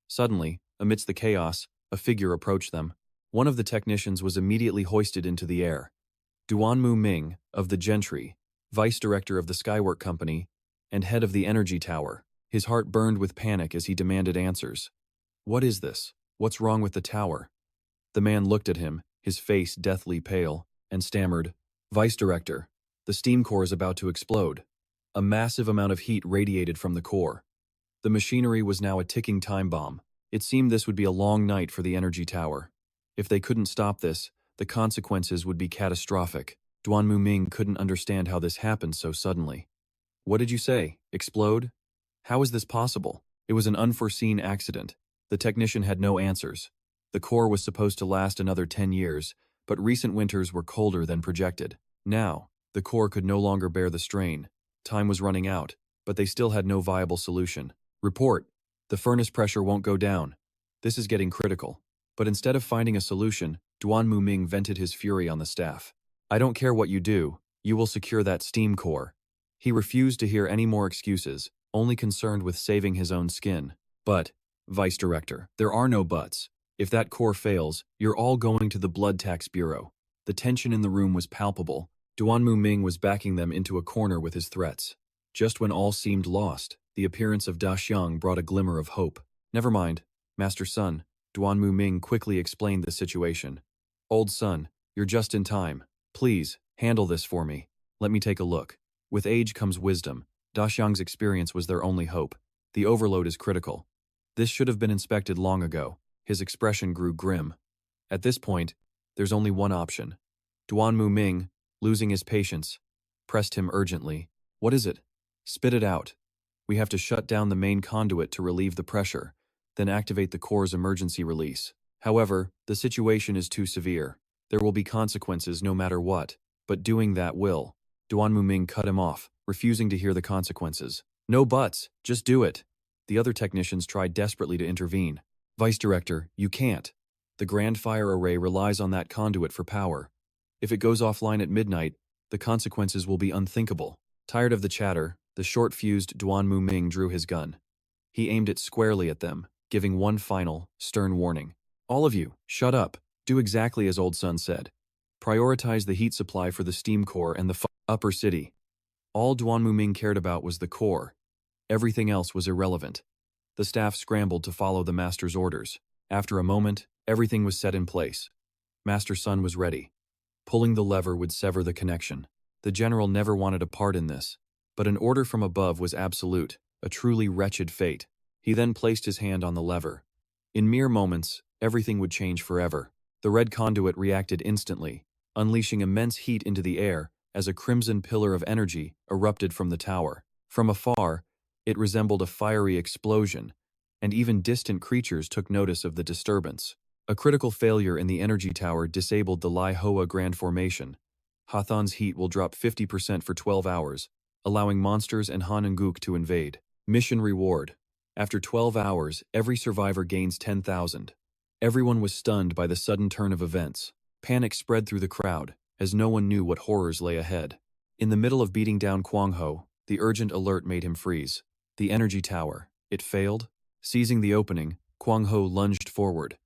Suddenly, amidst the chaos, a figure approached them. One of the technicians was immediately hoisted into the air. Duanmu Ming, of the Gentry, vice director of the Skywork Company, and head of the energy tower. His heart burned with panic as he demanded answers. What is this? What's wrong with the tower? The man looked at him, his face deathly pale, and stammered, Vice Director, the steam core is about to explode. A massive amount of heat radiated from the core. The machinery was now a ticking time bomb. It seemed this would be a long night for the energy tower. If they couldn't stop this, the consequences would be catastrophic. Duanmu Ming couldn't understand how this happened so suddenly. What did you say? Explode? How is this possible? It was an unforeseen accident. The technician had no answers. The core was supposed to last another 10 years, but recent winters were colder than projected. Now, the core could no longer bear the strain. Time was running out, but they still had no viable solution. Report. The furnace pressure won't go down. This is getting critical. But instead of finding a solution, Duanmu Ming vented his fury on the staff. I don't care what you do, you will secure that steam core. He refused to hear any more excuses, only concerned with saving his own skin. But, Vice Director, there are no buts. If that core fails, you're all going to the Blood Tax Bureau. The tension in the room was palpable. Duanmu Ming was backing them into a corner with his threats. Just when all seemed lost, the appearance of Da Xiang brought a glimmer of hope. Never mind, Master Sun, Duan Mu Ming quickly explained the situation. Old Sun, you're just in time. Please, handle this for me. Let me take a look. With age comes wisdom. Da Xiang's experience was their only hope. The overload is critical. This should have been inspected long ago. His expression grew grim. At this point, there's only one option. Duan Mu Ming, losing his patience, pressed him urgently. What is it? Spit it out. We have to shut down the main conduit to relieve the pressure, then activate the core's emergency release. However, the situation is too severe. There will be consequences no matter what, but doing that will. Duan Mu Ming cut him off, refusing to hear the consequences. No buts, just do it. The other technicians tried desperately to intervene. Vice Director, you can't. The Grand Fire Array relies on that conduit for power. If it goes offline at midnight, the consequences will be unthinkable. Tired of the chatter, the short-fused Duan Mu Ming drew his gun. He aimed it squarely at them, giving one final, stern warning. All of you, shut up. Do exactly as Old Sun said. Prioritize the heat supply for the steam core and the upper city. All Duan Mu Ming cared about was the core. Everything else was irrelevant. The staff scrambled to follow the master's orders. After a moment, everything was set in place. Master Sun was ready. Pulling the lever would sever the connection. The general never wanted a part in this, but an order from above was absolute, a truly wretched fate. He then placed his hand on the lever. In mere moments, everything would change forever. The red conduit reacted instantly, unleashing immense heat into the air as a crimson pillar of energy erupted from the tower. From afar, it resembled a fiery explosion, and even distant creatures took notice of the disturbance. A critical failure in the energy tower disabled the Lai Hoa Grand Formation. Hathan's heat will drop 50% for 12 hours, allowing monsters and Han and Gook to invade. Mission reward. After 12 hours, every survivor gains 10,000. Everyone was stunned by the sudden turn of events. Panic spread through the crowd, as no one knew what horrors lay ahead. In the middle of beating down Kwang Ho, the urgent alert made him freeze. The energy tower. It failed. Seizing the opening, Kwang Ho lunged forward.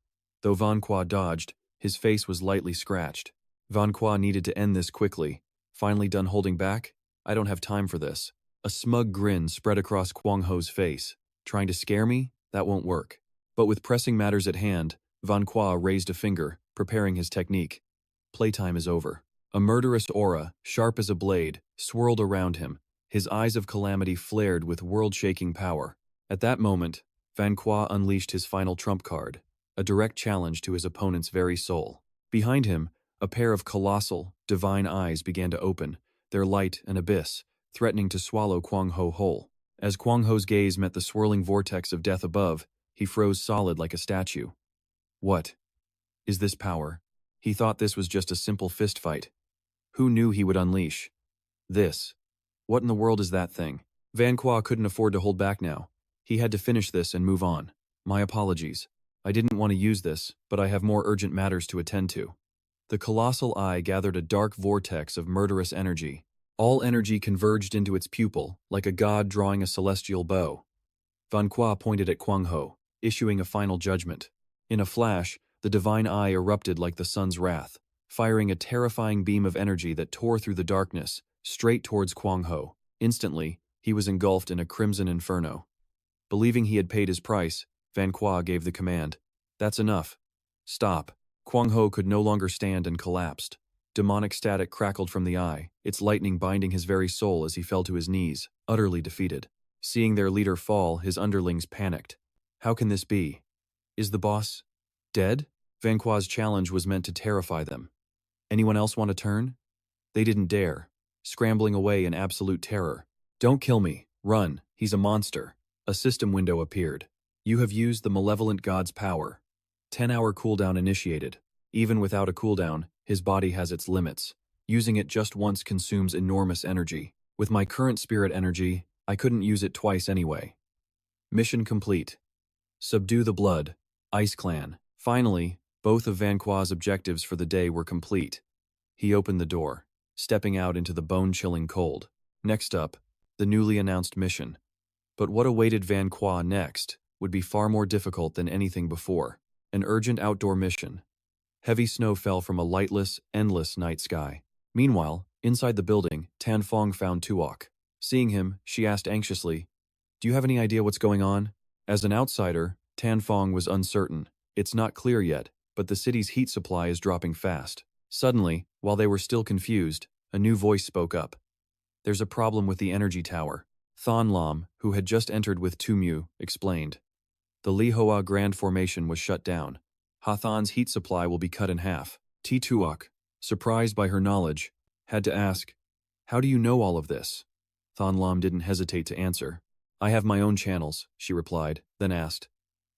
Though Van Qua dodged, his face was lightly scratched. Van Qua needed to end this quickly. Finally done holding back? I don't have time for this. A smug grin spread across Kwang Ho's face. Trying to scare me? That won't work. But with pressing matters at hand, Van Qua raised a finger, preparing his technique. Playtime is over. A murderous aura, sharp as a blade, swirled around him. His eyes of calamity flared with world-shaking power. At that moment, Van Qua unleashed his final trump card, a direct challenge to his opponent's very soul. Behind him, a pair of colossal, divine eyes began to open, their light an abyss, threatening to swallow Kwang Ho whole. As Kwang Ho's gaze met the swirling vortex of death above, he froze solid like a statue. What? Is this power? He thought this was just a simple fist fight. Who knew he would unleash this? What in the world is that thing? Van Qua couldn't afford to hold back now. He had to finish this and move on. My apologies. I didn't want to use this, but I have more urgent matters to attend to. The colossal eye gathered a dark vortex of murderous energy. All energy converged into its pupil, like a god drawing a celestial bow. Van Qua pointed at Kwang Ho, issuing a final judgment. In a flash, the divine eye erupted like the sun's wrath, firing a terrifying beam of energy that tore through the darkness, straight towards Kwang Ho. Instantly, he was engulfed in a crimson inferno. Believing he had paid his price, Van Qua gave the command. That's enough. Stop. Kwang Ho could no longer stand and collapsed. Demonic static crackled from the eye, its lightning binding his very soul as he fell to his knees, utterly defeated. Seeing their leader fall, his underlings panicked. How can this be? Is the boss dead? Van Qua's challenge was meant to terrify them. Anyone else want to turn? They didn't dare, scrambling away in absolute terror. Don't kill me. Run. He's a monster. A system window appeared. You have used the malevolent god's power. 10-hour cooldown initiated. Even without a cooldown, his body has its limits. Using it just once consumes enormous energy. With my current spirit energy, I couldn't use it twice anyway. Mission complete. Subdue the blood. Ice Clan. Finally, both of Van Qua's objectives for the day were complete. He opened the door, stepping out into the bone-chilling cold. Next up, the newly announced mission. But what awaited Van Qua next would be far more difficult than anything before. An urgent outdoor mission. Heavy snow fell from a lightless, endless night sky. Meanwhile, inside the building, Tan Fong found Tuok. Seeing him, she asked anxiously, "Do you have any idea what's going on?" As an outsider, Tan Fong was uncertain. It's not clear yet, but the city's heat supply is dropping fast. Suddenly, while they were still confused, a new voice spoke up. "There's a problem with the energy tower." Thon Lam, who had just entered with Tumu, explained. "The Li Hoa Grand Formation was shut down. Hathan's heat supply will be cut in half." T. Tuok, surprised by her knowledge, had to ask, "How do you know all of this?" Thon Lam didn't hesitate to answer. "I have my own channels," she replied, then asked,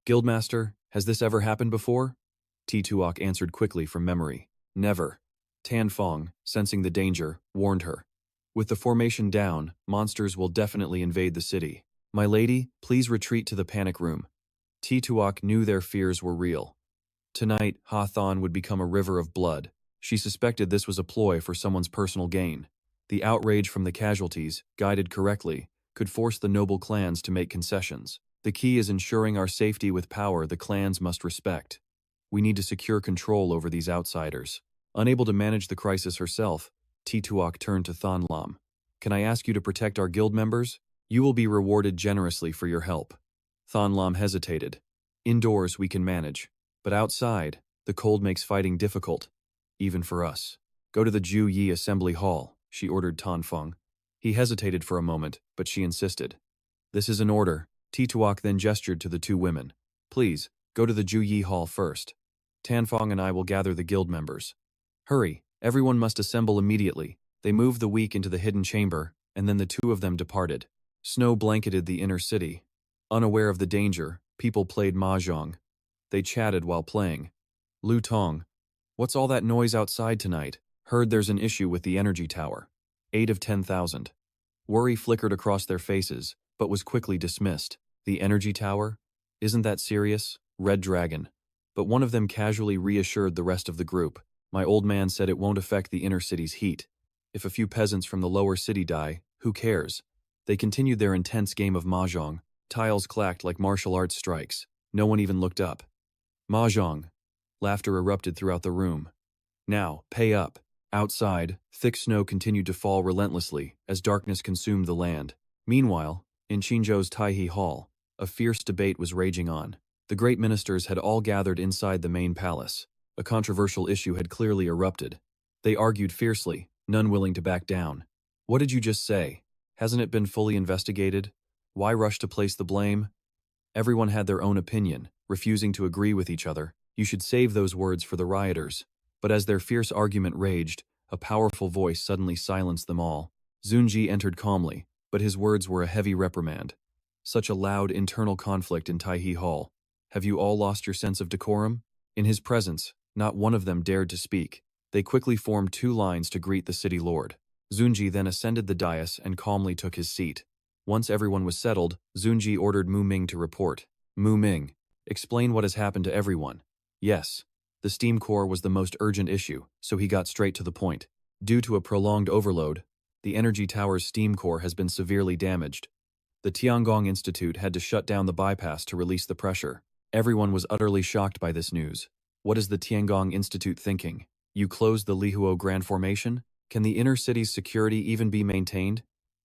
"Guildmaster, has this ever happened before?" T. Tuok answered quickly from memory. "Never." Tan Fong, sensing the danger, warned her. "With the formation down, monsters will definitely invade the city. My lady, please retreat to the panic room." T. Tuok knew their fears were real. Tonight, Hathan would become a river of blood. She suspected this was a ploy for someone's personal gain. The outrage from the casualties, guided correctly, could force the noble clans to make concessions. The key is ensuring our safety with power the clans must respect. We need to secure control over these outsiders. Unable to manage the crisis herself, T. Tuok turned to Thon Lam. "Can I ask you to protect our guild members? You will be rewarded generously for your help." Thon Lam hesitated. "Indoors we can manage, but outside, the cold makes fighting difficult, even for us." "Go to the Ju Yi Assembly Hall," she ordered Tan Fong. He hesitated for a moment, but she insisted. "This is an order." T. Tuok then gestured to the two women. "Please, go to the Ju Yi Hall first. Tan Fong and I will gather the guild members. Hurry, everyone must assemble immediately." They moved the weak into the hidden chamber, and then the two of them departed. Snow blanketed the inner city. Unaware of the danger, people played mahjong. They chatted while playing. "Lu Tong, what's all that noise outside tonight? Heard there's an issue with the energy tower." 8 of 10,000. Worry flickered across their faces, but was quickly dismissed. "The energy tower? Isn't that serious?" Red Dragon. But one of them casually reassured the rest of the group. "My old man said it won't affect the inner city's heat. If a few peasants from the lower city die, who cares?" They continued their intense game of mahjong. Tiles clacked like martial arts strikes. No one even looked up. "Mahjong." Laughter erupted throughout the room. "Now, pay up." Outside, thick snow continued to fall relentlessly as darkness consumed the land. Meanwhile, in Qinzhou's Taihe Hall, a fierce debate was raging on. The great ministers had all gathered inside the main palace. A controversial issue had clearly erupted. They argued fiercely, none willing to back down. "What did you just say? Hasn't it been fully investigated? Why rush to place the blame?" Everyone had their own opinion, refusing to agree with each other. "You should save those words for the rioters." But as their fierce argument raged, a powerful voice suddenly silenced them all. Zunji entered calmly, but his words were a heavy reprimand. Such a loud internal conflict in Taihe Hall. Have you all lost your sense of decorum? In his presence, not one of them dared to speak. They quickly formed two lines to greet the city lord. Zunji then ascended the dais and calmly took his seat. Once everyone was settled, Zunji ordered Mu Ming to report. "Mu Ming, explain what has happened to everyone." Yes. The steam core was the most urgent issue, so he got straight to the point. Due to a prolonged overload, the energy tower's steam core has been severely damaged. The Tiangong Institute had to shut down the bypass to release the pressure. Everyone was utterly shocked by this news. What is the Tiangong Institute thinking? You closed the Lihuo Grand Formation? Can the inner city's security even be maintained?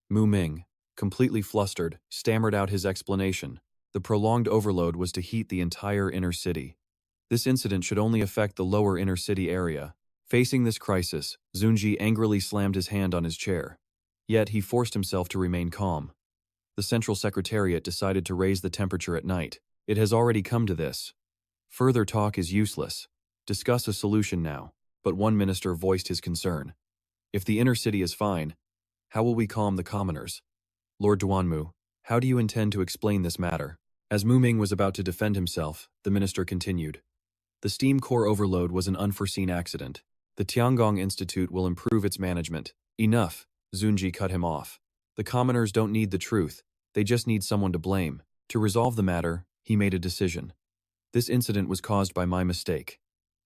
Mu Ming, completely flustered, stammered out his explanation. The prolonged overload was to heat the entire inner city. This incident should only affect the lower inner city area. Facing this crisis, Zunji angrily slammed his hand on his chair. Yet he forced himself to remain calm. The Central Secretariat decided to raise the temperature at night. It has already come to this. Further talk is useless. Discuss a solution now. But one minister voiced his concern. If the inner city is fine, how will we calm the commoners? Lord Duanmu, how do you intend to explain this matter? As Mu Ming was about to defend himself, the minister continued. The steam core overload was an unforeseen accident. The Tiangong Institute will improve its management. Enough, Zunji cut him off. The commoners don't need the truth, they just need someone to blame. To resolve the matter, he made a decision. This incident was caused by my mistake.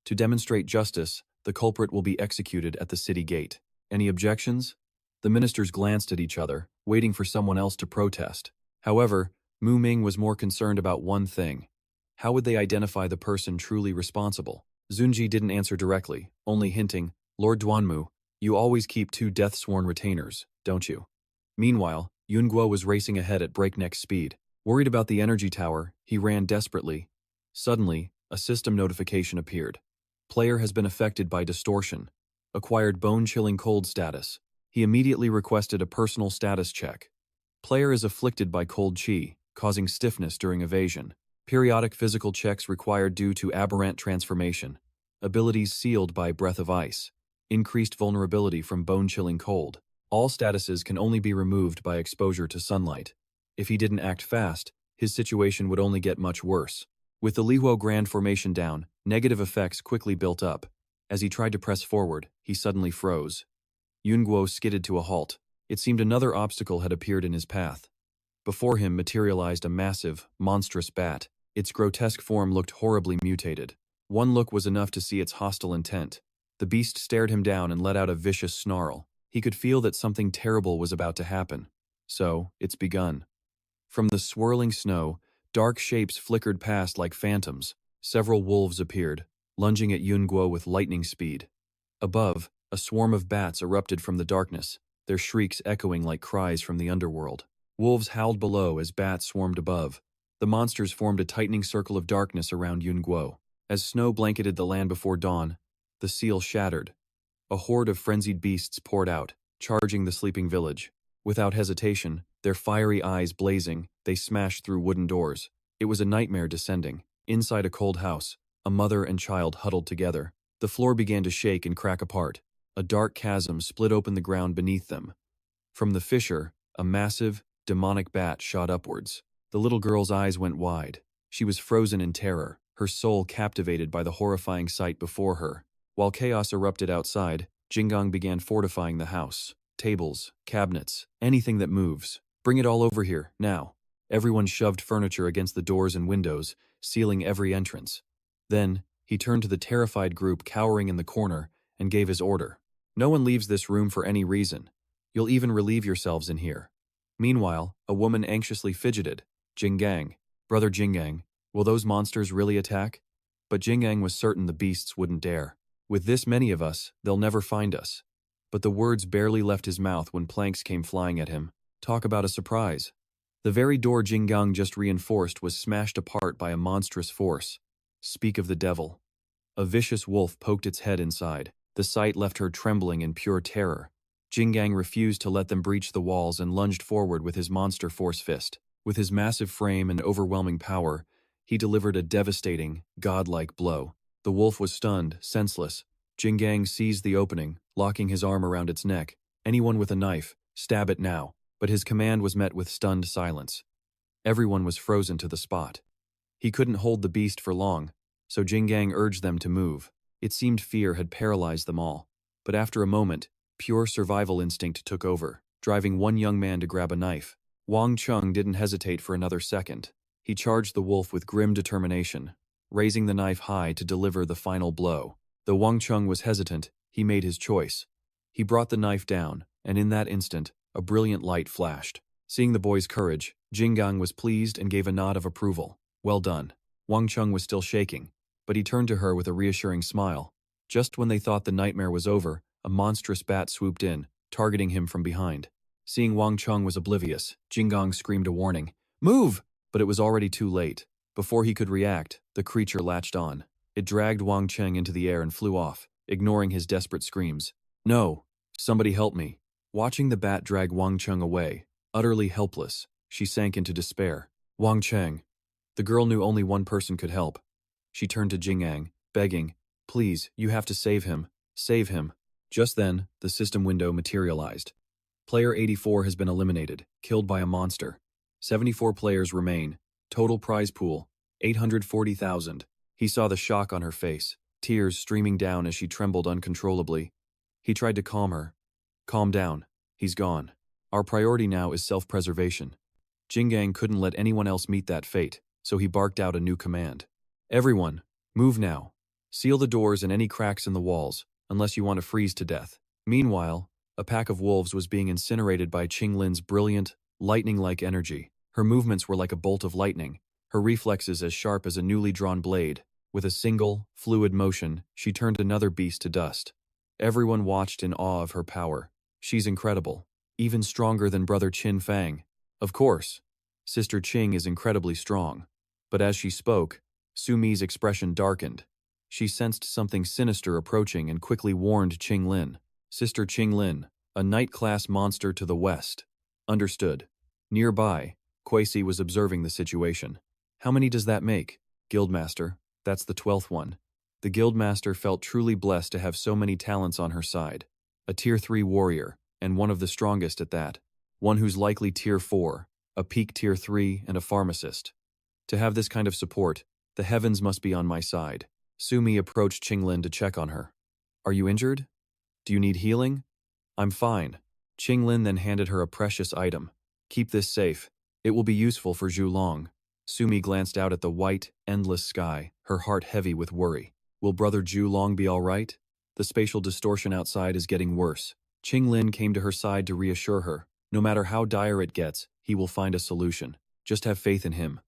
To demonstrate justice, the culprit will be executed at the city gate. Any objections? The ministers glanced at each other, waiting for someone else to protest. However, Mu Ming was more concerned about one thing. How would they identify the person truly responsible? Zunji didn't answer directly, only hinting, Lord Duanmu, you always keep 2 death-sworn retainers, don't you? Meanwhile, Yun Guo was racing ahead at breakneck speed. Worried about the energy tower, he ran desperately. Suddenly, a system notification appeared. Player has been affected by distortion. Acquired bone-chilling cold status. He immediately requested a personal status check. Player is afflicted by cold chi, causing stiffness during evasion. Periodic physical checks required due to aberrant transformation. Abilities sealed by breath of ice. Increased vulnerability from bone-chilling cold. All statuses can only be removed by exposure to sunlight. If he didn't act fast, his situation would only get much worse. With the Lihuo Grand formation down, negative effects quickly built up. As he tried to press forward, he suddenly froze. Yun Guo skidded to a halt. It seemed another obstacle had appeared in his path. Before him materialized a massive, monstrous bat. Its grotesque form looked horribly mutated. One look was enough to see its hostile intent. The beast stared him down and let out a vicious snarl. He could feel that something terrible was about to happen. So, it's begun. From the swirling snow, dark shapes flickered past like phantoms. Several wolves appeared, lunging at Yun Guo with lightning speed. Above, a swarm of bats erupted from the darkness, their shrieks echoing like cries from the underworld. Wolves howled below as bats swarmed above. The monsters formed a tightening circle of darkness around Yun Guo. As snow blanketed the land before dawn, the seal shattered. A horde of frenzied beasts poured out, charging the sleeping village. Without hesitation, their fiery eyes blazing, they smashed through wooden doors. It was a nightmare descending. Inside a cold house, a mother and child huddled together. The floor began to shake and crack apart. A dark chasm split open the ground beneath them. From the fissure, a massive, demonic bat shot upwards. The little girl's eyes went wide. She was frozen in terror, her soul captivated by the horrifying sight before her. While chaos erupted outside, Jinggang began fortifying the house. Tables, cabinets, anything that moves. Bring it all over here, now. Everyone shoved furniture against the doors and windows, sealing every entrance. Then, he turned to the terrified group cowering in the corner and gave his order. No one leaves this room for any reason. You'll even relieve yourselves in here. Meanwhile, a woman anxiously fidgeted. Jinggang, brother Jinggang, will those monsters really attack? But Jinggang was certain the beasts wouldn't dare. With this many of us, they'll never find us. But the words barely left his mouth when planks came flying at him. Talk about a surprise. The very door Jinggang just reinforced was smashed apart by a monstrous force. Speak of the devil. A vicious wolf poked its head inside. The sight left her trembling in pure terror. Jinggang refused to let them breach the walls and lunged forward with his monster force fist. With his massive frame and overwhelming power, he delivered a devastating, godlike blow. The wolf was stunned, senseless. Jinggang seized the opening, locking his arm around its neck. Anyone with a knife, stab it now. But his command was met with stunned silence. Everyone was frozen to the spot. He couldn't hold the beast for long, so Jinggang urged them to move. It seemed fear had paralyzed them all. But after a moment, pure survival instinct took over, driving one young man to grab a knife. Wang Chung didn't hesitate for another second. He charged the wolf with grim determination, raising the knife high to deliver the final blow. Though Wang Chung was hesitant, he made his choice. He brought the knife down, and in that instant, a brilliant light flashed. Seeing the boy's courage, Jinggang was pleased and gave a nod of approval. Well done. Wang Chung was still shaking, but he turned to her with a reassuring smile. Just when they thought the nightmare was over, a monstrous bat swooped in, targeting him from behind. Seeing Wang Chung was oblivious, Jinggang screamed a warning. Move! But it was already too late. Before he could react, the creature latched on. It dragged Wang Chung into the air and flew off, ignoring his desperate screams. No! Somebody help me. Watching the bat drag Wang Chung away, utterly helpless, she sank into despair. Wang Chung. The girl knew only one person could help. She turned to Jinggang, begging, please, you have to save him. Save him. Just then, the system window materialized. Player 84 has been eliminated, killed by a monster. 74 players remain. Total prize pool, 840,000. He saw the shock on her face, tears streaming down as she trembled uncontrollably. He tried to calm her. Calm down. He's gone. Our priority now is self-preservation. Jinggang couldn't let anyone else meet that fate, so he barked out a new command. Everyone, move now. Seal the doors and any cracks in the walls, unless you want to freeze to death. Meanwhile, a pack of wolves was being incinerated by Qing Lin's brilliant, lightning-like energy. Her movements were like a bolt of lightning, her reflexes as sharp as a newly drawn blade. With a single, fluid motion, she turned another beast to dust. Everyone watched in awe of her power. She's incredible. Even stronger than brother Qin Fang. Of course. Sister Qing is incredibly strong. But as she spoke, Su Mi's expression darkened. She sensed something sinister approaching and quickly warned Qing Lin. Sister Qing Lin, a knight-class monster to the west. Understood. Nearby, Kuei was observing the situation. How many does that make? Guildmaster, that's the 12th one. The Guildmaster felt truly blessed to have so many talents on her side. A Tier 3 warrior, and one of the strongest at that. One who's likely Tier 4, a peak Tier 3, and a pharmacist. To have this kind of support, the heavens must be on my side. Su Mi approached Qinglin to check on her. Are you injured? Do you need healing? I'm fine. Qinglin then handed her a precious item. Keep this safe. It will be useful for Zhu Long. Su Mi glanced out at the white, endless sky, her heart heavy with worry. Will brother Zhu Long be all right? The spatial distortion outside is getting worse. Qinglin came to her side to reassure her. No matter how dire it gets, he will find a solution. Just have faith in him.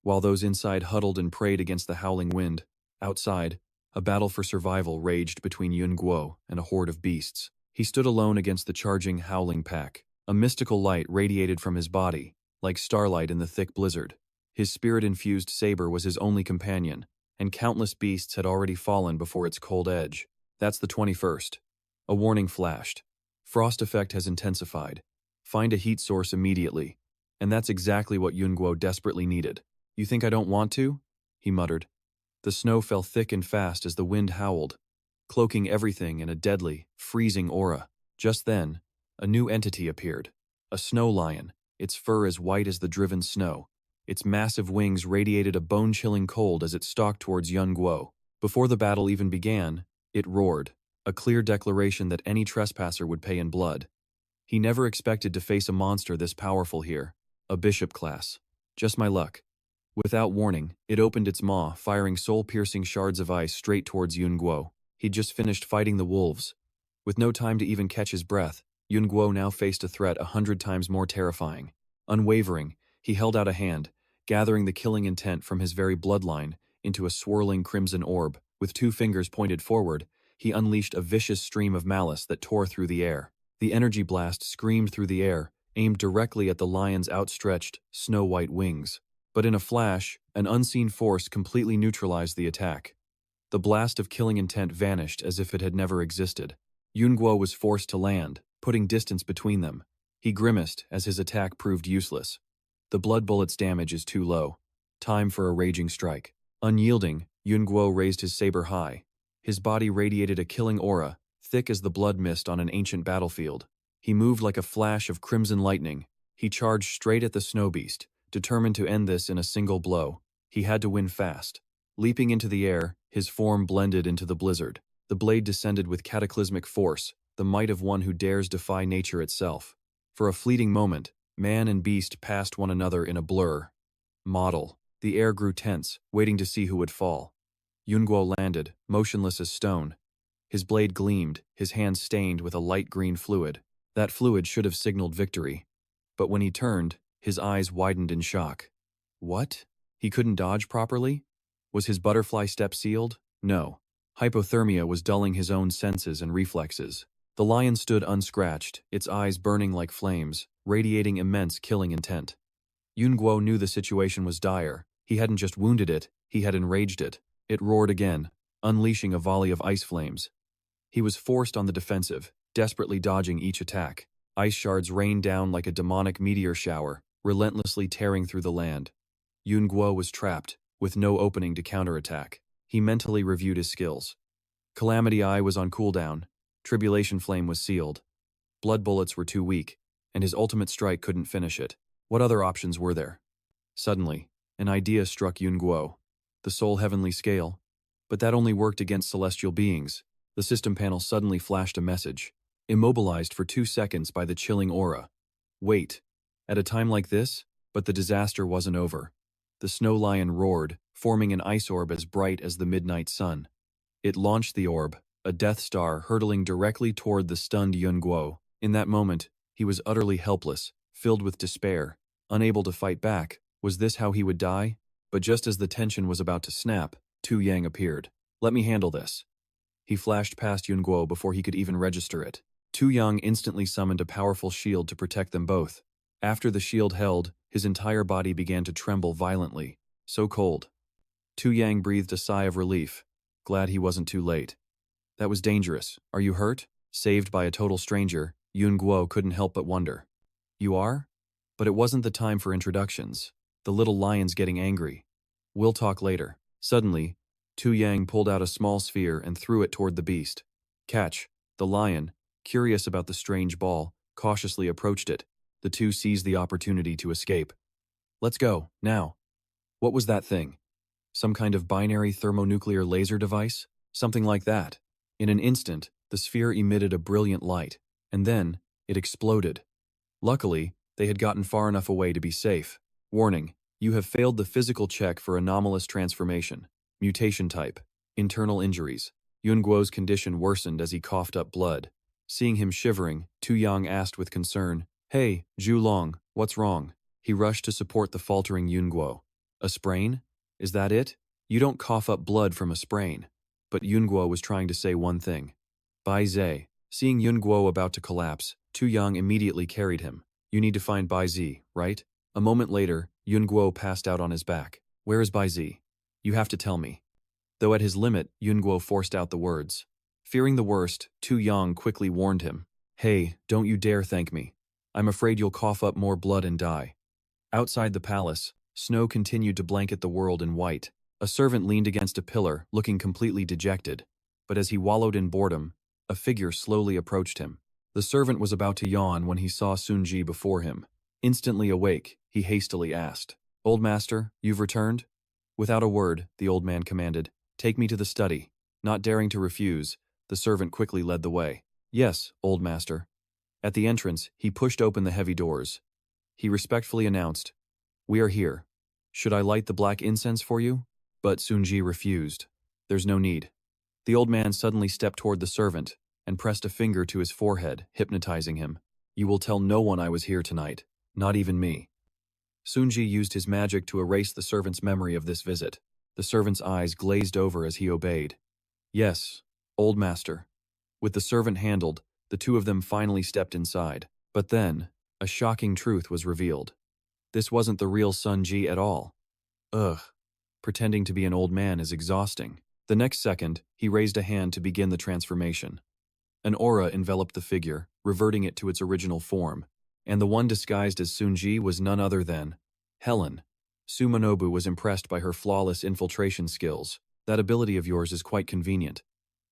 While those inside huddled and prayed against the howling wind, outside, a battle for survival raged between Yun Guo and a horde of beasts. He stood alone against the charging, howling pack. A mystical light radiated from his body, like starlight in the thick blizzard. His spirit-infused saber was his only companion, and countless beasts had already fallen before its cold edge. That's the 21st. A warning flashed. Frost effect has intensified. Find a heat source immediately. And that's exactly what Yun Guo desperately needed. You think I don't want to? He muttered. The snow fell thick and fast as the wind howled, cloaking everything in a deadly, freezing aura. Just then, a new entity appeared. A snow lion, its fur as white as the driven snow. Its massive wings radiated a bone-chilling cold as it stalked towards Yun Guo. Before the battle even began, it roared, a clear declaration that any trespasser would pay in blood. He never expected to face a monster this powerful here, a bishop class. Just my luck. Without warning, it opened its maw, firing soul-piercing shards of ice straight towards Yun Guo. He'd just finished fighting the wolves. With no time to even catch his breath, Yun Guo now faced a threat 100 times more terrifying. Unwavering, he held out a hand, gathering the killing intent from his very bloodline into a swirling crimson orb. With 2 fingers pointed forward, he unleashed a vicious stream of malice that tore through the air. The energy blast screamed through the air, aimed directly at the lion's outstretched, snow-white wings. But in a flash, an unseen force completely neutralized the attack. The blast of killing intent vanished as if it had never existed. Yun Guo was forced to land, putting distance between them. He grimaced as his attack proved useless. The blood bullet's damage is too low. Time for a raging strike. Unyielding, Yun Guo raised his saber high. His body radiated a killing aura, thick as the blood mist on an ancient battlefield. He moved like a flash of crimson lightning. He charged straight at the snow beast, determined to end this in a single blow. He had to win fast. Leaping into the air, his form blended into the blizzard. The blade descended with cataclysmic force, the might of one who dares defy nature itself. For a fleeting moment, man and beast passed one another in a blur. Model. The air grew tense, waiting to see who would fall. Yun Guo landed, motionless as stone. His blade gleamed, his hand stained with a light green fluid. That fluid should have signaled victory. But when he turned, his eyes widened in shock. What? He couldn't dodge properly? Was his butterfly step sealed? No. Hypothermia was dulling his own senses and reflexes. The lion stood unscratched, its eyes burning like flames, radiating immense killing intent. Yun Guo knew the situation was dire. He hadn't just wounded it, he had enraged it. It roared again, unleashing a volley of ice flames. He was forced on the defensive, desperately dodging each attack. Ice shards rained down like a demonic meteor shower, relentlessly tearing through the land. Yun Guo was trapped, with no opening to counterattack. He mentally reviewed his skills. Calamity Eye was on cooldown. Tribulation Flame was sealed. Blood bullets were too weak, and his ultimate strike couldn't finish it. What other options were there? Suddenly, an idea struck Yun Guo. The Soul Heavenly Scale. But that only worked against celestial beings. The system panel suddenly flashed a message, immobilized for 2 seconds by the chilling aura. Wait. At a time like this? But the disaster wasn't over. The snow lion roared, forming an ice orb as bright as the midnight sun. It launched the orb, a Death Star hurtling directly toward the stunned Yun Guo. In that moment, he was utterly helpless, filled with despair, unable to fight back. Was this how he would die? But just as the tension was about to snap, Tu Yang appeared. Let me handle this. He flashed past Yun Guo before he could even register it. Tu Yang instantly summoned a powerful shield to protect them both. After the shield held, his entire body began to tremble violently. So cold. Tu Yang breathed a sigh of relief. Glad he wasn't too late. That was dangerous. Are you hurt? Saved by a total stranger, Yun Guo couldn't help but wonder. You are? But it wasn't the time for introductions. The little lion's getting angry. We'll talk later. Suddenly, Tu Yang pulled out a small sphere and threw it toward the beast. Catch. The lion, curious about the strange ball, cautiously approached it. The two seized the opportunity to escape. Let's go, now. What was that thing? Some kind of binary thermonuclear laser device? Something like that. In an instant, the sphere emitted a brilliant light, and then, it exploded. Luckily, they had gotten far enough away to be safe. Warning, you have failed the physical check for anomalous transformation. Mutation type. Internal injuries. Yun Guo's condition worsened as he coughed up blood. Seeing him shivering, Tu Yang asked with concern, Hey, Zhu Long, what's wrong? He rushed to support the faltering Yun Guo. A sprain? Is that it? You don't cough up blood from a sprain. But Yun Guo was trying to say one thing. Bai Zhe. Seeing Yun Guo about to collapse, Tu Yang immediately carried him. You need to find Bai Zhe, right? A moment later, Yun Guo passed out on his back. Where is Bai Zhe? You have to tell me. Though at his limit, Yun Guo forced out the words. Fearing the worst, Tu Yang quickly warned him. Hey, don't you dare thank me. I'm afraid you'll cough up more blood and die. Outside the palace, snow continued to blanket the world in white. A servant leaned against a pillar, looking completely dejected. But as he wallowed in boredom, a figure slowly approached him. The servant was about to yawn when he saw Sun Ji before him. Instantly awake, he hastily asked, Old master, you've returned? Without a word, the old man commanded, Take me to the study. Not daring to refuse, the servant quickly led the way. Yes, old master. At the entrance, he pushed open the heavy doors. He respectfully announced, We are here. Should I light the black incense for you? But Sun Ji refused. There's no need. The old man suddenly stepped toward the servant and pressed a finger to his forehead, hypnotizing him. You will tell no one I was here tonight, not even me. Sun Ji used his magic to erase the servant's memory of this visit. The servant's eyes glazed over as he obeyed. Yes, old master. With the servant handled, the two of them finally stepped inside. But then, a shocking truth was revealed. This wasn't the real Sun Ji at all. Ugh. Pretending to be an old man is exhausting. The next second, he raised a hand to begin the transformation. An aura enveloped the figure, reverting it to its original form, and the one disguised as Sun Ji was none other than Helen. Suminobu was impressed by her flawless infiltration skills. That ability of yours is quite convenient.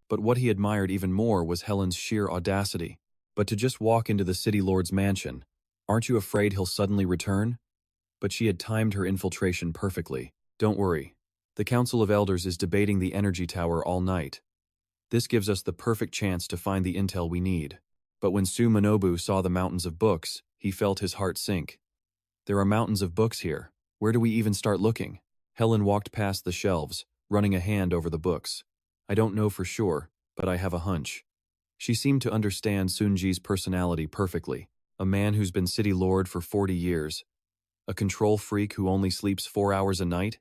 But what he admired even more was Helen's sheer audacity. But to just walk into the city lord's mansion, aren't you afraid he'll suddenly return? But she had timed her infiltration perfectly. Don't worry. The Council of Elders is debating the energy tower all night. This gives us the perfect chance to find the intel we need. But when Suminobu saw the mountains of books, he felt his heart sink. There are mountains of books here. Where do we even start looking? Helen walked past the shelves, running a hand over the books. I don't know for sure, but I have a hunch. She seemed to understand Sun Ji's personality perfectly. A man who's been city lord for 40 years. A control freak who only sleeps 4 hours a night?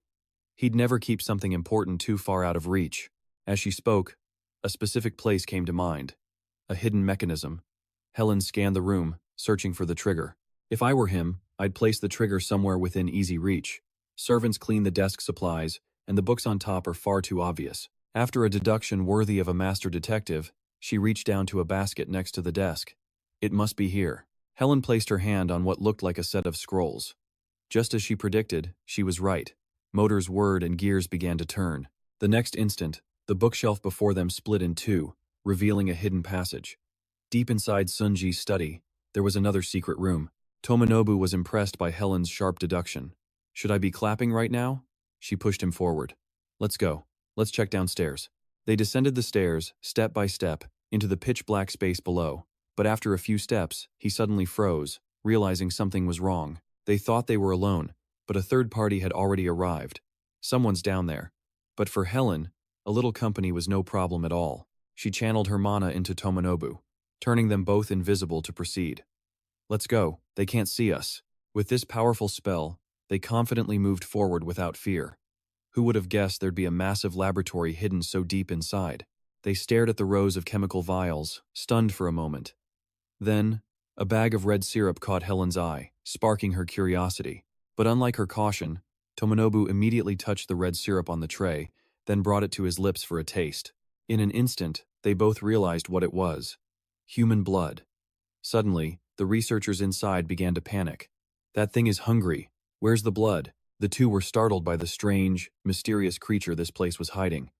He'd never keep something important too far out of reach. As she spoke, a specific place came to mind. A hidden mechanism. Helen scanned the room, searching for the trigger. If I were him, I'd place the trigger somewhere within easy reach. Servants clean the desk supplies, and the books on top are far too obvious. After a deduction worthy of a master detective, she reached down to a basket next to the desk. It must be here. Helen placed her hand on what looked like a set of scrolls. Just as she predicted, she was right. Motors whirred and gears began to turn. The next instant, the bookshelf before them split in two, revealing a hidden passage. Deep inside Sun Ji's study, there was another secret room. Tomonobu was impressed by Helen's sharp deduction. Should I be clapping right now? She pushed him forward. Let's go. Let's check downstairs. They descended the stairs, step by step, into the pitch-black space below. But after a few steps, he suddenly froze, realizing something was wrong. They thought they were alone, but a third party had already arrived. Someone's down there. But for Helen, a little company was no problem at all. She channeled her mana into Tomonobu, turning them both invisible to proceed. Let's go. They can't see us. With this powerful spell, they confidently moved forward without fear. Who would have guessed there'd be a massive laboratory hidden so deep inside? They stared at the rows of chemical vials, stunned for a moment. Then, a bag of red syrup caught Helen's eye, sparking her curiosity. But unlike her caution, Tomonobu immediately touched the red syrup on the tray, then brought it to his lips for a taste. In an instant, they both realized what it was. Human blood. Suddenly, the researchers inside began to panic. That thing is hungry. Where's the blood? The two were startled by the strange, mysterious creature this place was hiding.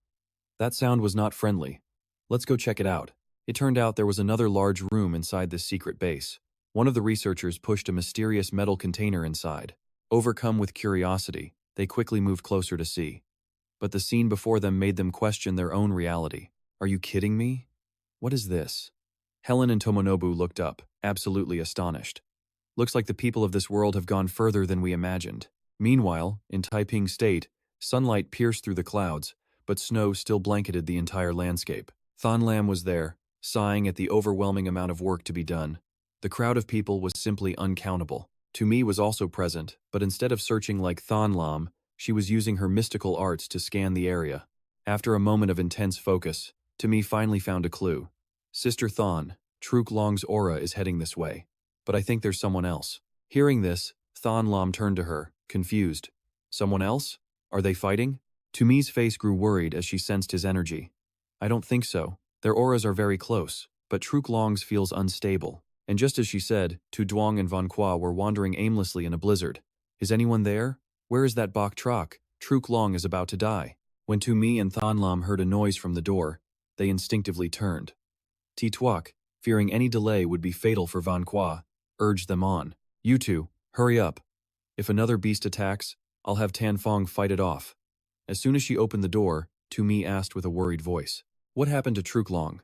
That sound was not friendly. Let's go check it out. It turned out there was another large room inside this secret base. One of the researchers pushed a mysterious metal container inside. Overcome with curiosity, they quickly moved closer to see. But the scene before them made them question their own reality. Are you kidding me? What is this? Helen and Tomonobu looked up, absolutely astonished. Looks like the people of this world have gone further than we imagined. Meanwhile, in Taiping State, sunlight pierced through the clouds, but snow still blanketed the entire landscape. Thon Lam was there, sighing at the overwhelming amount of work to be done. The crowd of people was simply uncountable. To me was also present, but instead of searching like Thon Lam, she was using her mystical arts to scan the area. After a moment of intense focus, To me finally found a clue. Sister Thon, Truk Long's aura is heading this way. But I think there's someone else. Hearing this, Thon Lam turned to her, confused. Someone else? Are they fighting? To me's face grew worried as she sensed his energy. I don't think so. Their auras are very close, but Truk Long's feels unstable. And just as she said, Tu Duong and Van Qua were wandering aimlessly in a blizzard. Is anyone there? Where is that Bok Trok? Truk Long is about to die. When Tu Mi and Thon Lam heard a noise from the door, they instinctively turned. Ti Tuok, fearing any delay would be fatal for Van Qua, urged them on. You two, hurry up. If another beast attacks, I'll have Tan Fong fight it off. As soon as she opened the door, Tu Mi asked with a worried voice, what happened to Truk Long?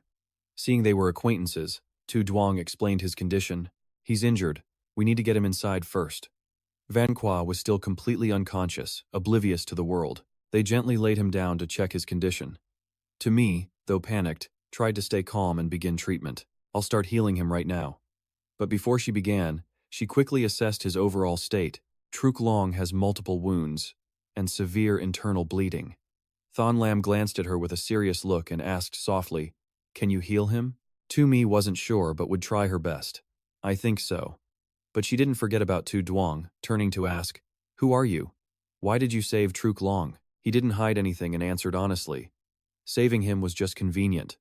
Seeing they were acquaintances, Tu Duong explained his condition. He's injured. We need to get him inside first. Van Qua was still completely unconscious, oblivious to the world. They gently laid him down to check his condition. To me, though panicked, tried to stay calm and begin treatment. I'll start healing him right now. But before she began, she quickly assessed his overall state. Truk Long has multiple wounds and severe internal bleeding. Thon Lam glanced at her with a serious look and asked softly, Can you heal him? Tu Mi wasn't sure but would try her best. I think so. But she didn't forget about Tu Duong, turning to ask, Who are you? Why did you save Truk Long? He didn't hide anything and answered honestly. Saving him was just convenient.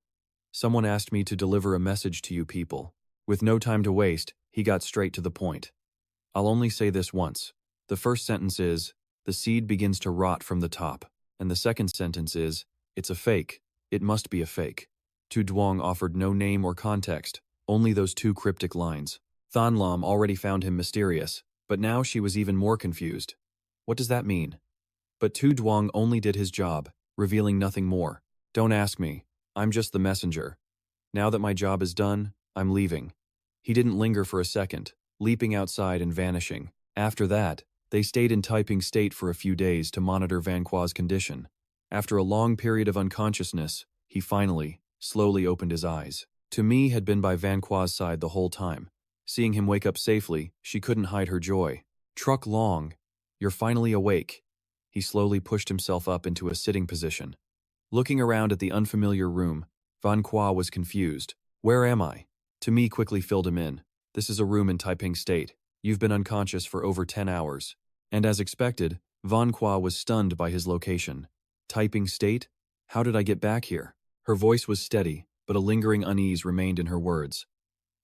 Someone asked me to deliver a message to you people. With no time to waste, he got straight to the point. I'll only say this once. The first sentence is, the seed begins to rot from the top. And the second sentence is, it's a fake. It must be a fake. Tu Duong offered no name or context, only those two cryptic lines. Thon Lam already found him mysterious, but now she was even more confused. What does that mean? But Tu Duong only did his job, revealing nothing more. Don't ask me. I'm just the messenger. Now that my job is done, I'm leaving. He didn't linger for a second, leaping outside and vanishing. After that, they stayed in Taiping State for a few days to monitor Van Qua's condition. After a long period of unconsciousness, he finally, slowly opened his eyes. To me had been by Van Qua's side the whole time. Seeing him wake up safely, she couldn't hide her joy. Truk Long, you're finally awake. He slowly pushed himself up into a sitting position. Looking around at the unfamiliar room, Van Qua was confused. Where am I? To me quickly filled him in. This is a room in Taiping State. You've been unconscious for over 10 hours. And as expected, Van Qua was stunned by his location. Taiping State? How did I get back here? Her voice was steady, but a lingering unease remained in her words.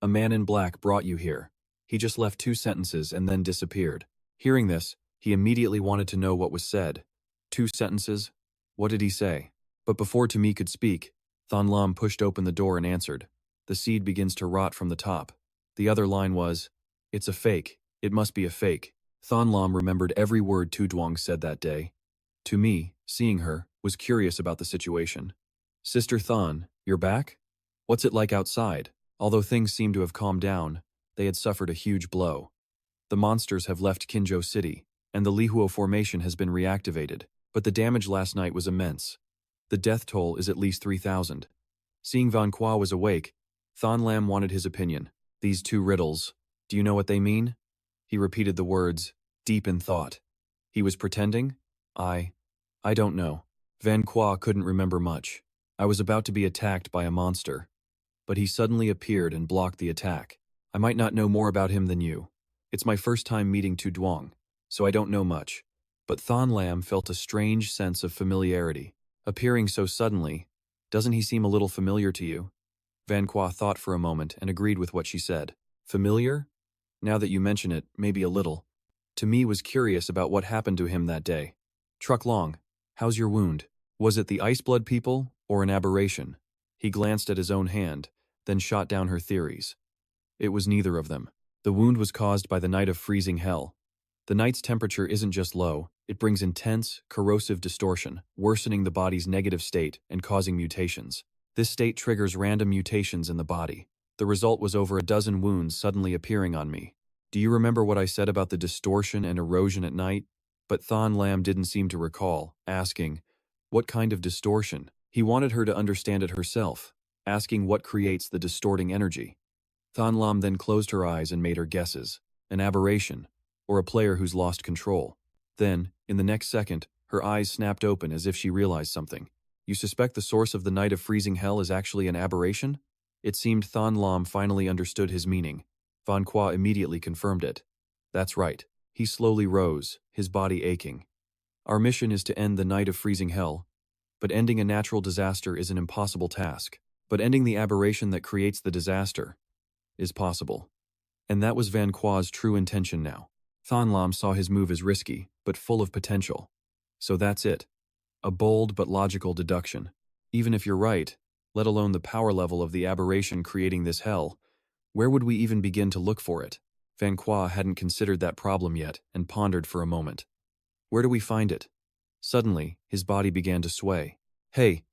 A man in black brought you here. He just left 2 sentences and then disappeared. Hearing this, he immediately wanted to know what was said. 2 sentences? What did he say? But before To Mi could speak, Thon Lam pushed open the door and answered. The seed begins to rot from the top. The other line was, It's a fake. It must be a fake. Thon Lam remembered every word Tu Duong said that day. To me, seeing her, was curious about the situation. Sister Thon, you're back? What's it like outside? Although things seemed to have calmed down, they had suffered a huge blow. The monsters have left Kinzhou City, and the Lihuo formation has been reactivated, but the damage last night was immense. The death toll is at least 3,000. Seeing Van Qua was awake, Thon Lam wanted his opinion. These 2 riddles, do you know what they mean? He repeated the words, deep in thought. He was pretending? I don't know. Van Qua couldn't remember much. I was about to be attacked by a monster. But he suddenly appeared and blocked the attack. I might not know more about him than you. It's my first time meeting Tu Duong, so I don't know much. But Thon Lam felt a strange sense of familiarity. Appearing so suddenly, doesn't he seem a little familiar to you? Van Qua thought for a moment and agreed with what she said. Familiar? Now that you mention it, maybe a little. To me was curious about what happened to him that day. Truck Long, how's your wound? Was it the Iceblood people, or an aberration? He glanced at his own hand, then shot down her theories. It was neither of them. The wound was caused by the night of freezing hell. The night's temperature isn't just low, it brings intense, corrosive distortion, worsening the body's negative state and causing mutations. This state triggers random mutations in the body. The result was over a dozen wounds suddenly appearing on me. Do you remember what I said about the distortion and erosion at night? But Thon Lam didn't seem to recall, asking, what kind of distortion? He wanted her to understand it herself, asking what creates the distorting energy. Thon Lam then closed her eyes and made her guesses. An aberration, or a player who's lost control. Then, in the next second, her eyes snapped open as if she realized something. You suspect the source of the night of freezing hell is actually an aberration? It seemed Thon Lam finally understood his meaning. Van Qua immediately confirmed it. That's right. He slowly rose, his body aching. Our mission is to end the night of freezing hell, but ending a natural disaster is an impossible task. But ending the aberration that creates the disaster is possible. And that was Van Qua's true intention now. Thon Lam saw his move as risky, but full of potential. So that's it. A bold but logical deduction. Even if you're right, let alone the power level of the aberration creating this hell, where would we even begin to look for it? Van Qua hadn't considered that problem yet and pondered for a moment. Where do we find it? Suddenly, his body began to sway. Hey!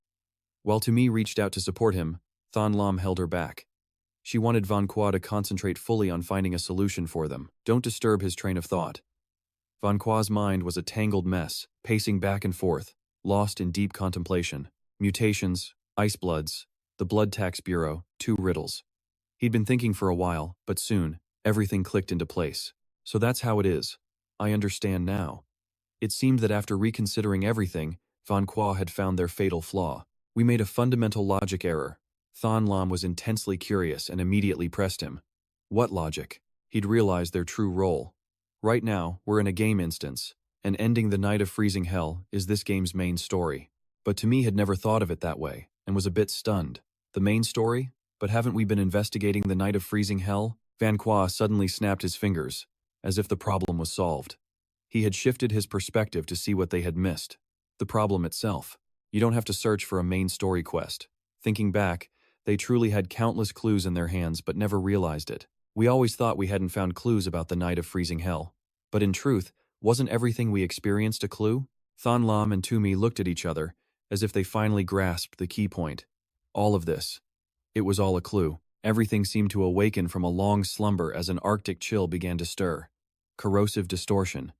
While Tumi reached out to support him, Thon Lam held her back. She wanted Van Qua to concentrate fully on finding a solution for them. Don't disturb his train of thought. Van Qua's mind was a tangled mess, pacing back and forth, lost in deep contemplation. Mutations, Icebloods, the Blood Tax Bureau, two riddles. He'd been thinking for a while, but soon, everything clicked into place. So that's how it is. I understand now. It seemed that after reconsidering everything, Van Qua had found their fatal flaw. We made a fundamental logic error. Thon Lam was intensely curious and immediately pressed him. What logic? He'd realized their true role. Right now, we're in a game instance, and ending the night of freezing hell is this game's main story. But Tumi had never thought of it that way, and was a bit stunned. The main story? But haven't we been investigating the night of freezing hell? Van Qua suddenly snapped his fingers, as if the problem was solved. He had shifted his perspective to see what they had missed. The problem itself. You don't have to search for a main story quest. Thinking back, they truly had countless clues in their hands but never realized it. We always thought we hadn't found clues about the night of freezing hell. But in truth, wasn't everything we experienced a clue? Thon Lam and Tumi looked at each other, as if they finally grasped the key point. All of this. It was all a clue. Everything seemed to awaken from a long slumber as an Arctic chill began to stir. Corrosive distortion.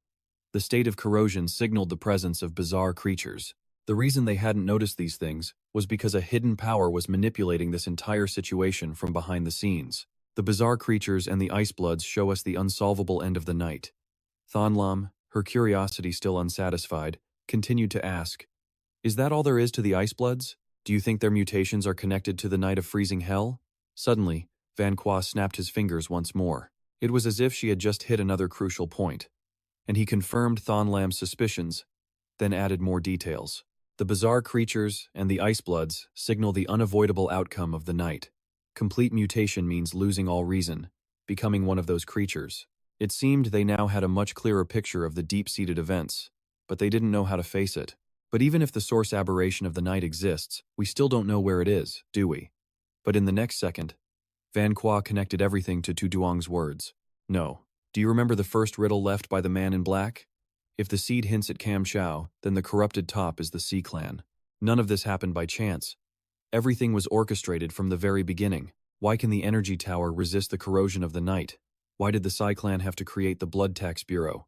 The state of corrosion signaled the presence of bizarre creatures. The reason they hadn't noticed these things was because a hidden power was manipulating this entire situation from behind the scenes. The bizarre creatures and the Icebloods show us the unsolvable end of the night. Thon Lam, her curiosity still unsatisfied, continued to ask, is that all there is to the Icebloods? Do you think their mutations are connected to the night of freezing hell? Suddenly, Van Qua snapped his fingers once more. It was as if she had just hit another crucial point. And he confirmed Thon Lam's suspicions, then added more details. The bizarre creatures and the Icebloods signal the unavoidable outcome of the night. Complete mutation means losing all reason, becoming one of those creatures. It seemed they now had a much clearer picture of the deep-seated events, but they didn't know how to face it. But even if the source aberration of the night exists, we still don't know where it is, do we? But in the next second, Van Qua connected everything to Tu Duong's words. No. Do you remember the first riddle left by the man in black? If the seed hints at Cam Chao, then the corrupted top is the Sea Clan. None of this happened by chance. Everything was orchestrated from the very beginning. Why can the energy tower resist the corrosion of the night? Why did the Sea Clan have to create the Blood Tax Bureau?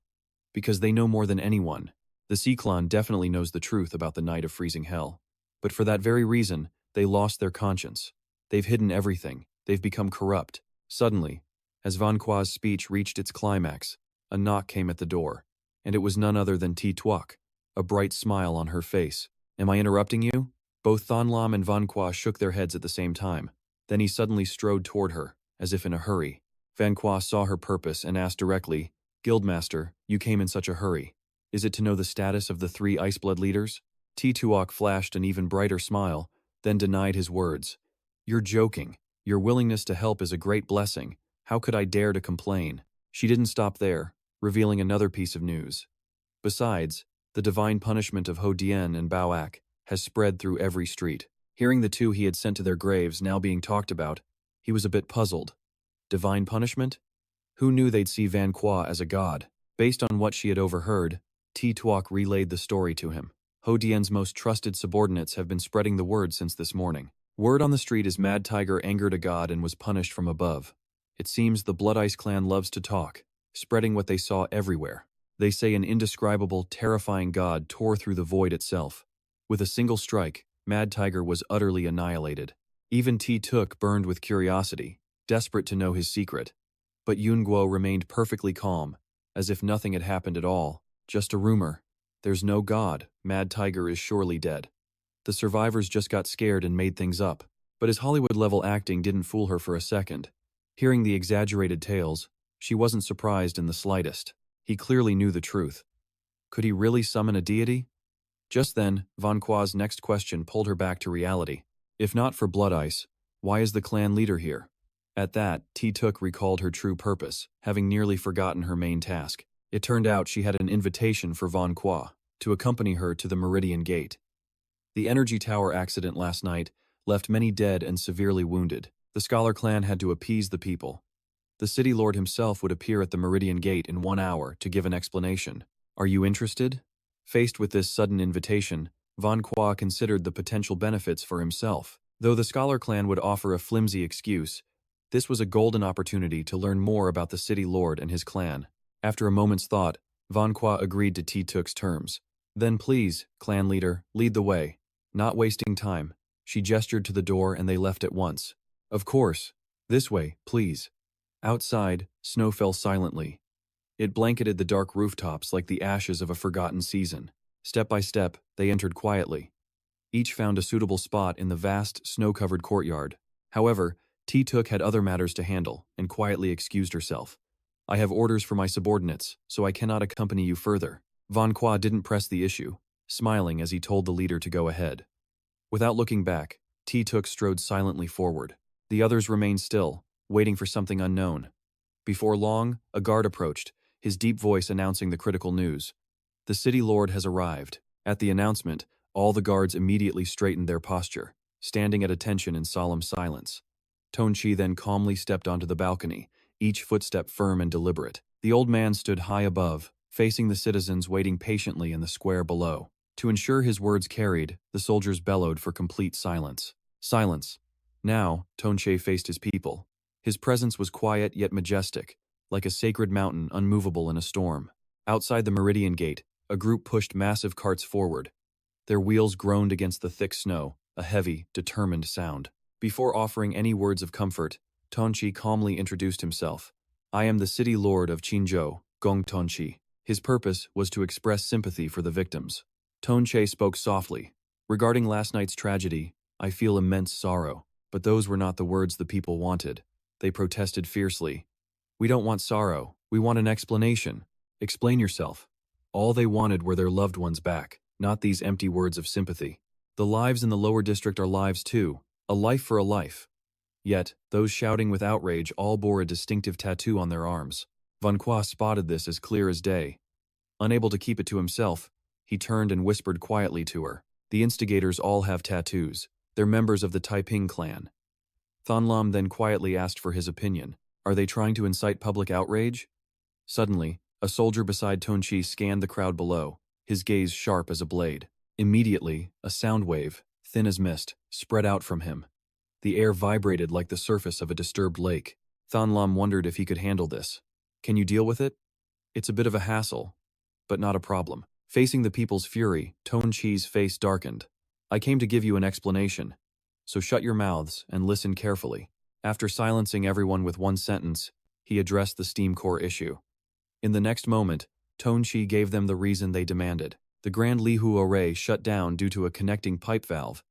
Because they know more than anyone. The Sea Clan definitely knows the truth about the night of freezing hell. But for that very reason, they lost their conscience. They've hidden everything. They've become corrupt. Suddenly, as Van Qua's speech reached its climax, a knock came at the door, and it was none other than Ti Tuok, a bright smile on her face. Am I interrupting you? Both Thon Lam and Van Qua shook their heads at the same time. Then he suddenly strode toward her, as if in a hurry. Van Qua saw her purpose and asked directly, Guildmaster, you came in such a hurry. Is it to know the status of the 3 Iceblood leaders? Tuok flashed an even brighter smile, then denied his words. You're joking. Your willingness to help is a great blessing. How could I dare to complain? She didn't stop there, revealing another piece of news. Besides, the divine punishment of Ho Dien and Bao Ak has spread through every street. Hearing the 2 he had sent to their graves now being talked about, he was a bit puzzled. Divine punishment? Who knew they'd see Van Qua as a god? Based on what she had overheard, Tuok relayed the story to him. Ho Dien's most trusted subordinates have been spreading the word since this morning. Word on the street is Mad Tiger angered a god and was punished from above. It seems the Blood Ice clan loves to talk, spreading what they saw everywhere. They say an indescribable, terrifying god tore through the void itself. With a single strike, Mad Tiger was utterly annihilated. Even Tuok burned with curiosity, desperate to know his secret. But Yun Guo remained perfectly calm, as if nothing had happened at all. Just a rumor. There's no god, Mad Tiger is surely dead. The survivors just got scared and made things up. But his Hollywood-level acting didn't fool her for a second. Hearing the exaggerated tales, she wasn't surprised in the slightest. He clearly knew the truth. Could he really summon a deity? Just then, Van Qua's next question pulled her back to reality. If not for Blood Ice, why is the clan leader here? At that, Tuok recalled her true purpose, having nearly forgotten her main task. It turned out she had an invitation for Van Qua to accompany her to the Meridian Gate. The energy tower accident last night left many dead and severely wounded. The Scholar clan had to appease the people. The city lord himself would appear at the Meridian Gate in 1 hour to give an explanation. Are you interested? Faced with this sudden invitation, Van Qua considered the potential benefits for himself. Though the Scholar clan would offer a flimsy excuse, this was a golden opportunity to learn more about the city lord and his clan. After a moment's thought, Van Qua agreed to Tuok's terms. Then please, clan leader, lead the way. Not wasting time. She gestured to the door and they left at once. Of course. This way, please. Outside, snow fell silently. It blanketed the dark rooftops like the ashes of a forgotten season. Step by step, they entered quietly. Each found a suitable spot in the vast, snow-covered courtyard. However, Tuok had other matters to handle and quietly excused herself. I have orders for my subordinates, so I cannot accompany you further. Van Qua didn't press the issue, smiling as he told the leader to go ahead. Without looking back, Tuok strode silently forward. The others remained still, waiting for something unknown. Before long, a guard approached, his deep voice announcing the critical news. The city lord has arrived. At the announcement, all the guards immediately straightened their posture, standing at attention in solemn silence. Tonchi then calmly stepped onto the balcony, each footstep firm and deliberate. The old man stood high above, facing the citizens waiting patiently in the square below. To ensure his words carried, the soldiers bellowed for complete silence. Silence. Now, Tonche faced his people. His presence was quiet yet majestic, like a sacred mountain unmovable in a storm. Outside the Meridian Gate, a group pushed massive carts forward. Their wheels groaned against the thick snow, a heavy, determined sound. Before offering any words of comfort, Tonchi calmly introduced himself. I am the city lord of Qinzhou, Gong Tonchi. His purpose was to express sympathy for the victims. Tonche spoke softly. Regarding last night's tragedy, I feel immense sorrow. But those were not the words the people wanted. They protested fiercely. We don't want sorrow. We want an explanation. Explain yourself. All they wanted were their loved ones back, not these empty words of sympathy. The lives in the lower district are lives too. A life for a life. Yet, those shouting with outrage all bore a distinctive tattoo on their arms. Van Qua spotted this as clear as day. Unable to keep it to himself, he turned and whispered quietly to her. The instigators all have tattoos. They're members of the Taiping clan. Thonlam then quietly asked for his opinion. Are they trying to incite public outrage? Suddenly, a soldier beside Tonchi scanned the crowd below, his gaze sharp as a blade. Immediately, a sound wave, thin as mist, spread out from him. The air vibrated like the surface of a disturbed lake. Thonlam wondered if he could handle this. Can you deal with it? It's a bit of a hassle, but not a problem. Facing the people's fury, Tonchi's face darkened. I came to give you an explanation, so shut your mouths and listen carefully. After silencing everyone with one sentence, he addressed the steam core issue. In the next moment, Tonchi gave them the reason they demanded. The Grand Lihu array shut down due to a connecting pipe valve.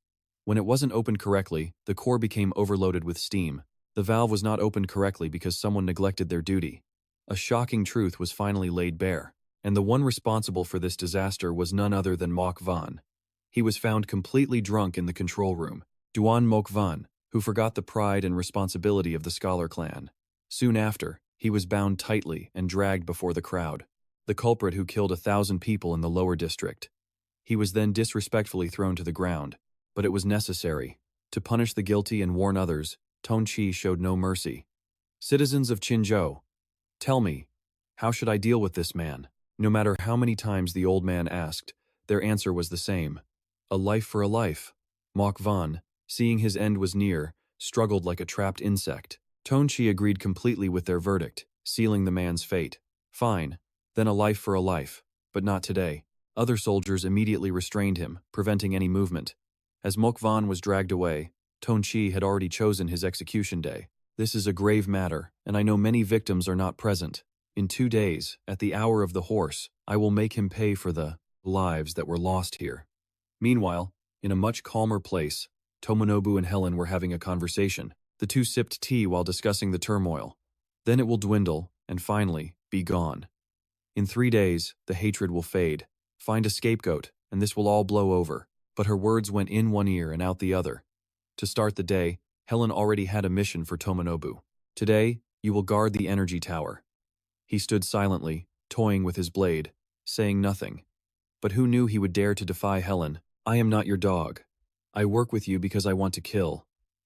When it wasn't opened correctly, the core became overloaded with steam. The valve was not opened correctly because someone neglected their duty. A shocking truth was finally laid bare, and the one responsible for this disaster was none other than Mok Van. He was found completely drunk in the control room, Duan Mok Van, who forgot the pride and responsibility of the scholar clan. Soon after, he was bound tightly and dragged before the crowd, the culprit who killed 1,000 people in the lower district. He was then disrespectfully thrown to the ground, but it was necessary. To punish the guilty and warn others, Tong Chi showed no mercy. Citizens of Qinzhou, tell me, how should I deal with this man? No matter how many times the old man asked, their answer was the same. A life for a life. Mok Van, seeing his end was near, struggled like a trapped insect. Tong Chi agreed completely with their verdict, sealing the man's fate. Fine, then a life for a life, but not today. Other soldiers immediately restrained him, preventing any movement. As Mok Van was dragged away, Tong Chi had already chosen his execution day. This is a grave matter, and I know many victims are not present. In 2 days, at the hour of the horse, I will make him pay for the lives that were lost here. Meanwhile, in a much calmer place, Tomonobu and Helen were having a conversation. The two sipped tea while discussing the turmoil. Then it will dwindle, and finally, be gone. In 3 days, the hatred will fade. Find a scapegoat, and this will all blow over. But her words went in one ear and out the other. To start the day, Helen already had a mission for Tomonobu. Today, you will guard the energy tower. He stood silently, toying with his blade, saying nothing. But who knew he would dare to defy Helen? I am not your dog. I work with you because I want to kill.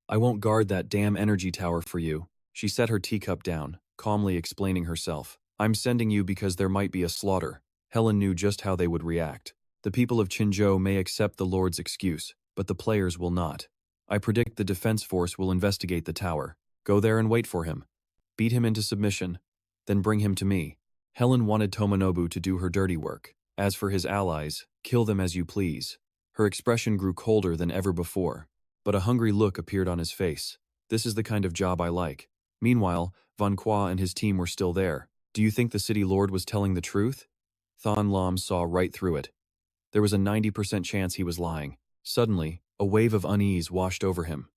I won't guard that damn energy tower for you. She set her teacup down, calmly explaining herself. I'm sending you because there might be a slaughter. Helen knew just how they would react. The people of Qinzhou may accept the Lord's excuse, but the players will not. I predict the defense force will investigate the tower. Go there and wait for him. Beat him into submission, then bring him to me. Helen wanted Tomonobu to do her dirty work. As for his allies, kill them as you please. Her expression grew colder than ever before, but a hungry look appeared on his face. This is the kind of job I like. Meanwhile, Van Qua and his team were still there. Do you think the city lord was telling the truth? Thon Lam saw right through it. There was a 90% chance he was lying. Suddenly, a wave of unease washed over him.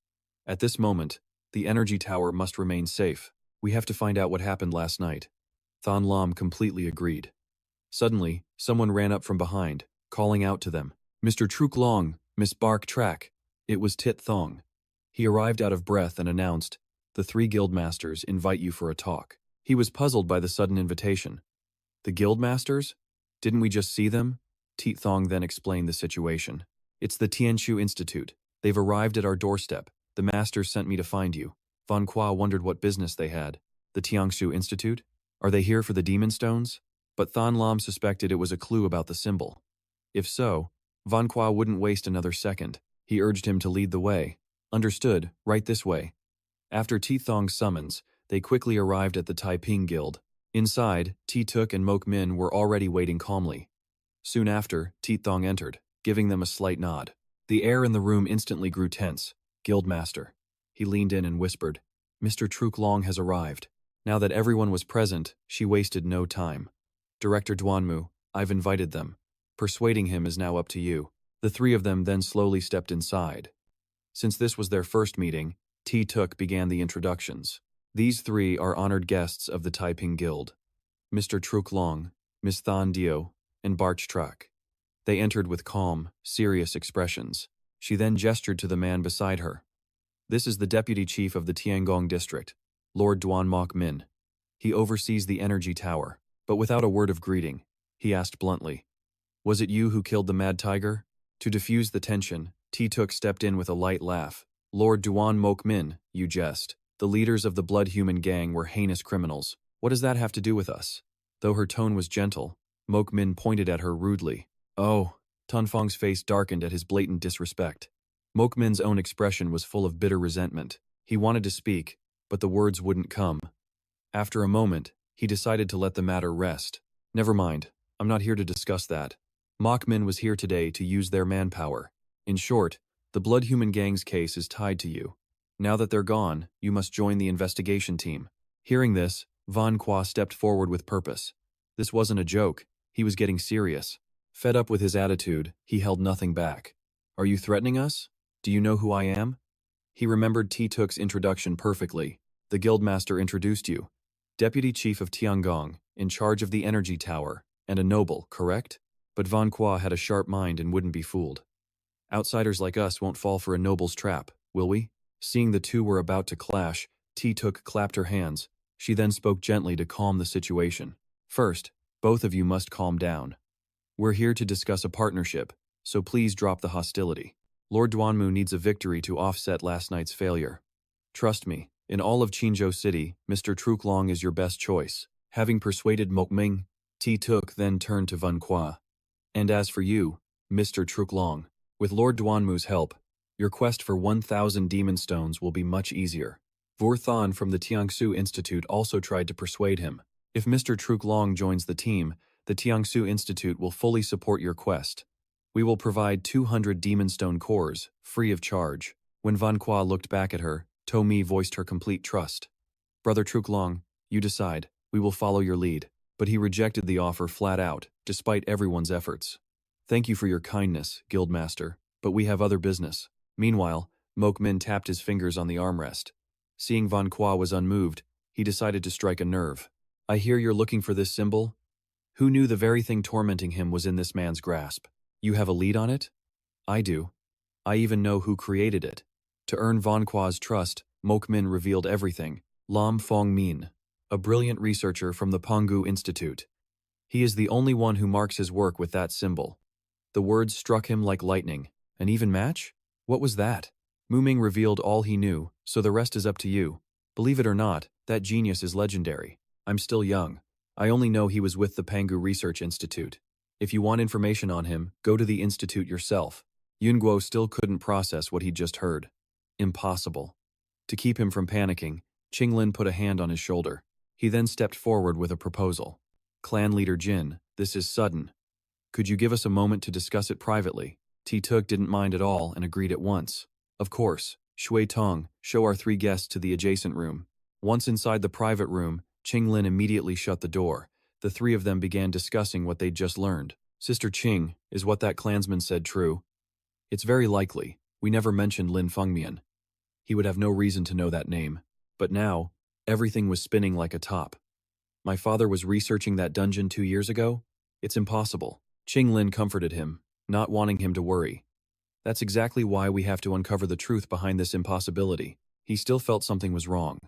At this moment, the energy tower must remain safe. We have to find out what happened last night. Thon Lam completely agreed. Suddenly, someone ran up from behind, calling out to them. Mr. Truk Long, Miss Bark Track. It was Tit Thong. He arrived out of breath and announced, the 3 guildmasters invite you for a talk. He was puzzled by the sudden invitation. The guildmasters? Didn't we just see them? Tit Thong then explained the situation. It's the Tianshu Institute. They've arrived at our doorstep. The masters sent me to find you. Van Qua wondered what business they had. The Tianshu Institute? Are they here for the demon stones? But Thon Lam suspected it was a clue about the symbol. If so, Van Qua wouldn't waste another second. He urged him to lead the way. Understood, right this way. After Tit Thong's summons, they quickly arrived at the Taiping Guild. Inside, Ti Tuk and Mok Min were already waiting calmly. Soon after, Tit Thong entered, giving them a slight nod. The air in the room instantly grew tense. Guildmaster. He leaned in and whispered, Mr. Truk Long has arrived. Now that everyone was present, she wasted no time. Director Duanmu, I've invited them. Persuading him is now up to you. The 3 of them then slowly stepped inside. Since this was their first meeting, Ti Tuk began the introductions. These 3 are honored guests of the Taiping Guild. Mr. Truk Long, Miss Than Dio, and Barch Trak. They entered with calm, serious expressions. She then gestured to the man beside her. This is the deputy chief of the Tiangong district, Lord Duan Mok Min. He oversees the energy tower, but without a word of greeting, he asked bluntly, was it you who killed the mad tiger? To diffuse the tension, Ti Tuk stepped in with a light laugh. Lord Duan Mok Min, you jest. The leaders of the Blood Human gang were heinous criminals. What does that have to do with us? Though her tone was gentle, Mok Min pointed at her rudely. Oh, Tun Fong's face darkened at his blatant disrespect. Mok Min's own expression was full of bitter resentment. He wanted to speak, but the words wouldn't come. After a moment, he decided to let the matter rest. Never mind, I'm not here to discuss that. Mok Min was here today to use their manpower. In short, the Blood Human gang's case is tied to you. Now that they're gone, you must join the investigation team. Hearing this, Van Qua stepped forward with purpose. This wasn't a joke, he was getting serious. Fed up with his attitude, he held nothing back. Are you threatening us? Do you know who I am? He remembered T-Tuk's introduction perfectly. The guildmaster introduced you. Deputy Chief of Tiangong, in charge of the energy tower, and a noble, correct? But Van Qua had a sharp mind and wouldn't be fooled. Outsiders like us won't fall for a noble's trap, will we? Seeing the two were about to clash, T-Tuk clapped her hands. She then spoke gently to calm the situation. First, both of you must calm down. We're here to discuss a partnership, so please drop the hostility. Lord Duanmu needs a victory to offset last night's failure. Trust me, in all of Qinzhou City, Mr. Truklong is your best choice. Having persuaded Mokming, T-Tuk then turned to Van Qua. And as for you, Mr. Truklong, with Lord Duanmu's help, your quest for 1,000 demon stones will be much easier. Vorthan from the Tiangsu Institute also tried to persuade him. If Mr. Truklong joins the team, the Tiangsu Institute will fully support your quest. We will provide 200 demon stone cores, free of charge. When Van Qua looked back at her, Tomi voiced her complete trust. Brother Truklong, you decide. We will follow your lead. But he rejected the offer flat out, despite everyone's efforts. Thank you for your kindness, Guildmaster, but we have other business. Meanwhile, Mokmin tapped his fingers on the armrest. Seeing Van Qua was unmoved, he decided to strike a nerve. I hear you're looking for this symbol? Who knew the very thing tormenting him was in this man's grasp? You have a lead on it? I do. I even know who created it. To earn Van Qua's trust, Mokmin revealed everything. Lam Fongmin, a brilliant researcher from the Penghu Institute. He is the only one who marks his work with that symbol. The words struck him like lightning. An even match? What was that? Mu Ming revealed all he knew, so the rest is up to you. Believe it or not, that genius is legendary. I'm still young. I only know he was with the Penghu Research Institute. If you want information on him, go to the institute yourself. Yunguo still couldn't process what he'd just heard. Impossible. To keep him from panicking, Qinglin put a hand on his shoulder. He then stepped forward with a proposal. Clan leader Jin, this is sudden. Could you give us a moment to discuss it privately? T-Tuk didn't mind at all and agreed at once. Of course, Shui Tong, show our three guests to the adjacent room. Once inside the private room, Qinglin immediately shut the door. The three of them began discussing what they'd just learned. Sister Qing, is what that clansman said true? It's very likely. We never mentioned Lin Fengmian. He would have no reason to know that name. But now, everything was spinning like a top. My father was researching that dungeon 2 years ago? It's impossible. Qinglin comforted him, not wanting him to worry. That's exactly why we have to uncover the truth behind this impossibility. He still felt something was wrong.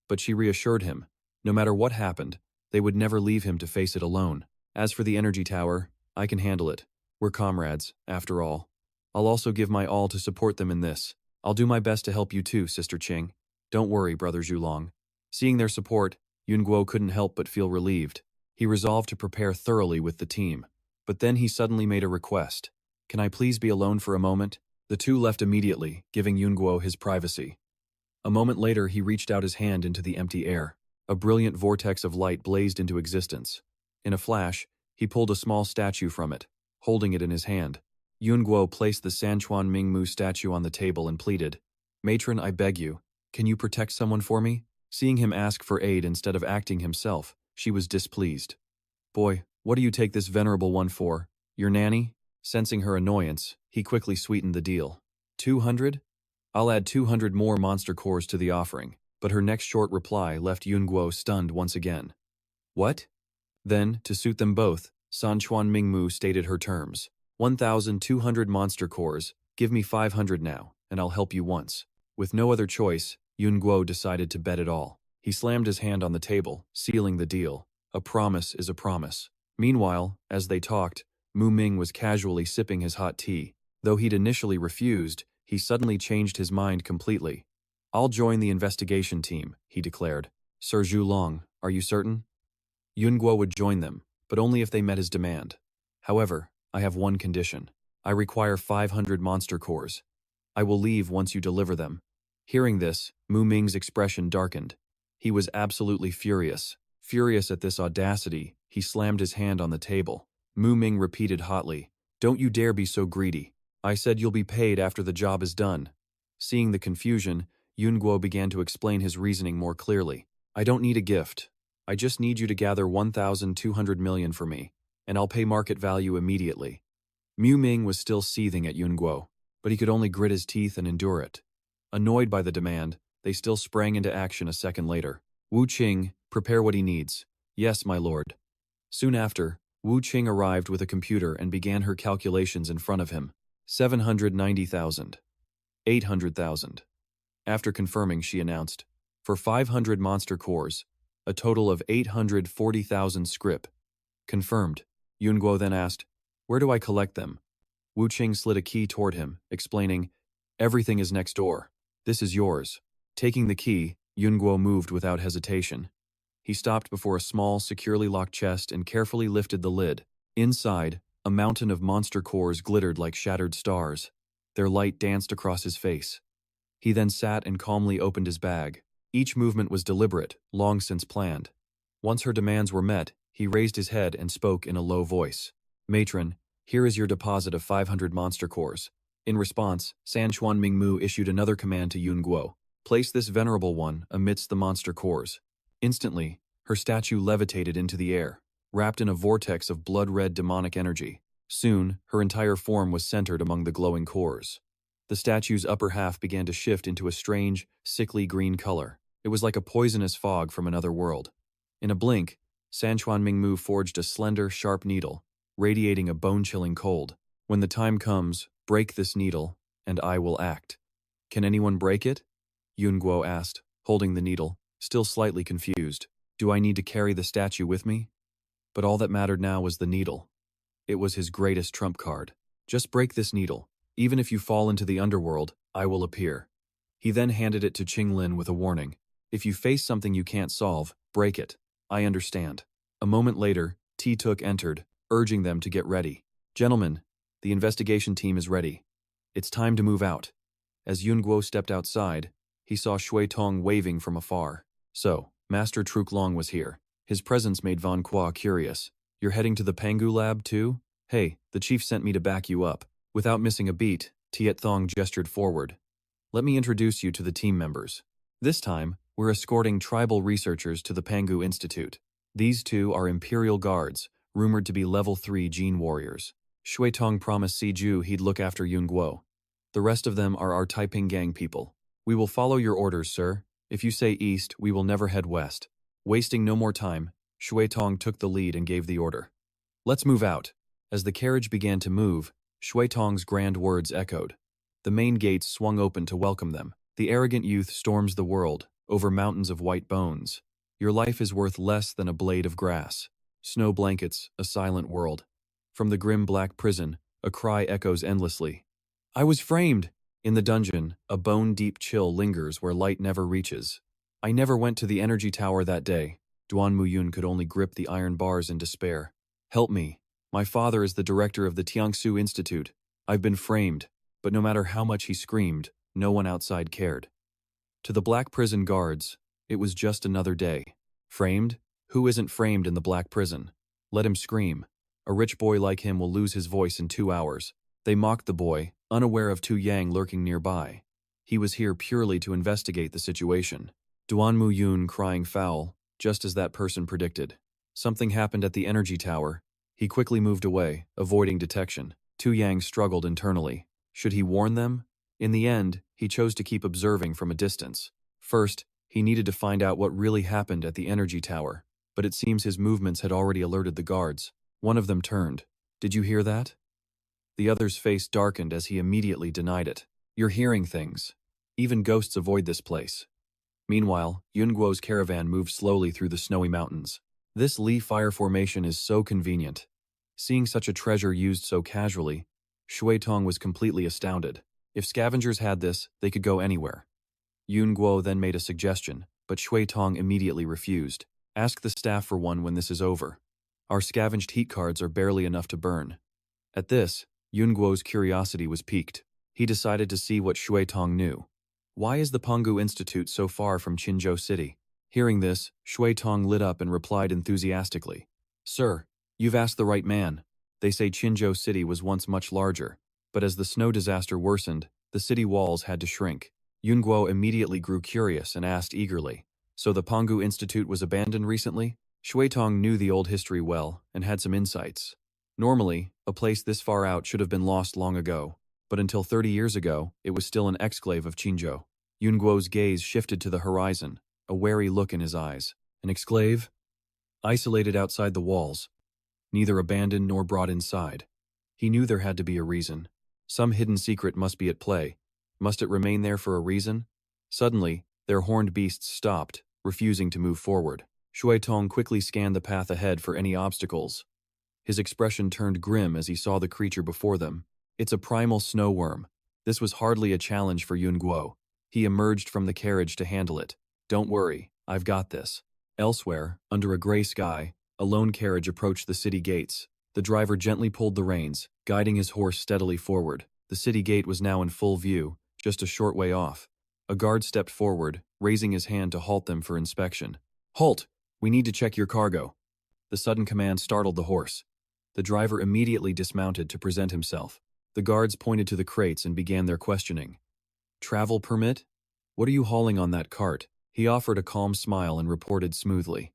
But she reassured him, no matter what happened, they would never leave him to face it alone. As for the energy tower, I can handle it. We're comrades, after all. I'll also give my all to support them in this. I'll do my best to help you too, Sister Qing. Don't worry, Brother Zhulong. Seeing their support, Yunguo couldn't help but feel relieved. He resolved to prepare thoroughly with the team. But then he suddenly made a request. Can I please be alone for a moment? The two left immediately, giving Yunguo his privacy. A moment later, he reached out his hand into the empty air. A brilliant vortex of light blazed into existence. In a flash, he pulled a small statue from it, holding it in his hand. Yunguo placed the Sanchuan Mingmu statue on the table and pleaded, Matron, I beg you, can you protect someone for me? Seeing him ask for aid instead of acting himself, she was displeased. Boy, what do you take this venerable one for? Your nanny? Sensing her annoyance, he quickly sweetened the deal. 200? I'll add 200 more monster cores to the offering. But her next short reply left Yunguo stunned once again. What? Then, to suit them both, Sanchuan Mingmu stated her terms. 1,200 monster cores, give me 500 now, and I'll help you once. With no other choice, Yunguo decided to bet it all. He slammed his hand on the table, sealing the deal. A promise is a promise. Meanwhile, as they talked, Mu Ming was casually sipping his hot tea. Though he'd initially refused, he suddenly changed his mind completely. I'll join the investigation team, he declared. Sir Zhulong, are you certain? Yunguo would join them, but only if they met his demand. However, I have one condition. I require 500 monster cores. I will leave once you deliver them. Hearing this, Mu Ming's expression darkened. He was absolutely furious. Furious at this audacity, he slammed his hand on the table. Mu Ming repeated hotly, Don't you dare be so greedy. I said you'll be paid after the job is done. Seeing the confusion, Yunguo began to explain his reasoning more clearly. I don't need a gift. I just need you to gather 1,200 million for me, and I'll pay market value immediately. Mu Ming was still seething at Yunguo, but he could only grit his teeth and endure it. Annoyed by the demand, they still sprang into action a second later. Wu Qing, prepare what he needs. Yes, my lord. Soon after, Wu Qing arrived with a computer and began her calculations in front of him. 790,000. 800,000. After confirming, she announced, for 500 monster cores, a total of 840,000 scrip. Confirmed. Yun Guo then asked, where do I collect them? Wu Qing slid a key toward him, explaining, everything is next door. This is yours. Taking the key, Yun Guo moved without hesitation. He stopped before a small, securely locked chest and carefully lifted the lid. Inside, a mountain of monster cores glittered like shattered stars. Their light danced across his face. He then sat and calmly opened his bag. Each movement was deliberate, long since planned. Once her demands were met, he raised his head and spoke in a low voice. Matron, here is your deposit of 500 monster cores. In response, San Chuan Mingmu issued another command to Yun Guo. Place this venerable one amidst the monster cores. Instantly, her statue levitated into the air, wrapped in a vortex of blood-red demonic energy. Soon, her entire form was centered among the glowing cores. The statue's upper half began to shift into a strange, sickly green color. It was like a poisonous fog from another world. In a blink, San Chuan Mingmu forged a slender, sharp needle, radiating a bone-chilling cold. When the time comes, break this needle, and I will act. Can anyone break it? Yun Guo asked, holding the needle, still slightly confused. Do I need to carry the statue with me? But all that mattered now was the needle. It was his greatest trump card. Just break this needle. Even if you fall into the underworld, I will appear. He then handed it to Qing Lin with a warning. If you face something you can't solve, break it. I understand. A moment later, T Tuk entered, urging them to get ready. Gentlemen, the investigation team is ready. It's time to move out. As Yun Guo stepped outside, he saw Shui Tong waving from afar. So, Master Truk Long was here. His presence made Van Qua curious. You're heading to the Pangu lab too? Hey, the chief sent me to back you up. Without missing a beat, Tiet Thong gestured forward. Let me introduce you to the team members. This time, we're escorting tribal researchers to the Pangu Institute. These two are Imperial Guards, rumored to be level 3 gene warriors. Shui Tong promised Si Ju he'd look after Yun Guo. The rest of them are our Taiping gang people. We will follow your orders, sir. If you say east, we will never head west. Wasting no more time, Shui Tong took the lead and gave the order. Let's move out. As the carriage began to move, Shui Tong's grand words echoed. The main gates swung open to welcome them. The arrogant youth storms the world, over mountains of white bones. Your life is worth less than a blade of grass. Snow blankets, a silent world. From the grim black prison, a cry echoes endlessly. I was framed! In the dungeon, a bone-deep chill lingers where light never reaches. I never went to the energy tower that day. Duan Muyun could only grip the iron bars in despair. Help me. My father is the director of the Tiangsu Institute. I've been framed, but no matter how much he screamed, no one outside cared. To the black prison guards, it was just another day. Framed? Who isn't framed in the black prison? Let him scream. A rich boy like him will lose his voice in 2 hours. They mocked the boy, unaware of Tu Yang lurking nearby. He was here purely to investigate the situation. Duan Muyun crying foul, just as that person predicted. Something happened at the energy tower. He quickly moved away, avoiding detection. Tu Yang struggled internally. Should he warn them? In the end, he chose to keep observing from a distance. First, he needed to find out what really happened at the energy tower, but it seems his movements had already alerted the guards. One of them turned. Did you hear that? The other's face darkened as he immediately denied it. You're hearing things. Even ghosts avoid this place. Meanwhile, Yun Guo's caravan moved slowly through the snowy mountains. This Li fire formation is so convenient. Seeing such a treasure used so casually, Shui Tong was completely astounded. If scavengers had this, they could go anywhere. Yun Guo then made a suggestion, but Shui Tong immediately refused. Ask the staff for one when this is over. Our scavenged heat cards are barely enough to burn. At this, Yun Guo's curiosity was piqued. He decided to see what Shui Tong knew. Why is the Pangu Institute so far from Qinzhou City? Hearing this, Shui Tong lit up and replied enthusiastically. Sir, you've asked the right man. They say Qinzhou City was once much larger, but as the snow disaster worsened, the city walls had to shrink. Yun Guo immediately grew curious and asked eagerly. So the Pangu Institute was abandoned recently? Shui Tong knew the old history well and had some insights. Normally, a place this far out should have been lost long ago, but until 30 years ago, it was still an exclave of Qinzhou. Yunguo's gaze shifted to the horizon, a wary look in his eyes. An exclave? Isolated outside the walls, neither abandoned nor brought inside. He knew there had to be a reason. Some hidden secret must be at play. Must it remain there for a reason? Suddenly, their horned beasts stopped, refusing to move forward. Shui Tong quickly scanned the path ahead for any obstacles. His expression turned grim as he saw the creature before them. It's a primal snow worm. This was hardly a challenge for Yun Guo. He emerged from the carriage to handle it. Don't worry, I've got this. Elsewhere, under a gray sky, a lone carriage approached the city gates. The driver gently pulled the reins, guiding his horse steadily forward. The city gate was now in full view, just a short way off. A guard stepped forward, raising his hand to halt them for inspection. Halt! We need to check your cargo. The sudden command startled the horse. The driver immediately dismounted to present himself. The guards pointed to the crates and began their questioning. Travel permit? What are you hauling on that cart? He offered a calm smile and reported smoothly.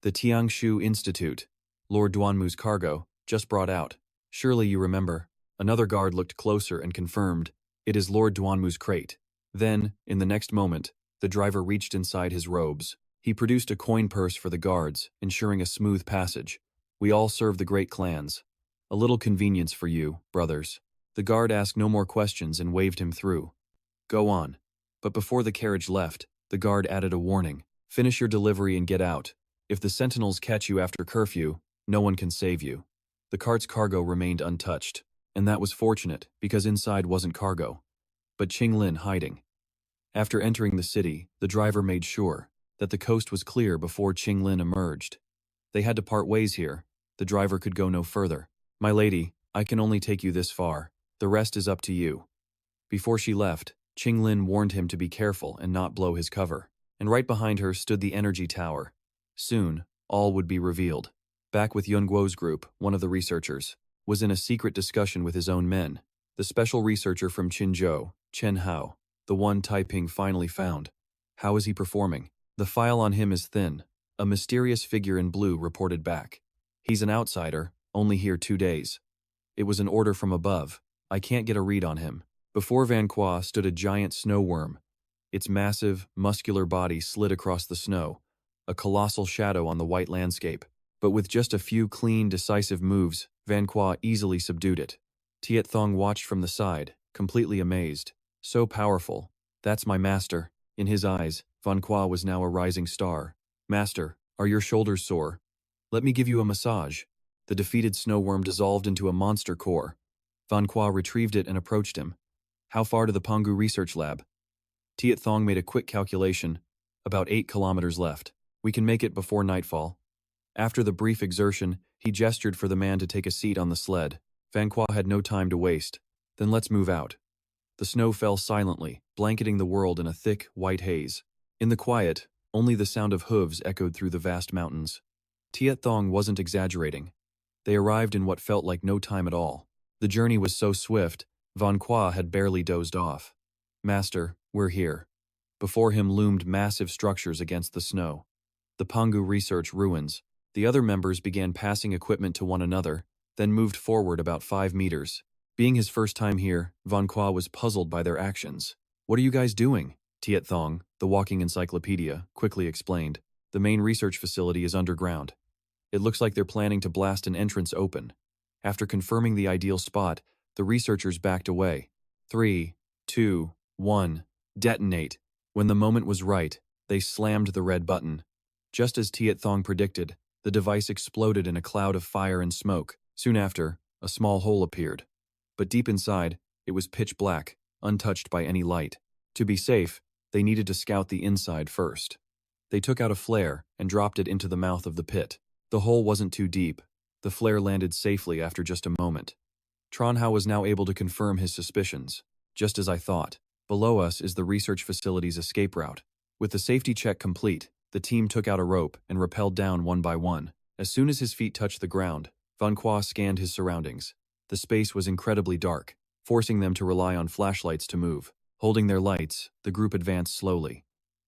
The Tiangshu Institute, Lord Duanmu's cargo, just brought out. Surely you remember. Another guard looked closer and confirmed, it is Lord Duanmu's crate. Then, in the next moment, the driver reached inside his robes. He produced a coin purse for the guards, ensuring a smooth passage. We all serve the great clans. A little convenience for you, brothers. The guard asked no more questions and waved him through. Go on. But before the carriage left, the guard added a warning. Finish your delivery and get out. If the sentinels catch you after curfew, no one can save you. The cart's cargo remained untouched, and that was fortunate because inside wasn't cargo, but Qinglin hiding. After entering the city, the driver made sure that the coast was clear before Qinglin emerged. They had to part ways here. The driver could go no further. My lady, I can only take you this far. The rest is up to you. Before she left, Qinglin warned him to be careful and not blow his cover. And right behind her stood the energy tower. Soon, all would be revealed. Back with Yunguo's group, one of the researchers, was in a secret discussion with his own men. The special researcher from Qinzhou, Chen Hao, the one Taiping finally found. How is he performing? The file on him is thin. A mysterious figure in blue reported back. He's an outsider, only here 2 days. It was an order from above. I can't get a read on him. Before Van Qua stood a giant snow worm. Its massive, muscular body slid across the snow, a colossal shadow on the white landscape. But with just a few clean, decisive moves, Van Qua easily subdued it. Tiet Thong watched from the side, completely amazed. So powerful. That's my master. In his eyes, Van Qua was now a rising star. Master, are your shoulders sore? Let me give you a massage. The defeated snow worm dissolved into a monster core. Van Qua retrieved it and approached him. How far to the Pangu research lab? Tiet Thong made a quick calculation. About 8 kilometers left. We can make it before nightfall. After the brief exertion, he gestured for the man to take a seat on the sled. Van Qua had no time to waste. Then let's move out. The snow fell silently, blanketing the world in a thick, white haze. In the quiet, only the sound of hooves echoed through the vast mountains. Tiet Thong wasn't exaggerating. They arrived in what felt like no time at all. The journey was so swift, Van Qua had barely dozed off. Master, we're here. Before him loomed massive structures against the snow. The Pangu research ruins. The other members began passing equipment to one another, then moved forward about 5 meters. Being his first time here, Van Qua was puzzled by their actions. What are you guys doing? Tiet Thong, the walking encyclopedia, quickly explained. The main research facility is underground. It looks like they're planning to blast an entrance open. After confirming the ideal spot, the researchers backed away. 3, 2, 1, detonate. When the moment was right, they slammed the red button. Just as Tiet Thong predicted, the device exploded in a cloud of fire and smoke. Soon after, a small hole appeared. But deep inside, it was pitch black, untouched by any light. To be safe, they needed to scout the inside first. They took out a flare and dropped it into the mouth of the pit. The hole wasn't too deep. The flare landed safely after just a moment. Tronhao was now able to confirm his suspicions. Just as I thought. Below us is the research facility's escape route. With the safety check complete, the team took out a rope and rappelled down one by one. As soon as his feet touched the ground, Van Qua scanned his surroundings. The space was incredibly dark, forcing them to rely on flashlights to move. Holding their lights, the group advanced slowly.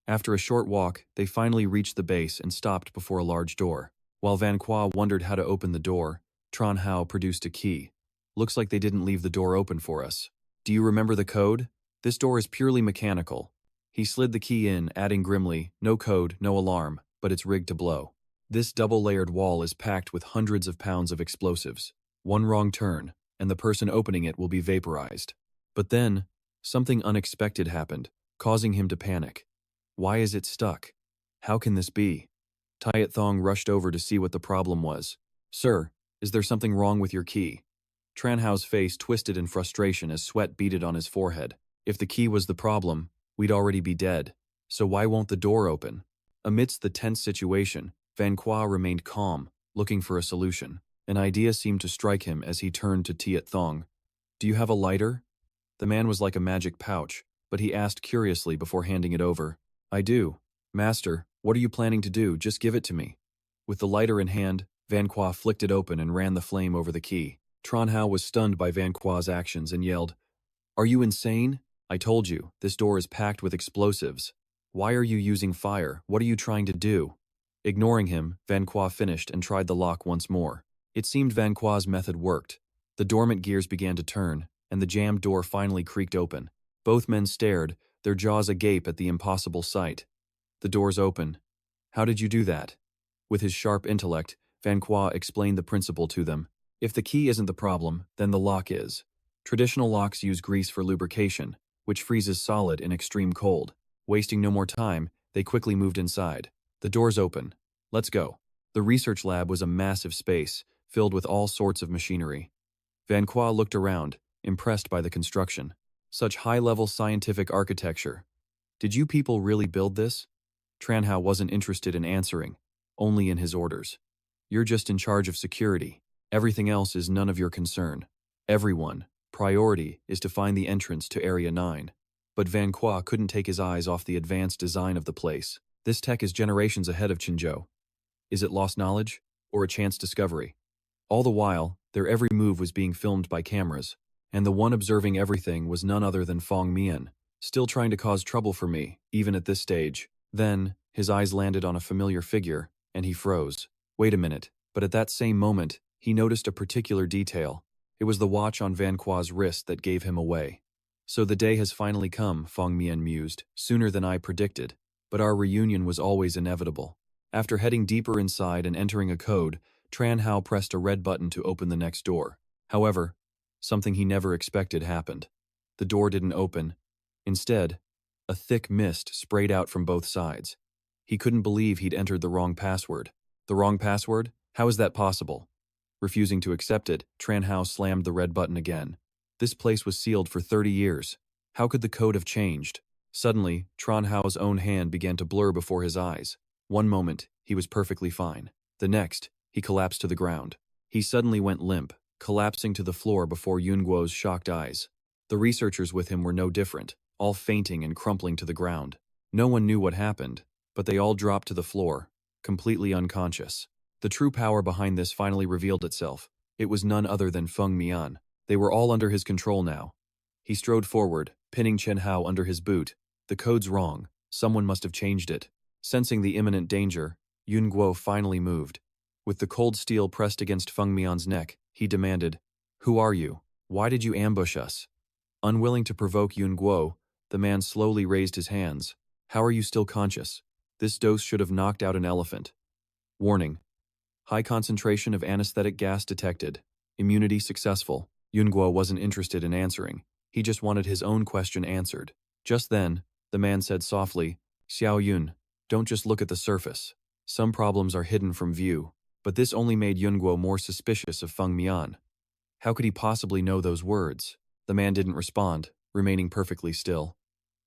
After a short walk, they finally reached the base and stopped before a large door. While Van Qua wondered how to open the door, Tron Hao produced a key. Looks like they didn't leave the door open for us. Do you remember the code? This door is purely mechanical. He slid the key in, adding grimly, "No code, no alarm, but it's rigged to blow. This double-layered wall is packed with hundreds of pounds of explosives. One wrong turn, and the person opening it will be vaporized." But then, something unexpected happened, causing him to panic. Why is it stuck? How can this be? Tiat Thong rushed over to see what the problem was. "Sir, is there something wrong with your key?" Tran Hao's face twisted in frustration as sweat beaded on his forehead. If the key was the problem, we'd already be dead. So why won't the door open? Amidst the tense situation, Van Qua remained calm, looking for a solution. An idea seemed to strike him as he turned to Tiat Thong. "Do you have a lighter?" The man was like a magic pouch, but he asked curiously before handing it over. "I do. Master, what are you planning to do? Just give it to me." With the lighter in hand, Van Qua flicked it open and ran the flame over the key. Tran Hao was stunned by Van Qua's actions and yelled, "Are you insane? I told you, this door is packed with explosives. Why are you using fire? What are you trying to do?" Ignoring him, Van Qua finished and tried the lock once more. It seemed Van Qua's method worked. The dormant gears began to turn, and the jammed door finally creaked open. Both men stared, their jaws agape at the impossible sight. "The door's open. How did you do that?" With his sharp intellect, Van Qua explained the principle to them. If the key isn't the problem, then the lock is. Traditional locks use grease for lubrication, which freezes solid in extreme cold. Wasting no more time, they quickly moved inside. "The door's open. Let's go." The research lab was a massive space, filled with all sorts of machinery. Van Qua looked around, impressed by the construction. Such high-level scientific architecture. "Did you people really build this?" Tran Hao wasn't interested in answering, only in his orders. "You're just in charge of security. Everything else is none of your concern. Everyone, priority is to find the entrance to Area 9. But Van Qua couldn't take his eyes off the advanced design of the place. This tech is generations ahead of Qinzhou. Is it lost knowledge, or a chance discovery? All the while, their every move was being filmed by cameras, and the one observing everything was none other than Fong Mian, still trying to cause trouble for me, even at this stage. Then, his eyes landed on a familiar figure, and he froze. Wait a minute, but at that same moment, he noticed a particular detail. It was the watch on Van Qua's wrist that gave him away. "So the day has finally come," Fong Mian mused, "sooner than I predicted. But our reunion was always inevitable." After heading deeper inside and entering a code, Tran Hao pressed a red button to open the next door. However, something he never expected happened. The door didn't open. Instead, a thick mist sprayed out from both sides. He couldn't believe he'd entered the wrong password. The wrong password? How is that possible? Refusing to accept it, Tran Hao slammed the red button again. This place was sealed for 30 years. How could the code have changed? Suddenly, Tran Hao's own hand began to blur before his eyes. One moment, he was perfectly fine. The next, he collapsed to the ground. He suddenly went limp, collapsing to the floor before Yun Guo's shocked eyes. The researchers with him were no different, all fainting and crumpling to the ground. No one knew what happened, but they all dropped to the floor, completely unconscious. The true power behind this finally revealed itself. It was none other than Feng Mian. They were all under his control now. He strode forward, pinning Chen Hao under his boot. "The code's wrong. Someone must have changed it." Sensing the imminent danger, Yun Guo finally moved. With the cold steel pressed against Feng Mian's neck, he demanded, "Who are you? Why did you ambush us?" Unwilling to provoke Yun Guo, the man slowly raised his hands. "How are you still conscious? This dose should have knocked out an elephant." Warning. High concentration of anesthetic gas detected. Immunity successful. Yun Guo wasn't interested in answering. He just wanted his own question answered. Just then, the man said softly, "Xiao Yun, don't just look at the surface. Some problems are hidden from view." But this only made Yun Guo more suspicious of Feng Mian. How could he possibly know those words? The man didn't respond, remaining perfectly still.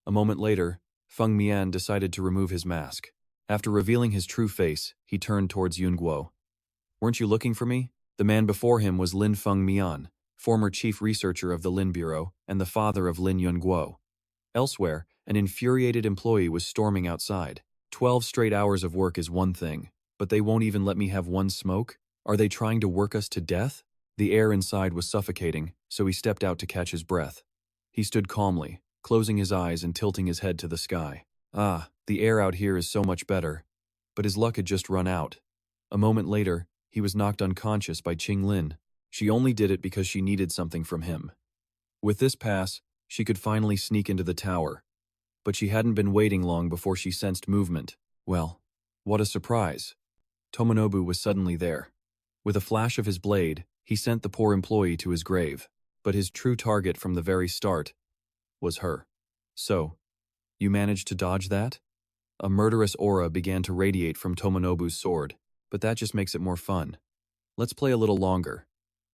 A moment later, Feng Mian decided to remove his mask. After revealing his true face, he turned towards Yun Guo. "Weren't you looking for me?" The man before him was Lin Feng Mian, former chief researcher of the Lin Bureau and the father of Lin Yun Guo. Elsewhere, an infuriated employee was storming outside. 12 straight hours of work is one thing, but they won't even let me have one smoke? Are they trying to work us to death? The air inside was suffocating, so he stepped out to catch his breath. He stood calmly, closing his eyes and tilting his head to the sky. The air out here is so much better. But his luck had just run out. A moment later, he was knocked unconscious by Qing Lin. She only did it because she needed something from him. With this pass, she could finally sneak into the tower. But she hadn't been waiting long before she sensed movement. Well, what a surprise. Tomonobu was suddenly there. With a flash of his blade, he sent the poor employee to his grave. But his true target from the very start was her. So, you managed to dodge that? A murderous aura began to radiate from Tomonobu's sword, but that just makes it more fun. Let's play a little longer.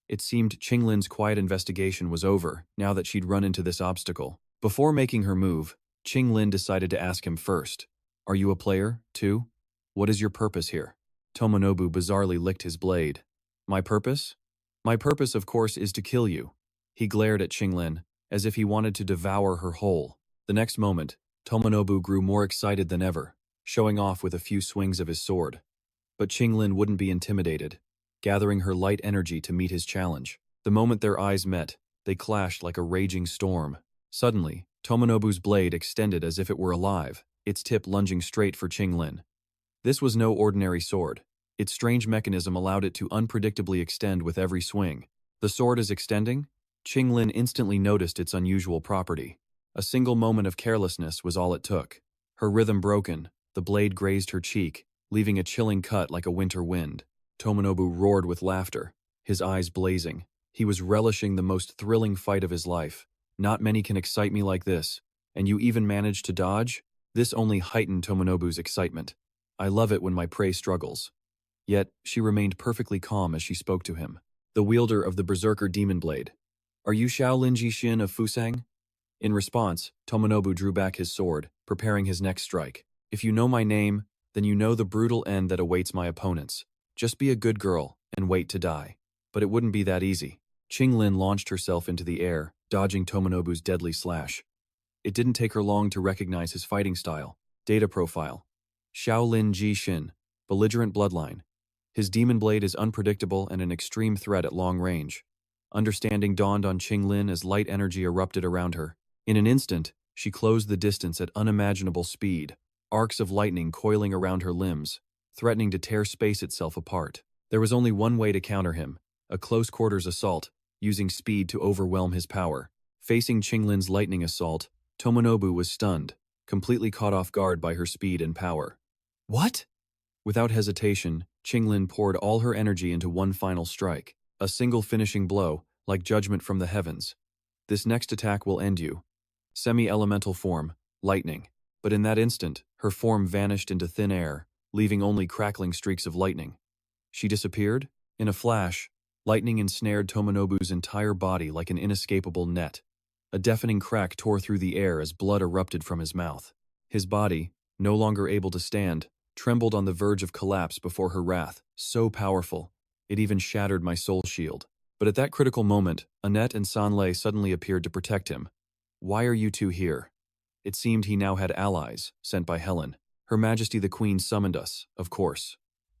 It seemed Qinglin's quiet investigation was over now that she'd run into this obstacle. Before making her move, Qinglin decided to ask him first. Are you a player, too? What is your purpose here? Tomonobu bizarrely licked his blade. My purpose? My purpose, of course, is to kill you. He glared at Qinglin, as if he wanted to devour her whole. The next moment, Tomonobu grew more excited than ever, showing off with a few swings of his sword. But Qinglin wouldn't be intimidated, gathering her light energy to meet his challenge. The moment their eyes met, they clashed like a raging storm. Suddenly, Tomonobu's blade extended as if it were alive, its tip lunging straight for Qinglin. This was no ordinary sword. Its strange mechanism allowed it to unpredictably extend with every swing. The sword is extending? Qinglin instantly noticed its unusual property. A single moment of carelessness was all it took. Her rhythm broken, the blade grazed her cheek, leaving a chilling cut like a winter wind. Tomonobu roared with laughter, his eyes blazing. He was relishing the most thrilling fight of his life. Not many can excite me like this. And you even managed to dodge? This only heightened Tomonobu's excitement. I love it when my prey struggles. Yet, she remained perfectly calm as she spoke to him. The wielder of the Berserker Demon Blade. Are you Shaolin Jishin of Fusang? In response, Tomonobu drew back his sword, preparing his next strike. If you know my name, then you know the brutal end that awaits my opponents. Just be a good girl and wait to die. But it wouldn't be that easy. Qinglin launched herself into the air, dodging Tomonobu's deadly slash. It didn't take her long to recognize his fighting style. Data profile. Shaolin Jishin, belligerent bloodline. His demon blade is unpredictable and an extreme threat at long range. Understanding dawned on Qinglin as light energy erupted around her. In an instant, she closed the distance at unimaginable speed, arcs of lightning coiling around her limbs, threatening to tear space itself apart. There was only one way to counter him, a close-quarters assault, using speed to overwhelm his power. Facing Qinglin's lightning assault, Tomonobu was stunned, completely caught off guard by her speed and power. What? Without hesitation, Qinglin poured all her energy into one final strike, a single finishing blow, like judgment from the heavens. This next attack will end you. Semi-elemental form, lightning. But in that instant, her form vanished into thin air, leaving only crackling streaks of lightning. She disappeared? In a flash, lightning ensnared Tomonobu's entire body like an inescapable net. A deafening crack tore through the air as blood erupted from his mouth. His body, no longer able to stand, trembled on the verge of collapse before her wrath, so powerful, it even shattered my soul shield. But at that critical moment, Annette and Sanlei suddenly appeared to protect him. Why are you two here? It seemed he now had allies, sent by Helen. Her Majesty the Queen summoned us, of course.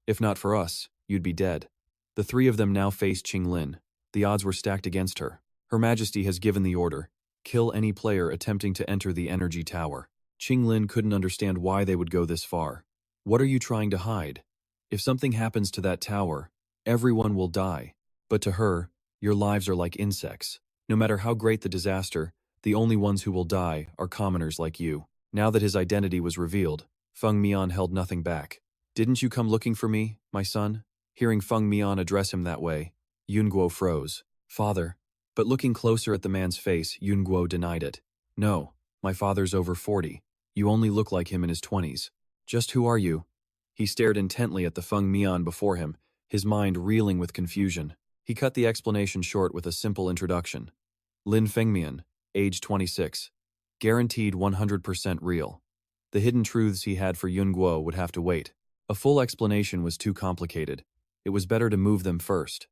If not for us, you'd be dead. The three of them now faced Qinglin. The odds were stacked against her. Her Majesty has given the order. Kill any player attempting to enter the energy tower. Qinglin couldn't understand why they would go this far. What are you trying to hide? If something happens to that tower, everyone will die. But to her, your lives are like insects. No matter how great the disaster, the only ones who will die are commoners like you. Now that his identity was revealed, Feng Mian held nothing back. Didn't you come looking for me, my son? Hearing Feng Mian address him that way, Yunguo froze. Father. But looking closer at the man's face, Yunguo denied it. No, my father's over 40. You only look like him in his 20s. Just who are you? He stared intently at the Feng Mian before him, his mind reeling with confusion. He cut the explanation short with a simple introduction. Lin Fengmian, age 26. Guaranteed 100% real. The hidden truths he had for Yunguo would have to wait. A full explanation was too complicated. It was better to move them first.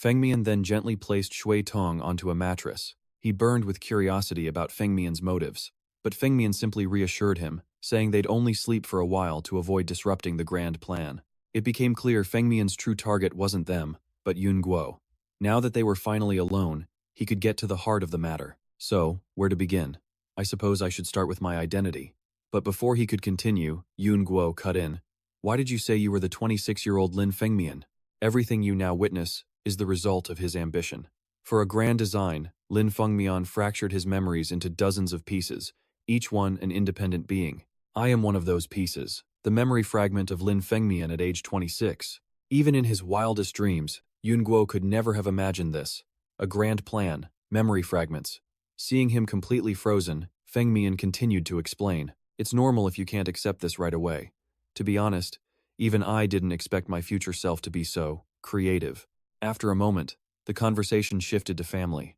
Fengmian then gently placed Shui Tong onto a mattress. He burned with curiosity about Fengmian's motives. But Fengmian simply reassured him, saying they'd only sleep for a while to avoid disrupting the grand plan. It became clear Fengmian's true target wasn't them, but Yunguo. Now that they were finally alone, he could get to the heart of the matter. So, where to begin? I suppose I should start with my identity. But before he could continue, Yunguo cut in. Why did you say you were the 26-year-old Lin Fengmian? Everything you now witness is the result of his ambition. For a grand design, Lin Fengmian fractured his memories into dozens of pieces, each one an independent being. I am one of those pieces, the memory fragment of Lin Fengmian at age 26. Even in his wildest dreams, Yun Guo could never have imagined this. A grand plan, memory fragments. Seeing him completely frozen, Fengmian continued to explain. It's normal if you can't accept this right away. To be honest, even I didn't expect my future self to be so creative. After a moment, the conversation shifted to family.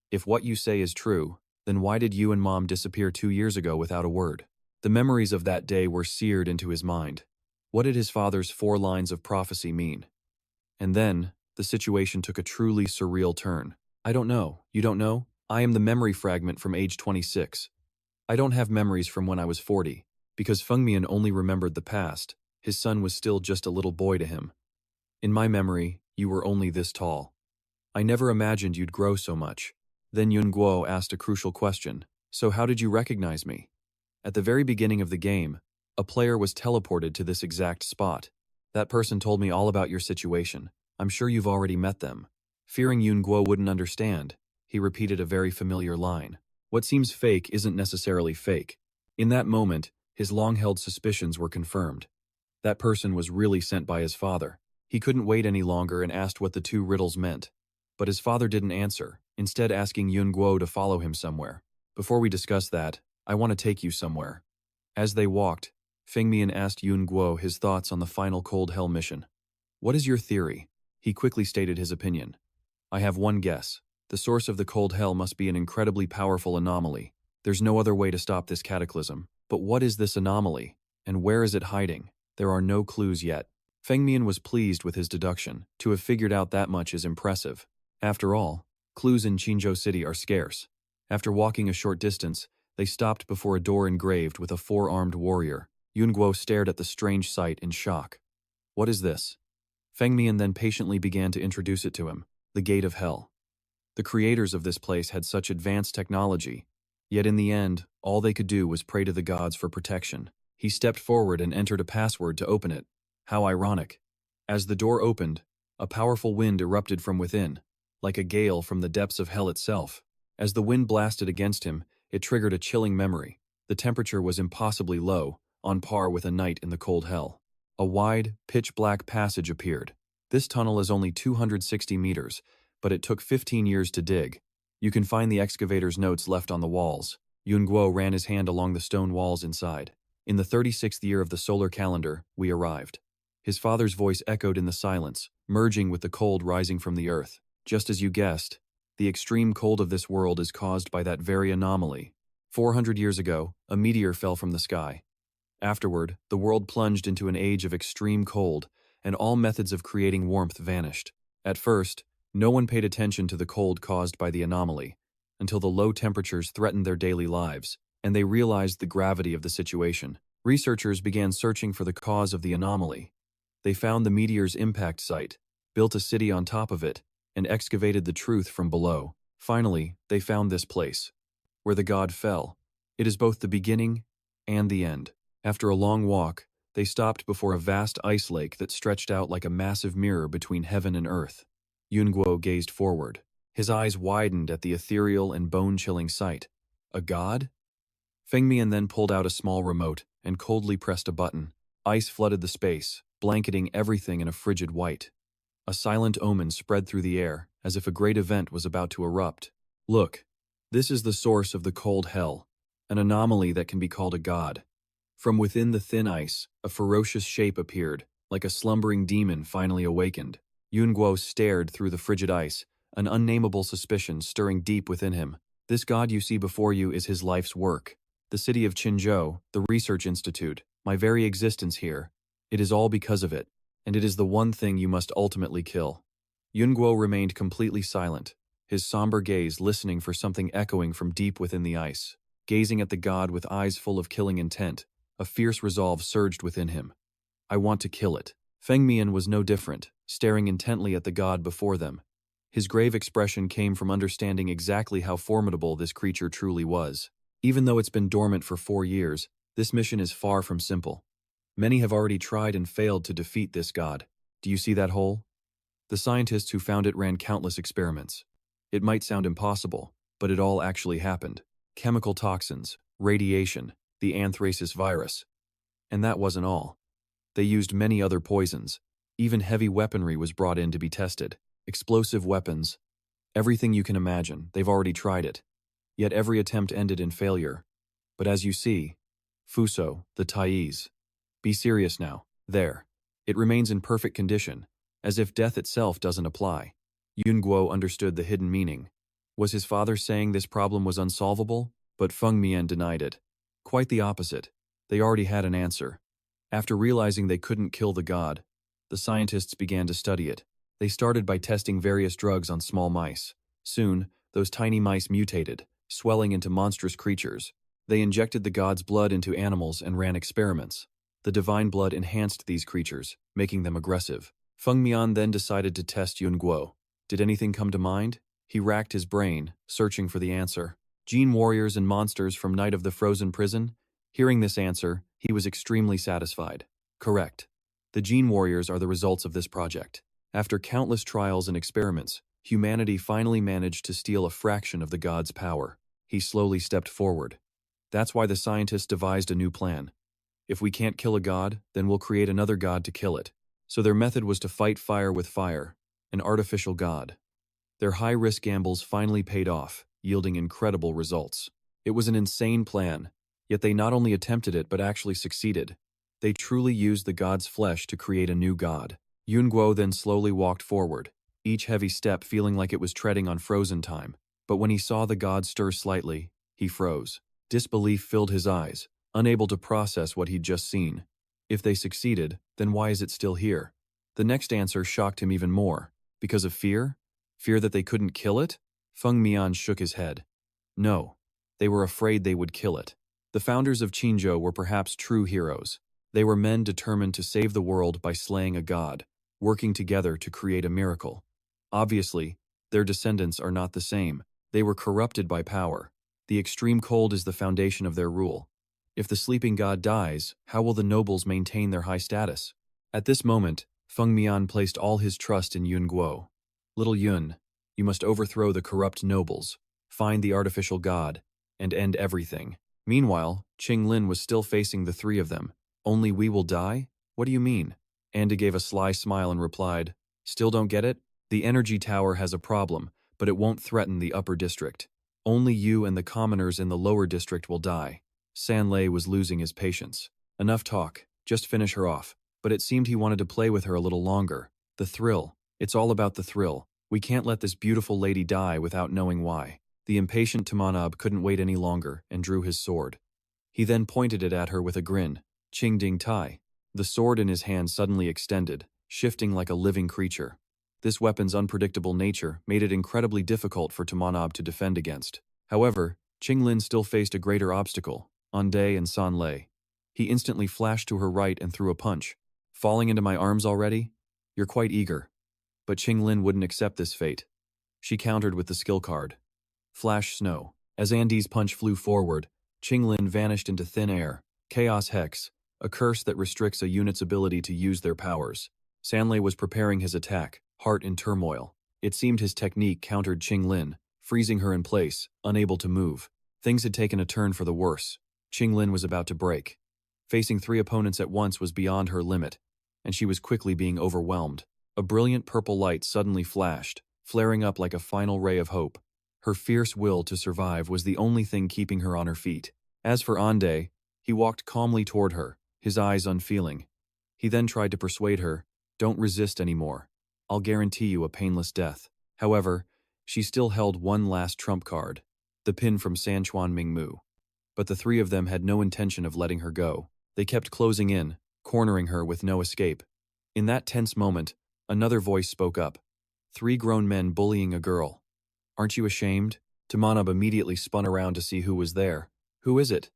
If what you say is true, then why did you and Mom disappear 2 years ago without a word? The memories of that day were seared into his mind. What did his father's 4 lines of prophecy mean? And then, the situation took a truly surreal turn. I don't know. You don't know? I am the memory fragment from age 26. I don't have memories from when I was 40, because Fengmian only remembered the past. His son was still just a little boy to him. In my memory, you were only this tall. I never imagined you'd grow so much. Then Yun Guo asked a crucial question. So how did you recognize me? At the very beginning of the game, a player was teleported to this exact spot. That person told me all about your situation. I'm sure you've already met them. Fearing Yun Guo wouldn't understand, he repeated a very familiar line. What seems fake isn't necessarily fake. In that moment, his long-held suspicions were confirmed. That person was really sent by his father. He couldn't wait any longer and asked what the 2 riddles meant. But his father didn't answer, instead asking Yun Guo to follow him somewhere. Before we discuss that, I want to take you somewhere. As they walked, Fengmian asked Yun Guo his thoughts on the final Cold Hell mission. What is your theory? He quickly stated his opinion. I have one guess. The source of the Cold Hell must be an incredibly powerful anomaly. There's no other way to stop this cataclysm. But what is this anomaly? And where is it hiding? There are no clues yet. Fengmian was pleased with his deduction. To have figured out that much is impressive. After all, clues in Qinzhou City are scarce. After walking a short distance, they stopped before a door engraved with a 4-armed warrior. Yun Guo stared at the strange sight in shock. What is this? Fengmian then patiently began to introduce it to him. The Gate of Hell. The creators of this place had such advanced technology, yet in the end, all they could do was pray to the gods for protection. He stepped forward and entered a password to open it. How ironic. As the door opened, a powerful wind erupted from within, like a gale from the depths of hell itself. As the wind blasted against him, it triggered a chilling memory. The temperature was impossibly low, on par with a night in the cold hell. A wide, pitch-black passage appeared. This tunnel is only 260 meters, but it took 15 years to dig. You can find the excavator's notes left on the walls. Yun Guo ran his hand along the stone walls inside. In the 36th year of the solar calendar, we arrived. His father's voice echoed in the silence, merging with the cold rising from the earth. Just as you guessed, the extreme cold of this world is caused by that very anomaly. 400 years ago, a meteor fell from the sky. Afterward, the world plunged into an age of extreme cold, and all methods of creating warmth vanished. At first, no one paid attention to the cold caused by the anomaly, until the low temperatures threatened their daily lives, and they realized the gravity of the situation. Researchers began searching for the cause of the anomaly. They found the meteor's impact site, built a city on top of it, and excavated the truth from below. Finally, they found this place, where the god fell. It is both the beginning and the end. After a long walk, they stopped before a vast ice lake that stretched out like a massive mirror between heaven and earth. Yun Guo gazed forward. His eyes widened at the ethereal and bone-chilling sight. A god? Fengmian then pulled out a small remote and coldly pressed a button. Ice flooded the space, blanketing everything in a frigid white. A silent omen spread through the air, as if a great event was about to erupt. Look, this is the source of the cold hell, an anomaly that can be called a god. From within the thin ice, a ferocious shape appeared, like a slumbering demon finally awakened. Yun Guo stared through the frigid ice, an unnameable suspicion stirring deep within him. This god you see before you is his life's work. The city of Qinzhou, the research institute, my very existence here. It is all because of it, and it is the one thing you must ultimately kill. Yun Guo remained completely silent, his somber gaze listening for something echoing from deep within the ice. Gazing at the god with eyes full of killing intent, a fierce resolve surged within him. I want to kill it. Fengmian was no different, staring intently at the god before them. His grave expression came from understanding exactly how formidable this creature truly was. Even though it's been dormant for 4 years, this mission is far from simple. Many have already tried and failed to defeat this god. Do you see that hole? The scientists who found it ran countless experiments. It might sound impossible, but it all actually happened. Chemical toxins, radiation, the anthracis virus. And that wasn't all. They used many other poisons. Even heavy weaponry was brought in to be tested. Explosive weapons. Everything you can imagine, they've already tried it. Yet every attempt ended in failure. But as you see, Fuso, the Thais. Be serious now. There. It remains in perfect condition, as if death itself doesn't apply. Yun Guo understood the hidden meaning. Was his father saying this problem was unsolvable? But Feng Mian denied it. Quite the opposite. They already had an answer. After realizing they couldn't kill the god, the scientists began to study it. They started by testing various drugs on small mice. Soon, those tiny mice mutated, swelling into monstrous creatures. They injected the god's blood into animals and ran experiments. The divine blood enhanced these creatures, making them aggressive. Feng Mian then decided to test Yun Guo. Did anything come to mind? He racked his brain, searching for the answer. Gene warriors and monsters from Night of the Frozen Prison? Hearing this answer, he was extremely satisfied. Correct. The gene warriors are the results of this project. After countless trials and experiments, humanity finally managed to steal a fraction of the god's power. He slowly stepped forward. That's why the scientists devised a new plan. If we can't kill a god, then we'll create another god to kill it. So their method was to fight fire with fire, an artificial god. Their high-risk gambles finally paid off, yielding incredible results. It was an insane plan, yet they not only attempted it but actually succeeded. They truly used the god's flesh to create a new god. Yun Guo then slowly walked forward, each heavy step feeling like it was treading on frozen time. But when he saw the god stir slightly, he froze. Disbelief filled his eyes, unable to process what he'd just seen. If they succeeded, then why is it still here? The next answer shocked him even more. Because of fear? Fear that they couldn't kill it? Feng Mian shook his head. No. They were afraid they would kill it. The founders of Qinzhou were perhaps true heroes. They were men determined to save the world by slaying a god, working together to create a miracle. Obviously, their descendants are not the same. They were corrupted by power. The extreme cold is the foundation of their rule. If the sleeping god dies, how will the nobles maintain their high status? At this moment, Feng Mian placed all his trust in Yun Guo. Little Yun, you must overthrow the corrupt nobles, find the artificial god, and end everything. Meanwhile, Qing Lin was still facing the three of them. Only we will die? What do you mean? Anda gave a sly smile and replied, Still don't get it? The energy tower has a problem, but it won't threaten the upper district. Only you and the commoners in the lower district will die. San Lei was losing his patience. Enough talk, just finish her off. But it seemed he wanted to play with her a little longer. The thrill. It's all about the thrill. We can't let this beautiful lady die without knowing why. The impatient Tamanab couldn't wait any longer and drew his sword. He then pointed it at her with a grin. Ching Ding Tai. The sword in his hand suddenly extended, shifting like a living creature. This weapon's unpredictable nature made it incredibly difficult for Tamanab to defend against. However, Qing Lin still faced a greater obstacle, Ande and San Lei. He instantly flashed to her right and threw a punch. Falling into my arms already? You're quite eager. But Qing Lin wouldn't accept this fate. She countered with the skill card. Flash Snow. As Andy's punch flew forward, Qing Lin vanished into thin air. Chaos Hex, a curse that restricts a unit's ability to use their powers. Sanlei was preparing his attack, heart in turmoil. It seemed his technique countered Qing Lin, freezing her in place, unable to move. Things had taken a turn for the worse. Qing Lin was about to break. Facing three opponents at once was beyond her limit, and she was quickly being overwhelmed. A brilliant purple light suddenly flashed, flaring up like a final ray of hope. Her fierce will to survive was the only thing keeping her on her feet. As for Ande, he walked calmly toward her, his eyes unfeeling. He then tried to persuade her, "Don't resist anymore. I'll guarantee you a painless death." However, she still held one last trump card, the pin from Sanchuan Mingmu. But the three of them had no intention of letting her go. They kept closing in, cornering her with no escape. In that tense moment, another voice spoke up. Three grown men bullying a girl. Aren't you ashamed? Tamanab immediately spun around to see who was there. Who is it?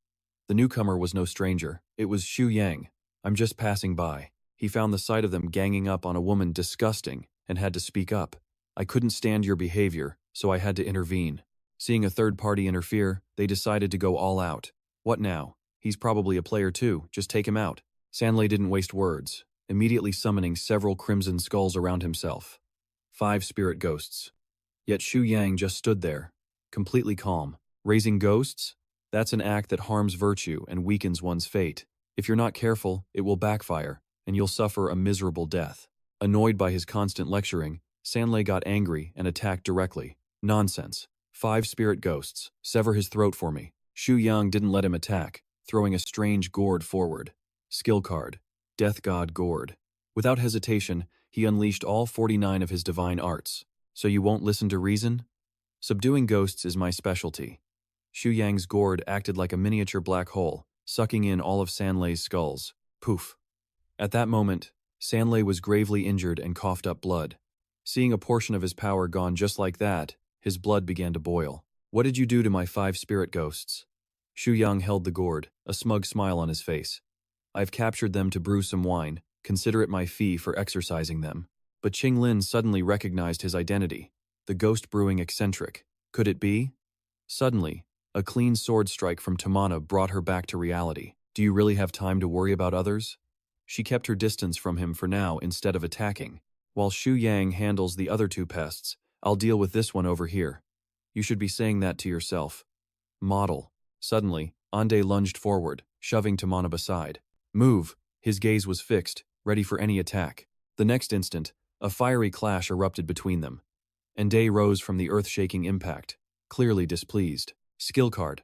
The newcomer was no stranger. It was Xu Yang. I'm just passing by. He found the sight of them ganging up on a woman disgusting and had to speak up. I couldn't stand your behavior, so I had to intervene. Seeing a third party interfere, they decided to go all out. What now? He's probably a player too, just take him out. Sanlei didn't waste words, immediately summoning several crimson skulls around himself. 5 spirit ghosts. Yet Xu Yang just stood there, completely calm. Raising ghosts? That's an act that harms virtue and weakens one's fate. If you're not careful, it will backfire, and you'll suffer a miserable death. Annoyed by his constant lecturing, Sanlei got angry and attacked directly. Nonsense. 5 spirit ghosts. Sever his throat for me. Xu Yang didn't let him attack, throwing a strange gourd forward. Skill card. Death God Gourd. Without hesitation, he unleashed all 49 of his divine arts. So you won't listen to reason? Subduing ghosts is my specialty. Xu Yang's gourd acted like a miniature black hole, sucking in all of Sanlei's skulls. Poof. At that moment, Sanlei was gravely injured and coughed up blood. Seeing a portion of his power gone just like that, his blood began to boil. What did you do to my 5 spirit ghosts? Xu Yang held the gourd, a smug smile on his face. I've captured them to brew some wine. Consider it my fee for exorcising them. But Qing Lin suddenly recognized his identity. The ghost brewing eccentric. Could it be? Suddenly, a clean sword strike from Tamana brought her back to reality. Do you really have time to worry about others? She kept her distance from him for now instead of attacking. While Xu Yang handles the other 2 pests, I'll deal with this one over here. You should be saying that to yourself. Model. Suddenly, Ande lunged forward, shoving Tamana beside. Move. His gaze was fixed, ready for any attack. The next instant, a fiery clash erupted between them. Ande rose from the earth-shaking impact, clearly displeased. Skill card.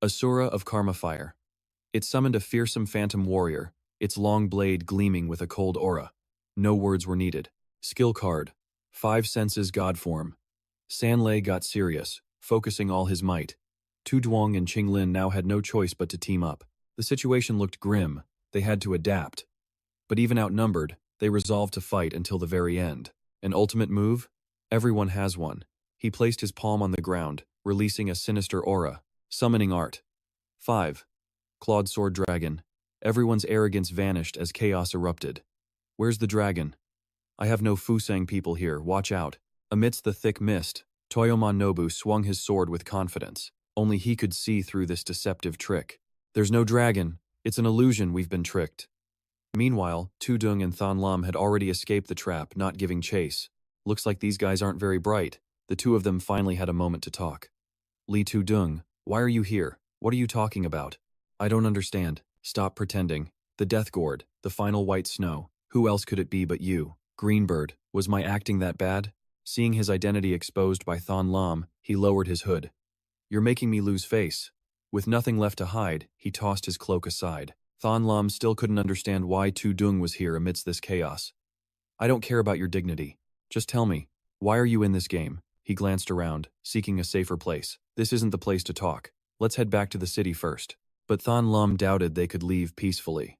Asura of Karma Fire. It summoned a fearsome phantom warrior, its long blade gleaming with a cold aura. No words were needed. Skill card. 5 senses God form. Sanlei got serious, focusing all his might. Tu Duong and Qing Lin now had no choice but to team up. The situation looked grim. They had to adapt. But even outnumbered, they resolved to fight until the very end. An ultimate move? Everyone has one. He placed his palm on the ground, releasing a sinister aura. Summoning art. 5. Clawed Sword Dragon. Everyone's arrogance vanished as chaos erupted. Where's the dragon? I have no Fusang people here, watch out. Amidst the thick mist, Toyomon Nobu swung his sword with confidence. Only he could see through this deceptive trick. There's no dragon. It's an illusion, we've been tricked. Meanwhile, Tu Dung and Than Lam had already escaped the trap, not giving chase. Looks like these guys aren't very bright. The 2 of them finally had a moment to talk. Li Tu Dung, why are you here? What are you talking about? I don't understand. Stop pretending. The Death Gourd, the final white snow. Who else could it be but you? Greenbird, was my acting that bad? Seeing his identity exposed by Than Lam, he lowered his hood. You're making me lose face. With nothing left to hide, he tossed his cloak aside. Than Lam still couldn't understand why Tu Dung was here amidst this chaos. I don't care about your dignity. Just tell me, why are you in this game? He glanced around, seeking a safer place. This isn't the place to talk. Let's head back to the city first. But Than Lam doubted they could leave peacefully.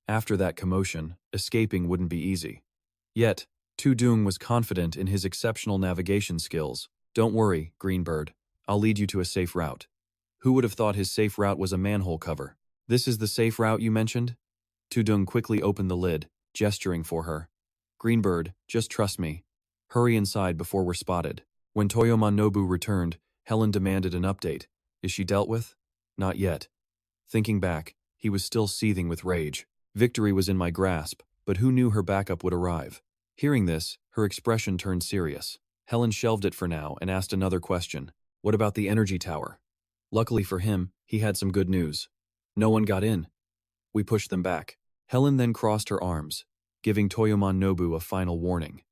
After that commotion, escaping wouldn't be easy. Yet, Tu Dung was confident in his exceptional navigation skills. Don't worry, Greenbird. I'll lead you to a safe route. Who would have thought his safe route was a manhole cover? This is the safe route you mentioned? Tu Dung quickly opened the lid, gesturing for her. Greenbird, just trust me. Hurry inside before we're spotted. When Toyomon Nobu returned, Helen demanded an update. Is she dealt with? Not yet. Thinking back, he was still seething with rage. Victory was in my grasp, but who knew her backup would arrive? Hearing this, her expression turned serious. Helen shelved it for now and asked another question. What about the energy tower? Luckily for him, he had some good news. No one got in. We pushed them back. Helen then crossed her arms, giving Toyomon Nobu a final warning.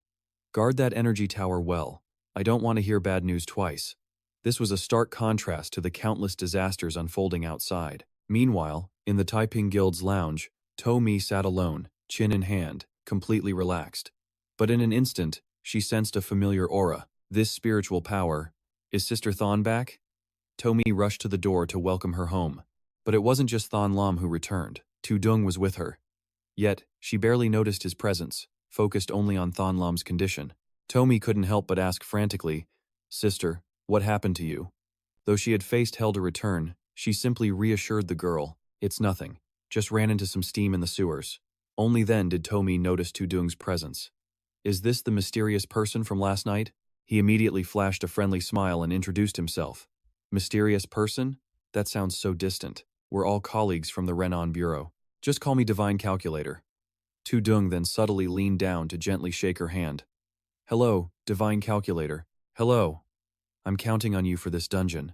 Guard that energy tower well. I don't want to hear bad news twice. This was a stark contrast to the countless disasters unfolding outside. Meanwhile, in the Taiping Guild's lounge, To-Mi sat alone, chin in hand, completely relaxed. But in an instant, she sensed a familiar aura. This spiritual power. Is Sister Thon back? To-Mi rushed to the door to welcome her home. But it wasn't just Than Lam who returned. Tu Dung was with her. Yet, she barely noticed his presence, focused only on Than Lam's condition. To-Mi couldn't help but ask frantically, Sister, what happened to you? Though she had faced hell to return, she simply reassured the girl, it's nothing, just ran into some steam in the sewers. Only then did To-Mi notice Tu Dung's presence. Is this the mysterious person from last night? He immediately flashed a friendly smile and introduced himself. Mysterious person? That sounds so distant. We're all colleagues from the Renan Bureau. Just call me Divine Calculator. Tu Dung then subtly leaned down to gently shake her hand. Hello, Divine Calculator. Hello. I'm counting on you for this dungeon.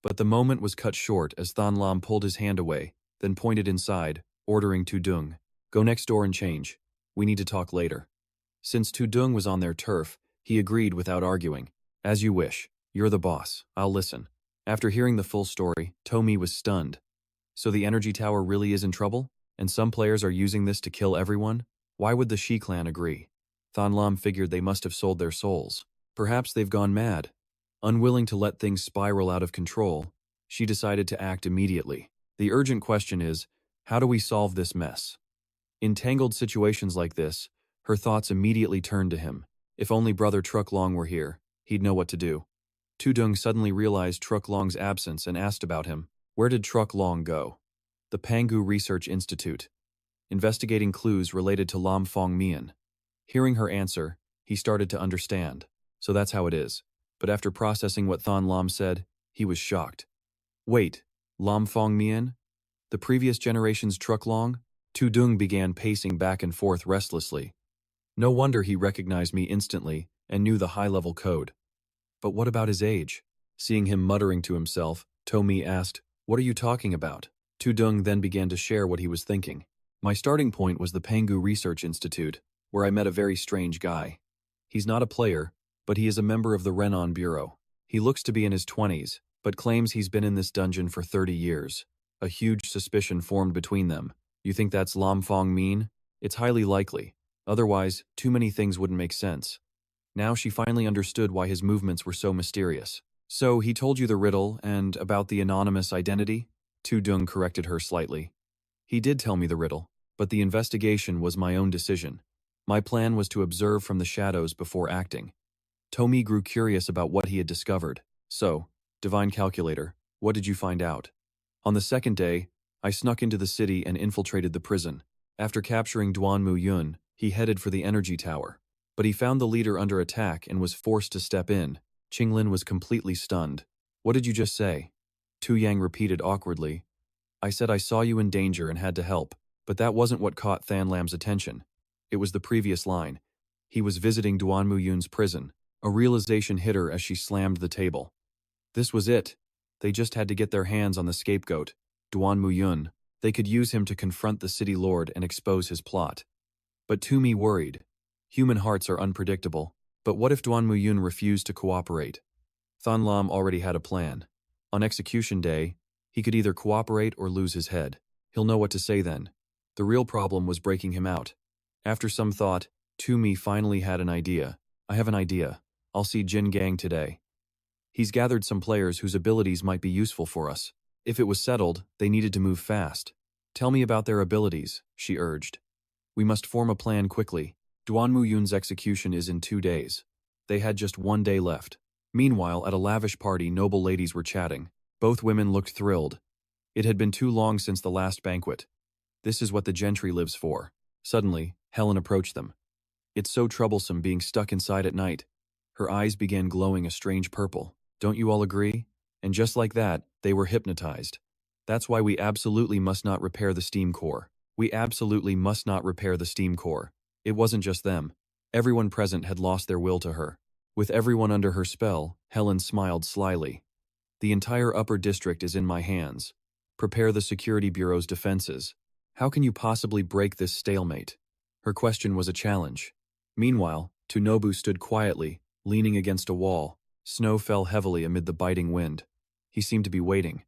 But the moment was cut short as Than Lam pulled his hand away, then pointed inside, ordering Tu Dung, "Go next door and change. We need to talk later." Since Tu Dung was on their turf, he agreed without arguing. "As you wish. You're the boss. I'll listen." After hearing the full story, Tomi was stunned. So the energy tower really is in trouble? And some players are using this to kill everyone? Why would the Shi clan agree? Than Lam figured they must have sold their souls. Perhaps they've gone mad. Unwilling to let things spiral out of control, she decided to act immediately. The urgent question is, how do we solve this mess? In tangled situations like this, her thoughts immediately turned to him. If only Brother Truck Long were here, he'd know what to do. Tu Dung suddenly realized Truck Long's absence and asked about him. Where did Truck Long go? The Pangu Research Institute, investigating clues related to Lam Fong Mian. Hearing her answer, he started to understand. So that's how it is. But after processing what Than Lam said, he was shocked. Wait, Lam Fong Mian? The previous generation's Truck Long? Tu Dung began pacing back and forth restlessly. No wonder he recognized me instantly and knew the high-level code. But what about his age? Seeing him muttering to himself, Tomi asked, "What are you talking about?" Tu Dung then began to share what he was thinking. My starting point was the Pangu Research Institute, where I met a very strange guy. He's not a player, but he is a member of the Renan Bureau. He looks to be in his 20s, but claims he's been in this dungeon for 30 years. A huge suspicion formed between them. You think that's Lam Fong Mian? It's highly likely. Otherwise, too many things wouldn't make sense. Now she finally understood why his movements were so mysterious. So he told you the riddle and about the anonymous identity? Tu Dung corrected her slightly. He did tell me the riddle, but the investigation was my own decision. My plan was to observe from the shadows before acting. Tomi grew curious about what he had discovered. So, Divine Calculator, what did you find out? On the second day, I snuck into the city and infiltrated the prison. After capturing Duan Mu Yun, he headed for the energy tower. But he found the leader under attack and was forced to step in. Qinglin was completely stunned. What did you just say? Tu Yang repeated awkwardly. I said I saw you in danger and had to help, but that wasn't what caught Than Lam's attention. It was the previous line. He was visiting Duan Mu Yun's prison. A realization hit her as she slammed the table. This was it. They just had to get their hands on the scapegoat, Duan Mu Yun. They could use him to confront the city lord and expose his plot. But Tomi worried. Human hearts are unpredictable. But what if Duan Mu Yun refused to cooperate? Than Lam already had a plan. On execution day, he could either cooperate or lose his head. He'll know what to say then. The real problem was breaking him out. After some thought, Tomi finally had an idea. I have an idea. I'll see Jin Gang today. He's gathered some players whose abilities might be useful for us. If it was settled, they needed to move fast. Tell me about their abilities, she urged. We must form a plan quickly. Duan Mu Yun's execution is in 2 days. They had just 1 day left. Meanwhile, at a lavish party, noble ladies were chatting. Both women looked thrilled. It had been too long since the last banquet. This is what the gentry lives for. Suddenly, Helen approached them. It's so troublesome being stuck inside at night. Her eyes began glowing a strange purple. Don't you all agree? And just like that, they were hypnotized. That's why we absolutely must not repair the steam core. We absolutely must not repair the steam core. It wasn't just them. Everyone present had lost their will to her. With everyone under her spell, Helen smiled slyly. The entire upper district is in my hands. Prepare the security bureau's defenses. How can you possibly break this stalemate? Her question was a challenge. Meanwhile, Tunobu stood quietly, leaning against a wall. Snow fell heavily amid the biting wind. He seemed to be waiting.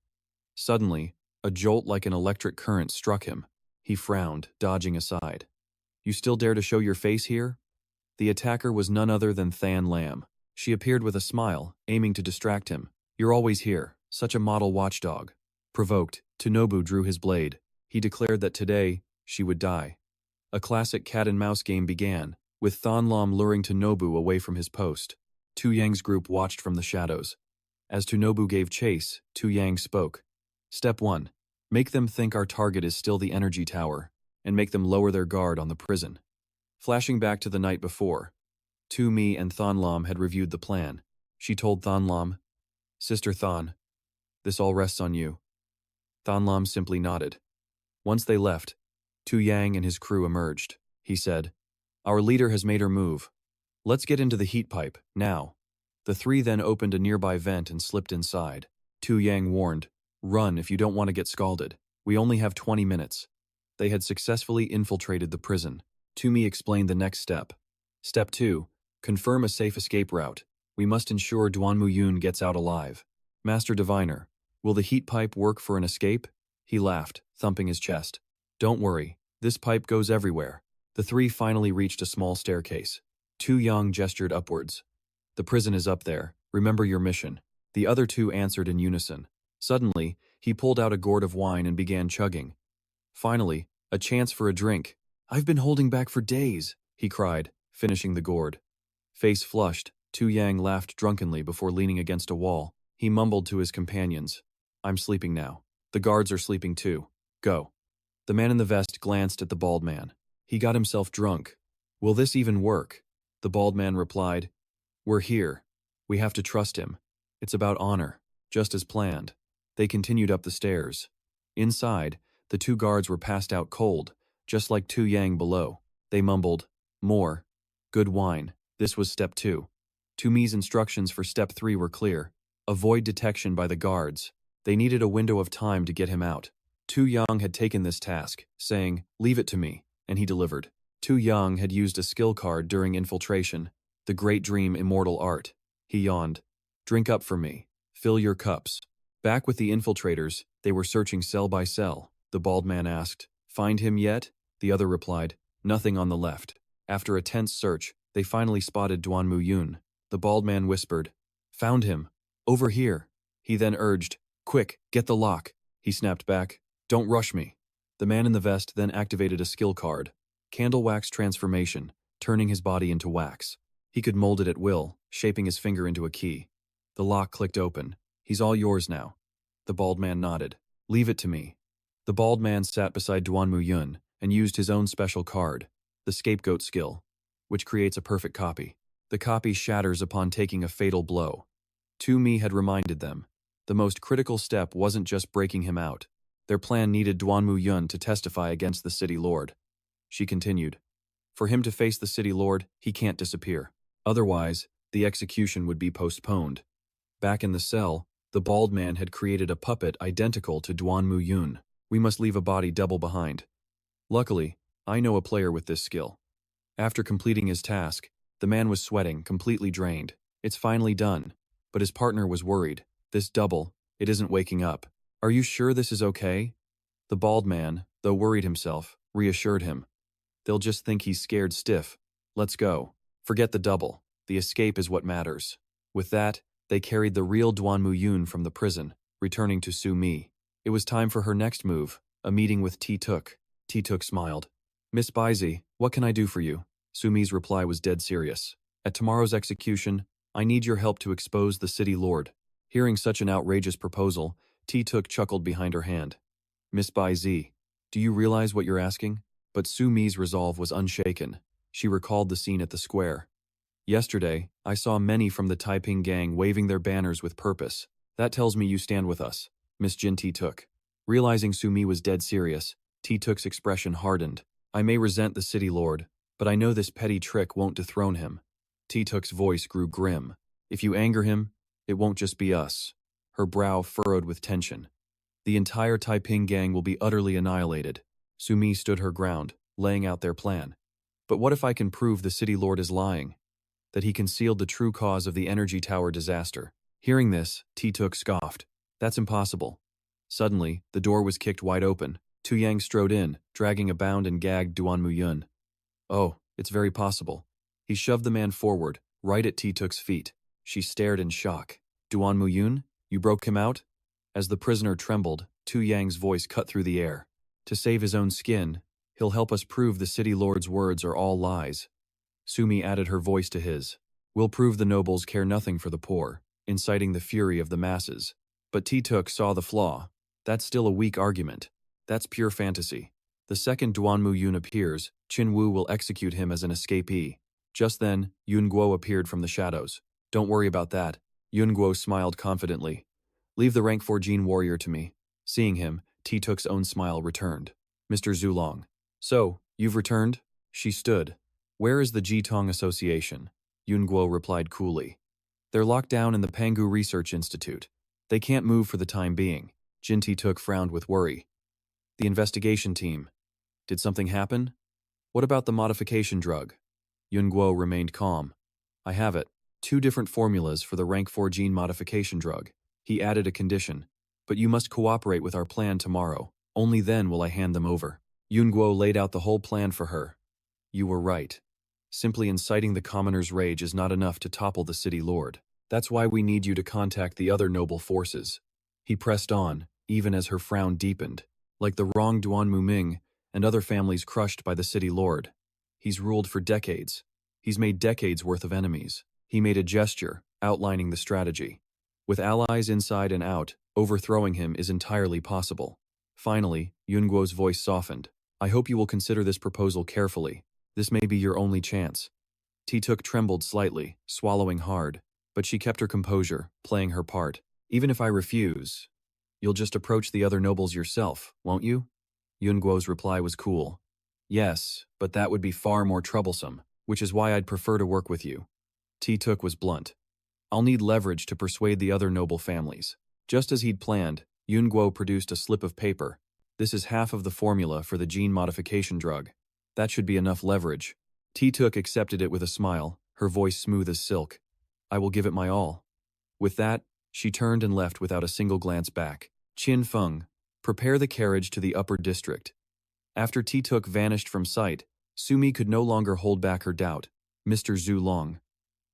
Suddenly, a jolt like an electric current struck him. He frowned, dodging aside. You still dare to show your face here? The attacker was none other than Than Lam. She appeared with a smile, aiming to distract him. You're always here, such a model watchdog. Provoked, Tunobu drew his blade. He declared that today, she would die. A classic cat-and-mouse game began, with Than Lam luring Tunobu away from his post. Tu Yang's group watched from the shadows. As Tunobu gave chase, Tu Yang spoke. Step 1. Make them think our target is still the energy tower, and make them lower their guard on the prison. Flashing back to the night before, Tu Mi and Than Lam had reviewed the plan. She told Than Lam, Sister Than, this all rests on you. Than Lam simply nodded. Once they left, Tu Yang and his crew emerged. He said, Our leader has made her move. Let's get into the heat pipe, now. The three then opened a nearby vent and slipped inside. Tu Yang warned. Run if you don't want to get scalded. We only have 20 minutes. They had successfully infiltrated the prison. Toomey explained the next step. Step 2. Confirm a safe escape route. We must ensure Duan Muyun gets out alive. Master Diviner, will the heat pipe work for an escape? He laughed, thumping his chest. Don't worry, this pipe goes everywhere. The three finally reached a small staircase. Tu Yang gestured upwards. The prison is up there. Remember your mission. The other two answered in unison. Suddenly, he pulled out a gourd of wine and began chugging. Finally, a chance for a drink. I've been holding back for days, he cried, finishing the gourd. Face flushed, Tu Yang laughed drunkenly before leaning against a wall. He mumbled to his companions. I'm sleeping now. The guards are sleeping too. Go. The man in the vest glanced at the bald man. He got himself drunk. Will this even work? The bald man replied. We're here. We have to trust him. It's about honor, just as planned. They continued up the stairs. Inside, the two guards were passed out cold, just like Tu Yang below. They mumbled, more. Good wine. This was step 2. Toomey's instructions for step 3 were clear. Avoid detection by the guards. They needed a window of time to get him out. Tu Yang had taken this task, saying, leave it to me, and he delivered. Tu Yang had used a skill card during infiltration, the great dream immortal art. He yawned. Drink up for me. Fill your cups. Back with the infiltrators, they were searching cell by cell. The bald man asked, find him yet? The other replied, nothing on the left. After a tense search, they finally spotted Duan Muyun. The bald man whispered, found him. Over here. He then urged, quick, get the lock. He snapped back, don't rush me. The man in the vest then activated a skill card, candle wax transformation, turning his body into wax. He could mold it at will, shaping his finger into a key. The lock clicked open. He's all yours now. The bald man nodded. Leave it to me. The bald man sat beside Duan Muyun and used his own special card, the scapegoat skill, which creates a perfect copy. The copy shatters upon taking a fatal blow. Toomey had reminded them. The most critical step wasn't just breaking him out. Their plan needed Duan Muyun to testify against the city lord. She continued. For him to face the city lord, he can't disappear. Otherwise, the execution would be postponed. Back in the cell, the bald man had created a puppet identical to Duan Muyun. We must leave a body double behind. Luckily, I know a player with this skill. After completing his task, the man was sweating, completely drained. It's finally done. But his partner was worried. This double, it isn't waking up. Are you sure this is okay? The bald man, though worried himself, reassured him. They'll just think he's scared stiff. Let's go. Forget the double. The escape is what matters. With that, they carried the real Duan Muyun from the prison, returning to Su Mi. It was time for her next move, a meeting with T-Tuk. T-Tuk smiled. Miss Baizi, what can I do for you? Su Mi's reply was dead serious. At tomorrow's execution, I need your help to expose the city lord. Hearing such an outrageous proposal, T-Tuk chuckled behind her hand. Miss Baizi, do you realize what you're asking? But Su Mi's resolve was unshaken. She recalled the scene at the square. Yesterday, I saw many from the Taiping gang waving their banners with purpose. That tells me you stand with us, Miss Jin T-Tuk. Realizing Su Mi was dead serious, T-Tuk's expression hardened. I may resent the city lord, but I know this petty trick won't dethrone him. T-Tuk's voice grew grim. If you anger him, it won't just be us. Her brow furrowed with tension. The entire Taiping gang will be utterly annihilated. Su Mi stood her ground, laying out their plan. But what if I can prove the city lord is lying? That he concealed the true cause of the energy tower disaster? Hearing this, T-Tuk scoffed. That's impossible. Suddenly, the door was kicked wide open. Tu Yang strode in, dragging a bound and gagged Duan Muyun. Oh, it's very possible. He shoved the man forward, right at T-Tuk's feet. She stared in shock. Duan Muyun, you broke him out? As the prisoner trembled, Tu Yang's voice cut through the air. To save his own skin, he'll help us prove the city lord's words are all lies. Su Mi added her voice to his. We'll prove the nobles care nothing for the poor, inciting the fury of the masses. But T-Tuk saw the flaw. That's still a weak argument. That's pure fantasy. The second Duan Muyun appears, Qin Wu will execute him as an escapee. Just then, Yun Guo appeared from the shadows. Don't worry about that. Yun Guo smiled confidently. Leave the rank 4 Jin warrior to me. Seeing him, T-Tuk's own smile returned. Mr. Zulong. So, you've returned? She stood. Where is the Jitong Association? Yun Guo replied coolly. They're locked down in the Pangu Research Institute. They can't move for the time being. Jin Ti-tuk frowned with worry. The investigation team. Did something happen? What about the modification drug? Yun Guo remained calm. I have it. 2 different formulas for the rank 4 gene modification drug. He added a condition. But you must cooperate with our plan tomorrow. Only then will I hand them over. Yun Guo laid out the whole plan for her. You were right. Simply inciting the commoner's rage is not enough to topple the city lord. That's why we need you to contact the other noble forces. He pressed on, even as her frown deepened. Like the wronged Duan Muming and other families crushed by the city lord. He's ruled for decades. He's made decades worth of enemies. He made a gesture, outlining the strategy. With allies inside and out, overthrowing him is entirely possible. Finally, Yun Guo's voice softened. I hope you will consider this proposal carefully. This may be your only chance. Ti-tuk trembled slightly, swallowing hard, but she kept her composure, playing her part. Even if I refuse, you'll just approach the other nobles yourself, won't you? Yun Guo's reply was cool. Yes, but that would be far more troublesome, which is why I'd prefer to work with you. Ti-tuk was blunt. I'll need leverage to persuade the other noble families. Just as he'd planned, Yun Guo produced a slip of paper. This is half of the formula for the gene modification drug. That should be enough leverage. Ti-tuk accepted it with a smile, her voice smooth as silk. I will give it my all. With that, she turned and left without a single glance back. Qin Feng, prepare the carriage to the upper district. After Ti-tuk vanished from sight, Sumi could no longer hold back her doubt. Mr. Zhu Long.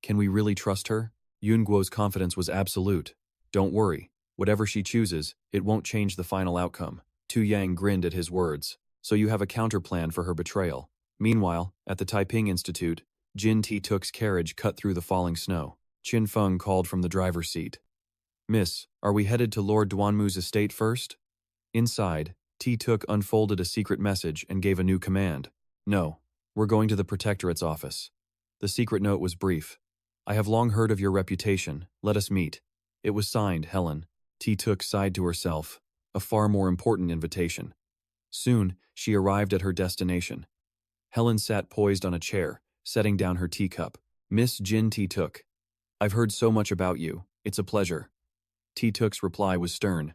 Can we really trust her? Yun Guo's confidence was absolute. Don't worry. Whatever she chooses, it won't change the final outcome. Tu Yang grinned at his words. So you have a counterplan for her betrayal. Meanwhile, at the Taiping Institute, Jin Ti-tuk's carriage cut through the falling snow. Qin Feng called from the driver's seat. Miss, are we headed to Lord Duanmu's estate first? Inside, Ti-tuk unfolded a secret message and gave a new command. No, we're going to the Protectorate's office. The secret note was brief. I have long heard of your reputation. Let us meet. It was signed, Helen. Ti-tuk sighed to herself. A far more important invitation. Soon, she arrived at her destination. Helen sat poised on a chair, setting down her teacup. Miss Jin Ti-tuk. I've heard so much about you. It's a pleasure. Ti-tuk's reply was stern.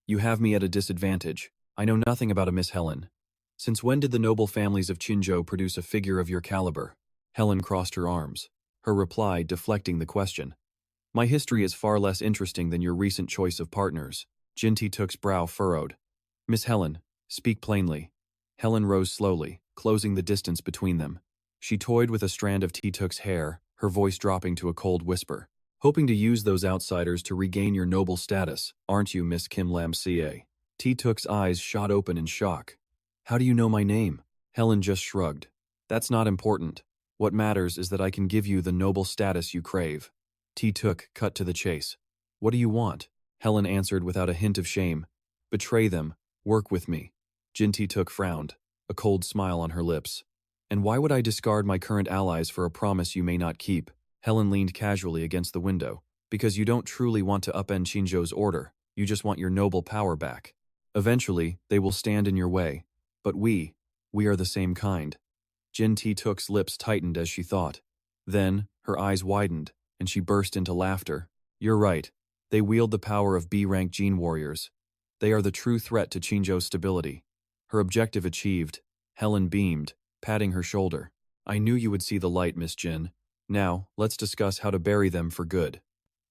You have me at a disadvantage. I know nothing about a Miss Helen. Since when did the noble families of Qinzhou produce a figure of your caliber? Helen crossed her arms, her reply deflecting the question. My history is far less interesting than your recent choice of partners. Jin Ti-tuk's brow furrowed. Miss Helen, speak plainly. Helen rose slowly, closing the distance between them. She toyed with a strand of Ti-tuk's hair, her voice dropping to a cold whisper. Hoping to use those outsiders to regain your noble status, aren't you, Miss Kim Lam Ca? Ti-tuk's eyes shot open in shock. How do you know my name? Helen just shrugged. That's not important. What matters is that I can give you the noble status you crave. Ti-tuk cut to the chase. What do you want? Helen answered without a hint of shame. Betray them. Work with me. Jin Ti-tuk frowned, a cold smile on her lips. And why would I discard my current allies for a promise you may not keep? Helen leaned casually against the window. Because you don't truly want to upend Qinzhou's order, you just want your noble power back. Eventually, they will stand in your way. But we are the same kind. Jin Ti-tuk's lips tightened as she thought. Then, her eyes widened, and she burst into laughter. You're right. They wield the power of B-rank gene warriors. They are the true threat to Qinzhou's stability. Her objective achieved, Helen beamed, patting her shoulder. I knew you would see the light, Miss Jin. Now, let's discuss how to bury them for good.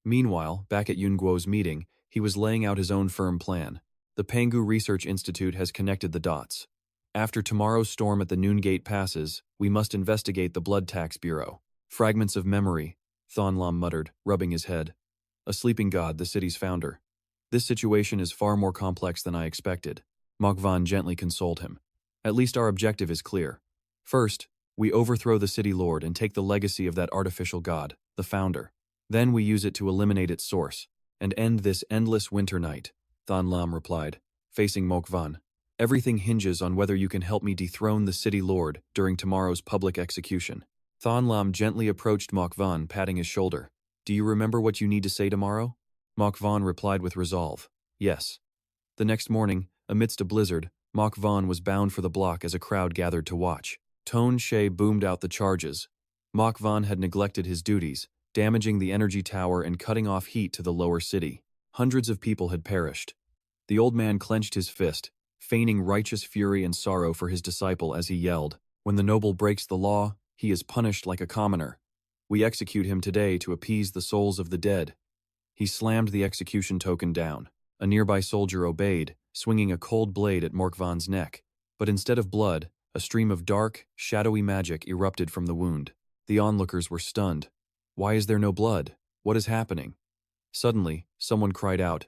Meanwhile, back at Yun Guo's meeting, he was laying out his own firm plan. The Pangu Research Institute has connected the dots. After tomorrow's storm at the Noon Gate passes, we must investigate the Blood Tax Bureau. Fragments of memory, Thonlam muttered, rubbing his head. A sleeping god, the city's founder. This situation is far more complex than I expected. Mokvan gently consoled him. At least our objective is clear. First, we overthrow the city lord and take the legacy of that artificial god, the founder. Then we use it to eliminate its source, and end this endless winter night, Thonlam replied, facing Mokvan. Everything hinges on whether you can help me dethrone the city lord during tomorrow's public execution. Thonlam gently approached Mokvan, patting his shoulder. Do you remember what you need to say tomorrow? Mokvan replied with resolve. Yes. The next morning, amidst a blizzard, Mokvan was bound for the block as a crowd gathered to watch. Tone Shea boomed out the charges. Mokvan had neglected his duties, damaging the energy tower and cutting off heat to the lower city. Hundreds of people had perished. The old man clenched his fist, feigning righteous fury and sorrow for his disciple as he yelled, "When the noble breaks the law, he is punished like a commoner. We execute him today to appease the souls of the dead." He slammed the execution token down. A nearby soldier obeyed, swinging a cold blade at Morkvan's neck. But instead of blood, a stream of dark, shadowy magic erupted from the wound. The onlookers were stunned. Why is there no blood? What is happening? Suddenly, someone cried out,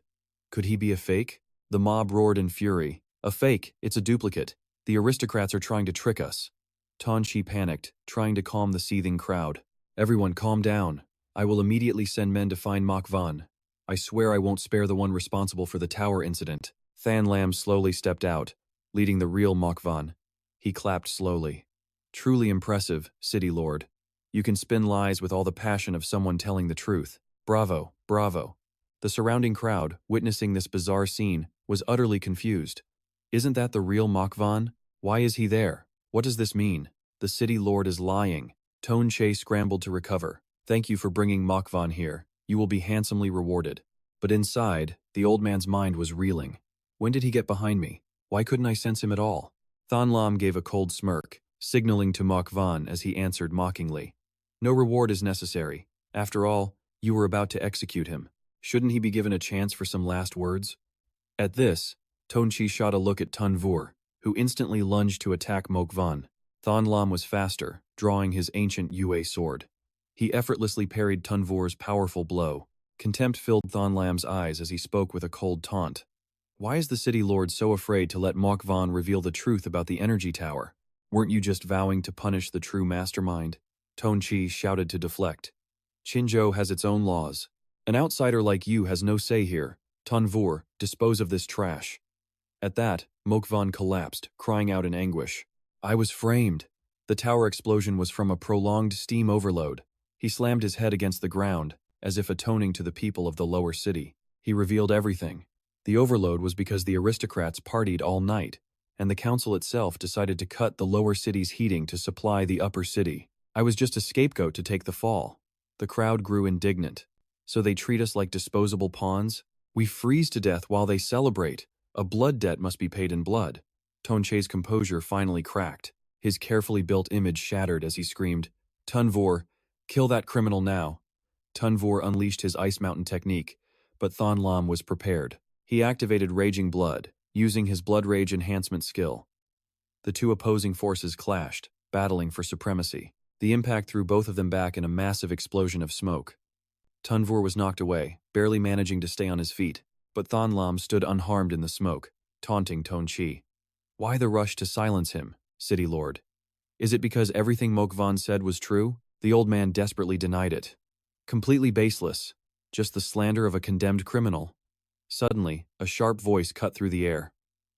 "Could he be a fake?" The mob roared in fury. "A fake! It's a duplicate! The aristocrats are trying to trick us!" Tanchi panicked, trying to calm the seething crowd. "Everyone calm down. I will immediately send men to find Mokvan. I swear I won't spare the one responsible for the tower incident." Than Lam slowly stepped out, leading the real Mokvan. He clapped slowly. "Truly impressive, City Lord. You can spin lies with all the passion of someone telling the truth. Bravo, bravo." The surrounding crowd, witnessing this bizarre scene, was utterly confused. "Isn't that the real Mokvan? Why is he there? What does this mean? The City Lord is lying." Tone Che scrambled to recover. "Thank you for bringing Mokvan here. You will be handsomely rewarded." But inside, the old man's mind was reeling. When did he get behind me? Why couldn't I sense him at all? Than Lam gave a cold smirk, signaling to Mokvan as he answered mockingly. "No reward is necessary. After all, you were about to execute him. Shouldn't he be given a chance for some last words?" At this, Tonchi shot a look at Tun Vor, who instantly lunged to attack Mokvan. Than Lam was faster, drawing his ancient Yue sword. He effortlessly parried Tun Vor's powerful blow. Contempt filled Than Lam's eyes as he spoke with a cold taunt. "Why is the City Lord so afraid to let Mokvan reveal the truth about the energy tower? Weren't you just vowing to punish the true mastermind?" Tonchi shouted to deflect. "Qinzhou has its own laws. An outsider like you has no say here. Tun Vor, dispose of this trash." At that, Mokvan collapsed, crying out in anguish. "I was framed." The tower explosion was from a prolonged steam overload. He slammed his head against the ground, as if atoning to the people of the lower city. He revealed everything. The overload was because the aristocrats partied all night, and the council itself decided to cut the lower city's heating to supply the upper city. I was just a scapegoat to take the fall. The crowd grew indignant. "So they treat us like disposable pawns? We freeze to death while they celebrate. A blood debt must be paid in blood." Tonche's composure finally cracked. His carefully built image shattered as he screamed, "Tun Vor, kill that criminal now." Tun Vor unleashed his Ice Mountain technique, but Than Lam was prepared. He activated Raging Blood, using his Blood Rage enhancement skill. The two opposing forces clashed, battling for supremacy. The impact threw both of them back in a massive explosion of smoke. Tun Vor was knocked away, barely managing to stay on his feet, but Than Lam stood unharmed in the smoke, taunting Ton Chi. "Why the rush to silence him, City Lord? Is it because everything Mokvan said was true?" The old man desperately denied it. "Completely baseless. Just the slander of a condemned criminal." Suddenly, a sharp voice cut through the air.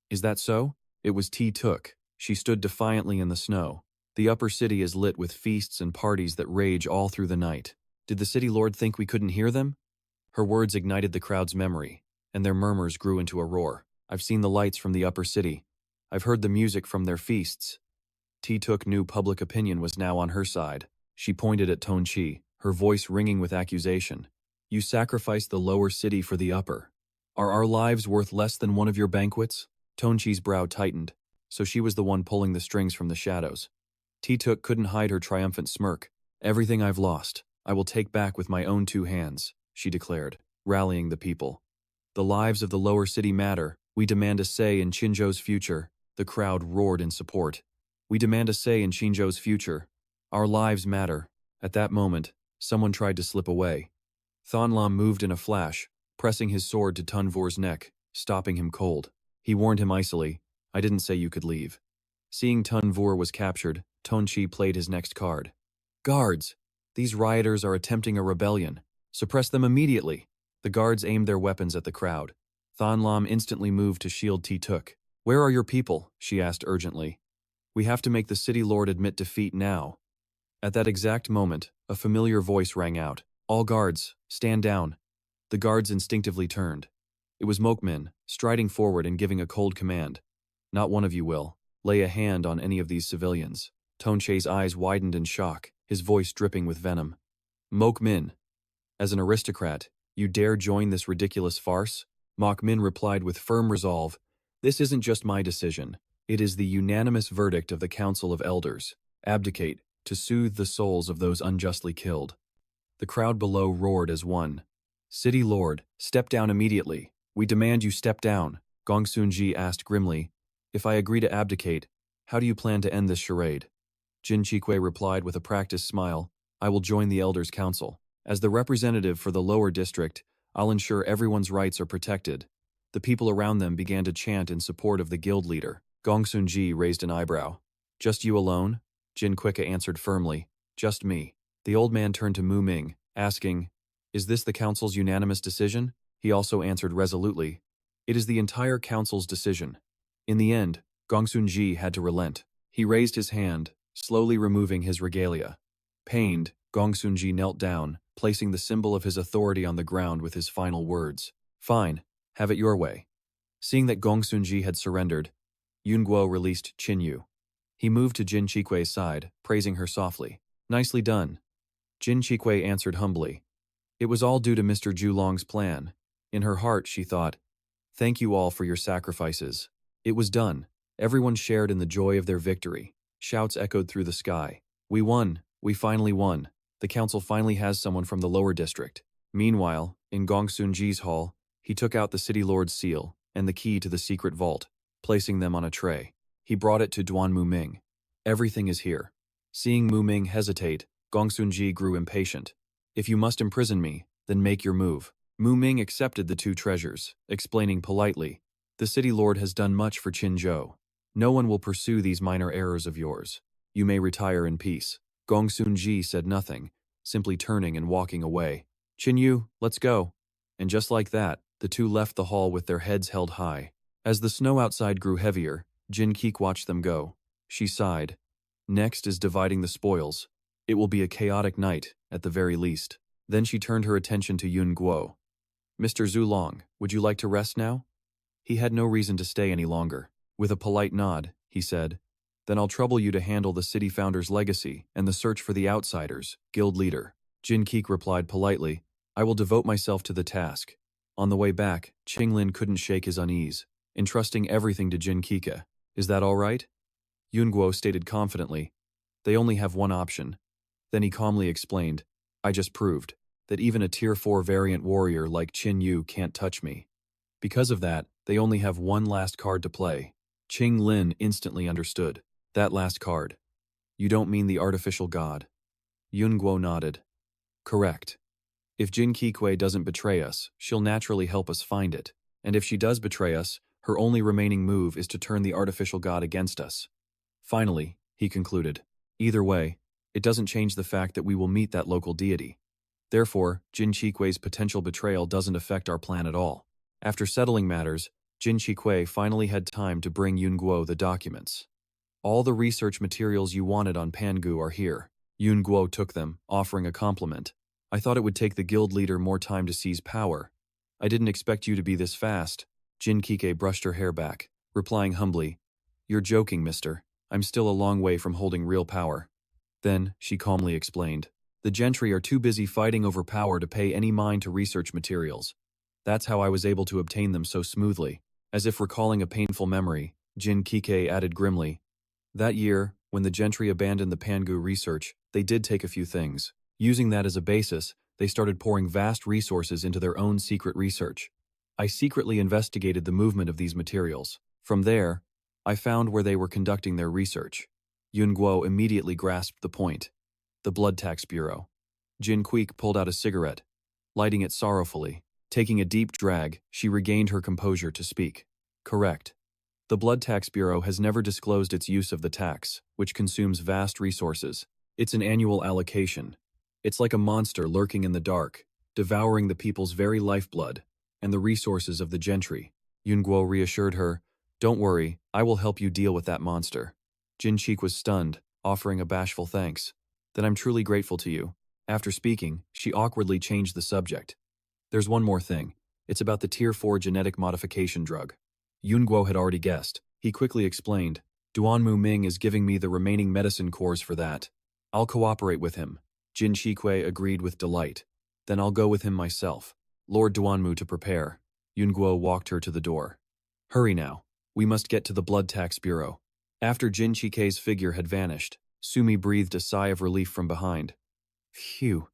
"Is that so?" It was Tuk. She stood defiantly in the snow. "The upper city is lit with feasts and parties that rage all through the night. Did the City Lord think we couldn't hear them?" Her words ignited the crowd's memory, and their murmurs grew into a roar. "I've seen the lights from the upper city. I've heard the music from their feasts." Tuk knew public opinion was now on her side. She pointed at Ton Chi, her voice ringing with accusation. "You sacrificed the lower city for the upper. Are our lives worth less than one of your banquets?" Ton Chi's brow tightened, so she was the one pulling the strings from the shadows. Tuk couldn't hide her triumphant smirk. "Everything I've lost, I will take back with my own 2 hands, she declared, rallying the people. "The lives of the lower city matter. We demand a say in Qinzhou's future." The crowd roared in support. "We demand a say in Qinzhou's future. Our lives matter." At that moment, someone tried to slip away. Than Lam moved in a flash, pressing his sword to Tun Vor's neck, stopping him cold. He warned him icily, "I didn't say you could leave." Seeing Tun Vor was captured, Ton Chi played his next card. "Guards! These rioters are attempting a rebellion. Suppress them immediately." The guards aimed their weapons at the crowd. Than Lam instantly moved to shield Tuk. "Where are your people?" she asked urgently. "We have to make the City Lord admit defeat now." At that exact moment, a familiar voice rang out. "All guards, stand down." The guards instinctively turned. It was Mokmin, striding forward and giving a cold command. "Not one of you will lay a hand on any of these civilians." Tonche's eyes widened in shock, his voice dripping with venom. "Mokmin, as an aristocrat, You dare join this ridiculous farce? Mok Min replied with firm resolve. This isn't just my decision. It is the unanimous verdict of the Council of Elders. Abdicate, to soothe the souls of those unjustly killed. The crowd below roared as one. City Lord, step down immediately. We demand you step down, Gong Sun-ji asked grimly. If I agree to abdicate, how do you plan to end this charade? Jin Chikwe replied with a practiced smile. I will join the Elders' Council. As the representative for the lower district, I'll ensure everyone's rights are protected. The people around them began to chant in support of the guild leader. Gong Sun-ji raised an eyebrow. Just you alone? Jin Kwika answered firmly. Just me. The old man turned to Mu Ming, asking, Is this the council's unanimous decision? He also answered resolutely. It is the entire council's decision. In the end, Gong Sun-ji had to relent. He raised his hand, slowly removing his regalia. Pained, Gong Sun-ji knelt down, placing the symbol of his authority on the ground with his final words. Fine, have it your way. Seeing that Gong Sun-ji had surrendered, Yun Guo released Qin Yu. He moved to Jin Chikwe's side, praising her softly. Nicely done. Jin Chikwe answered humbly. It was all due to Mr. Julong's plan. In her heart, she thought, Thank you all for your sacrifices. It was done. Everyone shared in the joy of their victory. Shouts echoed through the sky. We won. We finally won. The council finally has someone from the lower district. Meanwhile, in Gong Sun-ji's hall, he took out the city lord's seal and the key to the secret vault, placing them on a tray. He brought it to Duan Mu Ming. Everything is here. Seeing Mu Ming hesitate, Gong Sun-ji grew impatient. If you must imprison me, then make your move. Mu Ming accepted the two treasures, explaining politely, The city lord has done much for Qinzhou. No one will pursue these minor errors of yours. You may retire in peace. Gong Sun-ji said nothing, simply turning and walking away. Qin Yu, let's go. And just like that, the two left the hall with their heads held high. As the snow outside grew heavier, Jin Keek watched them go. She sighed. Next is dividing the spoils. It will be a chaotic night, at the very least. Then she turned her attention to Yun Guo. Mr. Zulong, would you like to rest now? He had no reason to stay any longer. With a polite nod, he said, Then I'll trouble you to handle the city founder's legacy and the search for the outsiders, guild leader. Jin Keek replied politely, I will devote myself to the task. On the way back, Qinglin couldn't shake his unease, entrusting everything to Jin Keeka. Is that all right? Yun Guo stated confidently, They only have one option. Then he calmly explained, I just proved that even a Tier 4 variant warrior like Qin Yu can't touch me. Because of that, they only have one last card to play. Qing Lin instantly understood. That last card. You don't mean the artificial god. Yun Guo nodded. Correct. If Jin Kikwe doesn't betray us, she'll naturally help us find it. And if she does betray us, her only remaining move is to turn the artificial god against us. Finally, he concluded, either way, it doesn't change the fact that we will meet that local deity. Therefore, Jin Chikwe's potential betrayal doesn't affect our plan at all. After settling matters, Jin Chikwe finally had time to bring Yun Guo the documents. All the research materials you wanted on Pangu are here. Yun Guo took them, offering a compliment. I thought it would take the guild leader more time to seize power. I didn't expect you to be this fast. Jin Kike brushed her hair back, replying humbly, You're joking, mister. I'm still a long way from holding real power. Then, she calmly explained, the gentry are too busy fighting over power to pay any mind to research materials. That's how I was able to obtain them so smoothly. As if recalling a painful memory, Jin Kike added grimly, That year, when the gentry abandoned the Pangu research, they did take a few things. Using that as a basis, they started pouring vast resources into their own secret research. I secretly investigated the movement of these materials. From there, I found where they were conducting their research. Yun Guo immediately grasped the point. The Blood Tax Bureau. Jin Queek pulled out a cigarette, lighting it sorrowfully. Taking a deep drag, she regained her composure to speak. Correct. The Blood Tax Bureau has never disclosed its use of the tax, which consumes vast resources. It's an annual allocation. It's like a monster lurking in the dark, devouring the people's very lifeblood and the resources of the gentry. Yun Guo reassured her, Don't worry, I will help you deal with that monster. Jin Cheek was stunned, offering a bashful thanks. Then I'm truly grateful to you. After speaking, she awkwardly changed the subject. There's one more thing. It's about the Tier 4 genetic modification drug. Yun Guo had already guessed. He quickly explained, Duan Mu Ming is giving me the remaining medicine cores for that. I'll cooperate with him. Jin Shikwe agreed with delight. Then I'll go with him myself. Lord Duanmu to prepare. Yunguo walked her to the door. Hurry now. We must get to the blood tax bureau. After Jin Chike's figure had vanished, Sumi breathed a sigh of relief from behind. Phew.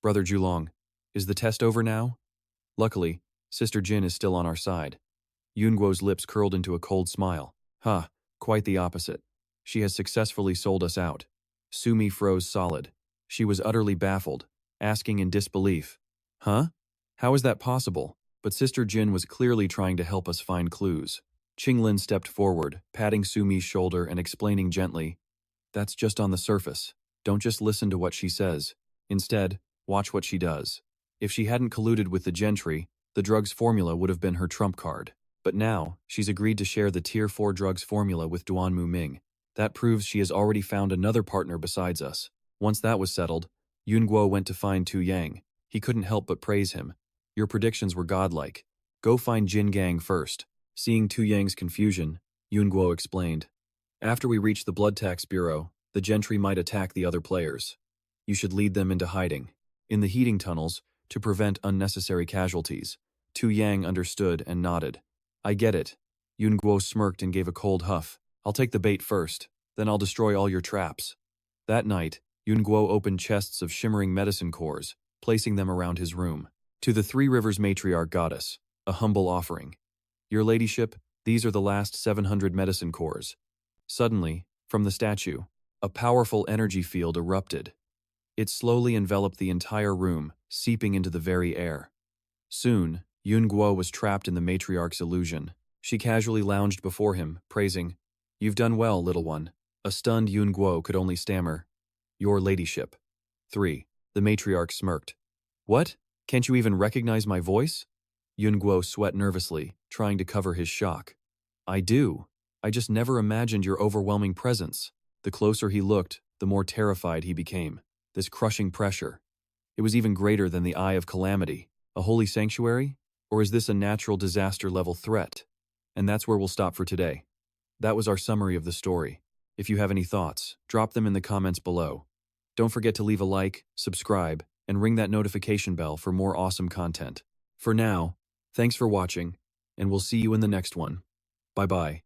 Brother Julong, is the test over now? Luckily, Sister Jin is still on our side. Yunguo's lips curled into a cold smile. Quite the opposite. She has successfully sold us out. Sumi froze solid. She was utterly baffled, asking in disbelief. Huh? How is that possible? But Sister Jin was clearly trying to help us find clues. Qinglin stepped forward, patting Sumi's shoulder and explaining gently, That's just on the surface. Don't just listen to what she says. Instead, watch what she does. If she hadn't colluded with the gentry, the drug's formula would have been her trump card. But now, she's agreed to share the Tier 4 drugs formula with Duanmu Ming. That proves she has already found another partner besides us. Once that was settled, Yunguo went to find Tu Yang. He couldn't help but praise him. Your predictions were godlike. Go find Jin Gang first. Seeing Tu Yang's confusion, Yunguo explained. After we reach the blood tax bureau, the gentry might attack the other players. You should lead them into hiding. In the heating tunnels, to prevent unnecessary casualties. Tu Yang understood and nodded. I get it. Yunguo smirked and gave a cold huff. I'll take the bait first, then I'll destroy all your traps. That night, Yunguo opened chests of shimmering medicine cores, placing them around his room. To the Three Rivers matriarch goddess, a humble offering. Your ladyship, these are the last 700 medicine cores. Suddenly, from the statue, a powerful energy field erupted. It slowly enveloped the entire room, seeping into the very air. Soon, Yunguo was trapped in the matriarch's illusion. She casually lounged before him, praising, You've done well, little one. A stunned Yunguo could only stammer, Your ladyship. 3. The matriarch smirked. What? Can't you even recognize my voice? Yunguo sweat nervously, trying to cover his shock. I do. I just never imagined your overwhelming presence. The closer he looked, the more terrified he became. This crushing pressure. It was even greater than the Eye of Calamity. A holy sanctuary? Or is this a natural disaster-level threat? And that's where we'll stop for today. That was our summary of the story. If you have any thoughts, drop them in the comments below. Don't forget to leave a like, subscribe, and ring that notification bell for more awesome content. For now, thanks for watching, and we'll see you in the next one. Bye-bye.